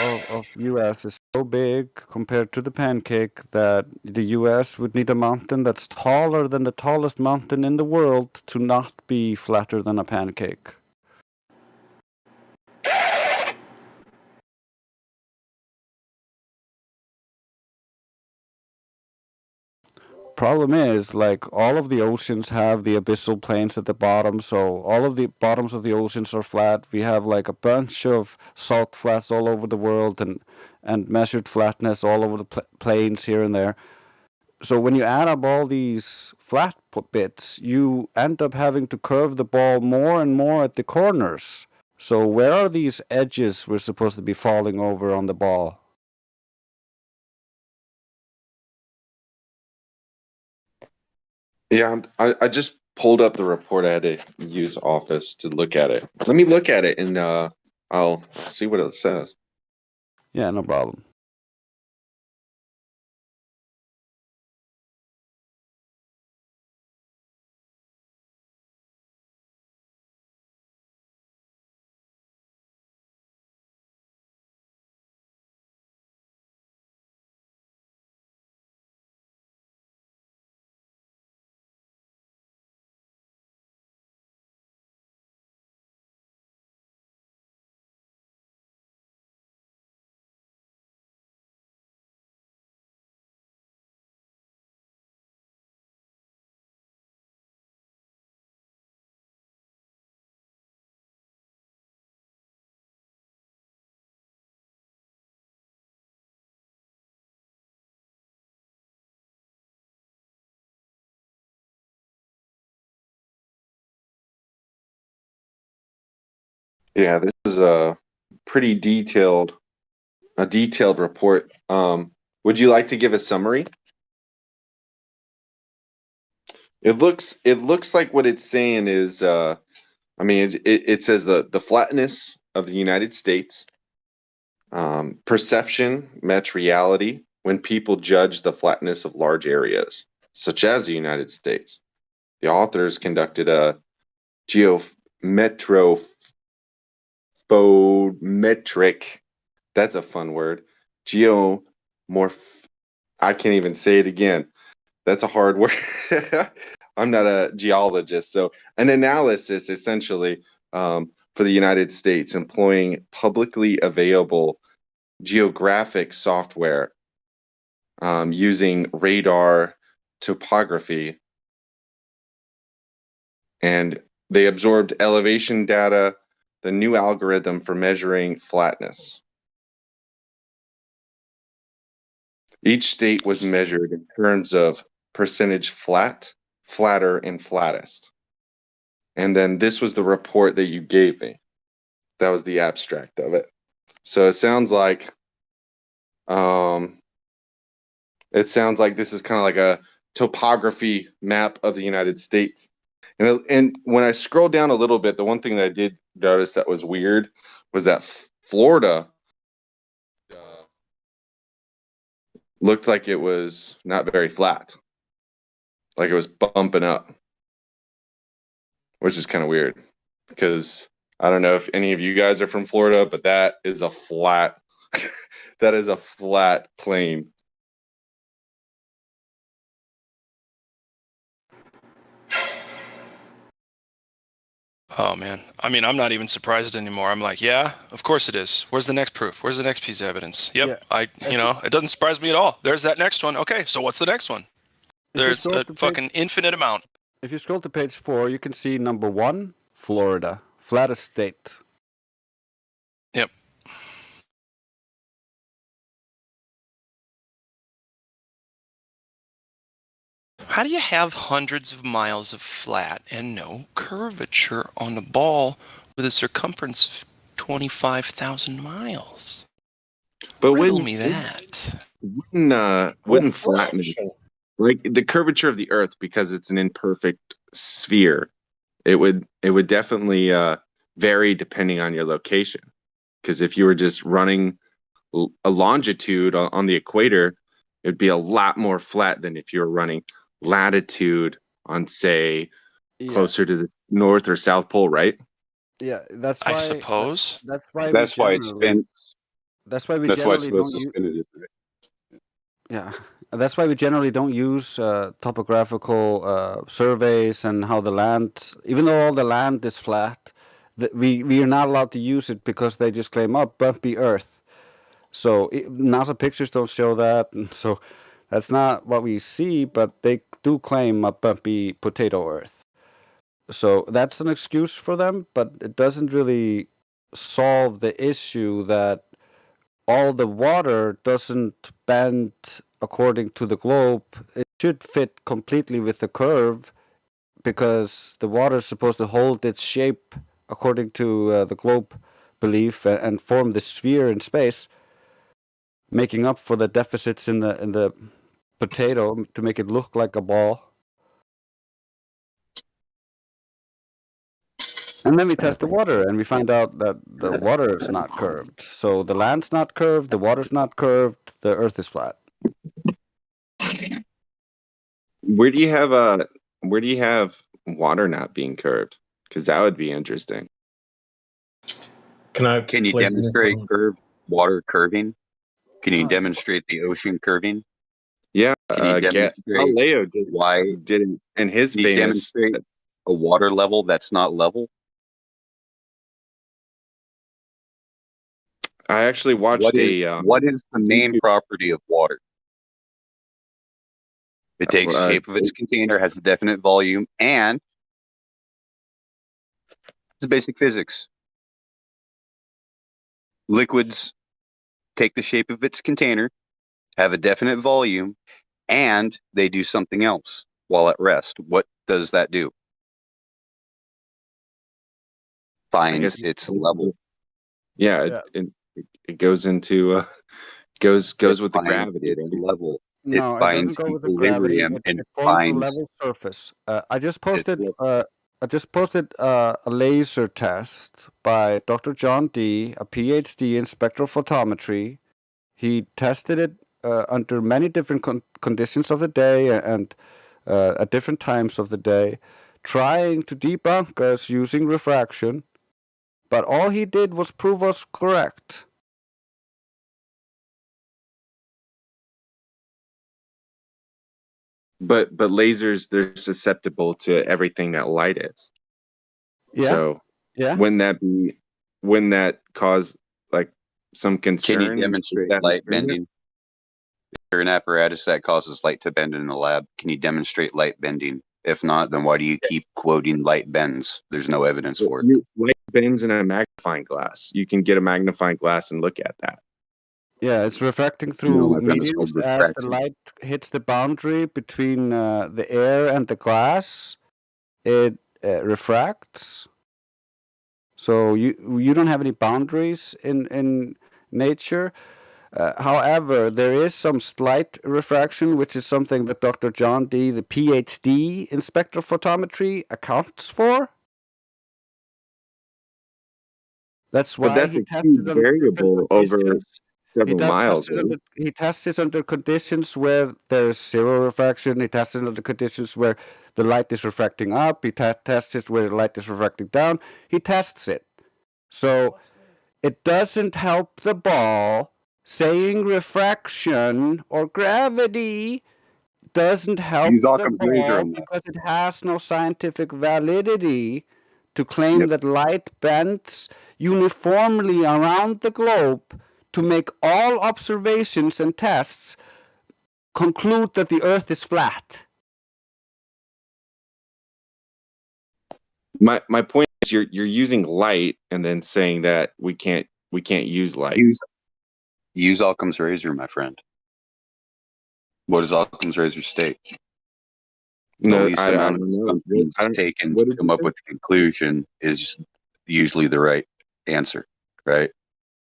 Speaker 2: U.S. is so big compared to the pancake that the U.S. would need a mountain that's taller than the tallest mountain in the world to not be flatter than a pancake. Problem is, like, all of the oceans have the abyssal plains at the bottom, so all of the bottoms of the oceans are flat. We have like a bunch of salt flats all over the world and measured flatness all over the plains here and there. So when you add up all these flat bits, you end up having to curve the ball more and more at the corners. So where are these edges we're supposed to be falling over on the ball?
Speaker 6: Yeah, I just pulled up the report. I had to use Office to look at it. Let me look at it and I'll see what it says.
Speaker 2: Yeah, no problem.
Speaker 6: Yeah, this is a pretty detailed report. Would you like to give a summary? It looks like what it's saying is I mean it says the flatness of the United States, perception met reality when people judge the flatness of large areas, such as the United States. The authors conducted a geometrophometric, that's a fun word, geomorph, I can't even say it again. That's a hard word. I'm not a geologist. So, an analysis essentially for the United States employing publicly available geographic software using radar topography. And they absorbed elevation data, the new algorithm for measuring flatness. Each state was measured in terms of percentage flat, flatter, and flattest. And then this was the report that you gave me. That was the abstract of it. So it sounds like this is kind of like a topography map of the United States. And when I scroll down a little bit, the one thing that I did notice that was weird was that Florida looked like it was not very flat, like it was bumping up, which is kind of weird because I don't know if any of you guys are from Florida, but that is a flat that is a flat plain.
Speaker 21: Oh man, I mean, I'm not even surprised anymore. I'm like, yeah, of course it is. Where's the next proof? Where's the next piece of evidence? Yep,
Speaker 2: Yeah.
Speaker 21: it doesn't surprise me at all. There's that next one. Okay, so what's the next one? There's a fucking infinite amount.
Speaker 2: If you scroll to page 4, you can see number 1, Florida, flattest state.
Speaker 21: Yep. How do you have hundreds of miles of flat and no curvature on a ball with a circumference of 25,000 miles?
Speaker 6: But
Speaker 21: Riddle me that.
Speaker 6: wouldn't flatness, like the curvature of the Earth, because it's an imperfect sphere, it would definitely vary depending on your location. Because if you were just running a longitude on the equator, it'd be a lot more flat than if you were running latitude on, say, closer to the North or South Pole, right?
Speaker 2: Yeah, that's why.
Speaker 21: I suppose.
Speaker 2: That's why.
Speaker 9: That's why it spins.
Speaker 2: That's why we
Speaker 9: That's why it's
Speaker 2: generally
Speaker 9: supposed
Speaker 2: don't
Speaker 9: to
Speaker 2: use.
Speaker 9: spin it.
Speaker 2: Yeah, that's why we generally don't use topographical surveys and how the land, even though all the land is flat, we are not allowed to use it because they just claim, oh, bumpy Earth. So NASA pictures don't show that, and so that's not what we see. But they do claim a bumpy potato Earth. So that's an excuse for them, but it doesn't really solve the issue that all the water doesn't bend according to the globe. It should fit completely with the curve because the water is supposed to hold its shape according to the globe belief and form the sphere in space, making up for the deficits in the potato to make it look like a ball. And then we test the water, and we find out that the water is not curved. So the land's not curved, the water's not curved, the Earth is flat.
Speaker 6: Where do you have water not being curved? Because that would be interesting.
Speaker 9: Can you demonstrate curved water curving? Can you
Speaker 2: Uh,
Speaker 9: demonstrate the ocean curving?
Speaker 6: Yeah,
Speaker 9: Can you demonstrate
Speaker 6: Galileo
Speaker 9: why
Speaker 6: did in his
Speaker 9: can you
Speaker 6: famous
Speaker 9: demonstrate a water level that's not level?
Speaker 6: I actually watched
Speaker 9: what is the main property of water? It takes the shape of its container, has a definite volume, and it's basic physics. Liquids take the shape of its container, have a definite volume, and they do something else while at rest. What does that do? Finds its level.
Speaker 6: Yeah, it goes into goes with the gravity.
Speaker 9: Its level.
Speaker 2: No,
Speaker 9: it
Speaker 2: it doesn't
Speaker 9: finds
Speaker 2: go with the gravity.
Speaker 9: equilibrium and
Speaker 2: It forms a
Speaker 9: finds
Speaker 2: level surface. I just posted a laser test by Dr. John D., a PhD in spectrophotometry. He tested it under many different conditions of the day and at different times of the day, trying to debunk us using refraction. But all he did was prove us correct.
Speaker 6: But lasers, they're susceptible to everything that light is.
Speaker 2: Yeah.
Speaker 6: So
Speaker 2: yeah.
Speaker 6: wouldn't that cause like some concern?
Speaker 9: Can you demonstrate light bending? Is there an apparatus that causes light to bend in a lab? Can you demonstrate light bending? If not, then why do you keep quoting light bends? There's no evidence for it.
Speaker 6: Light bends in a magnifying glass. You can get a magnifying glass and look at that.
Speaker 2: Yeah, it's refracting through mediums as the light hits the boundary between the air and the glass. It refracts. So you don't have any boundaries in nature. However, there is some slight refraction, which is something that Dr. John D., the PhD in spectrophotometry, accounts for. That's why
Speaker 6: that's
Speaker 2: he
Speaker 6: a
Speaker 2: tested
Speaker 6: huge
Speaker 2: under
Speaker 6: variable over several miles.
Speaker 2: He tests under conditions where there's zero refraction. He tests it under conditions where the light is refracting up. He tests it where the light is refracting down. He tests it. So it doesn't help the ball. Saying refraction or gravity doesn't help the ball because it has no scientific validity to claim that light bends uniformly around the globe to make all observations and tests conclude that the Earth is flat.
Speaker 6: My point is you're using light and then saying that we can't use light.
Speaker 9: Use Occam's razor, my friend. What does Occam's razor state? The least amount of assumptions taken to come up with the conclusion is usually the right answer, right?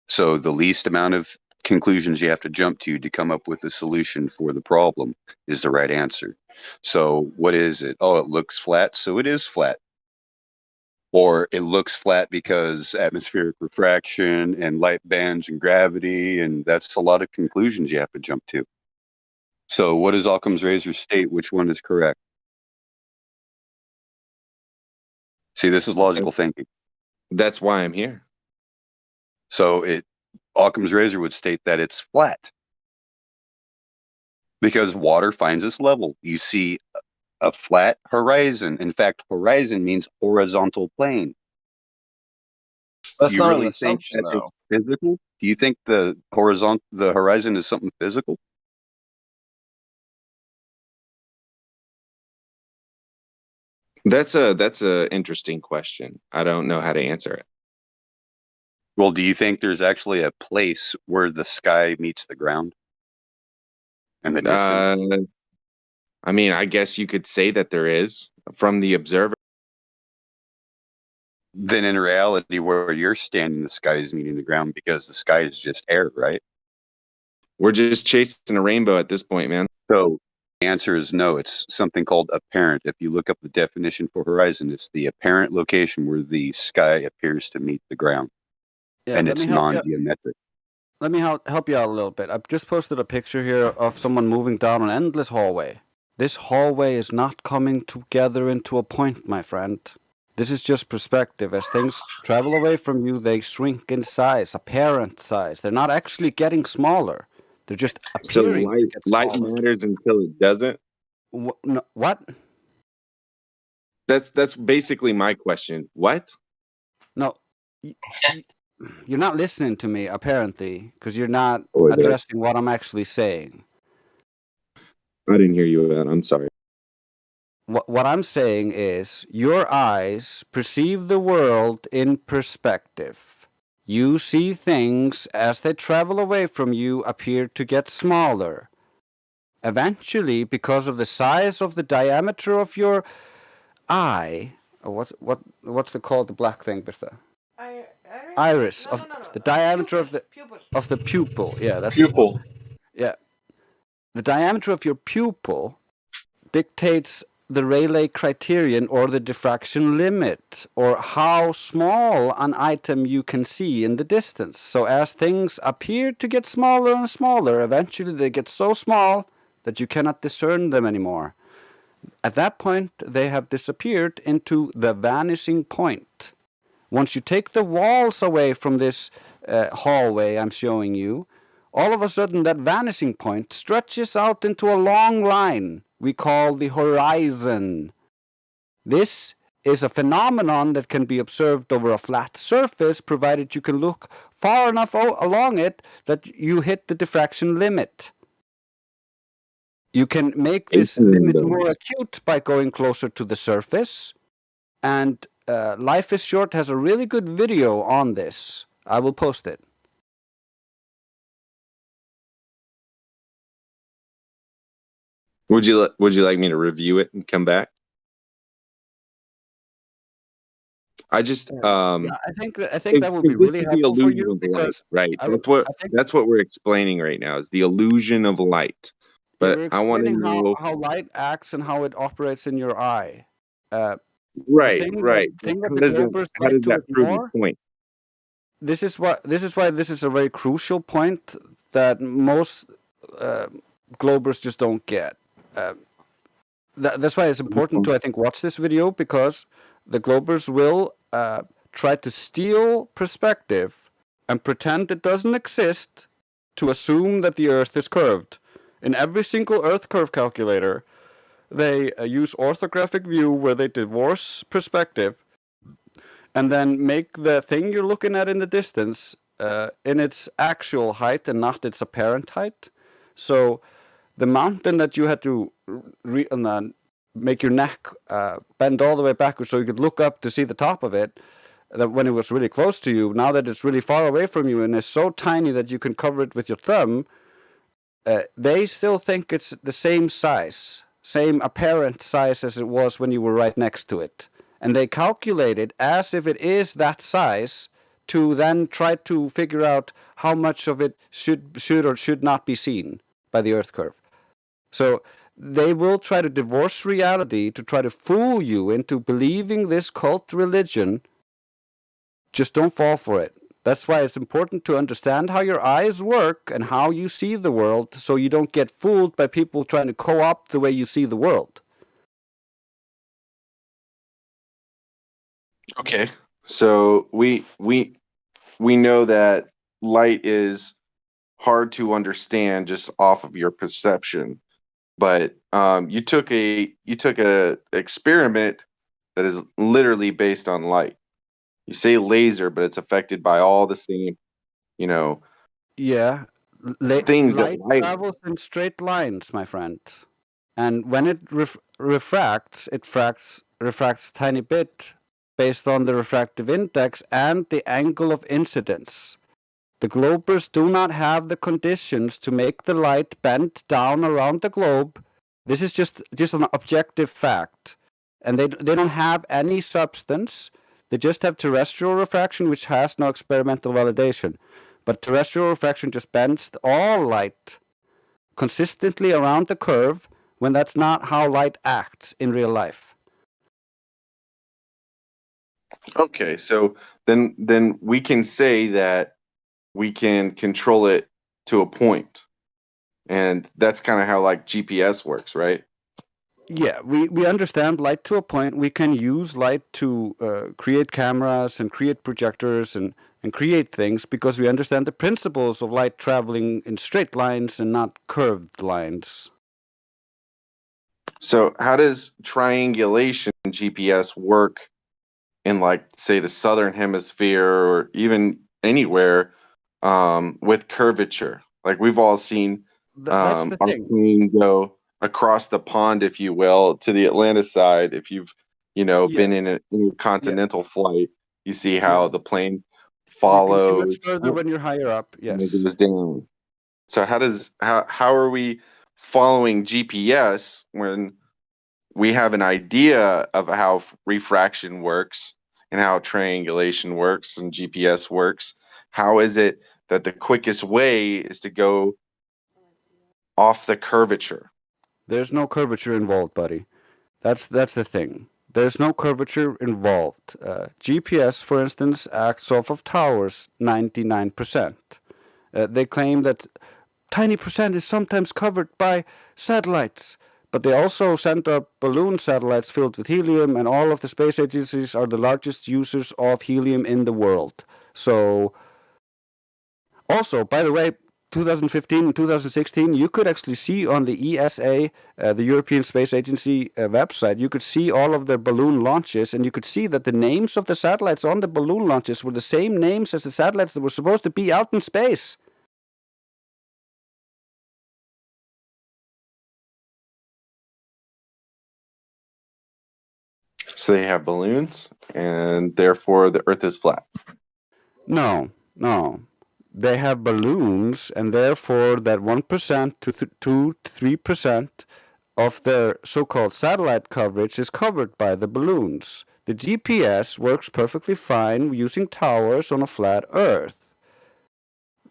Speaker 9: So the least amount of conclusions you have to jump to come up with a solution for the problem is the right answer. So what is it? Oh, it looks flat, so it is flat. Or it looks flat because atmospheric refraction and light bends and gravity, and that's a lot of conclusions you have to jump to. So what does Occam's razor state? Which one is correct? See, this is logical thinking.
Speaker 6: That's why I'm here.
Speaker 9: So Occam's razor would state that it's flat because water finds its level. You see a flat horizon. In fact, horizon means horizontal plane.
Speaker 10: That's
Speaker 9: you
Speaker 10: not
Speaker 9: really
Speaker 10: an
Speaker 9: think
Speaker 10: assumption,
Speaker 9: that
Speaker 10: though.
Speaker 9: it's physical? Do you think the horizon is something physical?
Speaker 6: That's a interesting question. I don't know how to answer it.
Speaker 9: Well, do you think there's actually a place where the sky meets the ground? And the distance?
Speaker 6: I mean, I guess you could say that there is from the observer.
Speaker 9: Then in reality, where you're standing, the sky is meeting the ground because the sky is just air, right?
Speaker 6: We're just chasing a rainbow at this point, man.
Speaker 9: So answer is no. It's something called apparent. If you look up the definition for horizon, it's the apparent location where the sky appears to meet the ground,
Speaker 2: Yeah,
Speaker 9: and
Speaker 2: let
Speaker 9: it's
Speaker 2: me help you.
Speaker 9: non-geometric.
Speaker 2: Let me help you out a little bit. I've just posted a picture here of someone moving down an endless hallway. This hallway is not coming together into a point, my friend. This is just perspective. As things travel away from you, they shrink in size, apparent size. They're not actually getting smaller. They're just
Speaker 6: So
Speaker 2: appearing to get
Speaker 6: light
Speaker 2: smaller.
Speaker 6: matters until it doesn't.
Speaker 2: No, what?
Speaker 6: That's basically my question. What?
Speaker 2: No, you're not listening to me, apparently, because you're not
Speaker 6: Or that
Speaker 2: addressing what I'm actually saying.
Speaker 6: I didn't hear you out. I'm sorry.
Speaker 2: What I'm saying is your eyes perceive the world in perspective. You see things as they travel away from you appear to get smaller. Eventually, because of the size of the diameter of your eye, or what's it called, the black thing, Bertha? Iris. No, the diameter of the pupil. Yeah, that's
Speaker 10: Pupil.
Speaker 2: Yeah. The diameter of your pupil dictates the Rayleigh criterion or the diffraction limit, or how small an item you can see in the distance. So as things appear to get smaller and smaller, eventually they get so small that you cannot discern them anymore. At that point, they have disappeared into the vanishing point. Once you take the walls away from this hallway I'm showing you, all of a sudden that vanishing point stretches out into a long line we call the horizon. This is a phenomenon that can be observed over a flat surface, provided you can look far enough along it that you hit the diffraction limit. You can make this limit more acute by going closer to the surface, and Life is Short has a really good video on this. I will post it.
Speaker 6: Would you like me to review it and come back? I just
Speaker 2: I think that would be really helpful for you, because
Speaker 6: right. That's what we're explaining right now, is the illusion of light. But I want to know
Speaker 2: how light acts and how it operates in your eye.
Speaker 6: Right.
Speaker 2: How does that
Speaker 6: prove the point?
Speaker 2: This is why this is a very crucial point that most Globers just don't get. That's why it's important to, I think, watch this video, because the Globers will try to steal perspective and pretend it doesn't exist to assume that the Earth is curved. In every single Earth curve calculator, they use orthographic view, where they divorce perspective and then make the thing you're looking at in the distance in its actual height and not its apparent height. So the mountain that you had to make your neck bend all the way backwards so you could look up to see the top of it, that when it was really close to you, now that it's really far away from you and is so tiny that you can cover it with your thumb, they still think it's the same size, same apparent size as it was when you were right next to it. And they calculate it as if it is that size, to then try to figure out how much of it should or should not be seen by the Earth curve. So they will try to divorce reality to try to fool you into believing this cult religion. Just don't fall for it. That's why it's important to understand how your eyes work and how you see the world, so you don't get fooled by people trying to co-opt the way you see the world.
Speaker 6: Okay. So we know that light is hard to understand just off of your perception, but you took a experiment that is literally based on light. You say laser, but it's affected by all the same,
Speaker 2: Yeah,
Speaker 6: things
Speaker 2: light
Speaker 6: that light
Speaker 2: travels in straight lines, my friend, and when it refracts, it refracts tiny bit based on the refractive index and the angle of incidence. The Globers do not have the conditions to make the light bend down around the globe. This is just an objective fact. And they don't have any substance. They just have terrestrial refraction, which has no experimental validation. But terrestrial refraction just bends all light consistently around the curve, when that's not how light acts in real life.
Speaker 6: Okay, so then we can say that we can control it to a point, and that's kind of how like GPS works, right?
Speaker 2: Yeah, we understand light to a point. We can use light to create cameras and create projectors and create things because we understand the principles of light traveling in straight lines and not curved lines.
Speaker 6: So how does triangulation GPS work in, like, say, the southern hemisphere or even anywhere with curvature? Like, we've all seen
Speaker 2: That's the
Speaker 6: our
Speaker 2: thing.
Speaker 6: plane go across the pond, if you will, to the Atlanta side. If you've,
Speaker 2: Yeah.
Speaker 6: been in a continental flight, you see how the plane
Speaker 2: You can see much
Speaker 6: follows
Speaker 2: further when you're higher up.
Speaker 6: and it
Speaker 2: Yes.
Speaker 6: goes down. So how are we following GPS when we have an idea of how refraction works and how triangulation works and GPS works? How is it that the quickest way is to go off the curvature?
Speaker 2: There's no curvature involved, buddy. That's the thing. There's no curvature involved. GPS, for instance, acts off of towers 99%. They claim that tiny percent is sometimes covered by satellites, but they also send up balloon satellites filled with helium, and all of the space agencies are the largest users of helium in the world. So, also, by the way, 2015 and 2016, you could actually see on the ESA, the European Space Agency website, you could see all of their balloon launches, and you could see that the names of the satellites on the balloon launches were the same names as the satellites that were supposed to be out in space.
Speaker 6: So they have balloons, and therefore the Earth is flat.
Speaker 2: No. They have balloons, and therefore that 1% to 2 to 3% of their so-called satellite coverage is covered by the balloons. The GPS works perfectly fine using towers on a flat Earth.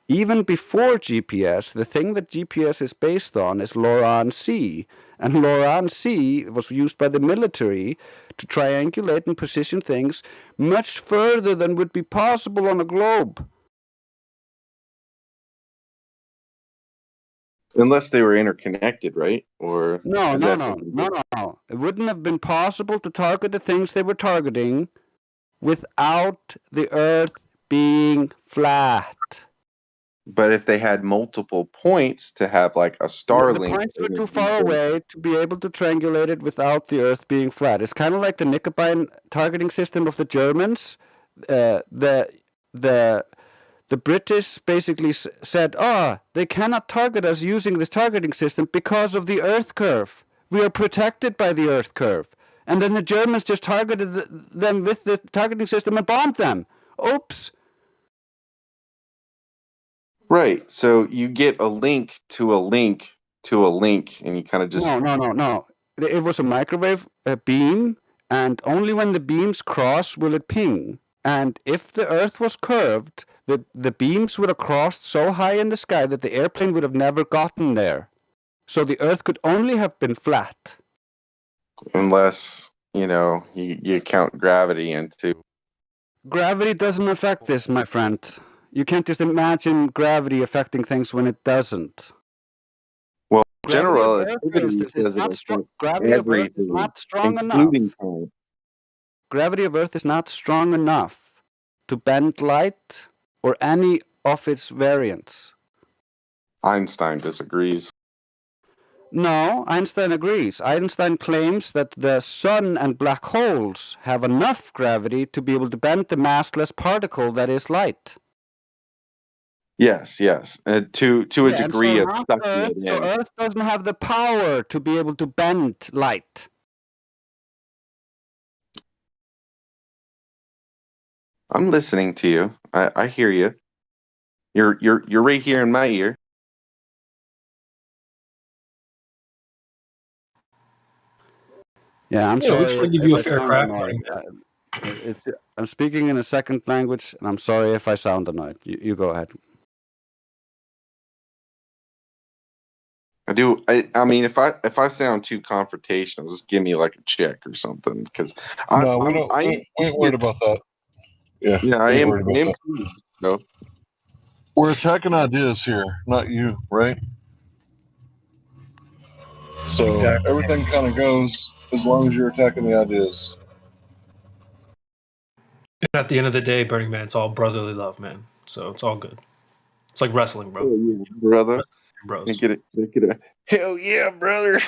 Speaker 2: Even before GPS, the thing that GPS is based on is LORAN-C, and LORAN-C was used by the military to triangulate and position things much further than would be possible on a globe.
Speaker 6: Unless they were interconnected, right? Or
Speaker 2: No.
Speaker 6: is that something
Speaker 2: No. It wouldn't have been possible to target the things they were targeting without the Earth being flat.
Speaker 6: But if they had multiple points to have like a
Speaker 2: The
Speaker 6: Starlink,
Speaker 2: points were too far away to be able to triangulate it without the Earth being flat. It's kind of like the Nickebein targeting system of the Germans. The British basically said, they cannot target us using this targeting system because of the Earth curve. We are protected by the Earth curve. And then the Germans just targeted them with the targeting system and bombed them. Oops.
Speaker 6: right? So you get a link to a link to a link, and you kind of just
Speaker 2: No. It was a microwave beam, and only when the beams cross will it ping. And if the Earth was curved, the beams would have crossed so high in the sky that the airplane would have never gotten there. So the Earth could only have been flat.
Speaker 6: unless you count gravity into.
Speaker 2: Gravity doesn't affect this, my friend. You can't just imagine gravity affecting things when it doesn't.
Speaker 6: Well,
Speaker 2: Gravity
Speaker 6: general
Speaker 2: of Earth, for
Speaker 6: relativity
Speaker 2: instance, is
Speaker 6: doesn't
Speaker 2: not strong.
Speaker 6: affect
Speaker 2: Gravity of Earth is
Speaker 6: everything,
Speaker 2: not strong enough.
Speaker 6: including time.
Speaker 2: Gravity of Earth is not strong enough to bend light or any of its variants.
Speaker 6: Einstein disagrees.
Speaker 2: No, Einstein agrees. Einstein claims that the sun and black holes have enough gravity to be able to bend the massless particle that is light.
Speaker 6: Yes. To a degree of sucking it
Speaker 2: So
Speaker 6: in.
Speaker 2: Earth doesn't have the power to be able to bend light.
Speaker 6: I'm listening to you. I hear you. You're right here in my ear.
Speaker 2: Yeah, I'm
Speaker 11: Yeah, we try
Speaker 2: sorry
Speaker 11: to give you a
Speaker 2: if I
Speaker 11: fair
Speaker 2: sound
Speaker 11: crack.
Speaker 2: annoyed. I'm speaking in a second language, and I'm sorry if I sound annoyed. You go ahead.
Speaker 6: I do. I mean, if I sound too confrontational, just give me like a check or something, because
Speaker 20: No, we don't. We ain't worried about that. Yeah,
Speaker 6: Yeah, I
Speaker 20: we ain't
Speaker 6: am.
Speaker 20: worried
Speaker 6: I
Speaker 20: about
Speaker 6: am
Speaker 20: that.
Speaker 6: too. No.
Speaker 20: We're attacking ideas here, not you, right? So
Speaker 11: Exactly.
Speaker 20: everything kind of goes as long as you're attacking the ideas.
Speaker 11: At the end of the day, Burning Man, it's all brotherly love, man. So it's all good. It's like wrestling, bro.
Speaker 6: Oh, yeah, brother.
Speaker 11: Bros.
Speaker 6: Get it. Hell yeah, brother.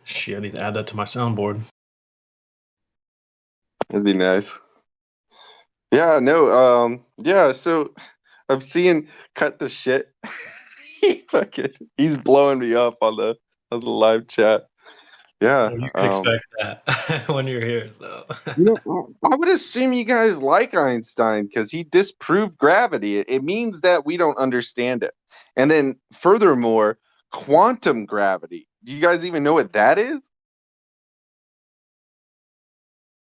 Speaker 11: Shit, I need to add that to my soundboard.
Speaker 6: That'd be nice. Yeah, no, yeah, so I'm seeing cut the shit. He's blowing me up on the live chat. Yeah.
Speaker 11: Well, you can expect that when you're here. So,
Speaker 6: I would assume you guys like Einstein because he disproved gravity. It means that we don't understand it. And then furthermore, quantum gravity. Do you guys even know what that is?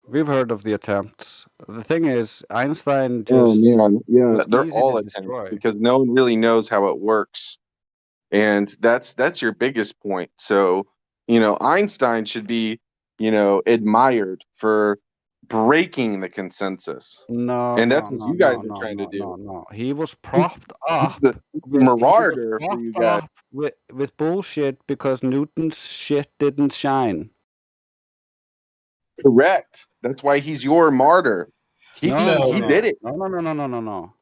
Speaker 2: We've heard of the attempts. The thing is, Einstein
Speaker 6: Oh
Speaker 2: just
Speaker 6: man, yeah,
Speaker 2: was
Speaker 6: they're
Speaker 2: easy to
Speaker 6: all attempts
Speaker 2: destroy.
Speaker 6: because no one really knows how it works. And that's your biggest point. So, Einstein should be, admired for breaking the consensus.
Speaker 2: No,
Speaker 6: And that's
Speaker 2: no,
Speaker 6: what
Speaker 2: no,
Speaker 6: you guys
Speaker 2: no,
Speaker 6: are
Speaker 2: no,
Speaker 6: trying to
Speaker 2: no,
Speaker 6: do.
Speaker 2: no, no. He was
Speaker 6: He's
Speaker 2: propped up
Speaker 6: the marauder for you guys.
Speaker 2: with bullshit because Newton's shit didn't shine.
Speaker 6: Correct. That's why he's your martyr. He did it.
Speaker 2: No.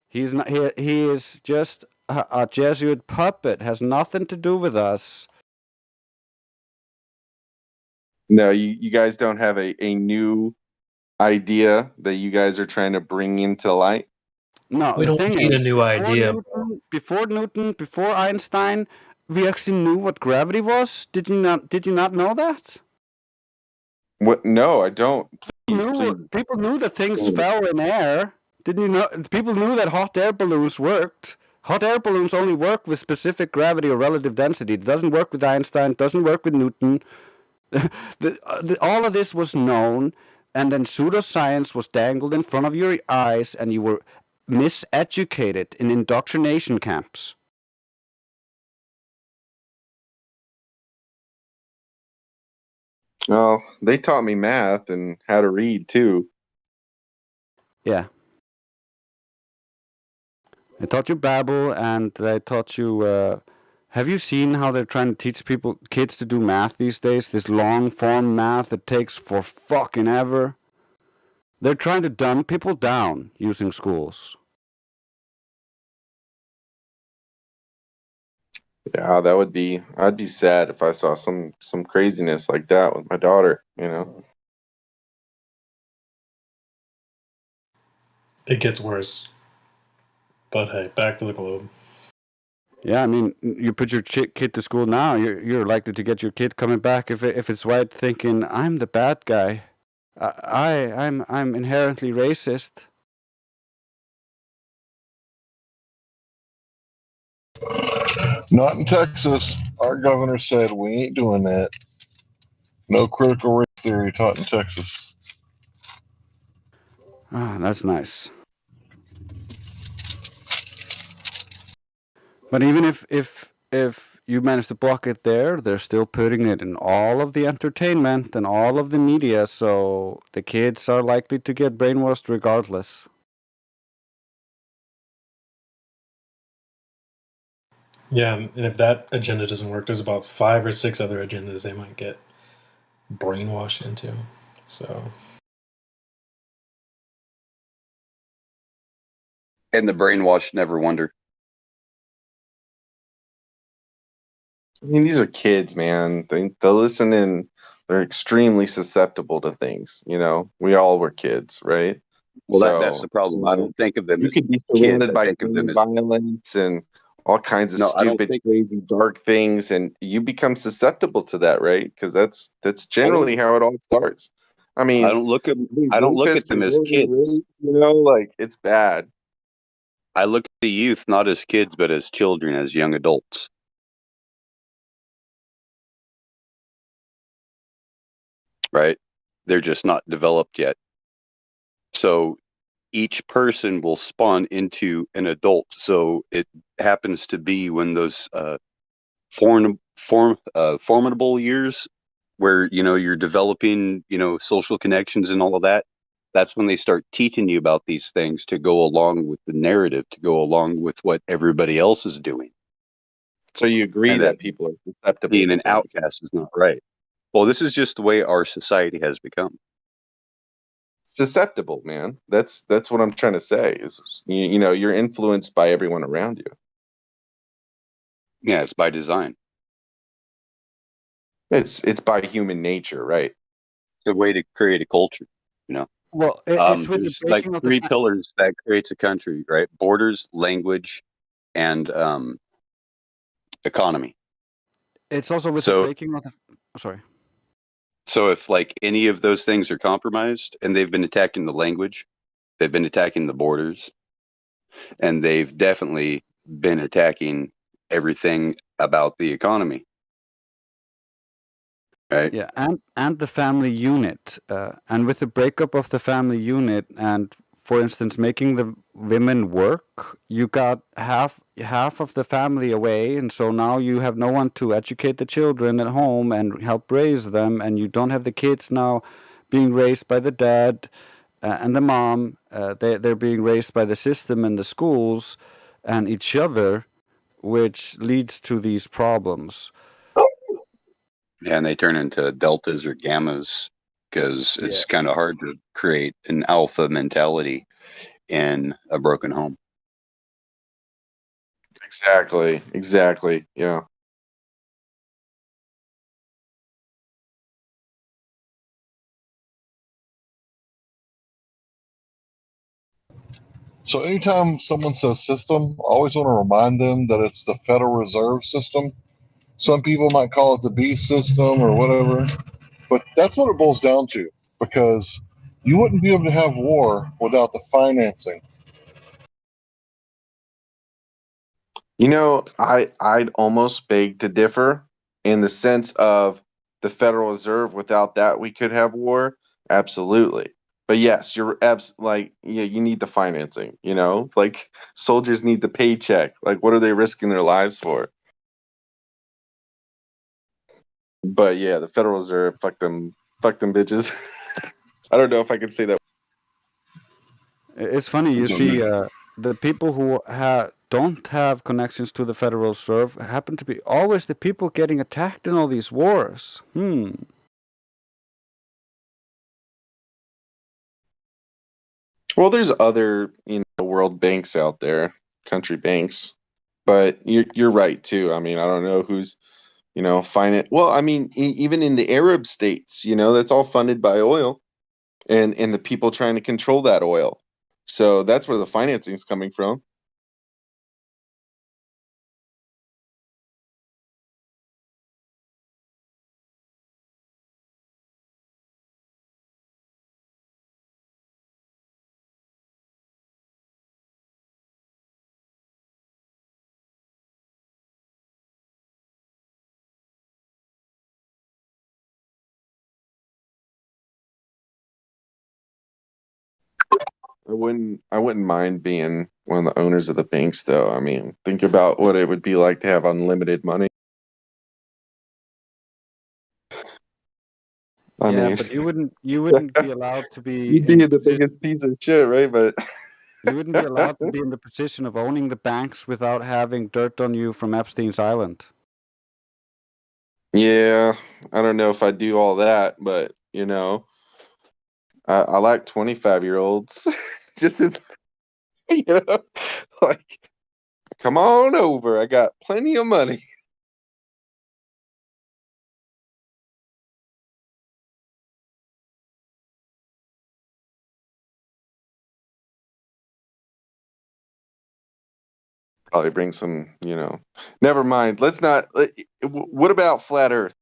Speaker 2: He's not. He is just a Jesuit puppet. Has nothing to do with us.
Speaker 6: No, you guys don't have a new idea that you guys are trying to bring into light.
Speaker 2: No,
Speaker 11: we
Speaker 2: the
Speaker 11: don't
Speaker 2: thing
Speaker 11: need a
Speaker 2: is,
Speaker 11: new idea.
Speaker 2: before Einstein, we actually knew what gravity was. Did you not? Did you not know that?
Speaker 6: What? No, I don't. Please.
Speaker 2: People knew that things fell in air. Didn't you know? People knew that hot air balloons worked. Hot air balloons only work with specific gravity or relative density. It doesn't work with Einstein. Doesn't work with Newton. All of this was known, and then pseudoscience was dangled in front of your eyes, and you were miseducated in indoctrination camps.
Speaker 6: Well, they taught me math and how to read too.
Speaker 2: Yeah. They taught you Babel, and they taught you. Have you seen how they're trying to teach kids to do math these days? This long form math that takes for fucking ever. They're trying to dumb people down using schools.
Speaker 6: Yeah, I'd be sad if I saw some craziness like that with my daughter,
Speaker 11: It gets worse. But hey, back to the globe.
Speaker 2: Yeah, I mean, you put your kid to school now, you're likely to get your kid coming back if it's white, thinking I'm the bad guy. I'm inherently racist.
Speaker 20: Not in Texas. Our governor said we ain't doing that. No critical race theory taught in Texas.
Speaker 2: Ah, that's nice. But even if you manage to block it there, they're still putting it in all of the entertainment and all of the media, so the kids are likely to get brainwashed regardless.
Speaker 11: Yeah, and if that agenda doesn't work, there's about 5 or 6 other agendas they might get brainwashed into. So.
Speaker 9: And the brainwashed never wonder.
Speaker 6: I mean, these are kids, man. They listen and they're extremely susceptible to things. We all were kids, right?
Speaker 9: Well, that's the problem. I don't think of them
Speaker 6: You
Speaker 9: as
Speaker 6: could be
Speaker 9: kids.
Speaker 6: surrounded
Speaker 9: I
Speaker 6: by
Speaker 9: think of them
Speaker 6: gang
Speaker 9: as
Speaker 6: violence and all kinds of
Speaker 9: no. I don't
Speaker 6: stupid,
Speaker 9: think.
Speaker 6: crazy, dark things, and you become susceptible to that, right? Because that's generally how it all starts. I mean,
Speaker 9: I don't look at.
Speaker 6: these
Speaker 9: I don't look at
Speaker 6: rapists
Speaker 9: them
Speaker 6: and
Speaker 9: as
Speaker 6: organ
Speaker 9: kids.
Speaker 6: rape, like it's bad.
Speaker 9: I look at the youth not as kids, but as children, as young adults. Right? They're just not developed yet. So each person will spawn into an adult. So it happens to be when those formidable years where you're developing social connections and all of that. That's when they start teaching you about these things to go along with the narrative, to go along with what everybody else is doing.
Speaker 6: So you agree
Speaker 9: And
Speaker 6: that
Speaker 9: that
Speaker 6: people are susceptible
Speaker 9: being
Speaker 6: to
Speaker 9: an
Speaker 6: things.
Speaker 9: outcast is not right. Well, this is just the way our society has become.
Speaker 6: Susceptible, man. That's what I'm trying to say. Is you're influenced by everyone around you.
Speaker 9: Yeah, it's by design.
Speaker 6: It's by human nature, right?
Speaker 9: It's a way to create a culture, you know.
Speaker 2: Well, it's with the
Speaker 9: There's like
Speaker 2: breaking of the
Speaker 9: three pillars that creates a country, right? Borders, language, and economy.
Speaker 2: it's also with the
Speaker 9: So,
Speaker 2: breaking of the. Oh, sorry.
Speaker 9: so if like any of those things are compromised, and they've been attacking the language, they've been attacking the borders, and they've definitely been attacking everything about the economy, right?
Speaker 2: Yeah, and the family unit, and with the breakup of the family unit, and for instance, making the women work, you got half of the family away, and so now you have no one to educate the children at home and help raise them, and you don't have the kids now being raised by the dad and the mom. They're being raised by the system and the schools and each other, which leads to these problems.
Speaker 9: Yeah, and they turn into deltas or gammas because
Speaker 2: Yeah.
Speaker 9: it's kind of hard to create an alpha mentality in a broken home.
Speaker 6: Exactly. Yeah.
Speaker 20: So anytime someone says system, I always want to remind them that it's the Federal Reserve System. Some people might call it the beast system or whatever, but that's what it boils down to, because you wouldn't be able to have war without the financing.
Speaker 6: I'd almost beg to differ in the sense of the Federal Reserve. Without that, we could have war. Absolutely. But yes, yeah, you need the financing, like soldiers need the paycheck. Like, what are they risking their lives for? But yeah, the Federal Reserve, fuck them bitches. I don't know if I can say that.
Speaker 2: It's funny, you see, the people who don't have connections to the Federal Reserve happen to be always the people getting attacked in all these wars.
Speaker 6: Well, there's other, world banks out there, country banks, but you're right too. I mean, I don't know who's, finance. Well, I mean, even in the Arab states, that's all funded by oil and the people trying to control that oil. So that's where the financing is coming from. I wouldn't mind being one of the owners of the banks though. I mean, think about what it would be like to have unlimited money. I
Speaker 2: Yeah,
Speaker 6: mean,
Speaker 2: but you wouldn't be allowed to be
Speaker 6: you'd be
Speaker 2: in the
Speaker 6: the
Speaker 2: position.
Speaker 6: biggest piece of shit, right? But
Speaker 2: You wouldn't be allowed to be in the position of owning the banks without having dirt on you from Epstein's Island.
Speaker 6: yeah, I don't know if I do all that, but I like 25-year-olds. Just as, you know, like, come on over. I got plenty of money. Probably bring some, never mind. Let's not. What about flat Earth?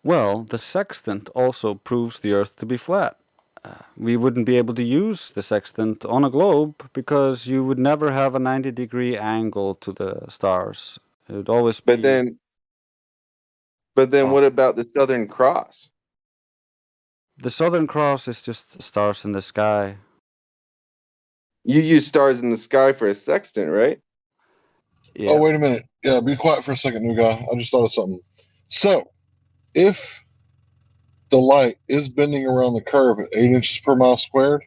Speaker 2: Well, the sextant also proves the Earth to be flat. We wouldn't be able to use the sextant on a globe because you would never have a 90-degree angle to the stars. It would always
Speaker 6: But
Speaker 2: be
Speaker 6: then, but then,
Speaker 2: off.
Speaker 6: what about the Southern Cross?
Speaker 2: The Southern Cross is just stars in the sky.
Speaker 6: You use stars in the sky for a sextant, right?
Speaker 2: Yeah.
Speaker 20: Oh, wait a minute. Yeah, be quiet for a second, new guy. I just thought of something. So, if the light is bending around the curve at 8 inches per mile squared,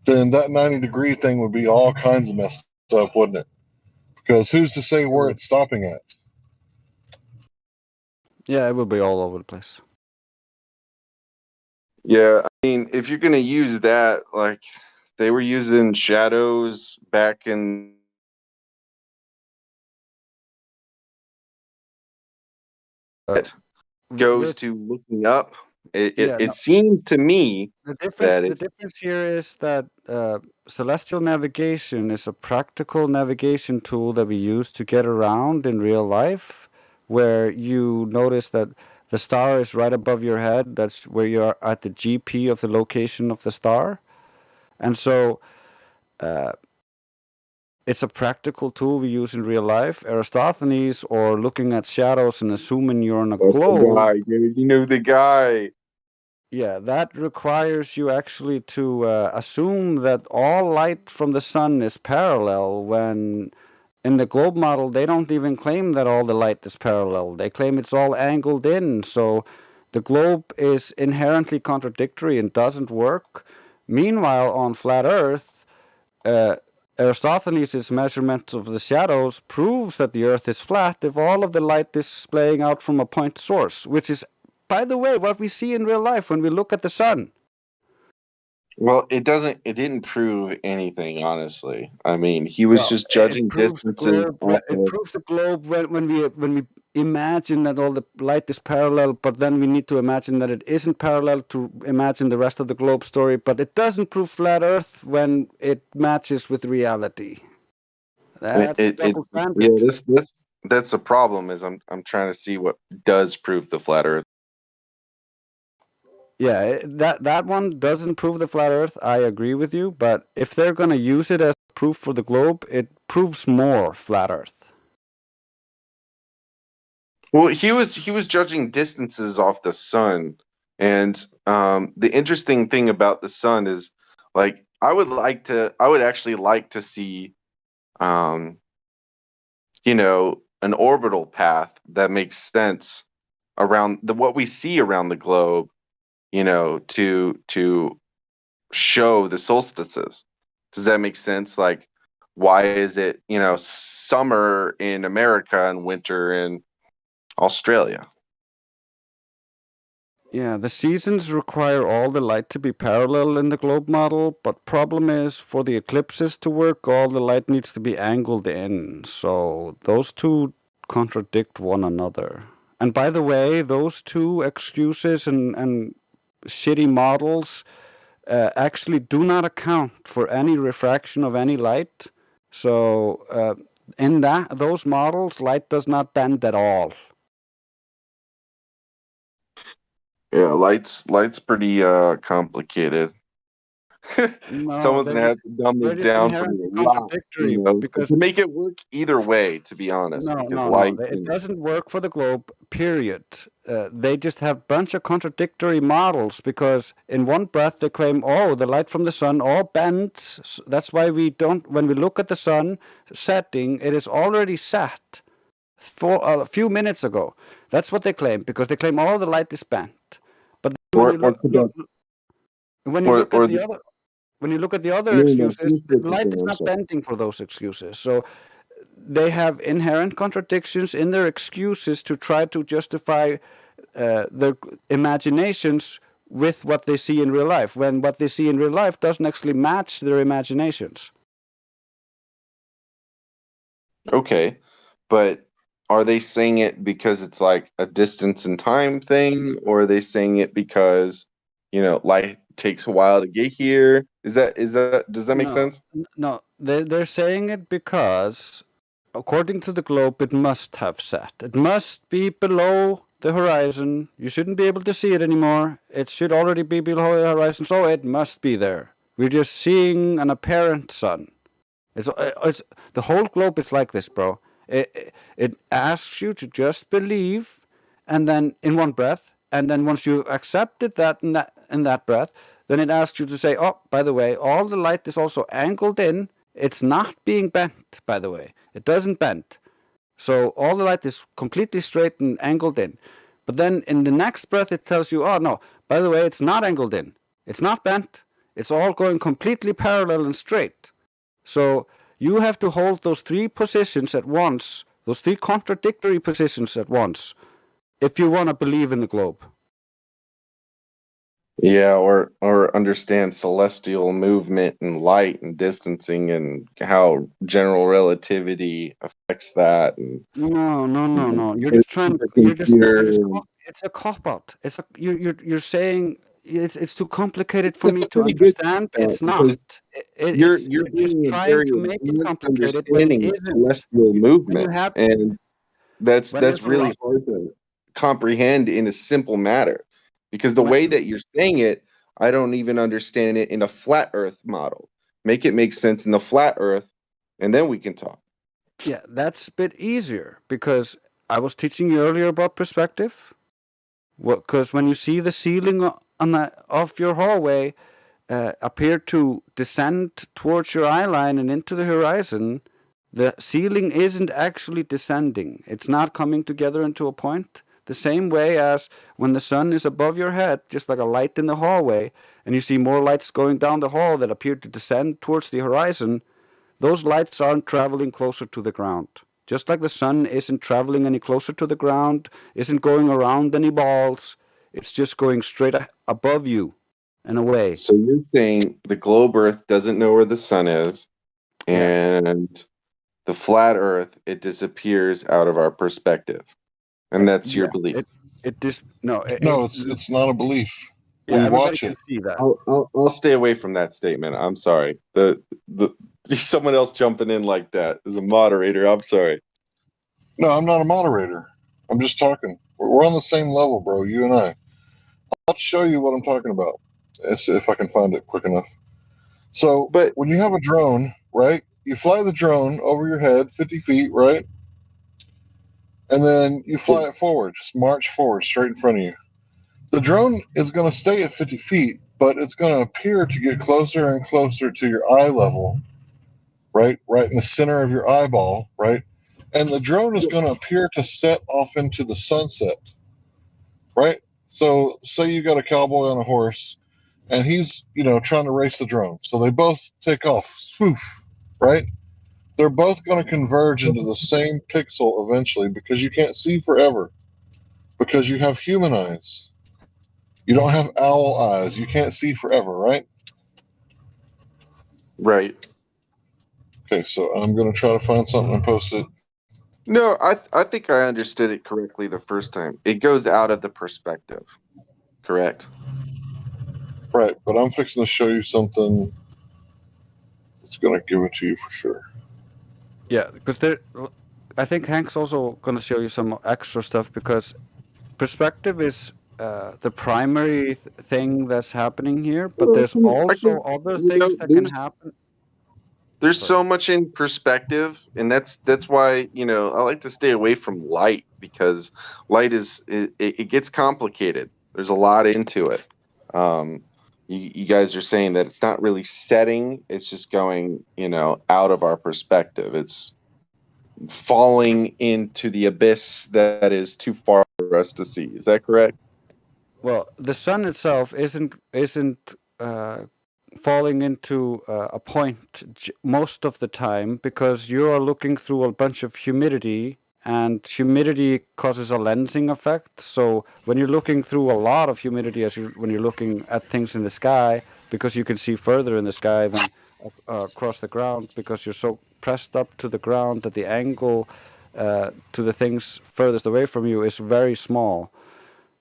Speaker 20: then that 90-degree thing would be all kinds of messed up, wouldn't it? Because who's to say where it's stopping at?
Speaker 2: Yeah, it will be all over the place.
Speaker 6: Yeah, I mean, if you're gonna use that, like they were using shadows back in goes to looking up. It seems to me that
Speaker 2: The
Speaker 6: it's
Speaker 2: difference here is that celestial navigation is a practical navigation tool that we use to get around in real life, where you notice that the star is right above your head. That's where you are at the GP of the location of the star. And so it's a practical tool we use in real life. Eratosthenes, or looking at shadows and assuming you're on a
Speaker 6: that's the
Speaker 2: globe.
Speaker 6: guy, dude. You know the guy.
Speaker 2: Yeah, that requires you actually to assume that all light from the sun is parallel, when in the globe model they don't even claim that all the light is parallel. They claim it's all angled in. So the globe is inherently contradictory and doesn't work. Meanwhile, on flat Earth, Eratosthenes' measurement of the shadows proves that the Earth is flat if all of the light is splaying out from a point source, which is, by the way, what we see in real life when we look at the sun.
Speaker 6: Well, it didn't prove anything, honestly. I mean, he was just judging distances.
Speaker 2: It proves the globe when we imagine that all the light is parallel, but then we need to imagine that it isn't parallel to imagine the rest of the globe story. But it doesn't prove flat Earth when it matches with reality. That's double standard.
Speaker 6: Yeah, that's the problem. Is I'm trying to see what does prove the flat Earth.
Speaker 2: Yeah, that one doesn't prove the flat Earth. I agree with you, but if they're going to use it as proof for the globe, it proves more flat Earth.
Speaker 6: Well, he was judging distances off the sun, and the interesting thing about the sun is, like, I would actually like to see, you know, an orbital path that makes sense around what we see around the globe, you know, to show the solstices. Does that make sense? Like, why is it, you know, summer in America and winter in Australia?
Speaker 2: Yeah, the seasons require all the light to be parallel in the globe model, but problem is, for the eclipses to work, all the light needs to be angled in. So those two contradict one another. And by the way, those two excuses and shitty models actually do not account for any refraction of any light. So in those models, light does not bend at all.
Speaker 6: Yeah, light's pretty complicated. Someone's gonna have to dumb
Speaker 2: they're
Speaker 6: it
Speaker 2: just
Speaker 6: down for me
Speaker 2: inherently
Speaker 6: a lot,
Speaker 2: contradictory,
Speaker 6: you know,
Speaker 2: because
Speaker 6: to make it work either way, to be honest, because light
Speaker 2: it doesn't work for the globe, period. They just have a bunch of contradictory models, because in one breath they claim, oh, the light from the sun all bends. That's why when we look at the sun setting, it is already set for a few minutes ago. That's what they claim, because they claim all the light is bent. But when you look at the other excuses, the light is not bending for those excuses. So they have inherent contradictions in their excuses to try to justify their imaginations with what they see in real life, when what they see in real life doesn't actually match their imaginations.
Speaker 6: Okay, but are they saying it because it's like a distance and time thing, or are they saying it because, you know, light takes a while to get here? Does that make sense?
Speaker 2: No, they're saying it because, according to the globe, it must have set. It must be below the horizon. You shouldn't be able to see it anymore. It should already be below the horizon, so it must be there. We're just seeing an apparent sun. It's the whole globe is like this, bro. It asks you to just believe, and then in one breath and then once you accepted that in that breath, then it asks you to say, oh, by the way, all the light is also angled in. It's not being bent, by the way. It doesn't bend. So all the light is completely straight and angled in. But then in the next breath, it tells you, oh, no, by the way, it's not angled in. It's not bent. It's all going completely parallel and straight. So you have to hold those three positions at once, those three contradictory positions at once, if you want to believe in the globe.
Speaker 6: Yeah, or understand celestial movement and light and distancing and how general relativity affects that. And
Speaker 2: No. You're
Speaker 6: it's
Speaker 2: just trying.
Speaker 6: supercomputer.
Speaker 2: It's a cop out. You're saying it's too complicated for me
Speaker 6: That's a
Speaker 2: to
Speaker 6: pretty good
Speaker 2: understand.
Speaker 6: thought
Speaker 2: It's not.
Speaker 6: because you're
Speaker 2: You're just
Speaker 6: bringing a
Speaker 2: trying
Speaker 6: very
Speaker 2: to make it
Speaker 6: advanced
Speaker 2: complicated when it
Speaker 6: understanding of
Speaker 2: isn't.
Speaker 6: celestial
Speaker 2: When you
Speaker 6: movement,
Speaker 2: have
Speaker 6: and
Speaker 2: when
Speaker 6: that's
Speaker 2: there's a lot.
Speaker 6: really hard to comprehend in a simple matter. Because the
Speaker 2: When,
Speaker 6: way that you're saying it, I don't even understand it in a flat Earth model. Make it make sense in the flat Earth, and then we can talk.
Speaker 2: yeah, that's a bit easier because I was teaching you earlier about perspective. Because when you see the ceiling of your hallway appear to descend towards your eye line and into the horizon, the ceiling isn't actually descending. It's not coming together into a point. The same way as when the sun is above your head, just like a light in the hallway, and you see more lights going down the hall that appear to descend towards the horizon, those lights aren't traveling closer to the ground. Just like the sun isn't traveling any closer to the ground, isn't going around any balls, it's just going straight above you and away.
Speaker 6: So you're saying the globe Earth doesn't know where the sun is,
Speaker 2: Yeah.
Speaker 6: and the flat Earth, it disappears out of our perspective. And that's your
Speaker 2: Yeah.
Speaker 6: belief.
Speaker 2: It just no.
Speaker 20: No, it's not a belief.
Speaker 2: Yeah.
Speaker 20: We
Speaker 2: Everybody
Speaker 20: watch
Speaker 2: can
Speaker 20: it.
Speaker 2: see that.
Speaker 6: I'll stay away from that statement. I'm sorry. The someone else jumping in like that as a moderator. I'm sorry.
Speaker 20: No, I'm not a moderator. I'm just talking. We're on the same level, bro. You and I. I'll show you what I'm talking about. If I can find it quick enough. So,
Speaker 6: But
Speaker 20: when you have a drone, right? You fly the drone over your head, 50 feet, right? And then you fly it forward, just march forward, straight in front of you. The drone is going to stay at 50 feet, but it's going to appear to get closer and closer to your eye level, right? Right in the center of your eyeball, right? And the drone is going to appear to set off into the sunset, right? So, say you got a cowboy on a horse, and he's, trying to race the drone. So they both take off, swoof, right? They're both going to converge into the same pixel eventually because you can't see forever because you have human eyes. You don't have owl eyes. You can't see forever, right?
Speaker 6: right.
Speaker 20: Okay, so I'm going to try to find something and post it.
Speaker 6: No, I think I understood it correctly the first time. It goes out of the perspective. Correct.
Speaker 20: Right, but I'm fixing to show you something that's going to give it to you for sure.
Speaker 2: Yeah, because I think Hank's also going to show you some extra stuff because perspective is the primary thing that's happening here, but
Speaker 6: Well,
Speaker 2: there's also other things that can happen.
Speaker 6: there's
Speaker 2: Sorry.
Speaker 6: so much in perspective, and that's why I like to stay away from light because light it gets complicated. There's a lot into it. You guys are saying that it's not really setting; it's just going out of our perspective. It's falling into the abyss that is too far for us to see. Is that correct?
Speaker 2: Well, the sun itself isn't falling into a point most of the time because you are looking through a bunch of humidity, and humidity causes a lensing effect. So when you're looking through a lot of humidity, when you're looking at things in the sky, because you can see further in the sky than across the ground, because you're so pressed up to the ground that the angle to the things furthest away from you is very small.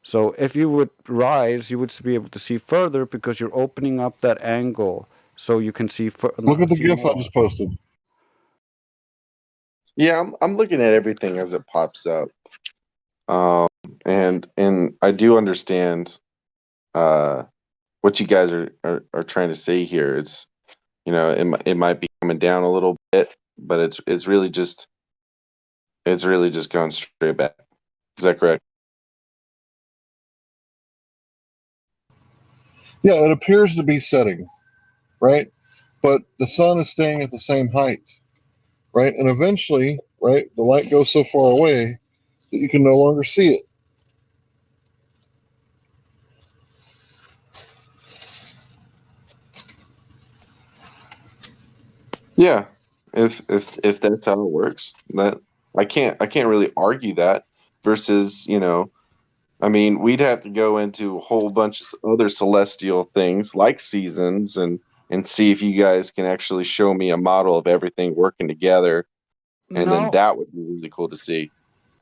Speaker 2: So if you would rise, you would be able to see further because you're opening up that angle so you can see
Speaker 20: Look at the GIF I
Speaker 2: more.
Speaker 20: just posted.
Speaker 6: Yeah, I'm looking at everything as it pops up, and I do understand what you guys are trying to say here. It's it might be coming down a little bit, but it's really just going straight back. Is that correct?
Speaker 20: Yeah, it appears to be setting, right? But the sun is staying at the same height, right? And eventually, right, the light goes so far away that you can no longer see it.
Speaker 6: Yeah, if that's how it works, that I can't really argue that. Versus, I mean, we'd have to go into a whole bunch of other celestial things like seasons and see if you guys can actually show me a model of everything working together, and then
Speaker 2: No,
Speaker 6: that would be really cool to see.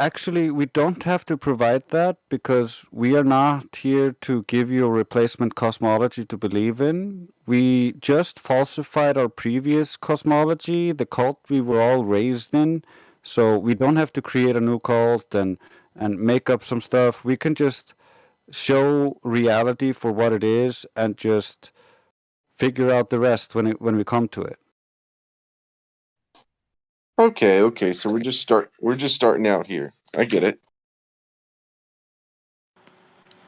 Speaker 2: actually, we don't have to provide that because we are not here to give you a replacement cosmology to believe in. We just falsified our previous cosmology, the cult we were all raised in. So we don't have to create a new cult and make up some stuff. We can just show reality for what it is and just figure out the rest when we come to it.
Speaker 6: Okay, so we're just starting out here. I get it.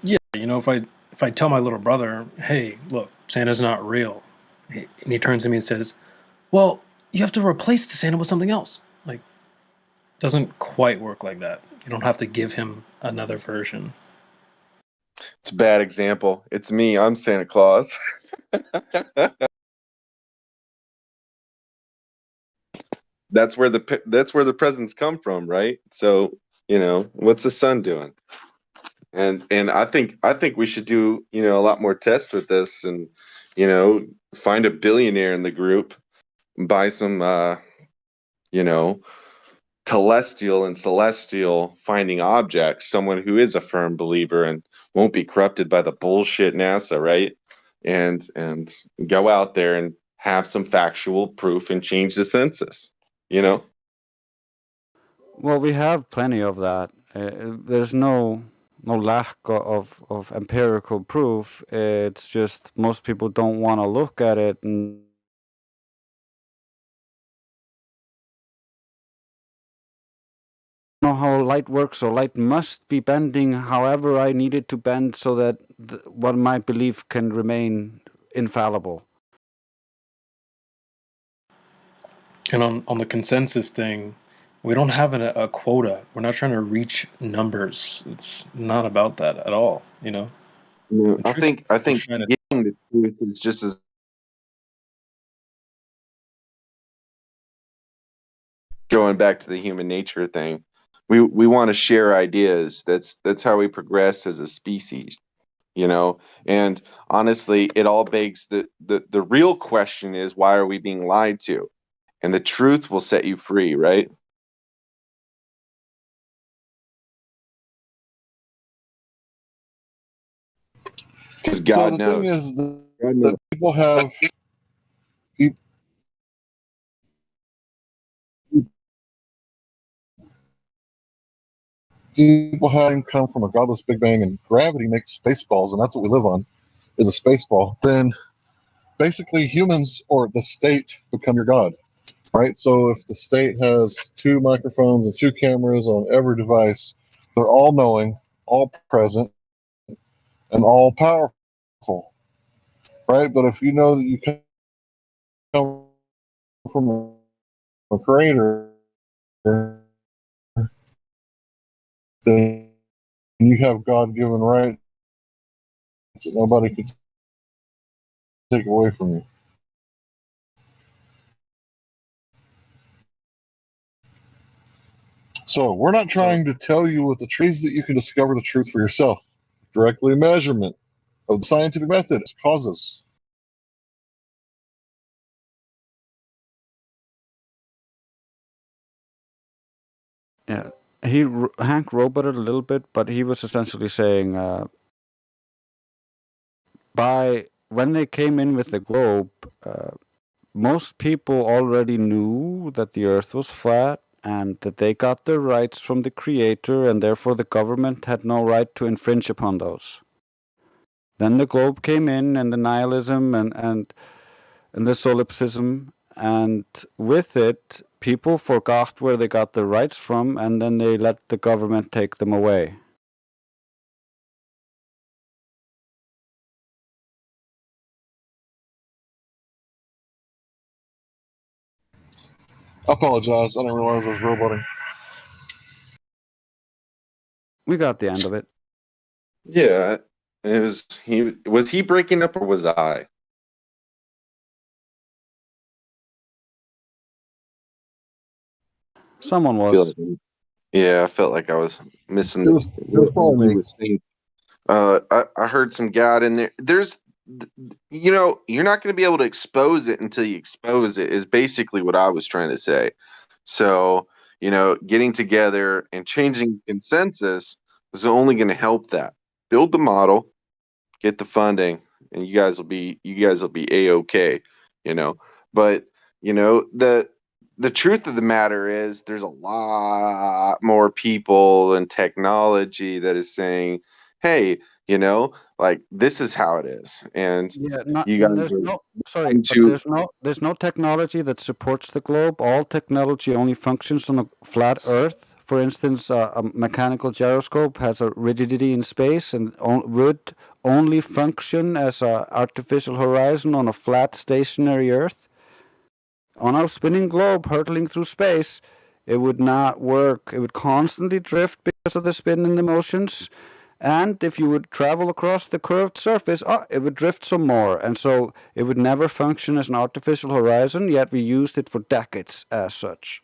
Speaker 11: Yeah, if I tell my little brother, hey, look, Santa's not real, and he turns to me and says, well, you have to replace the Santa with something else. Like, it doesn't quite work like that. You don't have to give him another version.
Speaker 6: It's a bad example. It's me. I'm Santa Claus. That's where the presents come from, right? So, what's the sun doing? And I think we should do, a lot more tests with this, and, find a billionaire in the group, buy some you know, telestial and celestial finding objects, someone who is a firm believer and won't be corrupted by the bullshit NASA, right? And go out there and have some factual proof and change the census, you know?
Speaker 2: Well, we have plenty of that. There's no lack of empirical proof. It's just most people don't want to look at it and know how light works. So light must be bending however I need it to bend so that what my belief can remain infallible.
Speaker 11: And on the consensus thing, we don't have a quota. We're not trying to reach numbers. It's not about that at all. The truth,
Speaker 6: I
Speaker 11: we're
Speaker 6: think
Speaker 11: trying to.
Speaker 6: getting the truth is just as going back to the human nature thing. We want to share ideas. That's how we progress as a species, And honestly, it all begs the real question is, why are we being lied to? And the truth will set you free, right? Because
Speaker 20: So
Speaker 6: God
Speaker 20: the
Speaker 6: knows.
Speaker 20: thing is that people have people having come from a godless Big Bang, and gravity makes space balls, and that's what we live on, is a space ball. Then basically humans or the state become your god, right? So if the state has 2 microphones and 2 cameras on every device, they're all knowing, all present, and all powerful, right? But if you know that you come from a creator, then you have God-given rights that nobody could take away from you. So we're not trying to tell you what the truth is, that you can discover the truth for yourself. Directly measurement of the scientific method causes.
Speaker 2: Yeah, Hank roboted a little bit, but he was essentially saying by when they came in with the globe, most people already knew that the Earth was flat and that they got their rights from the Creator, and therefore the government had no right to infringe upon those. Then the globe came in, and the nihilism and the solipsism, and with it, people forgot where they got their rights from, and then they let the government take them away.
Speaker 20: I apologize. I didn't realize I was roboting.
Speaker 2: We got the end of it.
Speaker 6: Yeah, it was he. Was he breaking up or was I?
Speaker 2: Someone
Speaker 6: I feel
Speaker 2: was.
Speaker 6: like, yeah, I felt like I was missing
Speaker 20: It was
Speaker 6: what
Speaker 20: probably
Speaker 6: he
Speaker 20: me.
Speaker 6: was saying. I heard some God in there. There's, you're not going to be able to expose it until you expose it, is basically what I was trying to say. So, getting together and changing consensus is only going to help that. Build the model, get the funding, and you guys will be a-okay, you know. But, the truth of the matter is there's a lot more people and technology that is saying, hey, like this is how it is. And
Speaker 2: Yeah,
Speaker 6: you guys
Speaker 2: there's
Speaker 6: are
Speaker 2: no sorry, but
Speaker 6: into
Speaker 2: there's no technology that supports the globe. All technology only functions on a flat Earth. For instance, a mechanical gyroscope has a rigidity in space and would only function as a artificial horizon on a flat stationary Earth. On our spinning globe hurtling through space, it would not work. It would constantly drift because of the spin and the motions. And if you would travel across the curved surface, it would drift some more. And so it would never function as an artificial horizon, yet we used it for decades as such.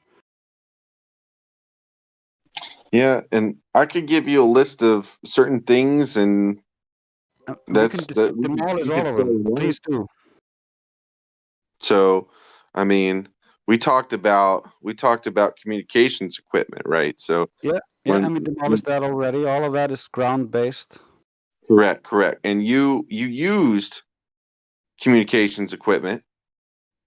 Speaker 6: Yeah, and I could give you a list of certain things, and
Speaker 2: We can
Speaker 6: we
Speaker 2: demolish
Speaker 6: we
Speaker 2: all
Speaker 6: could
Speaker 2: of
Speaker 6: fill
Speaker 2: them.
Speaker 6: one.
Speaker 2: Please do.
Speaker 6: So, I mean, we talked about communications equipment, right? So
Speaker 2: Yeah, and we demolished that already. All of that is ground-based.
Speaker 6: correct. And you used communications equipment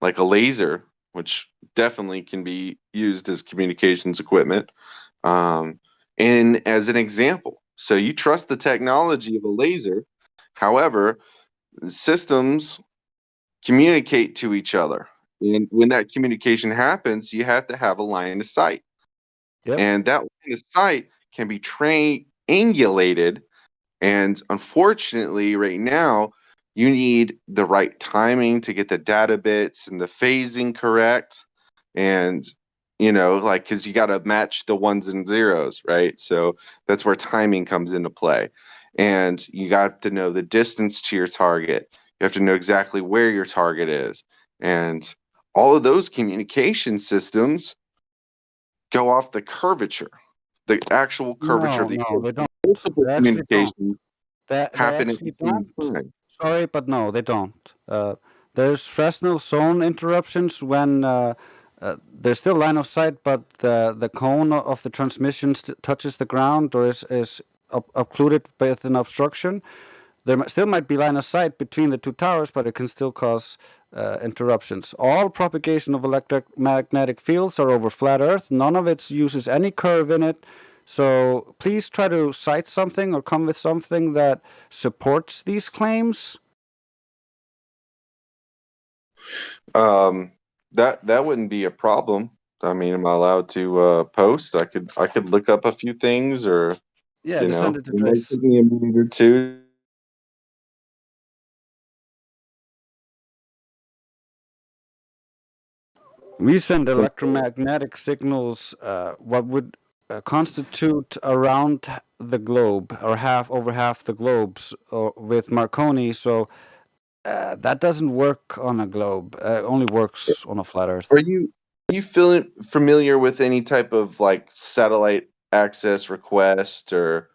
Speaker 6: like a laser, which definitely can be used as communications equipment, and as an example. So you trust the technology of a laser. However, systems communicate to each other. And when that communication happens, you have to have a line of sight.
Speaker 2: Yep.
Speaker 6: And that line of sight can be triangulated. And unfortunately, right now, you need the right timing to get the data bits and the phasing correct. And, like, because you got to match the ones and zeros, right? So that's where timing comes into play. And you got to know the distance to your target. You have to know exactly where your target is. And all of those communication systems go off the curvature, the actual curvature of the
Speaker 2: No, they don't.
Speaker 6: multiple
Speaker 2: They actually don't.
Speaker 6: communications
Speaker 2: They
Speaker 6: happen at the
Speaker 2: actually
Speaker 6: same
Speaker 2: don't.
Speaker 6: time.
Speaker 2: Sorry, but no, they don't. There's Fresnel zone interruptions when there's still line of sight, but the cone of the transmission touches the ground or is occluded with an obstruction. There still might be line of sight between the two towers, but it can still cause interruptions. All propagation of electromagnetic fields are over flat Earth. None of it uses any curve in it. So please try to cite something or come with something that supports these claims.
Speaker 6: That wouldn't be a problem. I mean, am I allowed to post? I could look up a few things, or
Speaker 2: Yeah, just send it to
Speaker 6: it might
Speaker 2: Trace.
Speaker 6: take me a minute or two.
Speaker 2: We send electromagnetic signals, what would constitute around the globe, or over half the globes, with Marconi. So that doesn't work on a globe. It only works on a flat Earth.
Speaker 6: Are you feeling familiar with any type of like satellite access request, or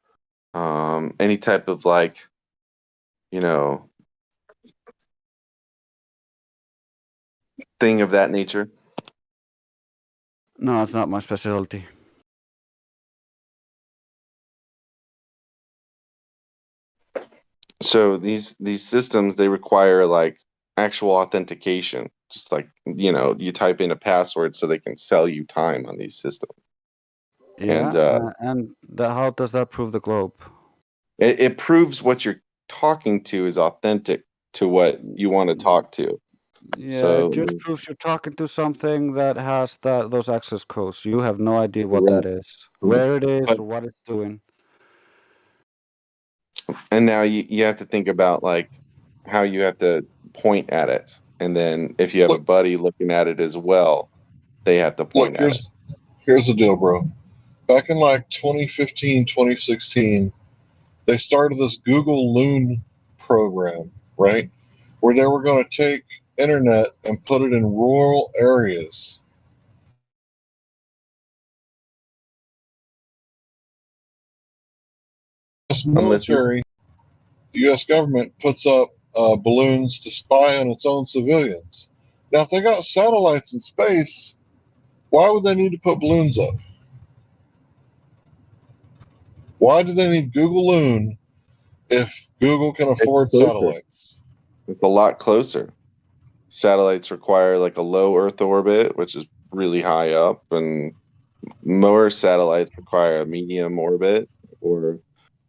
Speaker 6: any type of like, you know, thing of that nature?
Speaker 2: No, it's not my specialty.
Speaker 6: So these systems, they require like actual authentication. Just like, you type in a password so they can sell you time on these systems. And
Speaker 2: Yeah, and how does that prove the globe?
Speaker 6: it proves what you're talking to is authentic to what you want to talk to.
Speaker 2: Yeah, it
Speaker 6: So
Speaker 2: just proves you're talking to something that has those access codes. You have no idea what that
Speaker 6: correct.
Speaker 2: is, where it is,
Speaker 6: But
Speaker 2: or what it's doing.
Speaker 6: and now you have to think about like how you have to point at it, and then if you have a buddy looking at it as well,
Speaker 9: they have to
Speaker 20: Look,
Speaker 9: point at it.
Speaker 20: here's the deal, bro. Back in like 2015, 2016, they started this Google Loon program, right? Where they were going to take internet and put it in rural areas. U.S.
Speaker 9: I'm with you.
Speaker 20: military, the U.S. government puts up balloons to spy on its own civilians. Now, if they got satellites in space, why would they need to put balloons up? Why do they need Google Loon if Google can
Speaker 9: It's
Speaker 20: afford
Speaker 9: closer.
Speaker 20: satellites?
Speaker 9: It's a lot closer. Satellites require like a low Earth orbit, which is really high up, and more satellites require a medium orbit, or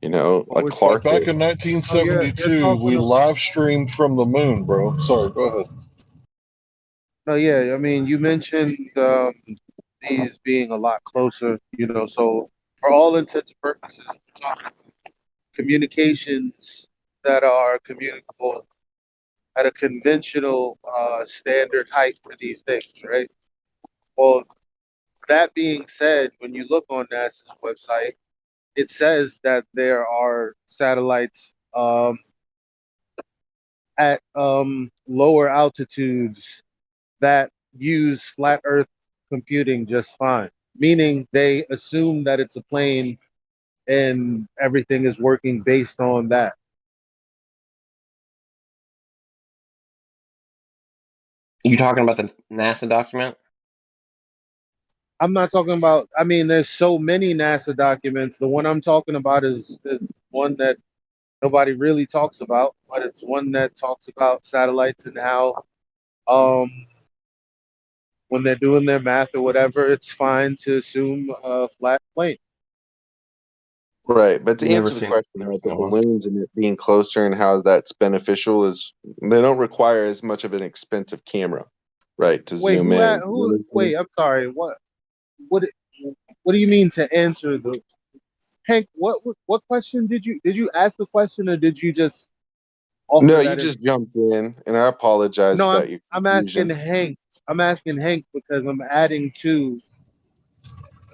Speaker 9: like Clark.
Speaker 20: Back in
Speaker 8: Oh, you're
Speaker 20: 1972,
Speaker 8: talking
Speaker 20: we
Speaker 8: about.
Speaker 20: live streamed from the moon, bro. Sorry, go ahead.
Speaker 7: No, yeah, I mean, you mentioned these being a lot closer, so for all intents and purposes, we're talking communications that are communicable at a conventional standard height for these things, right? Well, that being said, when you look on NASA's website, it says that there are satellites at lower altitudes that use flat Earth computing just fine, meaning they assume that it's a plane and everything is working based on that.
Speaker 10: You talking about the NASA document?
Speaker 7: I'm not talking about, I mean, there's so many NASA documents. The one I'm talking about is one that nobody really talks about, but it's one that talks about satellites and how um, when they're doing their math or whatever, it's fine to assume a flat plane.
Speaker 9: Right, but to
Speaker 10: Never
Speaker 9: answer the
Speaker 10: seen
Speaker 9: question
Speaker 10: never
Speaker 9: about
Speaker 10: seen
Speaker 9: the
Speaker 10: that one.
Speaker 9: balloons and it being closer and how that's beneficial is they don't require as much of an expensive camera, right, to
Speaker 7: Wait,
Speaker 9: zoom in.
Speaker 7: wait, I'm sorry. What, what do you mean to answer the, Hank, what question did you ask the question or did you just
Speaker 9: No,
Speaker 7: offer
Speaker 9: you
Speaker 7: that
Speaker 9: just
Speaker 7: information?
Speaker 9: jumped in, and I apologize
Speaker 7: No,
Speaker 9: about your
Speaker 7: I'm asking
Speaker 9: confusion.
Speaker 7: Hank. I'm asking Hank because I'm adding to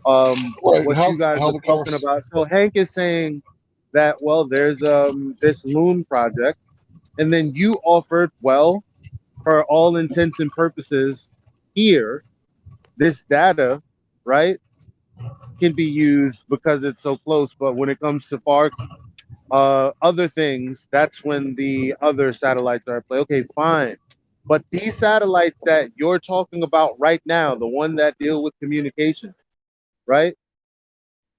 Speaker 20: Right,
Speaker 7: what you guys
Speaker 20: how
Speaker 7: were
Speaker 20: the
Speaker 7: talking
Speaker 20: conversation.
Speaker 7: about. So Hank is saying that, well, there's this loon project, and then you offered, well, for all intents and purposes, here, this data, right, can be used because it's so close. But when it comes to far other things, that's when the other satellites are at play. Okay, fine. But these satellites that you're talking about right now, the one that deal with communication, right?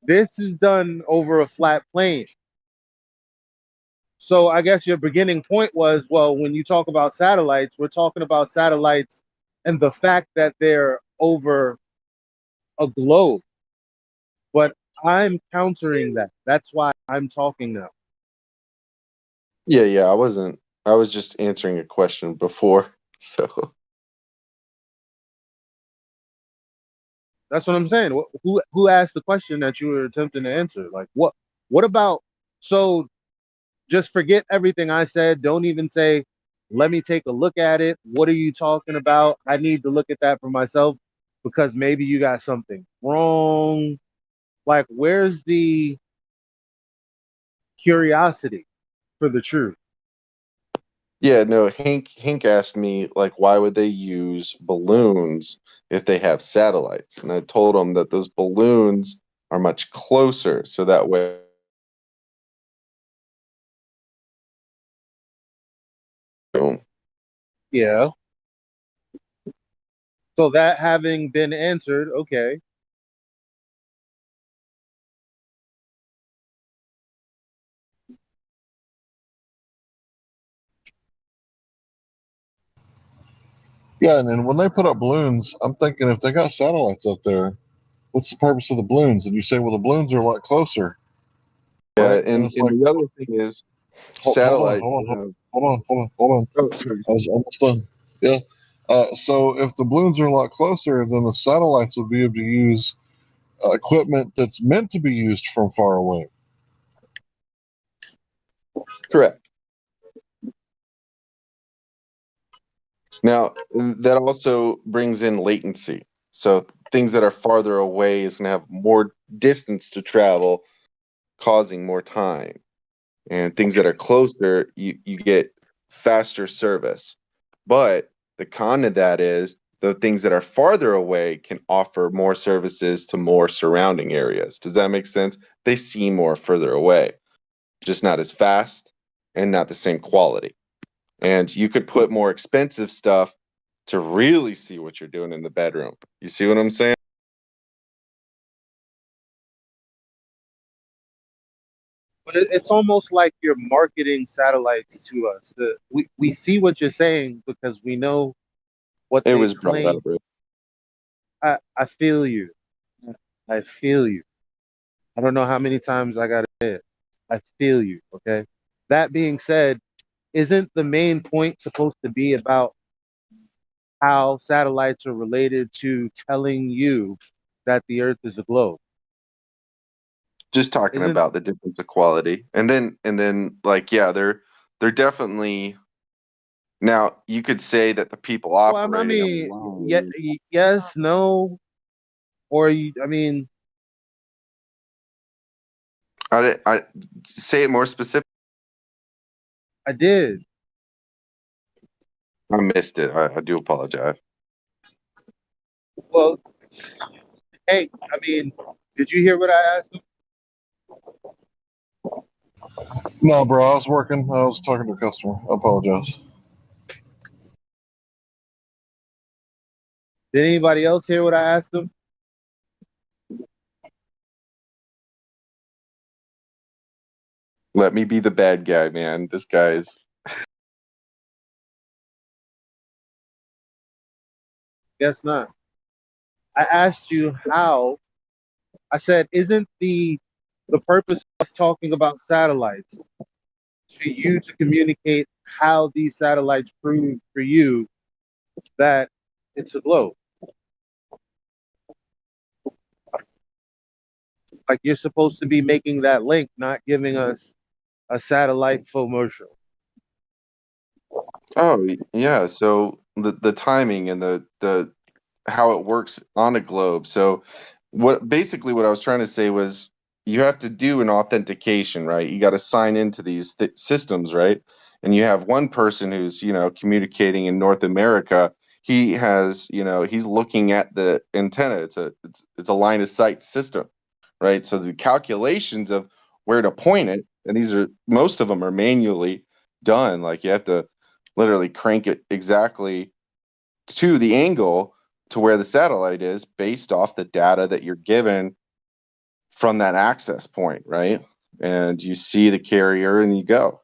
Speaker 7: This is done over a flat plane. So I guess your beginning point was, well, when you talk about satellites, we're talking about satellites and the fact that they're over a globe. But I'm countering that. That's why I'm talking now.
Speaker 9: Yeah, I wasn't. I was just answering a question before, so
Speaker 7: That's what I'm saying. Who asked the question that you were attempting to answer? Like what about, so just forget everything I said. Don't even say, let me take a look at it. What are you talking about? I need to look at that for myself because maybe you got something wrong. Like, where's the curiosity for the truth?
Speaker 9: yeah, no. Hank asked me like, why would they use balloons if they have satellites? And I told him that those balloons are much closer, so that way.
Speaker 7: Yeah. So that having been answered, okay.
Speaker 20: Yeah, and then when they put up balloons, I'm thinking if they got satellites up there, what's the purpose of the balloons? And you say, well, the balloons are a lot closer,
Speaker 9: Yeah,
Speaker 20: right? And
Speaker 9: and
Speaker 20: it's like,
Speaker 9: the other thing is
Speaker 20: hold on,
Speaker 9: satellite.
Speaker 20: hold on, hold on, hold on, hold on.
Speaker 9: Oh, sorry.
Speaker 20: I was almost done. Yeah. So if the balloons are a lot closer, then the satellites would be able to use equipment that's meant to be used from far away.
Speaker 9: Correct. Now, that also brings in latency.
Speaker 6: So things that are farther away is going to have more distance to travel, causing more time. And things that are closer, you get faster service. But the con of that is the things that are farther away can offer more services to more surrounding areas. Does that make sense? They seem more further away, just not as fast and not the same quality. And you could put more expensive stuff to really see what you're doing in the bedroom. You see what I'm saying?
Speaker 7: But it's almost like you're marketing satellites to us. We see what you're saying because we know what
Speaker 6: It
Speaker 7: they
Speaker 6: was brought
Speaker 7: claim.
Speaker 6: up. Right?
Speaker 7: I feel you. I feel you. I don't know how many times I got to say it. I feel you. Okay. That being said, isn't the main point supposed to be about how satellites are related to telling you that the Earth is a globe?
Speaker 6: Just talking
Speaker 7: Isn't
Speaker 6: about the difference of quality. And then like yeah, they're definitely now you could say that the people
Speaker 7: well, I
Speaker 6: operating them
Speaker 7: mean,
Speaker 6: alone.
Speaker 7: yes, no, or I mean,
Speaker 6: I say it more specific.
Speaker 7: I did.
Speaker 6: I missed it. I do apologize.
Speaker 7: Well, hey, I mean, did you hear what I asked him?
Speaker 20: No, bro, I was working. I was talking to a customer. I apologize.
Speaker 7: Did anybody else hear what I asked him?
Speaker 6: Let me be the bad guy, man. This guy's
Speaker 7: Guess not. I asked you how. I said, isn't the purpose of us talking about satellites for you to communicate how these satellites prove for you that it's a globe? Like you're supposed to be making that link, not giving us a satellite commercial.
Speaker 6: oh yeah. So the timing and the how it works on a globe. So what I was trying to say was you have to do an authentication, right? You got to sign into these systems, right? And you have one person who's, communicating in North America. He has, he's looking at the antenna. It's a line of sight system, right? So the calculations of where to point it, and most of them are manually done. Like you have to literally crank it exactly to the angle to where the satellite is based off the data that you're given from that access point, right? And you see the carrier and you go.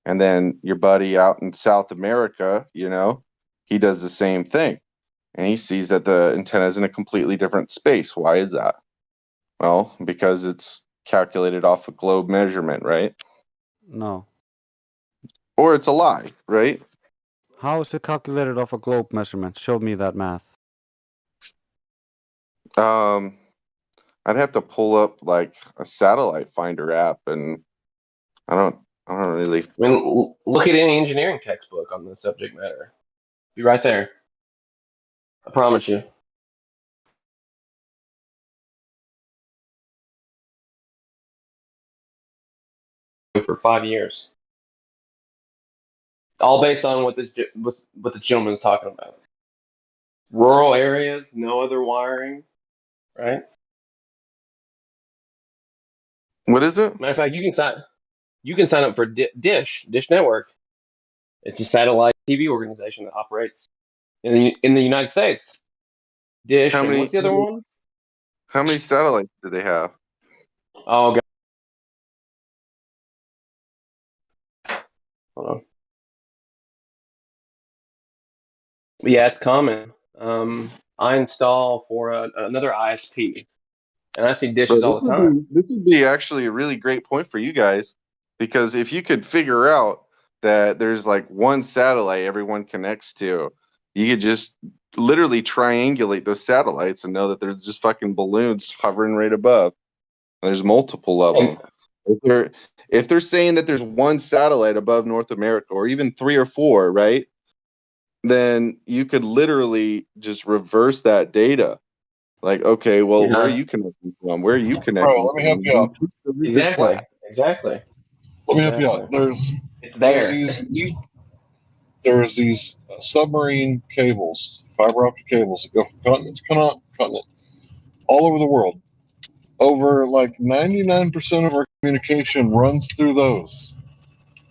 Speaker 6: And then your buddy out in South America, he does the same thing. And he sees that the antenna is in a completely different space. Why is that? Well, because it's calculated off a globe measurement, right?
Speaker 2: No.
Speaker 6: Or it's a lie, right?
Speaker 2: How is it calculated off a globe measurement? Show me that math.
Speaker 6: I'd have to pull up like a satellite finder app, and I don't really.
Speaker 10: I mean, look at any engineering textbook on this subject matter. Be right there. I promise you. For 5 years, all based on what this gentleman is talking about. Rural areas, no other wiring, right?
Speaker 6: What is it?
Speaker 10: Matter of fact, you can sign up for Dish Network. It's a satellite TV organization that operates in the United States. Dish,
Speaker 6: How
Speaker 10: and
Speaker 6: many
Speaker 10: what's the other one?
Speaker 6: how many satellites do they have?
Speaker 10: Oh, God. Hold on. Yeah, it's common. I install for another ISP, and I see
Speaker 6: Bro,
Speaker 10: dishes all the time.
Speaker 6: this would be actually a really great point for you guys, because if you could figure out that there's like one satellite everyone connects to, you could just literally triangulate those satellites and know that there's just fucking balloons hovering right above. There's multiple of
Speaker 10: And
Speaker 6: them. If they're saying that there's one satellite above North America, or even three or four, right? Then you could literally just reverse that data
Speaker 9: Like, okay, well, where are you connecting from? Where are you
Speaker 20: Bro,
Speaker 9: connecting
Speaker 20: let me help
Speaker 9: from?
Speaker 20: you out.
Speaker 9: The Earth is
Speaker 10: Exactly.
Speaker 9: flat.
Speaker 10: Exactly.
Speaker 20: Let me help you out.
Speaker 10: It's
Speaker 20: There's
Speaker 10: there.
Speaker 20: these submarine cables, fiber optic cables that go from continent to continent, all over the world. Over like 99% of our communication runs through those.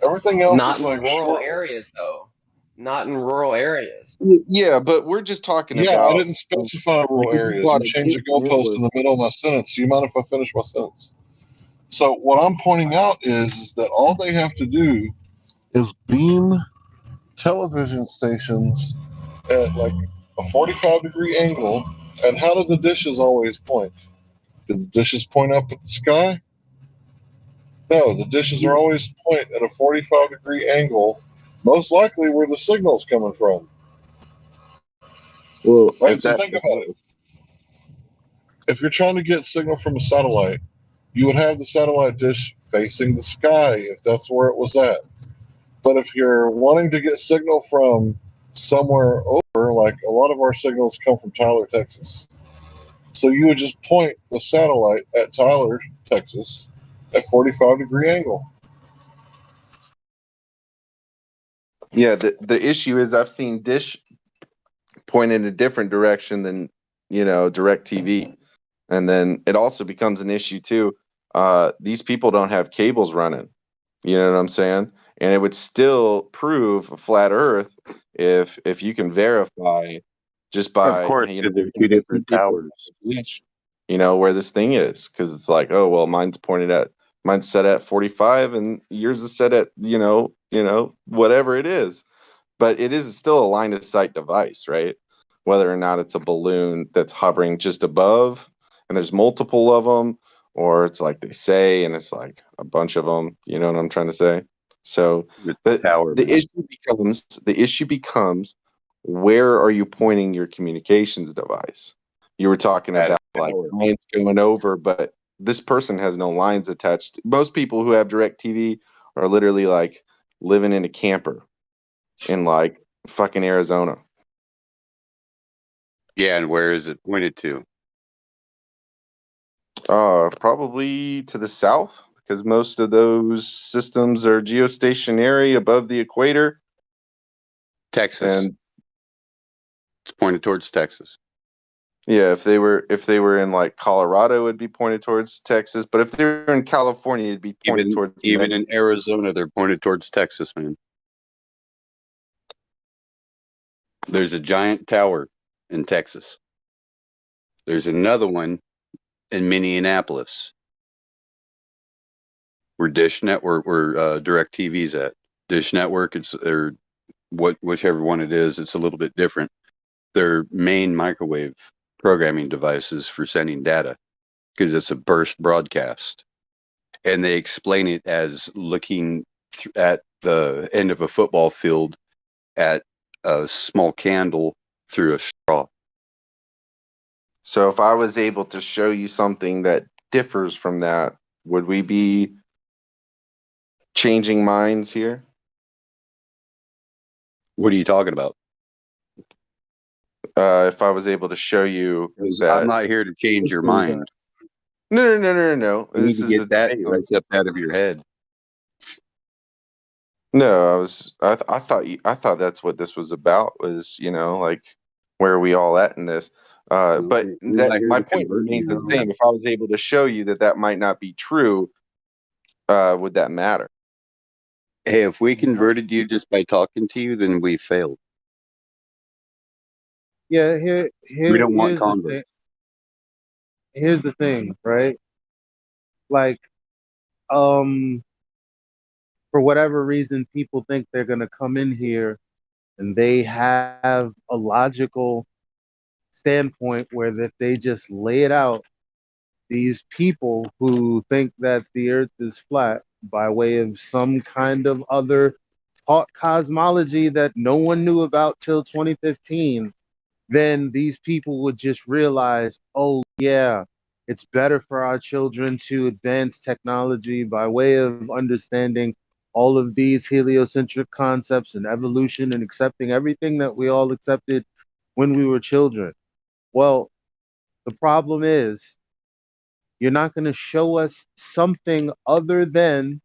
Speaker 20: Everything else
Speaker 10: Not
Speaker 20: is
Speaker 10: in
Speaker 20: like
Speaker 10: rural
Speaker 20: short.
Speaker 10: areas, though. Not in rural areas.
Speaker 9: Yeah, but we're just talking
Speaker 20: Yeah, I
Speaker 9: about
Speaker 20: didn't specify
Speaker 9: like
Speaker 20: rural
Speaker 9: if you
Speaker 20: areas. You
Speaker 9: brought a
Speaker 20: changed
Speaker 9: dish
Speaker 20: the goalpost in the middle of my sentence. Do you mind if I finish my sentence? So what I'm pointing out is that all they have to do is beam television stations at like a 45-degree angle. And how do the dishes always point? Do the dishes point up at the sky? No, the dishes are always point at a 45-degree angle, most likely where the signal's coming from.
Speaker 9: well,
Speaker 20: Right?
Speaker 9: if
Speaker 20: So
Speaker 9: that
Speaker 20: think about it. If you're trying to get signal from a satellite, you would have the satellite dish facing the sky if that's where it was at. But if you're wanting to get signal from somewhere over, like a lot of our signals come from Tyler, Texas. So you would just point the satellite at Tyler, Texas at 45-degree angle.
Speaker 9: yeah, the issue is I've seen dish point in a different direction than direct TV. And then it also becomes an issue too. These people don't have cables running. You know what I'm saying? And it would still prove a flat Earth if you can verify just Of by
Speaker 3: course, because they're two different towers.
Speaker 9: where this thing is, because it's like, oh well, mine's set at 45 and yours is set at whatever it is, but it is still a line of sight device, right? Whether or not it's a balloon that's hovering just above and there's multiple of them, or it's like they say and it's like a bunch of them. You know what I'm trying to say? So
Speaker 3: Tower,
Speaker 9: the
Speaker 3: man.
Speaker 9: issue becomes where are you pointing your communications device? You were talking
Speaker 3: At a
Speaker 9: about like
Speaker 3: tower.
Speaker 9: lines going over, but this person has no lines attached. Most people who have direct TV are literally like living in a camper in like fucking Arizona.
Speaker 3: Yeah, and where is it pointed to?
Speaker 9: Probably to the south because most of those systems are geostationary above the equator.
Speaker 3: Texas.
Speaker 9: And
Speaker 3: It's pointed towards Texas.
Speaker 9: yeah, if they were in like Colorado, it'd be pointed towards Texas. But if they were in California, it'd be pointed towards
Speaker 3: Even
Speaker 9: Mexico.
Speaker 3: in Arizona, they're pointed towards Texas, man. There's a giant tower in Texas. There's another one in Minneapolis where Dish Network, where Direct TV's at. Dish Network, or whichever one it is, it's a little bit different. Their main microwave programming devices for sending data because it's a burst broadcast, and they explain it as looking at the end of a football field at a small candle through a straw.
Speaker 9: So if I was able to show you something that differs from that, would we be changing minds here?
Speaker 3: What are you talking about?
Speaker 9: If I was able to show you
Speaker 3: I'm
Speaker 9: that.
Speaker 3: not here to change your mind.
Speaker 9: No.
Speaker 3: You need
Speaker 9: This
Speaker 3: to
Speaker 9: is a
Speaker 3: get that
Speaker 9: debate.
Speaker 3: concept out of your head.
Speaker 9: No, I thought that's what this was about was, like where are we all at in this? But
Speaker 3: I'm
Speaker 9: that
Speaker 3: not here
Speaker 9: my
Speaker 3: to
Speaker 9: point
Speaker 3: convert
Speaker 9: remains the
Speaker 3: you.
Speaker 9: same. If I was able to show you that might not be true, would that matter?
Speaker 3: Hey, if we converted you just by talking to you, then we failed.
Speaker 7: Yeah,
Speaker 3: We don't want
Speaker 7: here's the
Speaker 3: converts.
Speaker 7: thing. Here's the thing, right? Like, um, for whatever reason, people think they're gonna come in here and they have a logical standpoint where if they just lay it out, these people who think that the earth is flat by way of some kind of other cosmology that no one knew about till 2015, then these people would just realize, oh, yeah, it's better for our children to advance technology by way of understanding all of these heliocentric concepts and evolution and accepting everything that we all accepted when we were children. Well, The problem is you're not going to show us something other than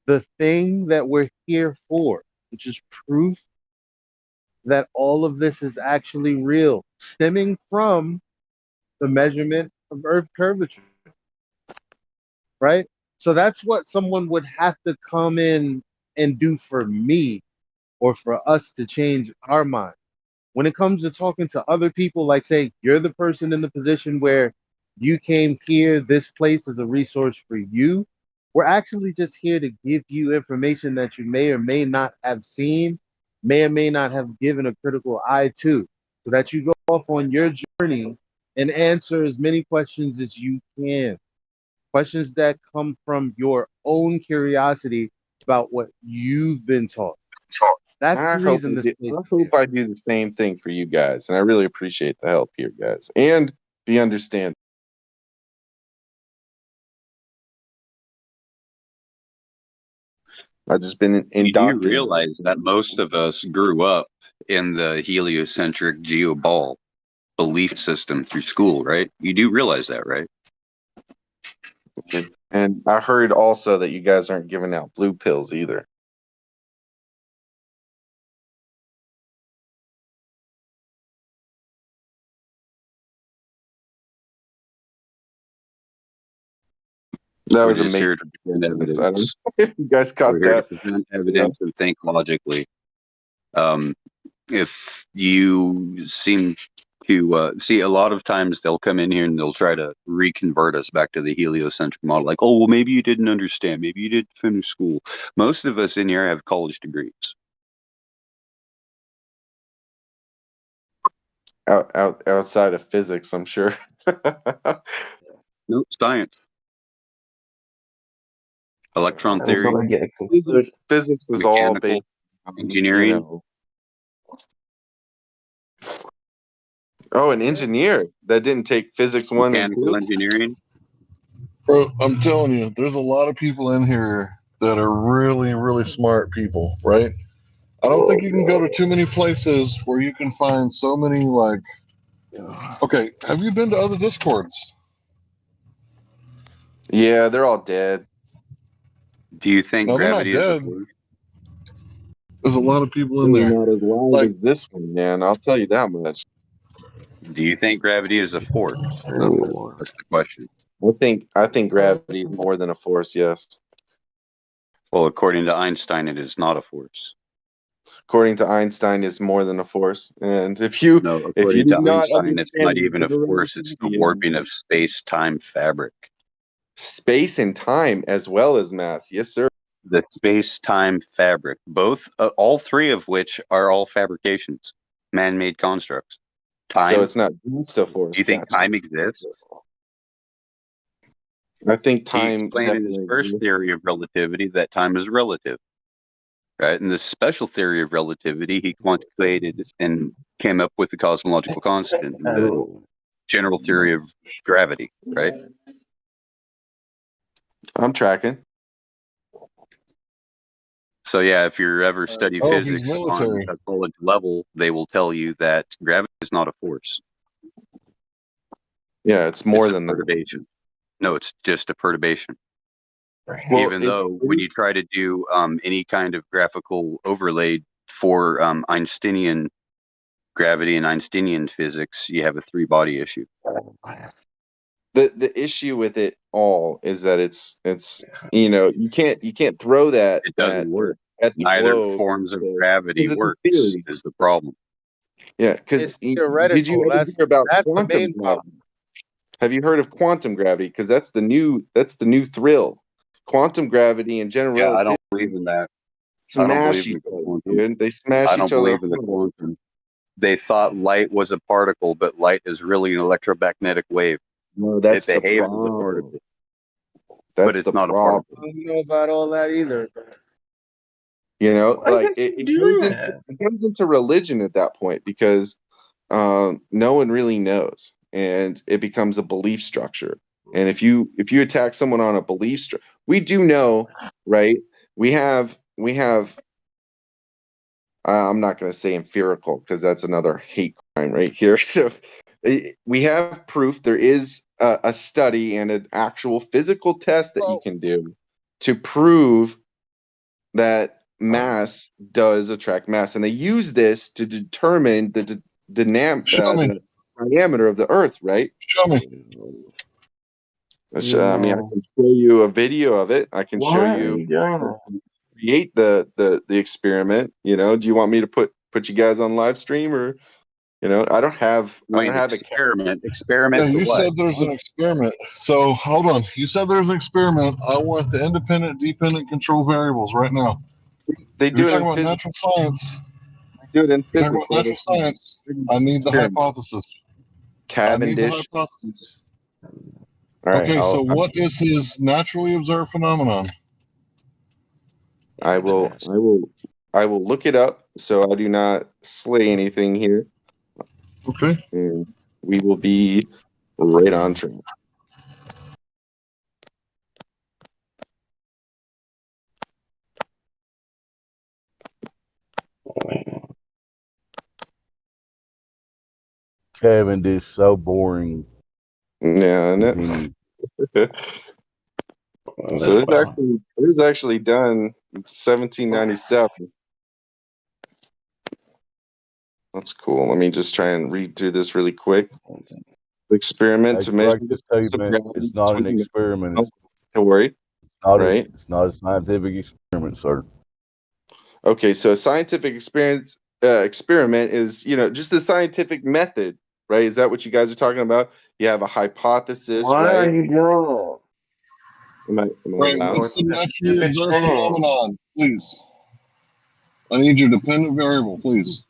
Speaker 7: the thing that we're here for, which is proof that all of this is actually real, stemming from the measurement of Earth curvature, right? So that's what someone would have to come in and do for me or for us to change our mind. When it comes to talking to other people, like say you're the person in the position where you came here, this place is a resource for you. We're actually just here to give you information that you may or may not have seen, may or may not have given a critical eye to, so that you go off on your journey and answer as many questions as you can. Questions that come from your own curiosity about what you've been taught. That's
Speaker 13: I
Speaker 7: the
Speaker 13: hope
Speaker 7: reason this place
Speaker 13: I
Speaker 7: is
Speaker 13: hope
Speaker 7: here.
Speaker 13: I do the same thing for you guys, and I really appreciate the help here, guys, and the understanding. I've just been
Speaker 9: You do
Speaker 13: indoctrinated.
Speaker 9: realize that most of us grew up in the heliocentric geoball belief system through school, right? You do realize that, right?
Speaker 13: And I heard also that you guys aren't giving out blue pills either. That
Speaker 9: We're
Speaker 13: was a
Speaker 9: just here
Speaker 13: major
Speaker 9: to present
Speaker 13: reference. I don't know
Speaker 9: evidence.
Speaker 13: if you guys
Speaker 9: We're
Speaker 13: caught
Speaker 9: here to
Speaker 13: that.
Speaker 9: present
Speaker 13: Yeah.
Speaker 9: evidence and think logically. If you seem to see, a lot of times they'll come in here and they'll try to reconvert us back to the heliocentric model. Like, oh, well, maybe you didn't understand. Maybe you didn't finish school. Most of us in here have college degrees.
Speaker 13: Outside of physics, I'm sure.
Speaker 9: No, science, electron
Speaker 13: And
Speaker 9: theory,
Speaker 13: physics is all
Speaker 9: mechanical
Speaker 13: based on,
Speaker 9: engineering.
Speaker 13: Oh, an engineer that didn't take physics 1 and
Speaker 9: Mechanical
Speaker 13: 2?
Speaker 9: engineering.
Speaker 20: Bro, I'm telling you, there's a lot of people in here that are really, really smart people, right? I don't think you can go to too many places where you can find so many, like, okay, have you been to other Discords?
Speaker 13: Yeah, they're all dead.
Speaker 9: Do you think
Speaker 20: No, they're not
Speaker 9: gravity is a
Speaker 20: dead.
Speaker 9: force?
Speaker 20: There's a lot of people in
Speaker 13: They're
Speaker 20: there.
Speaker 13: not as live
Speaker 20: Like,
Speaker 13: as this one, man. I'll tell you that much.
Speaker 9: Do you think gravity is a force? That's the question.
Speaker 13: I think gravity is more than a force, yes.
Speaker 9: Well, according to Einstein, it is not a force.
Speaker 13: According to Einstein, it's more than a force. And if
Speaker 9: No,
Speaker 13: you
Speaker 9: according
Speaker 13: do
Speaker 9: to
Speaker 13: not
Speaker 9: Einstein, it's not
Speaker 13: understand
Speaker 9: even a
Speaker 13: general
Speaker 9: force. It's the
Speaker 13: relativity and
Speaker 9: warping of space-time fabric.
Speaker 13: space and time as well as mass, yes, sir.
Speaker 9: The space-time fabric, both, all three of which are all fabrications, man-made constructs. Time.
Speaker 13: So it's not just a force.
Speaker 9: Do you think
Speaker 13: Gotcha.
Speaker 9: time exists?
Speaker 13: I think
Speaker 9: He
Speaker 13: time
Speaker 9: explained in his
Speaker 13: definitely
Speaker 9: first
Speaker 13: exists.
Speaker 9: theory of relativity that time is relative, right? In the special theory of relativity, he quantified and came up with the cosmological constant, and the general theory of gravity, right?
Speaker 13: I'm tracking.
Speaker 9: So yeah, if you ever study
Speaker 20: oh, he's
Speaker 9: physics on
Speaker 20: military.
Speaker 9: a college level, they will tell you that gravity is not a force.
Speaker 13: Yeah, it's more
Speaker 9: It's a
Speaker 13: than that.
Speaker 9: perturbation. No, it's just a perturbation.
Speaker 13: Well,
Speaker 9: Even though when you try to do any kind of graphical overlay for Einsteinian gravity and Einsteinian physics, you have a three-body issue.
Speaker 13: the issue with it all is that it's you can't throw that
Speaker 9: It doesn't work.
Speaker 13: at the
Speaker 9: Neither
Speaker 13: globe
Speaker 9: forms of
Speaker 13: because
Speaker 9: gravity
Speaker 13: it's a
Speaker 9: works
Speaker 13: theory.
Speaker 9: is the problem.
Speaker 13: Yeah, because
Speaker 7: It's
Speaker 13: did you
Speaker 7: theoretical.
Speaker 13: ever hear about
Speaker 7: That's the
Speaker 13: quantum
Speaker 7: main problem.
Speaker 13: gravity? Have you heard of quantum gravity? Because that's the new thrill. Quantum gravity and general
Speaker 9: Yeah, I
Speaker 13: relativity
Speaker 9: don't believe in that. I don't
Speaker 13: smash
Speaker 9: believe in
Speaker 13: each
Speaker 9: the
Speaker 13: other,
Speaker 9: quantum.
Speaker 13: dude. They smash
Speaker 9: I
Speaker 13: each
Speaker 9: don't
Speaker 13: other
Speaker 9: believe in the
Speaker 13: apart.
Speaker 9: quantum. They thought light was a particle, but light is really an electromagnetic wave.
Speaker 13: No,
Speaker 9: It
Speaker 13: that's the
Speaker 9: behaves as a
Speaker 13: problem.
Speaker 9: particle, but
Speaker 13: That's
Speaker 9: it's
Speaker 13: the
Speaker 9: not a
Speaker 13: problem.
Speaker 9: particle.
Speaker 7: I don't know about all that either.
Speaker 13: Like
Speaker 10: Why is it
Speaker 13: it
Speaker 10: doing
Speaker 13: goes
Speaker 10: that?
Speaker 13: into religion at that point because no one really knows, and it becomes a belief structure. And if you attack someone on a belief structure, we do know, right? We have. I'm not going to say empirical because that's another hate crime right here. So we have proof. There is a study and an actual physical test that you can do to prove that mass does attract mass, and they use this to determine the diameter of the Earth, right?
Speaker 20: Show me.
Speaker 13: I mean, I can show you a video of it. I can show you create the experiment. You know, do you want me to put you guys on live stream, or I don't have
Speaker 9: experiment
Speaker 20: Yeah,
Speaker 9: for
Speaker 20: you
Speaker 9: what?
Speaker 20: said there's an experiment. So hold on. You said there's an experiment. I want the independent, dependent control variables right now.
Speaker 13: They
Speaker 20: If
Speaker 13: do
Speaker 20: you're
Speaker 13: it
Speaker 20: talking
Speaker 13: in
Speaker 20: about
Speaker 13: physics.
Speaker 20: natural science.
Speaker 13: They do it in
Speaker 20: You're talking
Speaker 13: physics.
Speaker 20: about natural science. I need the
Speaker 13: Experiment.
Speaker 20: hypothesis.
Speaker 13: Cavendish.
Speaker 20: I need the hypothesis.
Speaker 13: All right.
Speaker 20: Okay, so what is his naturally observed phenomenon?
Speaker 13: I will look it up so I do not slay anything here.
Speaker 20: Okay.
Speaker 13: And we will be right on track.
Speaker 15: Cavendish, so boring.
Speaker 13: Yeah, I know. So it was actually done in 1797. That's cool. Let me just try and read through this really quick. Experiment to measure the force of gravity
Speaker 15: It's not an
Speaker 13: between
Speaker 15: experiment.
Speaker 13: Don't worry. Right?
Speaker 15: It's not a scientific experiment, sir.
Speaker 13: Okay, so a scientific experiment is, just the scientific method, right? Is that what you guys are talking about? You have a hypothesis,
Speaker 10: Why
Speaker 13: right?
Speaker 10: are you doing
Speaker 13: Am I
Speaker 20: Right,
Speaker 13: loud?
Speaker 20: what's the naturally observed phenomenon, please? I need your dependent variable, please.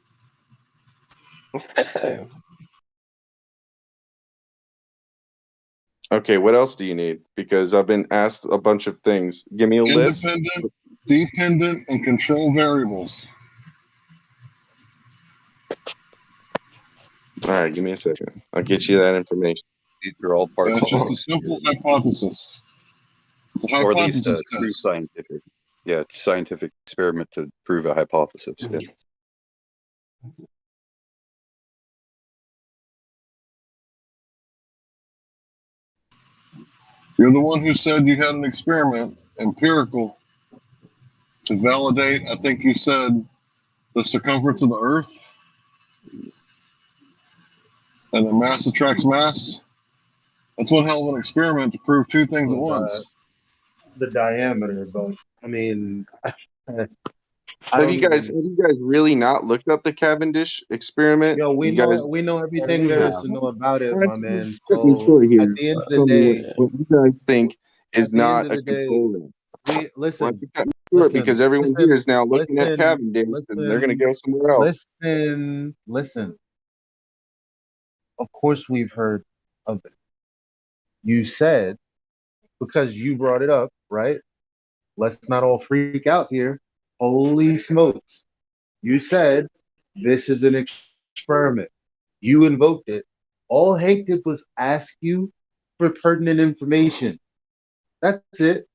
Speaker 13: Okay, what else do you need? Because I've been asked a bunch of things. Give me a list.
Speaker 20: Independent, dependent, and control variables.
Speaker 13: All right, give me a second. I'll get you that information.
Speaker 9: These are all parts
Speaker 20: It's
Speaker 9: of
Speaker 20: just a simple hypothesis. It's a
Speaker 9: or these
Speaker 20: hypothesis
Speaker 9: true
Speaker 20: test.
Speaker 9: scientific experiment to prove a hypothesis. Yeah.
Speaker 20: You're the one who said you had an experiment, empirical, to validate, I think you said, the circumference of the Earth, and the mass attracts mass. That's one hell of an experiment to prove two things at once.
Speaker 7: The diameter, but I mean,
Speaker 13: Have you guys really not looked up the Cavendish experiment?
Speaker 7: Yo, we know everything there is to know about it, my man. So at the end of the day,
Speaker 13: what you guys think is
Speaker 7: at the end
Speaker 13: not
Speaker 7: of
Speaker 13: a
Speaker 7: the day,
Speaker 13: control.
Speaker 7: we listen.
Speaker 13: Because everyone here is now looking at Cavendish and they're going to go somewhere else.
Speaker 7: Listen. Of course, we've heard of it. You said, because you brought it up, right? Let's not all freak out here. Holy smokes. You said this is an experiment. You invoked it. All Hank did was ask you for pertinent information. That's it.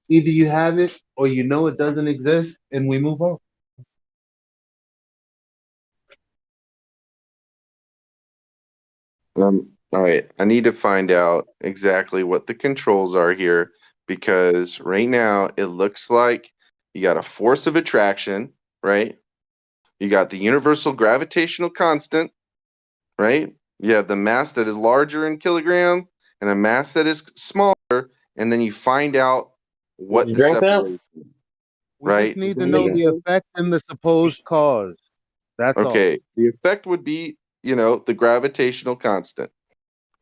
Speaker 7: Either you have it or you know it doesn't exist, and we move on.
Speaker 13: All right. I need to find out exactly what the controls are here, because right now it looks like you got a force of attraction, right? You got the universal gravitational constant, right? You have the mass that is larger in kilogram and a mass that is smaller, and then you find out what
Speaker 10: You
Speaker 13: the
Speaker 10: drink that?
Speaker 13: separation,
Speaker 7: We
Speaker 13: right?
Speaker 7: just need to know the effect and the supposed cause. That's all.
Speaker 13: Okay. The effect would be, the gravitational constant.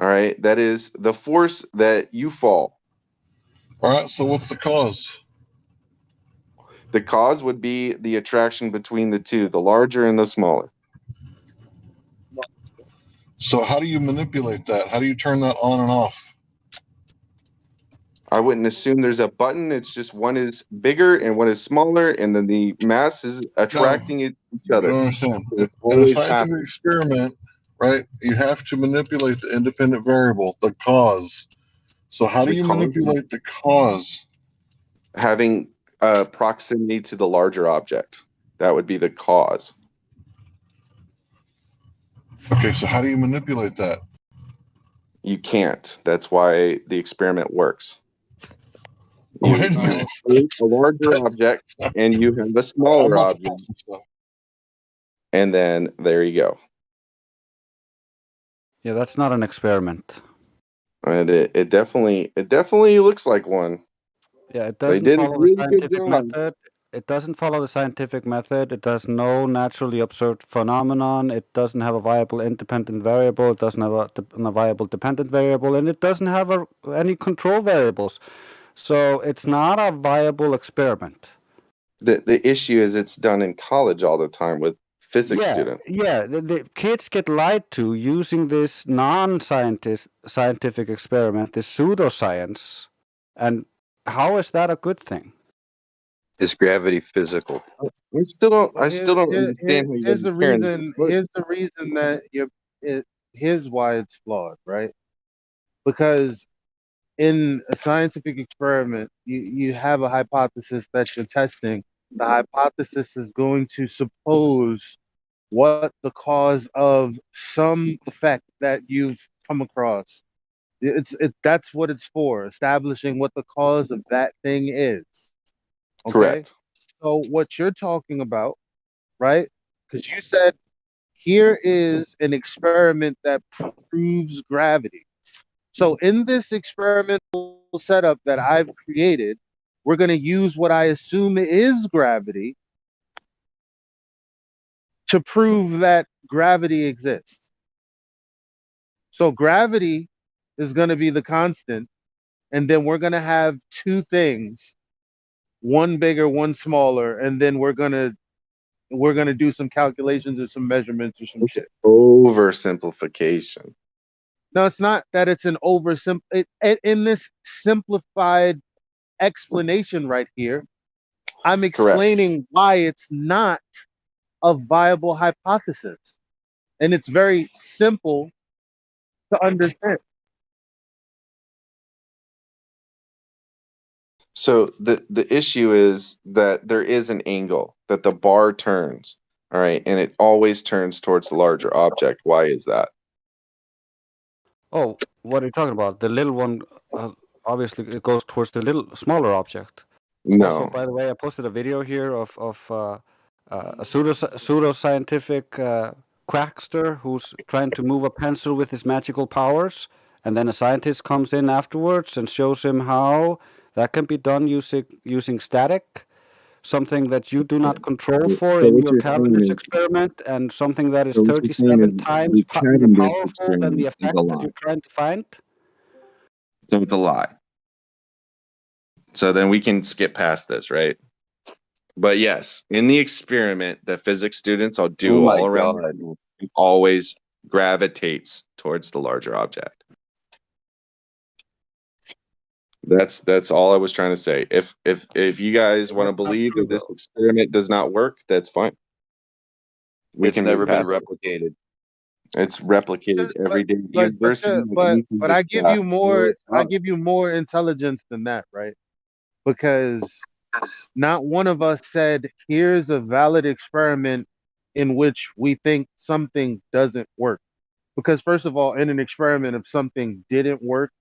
Speaker 13: All right. That is the force that you fall.
Speaker 20: All right, so what's the cause?
Speaker 13: The cause would be the attraction between the two, the larger and the smaller.
Speaker 20: So how do you manipulate that? How do you turn that on and off?
Speaker 13: I wouldn't assume there's a button. It's just one is bigger and one is smaller, and then the mass is attracting each other.
Speaker 20: I don't understand.
Speaker 13: So it's
Speaker 20: In a
Speaker 13: always
Speaker 20: scientific
Speaker 13: happening.
Speaker 20: experiment, right, you have to manipulate the independent variable, the cause. So how do
Speaker 13: The
Speaker 20: you
Speaker 13: cause
Speaker 20: manipulate the cause?
Speaker 13: having proximity to the larger object. That would be the cause.
Speaker 20: Okay, so how do you manipulate that?
Speaker 13: You can't. That's why the experiment works.
Speaker 20: Wait
Speaker 13: You
Speaker 20: a minute.
Speaker 13: create a larger object and you have a
Speaker 20: I'm
Speaker 13: smaller
Speaker 20: about to
Speaker 13: object,
Speaker 20: pull some stuff.
Speaker 13: and then there you go.
Speaker 2: Yeah, that's not an experiment.
Speaker 13: And it definitely looks like one.
Speaker 2: Yeah, it
Speaker 13: They
Speaker 2: doesn't
Speaker 13: did a
Speaker 2: follow the
Speaker 13: really good
Speaker 2: scientific
Speaker 13: job.
Speaker 2: method. It doesn't follow the scientific method. It does no naturally observed phenomenon. It doesn't have a viable independent variable. It doesn't have a viable dependent variable, and it doesn't have any control variables. So it's not a viable experiment.
Speaker 13: The issue is it's done in college all the time with physics students.
Speaker 2: Yeah. The kids get lied to using this scientific experiment, this pseudoscience, and how is that a good thing?
Speaker 9: Is gravity physical?
Speaker 13: I still don't
Speaker 7: Well,
Speaker 13: understand how you guys
Speaker 7: here's the
Speaker 13: are carrying this
Speaker 7: reason.
Speaker 13: book.
Speaker 7: Here's the reason that here's why it's flawed, right? Because in a scientific experiment, you have a hypothesis that you're testing. The hypothesis is going to suppose what the cause of some effect that you've come across. That's what it's for, establishing what the cause of that thing is. Okay.
Speaker 13: Correct.
Speaker 7: So what you're talking about, right? Because you said here is an experiment that proves gravity. So in this experimental setup that I've created, we're going to use what I assume is gravity to prove that gravity exists. So gravity is going to be the constant, and then we're going to have two things, one bigger, one smaller, and then we're going to do some calculations or some measurements or some shit.
Speaker 13: Oversimplification.
Speaker 7: No, it's not that it's an in this simplified explanation right here, I'm explaining why it's not a viable hypothesis. And it's very simple to understand.
Speaker 13: So the issue is that there is an angle that the bar turns, all right, and it always turns towards the larger object. Why is that?
Speaker 2: Oh, what are you talking about? The little one, obviously, it goes towards the smaller object.
Speaker 13: No.
Speaker 2: Also, by the way, I posted a video here of a pseudoscientific quackster who's trying to move a pencil with his magical powers, and then a scientist comes in afterwards and shows him how that can be done using static, something that you do not control for
Speaker 13: So
Speaker 2: in
Speaker 13: what
Speaker 2: your
Speaker 13: you're saying
Speaker 2: Cavendish
Speaker 13: is,
Speaker 2: experiment, and something that is
Speaker 13: so what you're saying
Speaker 2: 37
Speaker 13: is
Speaker 2: times
Speaker 13: the
Speaker 2: more
Speaker 13: Cavendish
Speaker 2: powerful than the
Speaker 13: experiment is
Speaker 2: effect
Speaker 13: a
Speaker 2: that
Speaker 13: lie.
Speaker 2: you're trying to find.
Speaker 13: So it's a lie. So then we can skip past this, right? But yes, in the experiment that physics students will do
Speaker 9: Oh my
Speaker 13: all around,
Speaker 9: God.
Speaker 13: it always gravitates towards the larger object. That's all I was trying to say. If you guys want to
Speaker 2: That's not
Speaker 13: believe
Speaker 2: true,
Speaker 13: that this
Speaker 2: though.
Speaker 13: experiment does not work, that's fine. We
Speaker 9: It's
Speaker 13: can move
Speaker 9: never been
Speaker 13: past it.
Speaker 9: replicated.
Speaker 13: It's replicated every day at the university.
Speaker 7: But I give you more. I give you more intelligence than that, right? Because not one of us said, "Here's a valid experiment in which we think something doesn't work." Because first of all, in an experiment, if something didn't work,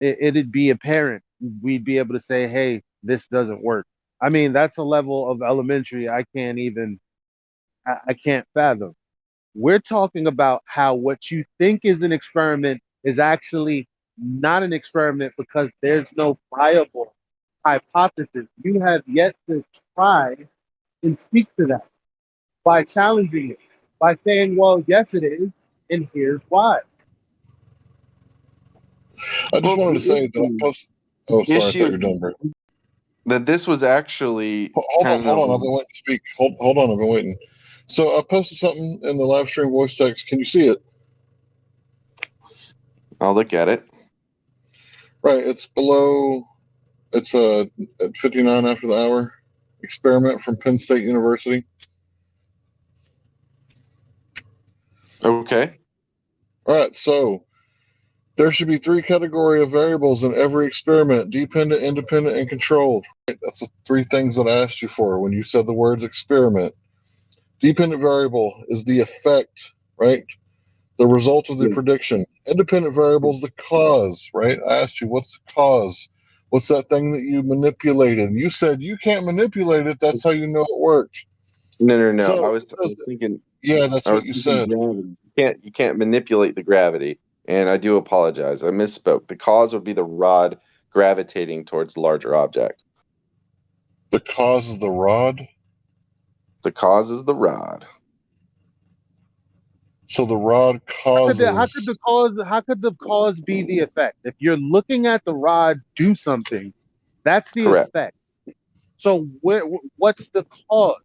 Speaker 7: it'd be apparent. We'd be able to say, "Hey, this doesn't work." I mean, that's a level of elementary I can't fathom. We're talking about how what you think is an experiment is actually not an experiment because there's no viable hypothesis. You have yet to try and speak to that by challenging it, by saying, well, yes, it is, and here's why.
Speaker 20: I just wanted to say that I posted. Oh, sorry, I thought you were done, bro.
Speaker 13: That this was actually
Speaker 20: Hold on. I've been waiting to speak. Hold on, I've been waiting. So I posted something in the live stream voice text. Can you see it?
Speaker 13: I'll look at it.
Speaker 20: Right, it's below. It's at 59 after the hour. Experiment from Penn State University.
Speaker 13: Okay.
Speaker 20: All right, so there should be 3 category of variables in every experiment: dependent, independent, and controlled. Right? That's the 3 things that I asked you for when you said the words experiment. Dependent variable is the effect, right? The result of the
Speaker 6: Yeah.
Speaker 20: prediction. Independent variables, the cause, right? I asked you, what's the cause? What's that thing that you manipulated? You said you can't manipulate it. That's how you know it worked.
Speaker 6: No.
Speaker 20: So
Speaker 6: I was thinking.
Speaker 20: yeah, that's
Speaker 6: I was
Speaker 20: what you
Speaker 6: thinking
Speaker 20: said.
Speaker 6: gravity. You can't manipulate the gravity, and I do apologize. I misspoke. The cause would be the rod gravitating towards the larger object.
Speaker 20: The cause is the rod.
Speaker 6: The cause is the rod.
Speaker 20: So the rod causes.
Speaker 7: How could the cause be the effect? If you're looking at the rod do something, that's the
Speaker 6: Correct.
Speaker 7: effect. So what's the cause?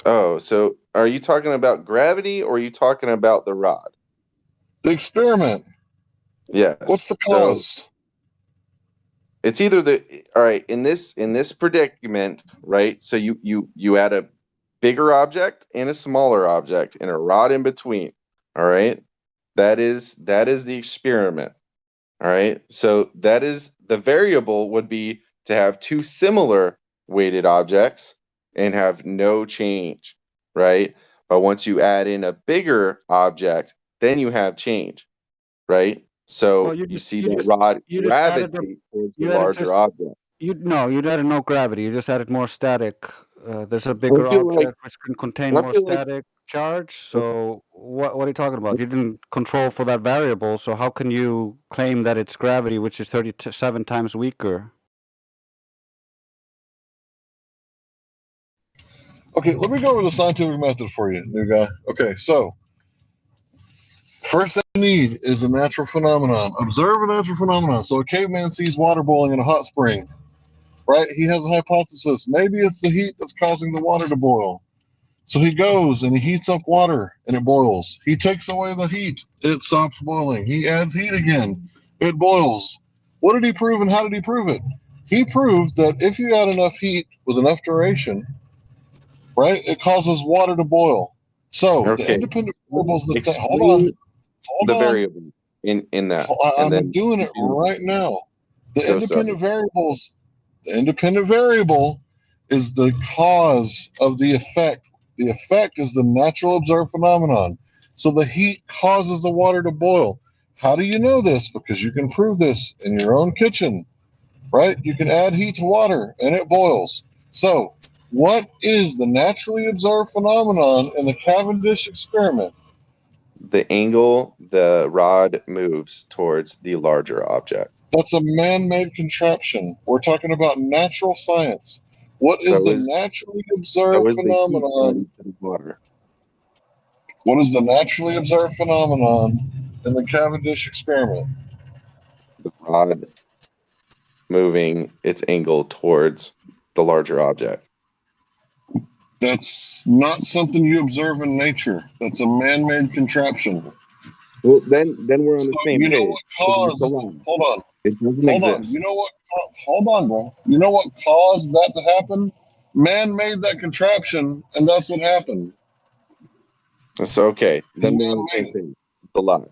Speaker 6: Oh, so are you talking about gravity or are you talking about the rod?
Speaker 20: The experiment.
Speaker 6: Yes.
Speaker 20: What's the
Speaker 6: So
Speaker 20: cause?
Speaker 6: it's either all right, in this predicament, right? So you add a bigger object and a smaller object and a rod in between. All right. That is the experiment. All right. So that is the variable would be to have two similar weighted objects and have no change, right? But once you add in a bigger object, then you have change, right? So
Speaker 2: Well,
Speaker 6: you see the rod
Speaker 2: you just added
Speaker 6: gravitate towards the
Speaker 2: you added
Speaker 6: larger
Speaker 2: just
Speaker 6: object.
Speaker 2: you added no gravity. You just added more static. There's a
Speaker 6: I
Speaker 2: bigger
Speaker 6: feel like
Speaker 2: object which can contain
Speaker 6: I
Speaker 2: more
Speaker 6: feel like
Speaker 2: static charge. So what are you talking about? You didn't control for that variable. So how can you claim that it's gravity, which is 37 times weaker?
Speaker 20: Okay, let me go over the scientific method for you, new guy. Okay, so first thing you need is a natural phenomenon. Observe a natural phenomenon. So a caveman sees water boiling in a hot spring, right? He has a hypothesis. Maybe it's the heat that's causing the water to boil. So he goes and he heats up water and it boils. He takes away the heat, it stops boiling. He adds heat again, it boils. What did he prove and how did he prove it? He proved that if you add enough heat with enough duration, right, it causes water to boil. So the
Speaker 6: okay.
Speaker 20: independent variables that
Speaker 6: Explain
Speaker 20: hold
Speaker 6: the
Speaker 20: on.
Speaker 6: variable in that, and
Speaker 20: I'm
Speaker 6: then
Speaker 20: doing it
Speaker 6: continue.
Speaker 20: right now. The
Speaker 6: So sorry.
Speaker 20: independent variable is the cause of the effect. The effect is the natural observed phenomenon. So the heat causes the water to boil. How do you know this? Because you can prove this in your own kitchen, right? You can add heat to water and it boils. So, what is the naturally observed phenomenon in the Cavendish experiment?
Speaker 6: The angle the rod moves towards the larger object.
Speaker 20: That's a man-made contraption. We're talking about natural science. What is
Speaker 6: So
Speaker 20: the
Speaker 6: is
Speaker 20: naturally observed
Speaker 6: the heat
Speaker 20: phenomenon?
Speaker 6: added to the water.
Speaker 20: What is the naturally observed phenomenon in the Cavendish experiment?
Speaker 6: The rod moving its angle towards the larger object.
Speaker 20: That's not something you observe in nature. That's a man-made contraption.
Speaker 6: Well, then we're on
Speaker 20: So
Speaker 6: the same
Speaker 20: you know
Speaker 6: page.
Speaker 20: what
Speaker 6: It's a
Speaker 20: caused?
Speaker 6: lie.
Speaker 20: Hold on.
Speaker 6: It doesn't
Speaker 20: Hold on.
Speaker 6: exist.
Speaker 20: You know what? Hold on, bro. You know what caused that to happen? Man made that contraption, and that's what happened.
Speaker 6: It's okay. Then we're on the
Speaker 20: Man
Speaker 6: same
Speaker 20: made it.
Speaker 6: page. It's a lie.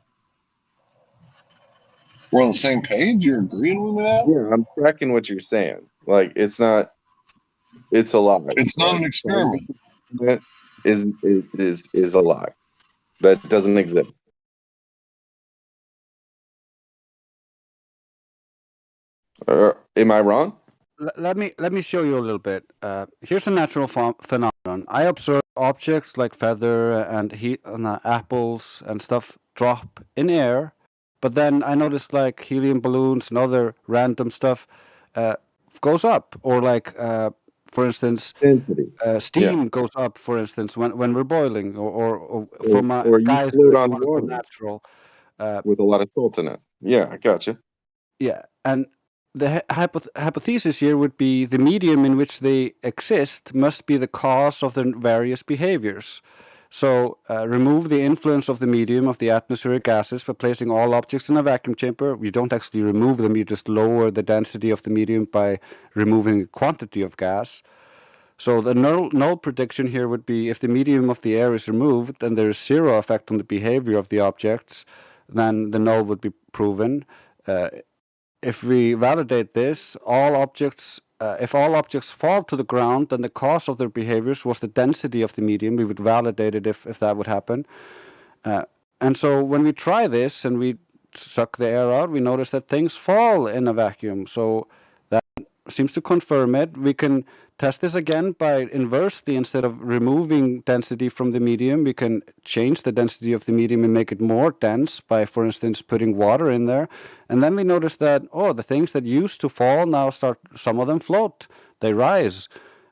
Speaker 20: We're on the same page. You're agreeing with me now?
Speaker 6: Yeah, I'm tracking what you're saying. Like it's not. It's a lie.
Speaker 20: It's not
Speaker 6: Like
Speaker 20: an experiment.
Speaker 6: that is a lie. That doesn't exist. Am I wrong?
Speaker 2: Let me show you a little bit. Here's a natural phenomenon. I observe objects like feather and heat and apples and stuff drop in air, but then I notice like helium balloons and other random stuff goes up, or like for instance, steam goes up. For instance, when we're boiling, or from a
Speaker 6: or you
Speaker 2: geyser
Speaker 6: float
Speaker 2: is
Speaker 6: on
Speaker 2: one of the
Speaker 6: water
Speaker 2: natural.
Speaker 6: with a lot of salt in it. Yeah, I gotcha.
Speaker 2: Yeah, and the hypothesis here would be the medium in which they exist must be the cause of their various behaviors. So remove the influence of the medium of the atmospheric gases by placing all objects in a vacuum chamber. You don't actually remove them, you just lower the density of the medium by removing the quantity of gas. So the null prediction here would be if the medium of the air is removed and there is zero effect on the behavior of the objects, then the null would be proven. If we validate this, all objects if all objects fall to the ground, then the cause of their behaviors was the density of the medium. We would validate it if that would happen. And so when we try this and we suck the air out, we notice that things fall in a vacuum. So that seems to confirm it. We can test this again by inversely. Instead of removing density from the medium, we can change the density of the medium and make it more dense by, for instance, putting water in there. And then we notice that, oh, the things that used to fall now some of them float, they rise.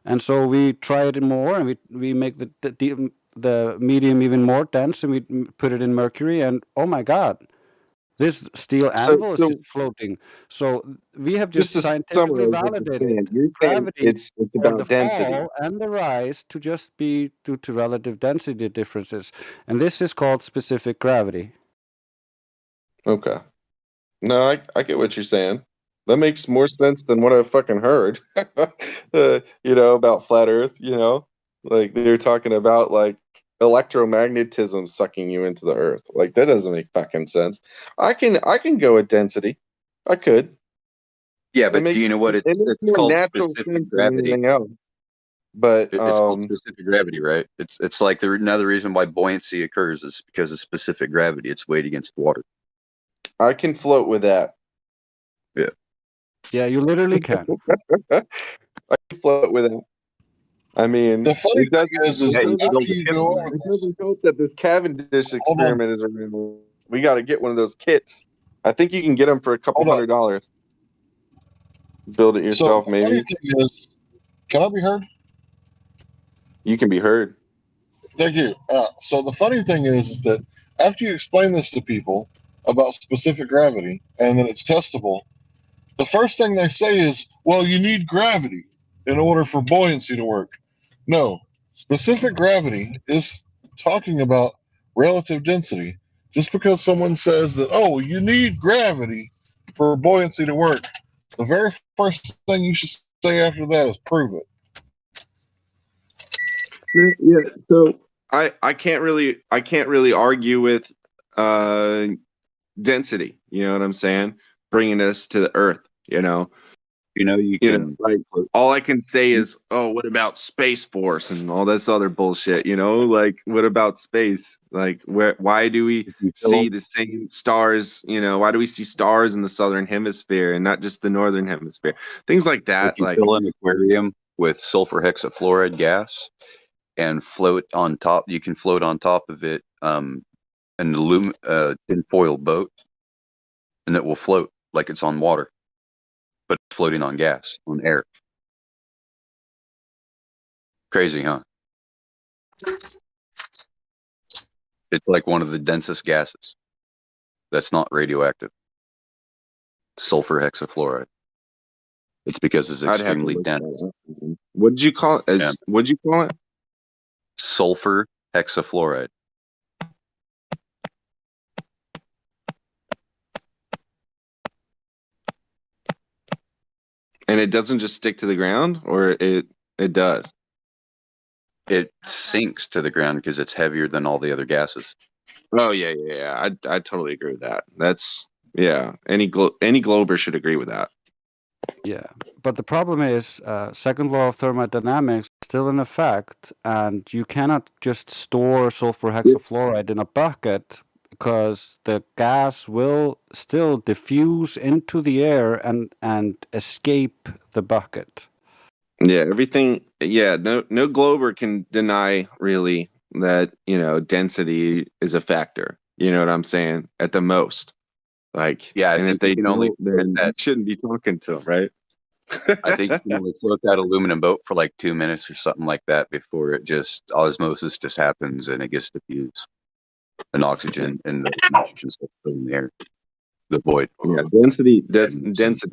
Speaker 2: And so we try it more, and we make the medium even more dense, and we put it in mercury, and oh my God, this steel anvil is just floating. So we have just scientifically validated gravity
Speaker 13: it's
Speaker 2: for
Speaker 13: about
Speaker 2: the
Speaker 13: density.
Speaker 2: fall and the rise to just be due to relative density differences. And this is called specific gravity.
Speaker 13: Okay. No, I get what you're saying. That makes more sense than what I fucking heard. About flat Earth, like they're talking about like electromagnetism sucking you into the Earth. Like that doesn't make fucking sense. I can go with density. I could.
Speaker 9: Yeah, but do you know what
Speaker 13: It makes
Speaker 9: it's
Speaker 13: more
Speaker 9: called?
Speaker 13: natural
Speaker 9: Specific
Speaker 13: sense than
Speaker 9: gravity.
Speaker 13: anything else. But
Speaker 9: It's called specific gravity, right? It's like another reason why buoyancy occurs is because of specific gravity. It's weight against water.
Speaker 13: I can float with that.
Speaker 9: Yeah.
Speaker 2: Yeah, you literally can.
Speaker 13: I can float with it. I mean,
Speaker 20: The funny thing is
Speaker 9: Yeah, you
Speaker 20: after
Speaker 9: build a
Speaker 20: you
Speaker 9: ship
Speaker 20: go
Speaker 9: on
Speaker 20: over
Speaker 9: that.
Speaker 13: it doesn't help that this Cavendish experiment is around. We got to get one of those kits. I think you can get them for a couple $100. Build it
Speaker 20: So
Speaker 13: yourself,
Speaker 20: the funny
Speaker 13: maybe.
Speaker 20: thing is, can I be heard?
Speaker 13: You can be heard.
Speaker 20: Thank you. So the funny thing is that after you explain this to people about specific gravity and that it's testable, the first thing they say is, well, you need gravity in order for buoyancy to work. No, specific gravity is talking about relative density. Just because someone says that, oh, you need gravity for buoyancy to work, the very first thing you should say after that is prove it.
Speaker 13: Yeah. So I can't really argue with density. You know what I'm saying? Bringing us to the Earth.
Speaker 9: You can
Speaker 13: Like all I can say is, oh, what about Space Force and all this other bullshit? Like what about space? Like why do we see the same stars? Why do we see stars in the southern hemisphere and not just the northern hemisphere? Things like that.
Speaker 9: If you
Speaker 13: Like
Speaker 9: fill an aquarium with sulfur hexafluoride gas and float on top, you can float on top of it an tinfoil boat, and it will float like it's on water, but floating on gas, on air. Crazy, huh? It's like one of the densest gases that's not radioactive. Sulfur hexafluoride. It's because it's extremely dense.
Speaker 13: What did you call it? What'd you call it?
Speaker 9: Sulfur hexafluoride.
Speaker 13: And it doesn't just stick to the ground, or it does?
Speaker 9: It sinks to the ground because it's heavier than all the other gases.
Speaker 13: Oh yeah. I totally agree with that. That's Any glober should agree with that.
Speaker 2: Yeah, but the problem is second law of thermodynamics is still in effect, and you cannot just store sulfur hexafluoride in a bucket because the gas will still diffuse into the air and escape the bucket.
Speaker 13: Yeah, everything. Yeah, no glober can deny really that density is a factor. You know what I'm saying? At the most, like,
Speaker 9: yeah.
Speaker 13: and if they
Speaker 9: can only
Speaker 13: then you shouldn't be talking to them, right?
Speaker 9: I think you can only float that aluminum boat for like 2 minutes or something like that before it just osmosis just happens and it gets diffused, and oxygen and the nitrogen stuff in the air, the void.
Speaker 13: Yeah, density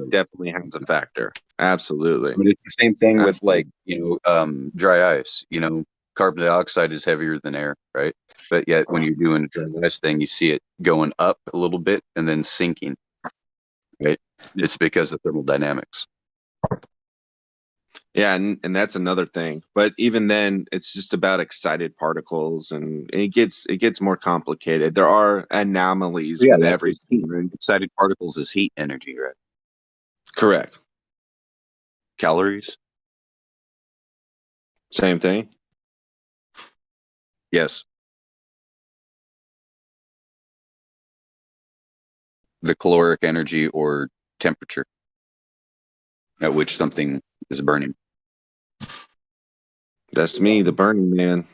Speaker 13: definitely has a factor. Absolutely.
Speaker 9: But it's the same thing with like dry ice. Carbon dioxide is heavier than air, right? But yet when you're doing a dry ice thing, you see it going up a little bit and then sinking, right? It's because of thermodynamics.
Speaker 13: Yeah, and that's another thing. But even then, it's just about excited particles, and it gets more complicated. There are anomalies with everything.
Speaker 9: Excited particles is heat energy, right?
Speaker 13: Correct.
Speaker 9: calories.
Speaker 6: Same thing.
Speaker 9: Yes. The caloric energy or temperature at which something is burning.
Speaker 6: That's me, the Burning Man.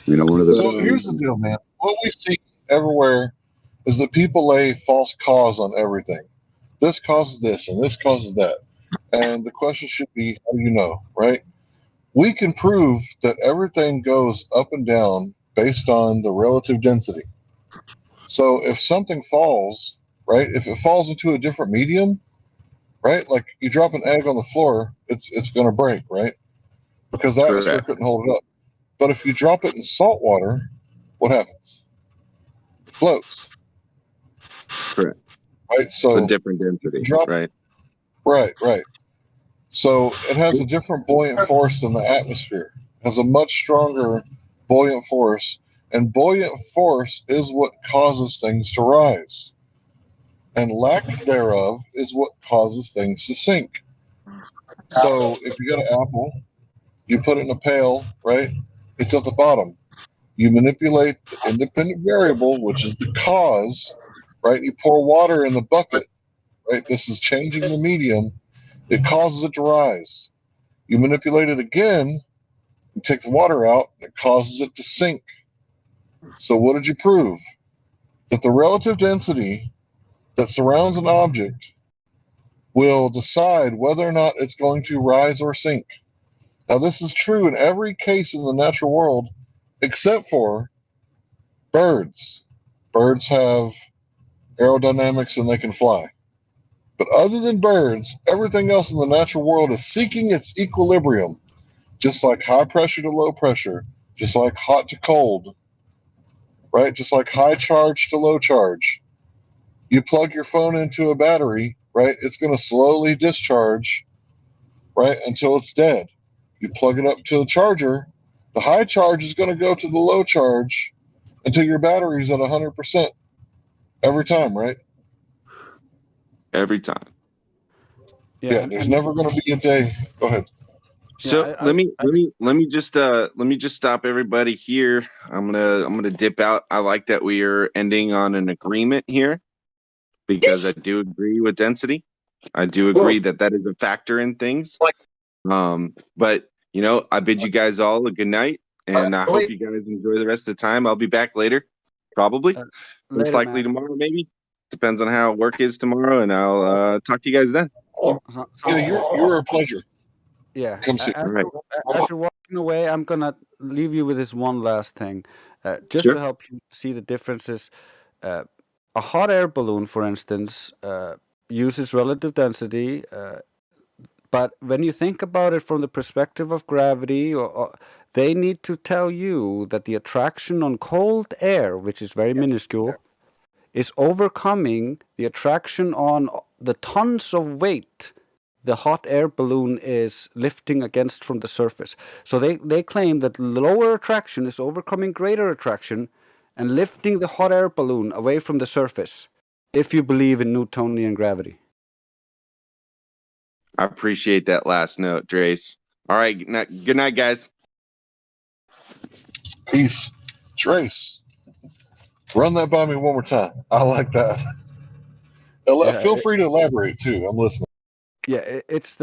Speaker 9: One of the.
Speaker 20: So here's the deal, man. What we see everywhere is that people lay false cause on everything. This causes this and this causes that. And the question should be, how do you know, right? We can prove that everything goes up and down based on the relative density. So if something falls, right, if it falls into a different medium, right, like you drop an egg on the floor, it's going to break, right? Because the atmosphere couldn't hold it up. But if you drop it in salt water, what happens? It floats.
Speaker 6: Correct.
Speaker 20: Right. So
Speaker 6: it's a different density, right?
Speaker 20: Right. So it has a different buoyant force than the atmosphere. It has a much stronger buoyant force, and buoyant force is what causes things to rise, and lack thereof is what causes things to sink. So if you got an apple, you put it in a pail, right? It's at the bottom. You manipulate the independent variable, which is the cause, right? You pour water in the bucket, right? This is changing the medium. It causes it to rise. You manipulate it again, you take the water out, it causes it to sink. So what did you prove? That the relative density that surrounds an object will decide whether or not it's going to rise or sink. Now, this is true in every case in the natural world except for birds. Birds have aerodynamics and they can fly. But other than birds, everything else in the natural world is seeking its equilibrium, just like high pressure to low pressure, just like hot to cold, right? Just like high charge to low charge. You plug your phone into a battery, right? It's going to slowly discharge, right, until it's dead. You plug it up to the charger, the high charge is going to go to the low charge until your battery's at 100% every time, right?
Speaker 6: Every time.
Speaker 20: Yeah, there's never going to be a day. Go ahead.
Speaker 6: So let me just stop everybody here. I'm gonna dip out. I like that we are ending on an agreement here because I do agree with density. I do agree that that is a factor in things. But I bid you guys all a good night, and I hope you guys enjoy the rest of the time. I'll be back later, probably, most
Speaker 2: Later,
Speaker 6: likely
Speaker 2: man.
Speaker 6: tomorrow, maybe. Depends on how work is tomorrow, and I'll talk to you guys then.
Speaker 20: Yeah, you're a pleasure.
Speaker 2: Yeah.
Speaker 20: Come see.
Speaker 2: As you're walking away, I'm gonna leave you with this one last thing, just
Speaker 6: Sure.
Speaker 2: to help you see the differences. A hot air balloon, for instance, uses relative density, but when you think about it from the perspective of gravity, they need to tell you that the attraction on cold air, which is very minuscule, is overcoming the attraction on the tons of weight the hot air balloon is lifting against from the surface. So they claim that lower attraction is overcoming greater attraction and lifting the hot air balloon away from the surface, if you believe in Newtonian gravity.
Speaker 6: I appreciate that last note, Drace. All right, good night, guys.
Speaker 20: Peace. Trace, run that by me one more time. I like that. Feel free to elaborate too. I'm listening.
Speaker 2: Yeah, it's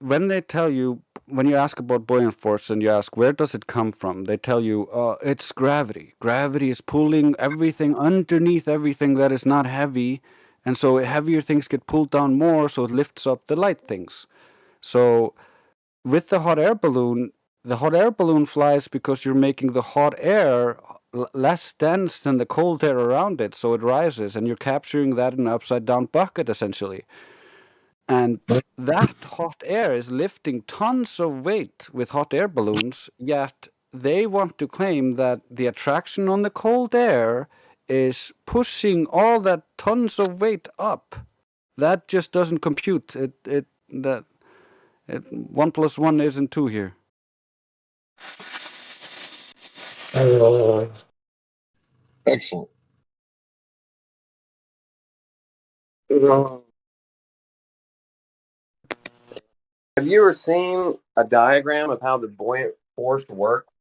Speaker 2: when they tell you, when you ask about buoyant force and you ask where does it come from, they tell you it's gravity. Gravity is pulling everything underneath everything that is not heavy, and so heavier things get pulled down more, so it lifts up the light things. So with the hot air balloon flies because you're making the hot air less dense than the cold air around it, so it rises, and you're capturing that in an upside down bucket essentially. And that hot air is lifting tons of weight with hot air balloons, yet they want to claim that the attraction on the cold air is pushing all that tons of weight up. That just doesn't compute. One plus one isn't two here.
Speaker 20: Excellent.
Speaker 1: Have you ever seen a diagram of how the buoyant force works?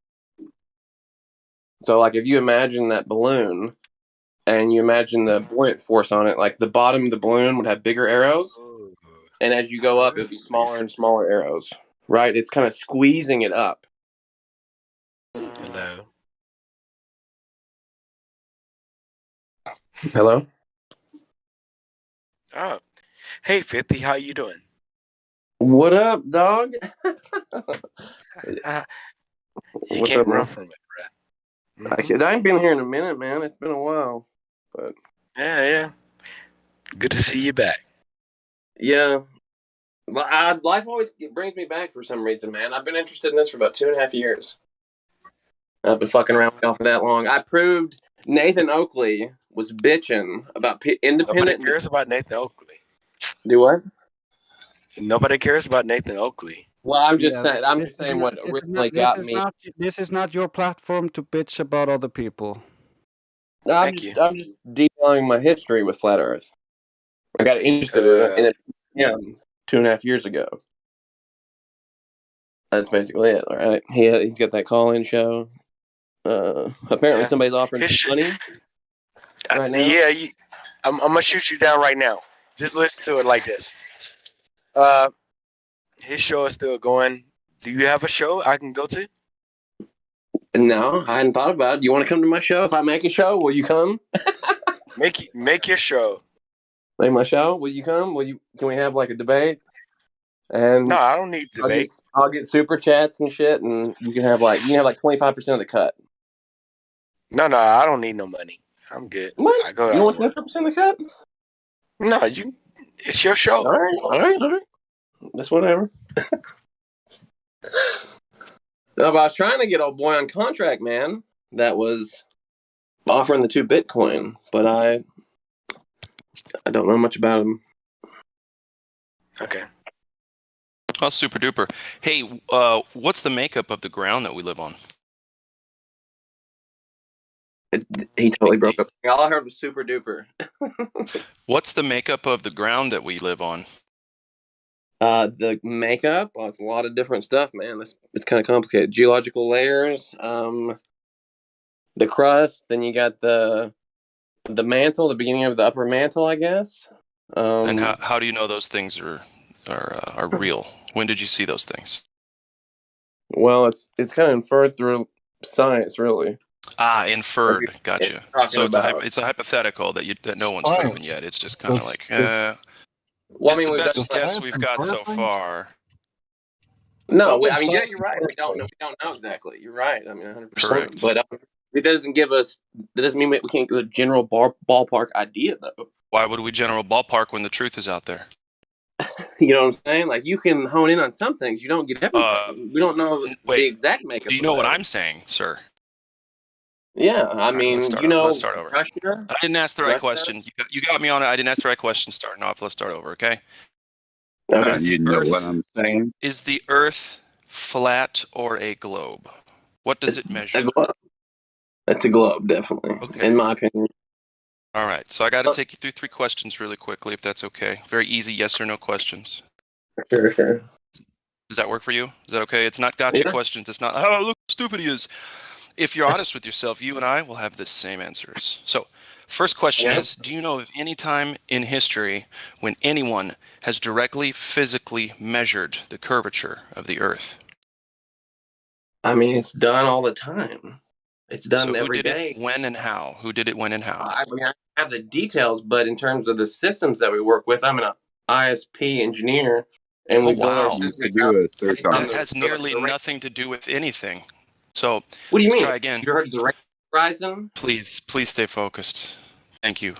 Speaker 1: So, like, if you imagine that balloon and you imagine the buoyant force on it, like the bottom of the balloon would have bigger arrows, and as you go up, it would be smaller and smaller arrows, right? It's kind of squeezing it up.
Speaker 16: Hello.
Speaker 1: Hello?
Speaker 16: Oh, hey 50, how you doing?
Speaker 1: What up, dog?
Speaker 16: You
Speaker 1: What's
Speaker 16: can't
Speaker 1: up,
Speaker 16: run
Speaker 1: man?
Speaker 16: from it, bro.
Speaker 1: I ain't been here in a minute, man. It's been a while, but
Speaker 16: Yeah. Good to see you back.
Speaker 1: yeah. Life always brings me back for some reason, man. I've been interested in this for about 2.5 years. I've been fucking around with y'all for that long. I proved Nathan Oakley was bitching about
Speaker 16: Nobody
Speaker 1: independent.
Speaker 16: cares about Nathan Oakley.
Speaker 1: Do what?
Speaker 16: Nobody cares about Nathan Oakley.
Speaker 1: Well, I'm just
Speaker 2: Yeah,
Speaker 1: saying. I'm
Speaker 2: this
Speaker 1: just
Speaker 2: is
Speaker 1: saying
Speaker 2: not.
Speaker 1: what
Speaker 2: This is not.
Speaker 1: originally
Speaker 2: This
Speaker 1: got
Speaker 2: is
Speaker 1: me.
Speaker 2: not. This is not your platform to bitch about other people.
Speaker 1: I'm just detailing my history with flat Earth. I got interested in it, 2.5 years ago. That's basically it, all right? He's got that call-in show. Apparently, somebody's offering some money right now.
Speaker 16: Yeah, I'm gonna shoot you down right now. Just listen to it like this. His show is still going. Do you have a show I can go to?
Speaker 1: No, I hadn't thought about it. Do you want to come to my show? If I make a show, will you come?
Speaker 16: Make your show.
Speaker 1: Make my show? Will you come? Can we have like a debate? And
Speaker 16: No, I don't need debate.
Speaker 1: I'll get super chats and shit, and you can have like 25% of the cut.
Speaker 16: No, I don't need no money. I'm good.
Speaker 1: What?
Speaker 16: I go
Speaker 1: You
Speaker 16: to
Speaker 1: don't
Speaker 16: work.
Speaker 1: want 25% of the cut?
Speaker 16: No, it's your show.
Speaker 1: All right. That's whatever. No, but I was trying to get old boy on contract, man. That was offering the 2 Bitcoin, but I don't know much about him.
Speaker 16: Okay.
Speaker 21: Oh, super duper. Hey, what's the makeup of the ground that we live on?
Speaker 1: He totally broke up. All I heard was super duper.
Speaker 21: What's the makeup of the ground that we live on?
Speaker 1: The makeup, it's a lot of different stuff, man. It's kind of complicated. Geological layers, the crust, then you got the mantle, the beginning of the upper mantle, I guess.
Speaker 21: And how do you know those things are real? When did you see those things?
Speaker 1: Well, it's kind of inferred through science, really.
Speaker 21: Inferred. Gotcha. So it's a hypothetical that no one's proven yet. It's just kind of like,
Speaker 1: well,
Speaker 21: it's the best guess we've got so far.
Speaker 1: No, yeah, you're right. We don't know exactly. You're right. 100%.
Speaker 21: Correct.
Speaker 1: But it doesn't give us. That doesn't mean we can't get a general ballpark idea, though.
Speaker 21: Why would we general ballpark when the truth is out there?
Speaker 1: You know what I'm saying? Like, you can hone in on some things. You don't get everything. We don't know the exact makeup.
Speaker 21: Do you know what I'm saying, sir?
Speaker 1: Yeah,
Speaker 21: Let's start over.
Speaker 1: Russia?
Speaker 21: I didn't ask the right question. You got me on it. I didn't ask the right question. Starting off, let's start over, okay?
Speaker 9: You know what I'm saying?
Speaker 21: Is the Earth flat or a globe? What does it measure?
Speaker 1: A globe. It's a globe, definitely, in my opinion.
Speaker 21: All right, so I got to take you through 3 questions really quickly, if that's okay. Very easy yes or no questions.
Speaker 1: Sure.
Speaker 21: Does that work for you? Is that okay? It's not gotcha questions. It's not, oh, look how stupid he is. If you're honest with yourself, you and I will have the same answers. So, first question is, do you know of any time in history when anyone has directly, physically measured the curvature of the Earth?
Speaker 1: It's done all the time. It's done every day.
Speaker 21: Who did it, when, and how? Who did it, when, and how?
Speaker 1: I have the details, but in terms of the systems that we work with, I'm an ISP engineer, and we build our systems.
Speaker 21: That has nearly nothing to do with anything. So,
Speaker 1: what do you mean?
Speaker 21: Try again.
Speaker 1: You heard of the rate horizon?
Speaker 21: Please stay focused. Thank you.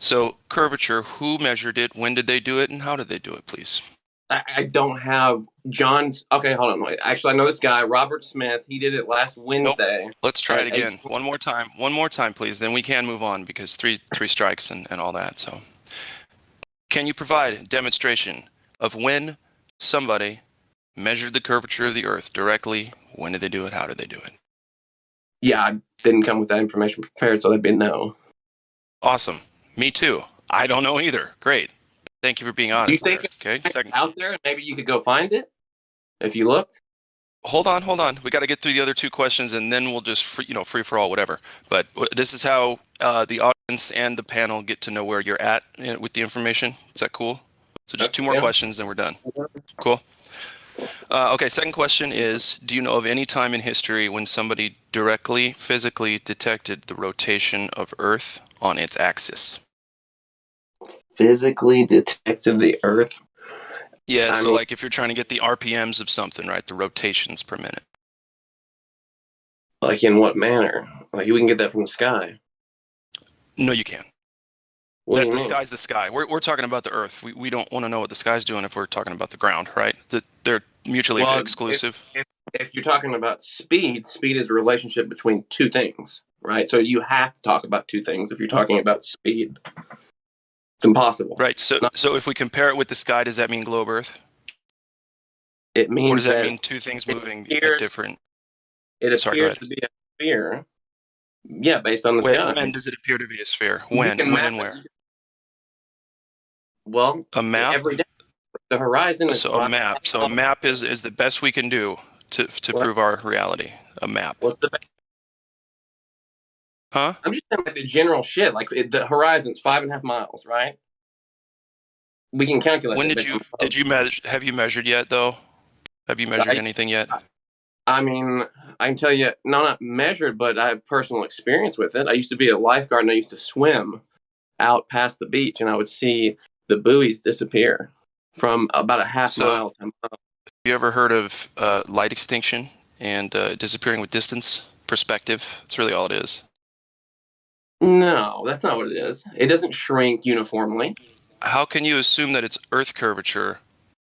Speaker 21: So, curvature, who measured it, when did they do it, and how did they do it, please?
Speaker 1: I don't have John's. Okay, hold on, wait. Actually, I know this guy, Robert Smith. He did it last Wednesday.
Speaker 21: Nope. Let's try it again. One more time, please. Then we can move on because three strikes and all that. So, can you provide a demonstration of when somebody measured the curvature of the Earth directly? When did they do it? How did they do it?
Speaker 1: Yeah, I didn't come with that information prepared, so that'd be no.
Speaker 21: Awesome. Me too. I don't know either. Great. Thank you for being honest.
Speaker 5: Do you think
Speaker 21: there. Okay. Second.
Speaker 5: out there, maybe you could go find it if you looked?
Speaker 21: Hold on. We got to get through the other two questions, and then we'll just free for all, whatever. But this is how the audience and the panel get to know where you're at with the information. Is that cool? So just two more questions, and we're done. Cool. Okay. Second question is: do you know of any time in history when somebody directly, physically detected the rotation of Earth on its axis?
Speaker 5: Physically detected the Earth?
Speaker 21: Yeah, so like if you're trying to get the RPMs of something, right? The rotations per minute.
Speaker 5: Like in what manner? Like we can get that from the sky.
Speaker 21: No, you can't.
Speaker 5: What do you
Speaker 21: The
Speaker 5: mean?
Speaker 21: sky's the sky. We're talking about the Earth. We don't want to know what the sky's doing if we're talking about the ground, right? They're mutually exclusive.
Speaker 5: If you're talking about speed is a relationship between two things, right? So you have to talk about two things if you're talking about speed. It's impossible.
Speaker 21: Right. So if we compare it with the sky, does that mean globe Earth?
Speaker 5: It means
Speaker 21: or does that mean two things moving at different?
Speaker 5: It appears to be a sphere. Yeah, based on the sky.
Speaker 21: When does it appear to be a sphere? When and where?
Speaker 5: Well,
Speaker 21: a map.
Speaker 5: Every day. The horizon is
Speaker 21: a map. So a map is the best we can do to prove our reality. A map.
Speaker 5: What's the best?
Speaker 21: Huh?
Speaker 5: I'm just talking about the general shit. Like the horizon's 5.5 miles, right? We can calculate.
Speaker 21: When did you measure? Have you measured yet, though? Have you measured anything yet?
Speaker 5: I mean, I can tell you, not measured, but I have personal experience with it. I used to be a lifeguard, and I used to swim out past the beach, and I would see the buoys disappear from about a half mile to a mile.
Speaker 21: Have you ever heard of light extinction and disappearing with distance perspective? That's really all it is.
Speaker 5: No, that's not what it is. It doesn't shrink uniformly.
Speaker 21: How can you assume that it's Earth curvature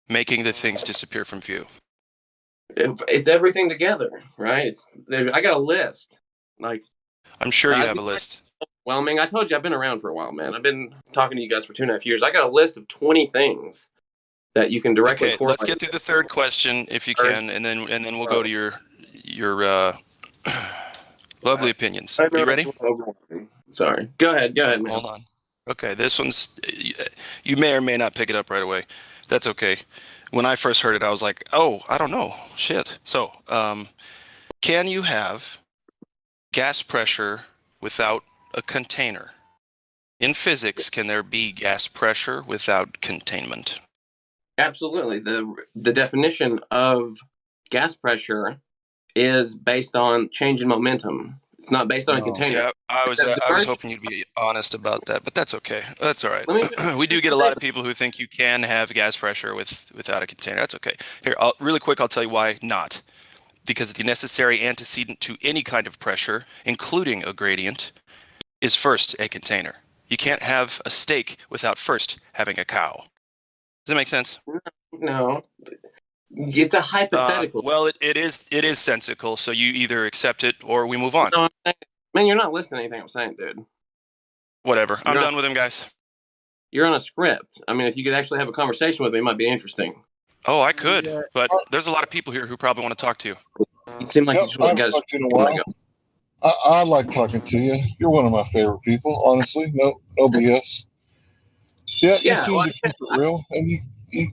Speaker 21: making the things disappear from view?
Speaker 5: It's everything together, right? I got a list. Like,
Speaker 21: I'm sure you have a list.
Speaker 5: Overwhelming. I told you I've been around for a while, man. I've been talking to you guys for 2.5 years. I got a list of 20 things that you can directly.
Speaker 21: Okay, let's get through the third question if you can, and then we'll go to your lovely opinions. Are you ready?
Speaker 5: Sorry. Go ahead, man.
Speaker 21: Hold on. Okay, this one's, you may or may not pick it up right away. That's okay. When I first heard it, I was like, oh, I don't know. Shit. So, can you have gas pressure without a container? In physics, can there be gas pressure without containment?
Speaker 5: Absolutely. The definition of gas pressure is based on change in momentum. It's not based on a container.
Speaker 21: Yeah, I was hoping you'd be honest about that, but that's okay. That's all right. We do get a lot of people who think you can have gas pressure without a container. That's okay. Here, really quick, I'll tell you why not. Because the necessary antecedent to any kind of pressure, including a gradient, is first a container. You can't have a steak without first having a cow. Does that make sense?
Speaker 5: No. It's a hypothetical.
Speaker 21: Well, it is sensical, so you either accept it or we move on.
Speaker 5: No, man, you're not listening to anything I'm saying, dude.
Speaker 21: Whatever. I'm done with him, guys.
Speaker 5: You're on a script. I mean, if you could actually have a conversation with me, it might be interesting.
Speaker 21: Oh, I could, but there's a lot of people here who probably want to talk to you.
Speaker 5: You seem like you just want to
Speaker 20: talked to you in a while. I like talking to you. You're one of my favorite people, honestly. No BS. Yeah, you seem to keep it real, and you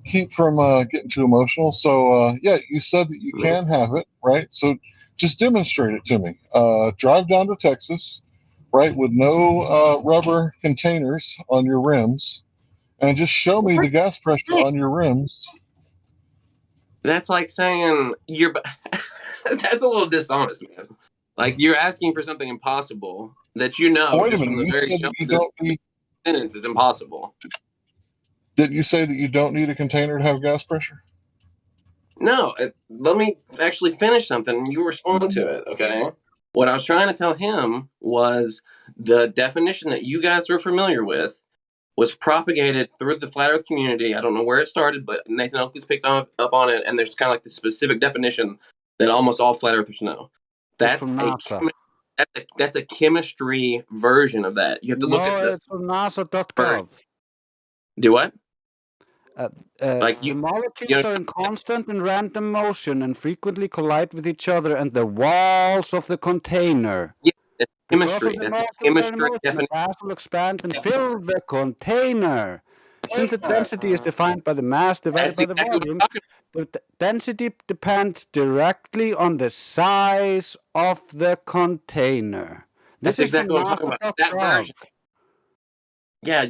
Speaker 20: keep from getting too emotional. So, you said that you can have it, right? So just demonstrate it to me. Drive down to Texas, right, with no rubber containers on your rims, and just show me the gas pressure on your rims.
Speaker 5: That's like saying that's a little dishonest, man. Like you're asking for something impossible that you know.
Speaker 20: Wait a minute. You said that you don't need
Speaker 5: sentence is impossible.
Speaker 20: Did you say that you don't need a container to have gas pressure?
Speaker 5: No. Let me actually finish something and you respond to it, okay? What I was trying to tell him was the definition that you guys are familiar with was propagated through the flat earth community. I don't know where it started, but Nathan Oakley's picked up on it, and there's kind of like the specific definition that almost all flat earthers know. That's that's a chemistry version of that. You have to look at this.
Speaker 2: It's from NASA.gov.
Speaker 5: Do what?
Speaker 2: The molecules are in constant and random motion and frequently collide with each other and the walls of the container.
Speaker 5: Yeah,
Speaker 2: Because of
Speaker 5: chemistry.
Speaker 2: the
Speaker 5: That's a
Speaker 2: molecules are in
Speaker 5: chemistry
Speaker 2: motion, the
Speaker 5: definition.
Speaker 2: gas will expand and fill the container. Since the density is defined by the mass divided
Speaker 5: That's
Speaker 2: by the
Speaker 5: exactly what I'm
Speaker 2: volume,
Speaker 5: talking
Speaker 2: the density depends directly on the size of the container. This
Speaker 5: That's
Speaker 2: is from
Speaker 5: exactly what I'm talking about. That
Speaker 2: master.org.
Speaker 5: version. Yeah,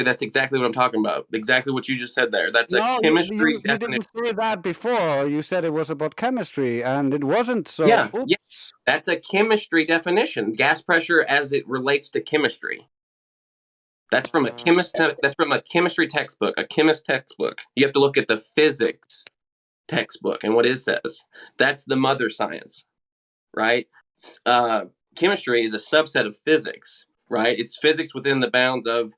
Speaker 5: that's exactly what I'm talking about. Exactly what you just said there. That's a
Speaker 2: No,
Speaker 5: chemistry
Speaker 2: you
Speaker 5: definition.
Speaker 2: didn't say that before. You said it was about chemistry, and it wasn't. So,
Speaker 5: Yeah,
Speaker 2: oops.
Speaker 5: yeah. That's a chemistry definition. Gas pressure as it relates to chemistry. That's from a chemistry textbook, a chemist textbook. You have to look at the physics textbook and what it says. That's the mother science, right? Chemistry is a subset of physics, right? It's physics within the bounds of,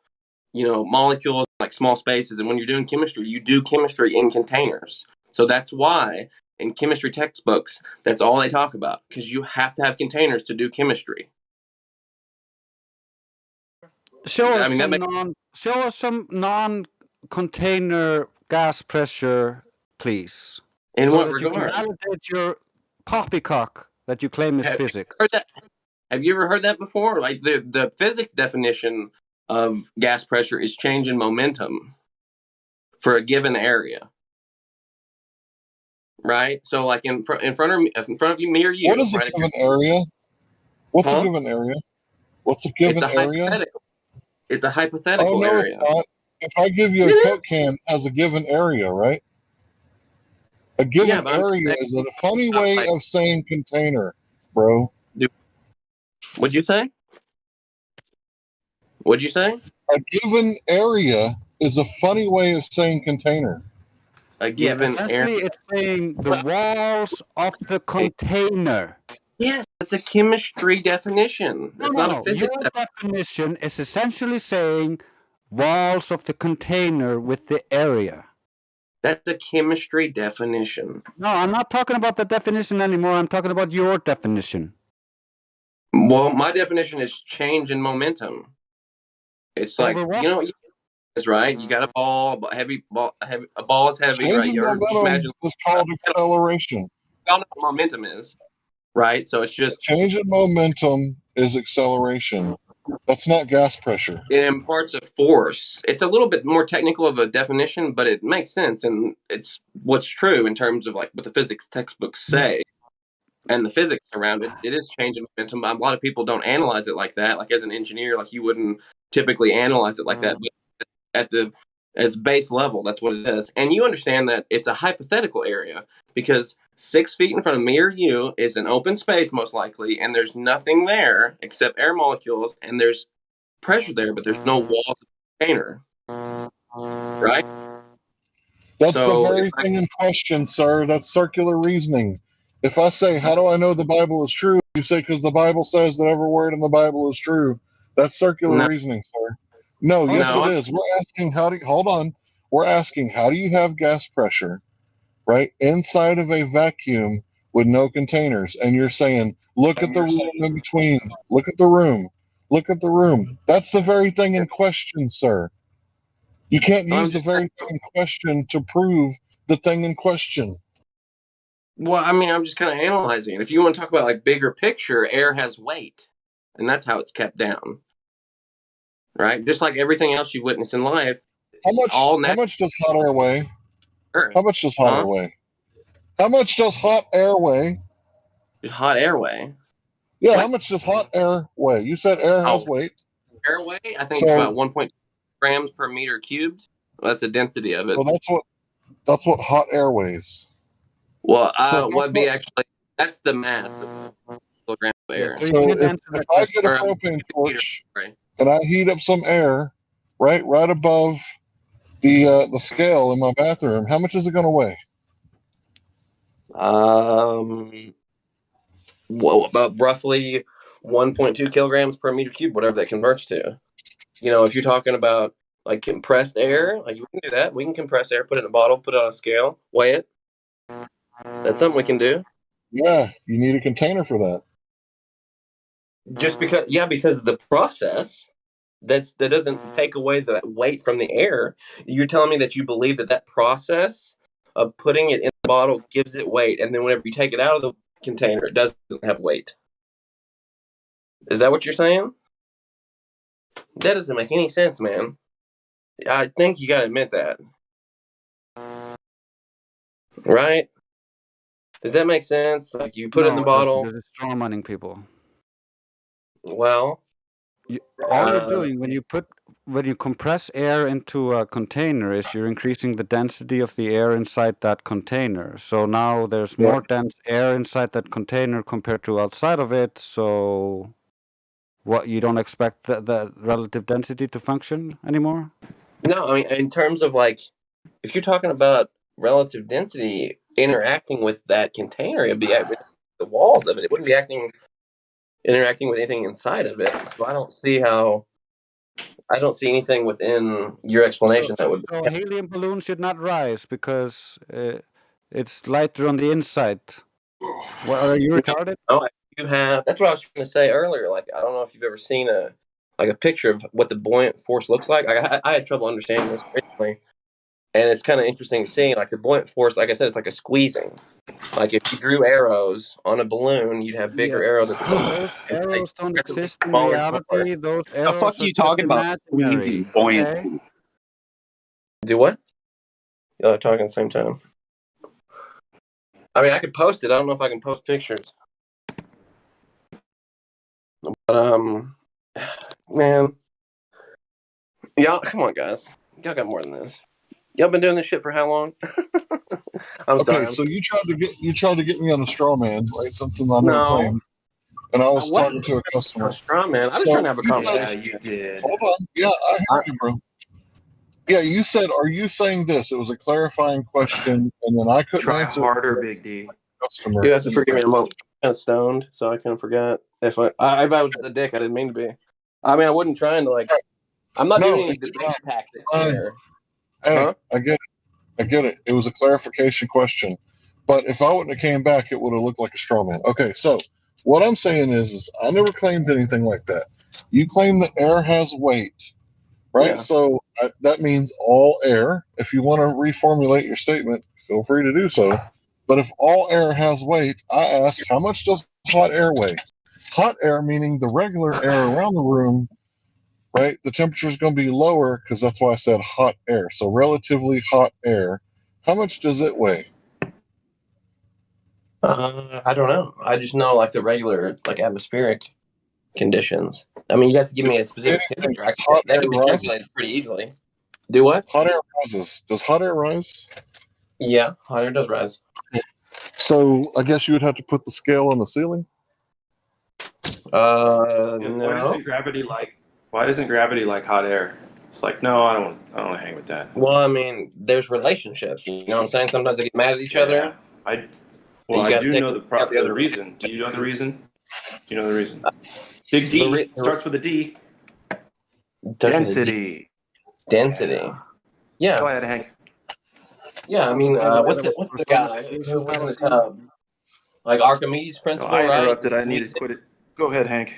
Speaker 5: molecules, like small spaces. And when you're doing chemistry, you do chemistry in containers. So that's why in chemistry textbooks, that's all they talk about, because you have to have containers to do chemistry.
Speaker 2: Show us some non-container gas pressure, please.
Speaker 5: In
Speaker 2: so
Speaker 5: what
Speaker 2: that you can
Speaker 5: regard?
Speaker 2: validate your poppycock that you claim is physics.
Speaker 5: Have you ever heard that before? Like the physics definition of gas pressure is change in momentum for a given area. Right? So like in front of you, me or you.
Speaker 20: What is a
Speaker 5: right?
Speaker 20: given area? What's
Speaker 5: Huh?
Speaker 20: a given area? What's a given area?
Speaker 5: Hypothetical. It's a
Speaker 20: Oh
Speaker 5: hypothetical
Speaker 20: no,
Speaker 5: area.
Speaker 20: it's not. If I give you
Speaker 5: It
Speaker 20: a Coke
Speaker 5: is.
Speaker 20: can as a given area, right? A given
Speaker 5: but I'm just
Speaker 20: area
Speaker 5: saying,
Speaker 20: is a funny way of saying container, bro.
Speaker 5: What'd you say? What'd you say?
Speaker 20: A given area is a funny way of saying container.
Speaker 5: A given
Speaker 2: essentially
Speaker 5: area.
Speaker 2: it's saying the walls of the container.
Speaker 5: Yes, that's a chemistry definition. That's not a physics
Speaker 2: Your definition is essentially saying walls of the container with the area.
Speaker 5: That's a chemistry definition.
Speaker 2: No, I'm not talking about the definition anymore. I'm talking about your definition.
Speaker 5: Well, my definition is change in momentum. It's like, it's right. You got a ball, a ball is heavy, right?
Speaker 20: Changing
Speaker 5: Just
Speaker 20: momentum
Speaker 5: imagine
Speaker 20: is called acceleration.
Speaker 5: y'all know what momentum is, right? So it's just
Speaker 20: Change in momentum is acceleration. That's not gas pressure.
Speaker 5: it imparts a force. It's a little bit more technical of a definition, but it makes sense, and it's what's true in terms of like what the physics textbooks say. And the physics around it, it is changing momentum. A lot of people don't analyze it like that. Like as an engineer, like you wouldn't typically analyze it like that. But as base level, that's what it is. And you understand that it's a hypothetical area because 6 feet in front of me or you is an open space, most likely, and there's nothing there except air molecules, and there's pressure there, but there's no walls of the container. Right?
Speaker 20: That's the very thing in question, sir. That's circular reasoning. If I say, how do I know the Bible is true? You say, because the Bible says that every word in the Bible is true. That's circular reasoning, sir. No, yes, it is. We're asking, We're asking, how do you have gas pressure, right, inside of a vacuum with no containers? And you're saying, look at the room in between. Look at the room. Look at the room. That's the very thing in question, sir. You can't use the very thing in question to prove the thing in question.
Speaker 5: Well, I mean, I'm just kind of analyzing it. If you want to talk about like bigger picture, air has weight, and that's how it's kept down. Right? Just like everything else you witness in life.
Speaker 20: How much does hot air weigh? How much does hot air weigh? How much does hot air weigh?
Speaker 5: Hot air weigh?
Speaker 20: Yeah, how much does hot air weigh? You said air has weight.
Speaker 5: Airway? I think it's about 1.2 grams per meter cubed. That's the density of it.
Speaker 20: Well, that's what hot air weighs.
Speaker 5: Well, would be actually that's the mass of kilogram of air.
Speaker 20: So if I get a propane torch and I heat up some air, right above the scale in my bathroom, how much is it going to weigh?
Speaker 5: Well, about roughly 1.2 kilograms per meter cube, whatever that converts to. If you're talking about like compressed air, like we can do that. We can compress air, put it in a bottle, put it on a scale, weigh it. That's something we can do.
Speaker 20: Yeah, you need a container for that.
Speaker 5: Just because the process that doesn't take away the weight from the air. You're telling me that you believe that process of putting it in the bottle gives it weight, and then whenever you take it out of the container, it doesn't have weight. Is that what you're saying? That doesn't make any sense, man. I think you got to admit that. Right? Does that make sense? Like, you put it in the
Speaker 2: No, it doesn't,
Speaker 5: bottle.
Speaker 2: because it's strawmanning people.
Speaker 5: Well,
Speaker 2: All you're doing when you compress air into a container is you're increasing the density of the air inside that container. So now there's
Speaker 5: yeah.
Speaker 2: more dense air inside that container compared to outside of it. So what, you don't expect the relative density to function anymore?
Speaker 5: No, I mean, in terms of like, if you're talking about relative density interacting with that container, it'd be at the walls of it. It wouldn't be interacting with anything inside of it. So I don't see anything within your explanation that would.
Speaker 2: So helium balloons should not rise because it's lighter on the inside. What, are you retarded?
Speaker 5: Oh, you have. That's what I was trying to say earlier. Like, I don't know if you've ever seen a picture of what the buoyant force looks like. I had trouble understanding this recently, and it's kind of interesting to see. Like, the buoyant force, like I said, it's like a squeezing. Like, if you drew arrows on a balloon, you'd have bigger arrows at the top.
Speaker 2: Those arrows don't exist in
Speaker 5: Smaller and smaller.
Speaker 2: reality. Those
Speaker 9: The
Speaker 2: arrows
Speaker 9: fuck
Speaker 2: are
Speaker 9: you
Speaker 2: just
Speaker 9: talking about
Speaker 2: imaginary.
Speaker 9: squeezing buoyancy?
Speaker 2: Okay?
Speaker 5: Do what? Y'all are talking at the same time. I mean, I could post it. I don't know if I can post pictures. But, man. Y'all, come on, guys. Y'all got more than this. Y'all been doing this shit for how long? I'm sorry.
Speaker 20: So you tried to get me on a straw man, right? Something I never
Speaker 5: No.
Speaker 20: claimed. And I was
Speaker 5: What?
Speaker 20: talking to a customer.
Speaker 5: A straw man. I was trying to have a conversation.
Speaker 22: Yeah, you did.
Speaker 20: Hold on. Yeah, I heard you, bro. Yeah, you said, "Are you saying this?" It was a clarifying question, and then I couldn't
Speaker 22: Try
Speaker 20: answer.
Speaker 22: harder, Big D.
Speaker 20: Customer.
Speaker 5: You have to forgive me. I'm kind of stoned, so I kind of forgot. If I was the dick, I didn't mean to be. I mean, I wasn't trying to like. I'm not doing any
Speaker 20: it's
Speaker 5: debate tactics
Speaker 20: fine.
Speaker 5: here.
Speaker 20: Hey,
Speaker 5: Huh?
Speaker 20: I get it. It was a clarification question, but if I wouldn't have came back, it would have looked like a straw man. Okay, so what I'm saying is I never claimed anything like that. You claim that air has weight, right?
Speaker 5: Yeah.
Speaker 20: So that means all air. If you want to reformulate your statement, feel free to do so. But if all air has weight, I asked, how much does hot air weigh? Hot air meaning the regular air around the room, right? The temperature is going to be lower because that's why I said hot air. So relatively hot air. How much does it weigh?
Speaker 5: I don't know. I just know like the regular like atmospheric conditions. I mean, you have to give me a specific temperature. That could be calculated pretty easily. Do what?
Speaker 20: Hot air rises. Does hot air rise?
Speaker 5: Yeah, hot air does rise.
Speaker 20: So I guess you would have to put the scale on the ceiling.
Speaker 21: Why
Speaker 5: No.
Speaker 21: doesn't gravity like? Why doesn't gravity like hot air? It's like, no, I don't want to hang with that.
Speaker 5: Well, I mean, there's relationships. You know what I'm saying? Sometimes they get mad at each other.
Speaker 21: I
Speaker 5: gotta
Speaker 21: do
Speaker 5: take
Speaker 21: know
Speaker 5: into account
Speaker 21: the reason. Do you know the reason? Do you know the reason? Big D starts with a D. Density.
Speaker 5: Density. Yeah.
Speaker 21: Go ahead, Hank.
Speaker 5: Yeah, I mean, what's the guy who was in the tub? Like Archimedes' principle,
Speaker 21: I
Speaker 5: right?
Speaker 21: interrupted. I need to quit it. Go ahead, Hank.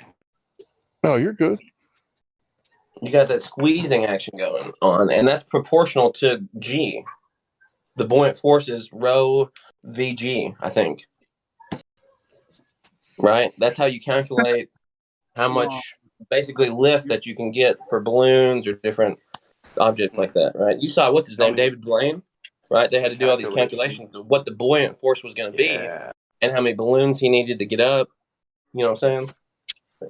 Speaker 20: No, you're good.
Speaker 5: You got that squeezing action going on, and that's proportional to G. The buoyant force is rho VG, I think. Right? That's how you calculate how much basically lift that you can get for balloons or different objects like that, right? You saw, what's his name, David Blaine, right? They had to do all these calculations of what the buoyant force was going to be and how many balloons he needed to get up. You know what I'm saying?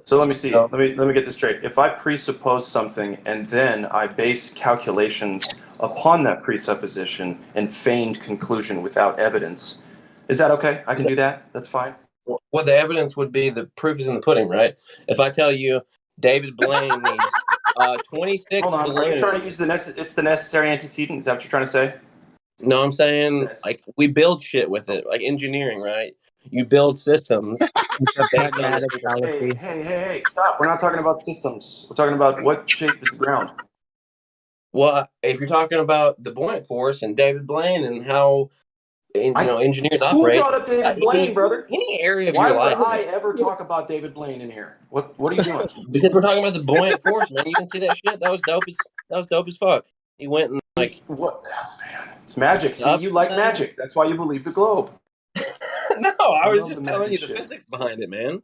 Speaker 21: So let me see. Let me get this straight. If I presuppose something and then I base calculations upon that presupposition and feigned conclusion without evidence, is that okay? I can do that. That's fine.
Speaker 5: Well, the evidence would be the proof is in the pudding, right? If I tell you David Blaine needs 26
Speaker 21: Hold on.
Speaker 5: balloons.
Speaker 21: Are you trying to use it's the necessary antecedent? Is that what you're trying to say?
Speaker 5: No, I'm saying like we build shit with it, like engineering, right? You build systems based on this.
Speaker 21: Hey, stop. We're not talking about systems. We're talking about what shape is the ground.
Speaker 5: Well, if you're talking about the buoyant force and David Blaine and how engineers operate,
Speaker 21: Who brought up David Blaine, brother?
Speaker 5: Any area of
Speaker 21: Why
Speaker 5: your life.
Speaker 21: would I ever talk about David Blaine in here? What are you doing?
Speaker 5: Because we're talking about the buoyant force, man. You didn't see that shit? That was dope as fuck. He went and like
Speaker 21: what? Oh, man, it's magic. See, you like magic. That's why you believe the globe.
Speaker 5: No, I was just telling you the physics behind it, man.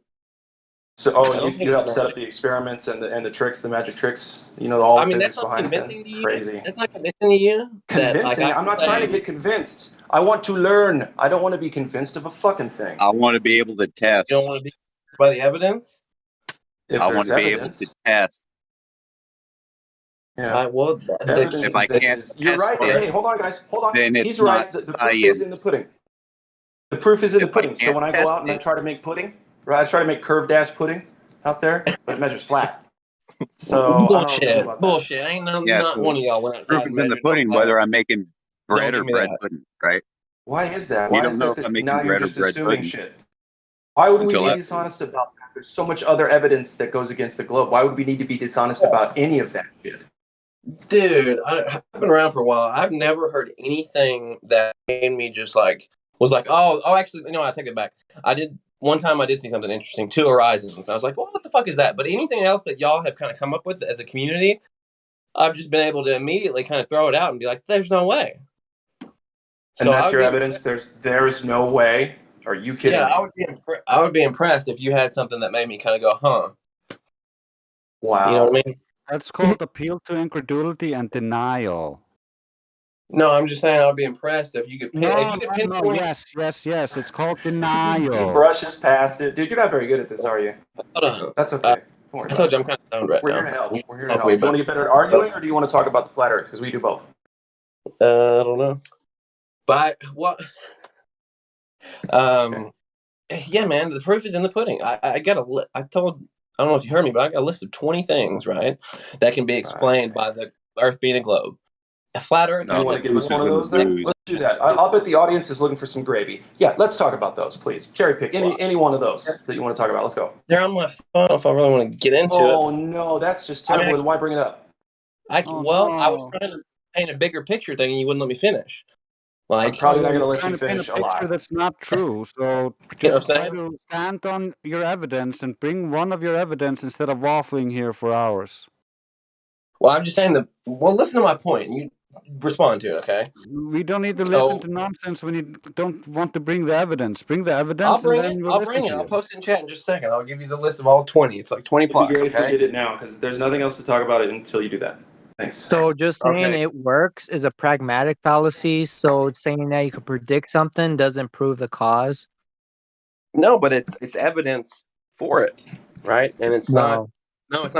Speaker 1: So,
Speaker 5: I
Speaker 1: oh,
Speaker 5: don't think
Speaker 1: you
Speaker 5: it's
Speaker 1: help set
Speaker 5: magic.
Speaker 1: up the experiments and the tricks, the magic tricks. You know all
Speaker 5: I
Speaker 1: the
Speaker 5: mean, that's
Speaker 1: physics
Speaker 5: not
Speaker 1: behind it.
Speaker 5: convincing to you.
Speaker 1: Crazy.
Speaker 5: That's not convincing to you that like
Speaker 1: Convincing?
Speaker 5: I
Speaker 1: I'm
Speaker 5: can
Speaker 1: not trying to
Speaker 5: say
Speaker 1: get convinced. I want to learn. I don't want to be convinced of a fucking thing.
Speaker 9: I want to be able to
Speaker 5: you don't
Speaker 9: test.
Speaker 5: want to be convinced by the evidence.
Speaker 1: If
Speaker 9: I want
Speaker 1: there's
Speaker 9: to be able
Speaker 1: evidence,
Speaker 9: to test.
Speaker 1: yeah.
Speaker 5: Well,
Speaker 1: Evidence
Speaker 9: If I can't
Speaker 1: is you're
Speaker 9: test
Speaker 1: right.
Speaker 9: it,
Speaker 1: Hey, hold on, guys. Hold on.
Speaker 9: then it's
Speaker 1: He's right.
Speaker 9: not
Speaker 1: The proof is in the
Speaker 9: science.
Speaker 1: pudding. The proof is in the
Speaker 9: If I
Speaker 1: pudding. So
Speaker 9: can't
Speaker 1: when I go
Speaker 9: test
Speaker 1: out and I
Speaker 9: it,
Speaker 1: try to make pudding, right? I try to make curved ass pudding out there, but it measures flat. So I don't know about that.
Speaker 5: Bullshit. Ain't
Speaker 9: yeah.
Speaker 5: not
Speaker 9: So
Speaker 5: one of y'all went
Speaker 9: proof
Speaker 5: outside and
Speaker 9: is in the
Speaker 5: measured no
Speaker 9: pudding,
Speaker 5: flat.
Speaker 9: whether I'm making
Speaker 5: Don't
Speaker 9: bread
Speaker 5: give
Speaker 9: or
Speaker 5: me
Speaker 9: bread
Speaker 5: that.
Speaker 9: pudding, right?
Speaker 1: Why is that?
Speaker 9: You
Speaker 1: Why
Speaker 9: don't
Speaker 1: is
Speaker 9: know
Speaker 1: that,
Speaker 9: if I'm
Speaker 1: that now
Speaker 9: making
Speaker 1: you're
Speaker 9: bread or
Speaker 1: just
Speaker 9: bread
Speaker 1: assuming
Speaker 9: pudding
Speaker 1: shit? Why would we
Speaker 9: until
Speaker 1: be
Speaker 9: I.
Speaker 1: dishonest about that? There's so much other evidence that goes against the globe. Why would we need to be dishonest about any of that shit?
Speaker 5: Dude, I've been around for a while. I've never heard anything that made me just like was like, actually, you know, I take it back. One time I did see something interesting, Two Horizons. I was like, well, what the fuck is that? But anything else that y'all have kind of come up with as a community, I've just been able to immediately kind of throw it out and be like, there's no way.
Speaker 1: And that's your evidence. There's no way. Are you kidding me?
Speaker 5: I would be impressed if you had something that made me kind of go, huh?
Speaker 1: Wow.
Speaker 5: You know what I mean?
Speaker 2: That's called appeal to incredulity and denial.
Speaker 5: No, I'm just saying I would be impressed if you could pinpoint.
Speaker 2: Yes. It's called
Speaker 1: He
Speaker 2: denial.
Speaker 1: brushes past it. Dude, you're not very good at this, are you?
Speaker 5: Hold on.
Speaker 1: That's okay. Don't worry
Speaker 5: I told
Speaker 1: about
Speaker 5: you
Speaker 1: it.
Speaker 5: I'm kind of stoned right
Speaker 1: We're
Speaker 5: now.
Speaker 1: here to help. We're here to
Speaker 5: Smoke
Speaker 1: help.
Speaker 5: weed,
Speaker 1: Do you want to get better at arguing, or do you want to talk about the flat earth? Because we do both.
Speaker 5: I don't know. But what? Yeah, man, the proof is in the pudding. I got I don't know if you heard me, but I got a list of 20 things, right, that can be explained by the Earth being a globe. A flat Earth.
Speaker 1: You want to give us one of those then? Let's do that. I'll bet the audience is looking for some gravy. Yeah, let's talk about those, please. Cherry pick any one of those that you want to talk about. Let's go.
Speaker 5: They're on my phone if I really want to get into it.
Speaker 1: Oh no, that's just terrible. Then why bring it up?
Speaker 5: I was trying to paint a bigger picture thing, and you wouldn't let me finish. Like,
Speaker 1: I'm probably not going to let
Speaker 2: trying
Speaker 1: you
Speaker 2: to paint
Speaker 1: finish
Speaker 2: a picture
Speaker 1: alive.
Speaker 2: that's not true. So
Speaker 5: You know
Speaker 2: just
Speaker 5: what I'm
Speaker 2: try to stand on your evidence and bring one of your evidence instead of waffling here for hours.
Speaker 5: Well, I'm just saying listen to my point. You respond to it, okay?
Speaker 2: We don't need to listen to nonsense when you don't want to bring the evidence. Bring the evidence.
Speaker 5: I'll bring
Speaker 2: and then
Speaker 5: it.
Speaker 2: we'll
Speaker 5: I'll
Speaker 2: listen
Speaker 5: bring it.
Speaker 2: to
Speaker 5: I'll
Speaker 2: you.
Speaker 5: post it in chat in just a second. I'll give you the list of all 20. It's like 20
Speaker 1: It'd
Speaker 5: plus.
Speaker 1: be great
Speaker 5: okay?
Speaker 1: if we did it now, because there's nothing else to talk about it until you do that. Thanks.
Speaker 17: So just saying it works is a pragmatic fallacy. So saying that you can predict something doesn't prove the cause.
Speaker 5: No, but it's evidence for it, right? And it's not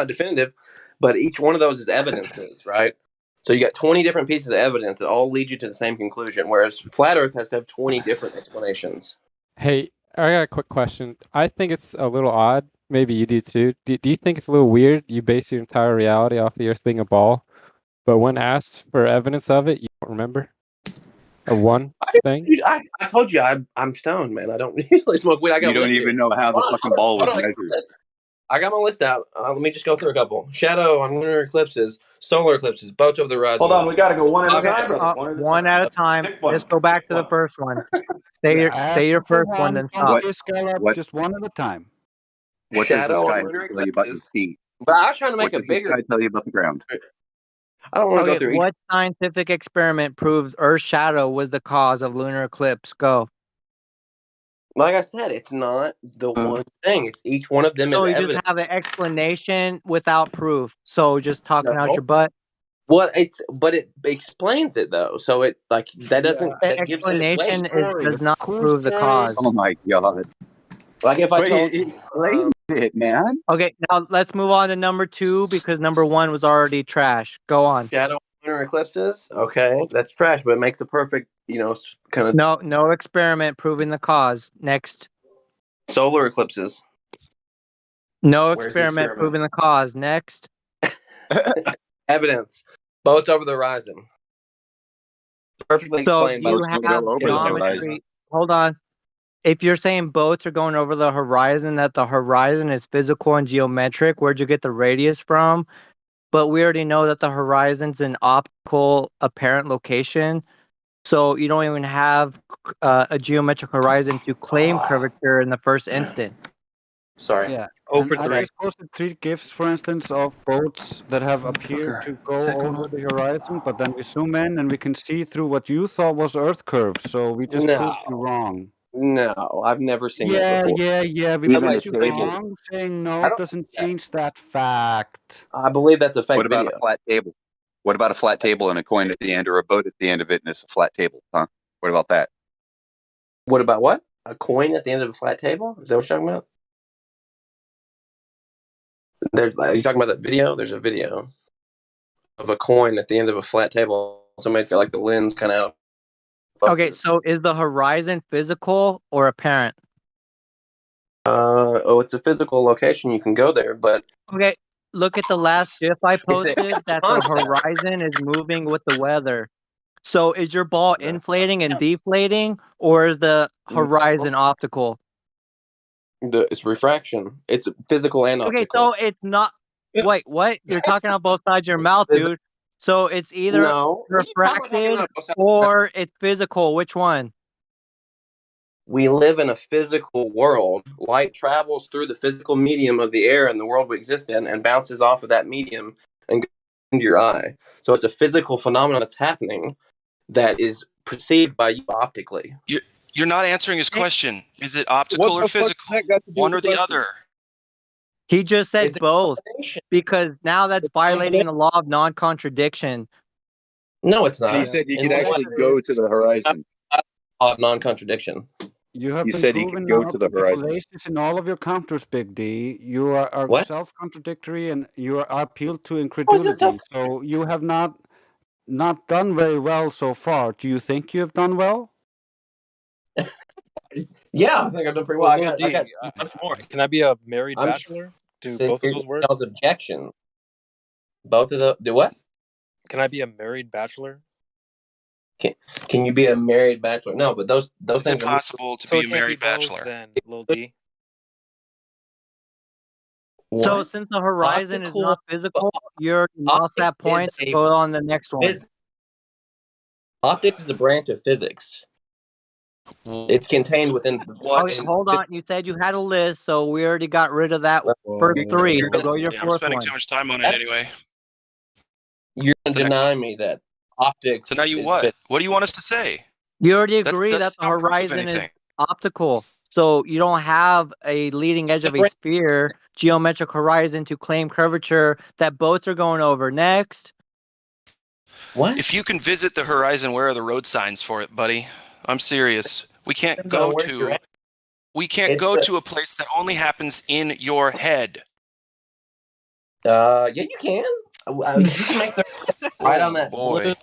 Speaker 5: definitive, but each one of those is evidences, right? So you got 20 different pieces of evidence that all lead you to the same conclusion, whereas flat Earth has to have 20 different explanations.
Speaker 19: Hey, I got a quick question. I think it's a little odd. Maybe you do too. Do you think it's a little weird? You base your entire reality off the Earth being a ball, but when asked for evidence of it, you don't remember? Or one thing?
Speaker 5: I told you I'm stoned, man. I don't usually smoke weed. I got
Speaker 9: You don't even know how the fucking ball was measured.
Speaker 5: I got my list out. Let me just go through a couple. Shadow on lunar eclipses, solar eclipses, boats over the horizon.
Speaker 1: Hold on, we got to go one at a time, brother.
Speaker 17: One at a time. Let's go back to the first one. Say your first one, then stop.
Speaker 2: Just one at a time.
Speaker 9: What does the sky tell you about your feet?
Speaker 5: But I was trying to make
Speaker 9: What does the sky tell you about the ground?
Speaker 5: I don't want to go through
Speaker 17: what scientific experiment proves Earth's shadow was the cause of lunar eclipse? Go.
Speaker 5: Like I said, it's not the one thing. It's each one of them
Speaker 17: So
Speaker 5: is
Speaker 17: you
Speaker 5: evidence.
Speaker 17: just have an explanation without proof. So just talking out your butt.
Speaker 5: Well, but it explains it though. So it that doesn't.
Speaker 17: The
Speaker 5: That gives it
Speaker 17: explanation
Speaker 5: weight.
Speaker 17: does not prove the cause.
Speaker 9: Oh my god!
Speaker 5: Like if I told you,
Speaker 9: it, man.
Speaker 17: Okay, now let's move on to number 2 because number 1 was already trash. Go on.
Speaker 5: Shadow lunar eclipses. Okay, that's trash, but it makes the perfect, kind of.
Speaker 17: No experiment proving the cause. Next.
Speaker 5: Solar eclipses.
Speaker 17: No experiment proving the cause. Next.
Speaker 5: Evidence. Boats over the horizon. Perfectly explained.
Speaker 17: So you have geometry. Hold on. If you're saying boats are going over the horizon, that the horizon is physical and geometric, where'd you get the radius from? But we already know that the horizon's an optical apparent location. So you don't even have a geometric horizon to claim curvature in the first instant.
Speaker 1: Sorry.
Speaker 2: Yeah.
Speaker 5: For
Speaker 2: I just posted 3 GIFs, for instance, of boats that have appeared to go over the horizon, but then we zoom in and we can see through what you thought was Earth curves. So we just proved you wrong.
Speaker 5: No, I've never seen that
Speaker 2: Yeah,
Speaker 5: before.
Speaker 2: yeah. We
Speaker 5: I
Speaker 2: prove
Speaker 5: might
Speaker 2: you
Speaker 5: fake it.
Speaker 2: wrong. Saying
Speaker 5: I
Speaker 2: no
Speaker 5: don't
Speaker 2: doesn't
Speaker 5: think that.
Speaker 2: change that fact.
Speaker 5: I believe that's a fake
Speaker 9: What about
Speaker 5: video.
Speaker 9: a flat table? What about a flat table and a coin at the end, or a boat at the end of it, and it's a flat table? Huh? What about that?
Speaker 5: What about what? A coin at the end of a flat table? Is that what you're talking about? Are you talking about that video? There's a video of a coin at the end of a flat table. Somebody's got like the lens kind of out.
Speaker 17: Okay, so is the horizon physical or apparent?
Speaker 5: It's a physical location. You can go there, but
Speaker 17: Okay, look at the last GIF I
Speaker 5: it's a
Speaker 17: posted that the
Speaker 5: concept.
Speaker 17: horizon is moving with the weather. So is your ball inflating and deflating, or is the horizon optical?
Speaker 5: It's refraction. It's physical and
Speaker 17: Okay,
Speaker 5: optical.
Speaker 17: so it's not. Wait, what? You're talking out both sides of your mouth, dude. So it's either
Speaker 5: No, what are you talking
Speaker 17: refracted
Speaker 5: about?
Speaker 17: or it's physical. Which one?
Speaker 5: We live in a physical world. Light travels through the physical medium of the air and the world we exist in and bounces off of that medium and goes into your eye. So it's a physical phenomenon that's happening that is perceived by you optically.
Speaker 21: You're not answering his question. Is it optical
Speaker 9: What
Speaker 21: or
Speaker 9: the fuck
Speaker 21: physical?
Speaker 9: that got to do
Speaker 21: One
Speaker 9: with
Speaker 21: or
Speaker 9: the
Speaker 21: the
Speaker 9: question?
Speaker 21: other.
Speaker 17: He just said
Speaker 5: It's a
Speaker 17: both
Speaker 5: combination.
Speaker 17: because now that's violating the law of non-contradiction.
Speaker 5: No, it's
Speaker 9: And he
Speaker 5: not.
Speaker 9: said you
Speaker 5: In
Speaker 9: could
Speaker 5: what
Speaker 9: actually
Speaker 5: way?
Speaker 9: go to the horizon.
Speaker 5: Of non-contradiction.
Speaker 2: You have
Speaker 9: He
Speaker 2: been
Speaker 9: said he
Speaker 2: proven
Speaker 9: could go
Speaker 2: now
Speaker 9: to
Speaker 2: to
Speaker 9: the
Speaker 2: be
Speaker 9: horizon.
Speaker 2: fallacious in all of your counters, Big D. You are
Speaker 5: What?
Speaker 2: self-contradictory and you are appealed to
Speaker 5: How is that
Speaker 2: incredulity.
Speaker 5: self?
Speaker 2: So you have not done very well so far. Do you think you have done well?
Speaker 5: Yeah, I think I've done pretty well.
Speaker 11: Well,
Speaker 5: I
Speaker 11: Lil
Speaker 5: got
Speaker 11: D,
Speaker 5: much more.
Speaker 11: can I be a married
Speaker 5: I'm sure
Speaker 11: bachelor? Do
Speaker 5: that
Speaker 11: both of those work?
Speaker 5: y'all's objection. Both of the do what?
Speaker 11: Can I be a married bachelor?
Speaker 5: Can you be a married bachelor? No, but those
Speaker 21: It's
Speaker 5: things are
Speaker 21: impossible to
Speaker 11: So
Speaker 21: be
Speaker 11: it
Speaker 21: a
Speaker 11: can't be
Speaker 21: married
Speaker 11: both
Speaker 21: bachelor.
Speaker 11: then, Lil D.
Speaker 17: So
Speaker 5: what?
Speaker 17: since the horizon is
Speaker 5: Optical
Speaker 17: not physical, you're lost
Speaker 5: optics
Speaker 17: that
Speaker 5: is
Speaker 17: point. So
Speaker 5: a
Speaker 17: go on the next one.
Speaker 5: optics is a branch of physics. It's contained within
Speaker 17: Okay, hold on. You said you had a list, so we already got rid of that first three. So go your
Speaker 21: Yeah, I'm
Speaker 17: fourth
Speaker 21: spending
Speaker 17: one.
Speaker 21: too much time on it anyway.
Speaker 5: You're
Speaker 21: What's
Speaker 5: gonna
Speaker 21: the next
Speaker 5: deny
Speaker 21: one?
Speaker 5: me that optics
Speaker 21: So now you
Speaker 5: is
Speaker 21: what? What do you want us to say?
Speaker 17: You already agree that
Speaker 21: That's
Speaker 17: the
Speaker 21: not proof of
Speaker 17: horizon is
Speaker 21: anything.
Speaker 17: optical. So you don't have a leading edge of a sphere, geometric horizon to claim curvature that boats are going over. Next.
Speaker 5: What?
Speaker 21: If you can visit the horizon, where are the road signs for it, buddy? I'm serious. We can't
Speaker 5: Depends on
Speaker 21: go
Speaker 5: where you're
Speaker 21: to
Speaker 5: at.
Speaker 21: a place that only happens in your head.
Speaker 5: Yeah, you can. You can make the right on that
Speaker 21: boy.
Speaker 5: blue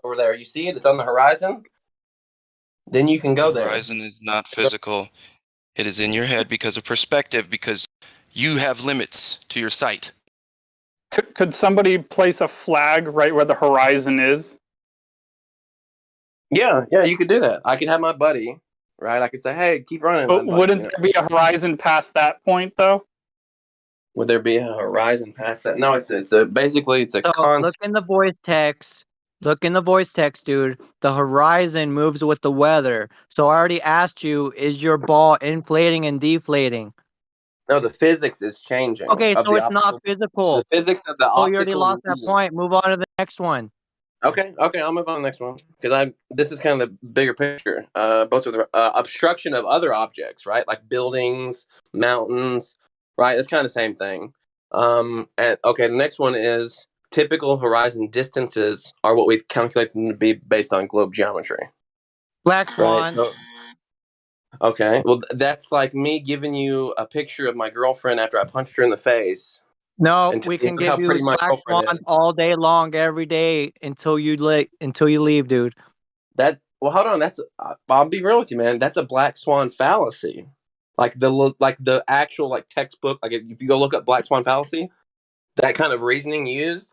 Speaker 5: over there. You see it? It's on the horizon. Then you can go
Speaker 21: The
Speaker 5: there.
Speaker 21: horizon is not physical. It is in your head because of perspective, because you have limits to your sight.
Speaker 4: Could somebody place a flag right where the horizon is?
Speaker 5: Yeah, you could do that. I could have my buddy, right? I could say, "Hey, keep running."
Speaker 4: But
Speaker 5: Like,
Speaker 4: wouldn't there be a horizon past that point, though?
Speaker 5: would there be a horizon past that? No, it's basically it's a
Speaker 17: So
Speaker 5: concept.
Speaker 17: look in the voice text. Look in the voice text, dude. The horizon moves with the weather. So I already asked you, is your ball inflating and deflating?
Speaker 5: No, the physics is changing.
Speaker 17: Okay,
Speaker 5: of
Speaker 17: so
Speaker 5: the
Speaker 17: it's not
Speaker 5: optical,
Speaker 17: physical.
Speaker 5: the physics of the
Speaker 17: Oh, you already
Speaker 5: optical
Speaker 17: lost that
Speaker 5: medium.
Speaker 17: point. Move on to the next one.
Speaker 5: Okay, I'll move on to the next one because this is kind of the bigger picture. Both of the obstruction of other objects, right? Like buildings, mountains, right? It's kind of the same thing. And okay, the next one is typical horizon distances are what we calculate them to be based on globe geometry.
Speaker 17: Black Swan.
Speaker 5: Right. Okay. Well, that's like me giving you a picture of my girlfriend after I punched her in the face.
Speaker 17: No,
Speaker 5: And
Speaker 17: we
Speaker 5: tell
Speaker 17: can
Speaker 5: you how
Speaker 17: give
Speaker 5: pretty
Speaker 17: you
Speaker 5: my
Speaker 17: black
Speaker 5: girlfriend
Speaker 17: swans
Speaker 5: is.
Speaker 17: all day long, every day until you leave, dude.
Speaker 5: Well, hold on. I'll be real with you, man. That's a black swan fallacy. Like the actual textbook. Like if you go look up black swan fallacy, that kind of reasoning used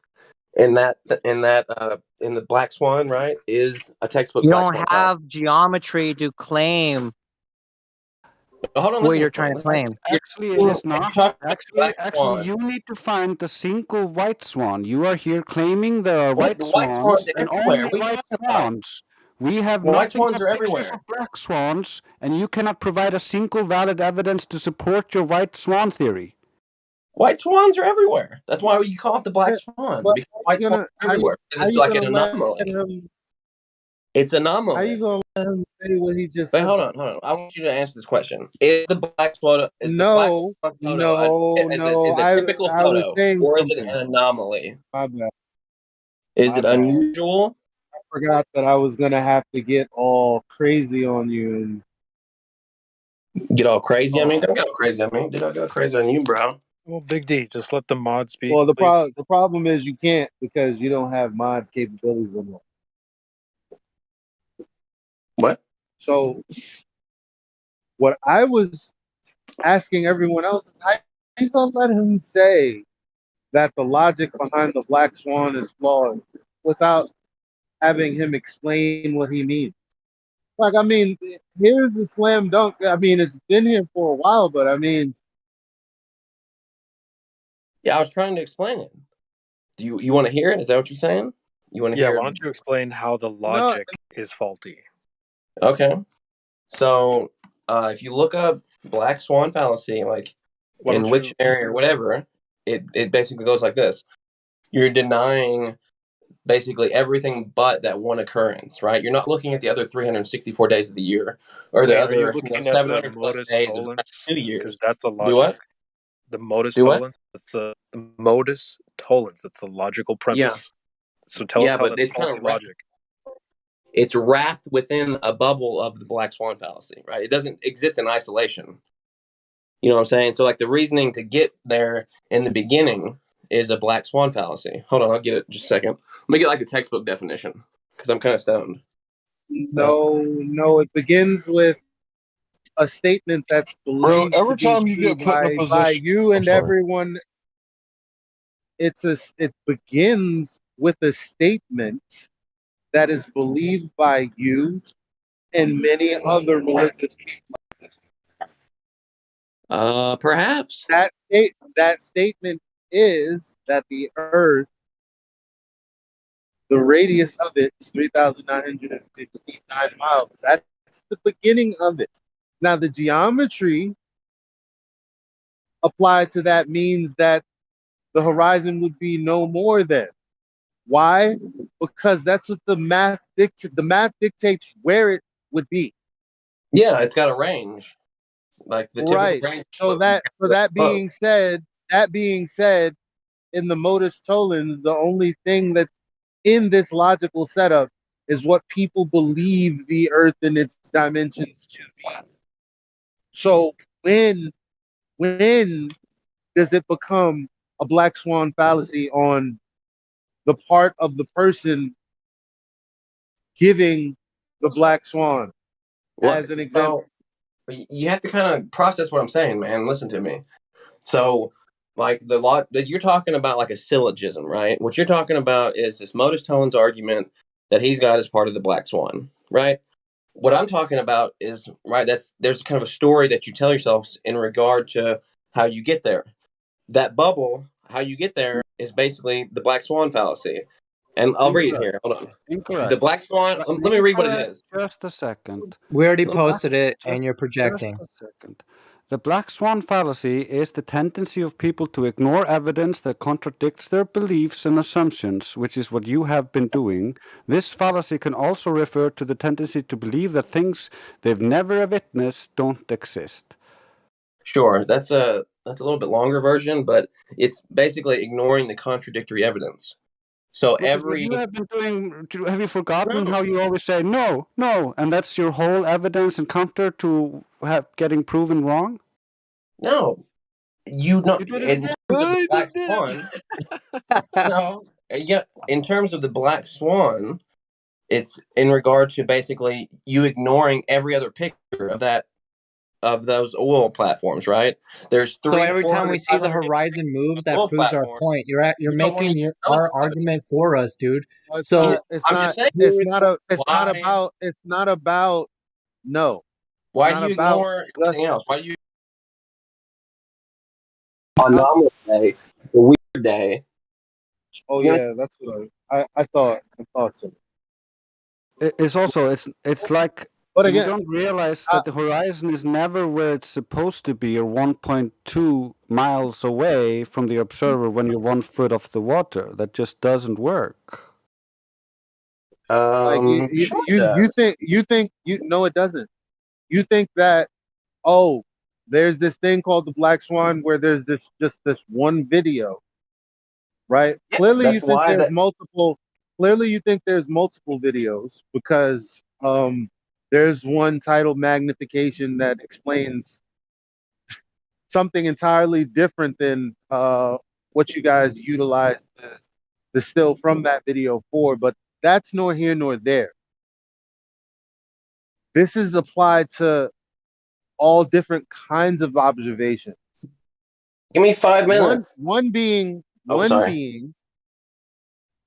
Speaker 5: in the black swan, right, is a textbook
Speaker 17: You
Speaker 5: black
Speaker 17: don't
Speaker 5: swan fallacy.
Speaker 17: have geometry to claim
Speaker 5: Hold on,
Speaker 17: what
Speaker 5: listen
Speaker 17: you're
Speaker 5: to me.
Speaker 17: trying to claim.
Speaker 2: Actually, it is not. Actually,
Speaker 5: swan.
Speaker 2: you need to find the single white swan. You are here claiming there are
Speaker 5: What?
Speaker 2: white
Speaker 5: The white swans
Speaker 2: swans and
Speaker 5: everywhere.
Speaker 2: only
Speaker 5: What are you
Speaker 2: white
Speaker 5: talking about?
Speaker 2: swans. We have
Speaker 5: Well, white
Speaker 2: nothing
Speaker 5: swans
Speaker 2: but
Speaker 5: are
Speaker 2: pictures
Speaker 5: everywhere.
Speaker 2: of black swans, and you cannot provide a single valid evidence to support your white swan theory.
Speaker 5: White swans are everywhere. That's why you call it the black swan.
Speaker 20: But
Speaker 5: Because white swans are everywhere. Because it's like an anomaly. It's
Speaker 7: How you
Speaker 5: anomalous.
Speaker 7: gonna let him say what he just
Speaker 5: Wait,
Speaker 7: said?
Speaker 5: hold on. I want you to answer this question. Is the black photo
Speaker 7: No, no, no.
Speaker 5: is a typical
Speaker 7: I was
Speaker 5: photo,
Speaker 7: saying
Speaker 5: or is it
Speaker 7: something.
Speaker 5: an anomaly?
Speaker 7: My bad.
Speaker 5: Is
Speaker 7: My
Speaker 5: it
Speaker 7: bad.
Speaker 5: unusual?
Speaker 7: I forgot that I was gonna have to get all crazy on you. And
Speaker 5: Get all crazy on me? Don't get all crazy on me. Dude, I'll get all crazy on you, bro.
Speaker 11: Well, Big D, just let the mod speak.
Speaker 7: well,
Speaker 11: Please.
Speaker 7: the problem is you can't because you don't have mod capabilities anymore.
Speaker 5: What?
Speaker 7: So what I was asking everyone else is how you gonna let him say that the logic behind the black swan is flawed without having him explain what he means? Like, I mean, here's the slam dunk. I mean, it's been here for a while, but I mean,
Speaker 5: Yeah, I was trying to explain it. Do you want to hear it? Is that what you're saying? You want to
Speaker 11: Yeah,
Speaker 5: hear
Speaker 11: why
Speaker 5: it?
Speaker 11: don't you explain how the
Speaker 7: no,
Speaker 11: logic is faulty?
Speaker 5: Okay. So, if you look up black swan fallacy, like
Speaker 11: Why
Speaker 5: in
Speaker 11: don't you?
Speaker 5: Wiktionary or whatever, it basically goes like this: you're denying basically everything but that one occurrence, right? You're not looking at the other 364 days of the year or the
Speaker 11: Wait, are you
Speaker 5: other,
Speaker 11: looking at the
Speaker 5: 700 plus
Speaker 11: modus
Speaker 5: days of
Speaker 11: tollens?
Speaker 5: 2
Speaker 11: Because
Speaker 5: years.
Speaker 11: that's the
Speaker 5: Do
Speaker 11: logic.
Speaker 5: what?
Speaker 11: The modus
Speaker 5: Do what?
Speaker 11: tollens. That's the modus tollens. That's the logical
Speaker 5: Yeah.
Speaker 11: premise. So tell us
Speaker 5: Yeah,
Speaker 11: how
Speaker 5: but
Speaker 11: that's
Speaker 5: it's kind
Speaker 11: faulty
Speaker 5: of
Speaker 11: logic.
Speaker 5: it's wrapped within a bubble of the black swan fallacy, right? It doesn't exist in isolation. You know what I'm saying? So like the reasoning to get there in the beginning is a black swan fallacy. Hold on, I'll get it just a second. Let me get like the textbook definition because I'm kind of stoned.
Speaker 7: no. It begins with a statement that's
Speaker 20: Bro,
Speaker 7: believed to
Speaker 20: every
Speaker 7: be
Speaker 20: time you
Speaker 7: true
Speaker 20: get put in a
Speaker 7: by
Speaker 20: position,
Speaker 7: you
Speaker 20: I'm
Speaker 7: and
Speaker 20: sorry.
Speaker 7: everyone. It begins with a statement that is believed by you and many other religious people.
Speaker 5: Perhaps.
Speaker 7: That statement is that the Earth, the radius of it is 3,959 miles. That's the beginning of it. Now, the geometry applied to that means that the horizon would be no more than. Why? Because that's what the math dictates. The math dictates where it would be.
Speaker 5: Yeah, it's got a range. Like the typical
Speaker 7: Right.
Speaker 5: range.
Speaker 7: So that being said, in the modus tollens, the only thing that's in this logical setup is what people believe the Earth and its dimensions to be. So when does it become a black swan fallacy on the part of the person giving the black swan
Speaker 5: What?
Speaker 7: as an example?
Speaker 5: So you have to kind of process what I'm saying, man. Listen to me. So, like the lot that you're talking about, like a syllogism, right? What you're talking about is this modus tollens argument that he's got as part of the black swan, right? What I'm talking about is right. There's kind of a story that you tell yourselves in regard to how you get there. That bubble, how you get there, is basically the black swan fallacy. And I'll read it
Speaker 2: Incorrect.
Speaker 5: here. Hold on. The
Speaker 2: Incorrect.
Speaker 5: black swan. Let me read what it
Speaker 2: Incorrect.
Speaker 5: is.
Speaker 2: Just a second.
Speaker 17: We already
Speaker 2: The black,
Speaker 17: posted it,
Speaker 2: just,
Speaker 17: and you're
Speaker 2: just
Speaker 17: projecting.
Speaker 2: a second. The black swan fallacy is the tendency of people to ignore evidence that contradicts their beliefs and assumptions, which is what you have been doing. This fallacy can also refer to the tendency to believe that things they've never witnessed don't exist.
Speaker 5: Sure, that's a little bit longer version, but it's basically ignoring the contradictory evidence. So
Speaker 2: Which is what
Speaker 5: every
Speaker 2: you have been doing. Have you forgotten
Speaker 5: no,
Speaker 2: how you always say no, no, and that's your whole evidence and counter to getting proven wrong?
Speaker 5: no, you know,
Speaker 2: You did it
Speaker 5: in
Speaker 2: again.
Speaker 5: terms of the
Speaker 11: I
Speaker 5: black
Speaker 11: just did
Speaker 5: swan,
Speaker 11: it.
Speaker 5: no, yeah, in terms of the black swan, it's in regard to basically you ignoring every other picture of those oil platforms, right? There's
Speaker 17: So
Speaker 5: three to
Speaker 17: every
Speaker 5: four
Speaker 17: time
Speaker 5: hundred,
Speaker 17: we see
Speaker 5: five
Speaker 17: the
Speaker 5: hundred
Speaker 17: horizon moves, that
Speaker 5: oil
Speaker 17: proves our
Speaker 5: platforms.
Speaker 17: point. You're
Speaker 5: You don't want to
Speaker 17: making
Speaker 5: use those
Speaker 17: our
Speaker 5: studies.
Speaker 17: argument for us, dude.
Speaker 7: Well,
Speaker 17: So
Speaker 5: I'm just saying,
Speaker 7: it's not about no. It's
Speaker 5: why do
Speaker 7: not
Speaker 5: you
Speaker 7: about
Speaker 5: ignore
Speaker 7: just.
Speaker 5: everything else? Why do you
Speaker 10: Anomalous day, the weird day.
Speaker 7: Oh
Speaker 10: You know,
Speaker 7: yeah, that's what I thought so.
Speaker 2: It's also it's like
Speaker 7: But
Speaker 2: you
Speaker 7: again,
Speaker 2: don't realize
Speaker 7: I,
Speaker 2: that the horizon is never where it's supposed to be, or 1.2 miles away from the observer when you're 1 foot off the water. That just doesn't work.
Speaker 7: Like
Speaker 10: Sure it does.
Speaker 7: no, it doesn't. You think that, oh, there's this thing called the Black Swan where there's this one video, right?
Speaker 10: Yeah,
Speaker 7: Clearly you
Speaker 10: that's
Speaker 7: think
Speaker 10: why
Speaker 7: there's
Speaker 10: that.
Speaker 7: multiple clearly you think there's multiple videos because there's one titled magnification that explains something entirely different than what you guys utilized the still from that video for, but that's nor here nor there. This is applied to all different kinds of observations.
Speaker 10: Give me 5
Speaker 7: One
Speaker 10: minutes.
Speaker 7: one being
Speaker 10: Oh,
Speaker 7: one
Speaker 10: sorry.
Speaker 7: being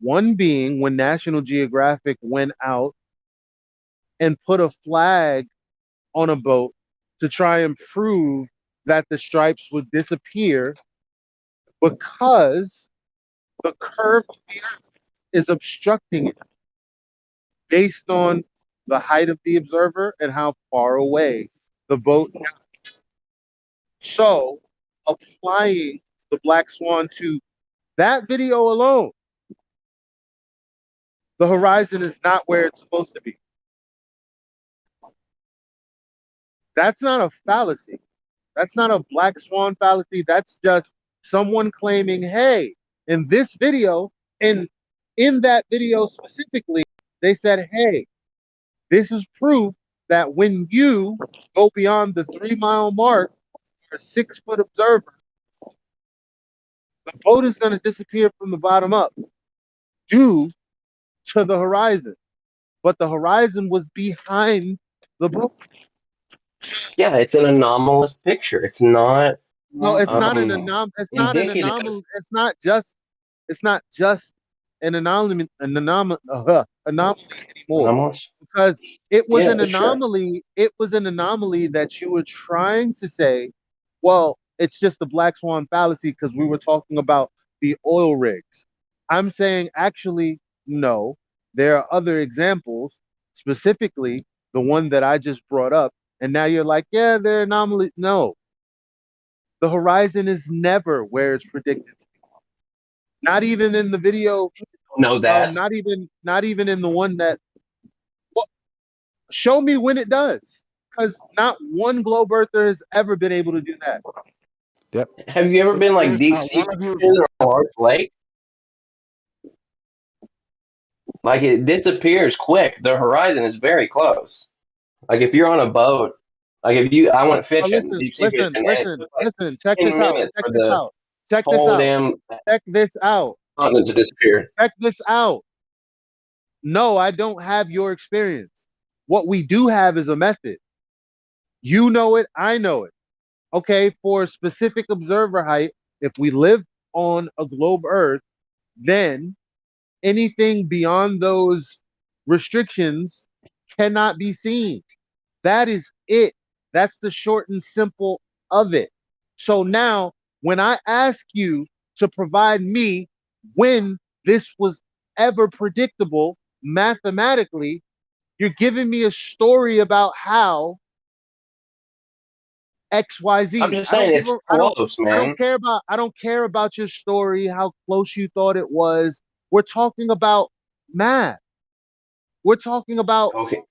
Speaker 7: one being when National Geographic went out and put a flag on a boat to try and prove that the stripes would disappear because the curve of the earth is obstructing it based on the height of the observer and how far away the boat is. So applying the black swan to that video alone, the horizon is not where it's supposed to be. That's not a fallacy. That's not a black swan fallacy. That's just someone claiming, hey, in this video, and in that video specifically, they said, hey, this is proof that when you go beyond the 3 mile mark for a 6 foot observer, the boat is going to disappear from the bottom up due to the horizon. But the horizon was behind the boat.
Speaker 10: Yeah, it's an anomalous picture. It's not
Speaker 7: No, it's not an
Speaker 10: indicative.
Speaker 7: anomaly. It's not just an anomaly anomaly anymore.
Speaker 10: Anomalous?
Speaker 7: Because it was
Speaker 10: Yeah,
Speaker 7: an
Speaker 10: for sure.
Speaker 7: anomaly. It was an anomaly that you were trying to say, well, it's just the black swan fallacy because we were talking about the oil rigs. I'm saying actually, no. There are other examples, specifically the one that I just brought up, and now you're like, yeah, they're anomaly. No, the horizon is never where it's predicted to be. Not even in the video.
Speaker 10: Know that.
Speaker 7: Not even in the one that. Well, show me when it does, because not one globe earther has ever been able to do that.
Speaker 2: Yep.
Speaker 10: Have you ever
Speaker 2: So
Speaker 10: been like
Speaker 2: there's
Speaker 10: deep
Speaker 2: not
Speaker 10: sea
Speaker 2: one of you.
Speaker 10: fishing or Large Lake? Like it disappears quick. The horizon is very close. Like if you're on a boat, like if you, I went
Speaker 7: Now
Speaker 10: fishing,
Speaker 7: listen,
Speaker 10: deep sea fishing, and it took like
Speaker 7: listen. Check
Speaker 10: 10
Speaker 7: this out.
Speaker 10: minutes
Speaker 7: Check
Speaker 10: for
Speaker 7: this
Speaker 10: the
Speaker 7: out. Check this
Speaker 10: whole
Speaker 7: out.
Speaker 10: damn
Speaker 7: Check this out.
Speaker 10: continent to disappear.
Speaker 7: Check this out. No, I don't have your experience. What we do have is a method. You know it. I know it. Okay, for a specific observer height, if we live on a globe Earth, then anything beyond those restrictions cannot be seen. That is it. That's the short and simple of it. So now, when I ask you to provide me when this was ever predictable mathematically, you're giving me a story about how
Speaker 10: I'm
Speaker 7: XYZ.
Speaker 10: just saying it's close, man.
Speaker 7: I don't care about your story, how close you thought it was. We're talking about math. We're talking about
Speaker 10: Okay.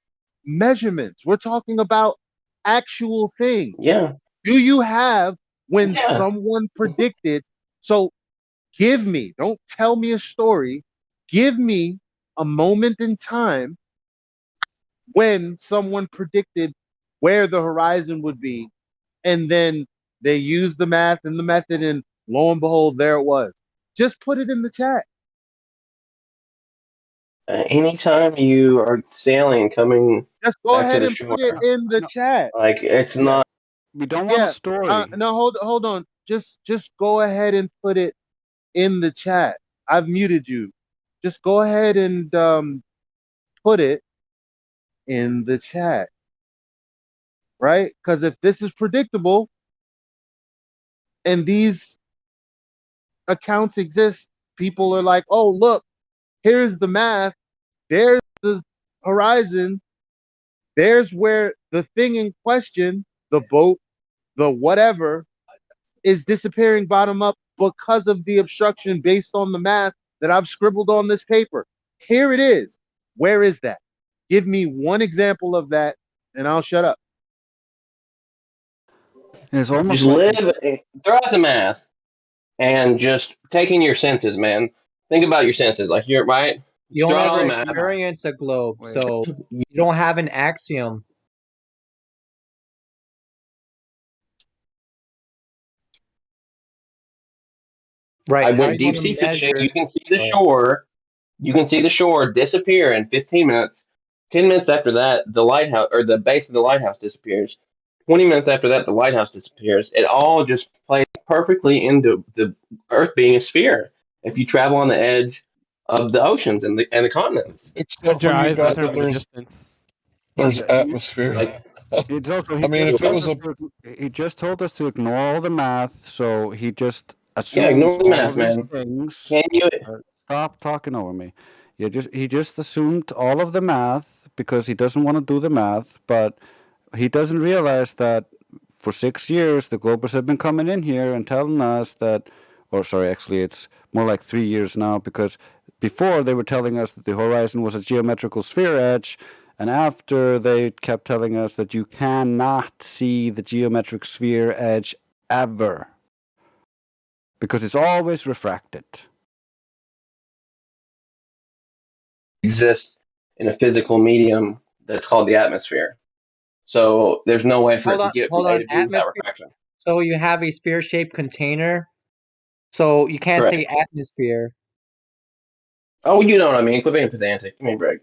Speaker 7: measurements. We're talking about actual things.
Speaker 10: Yeah.
Speaker 7: Do you have when
Speaker 10: Yeah.
Speaker 7: someone predicted? So give me, don't tell me a story. Give me a moment in time when someone predicted where the horizon would be, and then they used the math and the method, and lo and behold, there it was. Just put it in the chat.
Speaker 10: Anytime you are sailing and coming
Speaker 7: Just go
Speaker 10: back to
Speaker 7: ahead
Speaker 10: the
Speaker 7: and
Speaker 10: shore,
Speaker 7: put it in the
Speaker 2: No,
Speaker 7: chat.
Speaker 10: like it's
Speaker 2: yeah,
Speaker 10: not.
Speaker 2: we don't want a
Speaker 7: Yeah.
Speaker 2: story.
Speaker 7: No, hold on. Just go ahead and put it in the chat. I've muted you. Just go ahead and put it in the chat, right? Because if this is predictable and these accounts exist, people are like, oh, look, here's the math, there's the horizon, there's where the thing in question, the boat, the whatever, is disappearing bottom up because of the obstruction based on the math that I've scribbled on this paper. Here it is. Where is that? Give me one example of that, and I'll shut up.
Speaker 2: It's almost
Speaker 10: Just
Speaker 2: like
Speaker 10: throw out the math and just take in your senses, man. Think about your senses. Like you're right.
Speaker 17: You
Speaker 10: Just
Speaker 17: don't
Speaker 10: throw out all
Speaker 17: ever
Speaker 10: the math.
Speaker 17: experience a globe, so you don't have an axiom. Right?
Speaker 10: I
Speaker 17: How are
Speaker 10: went
Speaker 17: you
Speaker 10: deep
Speaker 17: going to
Speaker 10: sea fishing.
Speaker 17: measure?
Speaker 10: You can see the
Speaker 17: Right.
Speaker 10: shore. You can see the shore disappear in 15 minutes. 10 minutes after that, the lighthouse or the base of the lighthouse disappears. 20 minutes after that, the lighthouse disappears. It all just plays perfectly into the Earth being a sphere. If you travel on the edge of the oceans and the continents,
Speaker 19: How'd
Speaker 20: Except
Speaker 19: your
Speaker 20: for you
Speaker 19: eyes
Speaker 20: got that
Speaker 19: determine the distance?
Speaker 20: there's
Speaker 2: Yeah,
Speaker 20: atmosphere.
Speaker 10: like
Speaker 2: it's also
Speaker 20: I
Speaker 2: he
Speaker 20: mean,
Speaker 2: just
Speaker 20: if it
Speaker 2: told
Speaker 20: was
Speaker 2: us
Speaker 20: a
Speaker 2: he just told us to ignore all the math, so he just
Speaker 10: yeah, ignore
Speaker 2: assumes
Speaker 10: the
Speaker 2: all
Speaker 10: math,
Speaker 2: these
Speaker 10: man.
Speaker 2: things.
Speaker 10: Can you?
Speaker 2: Stop talking over me. He just assumed all of the math because he doesn't want to do the math, but he doesn't realize that for 6 years the Globers have been coming in here and telling us that, or sorry, actually it's more like 3 years now, because before they were telling us that the horizon was a geometrical sphere edge, and after they kept telling us that you cannot see the geometric sphere edge ever because it's always refracted.
Speaker 10: Exists in a physical medium that's called the atmosphere. So there's no way for it to get from
Speaker 17: Hold
Speaker 10: A
Speaker 17: on.
Speaker 10: to B without
Speaker 17: Atmosphere.
Speaker 10: refraction.
Speaker 17: So you have a sphere-shaped container. So you can't
Speaker 10: Correct.
Speaker 17: say atmosphere.
Speaker 10: Oh, you know what I mean. Quit being pedantic. Give me a break.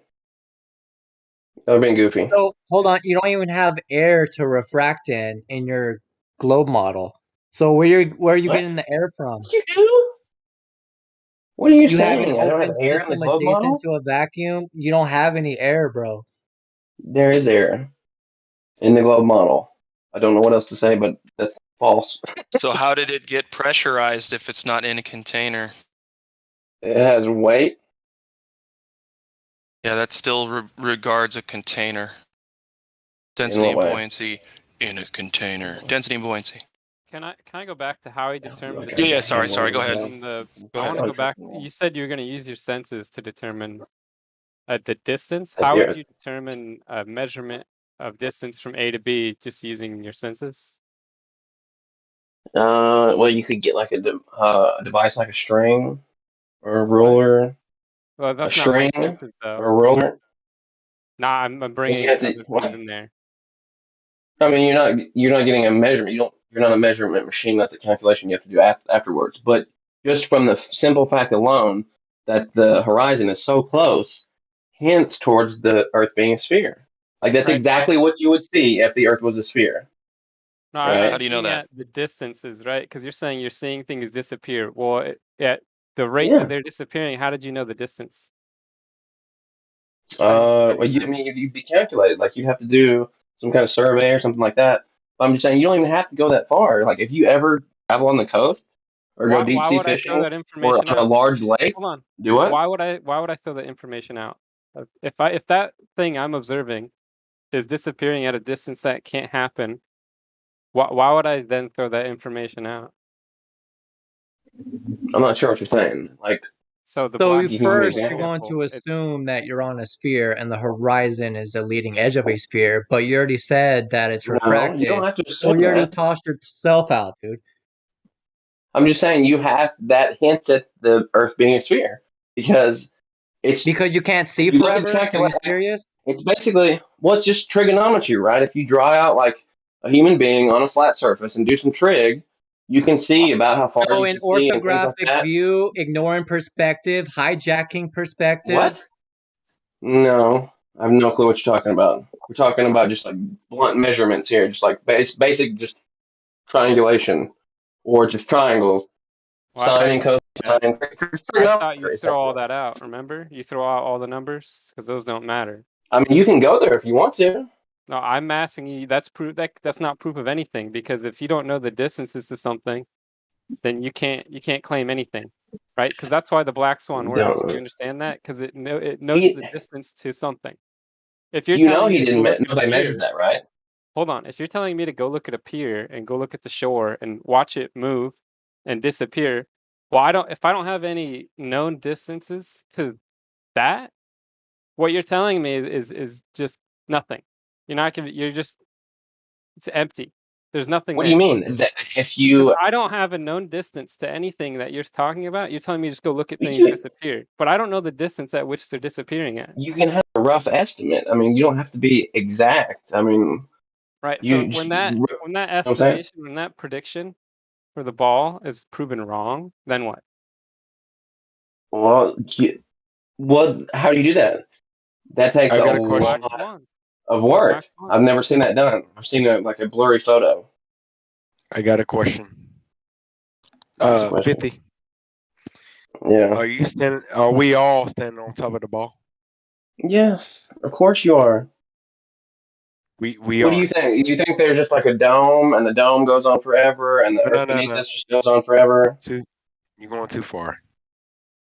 Speaker 10: That being goofy.
Speaker 17: So hold on. You don't even have air to refract in your globe model. So where are you
Speaker 10: What?
Speaker 17: getting the air from?
Speaker 10: You do? What are you
Speaker 17: You have an
Speaker 10: saying? I don't have
Speaker 17: open
Speaker 10: air in the
Speaker 17: system
Speaker 10: globe
Speaker 17: adjacent
Speaker 10: model?
Speaker 17: to a vacuum. You don't have any air, bro.
Speaker 10: There is air in the globe model. I don't know what else to say, but that's false.
Speaker 21: So how did it get pressurized if it's not in a container?
Speaker 10: It has weight.
Speaker 21: Yeah, that still regards a container.
Speaker 10: In
Speaker 21: Density
Speaker 10: what
Speaker 21: and
Speaker 10: way?
Speaker 21: buoyancy in a container. Density and buoyancy.
Speaker 19: Can I go back to how he determined the
Speaker 21: Yeah,
Speaker 19: distance
Speaker 21: sorry. Go ahead.
Speaker 19: from the?
Speaker 21: Go
Speaker 19: I
Speaker 21: ahead.
Speaker 19: want to go back. You said you were going to use your senses to determine the distance.
Speaker 10: Of
Speaker 19: How
Speaker 10: the
Speaker 19: would you
Speaker 10: Earth.
Speaker 19: determine a measurement of distance from A to B just using your senses?
Speaker 10: Well, you could get like a device like a string or a
Speaker 19: What?
Speaker 10: ruler,
Speaker 19: Well,
Speaker 10: a
Speaker 19: that's not my
Speaker 10: string
Speaker 19: senses
Speaker 10: or
Speaker 19: though.
Speaker 10: a ruler.
Speaker 19: Nah, I'm
Speaker 10: And you
Speaker 19: bringing
Speaker 10: have to
Speaker 19: other things
Speaker 10: what?
Speaker 19: in there.
Speaker 10: I mean, you're not getting a measurement. You're not a measurement machine. That's a calculation you have to do afterwards. But just from the simple fact alone that the horizon is so close, hints towards the Earth being a sphere. Like that's
Speaker 19: Right.
Speaker 10: exactly what you would see if the Earth was a sphere,
Speaker 19: No,
Speaker 10: right?
Speaker 19: I'm getting at the distances, right? Because you're saying you're seeing things disappear. Well, at the rate that
Speaker 10: Yeah.
Speaker 19: they're disappearing, how did you know the distance? How did you
Speaker 10: Well, I mean, you'd be calculated. Like you'd have to do some kind of survey or something like that. But I'm just saying you don't even have to go that far. Like if you ever travel on the coast or go deep
Speaker 19: why
Speaker 10: sea
Speaker 19: would I throw
Speaker 10: fishing
Speaker 19: that
Speaker 10: or
Speaker 19: information
Speaker 10: on a
Speaker 19: out?
Speaker 10: large lake,
Speaker 19: Hold on.
Speaker 10: do what?
Speaker 19: Why would I throw that information out? If that thing I'm observing is disappearing at a distance that can't happen, why would I then throw that information out?
Speaker 10: I'm not sure what you're saying. Like,
Speaker 19: So the
Speaker 17: So
Speaker 19: black
Speaker 10: you can give me an
Speaker 17: first, you're
Speaker 10: example.
Speaker 17: going to assume that you're on a sphere and the horizon is the leading edge of a sphere, but you already said that it's
Speaker 10: No, you don't
Speaker 17: refracted.
Speaker 10: have to
Speaker 17: So
Speaker 10: assume
Speaker 17: you already
Speaker 10: that.
Speaker 17: tossed yourself out, dude.
Speaker 10: I'm just saying you have that hints at the Earth being a sphere because it's
Speaker 17: Because you can't see
Speaker 10: if you look at
Speaker 17: forever? Are you
Speaker 10: calculate,
Speaker 17: serious?
Speaker 10: it's basically well, it's just trigonometry, right? If you draw out like a human being on a flat surface and do some trig, you can see about how far
Speaker 17: So
Speaker 10: you
Speaker 17: in
Speaker 10: should see and things like
Speaker 17: orthographic
Speaker 10: that.
Speaker 17: view, ignoring perspective, hijacking perspective.
Speaker 10: What? No, I have no clue what you're talking about. We're talking about just like blunt measurements here, just like basic just triangulation or just triangles,
Speaker 19: Well,
Speaker 10: sine and cosine,
Speaker 19: I thought you
Speaker 10: trigonometry
Speaker 19: throw all
Speaker 10: essentially.
Speaker 19: that out. Remember, you throw out all the numbers because those don't matter.
Speaker 10: I mean, you can go there if you want to.
Speaker 19: No, I'm asking you. That's proof. That's not proof of anything because if you don't know the distances to something, then you can't claim anything, right? Because that's why the black swan works. Do you
Speaker 10: Don't.
Speaker 19: understand that? Because it notes
Speaker 10: He,
Speaker 19: the distance to something. If you're
Speaker 10: you know,
Speaker 19: telling me
Speaker 10: he
Speaker 19: to go
Speaker 10: didn't.
Speaker 19: look at a
Speaker 10: Nobody measured
Speaker 19: pier,
Speaker 10: that, right?
Speaker 19: hold on. If you're telling me to go look at a pier and go look at the shore and watch it move and disappear, well, I don't. If I don't have any known distances to that, What you're telling me is just nothing. You're not gonna. You're just. It's empty. There's nothing
Speaker 10: What do
Speaker 19: there.
Speaker 10: you mean? That if
Speaker 19: 'Cause
Speaker 10: you
Speaker 19: I don't have a known distance to anything that you're talking about. You're telling me just go look at
Speaker 10: we
Speaker 19: things
Speaker 10: can,
Speaker 19: disappear, but I don't know the distance at which they're disappearing at.
Speaker 10: you can have a rough estimate. I mean, you don't have to be exact. I mean,
Speaker 19: Right. So
Speaker 10: you,
Speaker 19: when
Speaker 10: you
Speaker 19: that
Speaker 10: know
Speaker 19: when that
Speaker 10: what I'm saying?
Speaker 19: estimation, when that prediction for the ball is proven wrong, then what?
Speaker 10: Well, how do you do that? That takes
Speaker 16: I
Speaker 10: a
Speaker 16: got a
Speaker 10: lot
Speaker 16: question.
Speaker 19: Black swan.
Speaker 10: of work.
Speaker 19: Black swan.
Speaker 10: I've never seen that done. I've seen like a blurry photo.
Speaker 16: I got a question.
Speaker 10: What's the question?
Speaker 16: 50.
Speaker 10: Yeah.
Speaker 16: Are we all standing on top of the ball?
Speaker 10: Yes, of course you are.
Speaker 16: We
Speaker 10: What do
Speaker 16: are.
Speaker 10: you think? Do you think there's just like a dome, and the dome goes on forever, and the
Speaker 16: No,
Speaker 10: earth
Speaker 16: no,
Speaker 10: beneath
Speaker 16: no.
Speaker 10: us just goes on forever?
Speaker 16: You're going too far.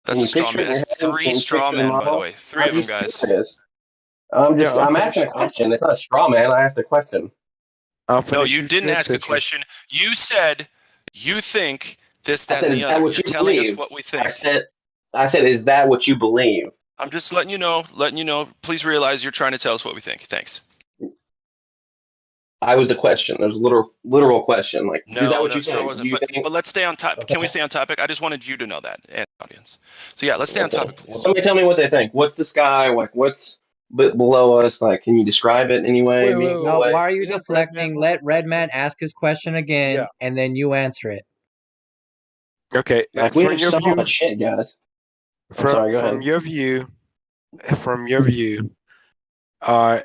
Speaker 10: Can
Speaker 21: That's a
Speaker 10: you
Speaker 21: straw
Speaker 10: picture it
Speaker 21: man.
Speaker 10: in your
Speaker 21: It's
Speaker 10: head?
Speaker 21: three
Speaker 10: Can you
Speaker 21: straw
Speaker 10: picture the
Speaker 21: men, by the
Speaker 10: model?
Speaker 21: way. Three
Speaker 10: I'm
Speaker 21: of them,
Speaker 10: just
Speaker 21: guys.
Speaker 10: curious.
Speaker 16: Yeah,
Speaker 10: I'm asking a question. It's not a straw man. I asked a question.
Speaker 16: I'll
Speaker 21: No,
Speaker 16: finish
Speaker 21: you
Speaker 16: you
Speaker 21: didn't
Speaker 16: said
Speaker 21: ask a
Speaker 16: 50.
Speaker 21: question. You said you think this,
Speaker 10: I
Speaker 21: that,
Speaker 10: said,
Speaker 21: and
Speaker 10: is
Speaker 21: the
Speaker 10: that
Speaker 21: other.
Speaker 10: what
Speaker 21: You're
Speaker 10: you
Speaker 21: telling us
Speaker 10: believe?
Speaker 21: what we
Speaker 10: I
Speaker 21: think.
Speaker 10: said, is that what you believe?
Speaker 21: I'm just letting you know. Please realize you're trying to tell us what we think. Thanks.
Speaker 10: I was a question. There's a literal question. Like, is that
Speaker 21: No,
Speaker 10: what
Speaker 21: no,
Speaker 10: you
Speaker 21: sure
Speaker 10: think? Do
Speaker 21: wasn't.
Speaker 10: you
Speaker 21: But
Speaker 10: think?
Speaker 21: let's stay on top.
Speaker 10: Okay.
Speaker 21: Can we stay on topic? I just wanted you to know that, and the audience. So yeah, let's stay on
Speaker 10: Okay.
Speaker 21: topic,
Speaker 10: Well,
Speaker 21: please.
Speaker 10: somebody tell me what they think. What's the sky like? What's below us? Like, can you describe it in any way, meaningful
Speaker 14: No,
Speaker 10: way?
Speaker 14: why are you deflecting? Let Redman ask his question again, and then you answer it.
Speaker 16: Okay,
Speaker 10: Like, we
Speaker 16: from
Speaker 10: have
Speaker 16: your
Speaker 10: so
Speaker 16: view,
Speaker 10: much shit, guys. I'm sorry. Go ahead.
Speaker 16: from your view, uh,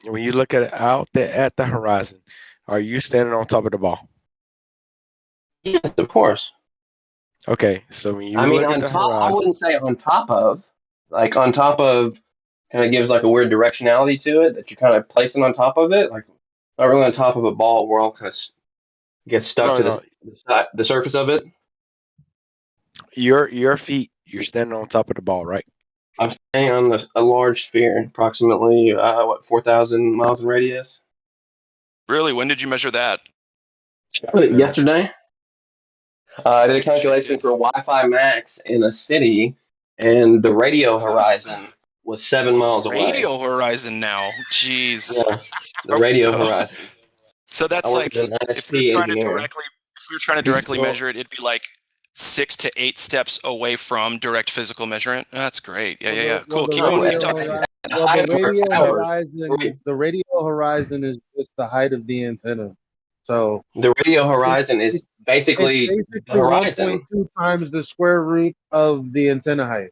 Speaker 16: when you look out there at the horizon, are you standing on top of the ball?
Speaker 10: Yes, of course.
Speaker 16: Okay, so when you
Speaker 10: I mean,
Speaker 16: look at
Speaker 10: on
Speaker 16: the
Speaker 10: top, I
Speaker 16: horizon,
Speaker 10: wouldn't say on top of. Like, on top of kind of gives like a weird directionality to it that you're kind of placing on top of it. Like, not really on top of a ball where all kind of gets stuck
Speaker 16: no,
Speaker 10: to
Speaker 16: no,
Speaker 10: the surface of it.
Speaker 16: your feet, you're standing on top of the ball, right?
Speaker 10: I'm staying on a large sphere, approximately 4,000 miles in radius.
Speaker 21: Really, when did you measure that?
Speaker 10: Yesterday, I did a
Speaker 21: Sure you
Speaker 10: calculation
Speaker 21: did.
Speaker 10: for Wi-Fi max in a city, and the radio horizon was 7 miles away.
Speaker 21: Radio horizon now. Jeez.
Speaker 10: Yeah, the radio
Speaker 21: Oh.
Speaker 10: horizon.
Speaker 21: So
Speaker 10: I
Speaker 21: that's
Speaker 10: work as
Speaker 21: like
Speaker 10: an
Speaker 21: if we were
Speaker 10: NSP
Speaker 21: trying to
Speaker 10: engineer.
Speaker 21: directly
Speaker 10: So,
Speaker 21: measure it, it'd be like 6 to 8 steps away from direct physical measurement. That's great. Yeah. Cool. Keep going. Keep talking.
Speaker 7: The radio horizon is just the height of the antenna. So
Speaker 10: the radio horizon is
Speaker 7: it's
Speaker 10: basically the
Speaker 7: basically
Speaker 10: horizon.
Speaker 7: 1.2 times the square root of the antenna height.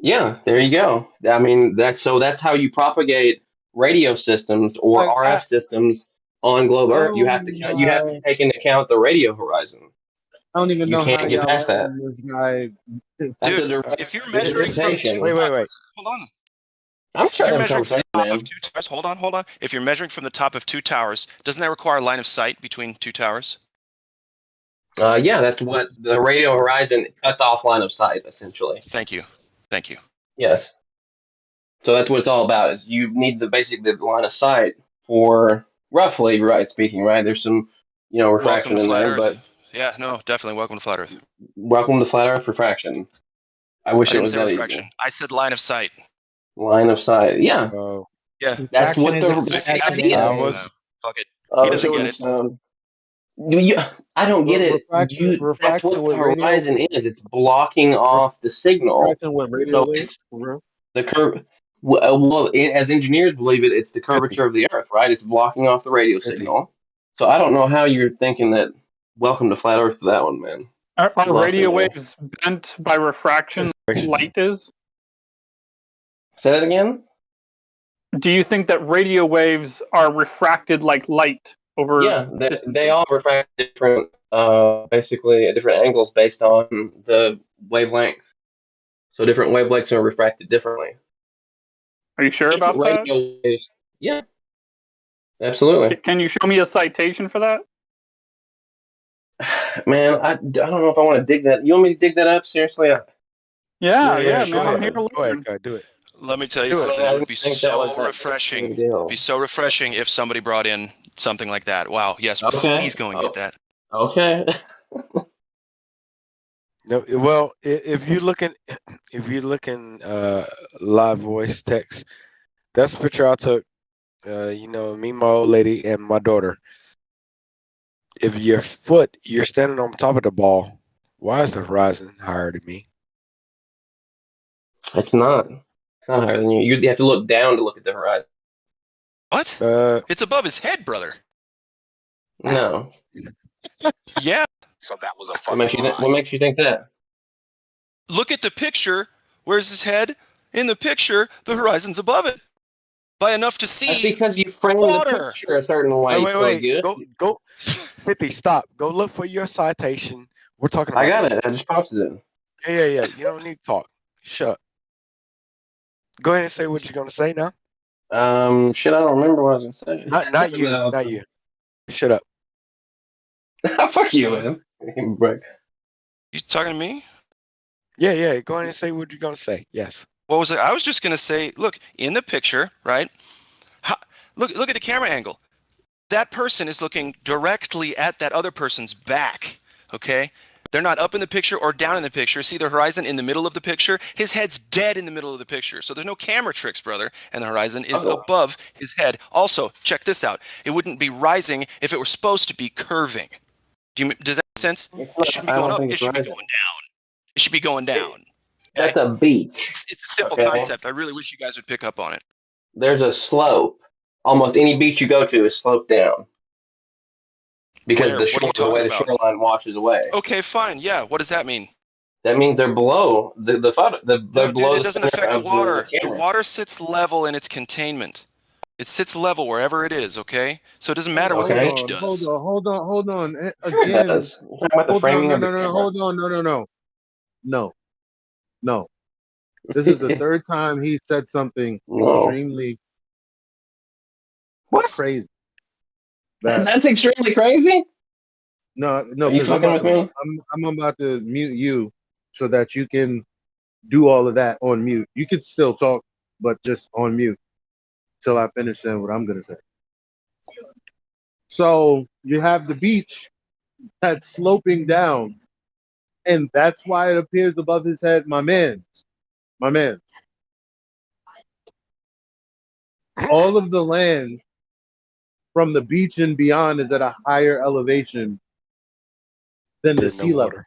Speaker 10: Yeah, there you go. I mean, that's how you propagate radio systems or
Speaker 7: Like,
Speaker 10: RF systems on globe Earth. You have to you have to
Speaker 7: my,
Speaker 10: take into account the radio horizon.
Speaker 7: I don't even
Speaker 10: You
Speaker 7: know how
Speaker 10: can't get
Speaker 7: y'all
Speaker 10: past that.
Speaker 7: letting this guy.
Speaker 10: That's a
Speaker 21: Dude,
Speaker 10: direct
Speaker 21: if you're measuring from
Speaker 10: interpretation.
Speaker 21: hold on.
Speaker 10: I'm
Speaker 21: If
Speaker 10: starting
Speaker 21: you're
Speaker 10: to have a
Speaker 21: measuring from
Speaker 10: conversation,
Speaker 21: the top
Speaker 10: man.
Speaker 21: of 2 towers, hold on. If you're measuring from the top of 2 towers, doesn't that require line of sight between 2 towers?
Speaker 10: Yeah, that's what the radio horizon cuts off line of sight, essentially.
Speaker 21: Thank you.
Speaker 10: Yes. So that's what it's all about. Is you need basically the line of sight for roughly, right speaking, right? There's some,
Speaker 21: Welcome
Speaker 10: refraction
Speaker 21: to
Speaker 10: in
Speaker 21: Flat
Speaker 10: there,
Speaker 21: Earth.
Speaker 10: but
Speaker 21: Yeah, no, definitely welcome to Flat Earth.
Speaker 10: welcome to flat Earth refraction. I wish
Speaker 21: I
Speaker 10: it
Speaker 21: didn't
Speaker 10: was
Speaker 21: say
Speaker 10: that
Speaker 21: refraction.
Speaker 10: easy.
Speaker 21: I said line of sight.
Speaker 10: Line of sight. Yeah,
Speaker 21: Yeah.
Speaker 10: that's what
Speaker 21: So if you have to, fuck it. He doesn't get it.
Speaker 10: Sound. I don't get it. That's
Speaker 7: Refraction
Speaker 10: what the
Speaker 7: with radio.
Speaker 10: horizon is. It's blocking off the signal.
Speaker 7: Refraction with radio
Speaker 10: So
Speaker 7: waves.
Speaker 10: it's the curve. As engineers believe it, it's the curvature of the Earth, right? It's blocking off the radio signal. So I don't know how you're thinking that. Welcome to flat Earth for that one, man.
Speaker 4: Are
Speaker 10: You lost me
Speaker 4: radio
Speaker 10: there.
Speaker 4: waves bent by refraction like light is?
Speaker 10: Say that again?
Speaker 4: Do you think that radio waves are refracted like light over
Speaker 10: Yeah,
Speaker 4: distance?
Speaker 10: they all refract different, basically at different angles based on the wavelength. So different wavelengths are refracted differently.
Speaker 4: Are you sure about that?
Speaker 10: Radio waves. Yeah, absolutely.
Speaker 4: Can you show me a citation for that?
Speaker 10: Man, I don't know if I want to dig that. You want me to dig that up? Seriously?
Speaker 4: Yeah,
Speaker 10: sure.
Speaker 4: man, I'm here to learn.
Speaker 16: do it.
Speaker 21: Let me tell you
Speaker 10: Do it.
Speaker 21: something.
Speaker 10: I
Speaker 21: It would
Speaker 10: didn't
Speaker 21: be
Speaker 10: think that was
Speaker 21: so
Speaker 10: that
Speaker 21: refreshing.
Speaker 10: big a deal.
Speaker 21: It'd be so refreshing if somebody brought in something like that. Wow. Yes,
Speaker 10: Okay.
Speaker 21: please go and get that.
Speaker 10: Okay.
Speaker 16: No, well, if you're looking live voice text, that's the picture I took. Me, my old lady, and my daughter. If you're standing on top of the ball, why is the horizon higher than me?
Speaker 10: It's not. It's not higher than you. You have to look down to look at the horizon.
Speaker 21: What? It's above his head, brother.
Speaker 10: No.
Speaker 21: Yeah.
Speaker 12: So that was a
Speaker 10: What
Speaker 12: fucking
Speaker 10: makes you
Speaker 12: lie.
Speaker 10: what makes you think that?
Speaker 21: Look at the picture. Where's his head? In the picture, the horizon's above it by enough to
Speaker 10: That's
Speaker 21: see
Speaker 10: because you framed
Speaker 21: water.
Speaker 10: the picture a certain way,
Speaker 16: Wait.
Speaker 10: Silly
Speaker 16: Go. 50, stop. Go look for your citation. We're talking about
Speaker 10: I got
Speaker 16: this.
Speaker 10: it. I just posted it.
Speaker 16: Yeah. You don't need to talk. Shut up. Go ahead and say what you're gonna say now.
Speaker 10: Shit, I don't remember what I was gonna say.
Speaker 16: Not you. Shut up.
Speaker 10: Fuck you, man. Give me a break.
Speaker 21: You talking to me?
Speaker 16: Yeah. Go ahead and say what you're gonna say. Yes.
Speaker 21: What was it? I was just gonna say, look, in the picture, right? Look at the camera angle. That person is looking directly at that other person's back. Okay? They're not up in the picture or down in the picture. See the horizon in the middle of the picture? His head's dead in the middle of the picture. So there's no camera tricks, brother. And the horizon is above his head. Also, check this out. It wouldn't be rising if it were supposed to be curving. Does that make sense? It shouldn't be going up. It should be going down. It should be going down.
Speaker 10: That's a beach.
Speaker 21: It's a simple
Speaker 10: Okay.
Speaker 21: concept. I really wish you guys would pick up on it.
Speaker 10: There's a slope. Almost any beach you go to is sloped down. Because
Speaker 21: Where?
Speaker 10: the
Speaker 21: What are you
Speaker 10: shore, the way the
Speaker 21: talking about?
Speaker 10: shoreline washes away.
Speaker 21: Okay, fine. Yeah. What does that mean?
Speaker 10: That means they're below the photo. They're
Speaker 21: No,
Speaker 10: below
Speaker 21: dude, it
Speaker 10: the
Speaker 21: doesn't
Speaker 10: center
Speaker 21: affect the
Speaker 10: of
Speaker 21: water.
Speaker 10: the
Speaker 21: The
Speaker 10: camera.
Speaker 21: water sits level in its containment. It sits level wherever it is, okay? So it doesn't matter what the beach does.
Speaker 7: Hold on.
Speaker 10: Sure it
Speaker 7: Again,
Speaker 10: does. You're talking about the
Speaker 7: hold on,
Speaker 10: framing of the camera.
Speaker 7: hold on, no. This is the third time he said something extremely crazy.
Speaker 10: That's extremely crazy.
Speaker 7: No,
Speaker 10: Are you
Speaker 7: because
Speaker 10: fucking with me?
Speaker 7: I'm about to mute you so that you can do all of that on mute. You can still talk, but just on mute till I finish saying what I'm gonna say. So you have the beach that's sloping down, and that's why it appears above his head, my man. All of the land from the beach and beyond is at a higher elevation than the sea level.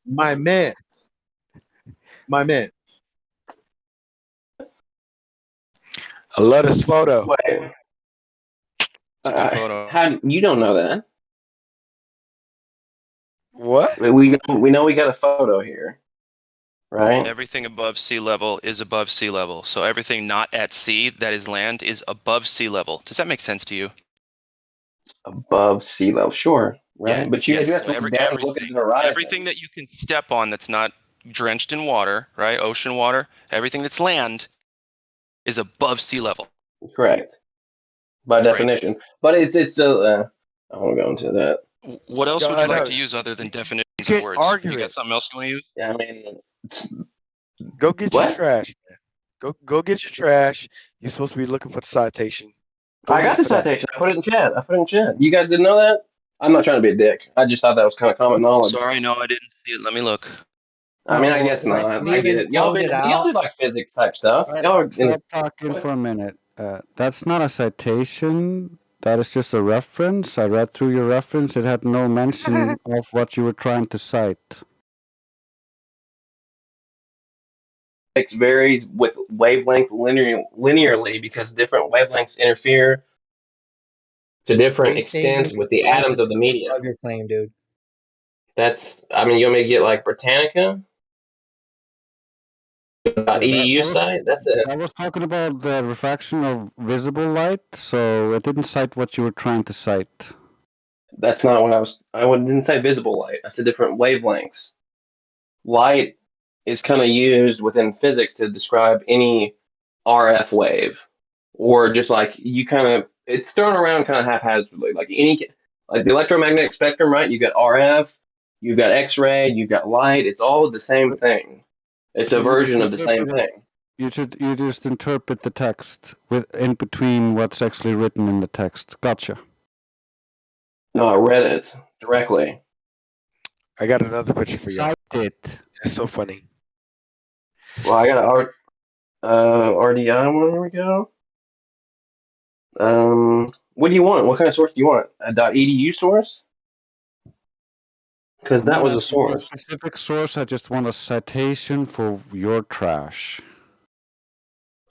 Speaker 7: My man.
Speaker 16: I love this photo.
Speaker 10: Wait.
Speaker 21: It's a good photo.
Speaker 10: How you don't know that?
Speaker 16: What?
Speaker 10: We know we got a photo here, right?
Speaker 21: Everything above sea level is above sea level. So everything not at sea that is land is above sea level. Does that make sense to you?
Speaker 10: Above sea level, sure, right?
Speaker 21: Yeah,
Speaker 10: But you
Speaker 21: yes.
Speaker 10: have to look down and look at the horizon.
Speaker 21: Everything that you can step on that's not drenched in water, right? Ocean water, everything that's land is above sea level.
Speaker 10: Correct. By definition. But it's I won't go into that.
Speaker 21: What else would you like to use other than definitions of words? You got something else you want to use?
Speaker 10: Yeah, I mean,
Speaker 16: go get your trash, man. Go get your trash. You're supposed to be looking for the citation.
Speaker 10: I got the citation. I put it in chat. You guys didn't know that? I'm not trying to be a dick. I just thought that was kind of common knowledge.
Speaker 21: Sorry, no, I didn't see it. Let me look.
Speaker 10: I mean, I guess not. I get it. Y'all do like physics type stuff. Y'all are
Speaker 2: Stop talking for a minute. That's not a citation. That is just a reference. I read through your reference. It had no mention of what you were trying to cite.
Speaker 10: It varies with wavelength linearly because different wavelengths interfere to different extents with the atoms of the medium.
Speaker 14: Of your claim, dude.
Speaker 10: I mean, you want me to get like Britannica? EDU site? That's it.
Speaker 2: I was talking about the refraction of visible light, so it didn't cite what you were trying to cite.
Speaker 10: That's not what I didn't say visible light. I said different wavelengths. Light is kind of used within physics to describe any RF wave, or just like it's thrown around kind of haphazardly. Like the electromagnetic spectrum, right? You've got RF, you've got X-ray, you've got light. It's all the same thing. It's a version of the same thing.
Speaker 2: You just interpret the text in between what's actually written in the text. Gotcha.
Speaker 10: No, I read it directly.
Speaker 16: I got another picture for you.
Speaker 2: Cite it.
Speaker 16: It's so funny.
Speaker 10: Well, I got a RDI one. Here we go. What do you want? What kind of source do you want? A .edu source? Because
Speaker 2: I'm
Speaker 10: that
Speaker 2: not
Speaker 10: was a
Speaker 2: asking for a
Speaker 10: source.
Speaker 2: specific source. I just want a citation for your trash.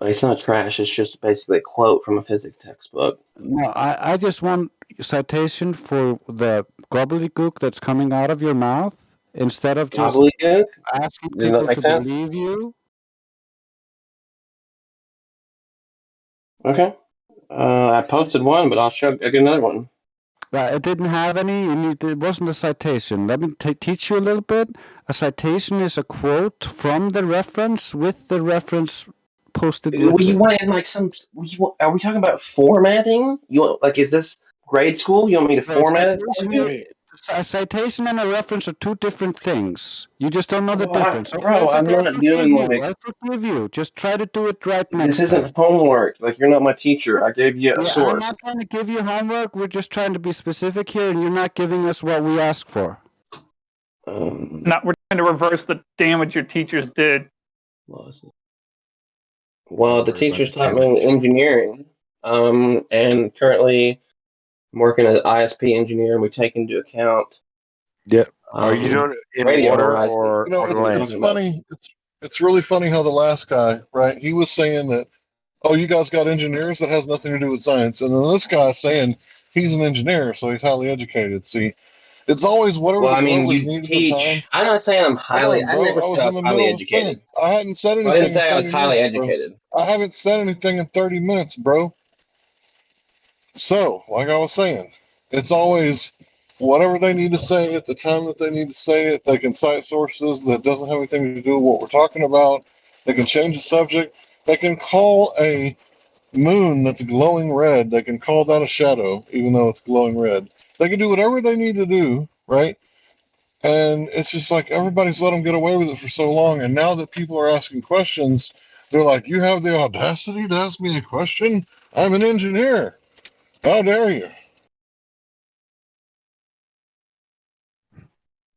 Speaker 10: It's not trash. It's just basically a quote from a physics textbook.
Speaker 2: No, I just want citation for the gobbledygook that's coming out of your mouth instead of just
Speaker 10: Gobbledygook?
Speaker 2: asking
Speaker 10: Does that
Speaker 2: people
Speaker 10: make
Speaker 2: to
Speaker 10: sense?
Speaker 2: believe you.
Speaker 10: Okay. I posted one, but I'll get another one.
Speaker 2: It didn't have any, and it wasn't a citation. Let me teach you a little bit. A citation is a quote from the reference with the reference posted with
Speaker 10: You
Speaker 2: it.
Speaker 10: want in like some? Are we talking about formatting? You want, like, is this grade school? You want me to format it?
Speaker 2: A citation and a reference are two different things. You just don't know the
Speaker 10: Well,
Speaker 2: difference.
Speaker 10: bro,
Speaker 2: It's
Speaker 10: I'm
Speaker 2: okay.
Speaker 10: not doing like.
Speaker 2: I forgive you. Just try to do it right
Speaker 10: This
Speaker 2: next time.
Speaker 10: isn't homework. Like, you're not my teacher. I gave you a
Speaker 2: Yeah, I'm
Speaker 10: source.
Speaker 2: not trying to give you homework. We're just trying to be specific here, and you're not giving us what we asked for.
Speaker 4: We're trying to reverse the damage your teachers did.
Speaker 10: Well, the teachers taught me engineering, and currently I'm working as an ISP engineer, and we take into account.
Speaker 16: Yep. Are you doing it in
Speaker 10: radio
Speaker 16: water
Speaker 10: horizon.
Speaker 16: or
Speaker 20: You know,
Speaker 16: on land?
Speaker 20: it's funny. It's really funny how the last guy, right? He was saying that, oh, you guys got engineers that has nothing to do with science, and then this guy's saying he's an engineer, so he's highly educated. See, it's always whatever
Speaker 10: Well, I mean,
Speaker 20: whatever's
Speaker 10: you
Speaker 20: needed at the time.
Speaker 10: teach. I'm not saying I'm
Speaker 20: Hold
Speaker 10: highly.
Speaker 20: on,
Speaker 10: I
Speaker 20: bro.
Speaker 10: never
Speaker 20: I
Speaker 10: said
Speaker 20: was
Speaker 10: I
Speaker 20: in
Speaker 10: was
Speaker 20: the
Speaker 10: highly
Speaker 20: middle of a
Speaker 10: educated.
Speaker 20: sentence. I hadn't said
Speaker 10: I didn't
Speaker 20: anything in
Speaker 10: say I was
Speaker 20: 30
Speaker 10: highly
Speaker 20: minutes, bro.
Speaker 10: educated.
Speaker 20: I haven't said anything in 30 minutes, bro. So, like I was saying, it's always whatever they need to say at the time that they need to say it. They can cite sources that doesn't have anything to do with what we're talking about. They can change the subject. They can call a moon that's glowing red. They can call that a shadow, even though it's glowing red. They can do whatever they need to do, right? And it's just like everybody's let them get away with it for so long. And now that people are asking questions, they're like, you have the audacity to ask me a question? I'm an engineer. How dare you?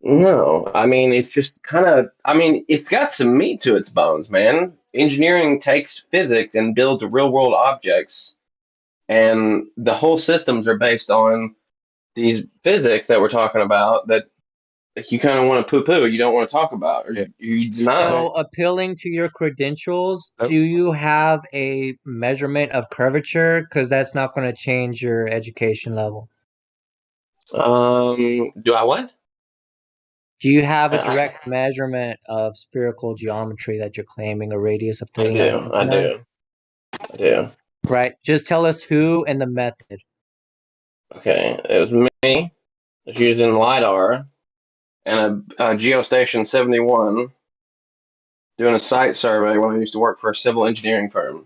Speaker 10: No, I mean, it's just kind of. I mean, it's got some meat to its bones, man. Engineering takes physics and builds real world objects, and the whole systems are based on these physics that we're talking about that you kind of want to poo poo. You don't want to talk about, or you deny.
Speaker 14: So, appealing to your credentials, do you have a measurement of curvature? Because that's not going to change your education level.
Speaker 10: Do I what?
Speaker 14: Do you have a direct measurement of spherical geometry that you're claiming a radius of 39?
Speaker 10: I do.
Speaker 14: Right. Just tell us who and the method.
Speaker 10: Okay, it was me. It's using LiDAR and a Geostation 71 doing a site survey when I used to work for a civil engineering firm.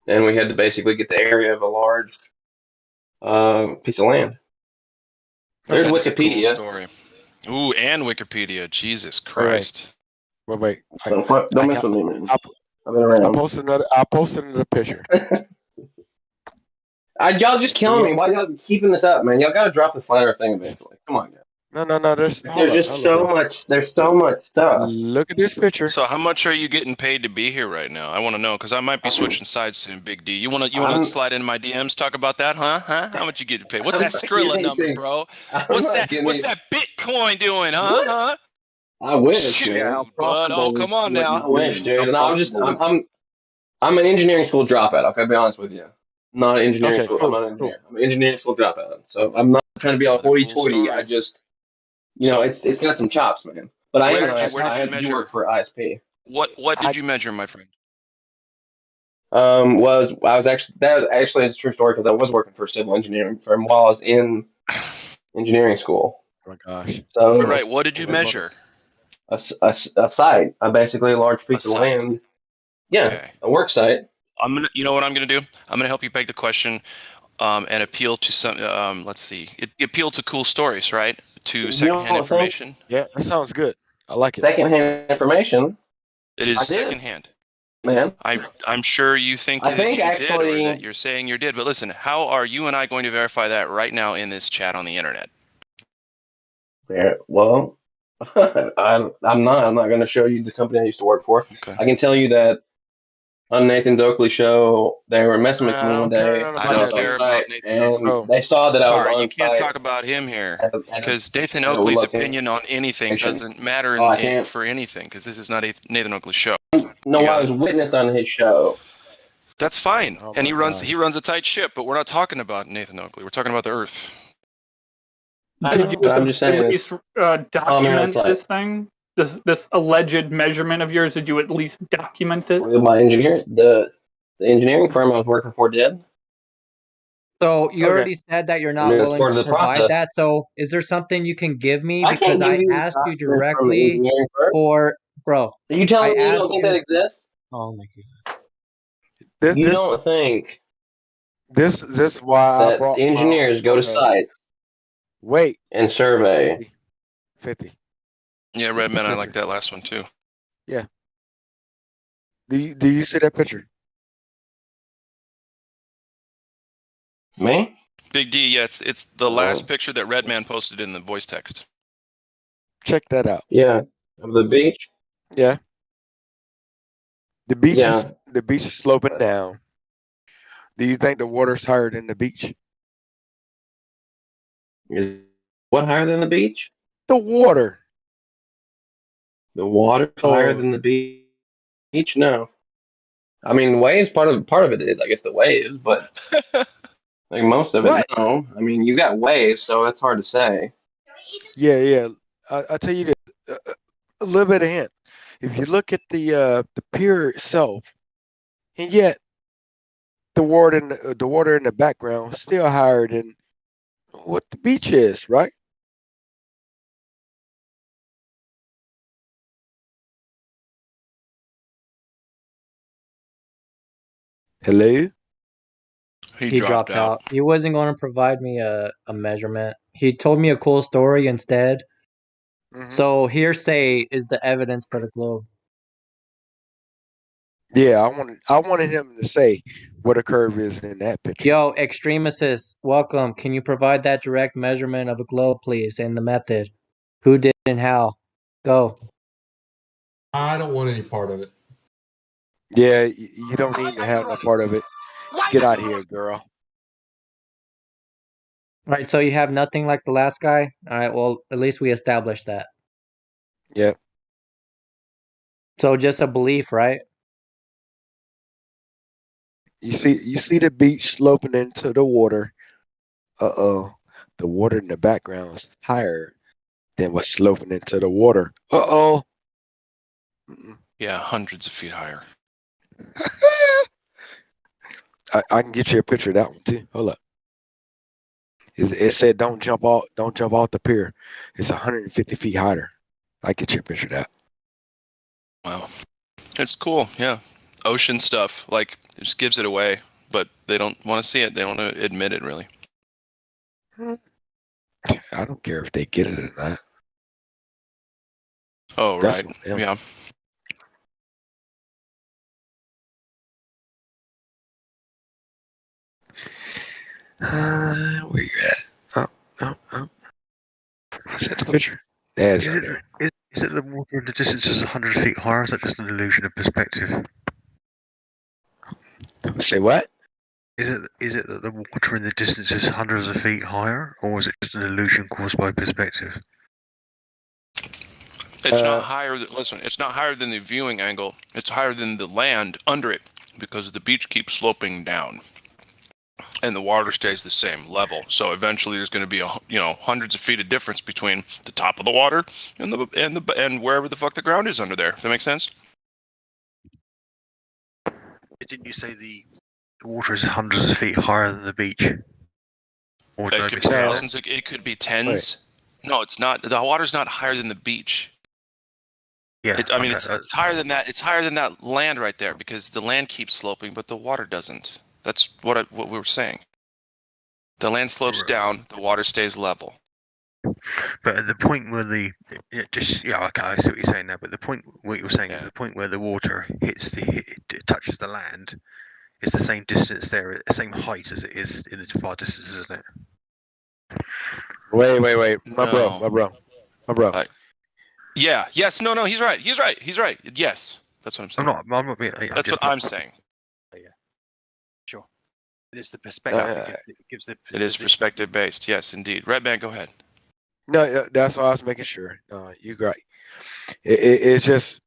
Speaker 10: And we had to basically get the area of a large piece of land. There's
Speaker 21: That is a cool
Speaker 10: Wikipedia.
Speaker 21: story. Ooh, and Wikipedia. Jesus Christ.
Speaker 16: Wait.
Speaker 10: Don't mess with me, man. I've been
Speaker 16: I'll
Speaker 10: around.
Speaker 16: post another picture.
Speaker 10: Y'all just killing me. Why y'all keeping this up, man? Y'all gotta drop the flat earth thing eventually. Come on, guys.
Speaker 16: No. There's
Speaker 10: just so much. There's so much stuff.
Speaker 16: Look at this picture.
Speaker 21: So how much are you getting paid to be here right now? I want to know because I might be switching sides soon, Big D. You want to slide into my DMs, talk about that, huh? How much you getting paid? What's that Skrilla number, bro? What's that Bitcoin doing, huh?
Speaker 10: I wish,
Speaker 21: Shoot,
Speaker 10: man.
Speaker 21: bud. Oh, come on now.
Speaker 10: I wish, dude. No, I'm an engineering school dropout. Okay, I'll be honest with you. Not an engineering school. I'm not an engineer. I'm an engineering school dropout. So I'm not trying to be all hoity-toity. I just, it's got some chops, man. But I am an ISP. I do work for ISP.
Speaker 21: What did you measure, my friend?
Speaker 10: Was that was actually a true story because I was working for a civil engineering firm while I was in engineering school.
Speaker 16: Oh my gosh!
Speaker 10: So
Speaker 21: Right. What did you measure?
Speaker 10: A site, basically a large piece of land. Yeah, a work site.
Speaker 21: You know what I'm gonna do? I'm gonna help you beg the question, and appeal to some. Let's see. Appeal to cool stories, right? To secondhand information.
Speaker 16: Yeah, that sounds good. I like it.
Speaker 10: Secondhand information.
Speaker 21: It is secondhand.
Speaker 10: Man,
Speaker 21: I'm sure you think that you did, or that you're saying you did. But listen, how are you and I going to verify that right now in this chat on the internet?
Speaker 10: Yeah, well, I'm not going to show you the company I used to work for.
Speaker 21: Okay.
Speaker 10: I can tell you that on Nathan's Oakley show, they were messing with
Speaker 16: I
Speaker 10: me one
Speaker 16: don't care
Speaker 10: day
Speaker 16: nothing
Speaker 21: I
Speaker 10: when
Speaker 16: about
Speaker 10: I
Speaker 21: don't
Speaker 10: was
Speaker 16: that
Speaker 10: on
Speaker 21: care
Speaker 16: dude.
Speaker 21: about
Speaker 10: site,
Speaker 21: Nathan
Speaker 10: and
Speaker 21: Oakley.
Speaker 16: Bro,
Speaker 10: they saw that I was
Speaker 21: Sorry, you
Speaker 10: on
Speaker 21: can't
Speaker 10: site
Speaker 21: talk about him here
Speaker 10: at
Speaker 21: because Nathan
Speaker 10: a
Speaker 21: Oakley's
Speaker 10: location.
Speaker 21: opinion on anything doesn't matter
Speaker 10: Oh, I can't.
Speaker 21: for anything because this is not a Nathan Oakley show. You
Speaker 10: No, I
Speaker 21: got
Speaker 10: was
Speaker 21: it.
Speaker 10: witness on his show.
Speaker 21: That's fine,
Speaker 16: oh
Speaker 21: and
Speaker 16: my gosh.
Speaker 21: he runs a tight ship. But we're not talking about Nathan Oakley. We're talking about the Earth.
Speaker 10: I
Speaker 4: Did you
Speaker 10: know, but I'm just
Speaker 4: at
Speaker 10: saying
Speaker 4: least
Speaker 10: it's follow me on
Speaker 4: document
Speaker 10: site.
Speaker 4: this thing? This alleged measurement of yours? Did you at least document it?
Speaker 10: With my engineer, the engineering firm I was working for did.
Speaker 14: So you
Speaker 16: Okay.
Speaker 14: already said that you're
Speaker 10: I
Speaker 14: not
Speaker 10: mean, that's
Speaker 14: willing
Speaker 10: part
Speaker 14: to
Speaker 10: of the
Speaker 14: provide
Speaker 10: process.
Speaker 14: that. So is there something you can give me?
Speaker 10: I can't
Speaker 14: Because
Speaker 10: give
Speaker 14: I
Speaker 10: you
Speaker 14: asked you
Speaker 10: documents from the
Speaker 14: directly
Speaker 10: engineering firm.
Speaker 14: for, bro,
Speaker 10: Are you
Speaker 14: I
Speaker 10: telling me you
Speaker 14: asked
Speaker 10: don't think that
Speaker 14: you.
Speaker 10: exists?
Speaker 14: Oh my god.
Speaker 10: You
Speaker 16: This
Speaker 10: don't think
Speaker 16: this is why I
Speaker 10: that
Speaker 16: brought my own.
Speaker 10: engineers go to
Speaker 16: Okay.
Speaker 10: sites
Speaker 16: Wait.
Speaker 10: and survey?
Speaker 16: 50.
Speaker 21: Yeah,
Speaker 16: Look at the
Speaker 21: Redman, I like
Speaker 16: picture.
Speaker 21: that last one too.
Speaker 16: Yeah. Do you see that picture?
Speaker 10: Me?
Speaker 21: Big D, yeah, it's the last
Speaker 10: No.
Speaker 21: picture that Redman posted in the voice text.
Speaker 16: Check that out.
Speaker 10: Yeah. Of the beach?
Speaker 16: Yeah. The
Speaker 10: Yeah.
Speaker 16: beach is sloping down. Do you think the water's higher than the beach?
Speaker 10: Is what higher than the beach?
Speaker 16: The water.
Speaker 10: The water higher
Speaker 16: Oh.
Speaker 10: than the beach? No. I mean, waves part of it is, I guess, the waves, but like most of it,
Speaker 16: What?
Speaker 10: no. I mean, you got waves, so that's hard to say.
Speaker 16: Yeah, yeah. I tell you this, a little bit of hint. If you look at the pier itself, and yet the water in the background is still higher than what the beach is, right? Hello?
Speaker 21: He dropped out.
Speaker 14: He wasn't going to provide me a measurement. He told me a cool story instead.
Speaker 16: Mm-hmm.
Speaker 14: So hearsay is the evidence for the globe.
Speaker 16: Yeah, I wanted him to say what a curve is in that picture.
Speaker 14: Yo, Extreme Assist, welcome. Can you provide that direct measurement of a globe, please, and the method? Who did and how? Go.
Speaker 12: I don't want any part of it.
Speaker 16: Yeah, you don't need to have no part of it. Get out of here, girl.
Speaker 14: All right, so you have nothing like the last guy? All right, well, at least we established that.
Speaker 16: Yeah.
Speaker 14: So just a belief, right?
Speaker 16: You see the beach sloping into the water. Uh-oh. The water in the background is higher than what's sloping into the water. Uh-oh.
Speaker 21: Yeah, hundreds of feet higher.
Speaker 16: I can get you a picture of that one too. Hold up. It said don't jump off the pier. It's 150 feet higher. I get you a picture of that.
Speaker 21: Wow. It's cool, yeah. Ocean stuff, like, it just gives it away, but they don't want to see it. They don't want to admit it, really.
Speaker 16: I don't care if they get it or not.
Speaker 21: Oh,
Speaker 16: That's
Speaker 21: right.
Speaker 16: on them.
Speaker 21: Yeah.
Speaker 16: Where you at? Oh. Is that the picture? Yeah, it's right there.
Speaker 18: Is it the water in the distance is 100 feet higher, or is that just an illusion of perspective?
Speaker 16: Say what?
Speaker 18: Is it that the water in the distance is hundreds of feet higher, or is it just an illusion caused by perspective?
Speaker 21: It's not higher. Listen, it's not higher than the viewing angle. It's higher than the land under it because the beach keeps sloping down, and the water stays the same level. So eventually, there's going to be hundreds of feet of difference between the top of the water and wherever the fuck the ground is under there. Does that make sense?
Speaker 18: Didn't you say the water is hundreds of feet higher than the beach? Or
Speaker 21: It could be thousands. It could be tens. Wait. No, it's not. The water's not higher than the beach.
Speaker 18: Yeah,
Speaker 21: it's higher than that. It's higher than that land right there because the land keeps sloping, but the water doesn't. That's what we were saying. The land slopes down, the water stays level.
Speaker 18: But at the point where okay, I see what you're saying now. But what you're saying is the point where the water it touches the land, it's the same distance there, the same height as it is in the far distance, isn't it?
Speaker 16: Wait. My bro. my bro.
Speaker 21: Yeah. Yes. No. He's right. He's right. He's right. Yes. That's what I'm saying.
Speaker 18: I'm not being.
Speaker 21: That's what I'm saying.
Speaker 18: Yeah. Sure. It is the perspective. It gives the.
Speaker 21: It is perspective based. Yes, indeed. Redman, go ahead.
Speaker 16: No, that's why I was making sure. You're right. It's just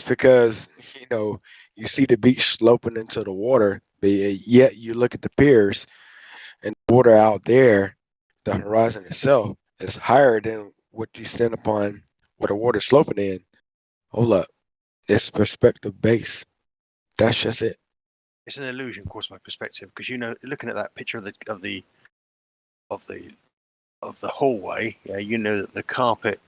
Speaker 16: because you see the beach sloping into the water, but yet you look at the piers and the water out there, the horizon itself is higher than what you stand upon where the water's sloping in. Hold up, it's perspective based. That's just it.
Speaker 18: It's an illusion caused by perspective, because looking at that picture of the hallway, you know that the carpet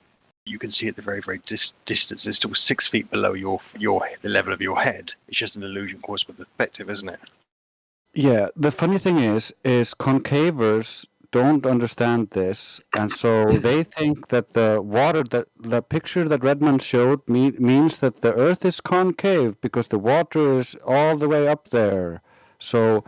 Speaker 18: you can see at the very distance is still 6 feet below the level of your head. It's just an illusion caused by perspective, isn't it?
Speaker 2: Yeah, the funny thing is concavers don't understand this, and so they think that the picture that Redmond showed means that the Earth is concave because the water is all the way up there. So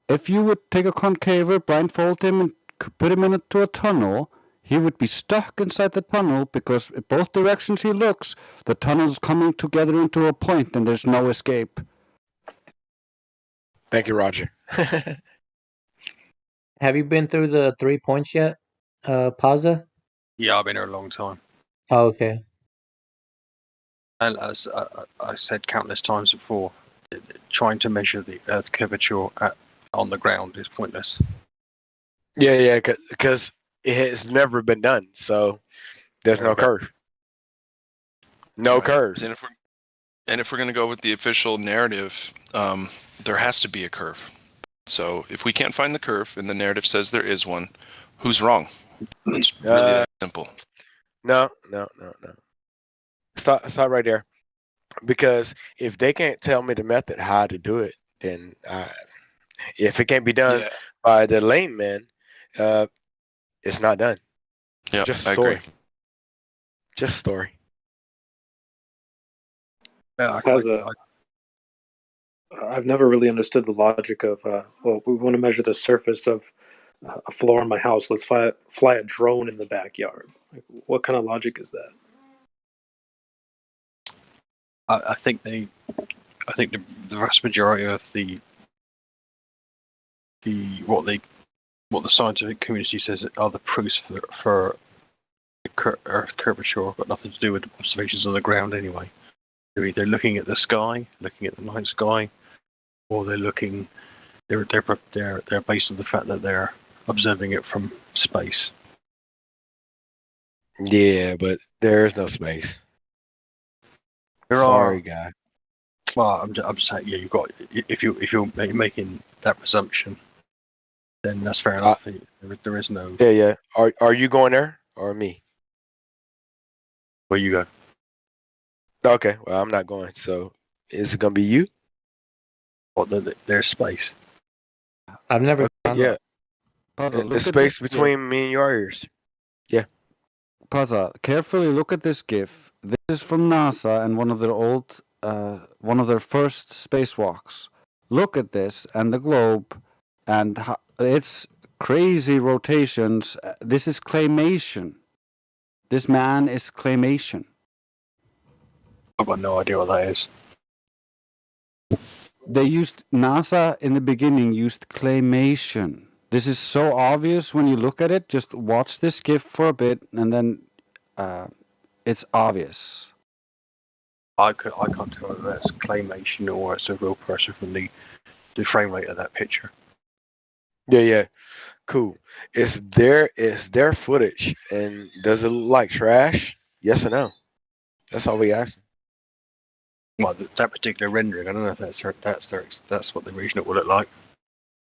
Speaker 2: if you would take a concaver, blindfold him, and put him into a tunnel, he would be stuck inside the tunnel because in both directions he looks, the tunnel's coming together into a point and there's no escape.
Speaker 16: Thank you, Roger.
Speaker 14: Have you been through the 3 points yet, Paza?
Speaker 18: Yeah, I've been here a long time.
Speaker 14: Oh, okay.
Speaker 18: And as I said countless times before, trying to measure the Earth curvature on the ground is pointless.
Speaker 16: Yeah, because it has never been done, so there's no curve. No curves.
Speaker 21: And if we're going to go with the official narrative, there has to be a curve. So if we can't find the curve and the narrative says there is one, who's wrong? It's really that simple.
Speaker 16: No. Stop right there. Because if they can't tell me the method how to do it, then if it can't be done by the layman, it's not done.
Speaker 21: Yeah,
Speaker 16: just
Speaker 21: I
Speaker 16: story.
Speaker 21: agree.
Speaker 16: Just story.
Speaker 11: I've never really understood the logic of, we want to measure the surface of a floor in my house. Let's fly a drone in the backyard. Like, what kind of logic is that?
Speaker 18: I think the vast majority of what the scientific community says are the proofs for Earth curvature got nothing to do with observations on the ground anyway. They're either looking at the sky, looking at the night sky, or they're based on the fact that they're observing it from space.
Speaker 16: Yeah, but there is no space. Sorry, guy.
Speaker 18: Well, I'm saying, yeah, if you're making that presumption, then that's fair enough. There is no.
Speaker 16: Yeah. Are you going there or me?
Speaker 18: Where you go?
Speaker 16: Okay, well, I'm not going. So, is it gonna be you?
Speaker 18: Well, there's space.
Speaker 14: I've never.
Speaker 16: Yeah.
Speaker 2: Puzzle,
Speaker 16: The space between me and your ears. Yeah.
Speaker 2: Puzzle, carefully look at this GIF. This is from NASA and one of their first spacewalks. Look at this and the globe, and it's crazy rotations. This is claymation. This man is claymation.
Speaker 18: I've got no idea what that is.
Speaker 2: NASA in the beginning used claymation. This is so obvious when you look at it. Just watch this GIF for a bit, and then it's obvious.
Speaker 18: I can't tell whether that's claymation or it's a real person from the frame rate of that picture.
Speaker 16: Yeah. Cool. It's their footage, and does it look like trash? Yes or no? That's all we asking.
Speaker 18: Well, that particular rendering, I don't know if that's what the original would look like.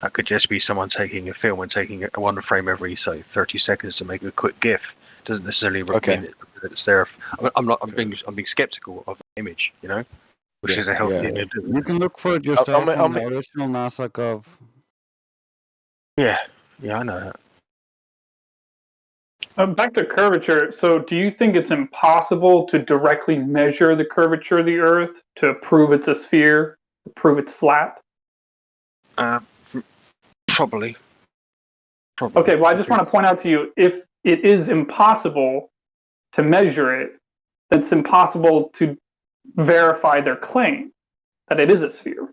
Speaker 18: That could just be someone taking a film and taking one frame every, say, 30 seconds to make a quick GIF. Doesn't necessarily mean that it's there. I'm being skeptical of the image, which is a healthy thing to do.
Speaker 2: You can look for it yourself on the original NASA Gov.
Speaker 18: Yeah, I know that.
Speaker 4: Back to curvature. So, do you think it's impossible to directly measure the curvature of the Earth to prove it's a sphere, to prove it's flat?
Speaker 18: Probably.
Speaker 4: Okay, well, I just want to point out to you, if it is impossible, to measure it, it's impossible to verify their claim that it is a sphere.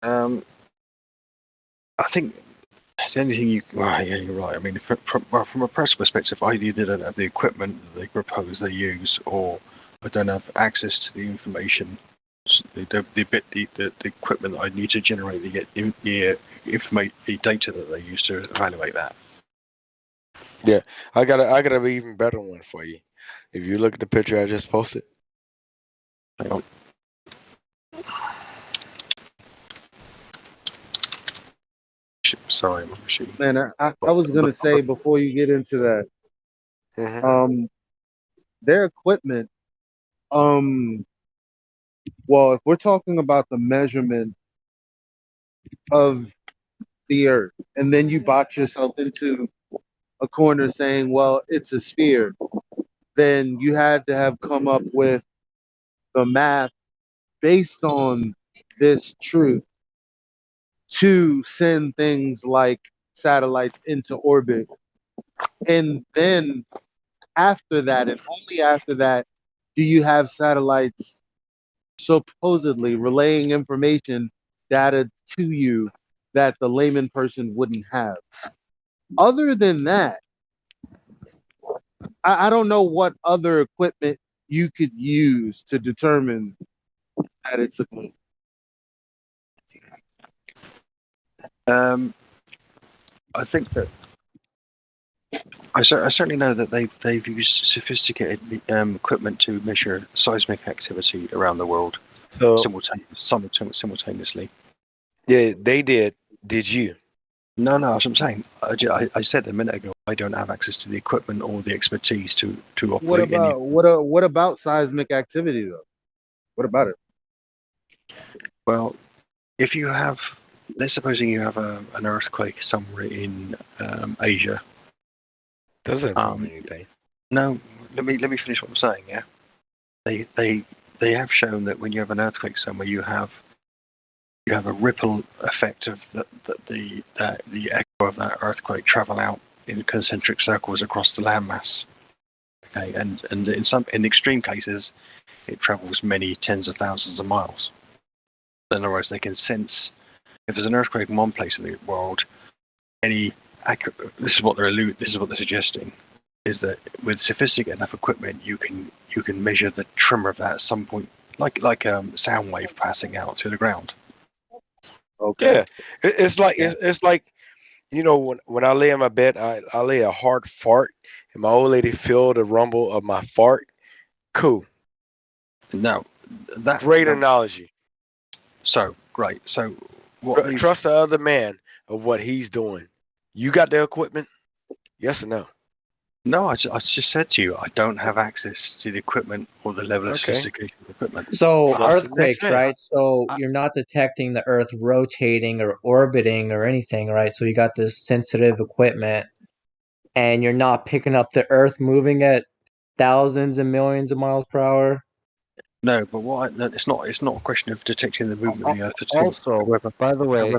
Speaker 18: I think the only thing well, yeah, you're right. I mean, from a press perspective, I either don't have the equipment that they propose they use, or I don't have access to the information, the equipment that I need to generate the data that they use to evaluate that.
Speaker 16: Yeah, I got an even better one for you. If you look at the picture I just posted.
Speaker 18: Hang on. Sorry, my machine.
Speaker 7: Man, I was gonna say before you get into that, their equipment, well, if we're talking about the measurement of the Earth, and then you box yourself into a corner saying, well, it's a sphere, then you had to have come up with the math based on this truth to send things like satellites into orbit. And then after that, and only after that, do you have satellites supposedly relaying information, data to you that the layman person wouldn't have. Other than that, I don't know what other equipment you could use to determine that it's a moon.
Speaker 18: I think that I certainly know that they've used sophisticated equipment to measure seismic activity around the world simultaneously.
Speaker 16: Yeah, they did. Did you?
Speaker 18: No, that's what I'm saying. I said a minute ago I don't have access to the equipment or the expertise to operate any.
Speaker 7: What about seismic activity though? What about it?
Speaker 18: Well, if you have, let's supposing you have an earthquake somewhere in Asia.
Speaker 16: Doesn't prove anything.
Speaker 18: No, let me finish what I'm saying. Yeah, they have shown that when you have an earthquake somewhere, you have a ripple effect of the echo of that earthquake travel out in concentric circles across the landmass. Okay, and in extreme cases, it travels many tens of thousands of miles. In other words, they can sense if there's an earthquake in one place in the world, this is what they're suggesting, is that with sophisticated enough equipment, you can measure the tremor of that at some point, like a sound wave passing out through the ground.
Speaker 7: Okay.
Speaker 16: Yeah, it's like you know when I lay in my bed, I lay a hard fart, and my old lady feel the rumble of my fart. Cool.
Speaker 18: No, that
Speaker 16: great analogy.
Speaker 18: So great. So
Speaker 16: trust the other man of what he's doing. You got the equipment? Yes or no?
Speaker 18: No, I just said to you, I don't have access to the equipment or the level of sophistication of the equipment.
Speaker 14: So earthquakes, right? So you're not detecting the Earth rotating or orbiting or anything, right? So you got this sensitive equipment, and you're not picking up the Earth moving at thousands and millions of miles per hour.
Speaker 18: No, but it's not a question of detecting the movement of the Earth at all.
Speaker 2: Also, by the way,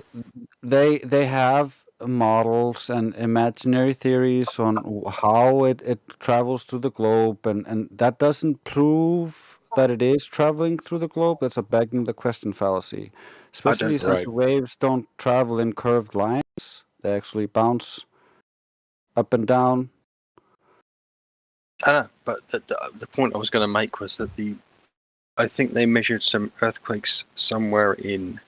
Speaker 2: they have models and imaginary theories on how it travels through the globe, and that doesn't prove that it is traveling through the globe. That's a begging the question fallacy, especially since the waves don't travel in curved lines. They actually bounce up and down.
Speaker 18: I know, but the point I was going to make was that I think they measured some earthquakes somewhere in.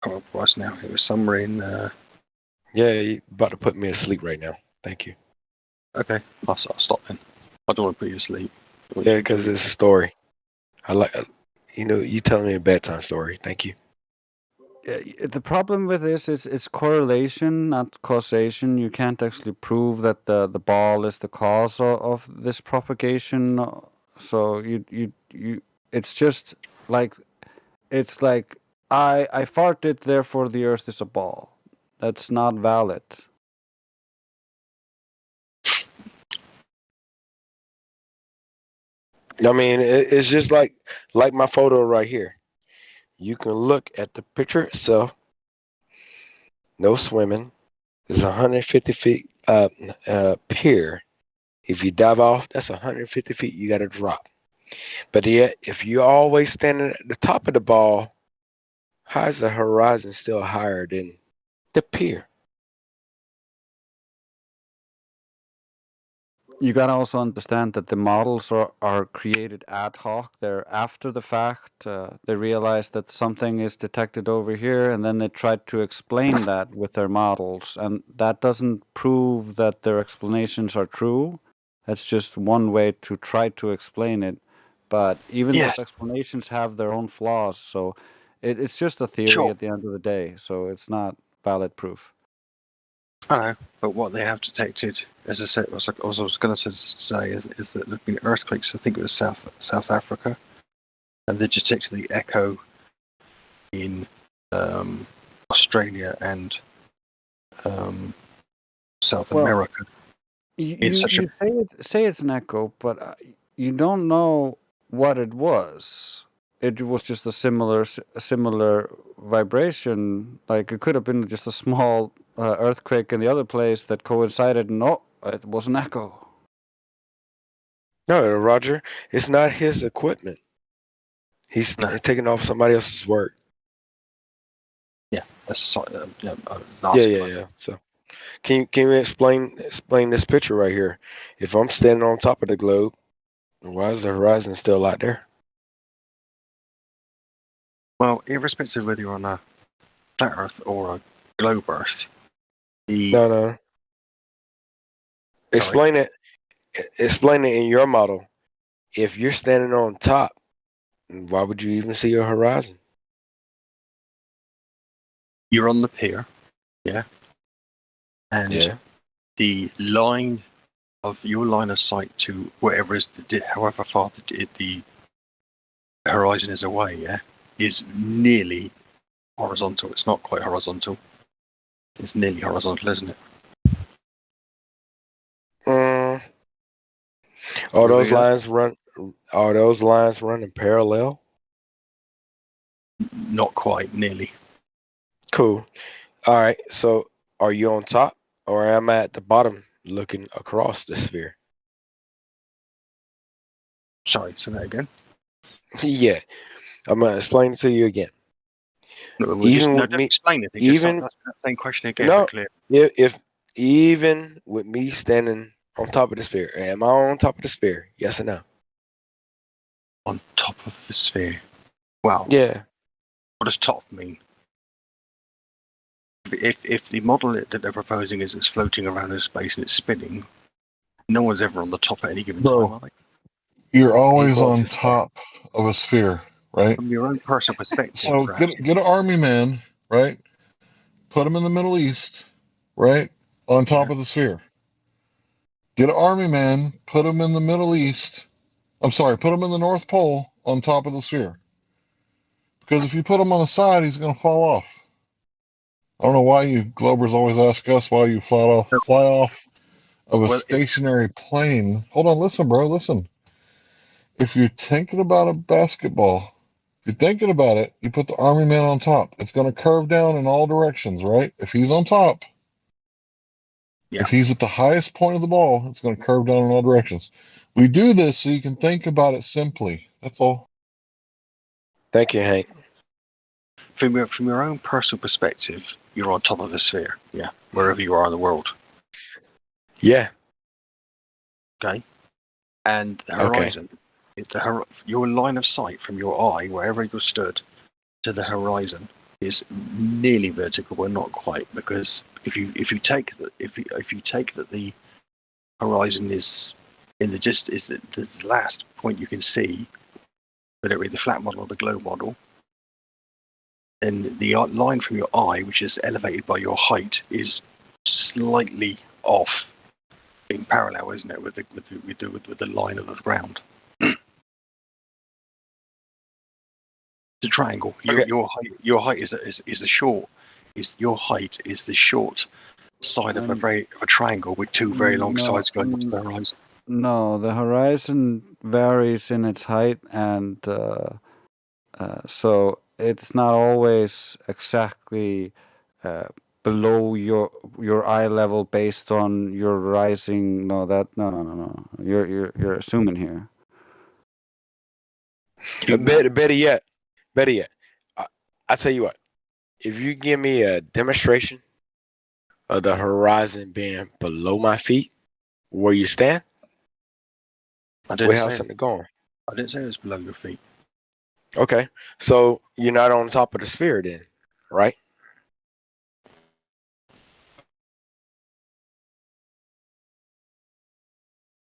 Speaker 18: Oh, it was now. It was somewhere in.
Speaker 16: Yeah, you're about to put me asleep right now. Thank you.
Speaker 18: Okay, I'll stop then. I don't want to put you asleep.
Speaker 16: Yeah, because it's a story. I like, you telling me a bedtime story. Thank you.
Speaker 2: The problem with this is it's correlation, not causation. You can't actually prove that the ball is the cause of this propagation. So you it's just like I farted, therefore the Earth is a ball. That's not valid.
Speaker 16: I mean, it's just like my photo right here. You can look at the picture itself. No swimming. There's 150 feet pier If you dive off, that's 150 feet you got to drop. But yet, if you're always standing at the top of the ball, how is the horizon still higher than the pier?
Speaker 2: You gotta also understand that the models are created ad hoc. They're after the fact. They realize that something is detected over here, and then they try to explain that with their models. And that doesn't prove that their explanations are true. That's just one way to try to explain it. But even those
Speaker 18: Yes,
Speaker 2: explanations have their own flaws. So it's just a theory
Speaker 18: sure.
Speaker 2: at the end of the day. So it's not valid proof.
Speaker 18: I know, but what they have detected, as I said, I was going to say is that there have been earthquakes. I think it was South Africa, and they detected the echo in Australia and South
Speaker 2: Well,
Speaker 18: America. It's such a
Speaker 2: you say it's an echo, but you don't know what it was. It was just a similar vibration. Like it could have been just a small earthquake in the other place that coincided. No, it was an echo.
Speaker 16: No, Roger, it's not his equipment. He's
Speaker 18: no,
Speaker 16: taking off somebody else's work.
Speaker 18: yeah, that's
Speaker 16: Yeah,
Speaker 18: article.
Speaker 16: yeah. So, can you explain this picture right here? If I'm standing on top of the globe, why is the horizon still out there?
Speaker 18: Well, irrespective of whether you're on a flat Earth or a globe Earth,
Speaker 16: No. Explain it. Explain it in your model. If you're standing on top, why would you even see your horizon?
Speaker 18: you're on the pier, yeah, and the line of your line of sight to whatever is however far the horizon is away, yeah, is nearly horizontal. It's not quite horizontal. It's nearly horizontal, isn't it?
Speaker 16: Are
Speaker 18: Really,
Speaker 16: those lines run? Are those lines running parallel?
Speaker 18: Not quite, nearly.
Speaker 16: Cool. All right. So, are you on top, or am I at the bottom looking across the sphere?
Speaker 18: Sorry, say that again.
Speaker 16: Yeah, I'm gonna explain it to you again.
Speaker 18: No,
Speaker 16: Even
Speaker 18: no,
Speaker 16: with
Speaker 18: don't
Speaker 16: me,
Speaker 18: explain it. Just
Speaker 16: even
Speaker 18: that's the same question again,
Speaker 16: no,
Speaker 18: but clear.
Speaker 16: if even with me standing on top of the sphere, am I on top of the sphere? Yes or no?
Speaker 18: On top of the sphere. Wow.
Speaker 16: Yeah.
Speaker 18: What does top mean? If the model that they're proposing is it's floating around in space and it's spinning, no one's ever on the top at any given time, are
Speaker 20: Bro,
Speaker 18: they?
Speaker 20: you're always
Speaker 18: Well,
Speaker 20: on top of a sphere, right?
Speaker 18: from your own personal perspective,
Speaker 20: So
Speaker 18: perhaps.
Speaker 20: get an army man, right? Put him in the Middle East, right? On top of the sphere. Get an army man, put him in the Middle East. I'm sorry, put him in the North Pole on top of the sphere. Because if you put him on the side, he's going to fall off. I don't know why you Globers always ask us why you fly off of a stationary plane. Hold on, listen, bro, listen. If you're thinking about a basketball, if you're thinking about it, you put the army man on top. It's going to curve down in all directions, right? If he's on top, if he's at the highest point of the ball, it's going to curve down in all directions. We do this so you can think about it simply. That's all.
Speaker 16: Thank you, Hank.
Speaker 18: From your own personal perspective, you're on top of the sphere, yeah, wherever you are in the world.
Speaker 16: Yeah.
Speaker 18: Okay. And the horizon, your line of sight from your eye, wherever you're stood, to the horizon is nearly vertical, but not quite, because if you take that the horizon is in the is the last point you can see, whether it be the flat model or the globe model, then the line from your eye, which is elevated by your height, is slightly off, being parallel, isn't it, with the line of the ground? The triangle. Your height is the short. Your height is the short side of a triangle with two very long sides going up to the horizon.
Speaker 2: No, the horizon varies in its height, and so it's not always exactly below your eye level based on your rising. No. You're assuming here.
Speaker 16: Better yet, I tell you what. If you give me a demonstration of the horizon being below my feet, where you stand,
Speaker 18: I
Speaker 16: we
Speaker 18: didn't
Speaker 16: have
Speaker 18: say
Speaker 16: something going.
Speaker 18: I didn't say it was below your feet.
Speaker 16: Okay, so you're not on top of the sphere then, right?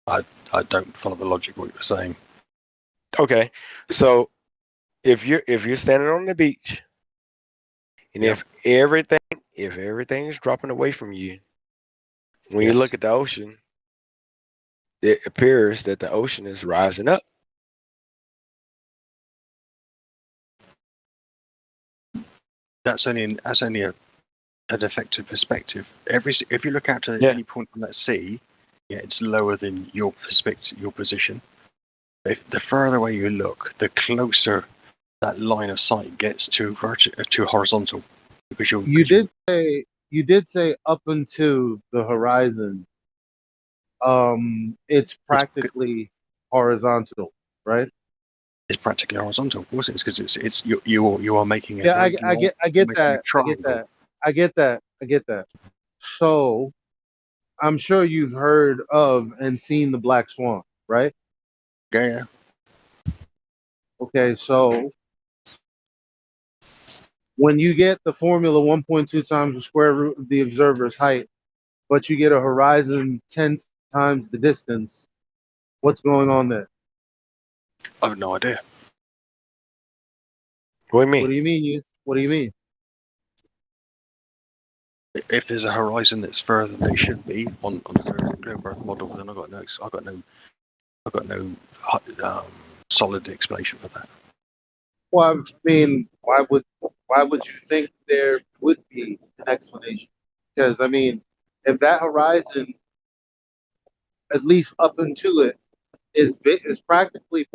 Speaker 18: I don't follow the logic of what you're saying.
Speaker 16: Okay, so if you're standing on the beach, and
Speaker 18: Yep.
Speaker 16: if everything is dropping away from you, when you
Speaker 18: Yes.
Speaker 16: look at the ocean, it appears that the ocean is rising up.
Speaker 18: That's only an effective perspective. If you look out to
Speaker 16: Yeah.
Speaker 18: any point on that sea, yeah, it's lower than your perspective, your position. If the further away you look, the closer that line of sight gets to horizontal, because
Speaker 7: You did say up into the horizon. It's practically horizontal, right?
Speaker 18: it's practically horizontal. Of course, it is, because it's you are making a
Speaker 7: Yeah,
Speaker 18: very
Speaker 7: I get
Speaker 18: you're making a
Speaker 7: that.
Speaker 18: triangle.
Speaker 7: I get that. So I'm sure you've heard of and seen the black swan, right?
Speaker 18: Yeah.
Speaker 7: Okay, so when you get the formula 1.2 times the square root of the observer's height, but you get a horizon 10 times the distance, what's going on there?
Speaker 18: I have no idea.
Speaker 16: What do you mean?
Speaker 7: What do you mean? What do you mean?
Speaker 18: If there's a horizon that's further than it should be on the globe Earth model, then I've got no solid explanation for that.
Speaker 7: Well, I mean, why would you think there would be an explanation? Because I mean, if that horizon, at least up into it, is practically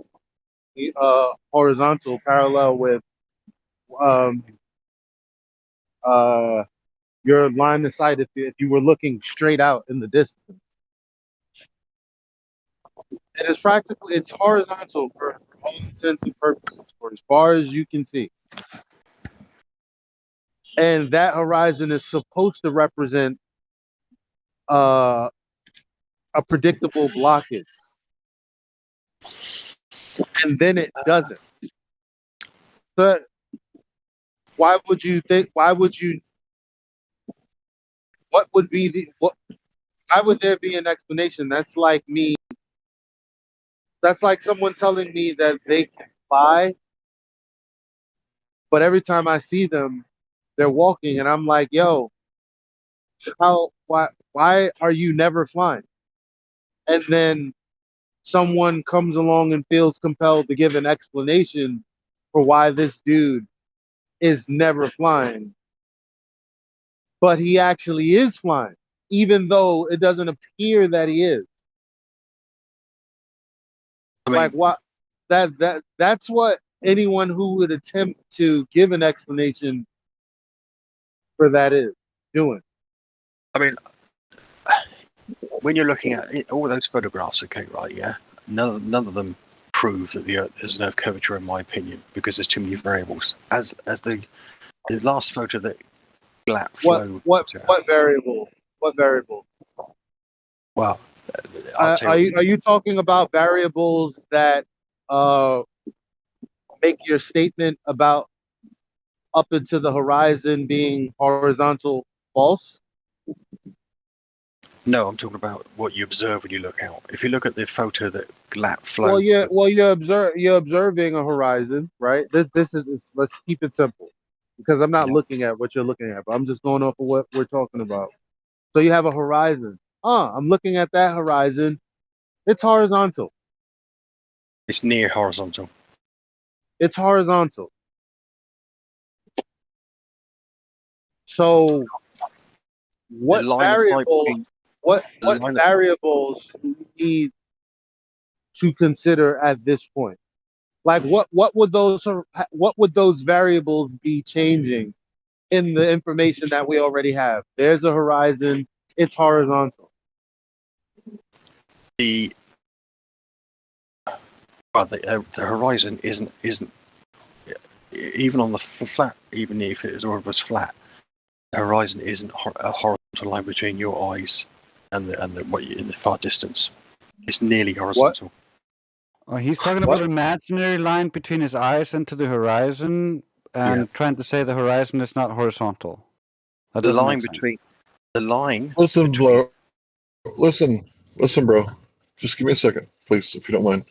Speaker 7: horizontal, parallel with um, uh, your line of sight, if you were looking straight out in the distance, it is practically it's horizontal for all intents and purposes, for as far as you can see. And that horizon is supposed to represent uh, a predictable blockage, and then it doesn't. But why would you think? Why would you? What would be the? What? Why would there be an explanation? That's like me. That's like someone telling me that they can fly, but every time I see them, they're walking, and I'm like, "Yo, how? Why are you never flying?" And then someone comes along and feels compelled to give an explanation for why this dude is never flying, but he actually is flying, even though it doesn't appear that he is.
Speaker 18: I mean,
Speaker 7: Like what? That's what anyone who would attempt to give an explanation for that is doing.
Speaker 18: I mean, when you're looking at all those photographs, okay, right? Yeah, none of them prove that there's an Earth curvature, in my opinion, because there's too many variables. As the last photo that Glatt Flow.
Speaker 7: What variable? What variable?
Speaker 18: Well, I'll tell you.
Speaker 7: Are you talking about variables that uh, make your statement about up into the horizon being horizontal false?
Speaker 18: No, I'm talking about what you observe when you look out. If you look at the photo that Glatt Flow.
Speaker 7: Well, you're observing a horizon, right? This is let's keep it simple, because I'm not looking at what you're looking at, but I'm just going off of what we're talking about. So you have a horizon. I'm looking at that horizon. It's horizontal.
Speaker 18: It's near horizontal.
Speaker 7: It's horizontal. So what variables? What variables do you need to consider at this point? Like what would those variables be changing in the information that we already have. There's a horizon. It's horizontal.
Speaker 18: The the horizon isn't even on the flat. Even if it was flat, the horizon isn't a horizontal line between your eyes and the what in the far distance. It's nearly horizontal.
Speaker 2: He's talking about an imaginary line between his eyes and to the horizon, and trying to say the horizon is not horizontal. That
Speaker 18: The
Speaker 2: doesn't
Speaker 18: line
Speaker 2: make sense.
Speaker 18: between the line.
Speaker 20: Listen, bro. Listen, bro. Just give me a second, please, if you don't mind.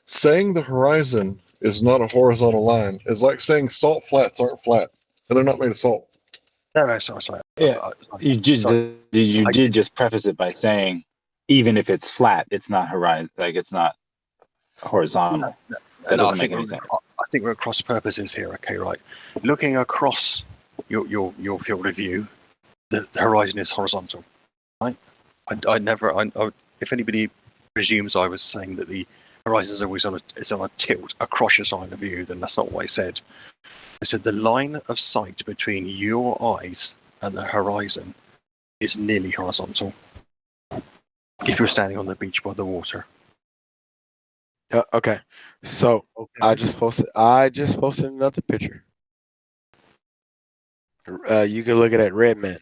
Speaker 20: Saying the horizon is not a horizontal line is like saying salt flats aren't flat, and they're not made of salt.
Speaker 18: No, sorry.
Speaker 3: Yeah, you did just preface it by saying, even if it's flat, it's not horizon, like it's not horizontal. That
Speaker 18: No, I
Speaker 3: doesn't make any sense.
Speaker 18: think we're at cross purposes here. Okay, right. Looking across your field of view, the horizon is horizontal. Right. If anybody presumes I was saying that the horizon is always on a tilt across your side of view, then that's not what I said. I said the line of sight between your eyes and the horizon is nearly horizontal. If you're standing on the beach by the water.
Speaker 16: Okay. So I just posted another picture. You can look at that red man.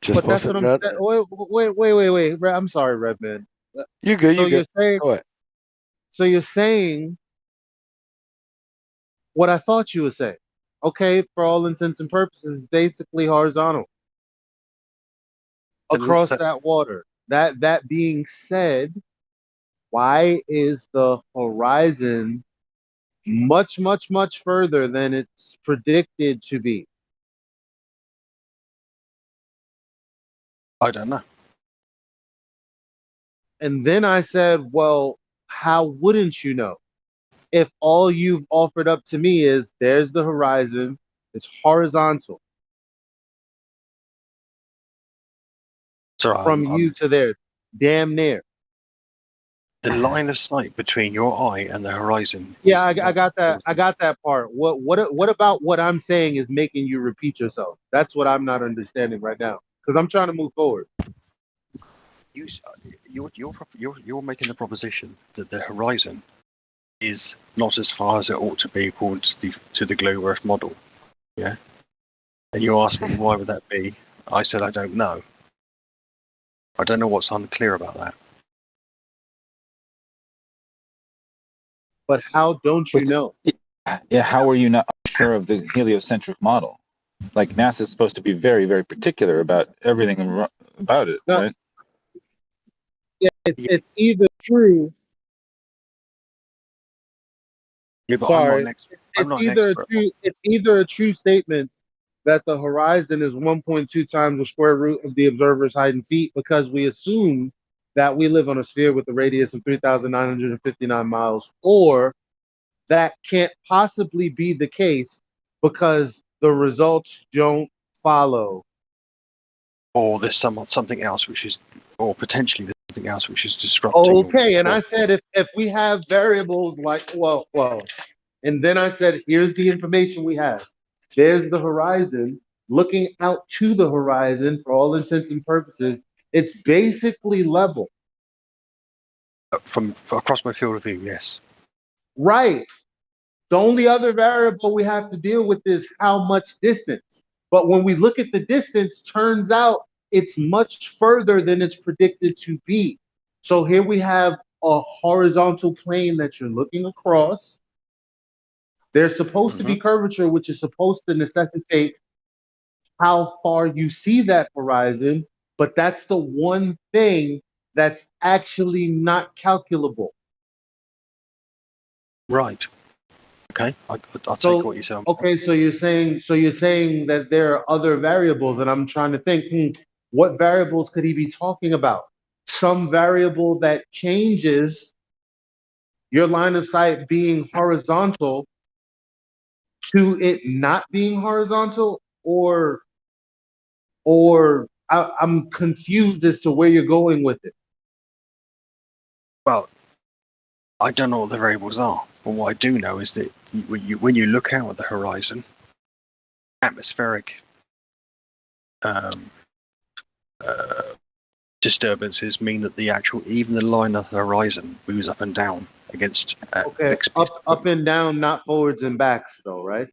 Speaker 16: Just
Speaker 7: But that's
Speaker 16: posted
Speaker 7: what I'm
Speaker 16: another.
Speaker 7: saying. Wait. I'm sorry, Redman.
Speaker 16: You good?
Speaker 7: So
Speaker 16: You
Speaker 7: you're
Speaker 16: good?
Speaker 7: saying.
Speaker 16: Go ahead.
Speaker 7: So you're saying what I thought you were saying. Okay, for all intents and purposes, basically horizontal across that water. That being said, why is the horizon much further than it's predicted to be?
Speaker 18: I don't know.
Speaker 7: And then I said, well, how wouldn't you know? If all you've offered up to me is there's the horizon, it's horizontal
Speaker 18: Sorry,
Speaker 7: from you to there, damn near.
Speaker 18: the line of sight between your eye and the horizon.
Speaker 7: Yeah, I got that. I got that part. What about what I'm saying is making you repeat yourself? That's what I'm not understanding right now because I'm trying to move forward.
Speaker 18: You're making the proposition that the horizon is not as far as it ought to be according to the globe Earth model. Yeah. And you asked me why would that be? I said I don't know. I don't know what's unclear about that.
Speaker 7: But how don't you know?
Speaker 3: Yeah, how are you not sure of the heliocentric model? Like NASA's supposed to be very, very particular about everything about it,
Speaker 7: No,
Speaker 3: right?
Speaker 7: yeah, it's either true.
Speaker 18: Yeah, but
Speaker 7: Sorry,
Speaker 18: I'm not an
Speaker 7: either a
Speaker 18: expert.
Speaker 7: true. It's either a true statement that the horizon is 1.2 times the square root of the observer's height in feet because we assume that we live on a sphere with a radius of 3,959 miles, or that can't possibly be the case because the results don't follow.
Speaker 18: Or there's something else which is, or potentially there's something else which is disrupting.
Speaker 7: Okay, and I said if we have variables like well, and then I said here's the information we have. There's the horizon. Looking out to the horizon, for all intents and purposes, it's basically level.
Speaker 18: From across my field of view, yes.
Speaker 7: Right. The only other variable we have to deal with is how much distance. But when we look at the distance, turns out it's much further than it's predicted to be. So here we have a horizontal plane that you're looking across. There's supposed to be curvature, which is supposed to necessitate how far you see that horizon, but that's the one thing that's actually not calculable.
Speaker 18: Right. Okay. I'll take what you say.
Speaker 7: Okay, so you're saying that there are other variables, and I'm trying to think, what variables could he be talking about? Some variable that changes your line of sight being horizontal to it not being horizontal, or I'm confused as to where you're going with it.
Speaker 18: Well, I don't know what the variables are, but what I do know is that when you look out at the horizon, atmospheric disturbances mean that even the line of the horizon moves up and down against
Speaker 7: Okay,
Speaker 18: fixed.
Speaker 7: up and down, not forwards and backs, though, right?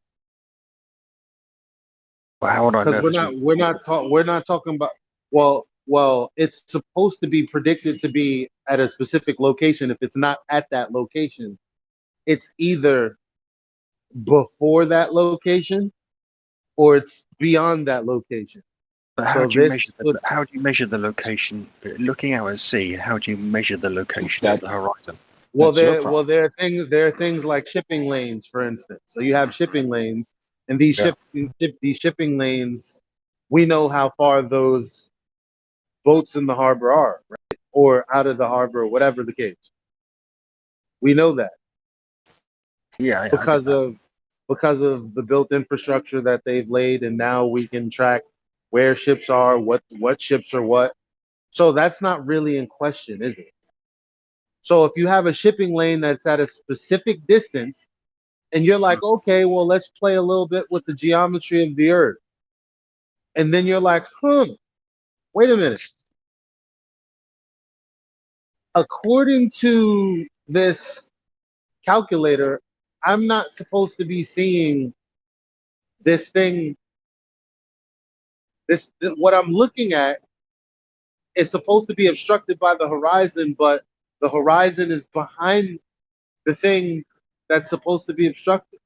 Speaker 18: Well, how would I know?
Speaker 7: Because we're not talking about. Well, it's supposed to be predicted to be at a specific location. If it's not at that location, it's either before that location or it's beyond that location.
Speaker 18: But how
Speaker 7: So
Speaker 18: do you
Speaker 7: this
Speaker 18: measure?
Speaker 7: would,
Speaker 18: How do you measure the location? Looking out at sea, how do you measure the location of the horizon?
Speaker 7: there are things like shipping lanes, for instance. So you have shipping lanes, and these shipping lanes, we know how far those boats in the harbor are, right? Or out of the harbor, whatever the case. We know that
Speaker 18: Yeah,
Speaker 7: because of the built infrastructure that they've laid, and now we can track where ships are, what ships are what. So that's not really in question, is it? So if you have a shipping lane that's at a specific distance, and you're like, okay, well, let's play a little bit with the geometry of the Earth, and then you're like, wait a minute. According to this calculator, I'm not supposed to be seeing this thing. What I'm looking at is supposed to be obstructed by the horizon, but the horizon is behind the thing that's supposed to be obstructed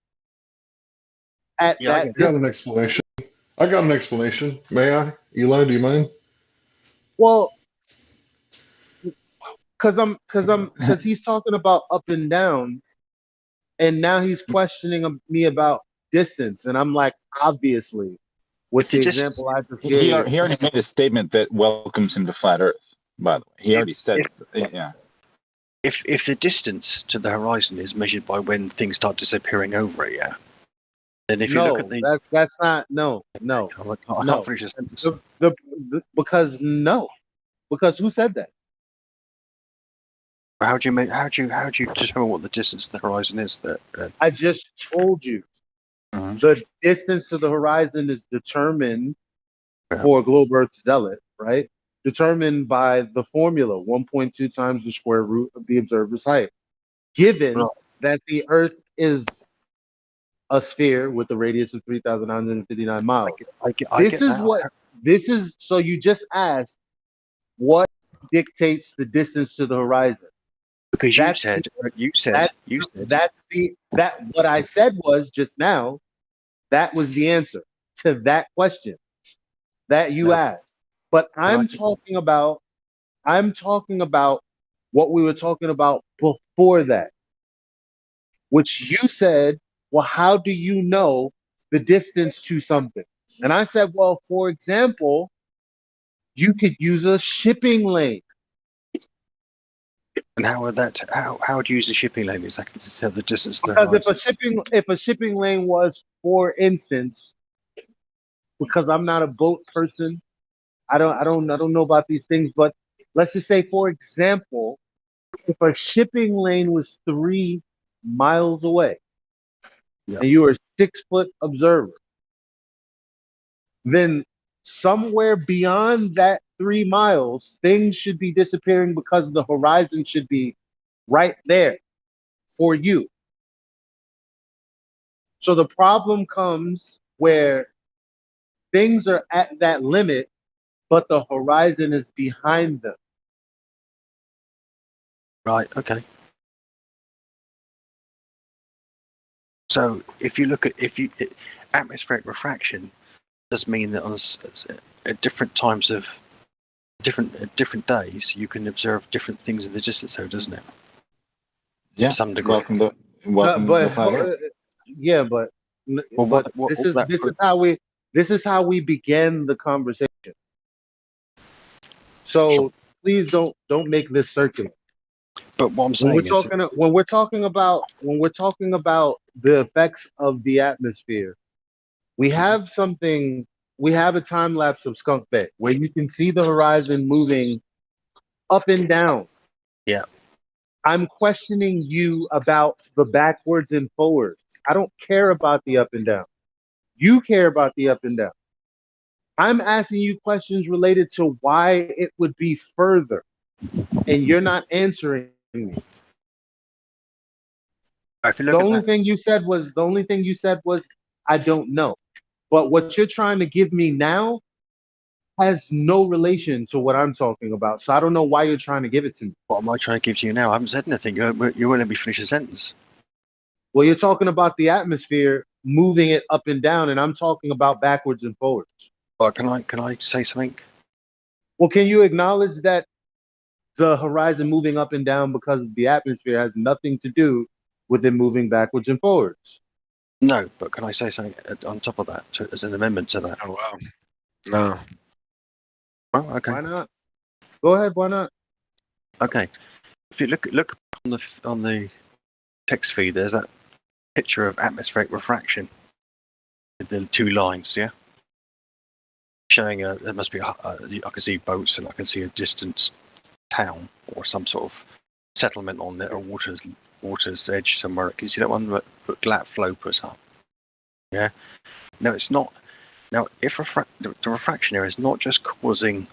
Speaker 7: at that
Speaker 20: I got an
Speaker 7: distance.
Speaker 20: explanation. I got an explanation. May I? Eli, do you mind?
Speaker 7: Well, because he's talking about up and down, and now he's questioning me about distance, and I'm like, obviously, with the example I just
Speaker 3: He
Speaker 7: gave.
Speaker 3: already made a statement that welcomes him to flat Earth. By the way, he already said, yeah.
Speaker 18: If the distance to the horizon is measured by when things start disappearing over it, yeah. Then if you look at the
Speaker 7: that's not no.
Speaker 18: I can't finish this sentence.
Speaker 7: Because who said that?
Speaker 18: How do you determine what the distance to the horizon is?
Speaker 7: I just told you. The distance to the horizon is determined for globe Earth zealot, right? Determined by the formula 1.2 times the square root of the observer's height. Given that the Earth is a sphere with a radius of 3,959 miles. So you just asked what dictates the distance to the horizon.
Speaker 18: Because
Speaker 7: what I said was just now, that was the answer to that question that you asked. But I'm talking about what we were talking about before that, which you said, well, how do you know the distance to something? And I said, well, for example, you could use a shipping lane.
Speaker 18: And how would you use a shipping lane exactly to tell the distance to the
Speaker 7: Because
Speaker 18: horizon?
Speaker 7: if a shipping lane was, for instance, because I'm not a boat person, I don't know about these things, but let's just say, for example, if a shipping lane was 3 miles away, and you were a 6-foot observer, then somewhere beyond that 3 miles, things should be disappearing because the horizon should be right there for you. So the problem comes where things are at that limit, but the horizon is behind them.
Speaker 18: Right. Okay. So if you look at atmospheric refraction does mean that at different times of different days you can observe different things in the distance, though, doesn't it?
Speaker 3: Yeah.
Speaker 18: To some degree.
Speaker 3: Welcome to the flat Earth.
Speaker 7: Yeah, but this is how we began the conversation. So please don't make this circular.
Speaker 18: But what I'm saying is,
Speaker 7: when we're talking about the effects of the atmosphere, we have a time lapse of Skunk Bay where you can see the horizon moving up and down.
Speaker 18: Yeah.
Speaker 7: I'm questioning you about the backwards and forwards. I don't care about the up and down. You care about the up and down. I'm asking you questions related to why it would be further, and you're not answering me.
Speaker 18: If you
Speaker 7: The
Speaker 18: look at
Speaker 7: only
Speaker 18: that,
Speaker 7: thing you said was I don't know. But what you're trying to give me now has no relation to what I'm talking about. So I don't know why you're trying to give it to me.
Speaker 18: what am I trying to give to you now? I haven't said anything. You won't let me finish a sentence.
Speaker 7: Well, you're talking about the atmosphere moving it up and down, and I'm talking about backwards and forwards.
Speaker 18: Well, can I say something?
Speaker 7: Well, can you acknowledge that the horizon moving up and down because of the atmosphere has nothing to do with it moving backwards and forwards?
Speaker 18: No, but can I say something on top of that as an amendment to that?
Speaker 16: Oh wow. No.
Speaker 18: Oh, okay.
Speaker 7: Why not? Go ahead. Why not?
Speaker 18: Okay. If you look on the text feed, there's that picture of atmospheric refraction with the two lines, yeah, showing there must be I can see boats and I can see a distant town or some sort of settlement on there, or water's edge somewhere. Can you see that one that Glat Flow puts up? Yeah. No, it's not. Now, if the refraction error is not just causing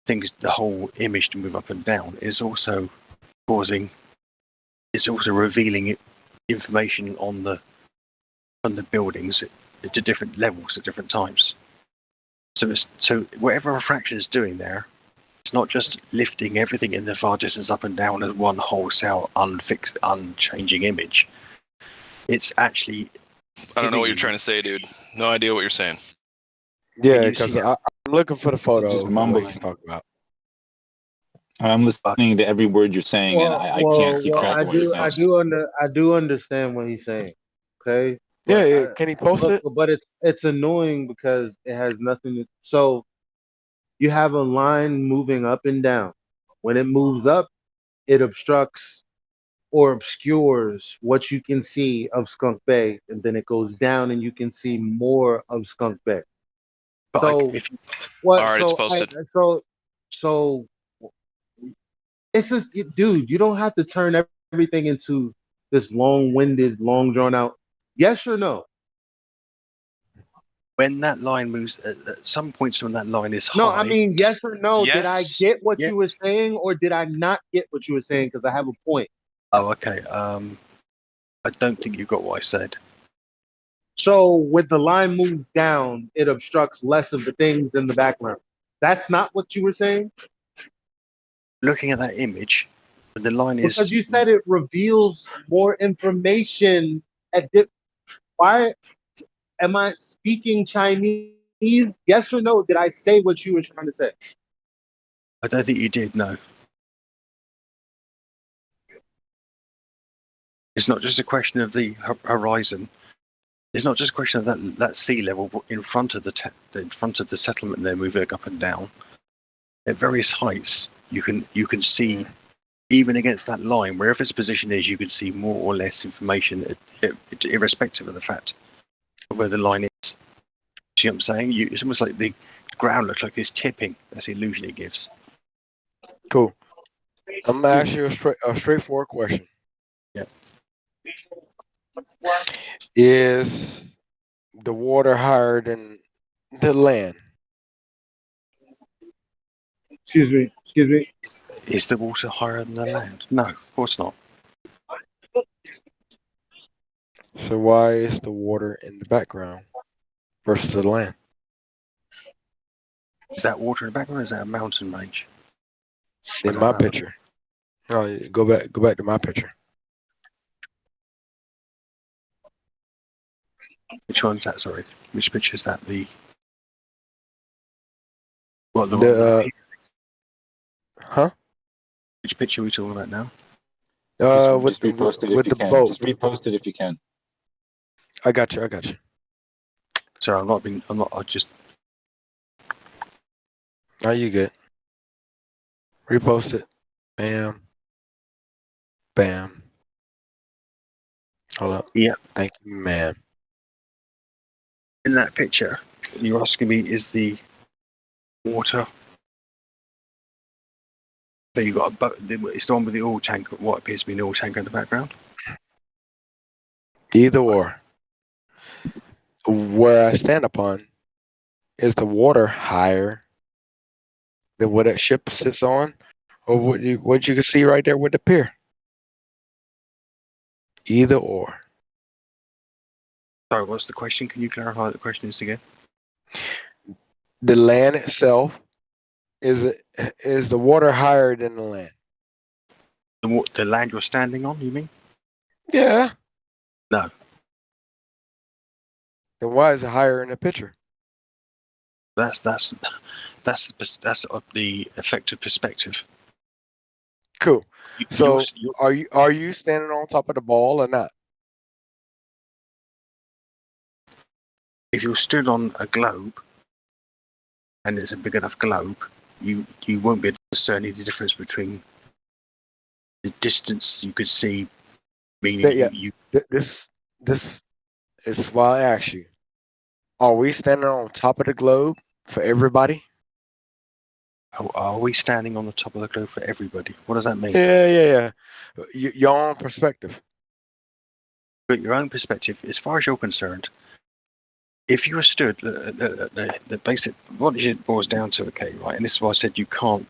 Speaker 18: the whole image to move up and down, it's also revealing information on the buildings to different levels at different times. So whatever refraction is doing there, it's not just lifting everything in the far distance up and down as one wholesale unchanging image. It's actually.
Speaker 21: I don't know what you're trying to say, dude. No idea what you're saying.
Speaker 16: Yeah, because I'm looking for the photo
Speaker 3: Just
Speaker 16: of
Speaker 3: mumbling.
Speaker 16: what he's talking about.
Speaker 3: I'm listening to every word you're saying, and I can't keep track of what you're saying.
Speaker 7: I do understand what he's saying. Okay.
Speaker 16: Yeah, can he post it?
Speaker 7: But it's annoying because it has nothing to. So you have a line moving up and down. When it moves up, it obstructs or obscures what you can see of Skunk Bay, and then it goes down, and you can see more of Skunk Bay. So what?
Speaker 21: All right, it's
Speaker 7: So
Speaker 21: posted.
Speaker 7: so it's just, dude. You don't have to turn everything into this long-winded, long drawn out. Yes or no?
Speaker 18: When that line moves, at some points when that line is
Speaker 7: No,
Speaker 18: high.
Speaker 7: I mean yes or no. Did I
Speaker 18: Yes.
Speaker 7: get what
Speaker 18: Yeah.
Speaker 7: you were saying, or did I not get what you were saying? Because I have a point.
Speaker 18: Oh, okay. I don't think you got what I said.
Speaker 7: So when the line moves down, it obstructs less of the things in the background. That's not what you were saying?
Speaker 18: Looking at that image, the line
Speaker 7: Because
Speaker 18: is.
Speaker 7: you said it reveals more information why am I speaking Chinese? Yes or no? Did I say what you were trying to say?
Speaker 18: I don't think you did. No. It's not just a question of the horizon. It's not just a question of that sea level in front of the settlement. They're moving up and down at various heights. You can see even against that line, wherever its position is, you can see more or less information, irrespective of the fact of where the line is. See what I'm saying? It's almost like the ground looks like it's tipping. That's the illusion it gives.
Speaker 16: Cool. I'm gonna ask you a straightforward question.
Speaker 18: Yeah.
Speaker 16: Is the water higher than the land?
Speaker 7: Excuse me.
Speaker 18: Is the water higher than the land? No, of course not.
Speaker 16: So why is the water in the background versus the land?
Speaker 18: Is that water in the background or is that a mountain range?
Speaker 16: In my picture. Oh, go back to my picture.
Speaker 18: Which one's that, sorry? Which picture is that?
Speaker 16: Huh?
Speaker 18: Which picture are we talking about now?
Speaker 3: Just repost it if you can.
Speaker 16: Boat.
Speaker 3: Just repost it if you can.
Speaker 16: I got you.
Speaker 18: Sorry, I just.
Speaker 16: Are you good? Repost it. Bam. Bam. Hold up.
Speaker 18: Yeah.
Speaker 16: Thank you, ma'am.
Speaker 18: In that picture, you're asking me, is the water? So you got a boat. It's the one with the oil tank. What appears to be an oil tank in the background.
Speaker 16: Either or. where I stand upon, is the water higher than what that ship sits on, or what you can see right there with the pier? Either or.
Speaker 18: Sorry, what's the question? Can you clarify what the question is again?
Speaker 16: The land itself, is the water higher than the land?
Speaker 18: The land you're standing on, you mean?
Speaker 16: Yeah.
Speaker 18: No.
Speaker 16: Then why is it higher in the picture?
Speaker 18: That's the effective perspective.
Speaker 16: Cool. So are you standing on top of the ball or not?
Speaker 18: If you're stood on a globe, and it's a big enough globe, you won't be able to discern the difference between the distance you could see. Meaning
Speaker 16: This is why I asked you. Are we standing on top of the globe for everybody?
Speaker 18: Are we standing on the top of the globe for everybody? What does that mean?
Speaker 16: Yeah. Your own perspective.
Speaker 18: But your own perspective, as far as you're concerned, if you were stood, the basic, what it boils down to, okay, right, and this is why I said you can't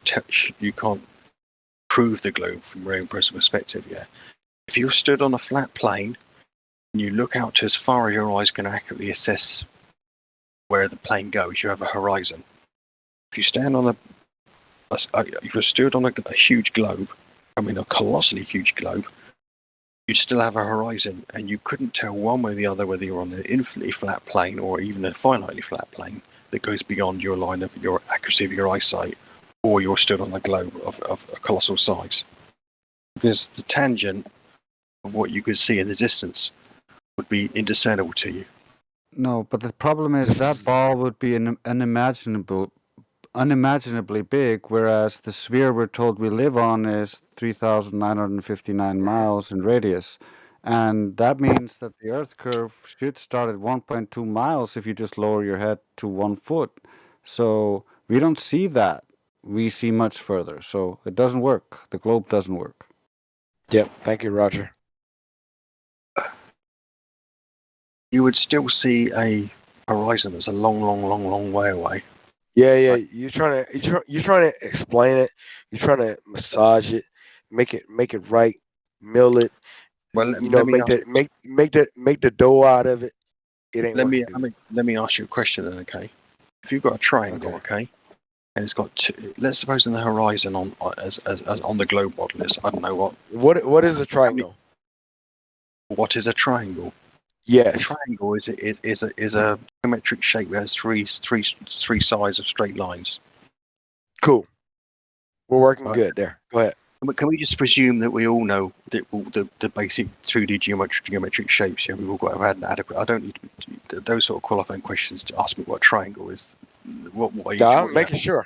Speaker 18: prove the globe from your own personal perspective, yeah. If you're stood on a flat plane and you look out to as far as your eyes can accurately assess where the plane goes, you have a horizon. If you stand on if you're stood on a huge globe, I mean a colossally huge globe, you'd still have a horizon, and you couldn't tell one way or the other whether you're on an infinitely flat plane or even a finitely flat plane that goes beyond your line of your accuracy of your eyesight, or you're stood on a globe of a colossal size. Because the tangent of what you could see in the distance would be indiscernible to you.
Speaker 2: No, but the problem is that ball would be unimaginably big, whereas the sphere we're told we live on is 3,959 miles in radius. And that means that the Earth curve should start at 1.2 miles if you just lower your head to 1 foot. So we don't see that. We see much further. So it doesn't work. The globe doesn't work.
Speaker 16: Yep. Thank you, Roger.
Speaker 18: You would still see a horizon that's a long way away.
Speaker 16: Yeah. You're trying to explain it. You're trying to massage it, make it right, mill it.
Speaker 18: Well,
Speaker 16: make the dough out of it. It ain't working.
Speaker 18: Let me ask you a question then, okay? If you've got a triangle, okay, and it's got two, let's suppose in the horizon as on the globe model is, I don't know
Speaker 16: what is a triangle?
Speaker 18: What is a triangle?
Speaker 16: Yes.
Speaker 18: A triangle is a geometric shape that has three sides of straight lines.
Speaker 16: Cool. We're working good there. Go ahead.
Speaker 18: Can we just presume that we all know the basic 2D geometric shapes? Yeah, we've all got to have adequate. I don't need those sort of qualifying questions to ask me what a triangle is.
Speaker 16: I'm making sure.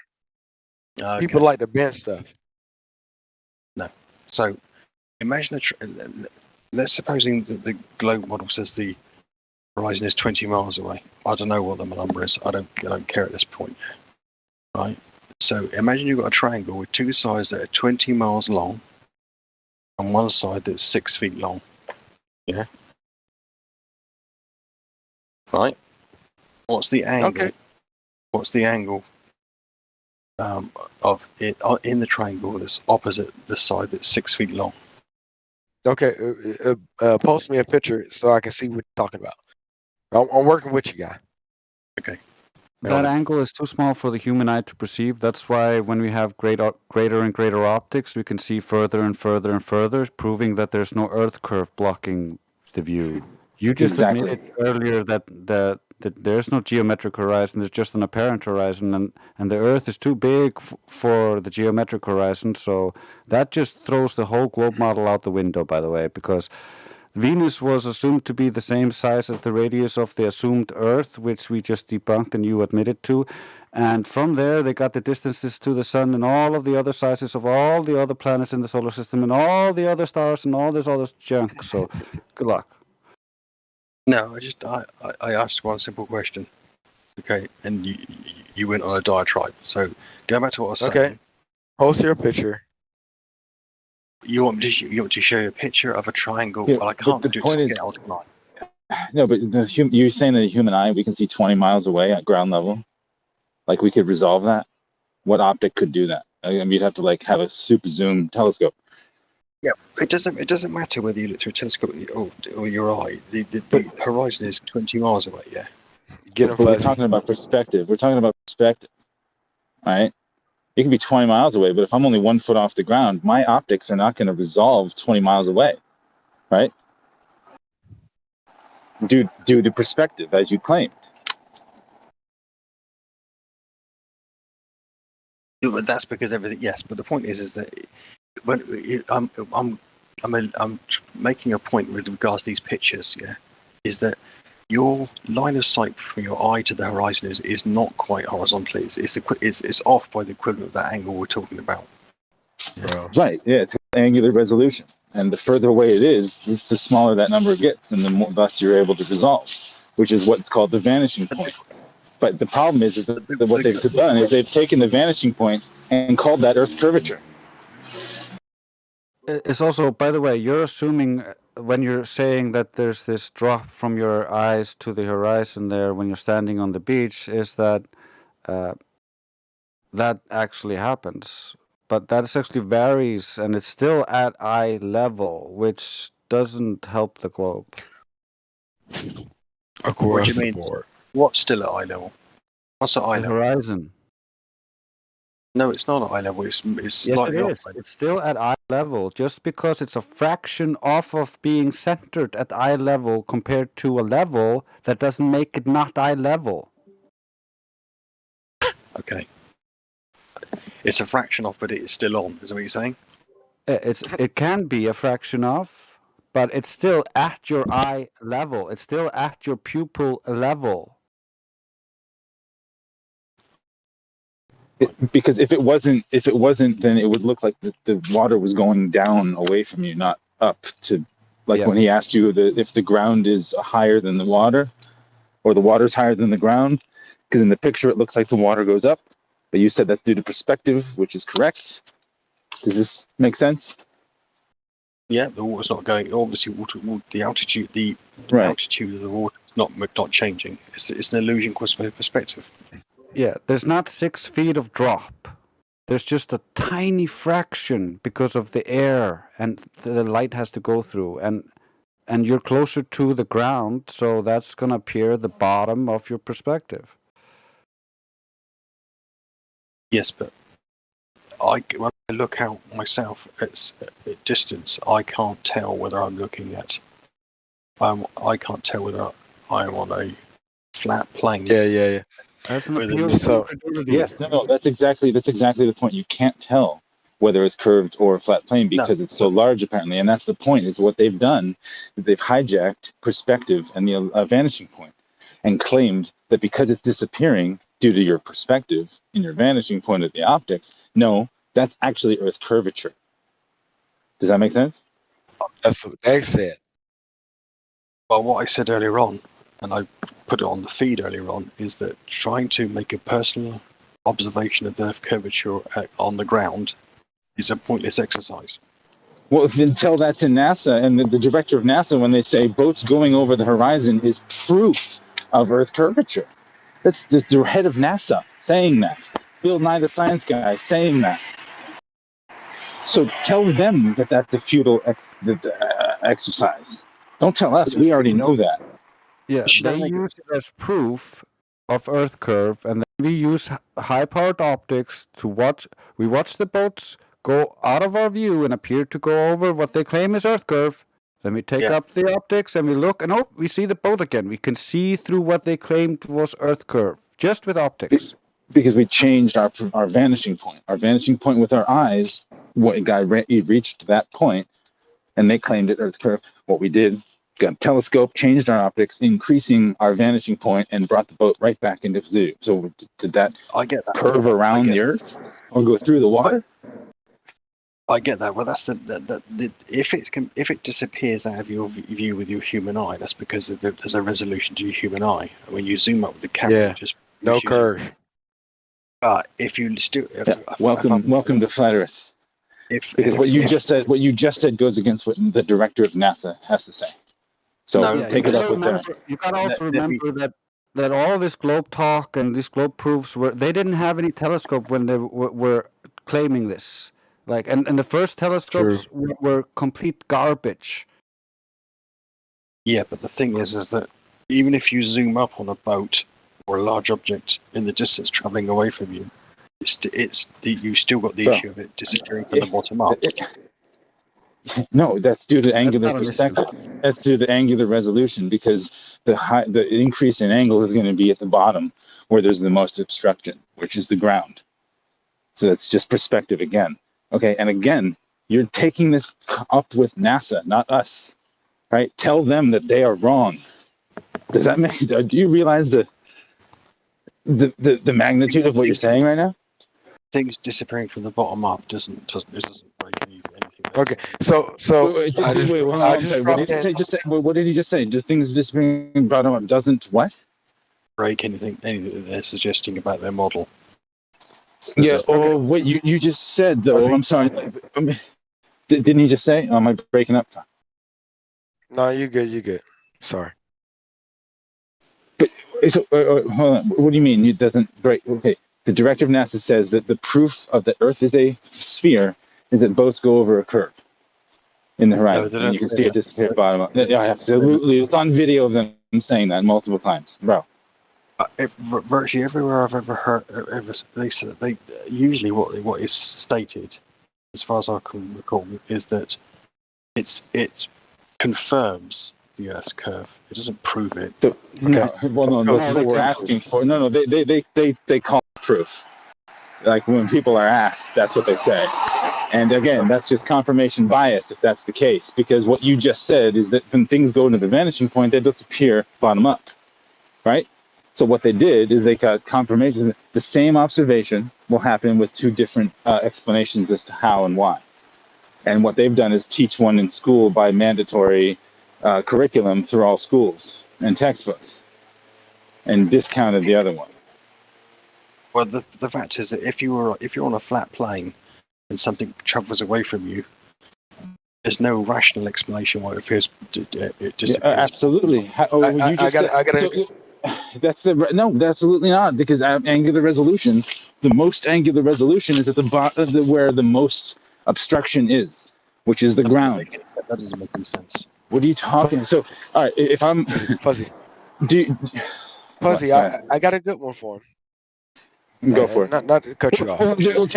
Speaker 16: People like to bend stuff.
Speaker 18: No. So imagine let's supposing that the globe model says the horizon is 20 miles away. I don't know what the number is. I don't care at this point. Right. So imagine you've got a triangle with two sides that are 20 miles long and one side that's 6 feet long. Yeah. Right. What's the angle?
Speaker 16: Okay.
Speaker 18: What's the angle of it in the triangle that's opposite the side that's 6 feet long?
Speaker 16: Okay. Post me a picture so I can see what you're talking about. I'm working with you, guy.
Speaker 18: Okay.
Speaker 2: That angle is too small for the human eye to perceive. That's why when we have greater and greater optics, we can see further and further and further, proving that there's no Earth curve blocking the view. You just admitted earlier that there's no geometric horizon, there's just an apparent horizon, and the Earth is too big for the geometric horizon, so that just throws the whole globe model out the window, by the way, because Venus was assumed to be the same size as the radius of the assumed Earth, which we just debunked and you admitted to. And from there, they got the distances to the sun and all of the other sizes of all the other planets in the solar system and all the other stars and all this other junk. So, good luck.
Speaker 18: No, I asked one simple question. Okay, and you went on a diatribe. So, go back to what I was saying.
Speaker 16: Okay. Post your picture.
Speaker 18: You want to show you a picture of a triangle?
Speaker 3: Yeah,
Speaker 18: well, I
Speaker 3: but
Speaker 18: can't
Speaker 3: the
Speaker 18: do it
Speaker 3: point
Speaker 18: to
Speaker 3: is-
Speaker 18: scale tonight.
Speaker 3: No, but you're saying that the human eye, we can see 20 miles away at ground level? Like we could resolve that? What optic could do that? I mean, you'd have to like have a super zoom telescope.
Speaker 8: Yeah, it doesn't matter whether you look through a telescope or your eye. The horizon is 20 miles away. Yeah.
Speaker 3: But we're talking about perspective. We're talking about perspective, right? It can be 20 miles away, but if I'm only 1 foot off the ground, my optics are not going to resolve 20 miles away, right? Due to perspective, as you claimed.
Speaker 8: But that's because everything. Yes, but the point is that when I'm making a point with regards to these pictures. Yeah, is that your line of sight from your eye to the horizon is not quite horizontally. It's off by the equivalent of that angle we're talking about.
Speaker 3: Right. Yeah, it's angular resolution, and the further away it is, the smaller that number gets, and the more thus you're able to resolve, which is what's called the vanishing point. But the problem is that what they've done is they've taken the vanishing point and called that Earth's curvature.
Speaker 2: It's also, by the way, you're assuming when you're saying that there's this drop from your eyes to the horizon there when you're standing on the beach, is that that actually happens. But that actually varies, and it's still at eye level, which doesn't help the globe.
Speaker 8: What do you mean? What's still at eye level? What's at eye level?
Speaker 2: Horizon.
Speaker 8: No, it's not at eye level. It's slightly
Speaker 2: yes, it
Speaker 8: off.
Speaker 2: is. It's still at eye level. Just because it's a fraction off of being centered at eye level compared to a level, that doesn't make it not eye level.
Speaker 8: Okay. It's a fraction off, but it is still on. Is that what you're saying?
Speaker 2: It can be a fraction off, but it's still at your eye level. It's still at your pupil level.
Speaker 3: Because if it wasn't, then it would look like the water was going down away from you, not up to, like when he asked you if the ground is higher than the water, or the water's higher than the ground. Because in the picture it looks like the water goes up, but you said that's due to perspective, which is correct. Does this make sense?
Speaker 8: Yeah, the water's not going. Obviously, the altitude, altitude of the water is not changing. It's an illusion caused by perspective.
Speaker 2: Yeah, there's not 6 feet of drop. There's just a tiny fraction because of the air and the light has to go through, and you're closer to the ground, so that's gonna appear at the bottom of your perspective.
Speaker 8: Yes, but when I look out myself at distance, I can't tell whether I'm looking at. I can't tell whether I'm on a flat plane.
Speaker 16: Yeah.
Speaker 2: That's an
Speaker 8: appeal
Speaker 2: to
Speaker 3: Yes, no, that's exactly the point. You can't tell whether it's curved or a flat plane because it's so large, apparently, and that's the point. Is what they've done. They've hijacked perspective and the vanishing point, and claimed that because it's disappearing due to your perspective and your vanishing point of the optics, no, that's actually Earth curvature. Does that make sense?
Speaker 16: That's what they said.
Speaker 8: Well, what I said earlier on, and I put it on the feed earlier on, is that trying to make a personal observation of the Earth curvature on the ground is a pointless exercise.
Speaker 3: Well, then tell that to NASA and the director of NASA when they say boats going over the horizon is proof of Earth curvature. That's the head of NASA saying that. Bill Nye, the science guy, saying that. So tell them that that's a futile exercise. Don't tell us. We already know that.
Speaker 2: Yeah, they use it as proof of Earth curve, and then we use high-powered optics to watch. We watch the boats go out of our view and appear to go over what they claim is Earth curve. Then we take up the optics and we look, and we see the boat again. We can see through what they claimed was Earth curve, just with optics.
Speaker 3: Because we changed our vanishing point. Our vanishing point with our eyes, it reached that point, and they claimed it Earth curve. What we did, got a telescope, changed our optics, increasing our vanishing point, and brought the boat right back into view. So did that curve around the Earth or go through the water?
Speaker 8: I get that. Well, that's if it disappears out of your view with your human eye, that's because there's a resolution to your human eye. When you zoom up with the camera,
Speaker 16: no curve.
Speaker 8: But if you still
Speaker 3: welcome to flat Earth. Because what you just said goes against what the director of NASA has to say. So take it up with them.
Speaker 2: You got to also remember that all this globe talk and these globe proofs they didn't have any telescope when they were claiming this. Like, and the first telescopes were complete garbage.
Speaker 8: Yeah, but the thing is that even if you zoom up on a boat or a large object in the distance traveling away from you, you still got the issue of it disappearing from the bottom up.
Speaker 3: No, that's due to angular perspective. That's due to angular resolution, because the increase in angle is going to be at the bottom where there's the most obstruction, which is the ground. So it's just perspective again. Okay, and again, you're taking this up with NASA, not us, right? Tell them that they are wrong. Does that make? Do you realize the magnitude of what you're saying right now?
Speaker 8: Things disappearing from the bottom up doesn't break anything.
Speaker 16: Okay, so
Speaker 3: wait, what did he just say? Do things disappearing bottom up doesn't what?
Speaker 8: Break anything that they're suggesting about their model.
Speaker 3: Yeah. Oh, wait. You just said though. I'm sorry. Didn't he just say? Am I breaking up?
Speaker 16: No, you good. You good. Sorry.
Speaker 3: But so, hold on. What do you mean it doesn't break? Okay. The directive of NASA says that the proof of the Earth is a sphere is that boats go over a curve in the horizon, and you can see it disappear at the bottom. Yeah, absolutely. It's on video of them saying that multiple times, bro.
Speaker 8: Virtually everywhere I've ever heard, they usually what is stated, as far as I can recall, is that it confirms the Earth's curve. It doesn't prove it.
Speaker 3: So, no, well, no, that's what we're asking for. No, they call it proof. Like when people are asked, that's what they say. And again, that's just confirmation bias if that's the case, because what you just said is that when things go into the vanishing point, they disappear bottom up, right? So what they did is they got confirmation that the same observation will happen with two different explanations as to how and why. And what they've done is teach one in school by mandatory curriculum through all schools and textbooks, and discounted the other one.
Speaker 8: Well, the fact is that if you're on a flat plane and something travels away from you, there's no rational explanation why it disappears.
Speaker 3: Yeah, absolutely. That's absolutely not, because angular resolution, the most angular resolution is at the bottom where the most obstruction is, which is the ground.
Speaker 8: That doesn't make any sense.
Speaker 3: What are you talking? So, all right, if I'm
Speaker 16: Fuzzy,
Speaker 3: what?
Speaker 16: I got a good one for him.
Speaker 3: Go for it.
Speaker 16: Not to cut you off.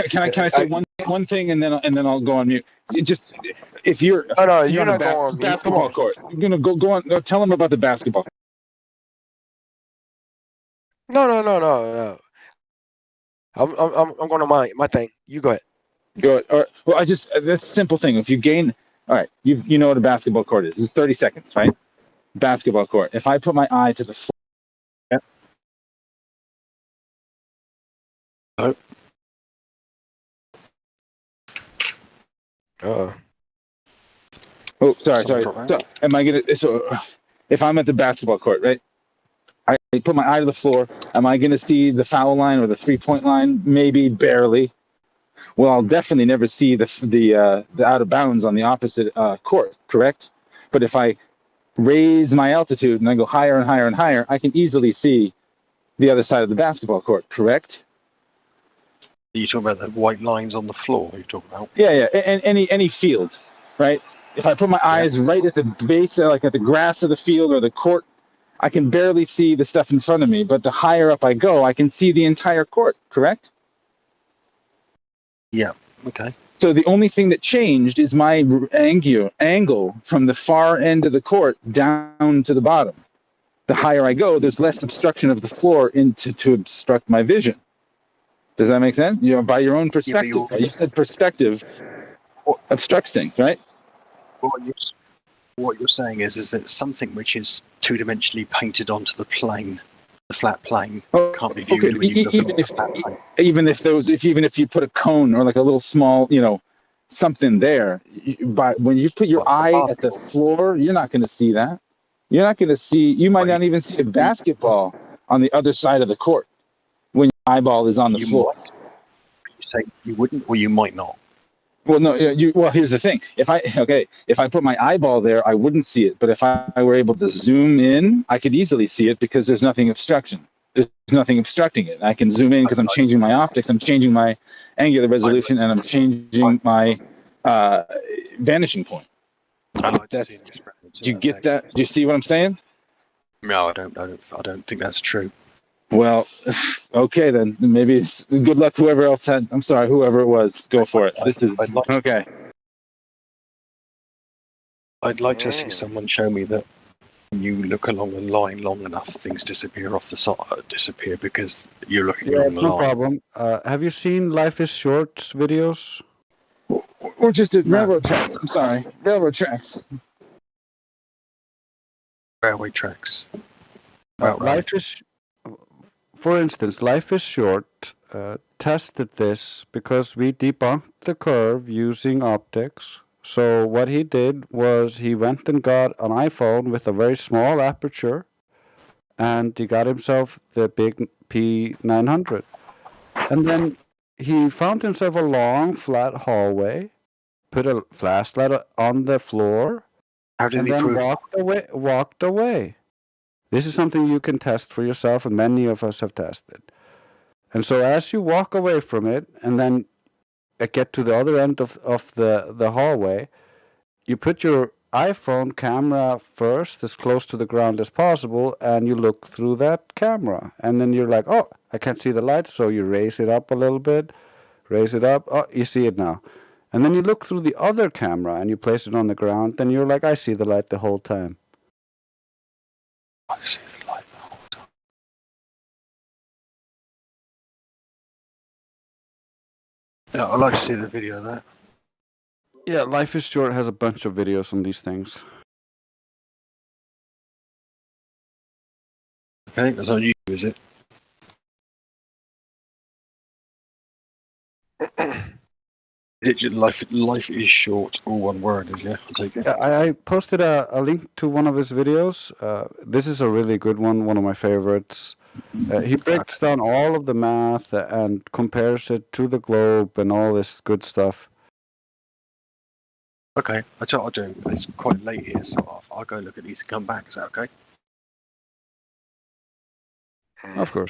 Speaker 3: Can I say one thing and then I'll go on mute? Just if you're
Speaker 16: you're not going on mute.
Speaker 3: Basketball court. You're gonna go on. Tell them about the basketball.
Speaker 16: No. I'm going to my thing. You go ahead.
Speaker 3: Go ahead. All right. Well, that's a simple thing. If you gain, all right, you know what a basketball court is. It's 30 seconds, right? Basketball court. If I put my eye to the floor. Yep. Oh, sorry. So, am I gonna? So, if I'm at the basketball court, right? I put my eye to the floor. Am I going to see the foul line or the 3-point line? Maybe barely. Well, I'll definitely never see the out of bounds on the opposite court. Correct. But if I raise my altitude and I go higher and higher and higher, I can easily see the other side of the basketball court. Correct.
Speaker 8: Are you talking about the white lines on the floor? Are you talking about?
Speaker 3: Yeah. And any field, right? If I put my eyes right at the base, like at the grass of the field or the court, I can barely see the stuff in front of me, but the higher up I go, I can see the entire court, correct?
Speaker 8: Yeah, okay.
Speaker 3: So the only thing that changed is my angle from the far end of the court down to the bottom. The higher I go, there's less obstruction of the floor to obstruct my vision. Does that make sense? By your own perspective. You said perspective obstructs things, right?
Speaker 8: What you're saying is that something which is two-dimensionally painted onto the plane, the flat plane, can't be viewed when you look at the flat plane.
Speaker 3: Even if you put a cone or like a little small, something there, but when you put your eye at the floor, you're not going to see that. You're not going to see. You might not even see a basketball on the other side of the court when your eyeball is on the floor.
Speaker 8: You say you wouldn't, or you might not.
Speaker 3: Well, no, well, here's the thing. If I put my eyeball there, I wouldn't see it. But if I were able to zoom in, I could easily see it because there's nothing obstruction. There's nothing obstructing it. I can zoom in because I'm changing my optics, I'm changing my angular resolution, and I'm changing my vanishing point.
Speaker 8: I'd like to see an experiment.
Speaker 3: Do you get that? Do you see what I'm saying?
Speaker 8: No, I don't think that's true.
Speaker 3: Well, okay then. Maybe it's good luck. Whoever else had. I'm sorry. Whoever it was, go for it. This is okay.
Speaker 8: I'd like to see someone show me that when you look along a line long enough, things disappear off the side. Disappear because you're looking along the
Speaker 2: no
Speaker 8: line.
Speaker 2: problem. Have you seen Life is Short videos?
Speaker 3: Or just at railroad tracks. I'm sorry. Railroad tracks.
Speaker 8: Railway tracks.
Speaker 2: Life is, for instance, Life is Short tested this because we debunked the curve using optics. So what he did was he went and got an iPhone with a very small aperture, and he got himself the big P900. And then he found himself a long, flat hallway, put a flashlight on the floor,
Speaker 8: and
Speaker 2: then walked away. This is something you can test for yourself, and many of us have tested. And so as you walk away from it, and then get to the other end of the hallway, you put your iPhone camera first, as close to the ground as possible, and you look through that camera. And then you're like, oh, I can't see the light, so you raise it up a little bit, raise it up, oh, you see it now. And then you look through the other camera, and you place it on the ground, and you're like, I see the light the whole time.
Speaker 8: I see the light the whole time. Yeah, I'd like to see the video of that.
Speaker 2: Yeah, Life is Short has a bunch of videos on these things.
Speaker 8: I think that's on YouTube, is it? Is it just life is short, all one word, is it? I'll take it.
Speaker 2: I posted a link to one of his videos. This is a really good one of my favorites. He breaks down all of the math and compares it to the globe and all this good stuff.
Speaker 8: Okay, that's what I'll do. It's quite late here, so I'll go look at these and come back. Is that okay?
Speaker 2: Of course.